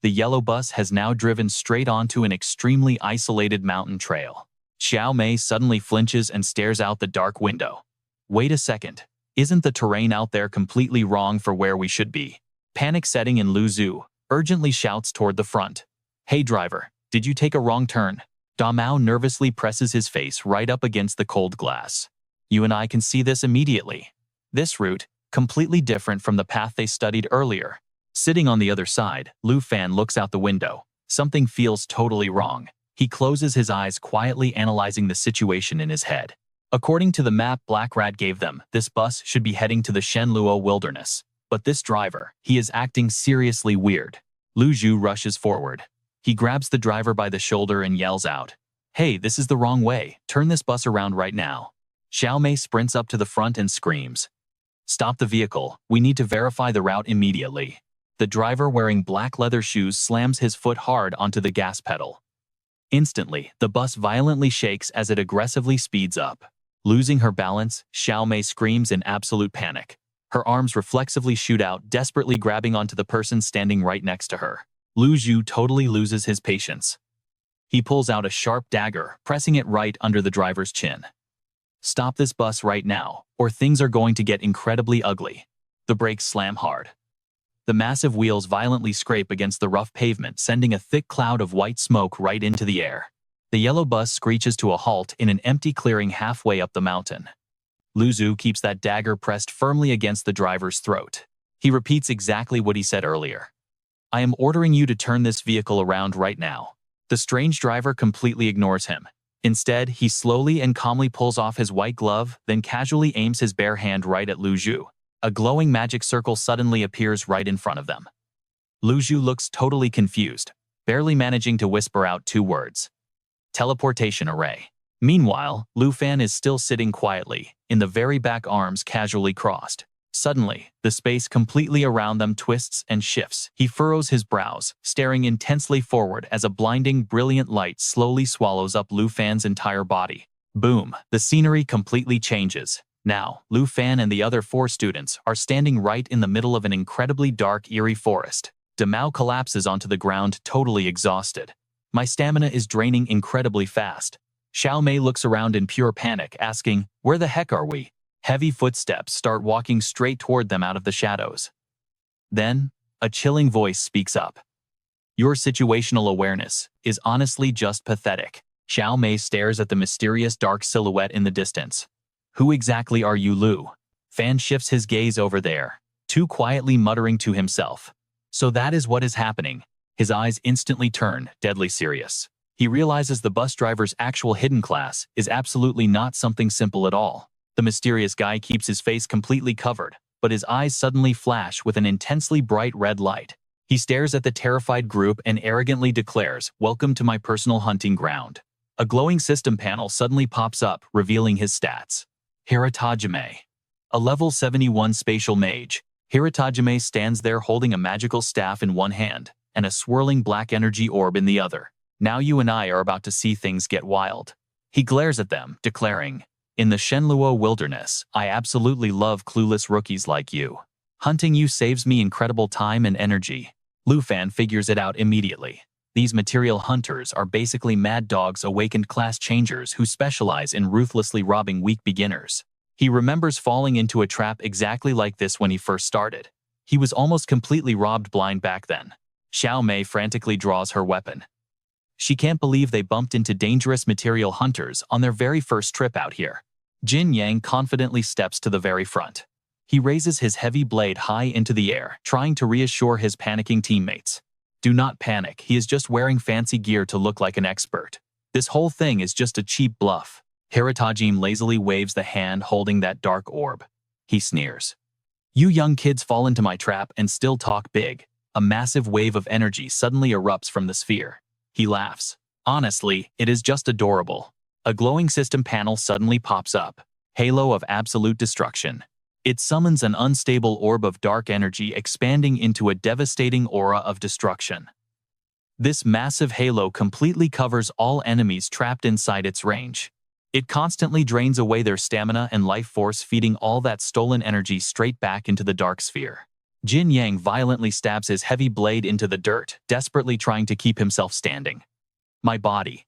The yellow bus has now driven straight onto an extremely isolated mountain trail. Xiao Mei suddenly flinches and stares out the dark window. "Wait a second. Isn't the terrain out there completely wrong for where we should be?" Panic setting in, Lu Zhu urgently shouts toward the front. "Hey driver, did you take a wrong turn?" Damao nervously presses his face right up against the cold glass. "You and I can see this immediately. This route, completely different from the path they studied earlier." Sitting on the other side, Lu Fan looks out the window. Something feels totally wrong. He closes his eyes, quietly analyzing the situation in his head. According to the map Black Rat gave them, this bus should be heading to the Shenluo Wilderness. But this driver, he is acting seriously weird. Lu Zhu rushes forward. He grabs the driver by the shoulder and yells out, "Hey, this is the wrong way. Turn this bus around right now." Xiao Mei sprints up to the front and screams, "Stop the vehicle. We need to verify the route immediately." The driver wearing black leather shoes slams his foot hard onto the gas pedal. Instantly, the bus violently shakes as it aggressively speeds up. Losing her balance, Xiao Mei screams in absolute panic. Her arms reflexively shoot out, desperately grabbing onto the person standing right next to her. Lu Zhu totally loses his patience. He pulls out a sharp dagger, pressing it right under the driver's chin. Stop this bus right now, or things are going to get incredibly ugly. The brakes slam hard. The massive wheels violently scrape against the rough pavement, sending a thick cloud of white smoke right into the air. The yellow bus screeches to a halt in an empty clearing halfway up the mountain. Lu Zhu keeps that dagger pressed firmly against the driver's throat. He repeats exactly what he said earlier. I am ordering you to turn this vehicle around right now. The strange driver completely ignores him. Instead, he slowly and calmly pulls off his white glove, then casually aims his bare hand right at Lu Zhu. A glowing magic circle suddenly appears right in front of them. Lu Zhu looks totally confused, barely managing to whisper out 2 words. Teleportation array. Meanwhile, Lu Fan is still sitting quietly, in the very back, arms casually crossed. Suddenly, the space completely around them twists and shifts. He furrows his brows, staring intensely forward as a blinding, brilliant light slowly swallows up Lu Fan's entire body. Boom! The scenery completely changes. Now, Lu Fan and the other 4 students are standing right in the middle of an incredibly dark, eerie forest. Damao collapses onto the ground, totally exhausted. My stamina is draining incredibly fast. Xiao Mei looks around in pure panic, asking, where the heck are we? Heavy footsteps start walking straight toward them out of the shadows. Then, a chilling voice speaks up. Your situational awareness is honestly just pathetic. Xiao Mei stares at the mysterious dark silhouette in the distance. Who exactly are you, Lu? Fan shifts his gaze over there, too quietly muttering to himself. So that is what is happening. His eyes instantly turn, deadly serious. He realizes the bus driver's actual hidden class is absolutely not something simple at all. The mysterious guy keeps his face completely covered, but his eyes suddenly flash with an intensely bright red light. He stares at the terrified group and arrogantly declares, welcome to my personal hunting ground. A glowing system panel suddenly pops up, revealing his stats. Hiratajime. A level 71 spatial mage. Hiratajime stands there holding a magical staff in one hand and a swirling black energy orb in the other. Now you and I are about to see things get wild. He glares at them, declaring, in the Shenluo wilderness, I absolutely love clueless rookies like you. Hunting you saves me incredible time and energy. Lu Fan figures it out immediately. These material hunters are basically mad dogs, awakened class changers who specialize in ruthlessly robbing weak beginners. He remembers falling into a trap exactly like this when he first started. He was almost completely robbed blind back then. Xiao Mei frantically draws her weapon. She can't believe they bumped into dangerous material hunters on their very first trip out here. Jin Yang confidently steps to the very front. He raises his heavy blade high into the air, trying to reassure his panicking teammates. Do not panic, he is just wearing fancy gear to look like an expert. This whole thing is just a cheap bluff. Hiratajime lazily waves the hand holding that dark orb. He sneers. You young kids fall into my trap and still talk big. A massive wave of energy suddenly erupts from the sphere. He laughs. Honestly, it is just adorable. A glowing system panel suddenly pops up. Halo of absolute destruction. It summons an unstable orb of dark energy expanding into a devastating aura of destruction. This massive halo completely covers all enemies trapped inside its range. It constantly drains away their stamina and life force, feeding all that stolen energy straight back into the dark sphere. Jin Yang violently stabs his heavy blade into the dirt, desperately trying to keep himself standing. My body.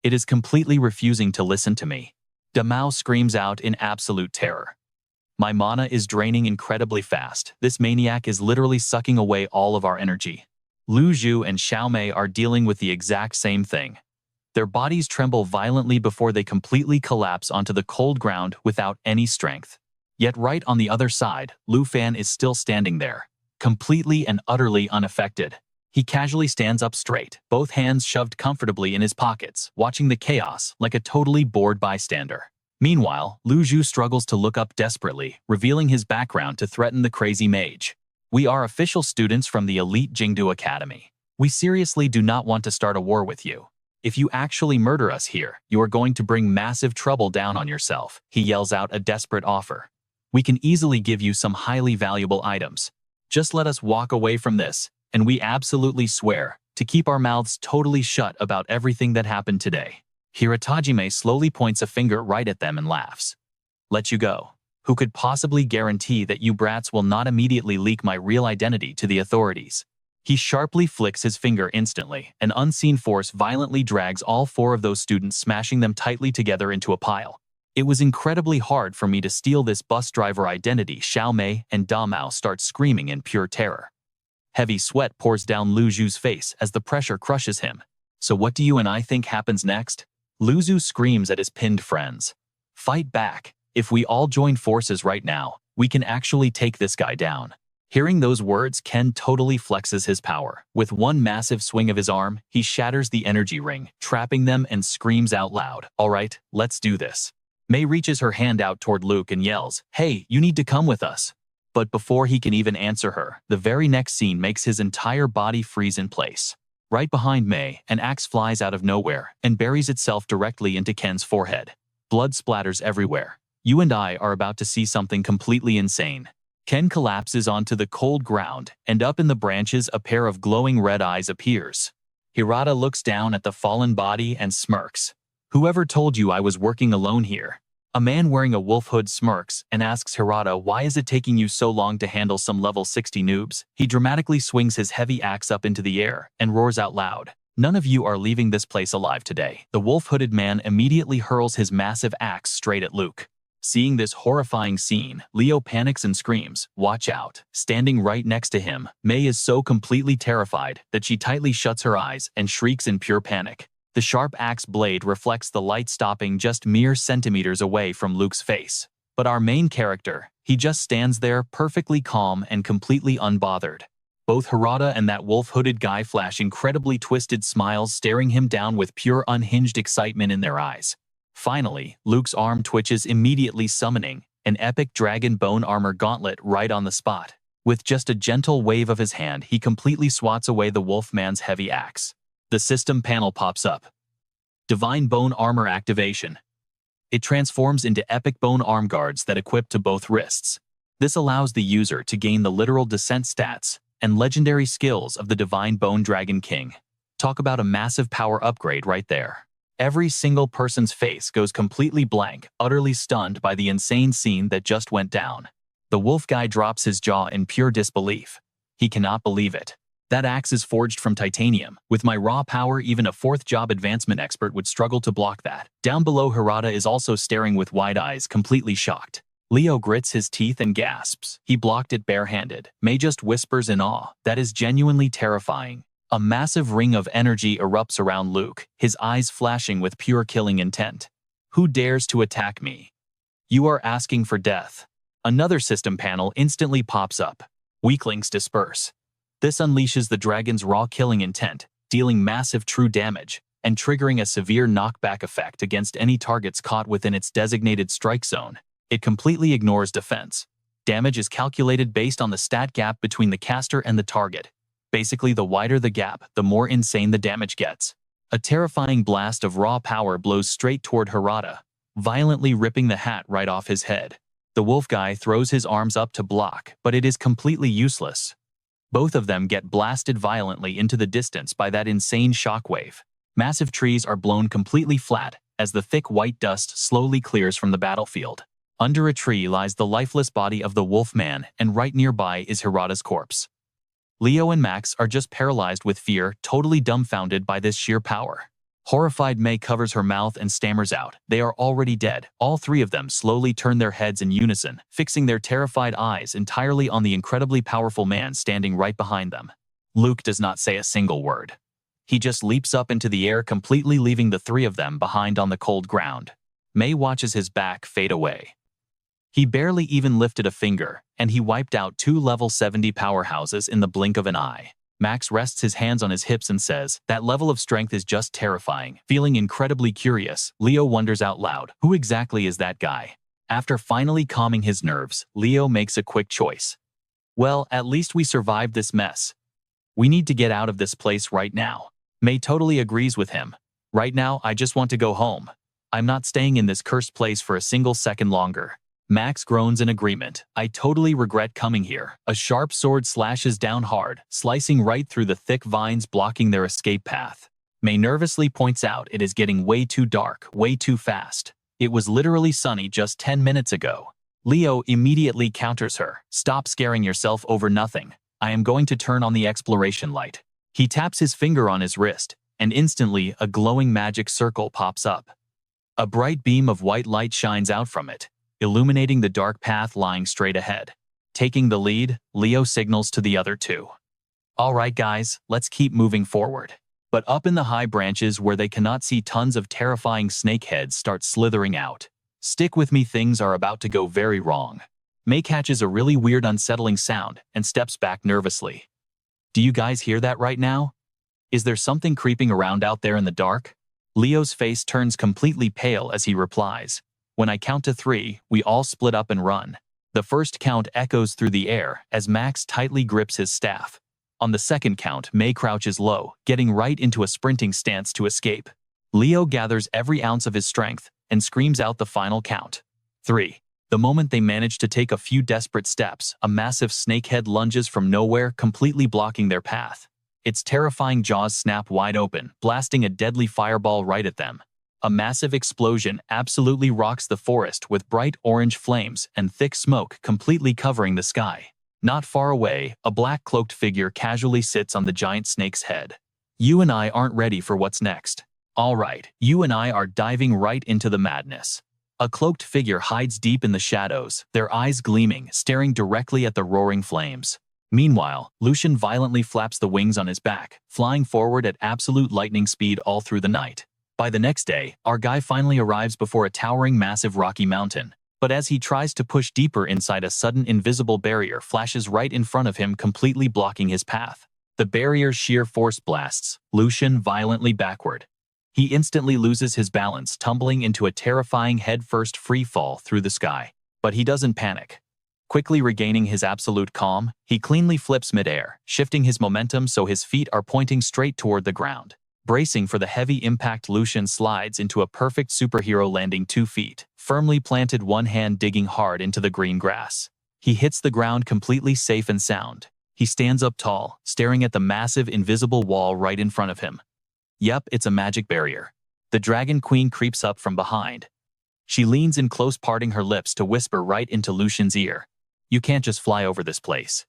It is completely refusing to listen to me. Damao screams out in absolute terror. My mana is draining incredibly fast. This maniac is literally sucking away all of our energy. Lu Zhu and Xiao Mei are dealing with the exact same thing. Their bodies tremble violently before they completely collapse onto the cold ground without any strength. Yet right on the other side, Lu Fan is still standing there, completely and utterly unaffected. He casually stands up straight, both hands shoved comfortably in his pockets, watching the chaos like a totally bored bystander. Meanwhile, Lu Zhu struggles to look up desperately, revealing his background to threaten the crazy mage. We are official students from the elite Jingdu Academy. We seriously do not want to start a war with you. If you actually murder us here, you are going to bring massive trouble down on yourself. He yells out a desperate offer. We can easily give you some highly valuable items. Just let us walk away from this, and we absolutely swear to keep our mouths totally shut about everything that happened today. Hiratajime slowly points a finger right at them and laughs. Let you go. Who could possibly guarantee that you brats will not immediately leak my real identity to the authorities? He sharply flicks his finger instantly. An unseen force violently drags all 4 of those students, smashing them tightly together into a pile. It was incredibly hard for me to steal this bus driver identity. Xiao Mei and Da Mao start screaming in pure terror. Heavy sweat pours down Lu Zhu's face as the pressure crushes him. So what do you and I think happens next? Lu Zhu screams at his pinned friends. Fight back. If we all join forces right now, we can actually take this guy down. Hearing those words, Ken totally flexes his power. With one massive swing of his arm, he shatters the energy ring, trapping them, and screams out loud, "All right, let's do this." Mei reaches her hand out toward Luke and yells, "Hey, you need to come with us." But before he can even answer her, the very next scene makes his entire body freeze in place. Right behind Mei, an axe flies out of nowhere and buries itself directly into Ken's forehead. Blood splatters everywhere. You and I are about to see something completely insane. Ken collapses onto the cold ground, and up in the branches a pair of glowing red eyes appears. Hirata looks down at the fallen body and smirks. "Whoever told you I was working alone here?" A man wearing a wolf hood smirks and asks Hirata, "Why is it taking you so long to handle some level 60 noobs?" He dramatically swings his heavy axe up into the air and roars out loud, "None of you are leaving this place alive today." The wolf-hooded man immediately hurls his massive axe straight at Luke. Seeing this horrifying scene, Leo panics and screams, "Watch out." Standing right next to him, Mei is so completely terrified that she tightly shuts her eyes and shrieks in pure panic. The sharp axe blade reflects the light, stopping just mere centimeters away from Luke's face. But our main character, he just stands there perfectly calm and completely unbothered. Both Hirata and that wolf-hooded guy flash incredibly twisted smiles, staring him down with pure unhinged excitement in their eyes. Finally, Luke's arm twitches, immediately summoning an epic dragon bone armor gauntlet right on the spot. With just a gentle wave of his hand, he completely swats away the wolfman's heavy axe. The system panel pops up. Divine Bone Armor Activation. It transforms into epic bone arm guards that equip to both wrists. This allows the user to gain the literal descent stats and legendary skills of the Divine Bone Dragon King. Talk about a massive power upgrade right there. Every single person's face goes completely blank, utterly stunned by the insane scene that just went down. The wolf guy drops his jaw in pure disbelief. He cannot believe it. That axe is forged from titanium. With my raw power, even a 4th job advancement expert would struggle to block that. Down below, Hirata is also staring with wide eyes, completely shocked. Leo grits his teeth and gasps. He blocked it barehanded. Mei just whispers in awe. That is genuinely terrifying. A massive ring of energy erupts around Luke, his eyes flashing with pure killing intent. Who dares to attack me? You are asking for death. Another system panel instantly pops up. Weaklings disperse. This unleashes the dragon's raw killing intent, dealing massive true damage, and triggering a severe knockback effect against any targets caught within its designated strike zone. It completely ignores defense. Damage is calculated based on the stat gap between the caster and the target. Basically, the wider the gap, the more insane the damage gets. A terrifying blast of raw power blows straight toward Hirata, violently ripping the hat right off his head. The wolf guy throws his arms up to block, but it is completely useless. Both of them get blasted violently into the distance by that insane shockwave. Massive trees are blown completely flat as the thick white dust slowly clears from the battlefield. Under a tree lies the lifeless body of the wolf man, and right nearby is Hirata's corpse. Leo and Max are just paralyzed with fear, totally dumbfounded by this sheer power. Horrified Mei covers her mouth and stammers out, "They are already dead." All 3 of them slowly turn their heads in unison, fixing their terrified eyes entirely on the incredibly powerful man standing right behind them. Luke does not say a single word. He just leaps up into the air, completely leaving the 3 of them behind on the cold ground. Mei watches his back fade away. He barely even lifted a finger, and he wiped out 2 level 70 powerhouses in the blink of an eye. Max rests his hands on his hips and says, "That level of strength is just terrifying." Feeling incredibly curious, Leo wonders out loud, who exactly is that guy? After finally calming his nerves, Leo makes a quick choice. "Well, at least we survived this mess. We need to get out of this place right now." Mei totally agrees with him. "Right now, I just want to go home. I'm not staying in this cursed place for a single second longer." Max groans in agreement. "I totally regret coming here." A sharp sword slashes down hard, slicing right through the thick vines blocking their escape path. Mei nervously points out it is getting way too dark, way too fast. It was literally sunny just 10 minutes ago. Leo immediately counters her. Stop scaring yourself over nothing. I am going to turn on the exploration light. He taps his finger on his wrist, and instantly a glowing magic circle pops up. A bright beam of white light shines out from it, illuminating the dark path lying straight ahead. Taking the lead, Leo signals to the other two. All right, guys, let's keep moving forward. But up in the high branches where they cannot see, tons of terrifying snakeheads start slithering out. Stick with me, things are about to go very wrong. Mei catches a really weird, unsettling sound and steps back nervously. Do you guys hear that right now? Is there something creeping around out there in the dark? Leo's face turns completely pale as he replies. When I count to 3, we all split up and run. The first count echoes through the air as Max tightly grips his staff. On the second count, Mei crouches low, getting right into a sprinting stance to escape. Leo gathers every ounce of his strength and screams out the final count. 3. The moment they manage to take a few desperate steps, a massive snakehead lunges from nowhere, completely blocking their path. Its terrifying jaws snap wide open, blasting a deadly fireball right at them. A massive explosion absolutely rocks the forest with bright orange flames and thick smoke completely covering the sky. Not far away, a black-cloaked figure casually sits on the giant snake's head. You and I aren't ready for what's next. All right, you and I are diving right into the madness. A cloaked figure hides deep in the shadows, their eyes gleaming, staring directly at the roaring flames. Meanwhile, Lucian violently flaps the wings on his back, flying forward at absolute lightning speed all through the night. By the next day, our guy finally arrives before a towering massive rocky mountain. But as he tries to push deeper inside, a sudden invisible barrier flashes right in front of him, completely blocking his path. The barrier's sheer force blasts Lucian violently backward. He instantly loses his balance, tumbling into a terrifying head-first free fall through the sky. But he doesn't panic. Quickly regaining his absolute calm, he cleanly flips midair, shifting his momentum so his feet are pointing straight toward the ground. Bracing for the heavy impact, Lucian slides into a perfect superhero landing, 2 feet, firmly planted, one hand digging hard into the green grass. He hits the ground completely safe and sound. He stands up tall, staring at the massive invisible wall right in front of him. Yep, it's a magic barrier. The Dragon Queen creeps up from behind. She leans in close, parting her lips to whisper right into Lucian's ear. You can't just fly over this place.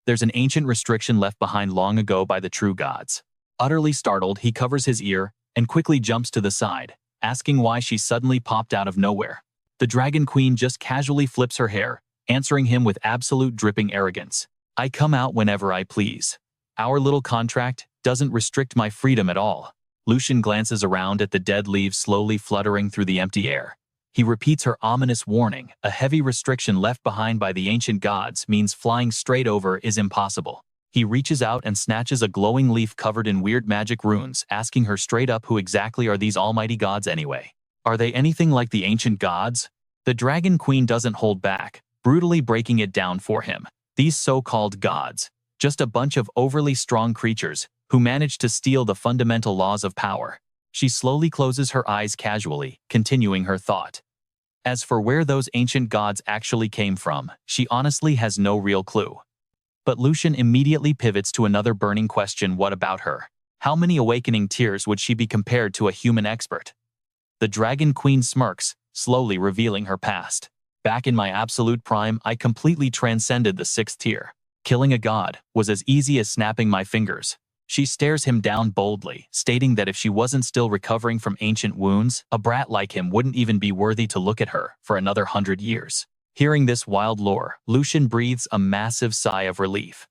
There's an ancient restriction left behind long ago by the true gods. Utterly startled, he covers his ear and quickly jumps to the side, asking why she suddenly popped out of nowhere. The Dragon Queen just casually flips her hair, answering him with absolute dripping arrogance. I come out whenever I please. Our little contract doesn't restrict my freedom at all. Lucian glances around at the dead leaves slowly fluttering through the empty air. He repeats her ominous warning. A heavy restriction left behind by the ancient gods means flying straight over is impossible. He reaches out and snatches a glowing leaf covered in weird magic runes, asking her straight up, who exactly are these almighty gods anyway? Are they anything like the ancient gods? The Dragon Queen doesn't hold back, brutally breaking it down for him. These so-called gods, just a bunch of overly strong creatures who managed to steal the fundamental laws of power. She slowly closes her eyes casually, continuing her thought. As for where those ancient gods actually came from, she honestly has no real clue. But Lucian immediately pivots to another burning question: what about her? How many awakening tears would she be compared to a human expert? The Dragon Queen smirks, slowly revealing her past. Back in my absolute prime, I completely transcended the 6th tier. Killing a god was as easy as snapping my fingers. She stares him down boldly, stating that if she wasn't still recovering from ancient wounds, a brat like him wouldn't even be worthy to look at her for another 100 years. Hearing this wild lore, Lucian breathes a massive sigh of relief.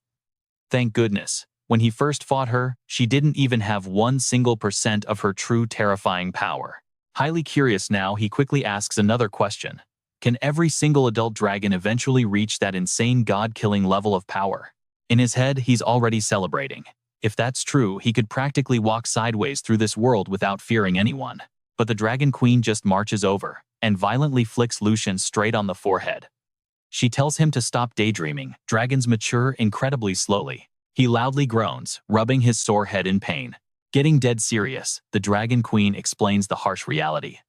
Thank goodness. When he first fought her, she didn't even have 1% of her true terrifying power. Highly curious now, he quickly asks another question. Can every single adult dragon eventually reach that insane god-killing level of power? In his head, he's already celebrating. If that's true, he could practically walk sideways through this world without fearing anyone. But the Dragon Queen just marches over and violently flicks Lucian straight on the forehead. She tells him to stop daydreaming. Dragons mature incredibly slowly. He loudly groans, rubbing his sore head in pain. Getting dead serious, the Dragon Queen explains the harsh reality.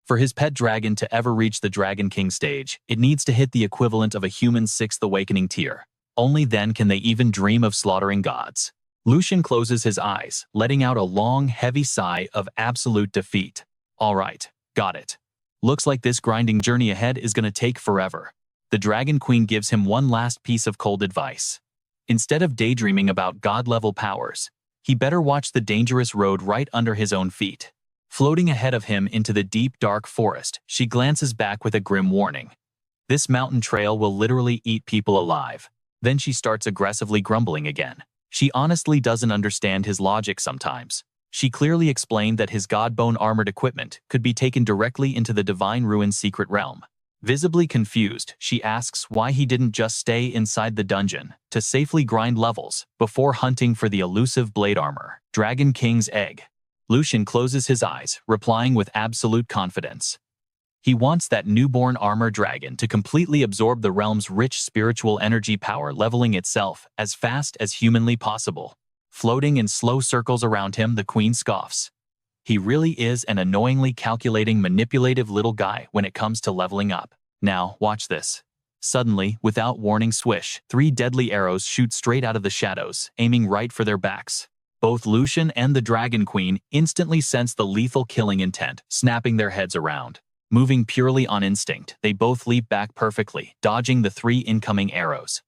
For his pet dragon to ever reach the Dragon King stage, it needs to hit the equivalent of a human's 6th awakening tier. Only then can they even dream of slaughtering gods. Lucian closes his eyes, letting out a long, heavy sigh of absolute defeat. All right, got it. Looks like this grinding journey ahead is gonna take forever. The Dragon Queen gives him one last piece of cold advice. Instead of daydreaming about god-level powers, he better watch the dangerous road right under his own feet. Floating ahead of him into the deep, dark forest, she glances back with a grim warning. This mountain trail will literally eat people alive. Then she starts aggressively grumbling again. She honestly doesn't understand his logic sometimes. She clearly explained that his godbone armored equipment could be taken directly into the Divine Ruin's secret realm. Visibly confused, she asks why he didn't just stay inside the dungeon to safely grind levels before hunting for the elusive blade armor, Dragon King's egg. Lucian closes his eyes, replying with absolute confidence. He wants that newborn armor dragon to completely absorb the realm's rich spiritual energy power, leveling itself as fast as humanly possible. Floating in slow circles around him, the queen scoffs. He really is an annoyingly calculating, manipulative little guy when it comes to leveling up. Now, watch this. Suddenly, without warning, swish, 3 deadly arrows shoot straight out of the shadows, aiming right for their backs. Both Lucian and the Dragon Queen instantly sense the lethal killing intent, snapping their heads around. Moving purely on instinct, they both leap back perfectly, dodging the 3 incoming arrows.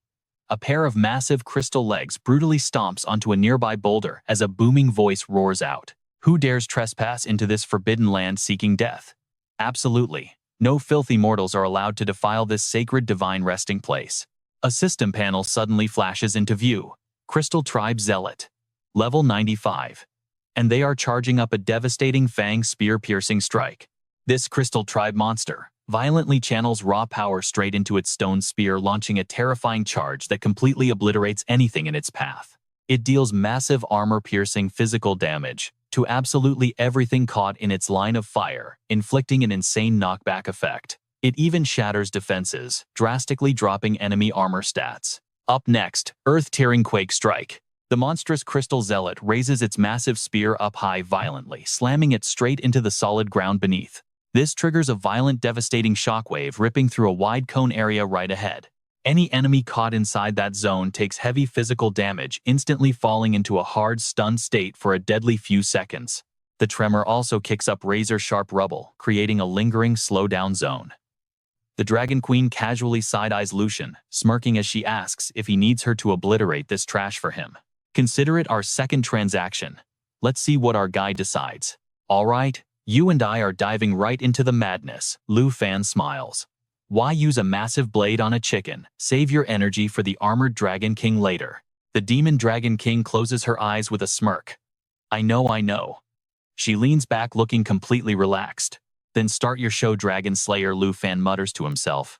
A pair of massive crystal legs brutally stomps onto a nearby boulder as a booming voice roars out. Who dares trespass into this forbidden land seeking death? Absolutely. No filthy mortals are allowed to defile this sacred divine resting place. A system panel suddenly flashes into view. Crystal Tribe Zealot. Level 95. And they are charging up a devastating fang spear-piercing strike. This Crystal Tribe monster violently channels raw power straight into its stone spear, launching a terrifying charge that completely obliterates anything in its path. It deals massive armor-piercing physical damage to absolutely everything caught in its line of fire, inflicting an insane knockback effect. It even shatters defenses, drastically dropping enemy armor stats. Up next, Earth-tearing Quake Strike. The monstrous Crystal Zealot raises its massive spear up high violently, slamming it straight into the solid ground beneath. This triggers a violent, devastating shockwave ripping through a wide cone area right ahead. Any enemy caught inside that zone takes heavy physical damage, instantly falling into a hard, stunned state for a deadly few seconds. The tremor also kicks up razor-sharp rubble, creating a lingering, slow-down zone. The Dragon Queen casually side-eyes Lucian, smirking as she asks if he needs her to obliterate this trash for him. Consider it our second transaction. Let's see what our guy decides. All right, you and I are diving right into the madness. Lu Fan smiles. Why use a massive blade on a chicken? Save your energy for the armored Dragon King later. The Demon Dragon King closes her eyes with a smirk. I know. She leans back looking completely relaxed. Then start your show, Dragon Slayer, Lu Fan mutters to himself.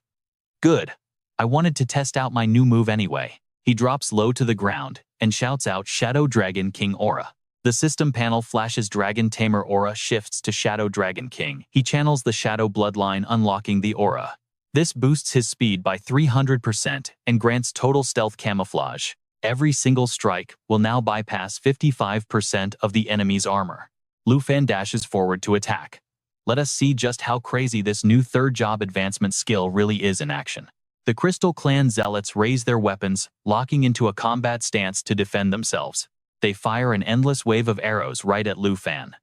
Good. I wanted to test out my new move anyway. He drops low to the ground and shouts out Shadow Dragon King Aura. The system panel flashes Dragon Tamer aura shifts to Shadow Dragon King. He channels the Shadow bloodline, unlocking the aura. This boosts his speed by 300% and grants total stealth camouflage. Every single strike will now bypass 55% of the enemy's armor. Lu Fan dashes forward to attack. Let us see just how crazy this new third job advancement skill really is in action. The Crystal Clan Zealots raise their weapons, locking into a combat stance to defend themselves. They fire an endless wave of arrows right at Lu Fan.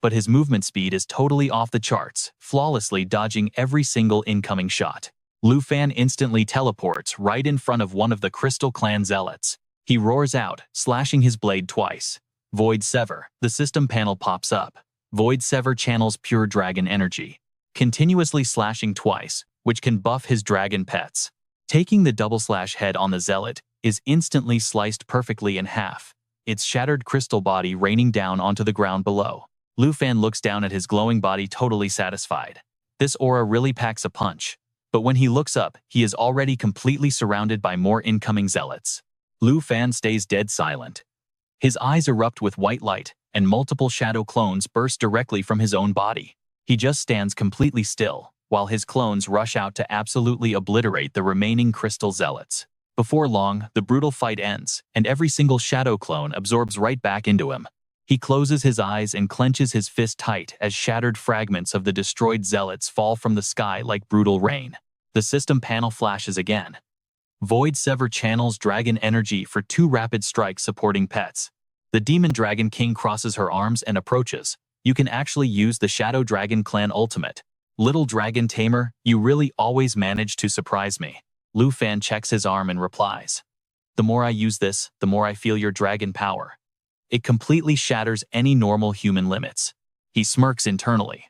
But his movement speed is totally off the charts, flawlessly dodging every single incoming shot. Lu Fan instantly teleports right in front of one of the Crystal Clan Zealots. He roars out, slashing his blade twice. Void Sever. The system panel pops up. Void Sever channels pure dragon energy, continuously slashing twice, which can buff his dragon pets. Taking the double slash head on the Zealot is instantly sliced perfectly in half, its shattered crystal body raining down onto the ground below. Lu Fan looks down at his glowing body, totally satisfied. This aura really packs a punch. But when he looks up, he is already completely surrounded by more incoming Zealots. Lu Fan stays dead silent. His eyes erupt with white light, and multiple shadow clones burst directly from his own body. He just stands completely still, while his clones rush out to absolutely obliterate the remaining Crystal Zealots. Before long, the brutal fight ends, and every single shadow clone absorbs right back into him. He closes his eyes and clenches his fist tight as shattered fragments of the destroyed Zealots fall from the sky like brutal rain. The system panel flashes again. Void Sever channels dragon energy for 2 rapid strikes supporting pets. The Demon Dragon King crosses her arms and approaches. You can actually use the Shadow Dragon Clan ultimate. Little Dragon Tamer, you really always manage to surprise me. Lu Fan checks his arm and replies. The more I use this, the more I feel your dragon power. It completely shatters any normal human limits. He smirks internally.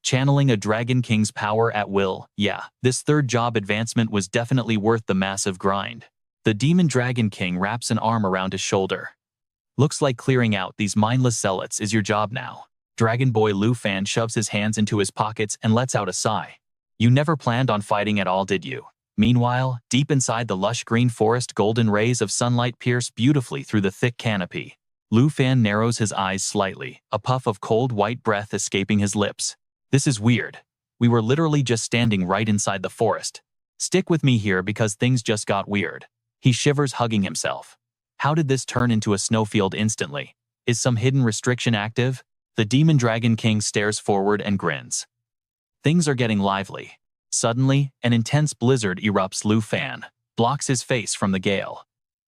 Channeling a Dragon King's power at will, yeah, this 3rd job advancement was definitely worth the massive grind. The Demon Dragon King wraps an arm around his shoulder. Looks like clearing out these mindless zealots is your job now. Dragon Boy Lu Fan shoves his hands into his pockets and lets out a sigh. You never planned on fighting at all, did you? Meanwhile, deep inside the lush green forest, golden rays of sunlight pierce beautifully through the thick canopy. Lu Fan narrows his eyes slightly, a puff of cold white breath escaping his lips. This is weird. We were literally just standing right inside the forest. Stick with me here because things just got weird. He shivers, hugging himself. How did this turn into a snowfield instantly? Is some hidden restriction active? The Demon Dragon King stares forward and grins. Things are getting lively. Suddenly, an intense blizzard erupts. Lu Fan blocks his face from the gale.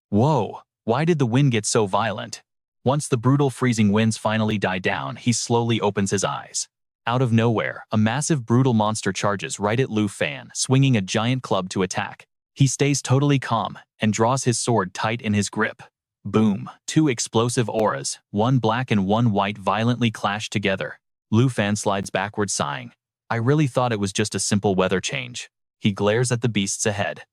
Whoa, why did the wind get so violent? Once the brutal freezing winds finally die down, he slowly opens his eyes. Out of nowhere, a massive brutal monster charges right at Lu Fan, swinging a giant club to attack. He stays totally calm and draws his sword tight in his grip. Boom! 2 explosive auras, one black and one white, violently clash together. Lu Fan slides backward, sighing. I really thought it was just a simple weather change. He glares at the beasts ahead.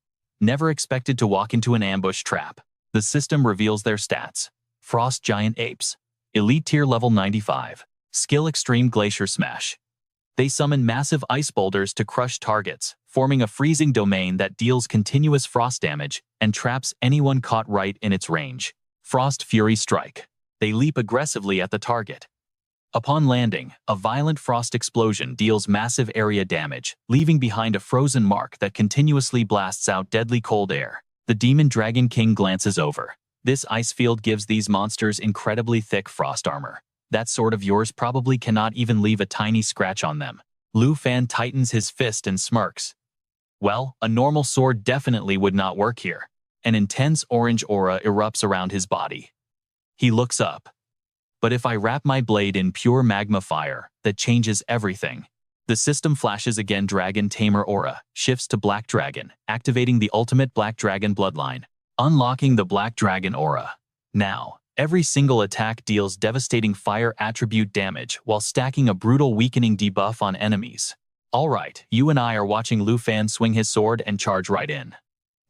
Never expected to walk into an ambush trap. The system reveals their stats. Frost Giant Apes. Elite Tier Level 95. Skill Extreme Glacier Smash. They summon massive ice boulders to crush targets, forming a freezing domain that deals continuous frost damage and traps anyone caught right in its range. Frost Fury Strike. They leap aggressively at the target. Upon landing, a violent frost explosion deals massive area damage, leaving behind a frozen mark that continuously blasts out deadly cold air. The Demon Dragon King glances over. This ice field gives these monsters incredibly thick frost armor. That sword of yours probably cannot even leave a tiny scratch on them. Lu Fan tightens his fist and smirks. Well, a normal sword definitely would not work here. An intense orange aura erupts around his body. He looks up. But if I wrap my blade in pure magma fire, that changes everything. The system flashes again. Dragon Tamer aura shifts to Black Dragon, activating the ultimate Black Dragon bloodline, unlocking the Black Dragon aura. Now, every single attack deals devastating fire attribute damage while stacking a brutal weakening debuff on enemies. Alright, you and I are watching Lu Fan swing his sword and charge right in.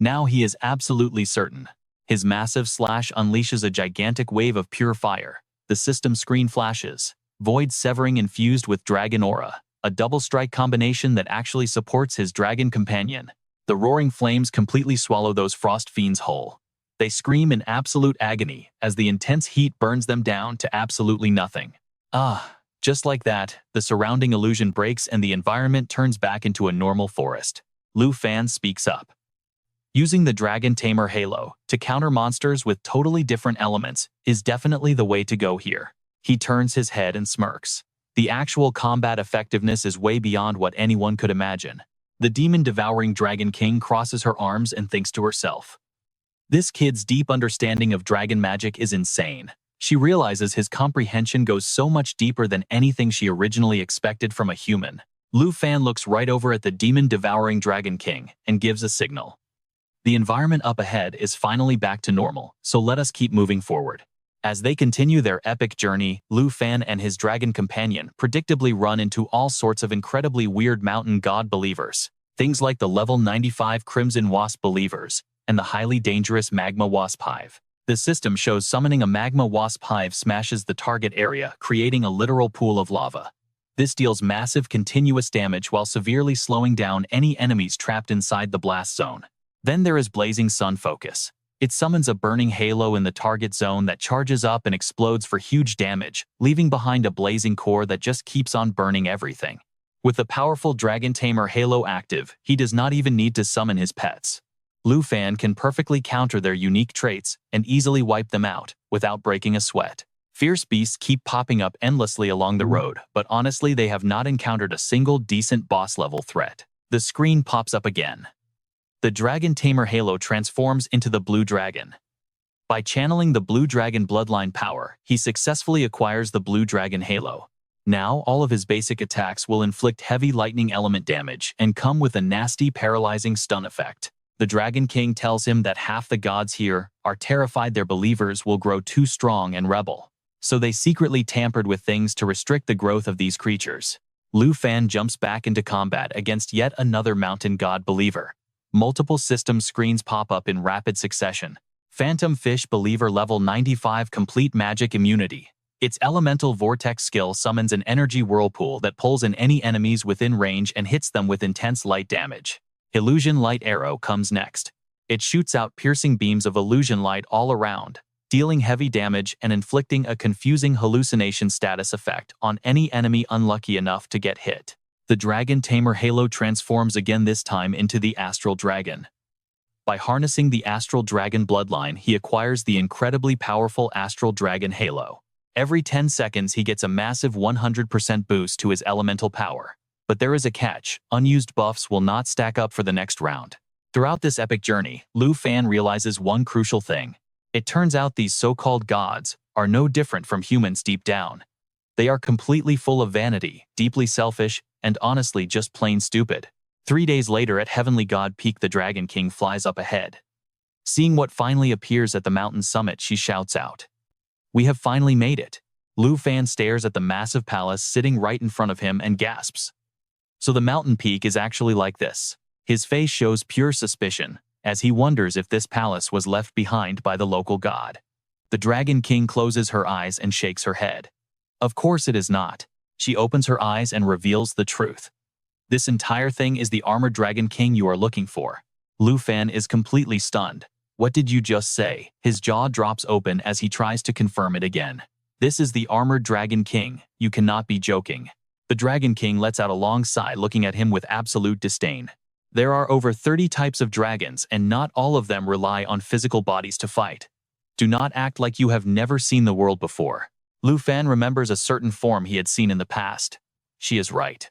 Now he is absolutely certain. His massive slash unleashes a gigantic wave of pure fire. The system screen flashes. Void Severing infused with Dragon Aura, a double strike combination that actually supports his dragon companion. The roaring flames completely swallow those frost fiends whole. They scream in absolute agony as the intense heat burns them down to absolutely nothing. Just like that, the surrounding illusion breaks and the environment turns back into a normal forest. Lu Fan speaks up. Using the Dragon Tamer Halo to counter monsters with totally different elements is definitely the way to go here. He turns his head and smirks. The actual combat effectiveness is way beyond what anyone could imagine. The demon-devouring Dragon King crosses her arms and thinks to herself. This kid's deep understanding of dragon magic is insane. She realizes his comprehension goes so much deeper than anything she originally expected from a human. Lu Fan looks right over at the demon-devouring Dragon King and gives a signal. The environment up ahead is finally back to normal, so let us keep moving forward. As they continue their epic journey, Lu Fan and his dragon companion predictably run into all sorts of incredibly weird mountain god believers. Things like the level 95 Crimson Wasp believers and the highly dangerous Magma Wasp Hive. The system shows summoning a Magma Wasp Hive smashes the target area, creating a literal pool of lava. This deals massive continuous damage while severely slowing down any enemies trapped inside the blast zone. Then there is Blazing Sun Focus. It summons a burning halo in the target zone that charges up and explodes for huge damage, leaving behind a blazing core that just keeps on burning everything. With the powerful Dragon Tamer Halo active, he does not even need to summon his pets. Lu Fan can perfectly counter their unique traits and easily wipe them out without breaking a sweat. Fierce beasts keep popping up endlessly along the road, but honestly they have not encountered a single decent boss-level threat. The screen pops up again. The Dragon Tamer halo transforms into the Blue Dragon. By channeling the Blue Dragon bloodline power, he successfully acquires the Blue Dragon halo. Now, all of his basic attacks will inflict heavy lightning element damage and come with a nasty paralyzing stun effect. The Dragon King tells him that half the gods here are terrified their believers will grow too strong and rebel. So they secretly tampered with things to restrict the growth of these creatures. Lu Fan jumps back into combat against yet another mountain god believer. Multiple system screens pop up in rapid succession. Phantom Fish Believer level 95 complete magic immunity. Its elemental vortex skill summons an energy whirlpool that pulls in any enemies within range and hits them with intense light damage. Illusion Light Arrow comes next. It shoots out piercing beams of illusion light all around, dealing heavy damage and inflicting a confusing hallucination status effect on any enemy unlucky enough to get hit. The Dragon Tamer halo transforms again, this time into the Astral Dragon. By harnessing the Astral Dragon bloodline, he acquires the incredibly powerful Astral Dragon halo. Every 10 seconds he gets a massive 100% boost to his elemental power. But there is a catch: unused buffs will not stack up for the next round. Throughout this epic journey, Lu Fan realizes one crucial thing. It turns out these so-called gods are no different from humans deep down. They are completely full of vanity, deeply selfish, and honestly just plain stupid. 3 days later at Heavenly God Peak, the Dragon King flies up ahead. Seeing what finally appears at the mountain summit, she shouts out, "We have finally made it." Lu Fan stares at the massive palace sitting right in front of him and gasps. So the mountain peak is actually like this. His face shows pure suspicion, as he wonders if this palace was left behind by the local god. The Dragon King closes her eyes and shakes her head. Of course it is not. She opens her eyes and reveals the truth. This entire thing is the armored Dragon King you are looking for. Lu Fan is completely stunned. What did you just say? His jaw drops open as he tries to confirm it again. This is the armored Dragon King. You cannot be joking. The Dragon King lets out a long sigh, looking at him with absolute disdain. There are over 30 types of dragons, and not all of them rely on physical bodies to fight. Do not act like you have never seen the world before. Lu Fan remembers a certain form he had seen in the past. She is right.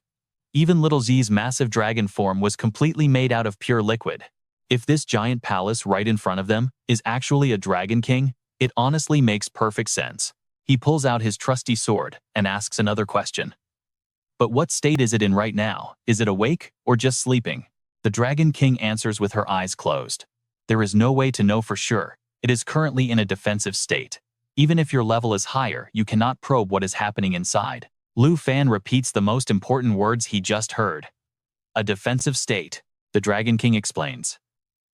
Even Little Z's massive dragon form was completely made out of pure liquid. If this giant palace right in front of them is actually a Dragon King, it honestly makes perfect sense. He pulls out his trusty sword and asks another question. But what state is it in right now? Is it awake or just sleeping? The Dragon King answers with her eyes closed. There is no way to know for sure. It is currently in a defensive state. Even if your level is higher, you cannot probe what is happening inside. Lu Fan repeats the most important words he just heard. A defensive state, the Dragon King explains.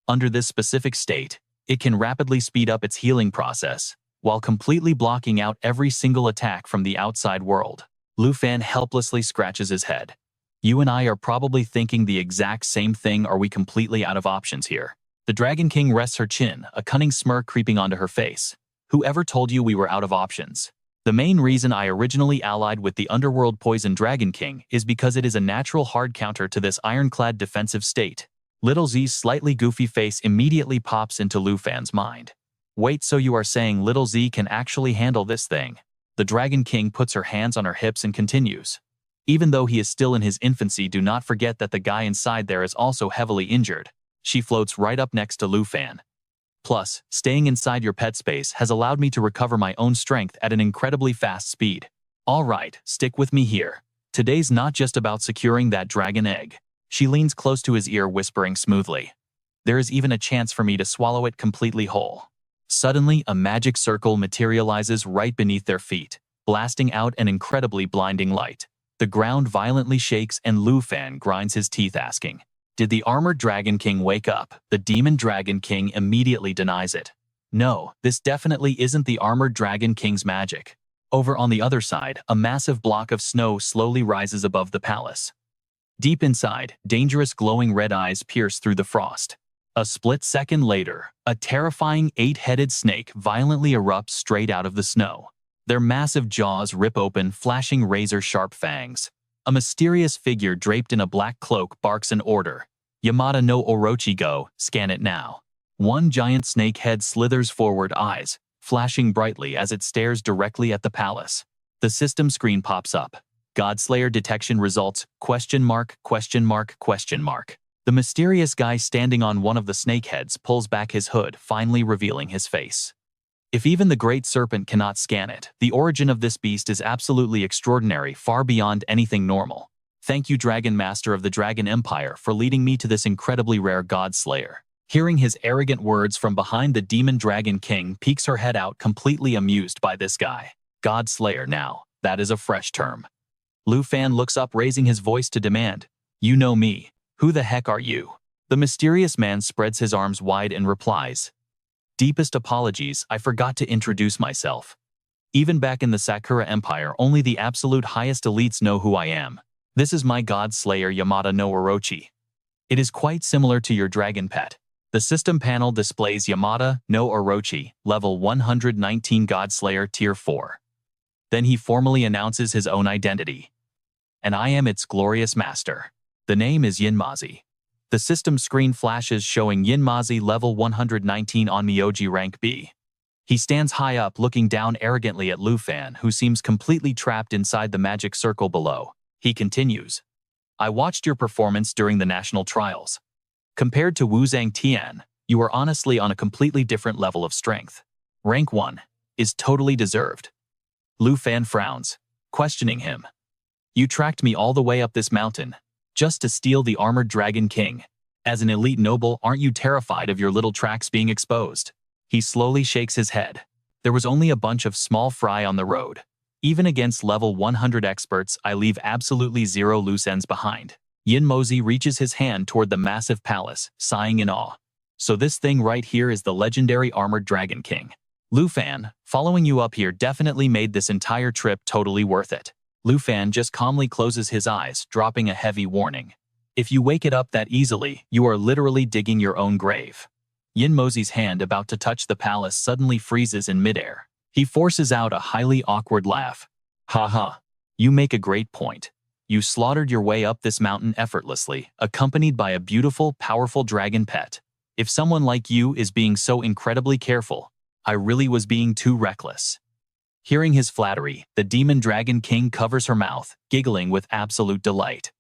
Under this specific state, it can rapidly speed up its healing process, while completely blocking out every single attack from the outside world. Lu Fan helplessly scratches his head. You and I are probably thinking the exact same thing. Are we completely out of options here? The Dragon King rests her chin, a cunning smirk creeping onto her face. Whoever told you we were out of options? The main reason I originally allied with the Underworld Poison Dragon King is because it is a natural hard counter to this ironclad defensive state. Little Z's slightly goofy face immediately pops into Lu Fan's mind. Wait, so you are saying Little Z can actually handle this thing? The Dragon King puts her hands on her hips and continues. Even though he is still in his infancy, do not forget that the guy inside there is also heavily injured. She floats right up next to Lu Fan. Plus, staying inside your pet space has allowed me to recover my own strength at an incredibly fast speed. All right, stick with me here. Today's not just about securing that dragon egg. She leans close to his ear, whispering smoothly. There is even a chance for me to swallow it completely whole. Suddenly, a magic circle materializes right beneath their feet, blasting out an incredibly blinding light. The ground violently shakes and Lu Fan grinds his teeth, asking, "Did the armored Dragon King wake up?" The Demon Dragon King immediately denies it. No, this definitely isn't the armored Dragon King's magic. Over on the other side, a massive block of snow slowly rises above the palace. Deep inside, dangerous glowing red eyes pierce through the frost. A split second later, a terrifying 8-headed snake violently erupts straight out of the snow. Their massive jaws rip open, flashing razor-sharp fangs. A mysterious figure draped in a black cloak barks an order. Yamada no Orochi, go, scan it now. One giant snake head slithers forward, eyes flashing brightly as it stares directly at the palace. The system screen pops up. Godslayer detection results, question mark, question mark, question mark. The mysterious guy standing on one of the snakeheads pulls back his hood, finally revealing his face. If even the Great Serpent cannot scan it, the origin of this beast is absolutely extraordinary, far beyond anything normal. Thank you, Dragon Master of the Dragon Empire, for leading me to this incredibly rare God Slayer. Hearing his arrogant words from behind, the Demon Dragon King peeks her head out, completely amused by this guy. God Slayer now, that is a fresh term. Lu Fan looks up, raising his voice to demand, "You know me. Who the heck are you?" The mysterious man spreads his arms wide and replies, "Deepest apologies, I forgot to introduce myself. Even back in the Sakura Empire, only the absolute highest elites know who I am. This is my God Slayer Yamada no Orochi. It is quite similar to your dragon pet." The system panel displays Yamada no Orochi, level 119 God Slayer tier 4. Then he formally announces his own identity. "And I am its glorious master. The name is Yinmazi." The system screen flashes showing Yinmazi level 119 on Myoji rank B. He stands high up, looking down arrogantly at Lu Fan, who seems completely trapped inside the magic circle below. He continues, "I watched your performance during the national trials. Compared to Wu Zhang Tian, you are honestly on a completely different level of strength. Rank 1 is totally deserved." Lu Fan frowns, questioning him. "You tracked me all the way up this mountain, just to steal the Armored Dragon King. As an elite noble, aren't you terrified of your little tracks being exposed?" He slowly shakes his head. "There was only a bunch of small fry on the road. Even against level 100 experts, I leave absolutely zero loose ends behind." Yinmozi reaches his hand toward the massive palace, sighing in awe. "So this thing right here is the legendary Armored Dragon King. Lu Fan, following you up here definitely made this entire trip totally worth it." Lu Fan just calmly closes his eyes, dropping a heavy warning. "If you wake it up that easily, you are literally digging your own grave." Yinmozi's hand about to touch the palace suddenly freezes in midair. He forces out a highly awkward laugh. "Haha, you make a great point. You slaughtered your way up this mountain effortlessly, accompanied by a beautiful, powerful dragon pet. If someone like you is being so incredibly careful, I really was being too reckless." Hearing his flattery, the Demon Dragon King covers her mouth, giggling with absolute delight.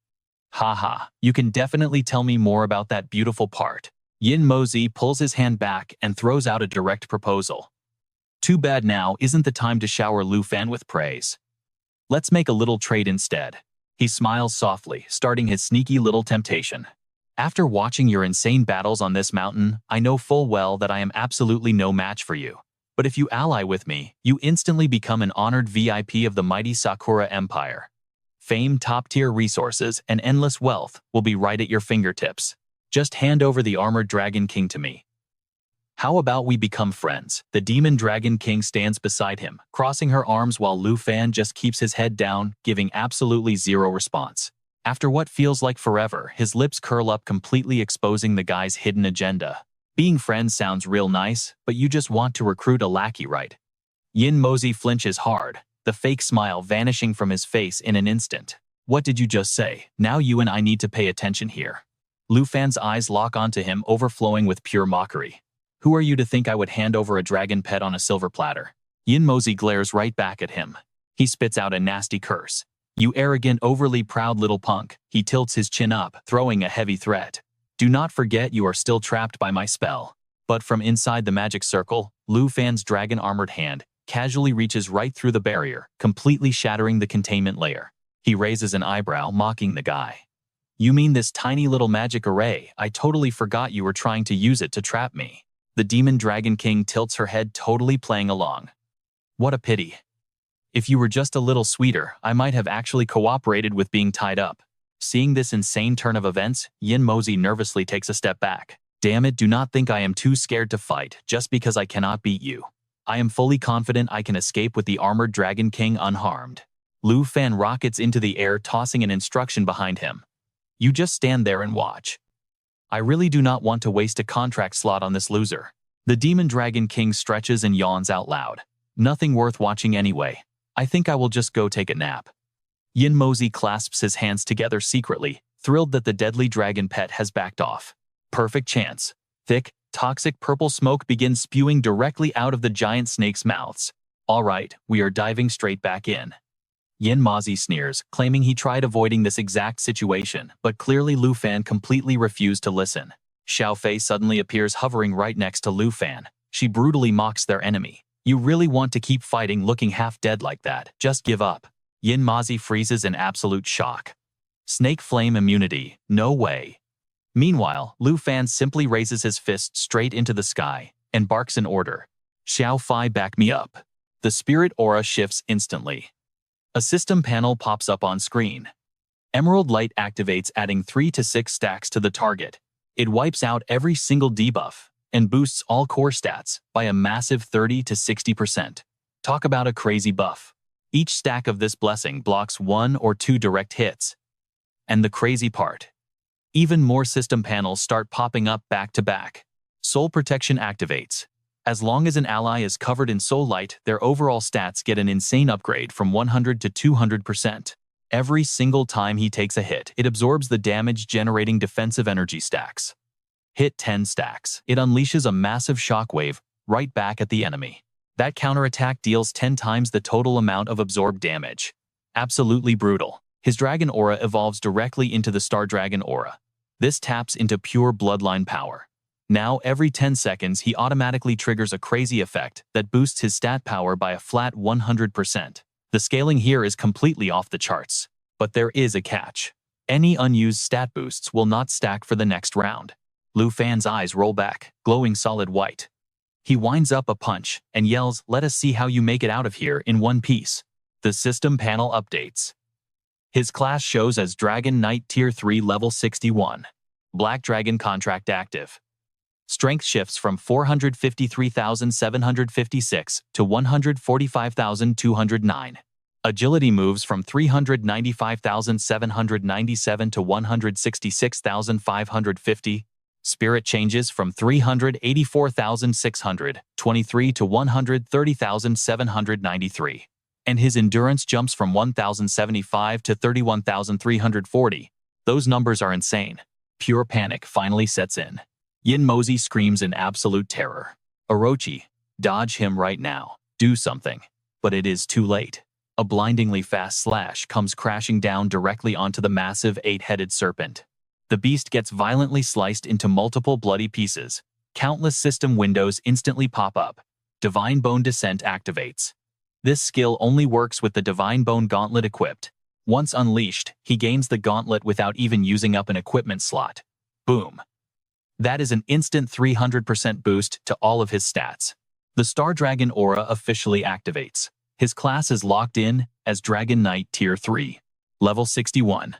"Haha, you can definitely tell me more about that beautiful part." Yinmozi pulls his hand back and throws out a direct proposal. "Too bad now isn't the time to shower Lu Fan with praise. Let's make a little trade instead." He smiles softly, starting his sneaky little temptation. "After watching your insane battles on this mountain, I know full well that I am absolutely no match for you. But if you ally with me, you instantly become an honored VIP of the mighty Sakura Empire. Fame, top-tier resources, and endless wealth will be right at your fingertips. Just hand over the Armored Dragon King to me. How about we become friends?" The Demon Dragon King stands beside him, crossing her arms while Lu Fan just keeps his head down, giving absolutely zero response. After what feels like forever, his lips curl up, completely exposing the guy's hidden agenda. "Being friends sounds real nice, but you just want to recruit a lackey, right?" Yinmozi flinches hard, the fake smile vanishing from his face in an instant. "What did you just say? Now you and I need to pay attention here." Lu Fan's eyes lock onto him, overflowing with pure mockery. "Who are you to think I would hand over a dragon pet on a silver platter?" Yinmozi glares right back at him. He spits out a nasty curse. "You arrogant, overly proud little punk." He tilts his chin up, throwing a heavy threat. "Do not forget you are still trapped by my spell." But from inside the magic circle, Lu Fan's dragon-armored hand casually reaches right through the barrier, completely shattering the containment layer. He raises an eyebrow, mocking the guy. "You mean this tiny little magic array? I totally forgot you were trying to use it to trap me." The Demon Dragon King tilts her head, totally playing along. "What a pity. If you were just a little sweeter, I might have actually cooperated with being tied up." Seeing this insane turn of events, Yinmozi nervously takes a step back. "Damn it, do not think I am too scared to fight just because I cannot beat you. I am fully confident I can escape with the Armored Dragon King unharmed." Lu Fan rockets into the air, tossing an instruction behind him. "You just stand there and watch. I really do not want to waste a contract slot on this loser." The Demon Dragon King stretches and yawns out loud. "Nothing worth watching anyway. I think I will just go take a nap." Yinmozi clasps his hands together secretly, thrilled that the deadly dragon pet has backed off. Perfect chance. Thick, toxic purple smoke begins spewing directly out of the giant snake's mouths. "All right, we are diving straight back in." Yin Mazi sneers, claiming he tried avoiding this exact situation, but clearly Lu Fan completely refused to listen. Xiao Fei suddenly appears hovering right next to Lu Fan. She brutally mocks their enemy. You really want to keep fighting looking half dead like that? Just give up. Yin Mazi freezes in absolute shock. Snake flame immunity, no way. Meanwhile, Lu Fan simply raises his fist straight into the sky and barks an order. Xiao Fei, back me up. The spirit aura shifts instantly. A system panel pops up on screen. Emerald light activates, adding 3 to 6 stacks to the target. It wipes out every single debuff and boosts all core stats by a massive 30 to 60%. Talk about a crazy buff. Each stack of this blessing blocks 1 or 2 direct hits. And the crazy part, even more system panels start popping up back to back. Soul protection activates. As long as an ally is covered in soul light, their overall stats get an insane upgrade from 100 to 200%. Every single time he takes a hit, it absorbs the damage, generating defensive energy stacks. Hit 10 stacks. It unleashes a massive shockwave right back at the enemy. That counterattack deals 10 times the total amount of absorbed damage. Absolutely brutal. His dragon aura evolves directly into the Star Dragon aura. This taps into pure bloodline power. Now, every 10 seconds, he automatically triggers a crazy effect that boosts his stat power by a flat 100%. The scaling here is completely off the charts. But there is a catch. Any unused stat boosts will not stack for the next round. Lu Fan's eyes roll back, glowing solid white. He winds up a punch and yells, "Let us see how you make it out of here in one piece." The system panel updates. His class shows as Dragon Knight Tier 3 Level 61. Black Dragon contract active. Strength shifts from 453,756 to 145,209. Agility moves from 395,797 to 166,550. Spirit changes from 384,623 to 130,793. And his endurance jumps from 1,075 to 31,340. Those numbers are insane. Pure panic finally sets in. Yin Mozi screams in absolute terror. Orochi, dodge him right now. Do something. But it is too late. A blindingly fast slash comes crashing down directly onto the massive 8-headed serpent. The beast gets violently sliced into multiple bloody pieces. Countless system windows instantly pop up. Divine Bone Descent activates. This skill only works with the Divine Bone Gauntlet equipped. Once unleashed, he gains the gauntlet without even using up an equipment slot. Boom. That is an instant 300% boost to all of his stats. The Star Dragon aura officially activates. His class is locked in as Dragon Knight Tier 3. Level 61.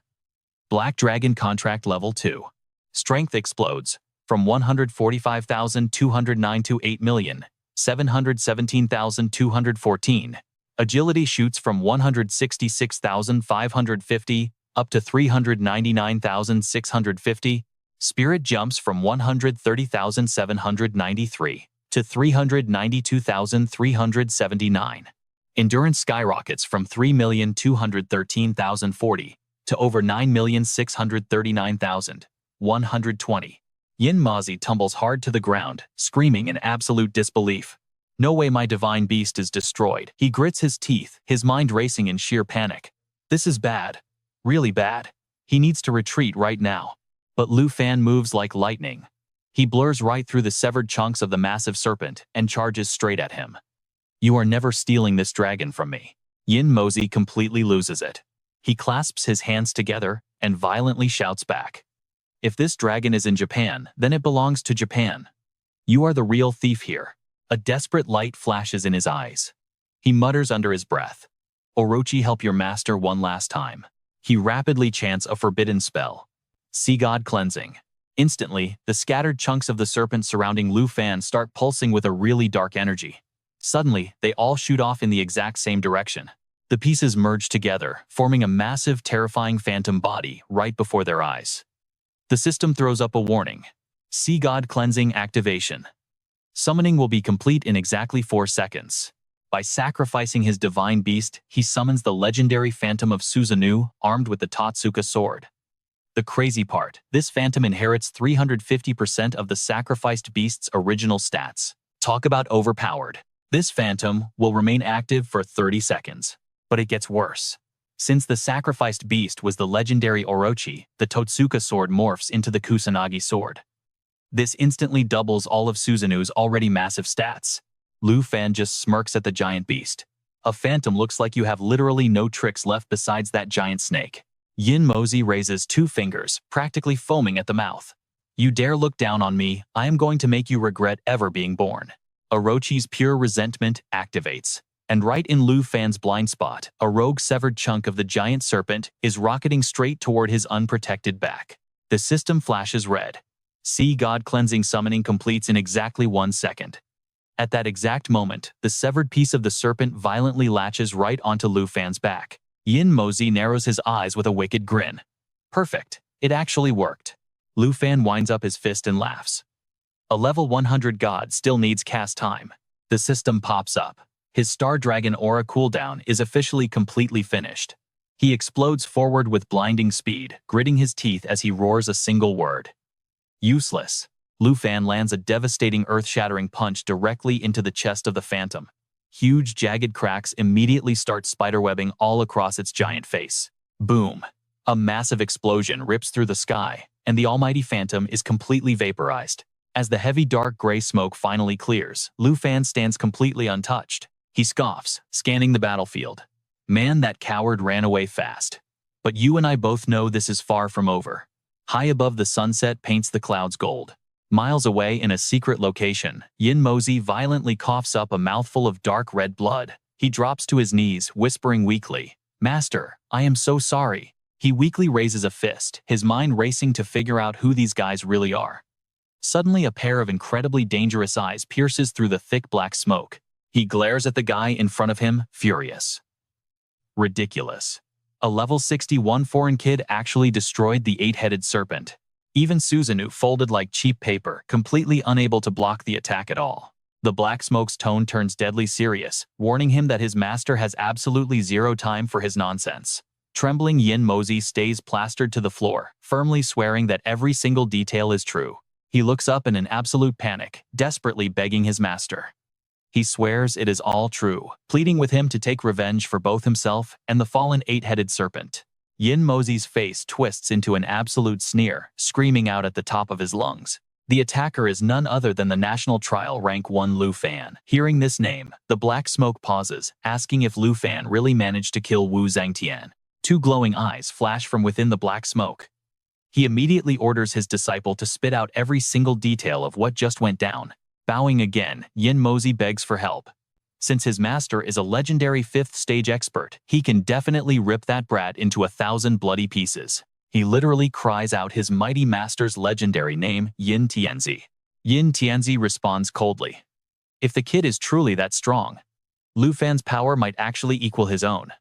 Black Dragon contract Level 2. Strength explodes from 145,209 to 8,717,214. Agility shoots from 166,550 up to 399,650. Spirit jumps from 130,793 to 392,379. Endurance skyrockets from 3,213,040 to over 9,639,120. Yin Mazi tumbles hard to the ground, screaming in absolute disbelief. No way, my divine beast is destroyed. He grits his teeth, his mind racing in sheer panic. This is bad. Really bad. He needs to retreat right now. But Lu Fan moves like lightning. He blurs right through the severed chunks of the massive serpent and charges straight at him. You are never stealing this dragon from me. Yin Mozi completely loses it. He clasps his hands together and violently shouts back. If this dragon is in Japan, then it belongs to Japan. You are the real thief here. A desperate light flashes in his eyes. He mutters under his breath. Orochi, help your master one last time. He rapidly chants a forbidden spell. Sea God Cleansing. Instantly, the scattered chunks of the serpent surrounding Lu Fan start pulsing with a really dark energy. Suddenly, they all shoot off in the exact same direction. The pieces merge together, forming a massive, terrifying phantom body right before their eyes. The system throws up a warning. Sea God Cleansing activation. Summoning will be complete in exactly 4 seconds. By sacrificing his divine beast, he summons the legendary Phantom of Susanoo, armed with the Totsuka sword. The crazy part, this phantom inherits 350% of the sacrificed beast's original stats. Talk about overpowered. This phantom will remain active for 30 seconds. But it gets worse. Since the sacrificed beast was the legendary Orochi, the Totsuka sword morphs into the Kusanagi sword. This instantly doubles all of Suzanu's already massive stats. Lu Fan just smirks at the giant beast. A phantom looks like you have literally no tricks left besides that giant snake. Yin Mozi raises 2 fingers, practically foaming at the mouth. You dare look down on me, I am going to make you regret ever being born. Orochi's pure resentment activates. And right in Lu Fan's blind spot, a rogue severed chunk of the giant serpent is rocketing straight toward his unprotected back. The system flashes red. See God cleansing summoning completes in exactly 1 second. At that exact moment, the severed piece of the serpent violently latches right onto Lu Fan's back. Yin Mozi narrows his eyes with a wicked grin. Perfect. It actually worked. Lu Fan winds up his fist and laughs. A level 100 god still needs cast time. The system pops up. His Star Dragon aura cooldown is officially completely finished. He explodes forward with blinding speed, gritting his teeth as he roars a single word. Useless. Lu Fan lands a devastating earth-shattering punch directly into the chest of the phantom. Huge, jagged cracks immediately start spiderwebbing all across its giant face. Boom. A massive explosion rips through the sky, and the almighty phantom is completely vaporized. As the heavy dark gray smoke finally clears, Lu Fan stands completely untouched. He scoffs, scanning the battlefield. Man, that coward ran away fast. But you and I both know this is far from over. High above the sunset paints the clouds gold. Miles away in a secret location, Yin Mozi violently coughs up a mouthful of dark red blood. He drops to his knees, whispering weakly, "Master, I am so sorry." He weakly raises a fist, his mind racing to figure out who these guys really are. Suddenly, a pair of incredibly dangerous eyes pierces through the thick black smoke. He glares at the guy in front of him, furious. Ridiculous. A level 61 foreign kid actually destroyed the 8-headed serpent. Even Suzanu folded like cheap paper, completely unable to block the attack at all. The black smoke's tone turns deadly serious, warning him that his master has absolutely zero time for his nonsense. Trembling Yin Mozi stays plastered to the floor, firmly swearing that every single detail is true. He looks up in an absolute panic, desperately begging his master. He swears it is all true, pleading with him to take revenge for both himself and the fallen 8-headed serpent. Yin Mozi's face twists into an absolute sneer, screaming out at the top of his lungs. The attacker is none other than the National Trial Rank 1 Lu Fan. Hearing this name, the black smoke pauses, asking if Lu Fan really managed to kill Wu Zhangtian. 2 glowing eyes flash from within the black smoke. He immediately orders his disciple to spit out every single detail of what just went down. Bowing again, Yin Mozi begs for help. Since his master is a legendary 5th stage expert, he can definitely rip that brat into 1,000 bloody pieces. He literally cries out his mighty master's legendary name, Yin Tianzi. Yin Tianzi responds coldly. If the kid is truly that strong, Lu Fan's power might actually equal his own.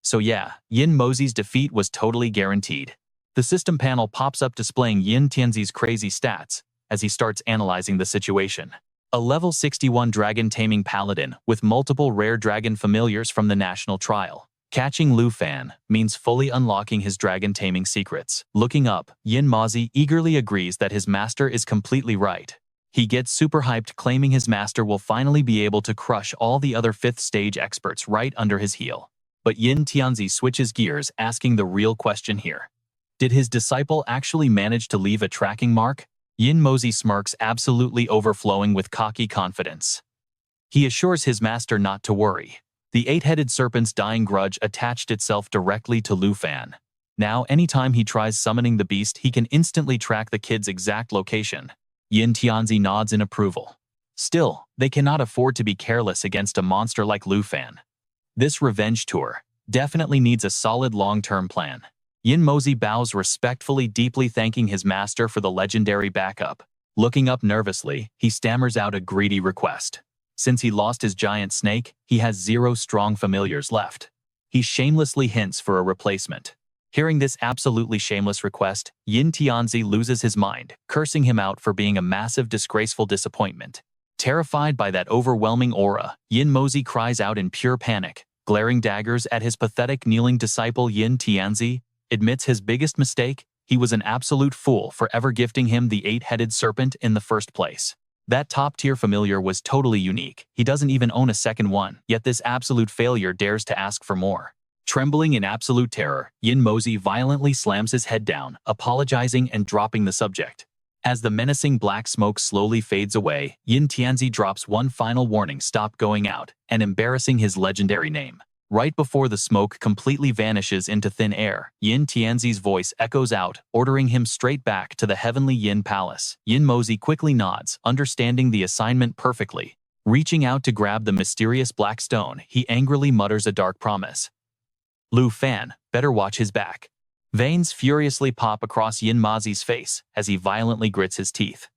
So yeah, Yin Mozi's defeat was totally guaranteed. The system panel pops up displaying Yin Tianzi's crazy stats as he starts analyzing the situation. A level 61 dragon taming paladin with multiple rare dragon familiars from the national trial. Catching Lu Fan means fully unlocking his dragon taming secrets. Looking up, Yin Mozi eagerly agrees that his master is completely right. He gets super hyped, claiming his master will finally be able to crush all the other 5th stage experts right under his heel. But Yin Tianzi switches gears, asking the real question here. Did his disciple actually manage to leave a tracking mark? Yin Mozi smirks, absolutely overflowing with cocky confidence. He assures his master not to worry. The 8-headed serpent's dying grudge attached itself directly to Lu Fan. Now, anytime he tries summoning the beast, he can instantly track the kid's exact location. Yin Tianzi nods in approval. Still, they cannot afford to be careless against a monster like Lu Fan. This revenge tour definitely needs a solid long-term plan. Yin Mozi bows respectfully, deeply thanking his master for the legendary backup. Looking up nervously, he stammers out a greedy request. Since he lost his giant snake, he has 0 strong familiars left. He shamelessly hints for a replacement. Hearing this absolutely shameless request, Yin Tianzi loses his mind, cursing him out for being a massive, disgraceful disappointment. Terrified by that overwhelming aura, Yin Mozi cries out in pure panic, glaring daggers at his pathetic kneeling disciple. Yin Tianzi admits his biggest mistake: he was an absolute fool for ever gifting him the 8-headed serpent in the first place. That top-tier familiar was totally unique. He doesn't even own a second one, yet this absolute failure dares to ask for more. Trembling in absolute terror, Yin Mozi violently slams his head down, apologizing and dropping the subject. As the menacing black smoke slowly fades away, Yin Tianzi drops one final warning: stop going out, and embarrassing his legendary name. Right before the smoke completely vanishes into thin air, Yin Tianzi's voice echoes out, ordering him straight back to the heavenly Yin Palace. Yin Mozi quickly nods, understanding the assignment perfectly. Reaching out to grab the mysterious black stone, he angrily mutters a dark promise. Lu Fan, better watch his back. Veins furiously pop across Yin Mozi's face as he violently grits his teeth.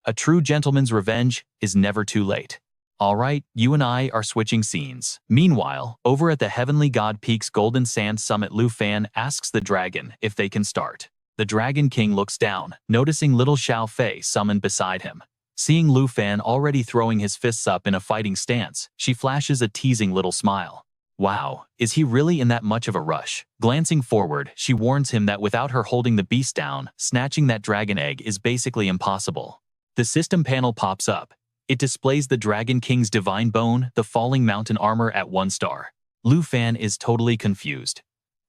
A true gentleman's revenge is never too late. All right, you and I are switching scenes. Meanwhile, over at the Heavenly God Peak's Golden Sand Summit, Lu Fan asks the dragon if they can start. The Dragon King looks down, noticing little Xiao Fei summoned beside him. Seeing Lu Fan already throwing his fists up in a fighting stance, she flashes a teasing little smile. Wow, is he really in that much of a rush? Glancing forward, she warns him that without her holding the beast down, snatching that dragon egg is basically impossible. The system panel pops up. It displays the Dragon King's divine bone, the falling mountain armor at 1 star. Lu Fan is totally confused.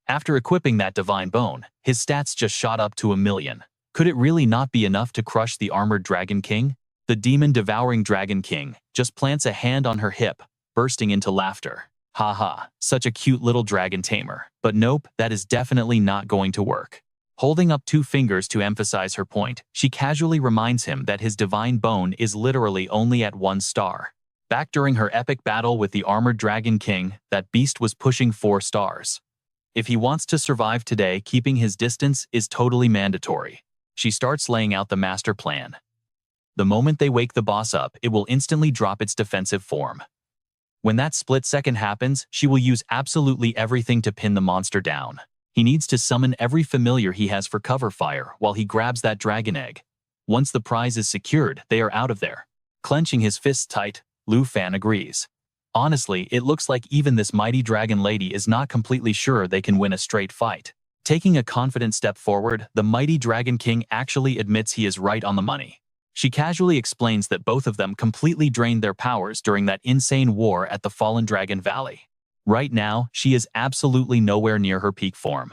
After equipping that divine bone, his stats just shot up to 1,000,000. Could it really not be enough to crush the armored Dragon King? The demon-devouring Dragon King just plants a hand on her hip, bursting into laughter. Haha, such a cute little Dragon Tamer. But nope, that is definitely not going to work. Holding up 2 fingers to emphasize her point, she casually reminds him that his divine bone is literally only at 1 star. Back during her epic battle with the armored Dragon King, that beast was pushing 4 stars. If he wants to survive today, keeping his distance is totally mandatory. She starts laying out the master plan. The moment they wake the boss up, it will instantly drop its defensive form. When that split second happens, she will use absolutely everything to pin the monster down. He needs to summon every familiar he has for cover fire while he grabs that dragon egg. Once the prize is secured, they are out of there. Clenching his fists tight, Lu Fan agrees. Honestly, it looks like even this mighty dragon lady is not completely sure they can win a straight fight. Taking a confident step forward, the mighty Dragon King actually admits he is right on the money. She casually explains that both of them completely drained their powers during that insane war at the Fallen Dragon Valley. Right now, she is absolutely nowhere near her peak form.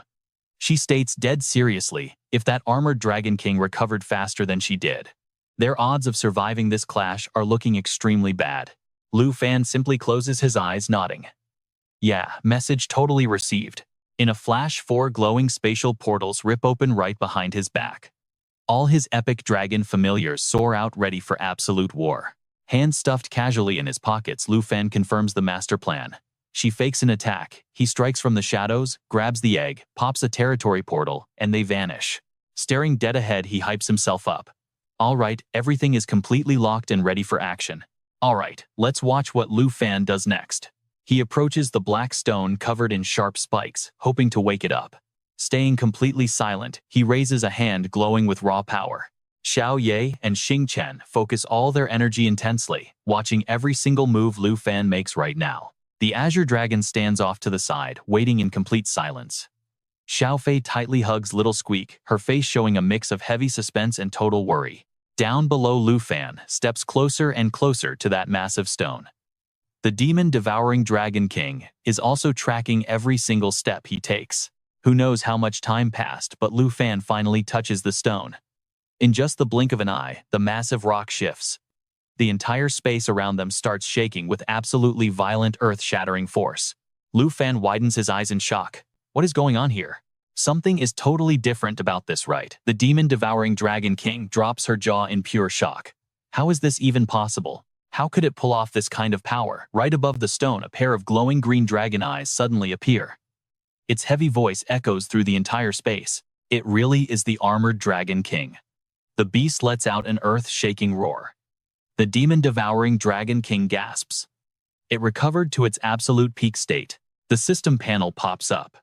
She states dead seriously, if that armored Dragon King recovered faster than she did, their odds of surviving this clash are looking extremely bad. Lu Fan simply closes his eyes, nodding. Yeah, message totally received. In a flash, 4 glowing spatial portals rip open right behind his back. All his epic dragon familiars soar out ready for absolute war. Hands stuffed casually in his pockets, Lu Fan confirms the master plan. She fakes an attack, he strikes from the shadows, grabs the egg, pops a territory portal, and they vanish. Staring dead ahead, he hypes himself up. Alright, everything is completely locked and ready for action. Alright, let's watch what Lu Fan does next. He approaches the black stone covered in sharp spikes, hoping to wake it up. Staying completely silent, he raises a hand glowing with raw power. Xiao Ye and Xing Chen focus all their energy intensely, watching every single move Lu Fan makes right now. The Azure Dragon stands off to the side, waiting in complete silence. Xiao Fei tightly hugs little Squeak, her face showing a mix of heavy suspense and total worry. Down below, Lu Fan steps closer and closer to that massive stone. The demon-devouring Dragon King is also tracking every single step he takes. Who knows how much time passed, but Lu Fan finally touches the stone. In just the blink of an eye, the massive rock shifts. The entire space around them starts shaking with absolutely violent earth-shattering force. Lu Fan widens his eyes in shock. What is going on here? Something is totally different about this, right? The demon-devouring Dragon King drops her jaw in pure shock. How is this even possible? How could it pull off this kind of power? Right above the stone, a pair of glowing green dragon eyes suddenly appear. Its heavy voice echoes through the entire space. It really is the armored Dragon King. The beast lets out an earth-shaking roar. The demon-devouring Dragon King gasps. It recovered to its absolute peak state. The system panel pops up.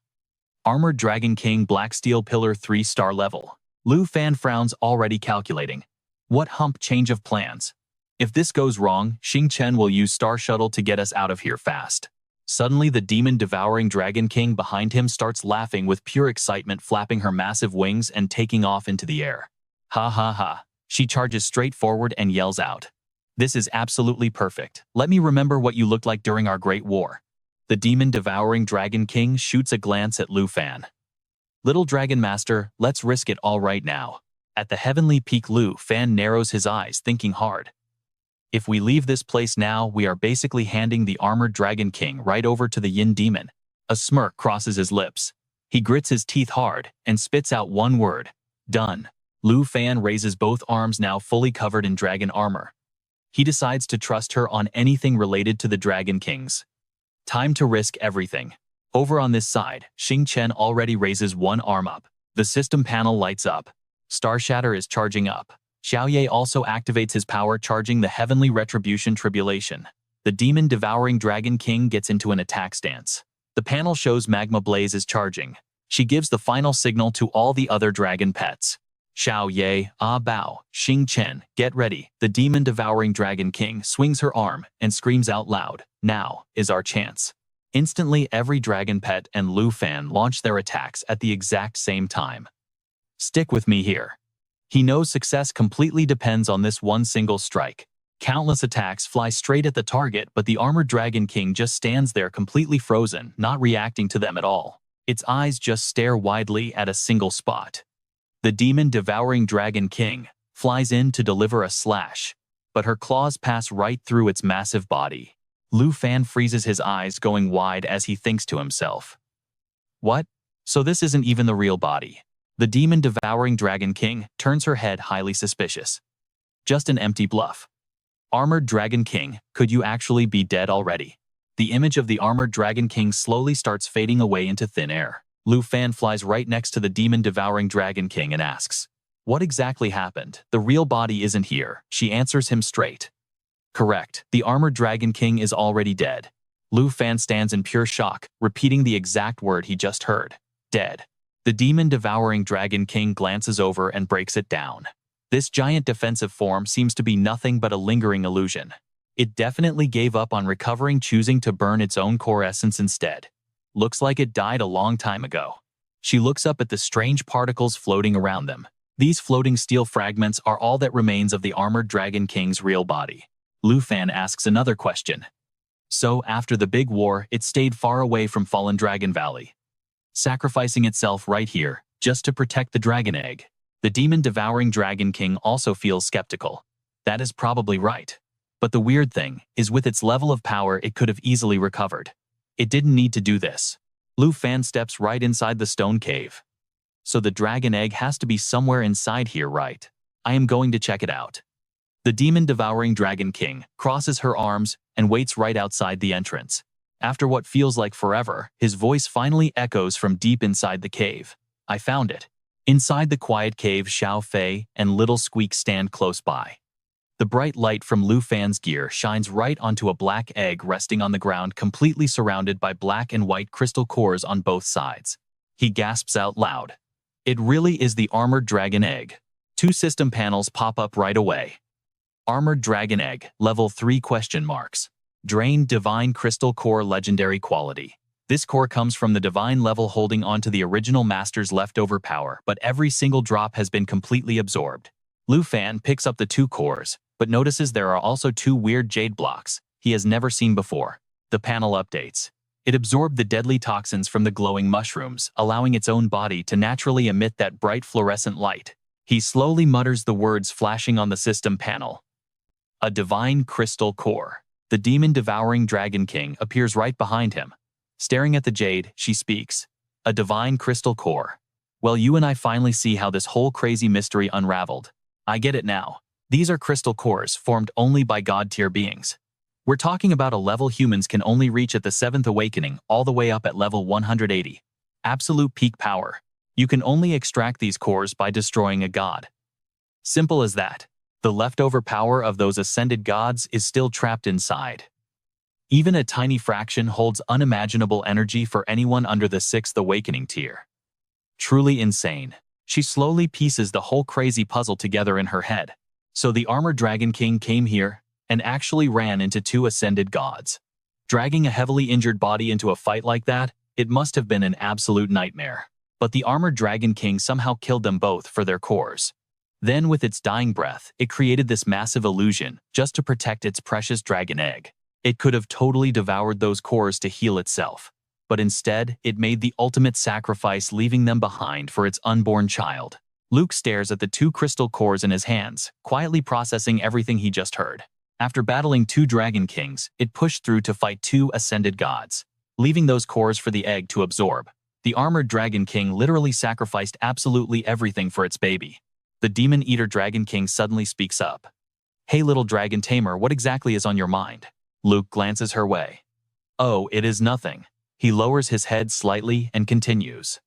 Armored Dragon King Black Steel Pillar 3-star level. Lu Fan frowns, already calculating. What hump change of plans? If this goes wrong, Xing Chen will use Star Shuttle to get us out of here fast. Suddenly, the demon-devouring Dragon King behind him starts laughing with pure excitement, flapping her massive wings and taking off into the air. Ha ha ha. She charges straight forward and yells out. This is absolutely perfect. Let me remember what you looked like during our Great War. The demon-devouring Dragon King shoots a glance at Lu Fan. Little Dragon Master, let's risk it all right now. At the heavenly peak, Lu Fan narrows his eyes, thinking hard. If we leave this place now, we are basically handing the armored Dragon King right over to the Yin Demon. A smirk crosses his lips. He grits his teeth hard and spits out one word. Done. Lu Fan raises both arms, now fully covered in dragon armor. He decides to trust her on anything related to the Dragon Kings. Time to risk everything. Over on this side, Xing Chen already raises one arm up. The system panel lights up. Star Shatter is charging up. Xiaoye also activates his power, charging the Heavenly Retribution Tribulation. The demon-devouring Dragon King gets into an attack stance. The panel shows Magma Blaze is charging. She gives the final signal to all the other dragon pets. Xiaoye, Ah Bao, Xing Chen, get ready. The demon-devouring Dragon King swings her arm and screams out loud, now is our chance. Instantly, every dragon pet and Lu Fan launch their attacks at the exact same time. Stick with me here. He knows success completely depends on this one single strike. Countless attacks fly straight at the target, but the armored Dragon King just stands there completely frozen, not reacting to them at all. Its eyes just stare widely at a single spot. The demon-devouring Dragon King flies in to deliver a slash, but her claws pass right through its massive body. Lu Fan freezes his eyes, going wide as he thinks to himself. What? So this isn't even the real body. The demon-devouring Dragon King turns her head, highly suspicious. Just an empty bluff. Armored Dragon King, could you actually be dead already? The image of the armored Dragon King slowly starts fading away into thin air. Lu Fan flies right next to the demon-devouring Dragon King and asks, what exactly happened? The real body isn't here. She answers him straight. Correct. The armored Dragon King is already dead. Lu Fan stands in pure shock, repeating the exact word he just heard. Dead. The demon-devouring Dragon King glances over and breaks it down. This giant defensive form seems to be nothing but a lingering illusion. It definitely gave up on recovering, choosing to burn its own core essence instead. Looks like it died a long time ago. She looks up at the strange particles floating around them. These floating steel fragments are all that remains of the armored Dragon King's real body. Lu Fan asks another question. So, after the big war, it stayed far away from Fallen Dragon Valley, sacrificing itself right here, just to protect the dragon egg. The demon-devouring Dragon King also feels skeptical. That is probably right. But the weird thing is, with its level of power, it could have easily recovered. It didn't need to do this. Lu Fan steps right inside the stone cave. So the dragon egg has to be somewhere inside here, right? I am going to check it out. The demon-devouring Dragon King crosses her arms and waits right outside the entrance. After what feels like forever, his voice finally echoes from deep inside the cave. I found it. Inside the quiet cave, Xiao Fei and Little Squeak stand close by. The bright light from Lu Fan's gear shines right onto a black egg resting on the ground, completely surrounded by black and white crystal cores on both sides. He gasps out loud. It really is the armored dragon egg. 2 system panels pop up right away. Armored Dragon Egg, Level 3 ? Drain Divine Crystal Core Legendary Quality. This core comes from the divine level, holding onto the original master's leftover power, but every single drop has been completely absorbed. Lu Fan picks up the 2 cores, but notices there are also 2 weird jade blocks he has never seen before. The panel updates. It absorbed the deadly toxins from the glowing mushrooms, allowing its own body to naturally emit that bright fluorescent light. He slowly mutters the words flashing on the system panel. A divine crystal core. The demon-devouring Dragon King appears right behind him. Staring at the jade, she speaks. A divine crystal core. Well, you and I finally see how this whole crazy mystery unraveled. I get it now. These are crystal cores formed only by god-tier beings. We're talking about a level humans can only reach at the 7th awakening, all the way up at level 180. Absolute peak power. You can only extract these cores by destroying a god. Simple as that. The leftover power of those ascended gods is still trapped inside. Even a tiny fraction holds unimaginable energy for anyone under the 6th awakening tier. Truly insane. She slowly pieces the whole crazy puzzle together in her head. So the armored Dragon King came here and actually ran into 2 ascended gods. Dragging a heavily injured body into a fight like that, it must have been an absolute nightmare. But the armored Dragon King somehow killed them both for their cores. Then, with its dying breath, it created this massive illusion just to protect its precious dragon egg. It could have totally devoured those cores to heal itself, but instead, it made the ultimate sacrifice, leaving them behind for its unborn child. Luke stares at the 2 crystal cores in his hands, quietly processing everything he just heard. After battling 2 Dragon Kings, it pushed through to fight 2 ascended gods, leaving those cores for the egg to absorb. The armored Dragon King literally sacrificed absolutely everything for its baby. The Demon Eater Dragon King suddenly speaks up. "Hey little Dragon Tamer, what exactly is on your mind?" Luke glances her way. "Oh, it is nothing." He lowers his head slightly and continues.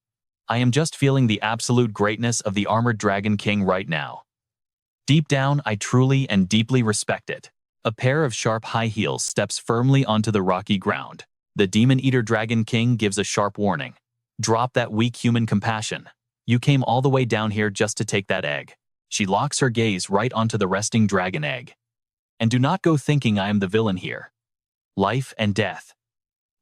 "I am just feeling the absolute greatness of the armored Dragon King right now. Deep down, I truly and deeply respect it." A pair of sharp high heels steps firmly onto the rocky ground. The Demon Eater Dragon King gives a sharp warning. "Drop that weak human compassion. You came all the way down here just to take that egg." She locks her gaze right onto the resting dragon egg. "And do not go thinking I am the villain here. Life and death,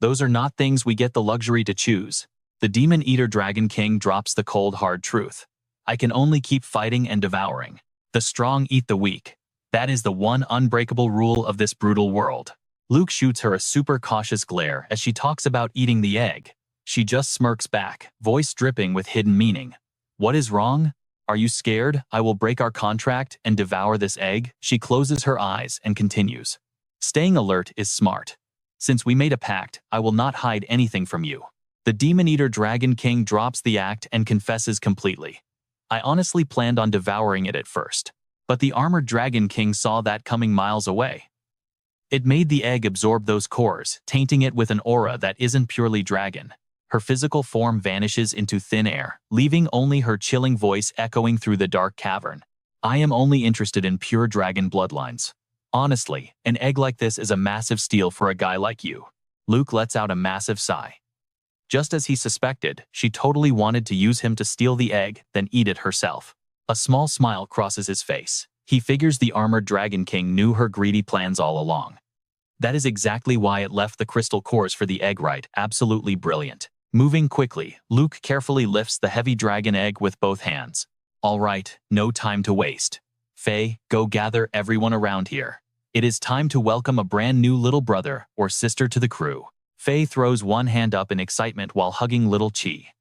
those are not things we get the luxury to choose." The Demon Eater Dragon King drops the cold hard truth. "I can only keep fighting and devouring. The strong eat the weak. That is the one unbreakable rule of this brutal world." Luke shoots her a super cautious glare as she talks about eating the egg. She just smirks back, voice dripping with hidden meaning. "What is wrong? Are you scared I will break our contract and devour this egg?" She closes her eyes and continues. "Staying alert is smart. Since we made a pact, I will not hide anything from you." The Demon Eater Dragon King drops the act and confesses completely. "I honestly planned on devouring it at first, but the armored Dragon King saw that coming miles away. It made the egg absorb those cores, tainting it with an aura that isn't purely dragon." Her physical form vanishes into thin air, leaving only her chilling voice echoing through the dark cavern. "I am only interested in pure dragon bloodlines. Honestly, an egg like this is a massive steal for a guy like you." Luke lets out a massive sigh. Just as he suspected, she totally wanted to use him to steal the egg, then eat it herself. A small smile crosses his face. He figures the armored Dragon King knew her greedy plans all along. That is exactly why it left the crystal cores for the egg, right? Absolutely brilliant. Moving quickly, Luke carefully lifts the heavy dragon egg with both hands. "All right, no time to waste. Faye, go gather everyone around here. It is time to welcome a brand new little brother or sister to the crew." Faye throws one hand up in excitement while hugging little Chi.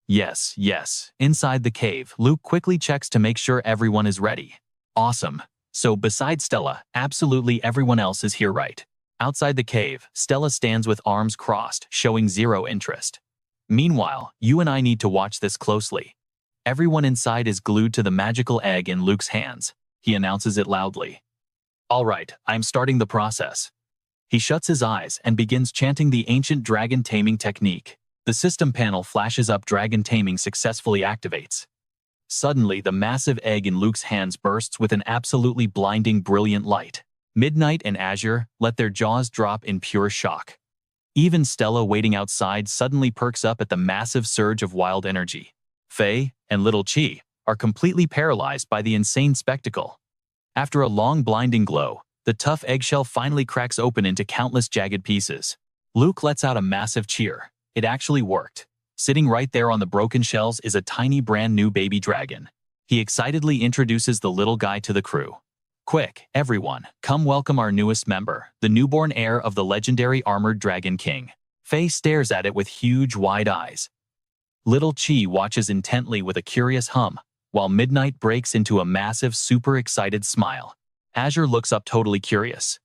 Yes, yes. Inside the cave, Luke quickly checks to make sure everyone is ready. Awesome. So besides Stella, absolutely everyone else is here, right? Outside the cave, Stella stands with arms crossed, showing zero interest. "Meanwhile, you and I need to watch this closely." Everyone inside is glued to the magical egg in Luke's hands. He announces it loudly. "All right, I'm starting the process." He shuts his eyes and begins chanting the ancient dragon taming technique. The system panel flashes up. Dragon taming successfully activates. Suddenly, the massive egg in Luke's hands bursts with an absolutely blinding brilliant light. Midnight and Azure let their jaws drop in pure shock. Even Stella, waiting outside, suddenly perks up at the massive surge of wild energy. Faye and little Chi are completely paralyzed by the insane spectacle. After a long blinding glow, the tough eggshell finally cracks open into countless jagged pieces. Luke lets out a massive cheer. It actually worked. Sitting right there on the broken shells is a tiny brand new baby dragon. He excitedly introduces the little guy to the crew. "Quick, everyone, come welcome our newest member, the newborn heir of the legendary armored Dragon King." Faye stares at it with huge wide eyes. Little Chi watches intently with a curious hum, while Midnight breaks into a massive, super excited smile. Azure looks up totally curious.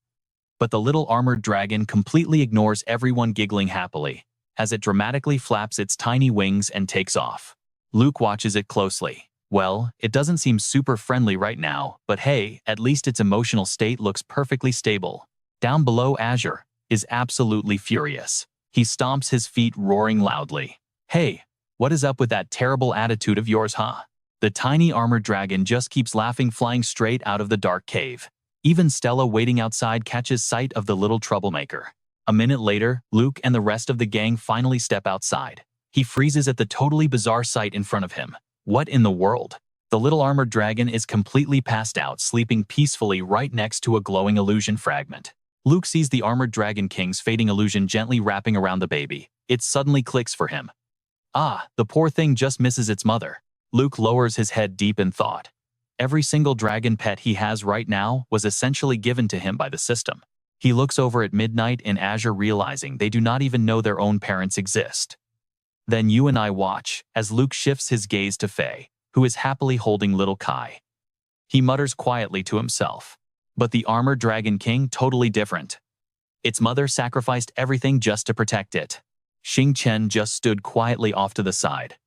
But the little armored dragon completely ignores everyone, giggling happily as it dramatically flaps its tiny wings and takes off. Luke watches it closely. Well, it doesn't seem super friendly right now, but hey, at least its emotional state looks perfectly stable. Down below, Azure is absolutely furious. He stomps his feet, roaring loudly. "Hey, what is up with that terrible attitude of yours, huh?" The tiny armored dragon just keeps laughing, flying straight out of the dark cave. Even Stella, waiting outside, catches sight of the little troublemaker. A minute later, Luke and the rest of the gang finally step outside. He freezes at the totally bizarre sight in front of him. What in the world? The little armored dragon is completely passed out, sleeping peacefully right next to a glowing illusion fragment. Luke sees the armored Dragon King's fading illusion gently wrapping around the baby. It suddenly clicks for him. Ah, the poor thing just misses its mother. Luke lowers his head deep in thought. Every single dragon pet he has right now was essentially given to him by the system. He looks over at midnight in Azure, realizing they do not even know their own parents exist. Then you and I watch as Luke shifts his gaze to Faye, who is happily holding little Kai. He mutters quietly to himself. But the armored Dragon King, totally different. Its mother sacrificed everything just to protect it. Xing Chen just stood quietly off to the side,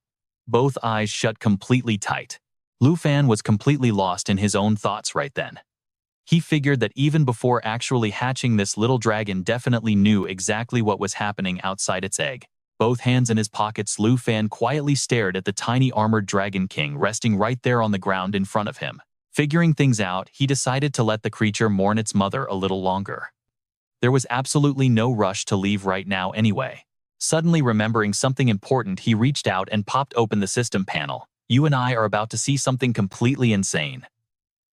both eyes shut completely tight. Lu Fan was completely lost in his own thoughts right then. He figured that even before actually hatching, this little dragon definitely knew exactly what was happening outside its egg. Both hands in his pockets, Lu Fan quietly stared at the tiny armored Dragon King resting right there on the ground in front of him. Figuring things out, he decided to let the creature mourn its mother a little longer. There was absolutely no rush to leave right now anyway. Suddenly remembering something important, he reached out and popped open the system panel. You and I are about to see something completely insane.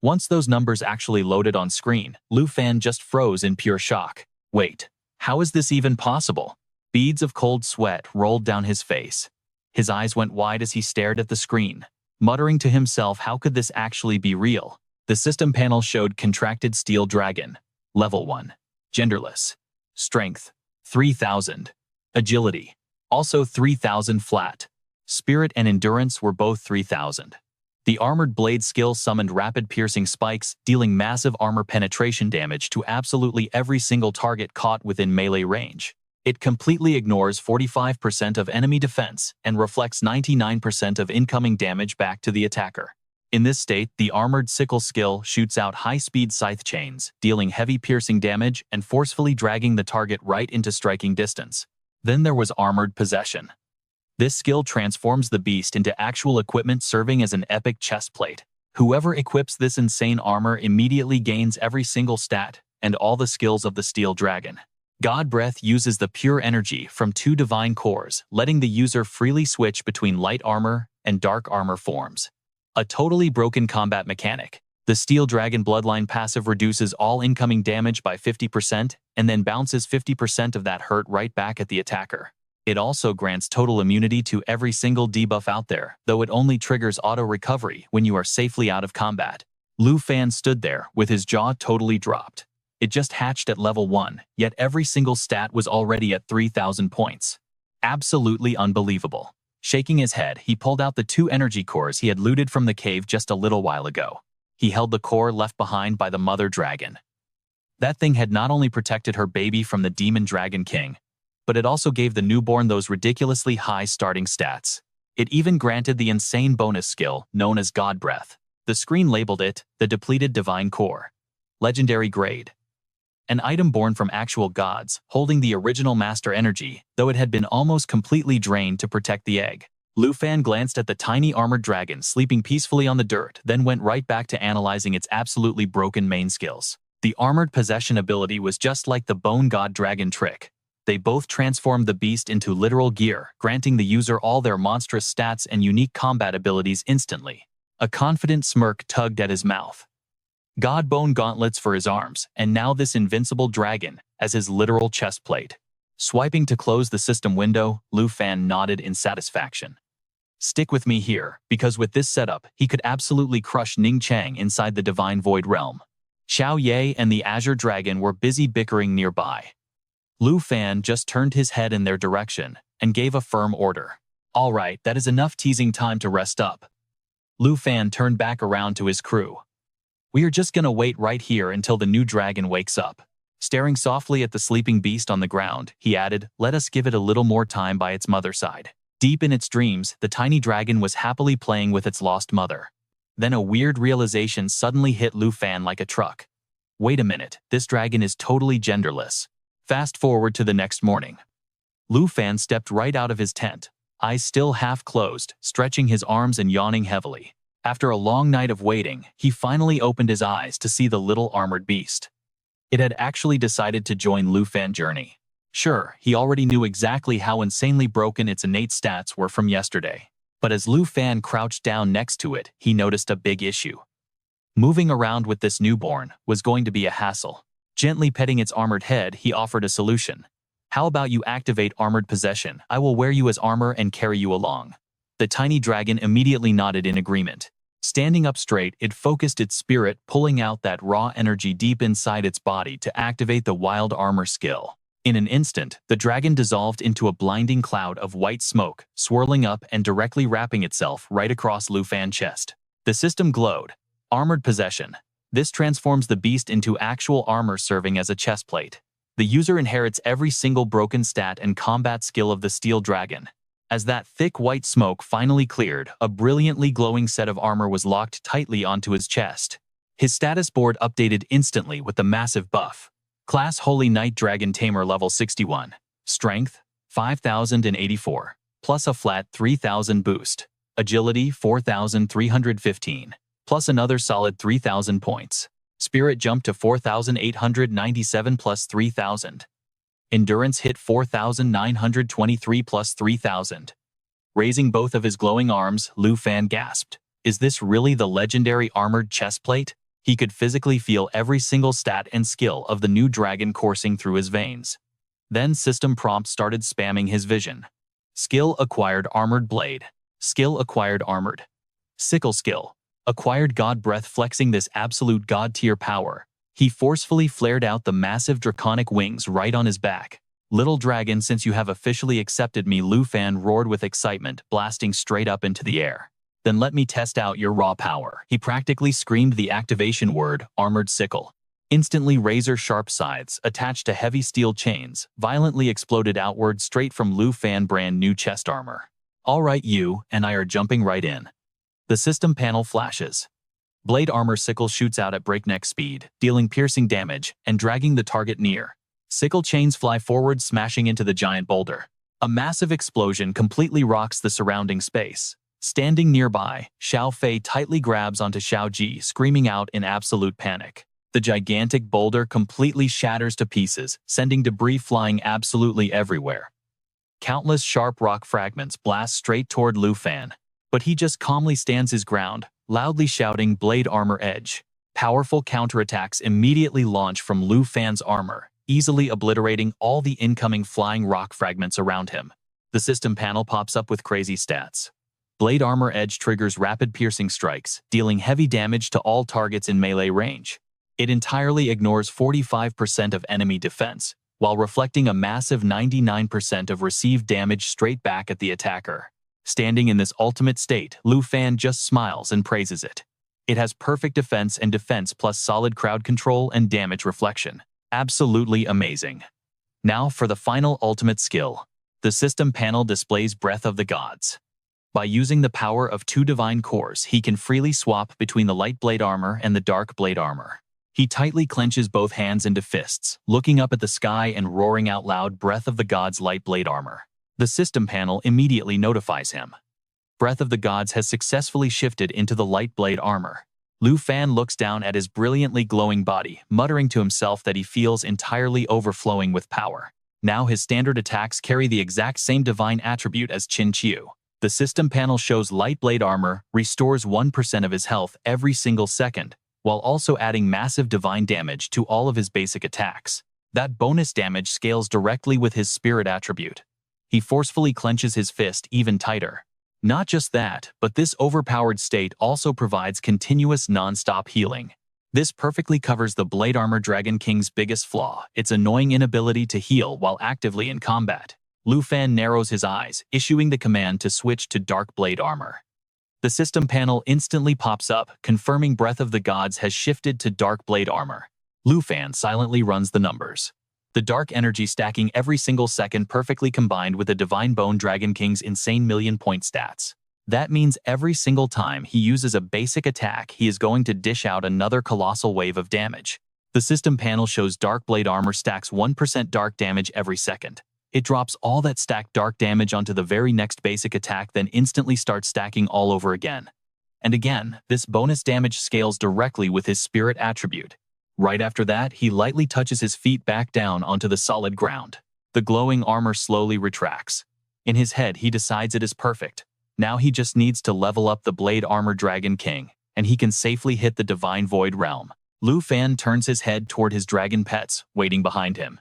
Once those numbers actually loaded on screen, Lu Fan just froze in pure shock. Wait, how is this even possible? Beads of cold sweat rolled down his face. His eyes went wide as he stared at the screen, muttering to himself, how could this actually be real? The system panel showed contracted steel dragon, level 1, genderless, strength, 3000, agility, also 3000 flat, spirit and endurance were both 3000. The armored blade skill summoned rapid piercing spikes, dealing massive armor penetration damage to absolutely every single target caught within melee range. It completely ignores 45% of enemy defense and reflects 99% of incoming damage back to the attacker. In this state, the armored sickle skill shoots out high-speed scythe chains, dealing heavy piercing damage and forcefully dragging the target right into striking distance. Then there was armored possession. This skill transforms the beast into actual equipment, serving as an epic chest plate. Whoever equips this insane armor immediately gains every single stat and all the skills of the steel dragon. God Breath uses the pure energy from 2 divine cores, letting the user freely switch between light armor and dark armor forms. A totally broken combat mechanic. The Steel Dragon Bloodline passive reduces all incoming damage by 50% and then bounces 50% of that hurt right back at the attacker. It also grants total immunity to every single debuff out there, though it only triggers auto-recovery when you are safely out of combat. Lu Fan stood there with his jaw totally dropped. It just hatched at level 1, yet every single stat was already at 3000 points. Absolutely unbelievable. Shaking his head, he pulled out the 2 energy cores he had looted from the cave just a little while ago. He held the core left behind by the mother dragon. That thing had not only protected her baby from the demon Dragon King, but it also gave the newborn those ridiculously high starting stats. It even granted the insane bonus skill known as God Breath. The screen labeled it the Depleted Divine Core. Legendary grade. An item born from actual gods, holding the original master energy, though it had been almost completely drained to protect the egg. Lu Fan glanced at the tiny armored dragon sleeping peacefully on the dirt, then went right back to analyzing its absolutely broken main skills. The armored possession ability was just like the Bone God Dragon trick. They both transformed the beast into literal gear, granting the user all their monstrous stats and unique combat abilities instantly. A confident smirk tugged at his mouth. God Bone gauntlets for his arms, and now this invincible dragon as his literal chest plate. Swiping to close the system window, Lu Fan nodded in satisfaction. Stick with me here, because with this setup, he could absolutely crush Ning Chang inside the Divine Void Realm. Xiao Ye and the Azure Dragon were busy bickering nearby. Lu Fan just turned his head in their direction and gave a firm order. All right, that is enough teasing, time to rest up. Lu Fan turned back around to his crew. We are just gonna wait right here until the new dragon wakes up. Staring softly at the sleeping beast on the ground, he added, let us give it a little more time by its mother's side. Deep in its dreams, the tiny dragon was happily playing with its lost mother. Then a weird realization suddenly hit Lu Fan like a truck. Wait a minute, this dragon is totally genderless. Fast forward to the next morning. Lu Fan stepped right out of his tent, eyes still half closed, stretching his arms and yawning heavily. After a long night of waiting, he finally opened his eyes to see the little armored beast. It had actually decided to join Lu Fan's journey. Sure, he already knew exactly how insanely broken its innate stats were from yesterday. But as Lu Fan crouched down next to it, he noticed a big issue. Moving around with this newborn was going to be a hassle. Gently petting its armored head, he offered a solution. How about you activate armored possession? I will wear you as armor and carry you along. The tiny dragon immediately nodded in agreement. Standing up straight, it focused its spirit, pulling out that raw energy deep inside its body to activate the wild armor skill. In an instant, the dragon dissolved into a blinding cloud of white smoke, swirling up and directly wrapping itself right across Lu Fan's chest. The system glowed. Armored possession. This transforms the beast into actual armor, serving as a chestplate. The user inherits every single broken stat and combat skill of the steel dragon. As that thick white smoke finally cleared, a brilliantly glowing set of armor was locked tightly onto his chest. His status board updated instantly with the massive buff. Class Holy Knight Dragon Tamer level 61. Strength 5084, plus a flat 3000 boost. Agility 4315, plus another solid 3000 points. Spirit jump to 4897 plus 3000. Endurance hit 4923 plus 3000. Raising both of his glowing arms, Lu Fan gasped. Is this really the legendary armored chestplate? He could physically feel every single stat and skill of the new dragon coursing through his veins. Then system prompt started spamming his vision. Skill acquired armored blade. Skill acquired armored. Sickle skill. Acquired god breath, flexing this absolute god tier power. He forcefully flared out the massive draconic wings right on his back. Little dragon, since you have officially accepted me, Lu Fan roared with excitement, blasting straight up into the air. Then let me test out your raw power. He practically screamed the activation word, armored sickle. Instantly, razor-sharp scythes, attached to heavy steel chains, violently exploded outward straight from Lu Fan brand new chest armor. Alright, you and I are jumping right in. The system panel flashes. Blade armor sickle shoots out at breakneck speed, dealing piercing damage and dragging the target near. Sickle chains fly forward, smashing into the giant boulder. A massive explosion completely rocks the surrounding space. Standing nearby, Xiao Fei tightly grabs onto Xiao Ji, screaming out in absolute panic. The gigantic boulder completely shatters to pieces, sending debris flying absolutely everywhere. Countless sharp rock fragments blast straight toward Lu Fan, but he just calmly stands his ground, loudly shouting blade armor edge. Powerful counterattacks immediately launch from Lu Fan's armor, easily obliterating all the incoming flying rock fragments around him. The system panel pops up with crazy stats. Blade armor edge triggers rapid piercing strikes, dealing heavy damage to all targets in melee range. It entirely ignores 45% of enemy defense, while reflecting a massive 99% of received damage straight back at the attacker. Standing in this ultimate state, Lu Fan just smiles and praises it. It has perfect defense and defense plus solid crowd control and damage reflection. Absolutely amazing. Now for the final ultimate skill. The system panel displays Breath of the Gods. By using the power of 2 divine cores, he can freely swap between the light blade armor and the dark blade armor. He tightly clenches both hands into fists, looking up at the sky and roaring out loud, Breath of the Gods light blade armor. The system panel immediately notifies him. Breath of the Gods has successfully shifted into the light blade armor. Lu Fan looks down at his brilliantly glowing body, muttering to himself that he feels entirely overflowing with power. Now his standard attacks carry the exact same divine attribute as Qin Qiu. The system panel shows light blade armor restores 1% of his health every single second, while also adding massive divine damage to all of his basic attacks. That bonus damage scales directly with his spirit attribute. He forcefully clenches his fist even tighter. Not just that, but this overpowered state also provides continuous non-stop healing. This perfectly covers the Blade Armor Dragon King's biggest flaw, its annoying inability to heal while actively in combat. Lu Fan narrows his eyes, issuing the command to switch to Dark Blade Armor. The system panel instantly pops up, confirming Breath of the Gods has shifted to Dark Blade Armor. Lu Fan silently runs the numbers. The dark energy stacking every single second, perfectly combined with the Divine Bone Dragon King's insane million-point stats. That means every single time he uses a basic attack, he is going to dish out another colossal wave of damage. The system panel shows Dark Blade Armor stacks 1% dark damage every second. It drops all that stacked dark damage onto the very next basic attack, then instantly starts stacking all over again. And again, this bonus damage scales directly with his spirit attribute. Right after that, he lightly touches his feet back down onto the solid ground. The glowing armor slowly retracts. In his head, he decides it is perfect. Now he just needs to level up the Blade Armor Dragon King, and he can safely hit the Divine Void Realm. Lu Fan turns his head toward his dragon pets, waiting behind him.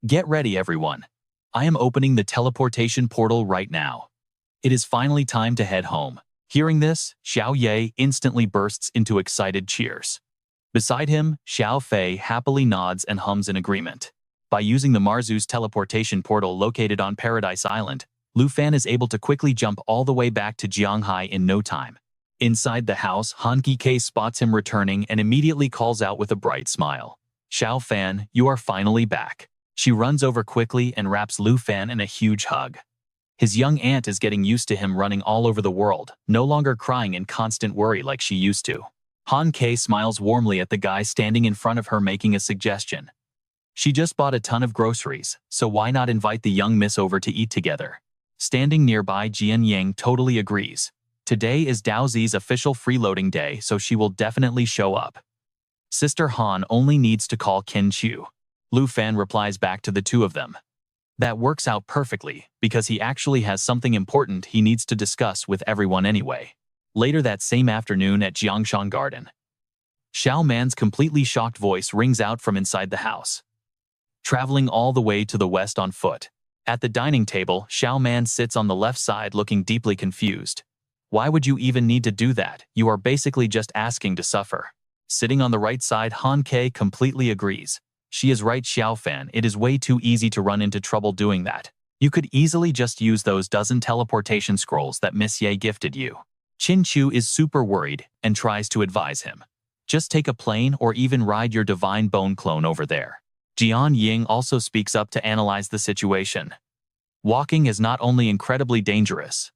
Get ready, everyone. I am opening the teleportation portal right now. It is finally time to head home. Hearing this, Xiao Ye instantly bursts into excited cheers. Beside him, Xiao Fei happily nods and hums in agreement. By using the Marzu's teleportation portal located on Paradise Island, Lu Fan is able to quickly jump all the way back to Jianghai in no time. Inside the house, Han Qike spots him returning and immediately calls out with a bright smile. Xiao Fan, you are finally back. She runs over quickly and wraps Lu Fan in a huge hug. His young aunt is getting used to him running all over the world, no longer crying in constant worry like she used to. Han Ke smiles warmly at the guy standing in front of her making a suggestion. She just bought a ton of groceries, so why not invite the young miss over to eat together? Standing nearby, Jian Yang totally agrees. Today is Dao Zi's official freeloading day, so she will definitely show up. Sister Han only needs to call Qin Chu. Lu Fan replies back to the two of them. That works out perfectly, because he actually has something important he needs to discuss with everyone anyway. Later that same afternoon at Jiangshan Garden, Xiao Man's completely shocked voice rings out from inside the house. Traveling all the way to the west on foot. At the dining table, Xiao Man sits on the left side looking deeply confused. Why would you even need to do that? You are basically just asking to suffer. Sitting on the right side, Han Ke completely agrees. She is right, Xiao Fan, it is way too easy to run into trouble doing that. You could easily just use those dozen teleportation scrolls that Miss Ye gifted you. Qin Chu is super worried and tries to advise him. Just take a plane or even ride your divine bone clone over there. Jian Ying also speaks up to analyze the situation. Walking is not only incredibly dangerous,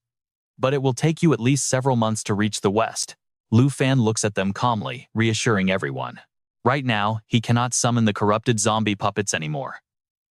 but it will take you at least several months to reach the west. Lu Fan looks at them calmly, reassuring everyone. Right now, he cannot summon the corrupted zombie puppets anymore.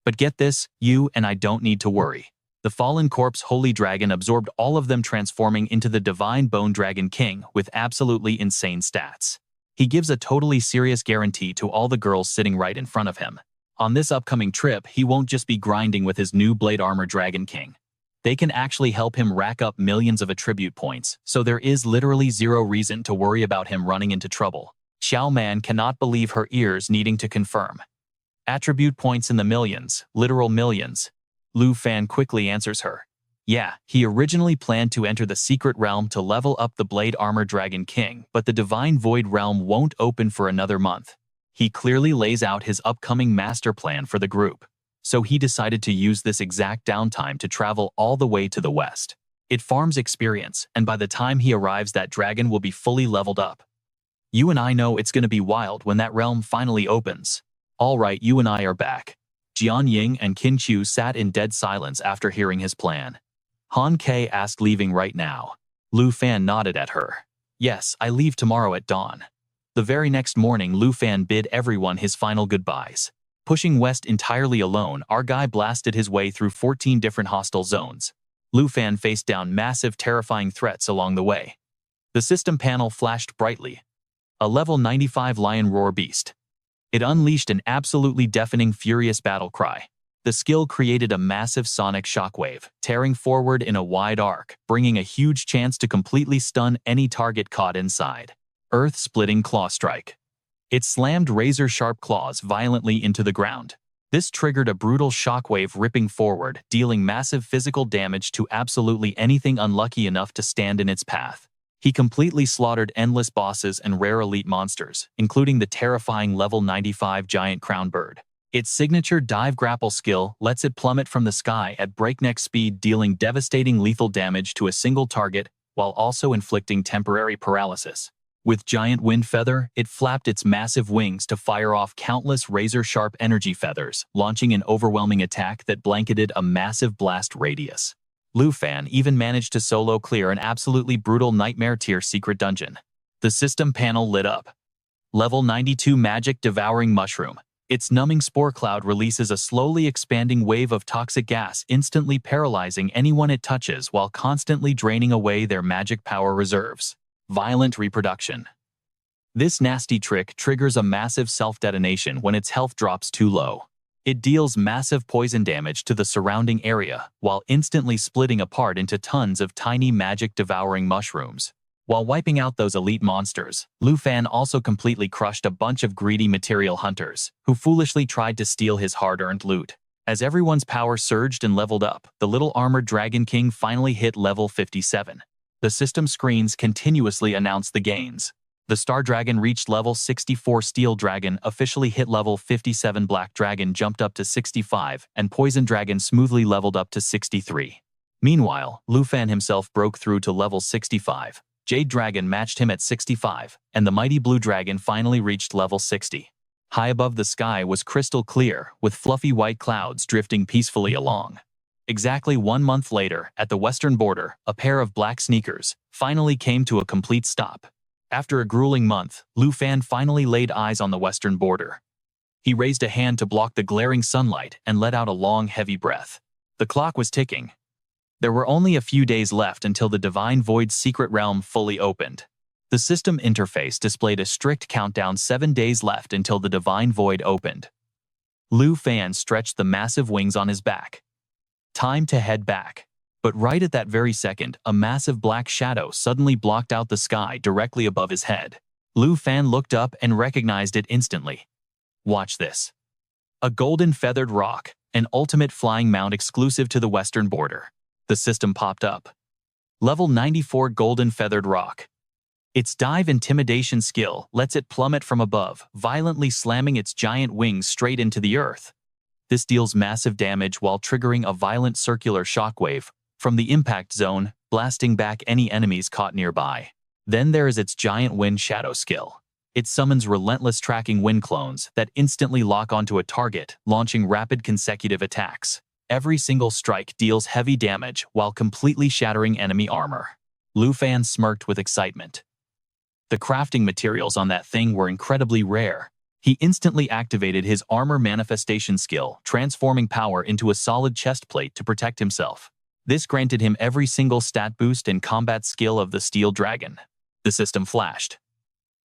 But get this, you and I don't need to worry. The fallen corpse Holy Dragon absorbed all of them, transforming into the Divine Bone Dragon King with absolutely insane stats. He gives a totally serious guarantee to all the girls sitting right in front of him. On this upcoming trip, he won't just be grinding with his new Blade Armor Dragon King. They can actually help him rack up millions of attribute points, so there is literally zero reason to worry about him running into trouble. Xiao Man cannot believe her ears, needing to confirm. Attribute points in the millions, literal millions. Lu Fan quickly answers her. Yeah, he originally planned to enter the secret realm to level up the Blade Armor Dragon King, but the Divine Void realm won't open for another month. He clearly lays out his upcoming master plan for the group, so he decided to use this exact downtime to travel all the way to the west. It farms experience, and by the time he arrives, that dragon will be fully leveled up. You and I know it's going to be wild when that realm finally opens. All right, you and I are back. Jian Ying and Qin Chu sat in dead silence after hearing his plan. Han Ke asked, leaving right now. Lu Fan nodded at her. Yes, I leave tomorrow at dawn. The very next morning, Lu Fan bid everyone his final goodbyes. Pushing west entirely alone, our guy blasted his way through 14 different hostile zones. Lu Fan faced down massive, terrifying threats along the way. The system panel flashed brightly. A level 95 lion roar beast. It unleashed an absolutely deafening, furious battle cry. The skill created a massive sonic shockwave, tearing forward in a wide arc, bringing a huge chance to completely stun any target caught inside. Earth-splitting claw strike. It slammed razor-sharp claws violently into the ground. This triggered a brutal shockwave, ripping forward, dealing massive physical damage to absolutely anything unlucky enough to stand in its path. He completely slaughtered endless bosses and rare elite monsters, including the terrifying level 95 giant crown bird. Its signature dive grapple skill lets it plummet from the sky at breakneck speed, dealing devastating lethal damage to a single target while also inflicting temporary paralysis. With giant wind feather, it flapped its massive wings to fire off countless razor-sharp energy feathers, launching an overwhelming attack that blanketed a massive blast radius. Lu Fan even managed to solo clear an absolutely brutal nightmare tier secret dungeon. The system panel lit up. Level 92 Magic Devouring Mushroom. Its numbing spore cloud releases a slowly expanding wave of toxic gas, instantly paralyzing anyone it touches while constantly draining away their magic power reserves. Violent reproduction. This nasty trick triggers a massive self-detonation when its health drops too low. It deals massive poison damage to the surrounding area, while instantly splitting apart into tons of tiny magic-devouring mushrooms. While wiping out those elite monsters, Lu Fan also completely crushed a bunch of greedy material hunters, who foolishly tried to steal his hard-earned loot. As everyone's power surged and leveled up, the little armored Dragon King finally hit level 57. The system screens continuously announce the gains. The Star Dragon reached level 64, Steel Dragon officially hit level 57, Black Dragon jumped up to 65, and Poison Dragon smoothly leveled up to 63. Meanwhile, Lu Fan himself broke through to level 65. Jade Dragon matched him at 65, and the Mighty Blue Dragon finally reached level 60. High above the sky was crystal clear, with fluffy white clouds drifting peacefully along. Exactly 1 month later, at the western border, a pair of black sneakers finally came to a complete stop. After a grueling month, Lu Fan finally laid eyes on the western border. He raised a hand to block the glaring sunlight and let out a long, heavy breath. The clock was ticking. There were only a few days left until the Divine Void's secret realm fully opened. The system interface displayed a strict countdown: 7 days left until the Divine Void opened. Lu Fan stretched the massive wings on his back. Time to head back. But right at that very second, a massive black shadow suddenly blocked out the sky directly above his head. Lu Fan looked up and recognized it instantly. Watch this. A golden feathered rock, an ultimate flying mount exclusive to the western border. The system popped up. Level 94 golden feathered rock. Its dive intimidation skill lets it plummet from above, violently slamming its giant wings straight into the earth. This deals massive damage while triggering a violent circular shockwave from the impact zone, blasting back any enemies caught nearby. Then there is its giant wind shadow skill. It summons relentless tracking wind clones that instantly lock onto a target, launching rapid consecutive attacks. Every single strike deals heavy damage while completely shattering enemy armor. Lu Fan smirked with excitement. The crafting materials on that thing were incredibly rare. He instantly activated his armor manifestation skill, transforming power into a solid chest plate to protect himself. This granted him every single stat boost and combat skill of the Steel Dragon. The system flashed.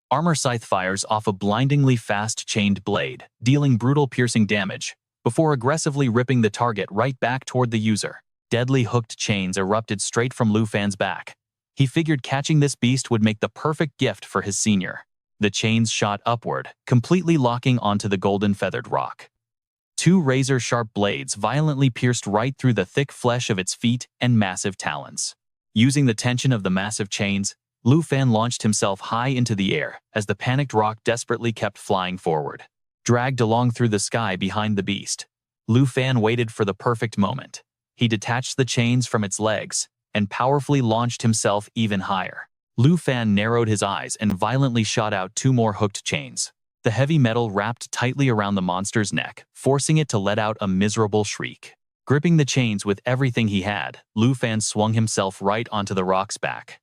Armor scythe fires off a blindingly fast chained blade, dealing brutal piercing damage, before aggressively ripping the target right back toward the user. Deadly hooked chains erupted straight from Lu Fan's back. He figured catching this beast would make the perfect gift for his senior. The chains shot upward, completely locking onto the golden feathered rock. 2 razor-sharp blades violently pierced right through the thick flesh of its feet and massive talons. Using the tension of the massive chains, Lu Fan launched himself high into the air as the panicked rock desperately kept flying forward. Dragged along through the sky behind the beast, Lu Fan waited for the perfect moment. He detached the chains from its legs and powerfully launched himself even higher. Lu Fan narrowed his eyes and violently shot out 2 more hooked chains. The heavy metal wrapped tightly around the monster's neck, forcing it to let out a miserable shriek. Gripping the chains with everything he had, Lu Fan swung himself right onto the rock's back.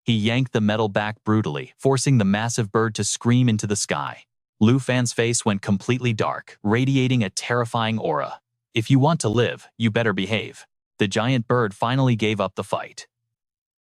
He yanked the metal back brutally, forcing the massive bird to scream into the sky. Lu Fan's face went completely dark, radiating a terrifying aura. "If you want to live, you better behave." The giant bird finally gave up the fight.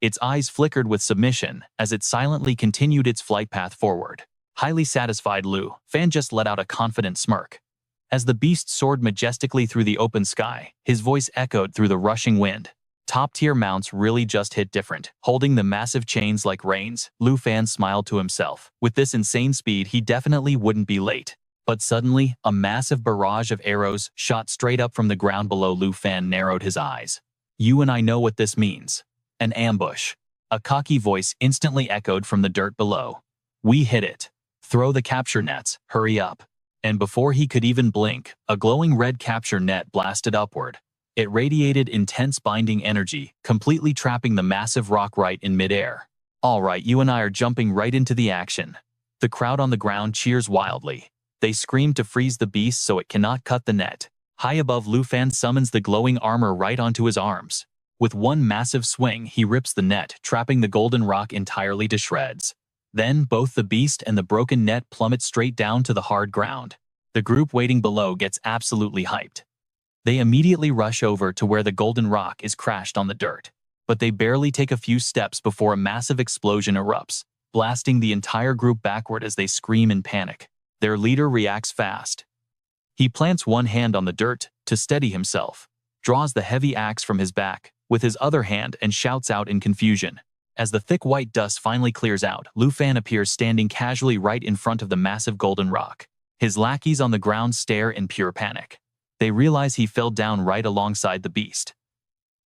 Its eyes flickered with submission as it silently continued its flight path forward. Highly satisfied, Lu Fan just let out a confident smirk. As the beast soared majestically through the open sky, his voice echoed through the rushing wind. Top-tier mounts really just hit different. Holding the massive chains like reins, Lu Fan smiled to himself. With this insane speed, he definitely wouldn't be late. But suddenly, a massive barrage of arrows shot straight up from the ground below. Lu Fan narrowed his eyes. "You and I know what this means. An ambush." A cocky voice instantly echoed from the dirt below. "We hit it. Throw the capture nets, hurry up." And before he could even blink, a glowing red capture net blasted upward. It radiated intense binding energy, completely trapping the massive rock right in midair. "All right, you and I are jumping right into the action." The crowd on the ground cheers wildly. They scream to freeze the beast so it cannot cut the net. High above, Lu Fan summons the glowing armor right onto his arms. With one massive swing, he rips the net, trapping the golden rock entirely to shreds. Then, both the beast and the broken net plummet straight down to the hard ground. The group waiting below gets absolutely hyped. They immediately rush over to where the golden rock is crashed on the dirt. But they barely take a few steps before a massive explosion erupts, blasting the entire group backward as they scream in panic. Their leader reacts fast. He plants one hand on the dirt to steady himself, draws the heavy axe from his back with his other hand, and shouts out in confusion. As the thick white dust finally clears out, Lu Fan appears standing casually right in front of the massive golden rock. His lackeys on the ground stare in pure panic. They realize he fell down right alongside the beast.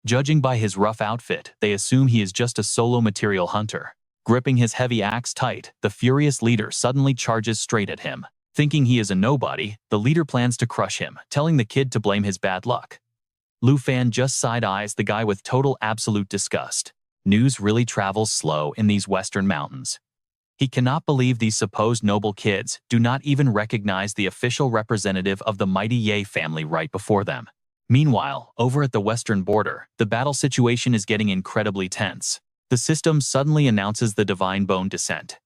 Judging by his rough outfit, they assume he is just a solo material hunter. Gripping his heavy axe tight, the furious leader suddenly charges straight at him. Thinking he is a nobody, the leader plans to crush him, telling the kid to blame his bad luck. Lu Fan just side-eyes the guy with total absolute disgust. News really travels slow in these western mountains. He cannot believe these supposed noble kids do not even recognize the official representative of the mighty Ye family right before them. Meanwhile, over at the western border, the battle situation is getting incredibly tense. The system suddenly announces the Divine Bone Descent.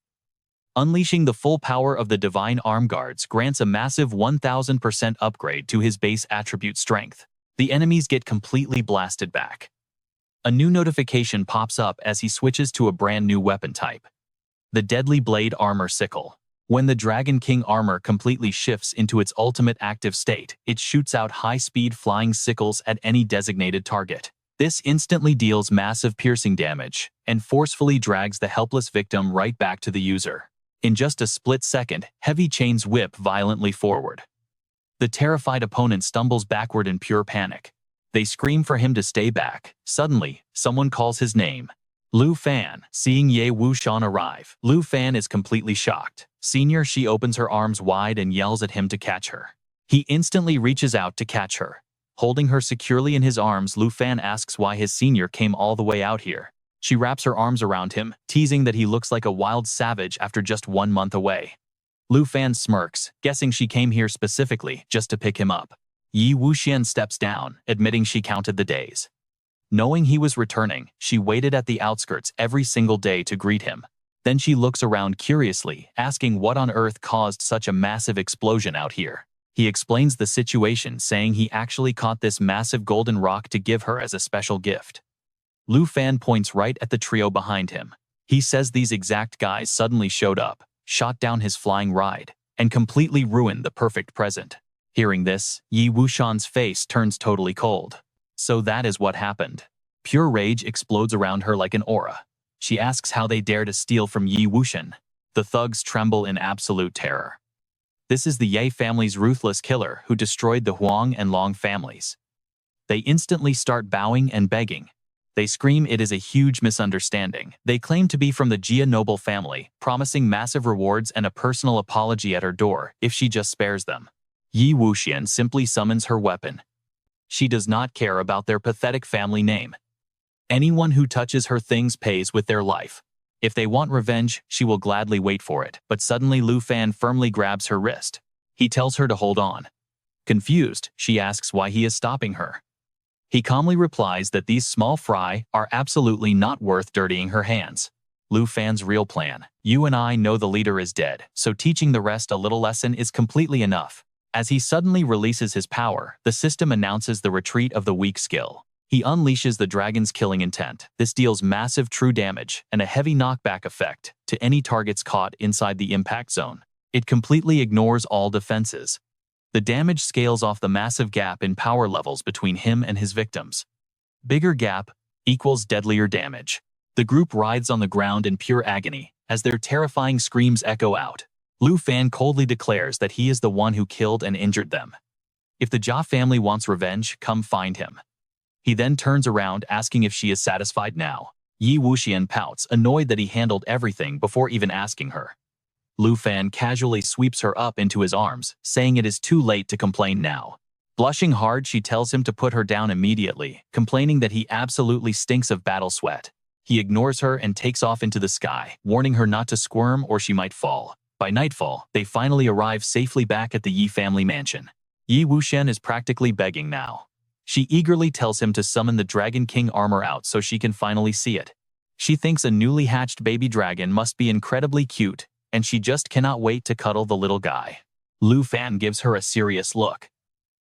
Unleashing the full power of the Divine Arm Guards grants a massive 1000% upgrade to his base attribute strength. The enemies get completely blasted back. A new notification pops up as he switches to a brand new weapon type. The Deadly Blade Armor Sickle. When the Dragon King armor completely shifts into its ultimate active state, it shoots out high-speed flying sickles at any designated target. This instantly deals massive piercing damage and forcefully drags the helpless victim right back to the user. In just a split second, heavy chains whip violently forward. The terrified opponent stumbles backward in pure panic. They scream for him to stay back. Suddenly, someone calls his name. Lu Fan. Seeing Ye Wuxian arrive, Lu Fan is completely shocked. Senior, she opens her arms wide and yells at him to catch her. He instantly reaches out to catch her. Holding her securely in his arms, Lu Fan asks why his senior came all the way out here. She wraps her arms around him, teasing that he looks like a wild savage after just 1 month away. Lu Fan smirks, guessing she came here specifically just to pick him up. Ye Wuxian steps down, admitting she counted the days. Knowing he was returning, she waited at the outskirts every single day to greet him. Then she looks around curiously, asking what on earth caused such a massive explosion out here. He explains the situation, saying he actually caught this massive golden rock to give her as a special gift. Lu Fan points right at the trio behind him. He says these exact guys suddenly showed up, shot down his flying ride, and completely ruined the perfect present. Hearing this, Ye Wuxian's face turns totally cold. So that is what happened. Pure rage explodes around her like an aura. She asks how they dare to steal from Ye Wuxian. The thugs tremble in absolute terror. This is the Ye family's ruthless killer who destroyed the Huang and Long families. They instantly start bowing and begging. They scream it is a huge misunderstanding. They claim to be from the Jia noble family, promising massive rewards and a personal apology at her door if she just spares them. Ye Wuxian simply summons her weapon. She does not care about their pathetic family name. Anyone who touches her things pays with their life. If they want revenge, she will gladly wait for it. But suddenly Lu Fan firmly grabs her wrist. He tells her to hold on. Confused, she asks why he is stopping her. He calmly replies that these small fry are absolutely not worth dirtying her hands. Lu Fan's real plan. You and I know the leader is dead, so teaching the rest a little lesson is completely enough. As he suddenly releases his power, the system announces the retreat of the weak skill. He unleashes the dragon's killing intent. This deals massive true damage and a heavy knockback effect to any targets caught inside the impact zone. It completely ignores all defenses. The damage scales off the massive gap in power levels between him and his victims. Bigger gap equals deadlier damage. The group writhes on the ground in pure agony as their terrifying screams echo out. Lu Fan coldly declares that he is the one who killed and injured them. If the Jia family wants revenge, come find him. He then turns around asking if she is satisfied now. Ye Wuxian pouts, annoyed that he handled everything before even asking her. Lu Fan casually sweeps her up into his arms, saying it is too late to complain now. Blushing hard, she tells him to put her down immediately, complaining that he absolutely stinks of battle sweat. He ignores her and takes off into the sky, warning her not to squirm or she might fall. By nightfall, they finally arrive safely back at the Yi family mansion. Ye Wuxian is practically begging now. She eagerly tells him to summon the Dragon King armor out so she can finally see it. She thinks a newly hatched baby dragon must be incredibly cute, and she just cannot wait to cuddle the little guy. Lu Fan gives her a serious look.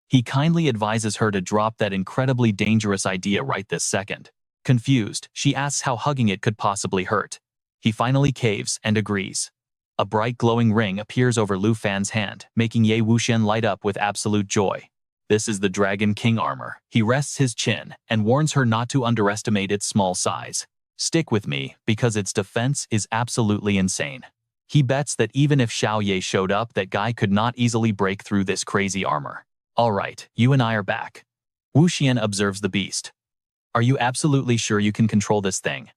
He kindly advises her to drop that incredibly dangerous idea right this second. Confused, she asks how hugging it could possibly hurt. He finally caves and agrees. A bright glowing ring appears over Lu Fan's hand, making Ye Wuxian light up with absolute joy. This is the Dragon King armor. He rests his chin and warns her not to underestimate its small size. Stick with me, because its defense is absolutely insane. He bets that even if Xiao Ye showed up, that guy could not easily break through this crazy armor. Alright, you and I are back. Wuxian observes the beast. Are you absolutely sure you can control this thing?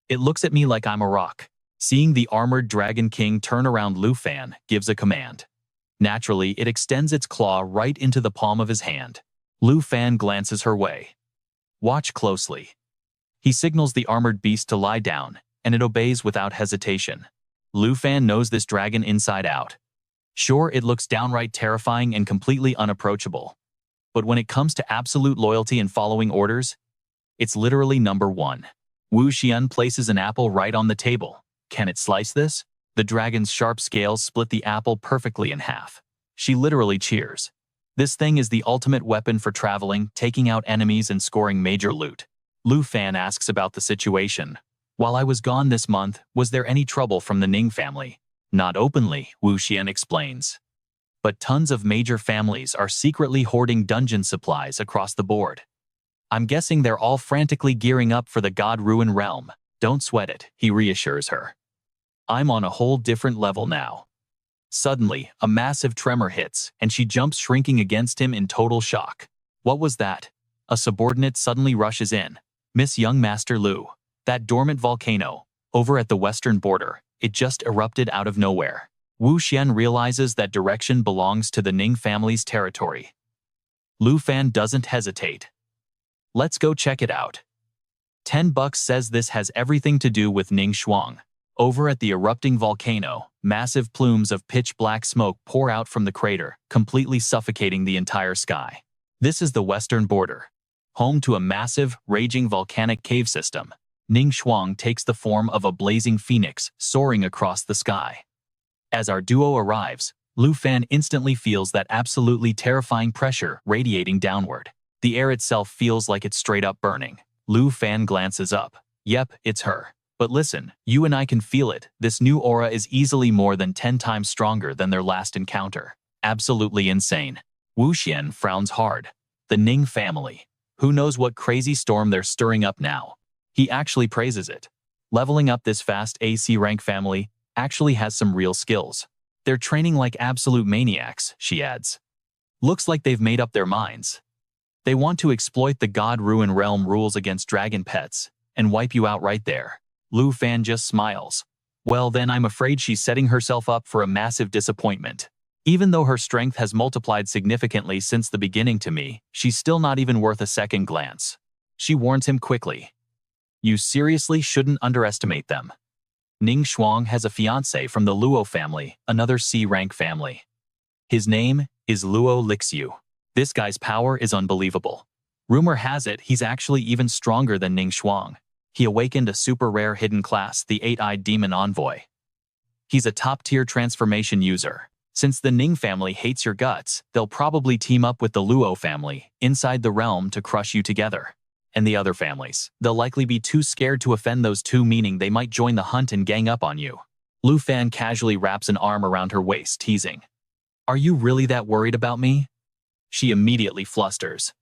It looks at me like I'm a rock. Seeing the armored Dragon King turn around, Lu Fan gives a command. Naturally, it extends its claw right into the palm of his hand. Lu Fan glances her way. Watch closely. He signals the armored beast to lie down, and it obeys without hesitation. Lu Fan knows this dragon inside out. Sure, it looks downright terrifying and completely unapproachable. But when it comes to absolute loyalty and following orders, it's literally number one. Wu Xian places an apple right on the table. Can it slice this? The dragon's sharp scales split the apple perfectly in half. She literally cheers. This thing is the ultimate weapon for traveling, taking out enemies, and scoring major loot. Lu Fan asks about the situation. While I was gone this month, was there any trouble from the Ning family? Not openly, Wu Xian explains. But tons of major families are secretly hoarding dungeon supplies across the board. I'm guessing they're all frantically gearing up for the God Ruin realm. Don't sweat it, he reassures her. I'm on a whole different level now. Suddenly, a massive tremor hits, and she jumps shrinking against him in total shock. What was that? A subordinate suddenly rushes in. Miss Young Master Lu. That dormant volcano, over at the western border, it just erupted out of nowhere. Wu Xian realizes that direction belongs to the Ning family's territory. Lu Fan doesn't hesitate. Let's go check it out. $10 says this has everything to do with Ning Shuang. Over at the erupting volcano, massive plumes of pitch-black smoke pour out from the crater, completely suffocating the entire sky. This is the western border, home to a massive, raging volcanic cave system. Ning Shuang takes the form of a blazing phoenix soaring across the sky. As our duo arrives, Lu Fan instantly feels that absolutely terrifying pressure radiating downward. The air itself feels like it's straight up burning. Lu Fan glances up. Yep, it's her. But listen, you and I can feel it. This new aura is easily more than 10 times stronger than their last encounter. Absolutely insane. Wu Xian frowns hard. The Ning family. Who knows what crazy storm they're stirring up now? He actually praises it. Leveling up this fast AC rank family actually has some real skills. They're training like absolute maniacs, she adds. Looks like they've made up their minds. They want to exploit the God Ruin realm rules against dragon pets and wipe you out right there. Lu Fan just smiles. Well, then I'm afraid she's setting herself up for a massive disappointment. Even though her strength has multiplied significantly since the beginning to me, she's still not even worth a second glance. She warns him quickly. You seriously shouldn't underestimate them. Ning Shuang has a fiancé from the Luo family, another C-rank family. His name is Luo Lixiu. This guy's power is unbelievable. Rumor has it he's actually even stronger than Ning Shuang. He awakened a super rare hidden class, the Eight-Eyed Demon Envoy. He's a top-tier transformation user. Since the Ning family hates your guts, they'll probably team up with the Luo family inside the realm to crush you together. And the other families, they'll likely be too scared to offend those two, meaning they might join the hunt and gang up on you. Lu Fan casually wraps an arm around her waist, teasing. Are you really that worried about me? She immediately flusters.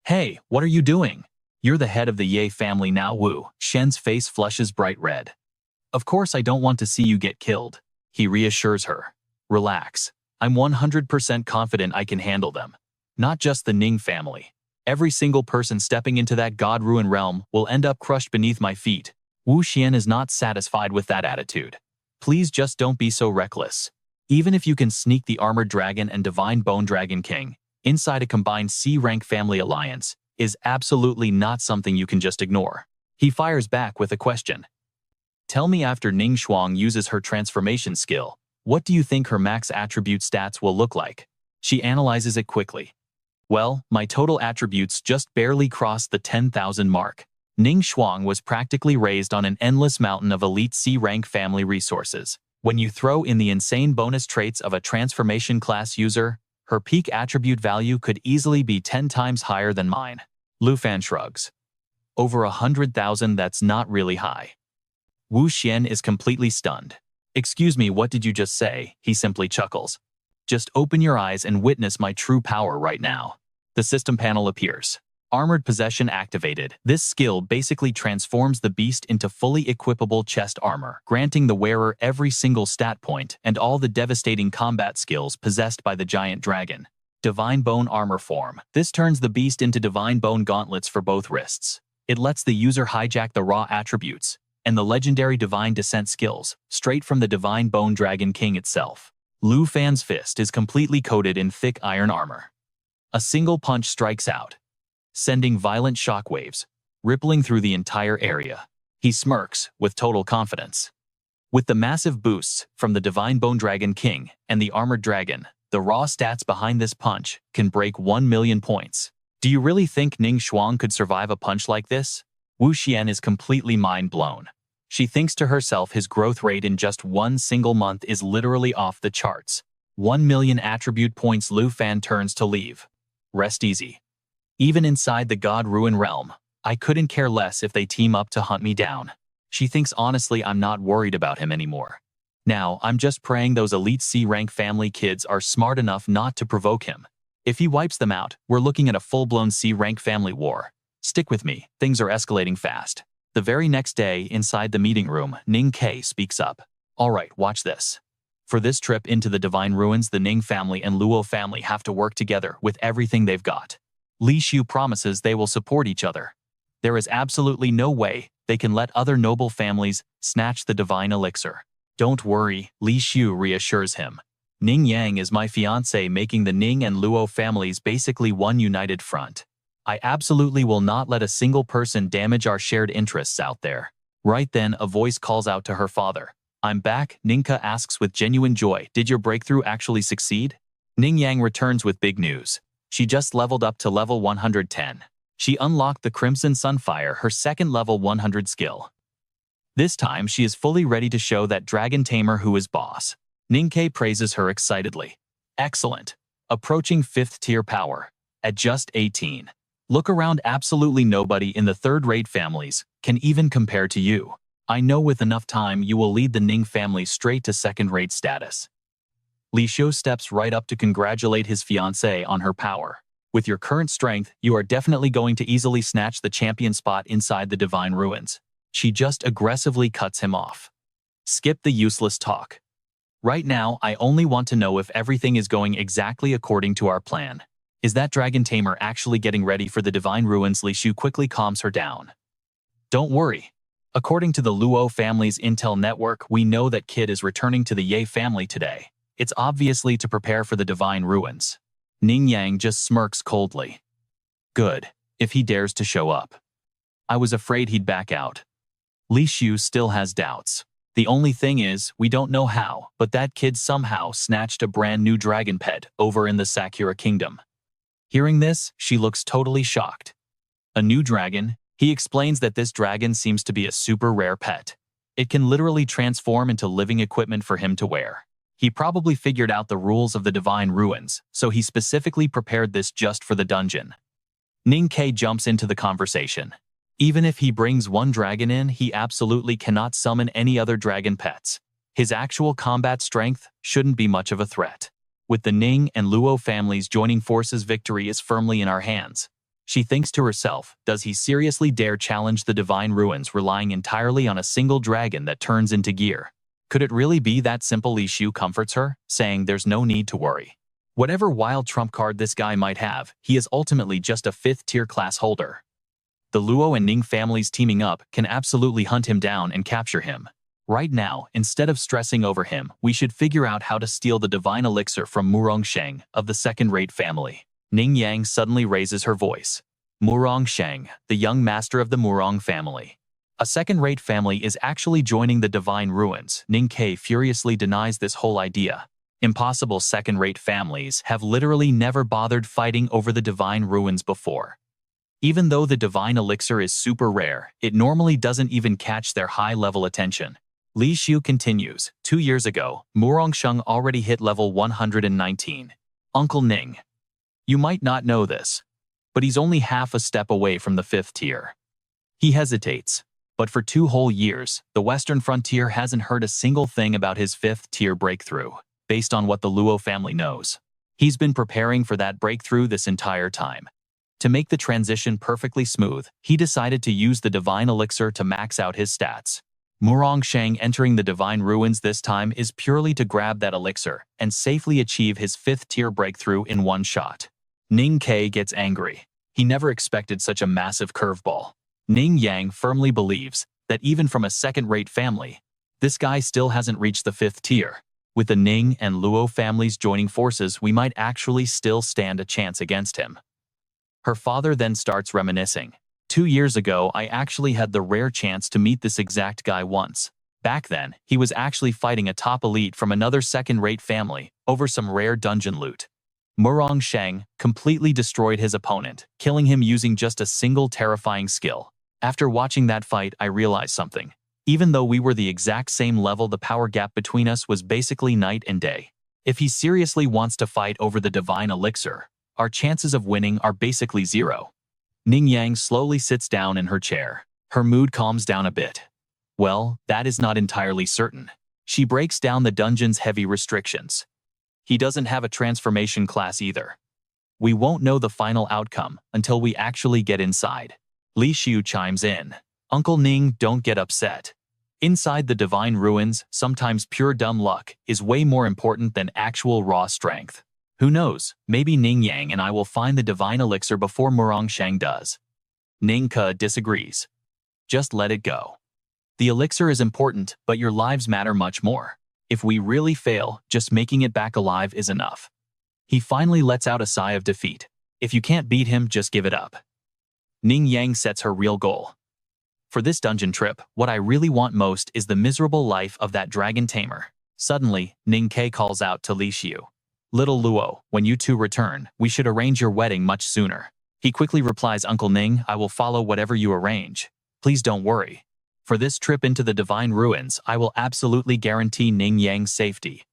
Hey, what are you doing? You're the head of the Ye family now, Wu. Shen's face flushes bright red. Of course I don't want to see you get killed. He reassures her. Relax. I'm 100% confident I can handle them. Not just the Ning family. Every single person stepping into that God Ruin realm will end up crushed beneath my feet. Wu Xian is not satisfied with that attitude. Please just don't be so reckless. Even if you can sneak the Armored Dragon and Divine Bone Dragon King inside a combined C-rank family alliance, is absolutely not something you can just ignore. He fires back with a question. Tell me, after Ning Shuang uses her transformation skill, what do you think her max attribute stats will look like? She analyzes it quickly. Well, my total attributes just barely crossed the 10,000 mark. Ning Shuang was practically raised on an endless mountain of elite C-rank family resources. When you throw in the insane bonus traits of a transformation class user, her peak attribute value could easily be 10 times higher than mine. Lu Fan shrugs. Over 100,000, that's not really high. Wu Xian is completely stunned. Excuse me, what did you just say? He simply chuckles. Just open your eyes and witness my true power right now. The system panel appears. Armored Possession activated. This skill basically transforms the beast into fully equipable chest armor, granting the wearer every single stat point and all the devastating combat skills possessed by the giant dragon. Divine Bone Armor Form. This turns the beast into Divine Bone gauntlets for both wrists. It lets the user hijack the raw attributes and the legendary Divine Descent skills straight from the Divine Bone Dragon King itself. Lu Fan's fist is completely coated in thick iron armor. A single punch strikes out, sending violent shockwaves, rippling through the entire area. He smirks with total confidence. With the massive boosts from the Divine Bone Dragon King and the Armored Dragon, the raw stats behind this punch can break 1 million points. Do you really think Ning Shuang could survive a punch like this? Wu Xian is completely mind-blown. She thinks to herself his growth rate in just one single month is literally off the charts. 1 million attribute points. Lu Fan turns to leave. Rest easy. Even inside the God Ruin realm, I couldn't care less if they team up to hunt me down. She thinks honestly I'm not worried about him anymore. Now, I'm just praying those elite C-rank family kids are smart enough not to provoke him. If he wipes them out, we're looking at a full-blown C-rank family war. Stick with me, things are escalating fast. The very next day, inside the meeting room, Ning Ke speaks up. Alright, watch this. For this trip into the Divine Ruins, the Ning family and Luo family have to work together with everything they've got. Li Xiu promises they will support each other. There is absolutely no way they can let other noble families snatch the divine elixir. Don't worry, Li Xiu reassures him. Ning Yang is my fiancé, making the Ning and Luo families basically one united front. I absolutely will not let a single person damage our shared interests out there. Right then, a voice calls out to her father. I'm back, Ningka asks with genuine joy. Did your breakthrough actually succeed? Ning Yang returns with big news. She just leveled up to level 110. She unlocked the Crimson Sunfire, her second level 100 skill. This time, she is fully ready to show that Dragon Tamer who is boss. Ningke praises her excitedly. Excellent. Approaching 5th tier power. At just 18. Look around, absolutely nobody in the third-rate families can even compare to you. I know with enough time you will lead the Ning family straight to second-rate status. Li Xiu steps right up to congratulate his fiancée on her power. With your current strength, you are definitely going to easily snatch the champion spot inside the Divine Ruins. She just aggressively cuts him off. Skip the useless talk. Right now, I only want to know if everything is going exactly according to our plan. Is that Dragon Tamer actually getting ready for the Divine Ruins? Li Xiu quickly calms her down. Don't worry. According to the Luo family's intel network, we know that Kid is returning to the Ye family today. It's obviously to prepare for the Divine Ruins. Ning Yang just smirks coldly. Good, if he dares to show up. I was afraid he'd back out. Li Xiu still has doubts. The only thing is, we don't know how, but that kid somehow snatched a brand new dragon pet over in the Sakura Kingdom. Hearing this, she looks totally shocked. A new dragon? He explains that this dragon seems to be a super rare pet. It can literally transform into living equipment for him to wear. He probably figured out the rules of the Divine Ruins, so he specifically prepared this just for the dungeon. Ning Ke jumps into the conversation. Even if he brings one dragon in, he absolutely cannot summon any other dragon pets. His actual combat strength shouldn't be much of a threat. With the Ning and Luo families joining forces, victory is firmly in our hands. She thinks to herself, does he seriously dare challenge the Divine Ruins relying entirely on a single dragon that turns into gear? Could it really be that simple? Li Xiu comforts her, saying there's no need to worry. Whatever wild trump card this guy might have, he is ultimately just a 5th tier class holder. The Luo and Ning families teaming up can absolutely hunt him down and capture him. Right now, instead of stressing over him, we should figure out how to steal the divine elixir from Murong Sheng of the second-rate family. Ning Yang suddenly raises her voice. Murong Sheng, the young master of the Murong family. A second-rate family is actually joining the Divine Ruins. Ning Ke furiously denies this whole idea. Impossible. Second-rate families have literally never bothered fighting over the Divine Ruins before. Even though the divine elixir is super rare, it normally doesn't even catch their high-level attention. Li Xiu continues, 2 years ago, Murong Sheng already hit level 119. Uncle Ning. You might not know this, but he's only half a step away from the 5th tier. He hesitates. But for 2 whole years, the Western Frontier hasn't heard a single thing about his 5th tier breakthrough, based on what the Luo family knows. He's been preparing for that breakthrough this entire time. To make the transition perfectly smooth, he decided to use the divine elixir to max out his stats. Murong Sheng entering the Divine Ruins this time is purely to grab that elixir and safely achieve his 5th tier breakthrough in one shot. Ning Ke gets angry. He never expected such a massive curveball. Ning Yang firmly believes that even from a second-rate family, this guy still hasn't reached the 5th tier. With the Ning and Luo families joining forces, we might actually still stand a chance against him. Her father then starts reminiscing. 2 years ago, I actually had the rare chance to meet this exact guy once. Back then, he was actually fighting a top elite from another second-rate family over some rare dungeon loot. Murong Sheng completely destroyed his opponent, killing him using just a single terrifying skill. After watching that fight, I realized something. Even though we were the exact same level, the power gap between us was basically night and day. If he seriously wants to fight over the divine elixir, our chances of winning are basically zero. Ning Yang slowly sits down in her chair. Her mood calms down a bit. Well, that is not entirely certain. She breaks down the dungeon's heavy restrictions. He doesn't have a transformation class either. We won't know the final outcome until we actually get inside. Li Xiu chimes in. Uncle Ning, don't get upset. Inside the divine ruins, sometimes pure dumb luck is way more important than actual raw strength. Who knows, maybe Ning Yang and I will find the divine elixir before Murong Sheng does. Ning Ke disagrees. Just let it go. The elixir is important, but your lives matter much more. If we really fail, just making it back alive is enough. He finally lets out a sigh of defeat. If you can't beat him, just give it up. Ning Yang sets her real goal. For this dungeon trip, what I really want most is the miserable life of that Dragon Tamer. Suddenly, Ning Ke calls out to Li Xiu. Little Luo, when you two return, we should arrange your wedding much sooner. He quickly replies, Uncle Ning, I will follow whatever you arrange. Please don't worry. For this trip into the divine ruins, I will absolutely guarantee Ning Yang's safety.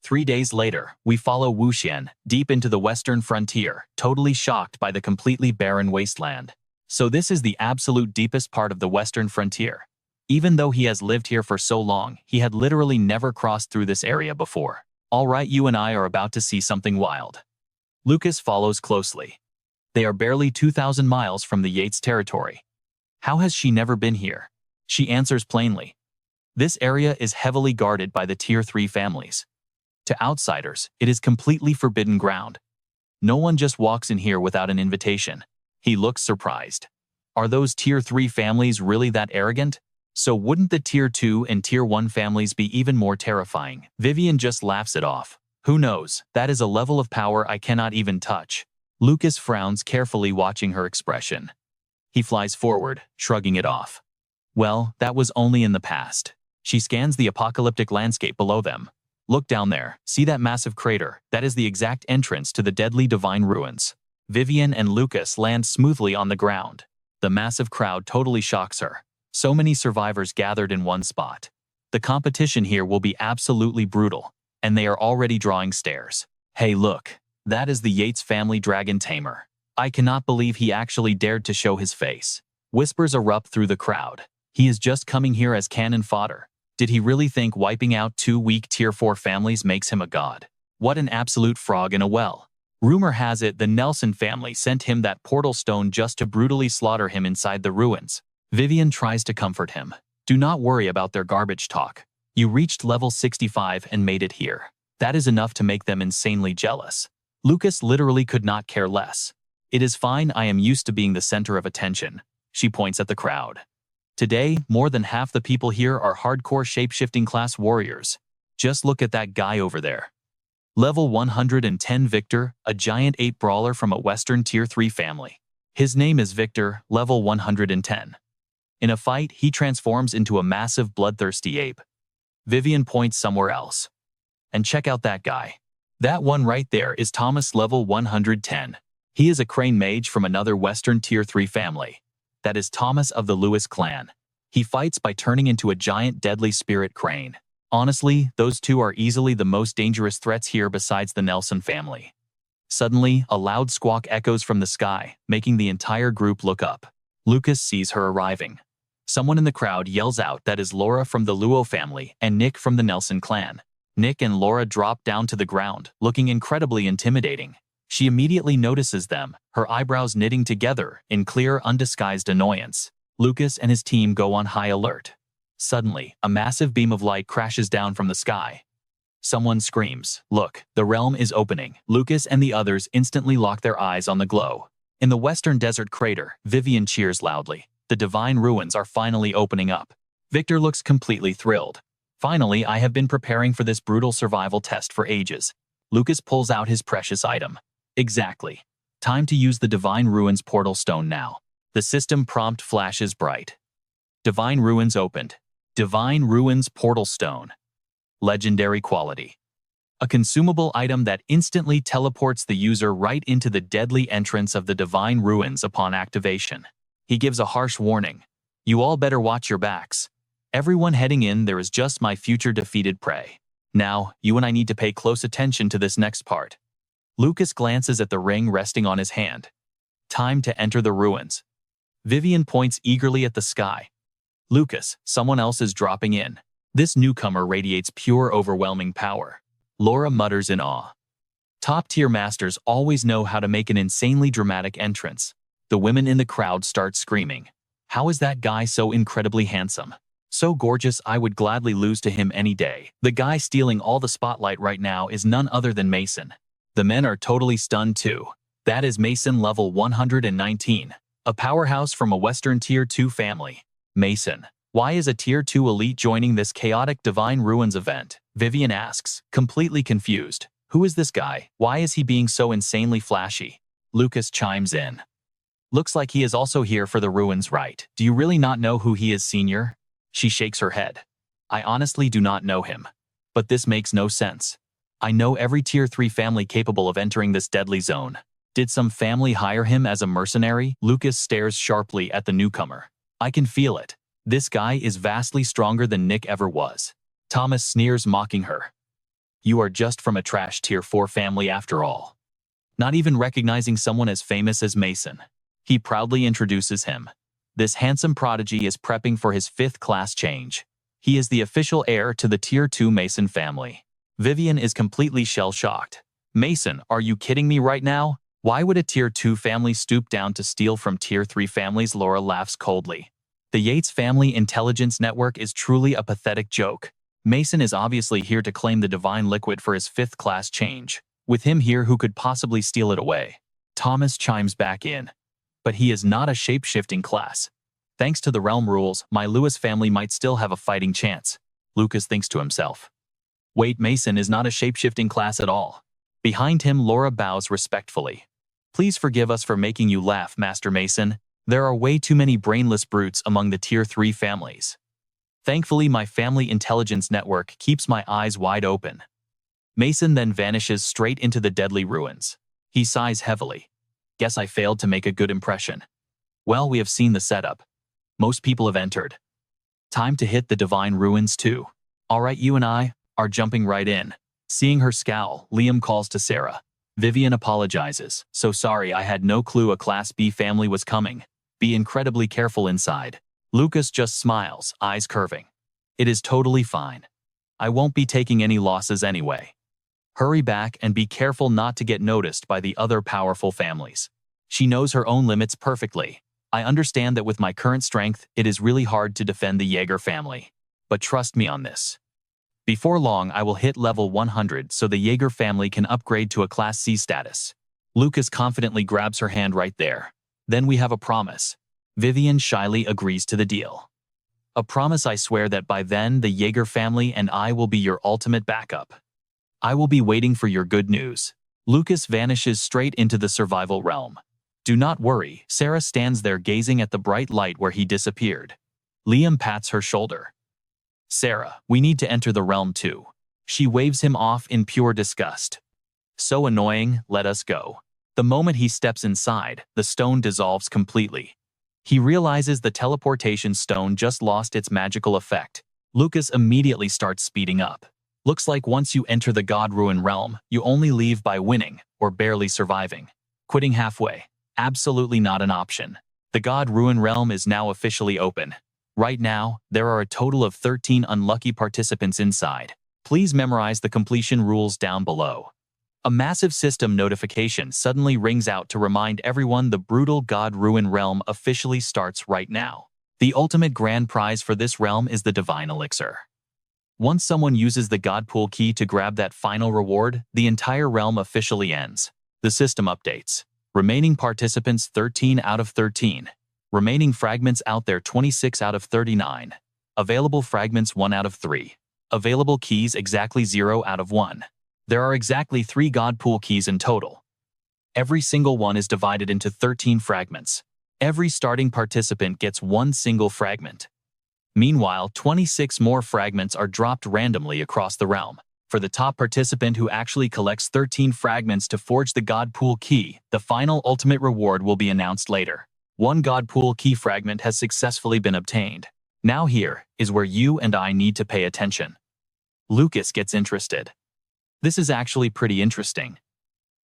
3 days later, we follow Wuxian deep into the western frontier, totally shocked by the completely barren wasteland. So this is the absolute deepest part of the western frontier. Even though he has lived here for so long, he had literally never crossed through this area before. Alright, you and I are about to see something wild. Lucas follows closely. They are barely 2,000 miles from the Yates territory. How has she never been here? She answers plainly. This area is heavily guarded by the Tier 3 families. To outsiders, it is completely forbidden ground. No one just walks in here without an invitation. He looks surprised. Are those Tier 3 families really that arrogant? So wouldn't the Tier 2 and Tier 1 families be even more terrifying? Vivian just laughs it off. Who knows, that is a level of power I cannot even touch. Lucas frowns carefully, watching her expression. He flies forward, shrugging it off. Well, that was only in the past. She scans the apocalyptic landscape below them. Look down there, see that massive crater? That is the exact entrance to the deadly divine ruins. Vivian and Lucas land smoothly on the ground. The massive crowd totally shocks her. So many survivors gathered in one spot. The competition here will be absolutely brutal, and they are already drawing stares. Hey look, that is the Yates family Dragon Tamer. I cannot believe he actually dared to show his face. Whispers erupt through the crowd. He is just coming here as cannon fodder. Did he really think wiping out 2 weak Tier 4 families makes him a god? What an absolute frog in a well. Rumor has it the Nelson family sent him that portal stone just to brutally slaughter him inside the ruins. Vivian tries to comfort him. Do not worry about their garbage talk. You reached level 65 and made it here. That is enough to make them insanely jealous. Lucas literally could not care less. It is fine, I am used to being the center of attention. She points at the crowd. Today, more than half the people here are hardcore shape-shifting class warriors. Just look at that guy over there. Level 110 Victor, a giant ape brawler from a Western Tier 3 family. His name is Victor, level 110. In a fight, he transforms into a massive bloodthirsty ape. Vivian points somewhere else. And check out that guy. That one right there is Thomas, level 110. He is a crane mage from another Western Tier 3 family. That is Thomas of the Lewis clan. He fights by turning into a giant deadly spirit crane. Honestly, those two are easily the most dangerous threats here besides the Nelson family. Suddenly, a loud squawk echoes from the sky, making the entire group look up. Lucas sees her arriving. Someone in the crowd yells out that is Laura from the Luo family and Nick from the Nelson clan. Nick and Laura drop down to the ground, looking incredibly intimidating. She immediately notices them, her eyebrows knitting together in clear, undisguised annoyance. Lucas and his team go on high alert. Suddenly, a massive beam of light crashes down from the sky. Someone screams, "Look, the realm is opening." Lucas and the others instantly lock their eyes on the glow. In the western desert crater, Vivian cheers loudly. The divine ruins are finally opening up. Victor looks completely thrilled. Finally, I have been preparing for this brutal survival test for ages. Lucas pulls out his precious item. Exactly. Time to use the Divine Ruins portal stone now. The system prompt flashes bright. Divine Ruins opened. Divine Ruins portal stone. Legendary quality. A consumable item that instantly teleports the user right into the deadly entrance of the Divine Ruins upon activation. He gives a harsh warning. You all better watch your backs. Everyone heading in there is just my future defeated prey. Now, you and I need to pay close attention to this next part. Lucas glances at the ring resting on his hand. Time to enter the ruins. Vivian points eagerly at the sky. Lucas, someone else is dropping in. This newcomer radiates pure, overwhelming power. Laura mutters in awe. Top-tier masters always know how to make an insanely dramatic entrance. The women in the crowd start screaming. How is that guy so incredibly handsome? So gorgeous I would gladly lose to him any day. The guy stealing all the spotlight right now is none other than Mason. The men are totally stunned too. That is Mason level 119. A powerhouse from a Western Tier 2 family. Mason. Why is a Tier 2 elite joining this chaotic Divine Ruins event? Vivian asks, completely confused. Who is this guy? Why is he being so insanely flashy? Lucas chimes in. Looks like he is also here for the ruins, right? Do you really not know who he is, senior? She shakes her head. I honestly do not know him. But this makes no sense. I know every Tier 3 family capable of entering this deadly zone. Did some family hire him as a mercenary? Lucas stares sharply at the newcomer. I can feel it. This guy is vastly stronger than Nick ever was. Thomas sneers, mocking her. You are just from a trash Tier 4 family after all. Not even recognizing someone as famous as Mason. He proudly introduces him. This handsome prodigy is prepping for his 5th class change. He is the official heir to the Tier 2 Mason family. Vivian is completely shell-shocked. Mason, are you kidding me right now? Why would a Tier 2 family stoop down to steal from Tier 3 families? Laura laughs coldly. The Yates family intelligence network is truly a pathetic joke. Mason is obviously here to claim the divine liquid for his 5th class change. With him here, who could possibly steal it away? Thomas chimes back in. But he is not a shape-shifting class. Thanks to the realm rules, my Lewis family might still have a fighting chance. Lucas thinks to himself. Wait, Mason is not a shape-shifting class at all. Behind him, Laura bows respectfully. Please forgive us for making you laugh, Master Mason. There are way too many brainless brutes among the Tier 3 families. Thankfully, my family intelligence network keeps my eyes wide open. Mason then vanishes straight into the deadly ruins. He sighs heavily. Guess I failed to make a good impression. Well, we have seen the setup. Most people have entered. Time to hit the Divine Ruins too. Alright, you and I are jumping right in. Seeing her scowl, Liam calls to Sarah. Vivian apologizes. So sorry, I had no clue a Class B family was coming. Be incredibly careful inside. Lucas just smiles, eyes curving. It is totally fine. I won't be taking any losses anyway. Hurry back and be careful not to get noticed by the other powerful families. She knows her own limits perfectly. I understand that with my current strength, it is really hard to defend the Jaeger family. But trust me on this. Before long, I will hit level 100 so the Jaeger family can upgrade to a Class C status. Lucas confidently grabs her hand right there. Then we have a promise. Vivian shyly agrees to the deal. A promise, I swear that by then the Jaeger family and I will be your ultimate backup. I will be waiting for your good news. Lucas vanishes straight into the survival realm. Do not worry, Sarah stands there gazing at the bright light where he disappeared. Liam pats her shoulder. Sarah, we need to enter the realm too. She waves him off in pure disgust. So annoying, let us go. The moment he steps inside, the stone dissolves completely. He realizes the teleportation stone just lost its magical effect. Lucas immediately starts speeding up. Looks like once you enter the God Ruin realm, you only leave by winning or barely surviving. Quitting halfway, absolutely not an option. The God Ruin realm is now officially open. Right now, there are a total of 13 unlucky participants inside. Please memorize the completion rules down below. A massive system notification suddenly rings out to remind everyone the brutal God Ruin realm officially starts right now. The ultimate grand prize for this realm is the Divine Elixir. Once someone uses the God Pool key to grab that final reward, the entire realm officially ends. The system updates. Remaining participants 13 out of 13. Remaining fragments out there 26 out of 39. Available fragments 1 out of 3. Available keys exactly 0 out of 1. There are exactly 3 God Pool keys in total. Every single one is divided into 13 fragments. Every starting participant gets 1 single fragment. Meanwhile, 26 more fragments are dropped randomly across the realm. For the top participant who actually collects 13 fragments to forge the God Pool key, the final ultimate reward will be announced later. 1 God Pool key fragment has successfully been obtained. Now here is where you and I need to pay attention. Lucas gets interested. This is actually pretty interesting.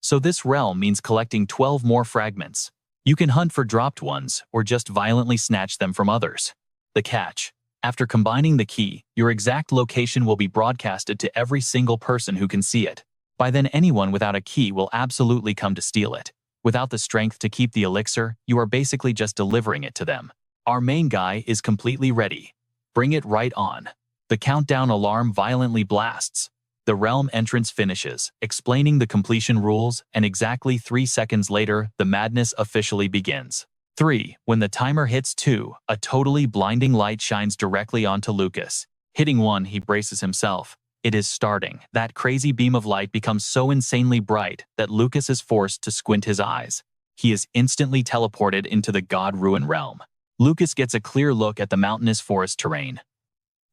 So this realm means collecting 12 more fragments. You can hunt for dropped ones or just violently snatch them from others. The catch: after combining the key, your exact location will be broadcasted to every single person who can see it. By then, anyone without a key will absolutely come to steal it. Without the strength to keep the elixir, you are basically just delivering it to them. Our main guy is completely ready. Bring it right on. The countdown alarm violently blasts. The realm entrance finishes, explaining the completion rules, and exactly 3 seconds later, the madness officially begins. 3. When the timer hits 2, a totally blinding light shines directly onto Lucas. Hitting 1, he braces himself. It is starting. That crazy beam of light becomes so insanely bright that Lucas is forced to squint his eyes. He is instantly teleported into the God Ruin realm. Lucas gets a clear look at the mountainous forest terrain.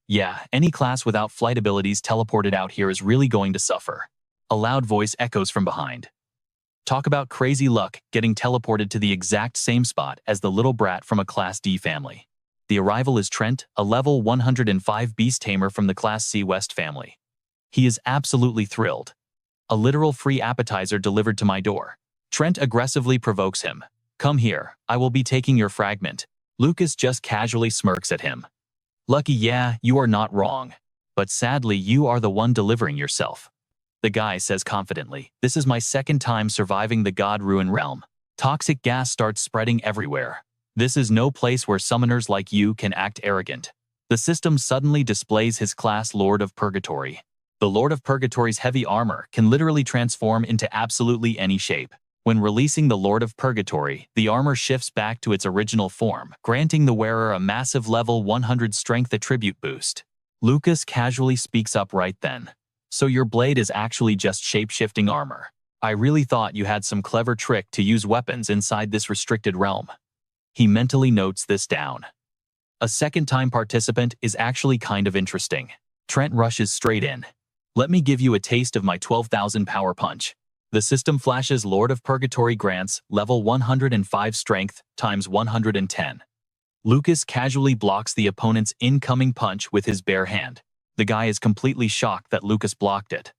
Yeah, any class without flight abilities teleported out here is really going to suffer. A loud voice echoes from behind. Talk about crazy luck, getting teleported to the exact same spot as the little brat from a Class D family. The arrival is Trent, a level 105 beast tamer from the Class C West family. He is absolutely thrilled. A literal free appetizer delivered to my door. Trent aggressively provokes him. Come here, I will be taking your fragment. Lucas just casually smirks at him. Lucky, yeah, you are not wrong. But sadly, you are the one delivering yourself. The guy says confidently, this is my second time surviving the God Ruin realm. Toxic gas starts spreading everywhere. This is no place where summoners like you can act arrogant. The system suddenly displays his class Lord of Purgatory. The Lord of Purgatory's heavy armor can literally transform into absolutely any shape. When releasing the Lord of Purgatory, the armor shifts back to its original form, granting the wearer a massive level 100 strength attribute boost. Lucas casually speaks up right then. So your blade is actually just shape-shifting armor. I really thought you had some clever trick to use weapons inside this restricted realm. He mentally notes this down. A second-time participant is actually kind of interesting. Trent rushes straight in. Let me give you a taste of my 12,000 power punch. The system flashes Lord of Purgatory grants level 105 strength times 110. Lucas casually blocks the opponent's incoming punch with his bare hand. The guy is completely shocked that Lucas blocked it.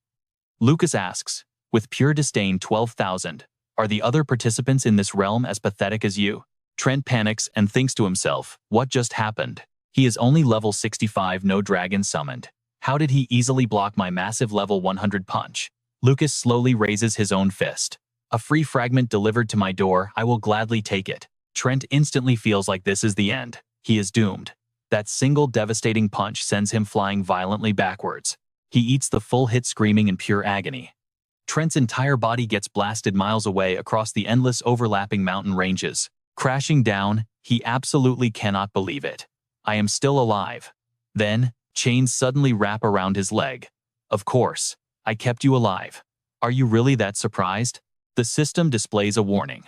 Lucas asks, with pure disdain, 12,000, are the other participants in this realm as pathetic as you? Trent panics and thinks to himself, what just happened? He is only level 65, no dragon summoned. How did he easily block my massive level 100 punch? Lucas slowly raises his own fist. A free fragment delivered to my door, I will gladly take it. Trent instantly feels like this is the end. He is doomed. That single devastating punch sends him flying violently backwards. He eats the full hit, screaming in pure agony. Trent's entire body gets blasted miles away across the endless overlapping mountain ranges. Crashing down, he absolutely cannot believe it. I am still alive. Then, chains suddenly wrap around his leg. Of course, I kept you alive. Are you really that surprised? The system displays a warning.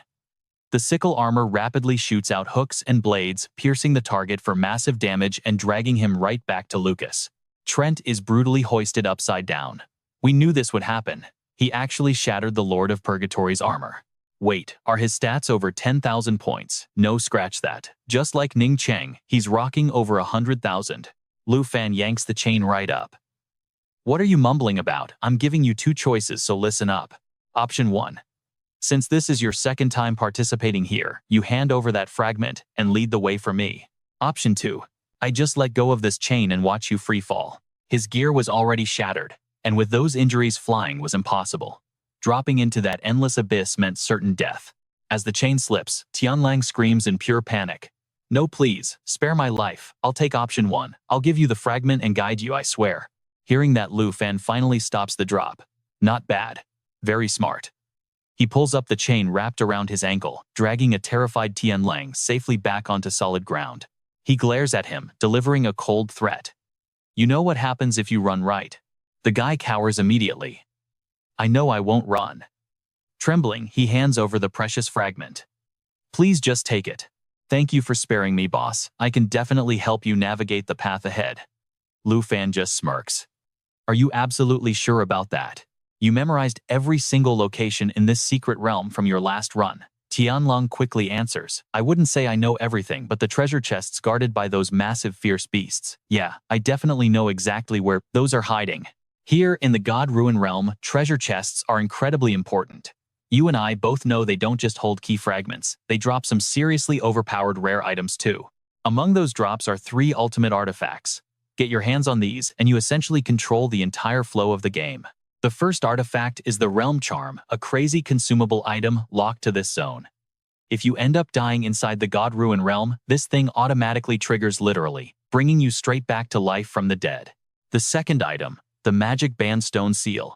The sickle armor rapidly shoots out hooks and blades, piercing the target for massive damage and dragging him right back to Lucas. Trent is brutally hoisted upside down. We knew this would happen. He actually shattered the Lord of Purgatory's armor. Wait, are his stats over 10,000 points? No, scratch that. Just like Ning Cheng, he's rocking over 100,000. Lu Fan yanks the chain right up. What are you mumbling about? I'm giving you 2 choices, so listen up. Option 1. Since this is your second time participating here, you hand over that fragment and lead the way for me. Option 2. I just let go of this chain and watch you free fall. His gear was already shattered, and with those injuries, flying was impossible. Dropping into that endless abyss meant certain death. As the chain slips, Tianlang screams in pure panic. No, please, spare my life. I'll take option 1. I'll give you the fragment and guide you, I swear. Hearing that, Lu Fan finally stops the drop. Not bad. Very smart. He pulls up the chain wrapped around his ankle, dragging a terrified Tianlang safely back onto solid ground. He glares at him, delivering a cold threat. You know what happens if you run right. The guy cowers immediately. I know I won't run. Trembling, he hands over the precious fragment. Please just take it. Thank you for sparing me, boss. I can definitely help you navigate the path ahead. Lu Fan just smirks. Are you absolutely sure about that? You memorized every single location in this secret realm from your last run. Tianlang quickly answers. I wouldn't say I know everything, but the treasure chests guarded by those massive fierce beasts. Yeah, I definitely know exactly where those are hiding. Here in the God Ruin realm, treasure chests are incredibly important. You and I both know they don't just hold key fragments, they drop some seriously overpowered rare items too. Among those drops are 3 ultimate artifacts. Get your hands on these, and you essentially control the entire flow of the game. The first artifact is the Realm Charm, a crazy consumable item locked to this zone. If you end up dying inside the God Ruin realm, this thing automatically triggers literally, bringing you straight back to life from the dead. The second item, the Magic Bandstone Seal.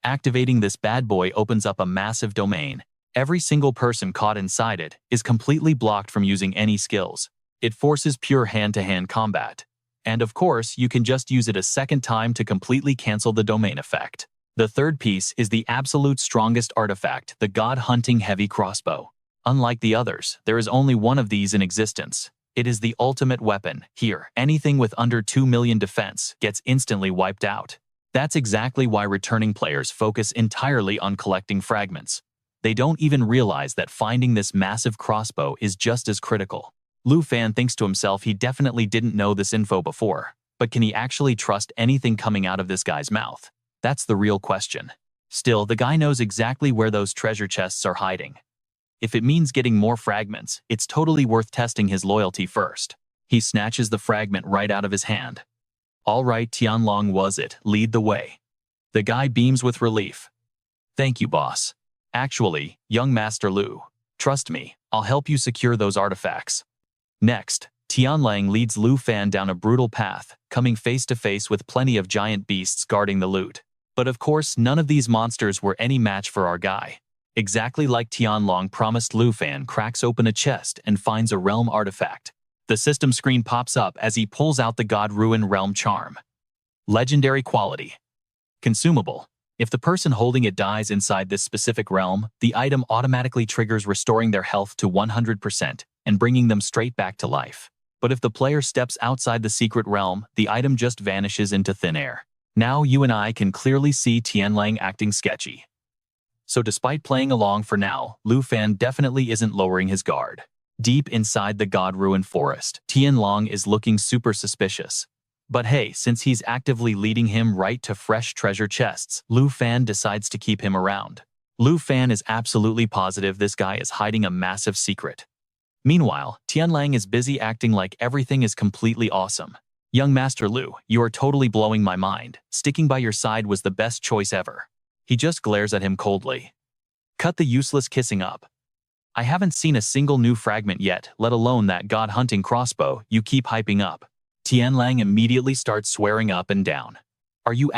Activating this bad boy opens up a massive domain. Every single person caught inside it is completely blocked from using any skills. It forces pure hand-to-hand combat. And of course, you can just use it a second time to completely cancel the domain effect. The third piece is the absolute strongest artifact, the God-Hunting Heavy Crossbow. Unlike the others, there is only one of these in existence. It is the ultimate weapon. Here, anything with under 2 million defense gets instantly wiped out. That's exactly why returning players focus entirely on collecting fragments. They don't even realize that finding this massive crossbow is just as critical. Lu Fan thinks to himself he definitely didn't know this info before, but can he actually trust anything coming out of this guy's mouth? That's the real question. Still, the guy knows exactly where those treasure chests are hiding. If it means getting more fragments, it's totally worth testing his loyalty first. He snatches the fragment right out of his hand. All right, Tianlang was it. Lead the way. The guy beams with relief. Thank you, boss. Actually, young Master Lu, trust me, I'll help you secure those artifacts. Next, Tianlang leads Lu Fan down a brutal path, coming face to face with plenty of giant beasts guarding the loot. But of course, none of these monsters were any match for our guy. Exactly like Tianlang promised, Lu Fan cracks open a chest and finds a realm artifact. The system screen pops up as he pulls out the God Ruin Realm Charm. Legendary quality. Consumable. If the person holding it dies inside this specific realm, the item automatically triggers, restoring their health to 100% and bringing them straight back to life. But if the player steps outside the secret realm, the item just vanishes into thin air. Now you and I can clearly see Tianlang acting sketchy. So despite playing along for now, Lu Fan definitely isn't lowering his guard. Deep inside the God Ruin forest, Tianlang is looking super suspicious. But hey, since he's actively leading him right to fresh treasure chests, Lu Fan decides to keep him around. Lu Fan is absolutely positive this guy is hiding a massive secret. Meanwhile, Tianlang is busy acting like everything is completely awesome. Young Master Lu, you are totally blowing my mind. Sticking by your side was the best choice ever. He just glares at him coldly. Cut the useless kissing up. I haven't seen a single new fragment yet, let alone that God-hunting crossbow you keep hyping up. Tianlang immediately starts swearing up and down. Are you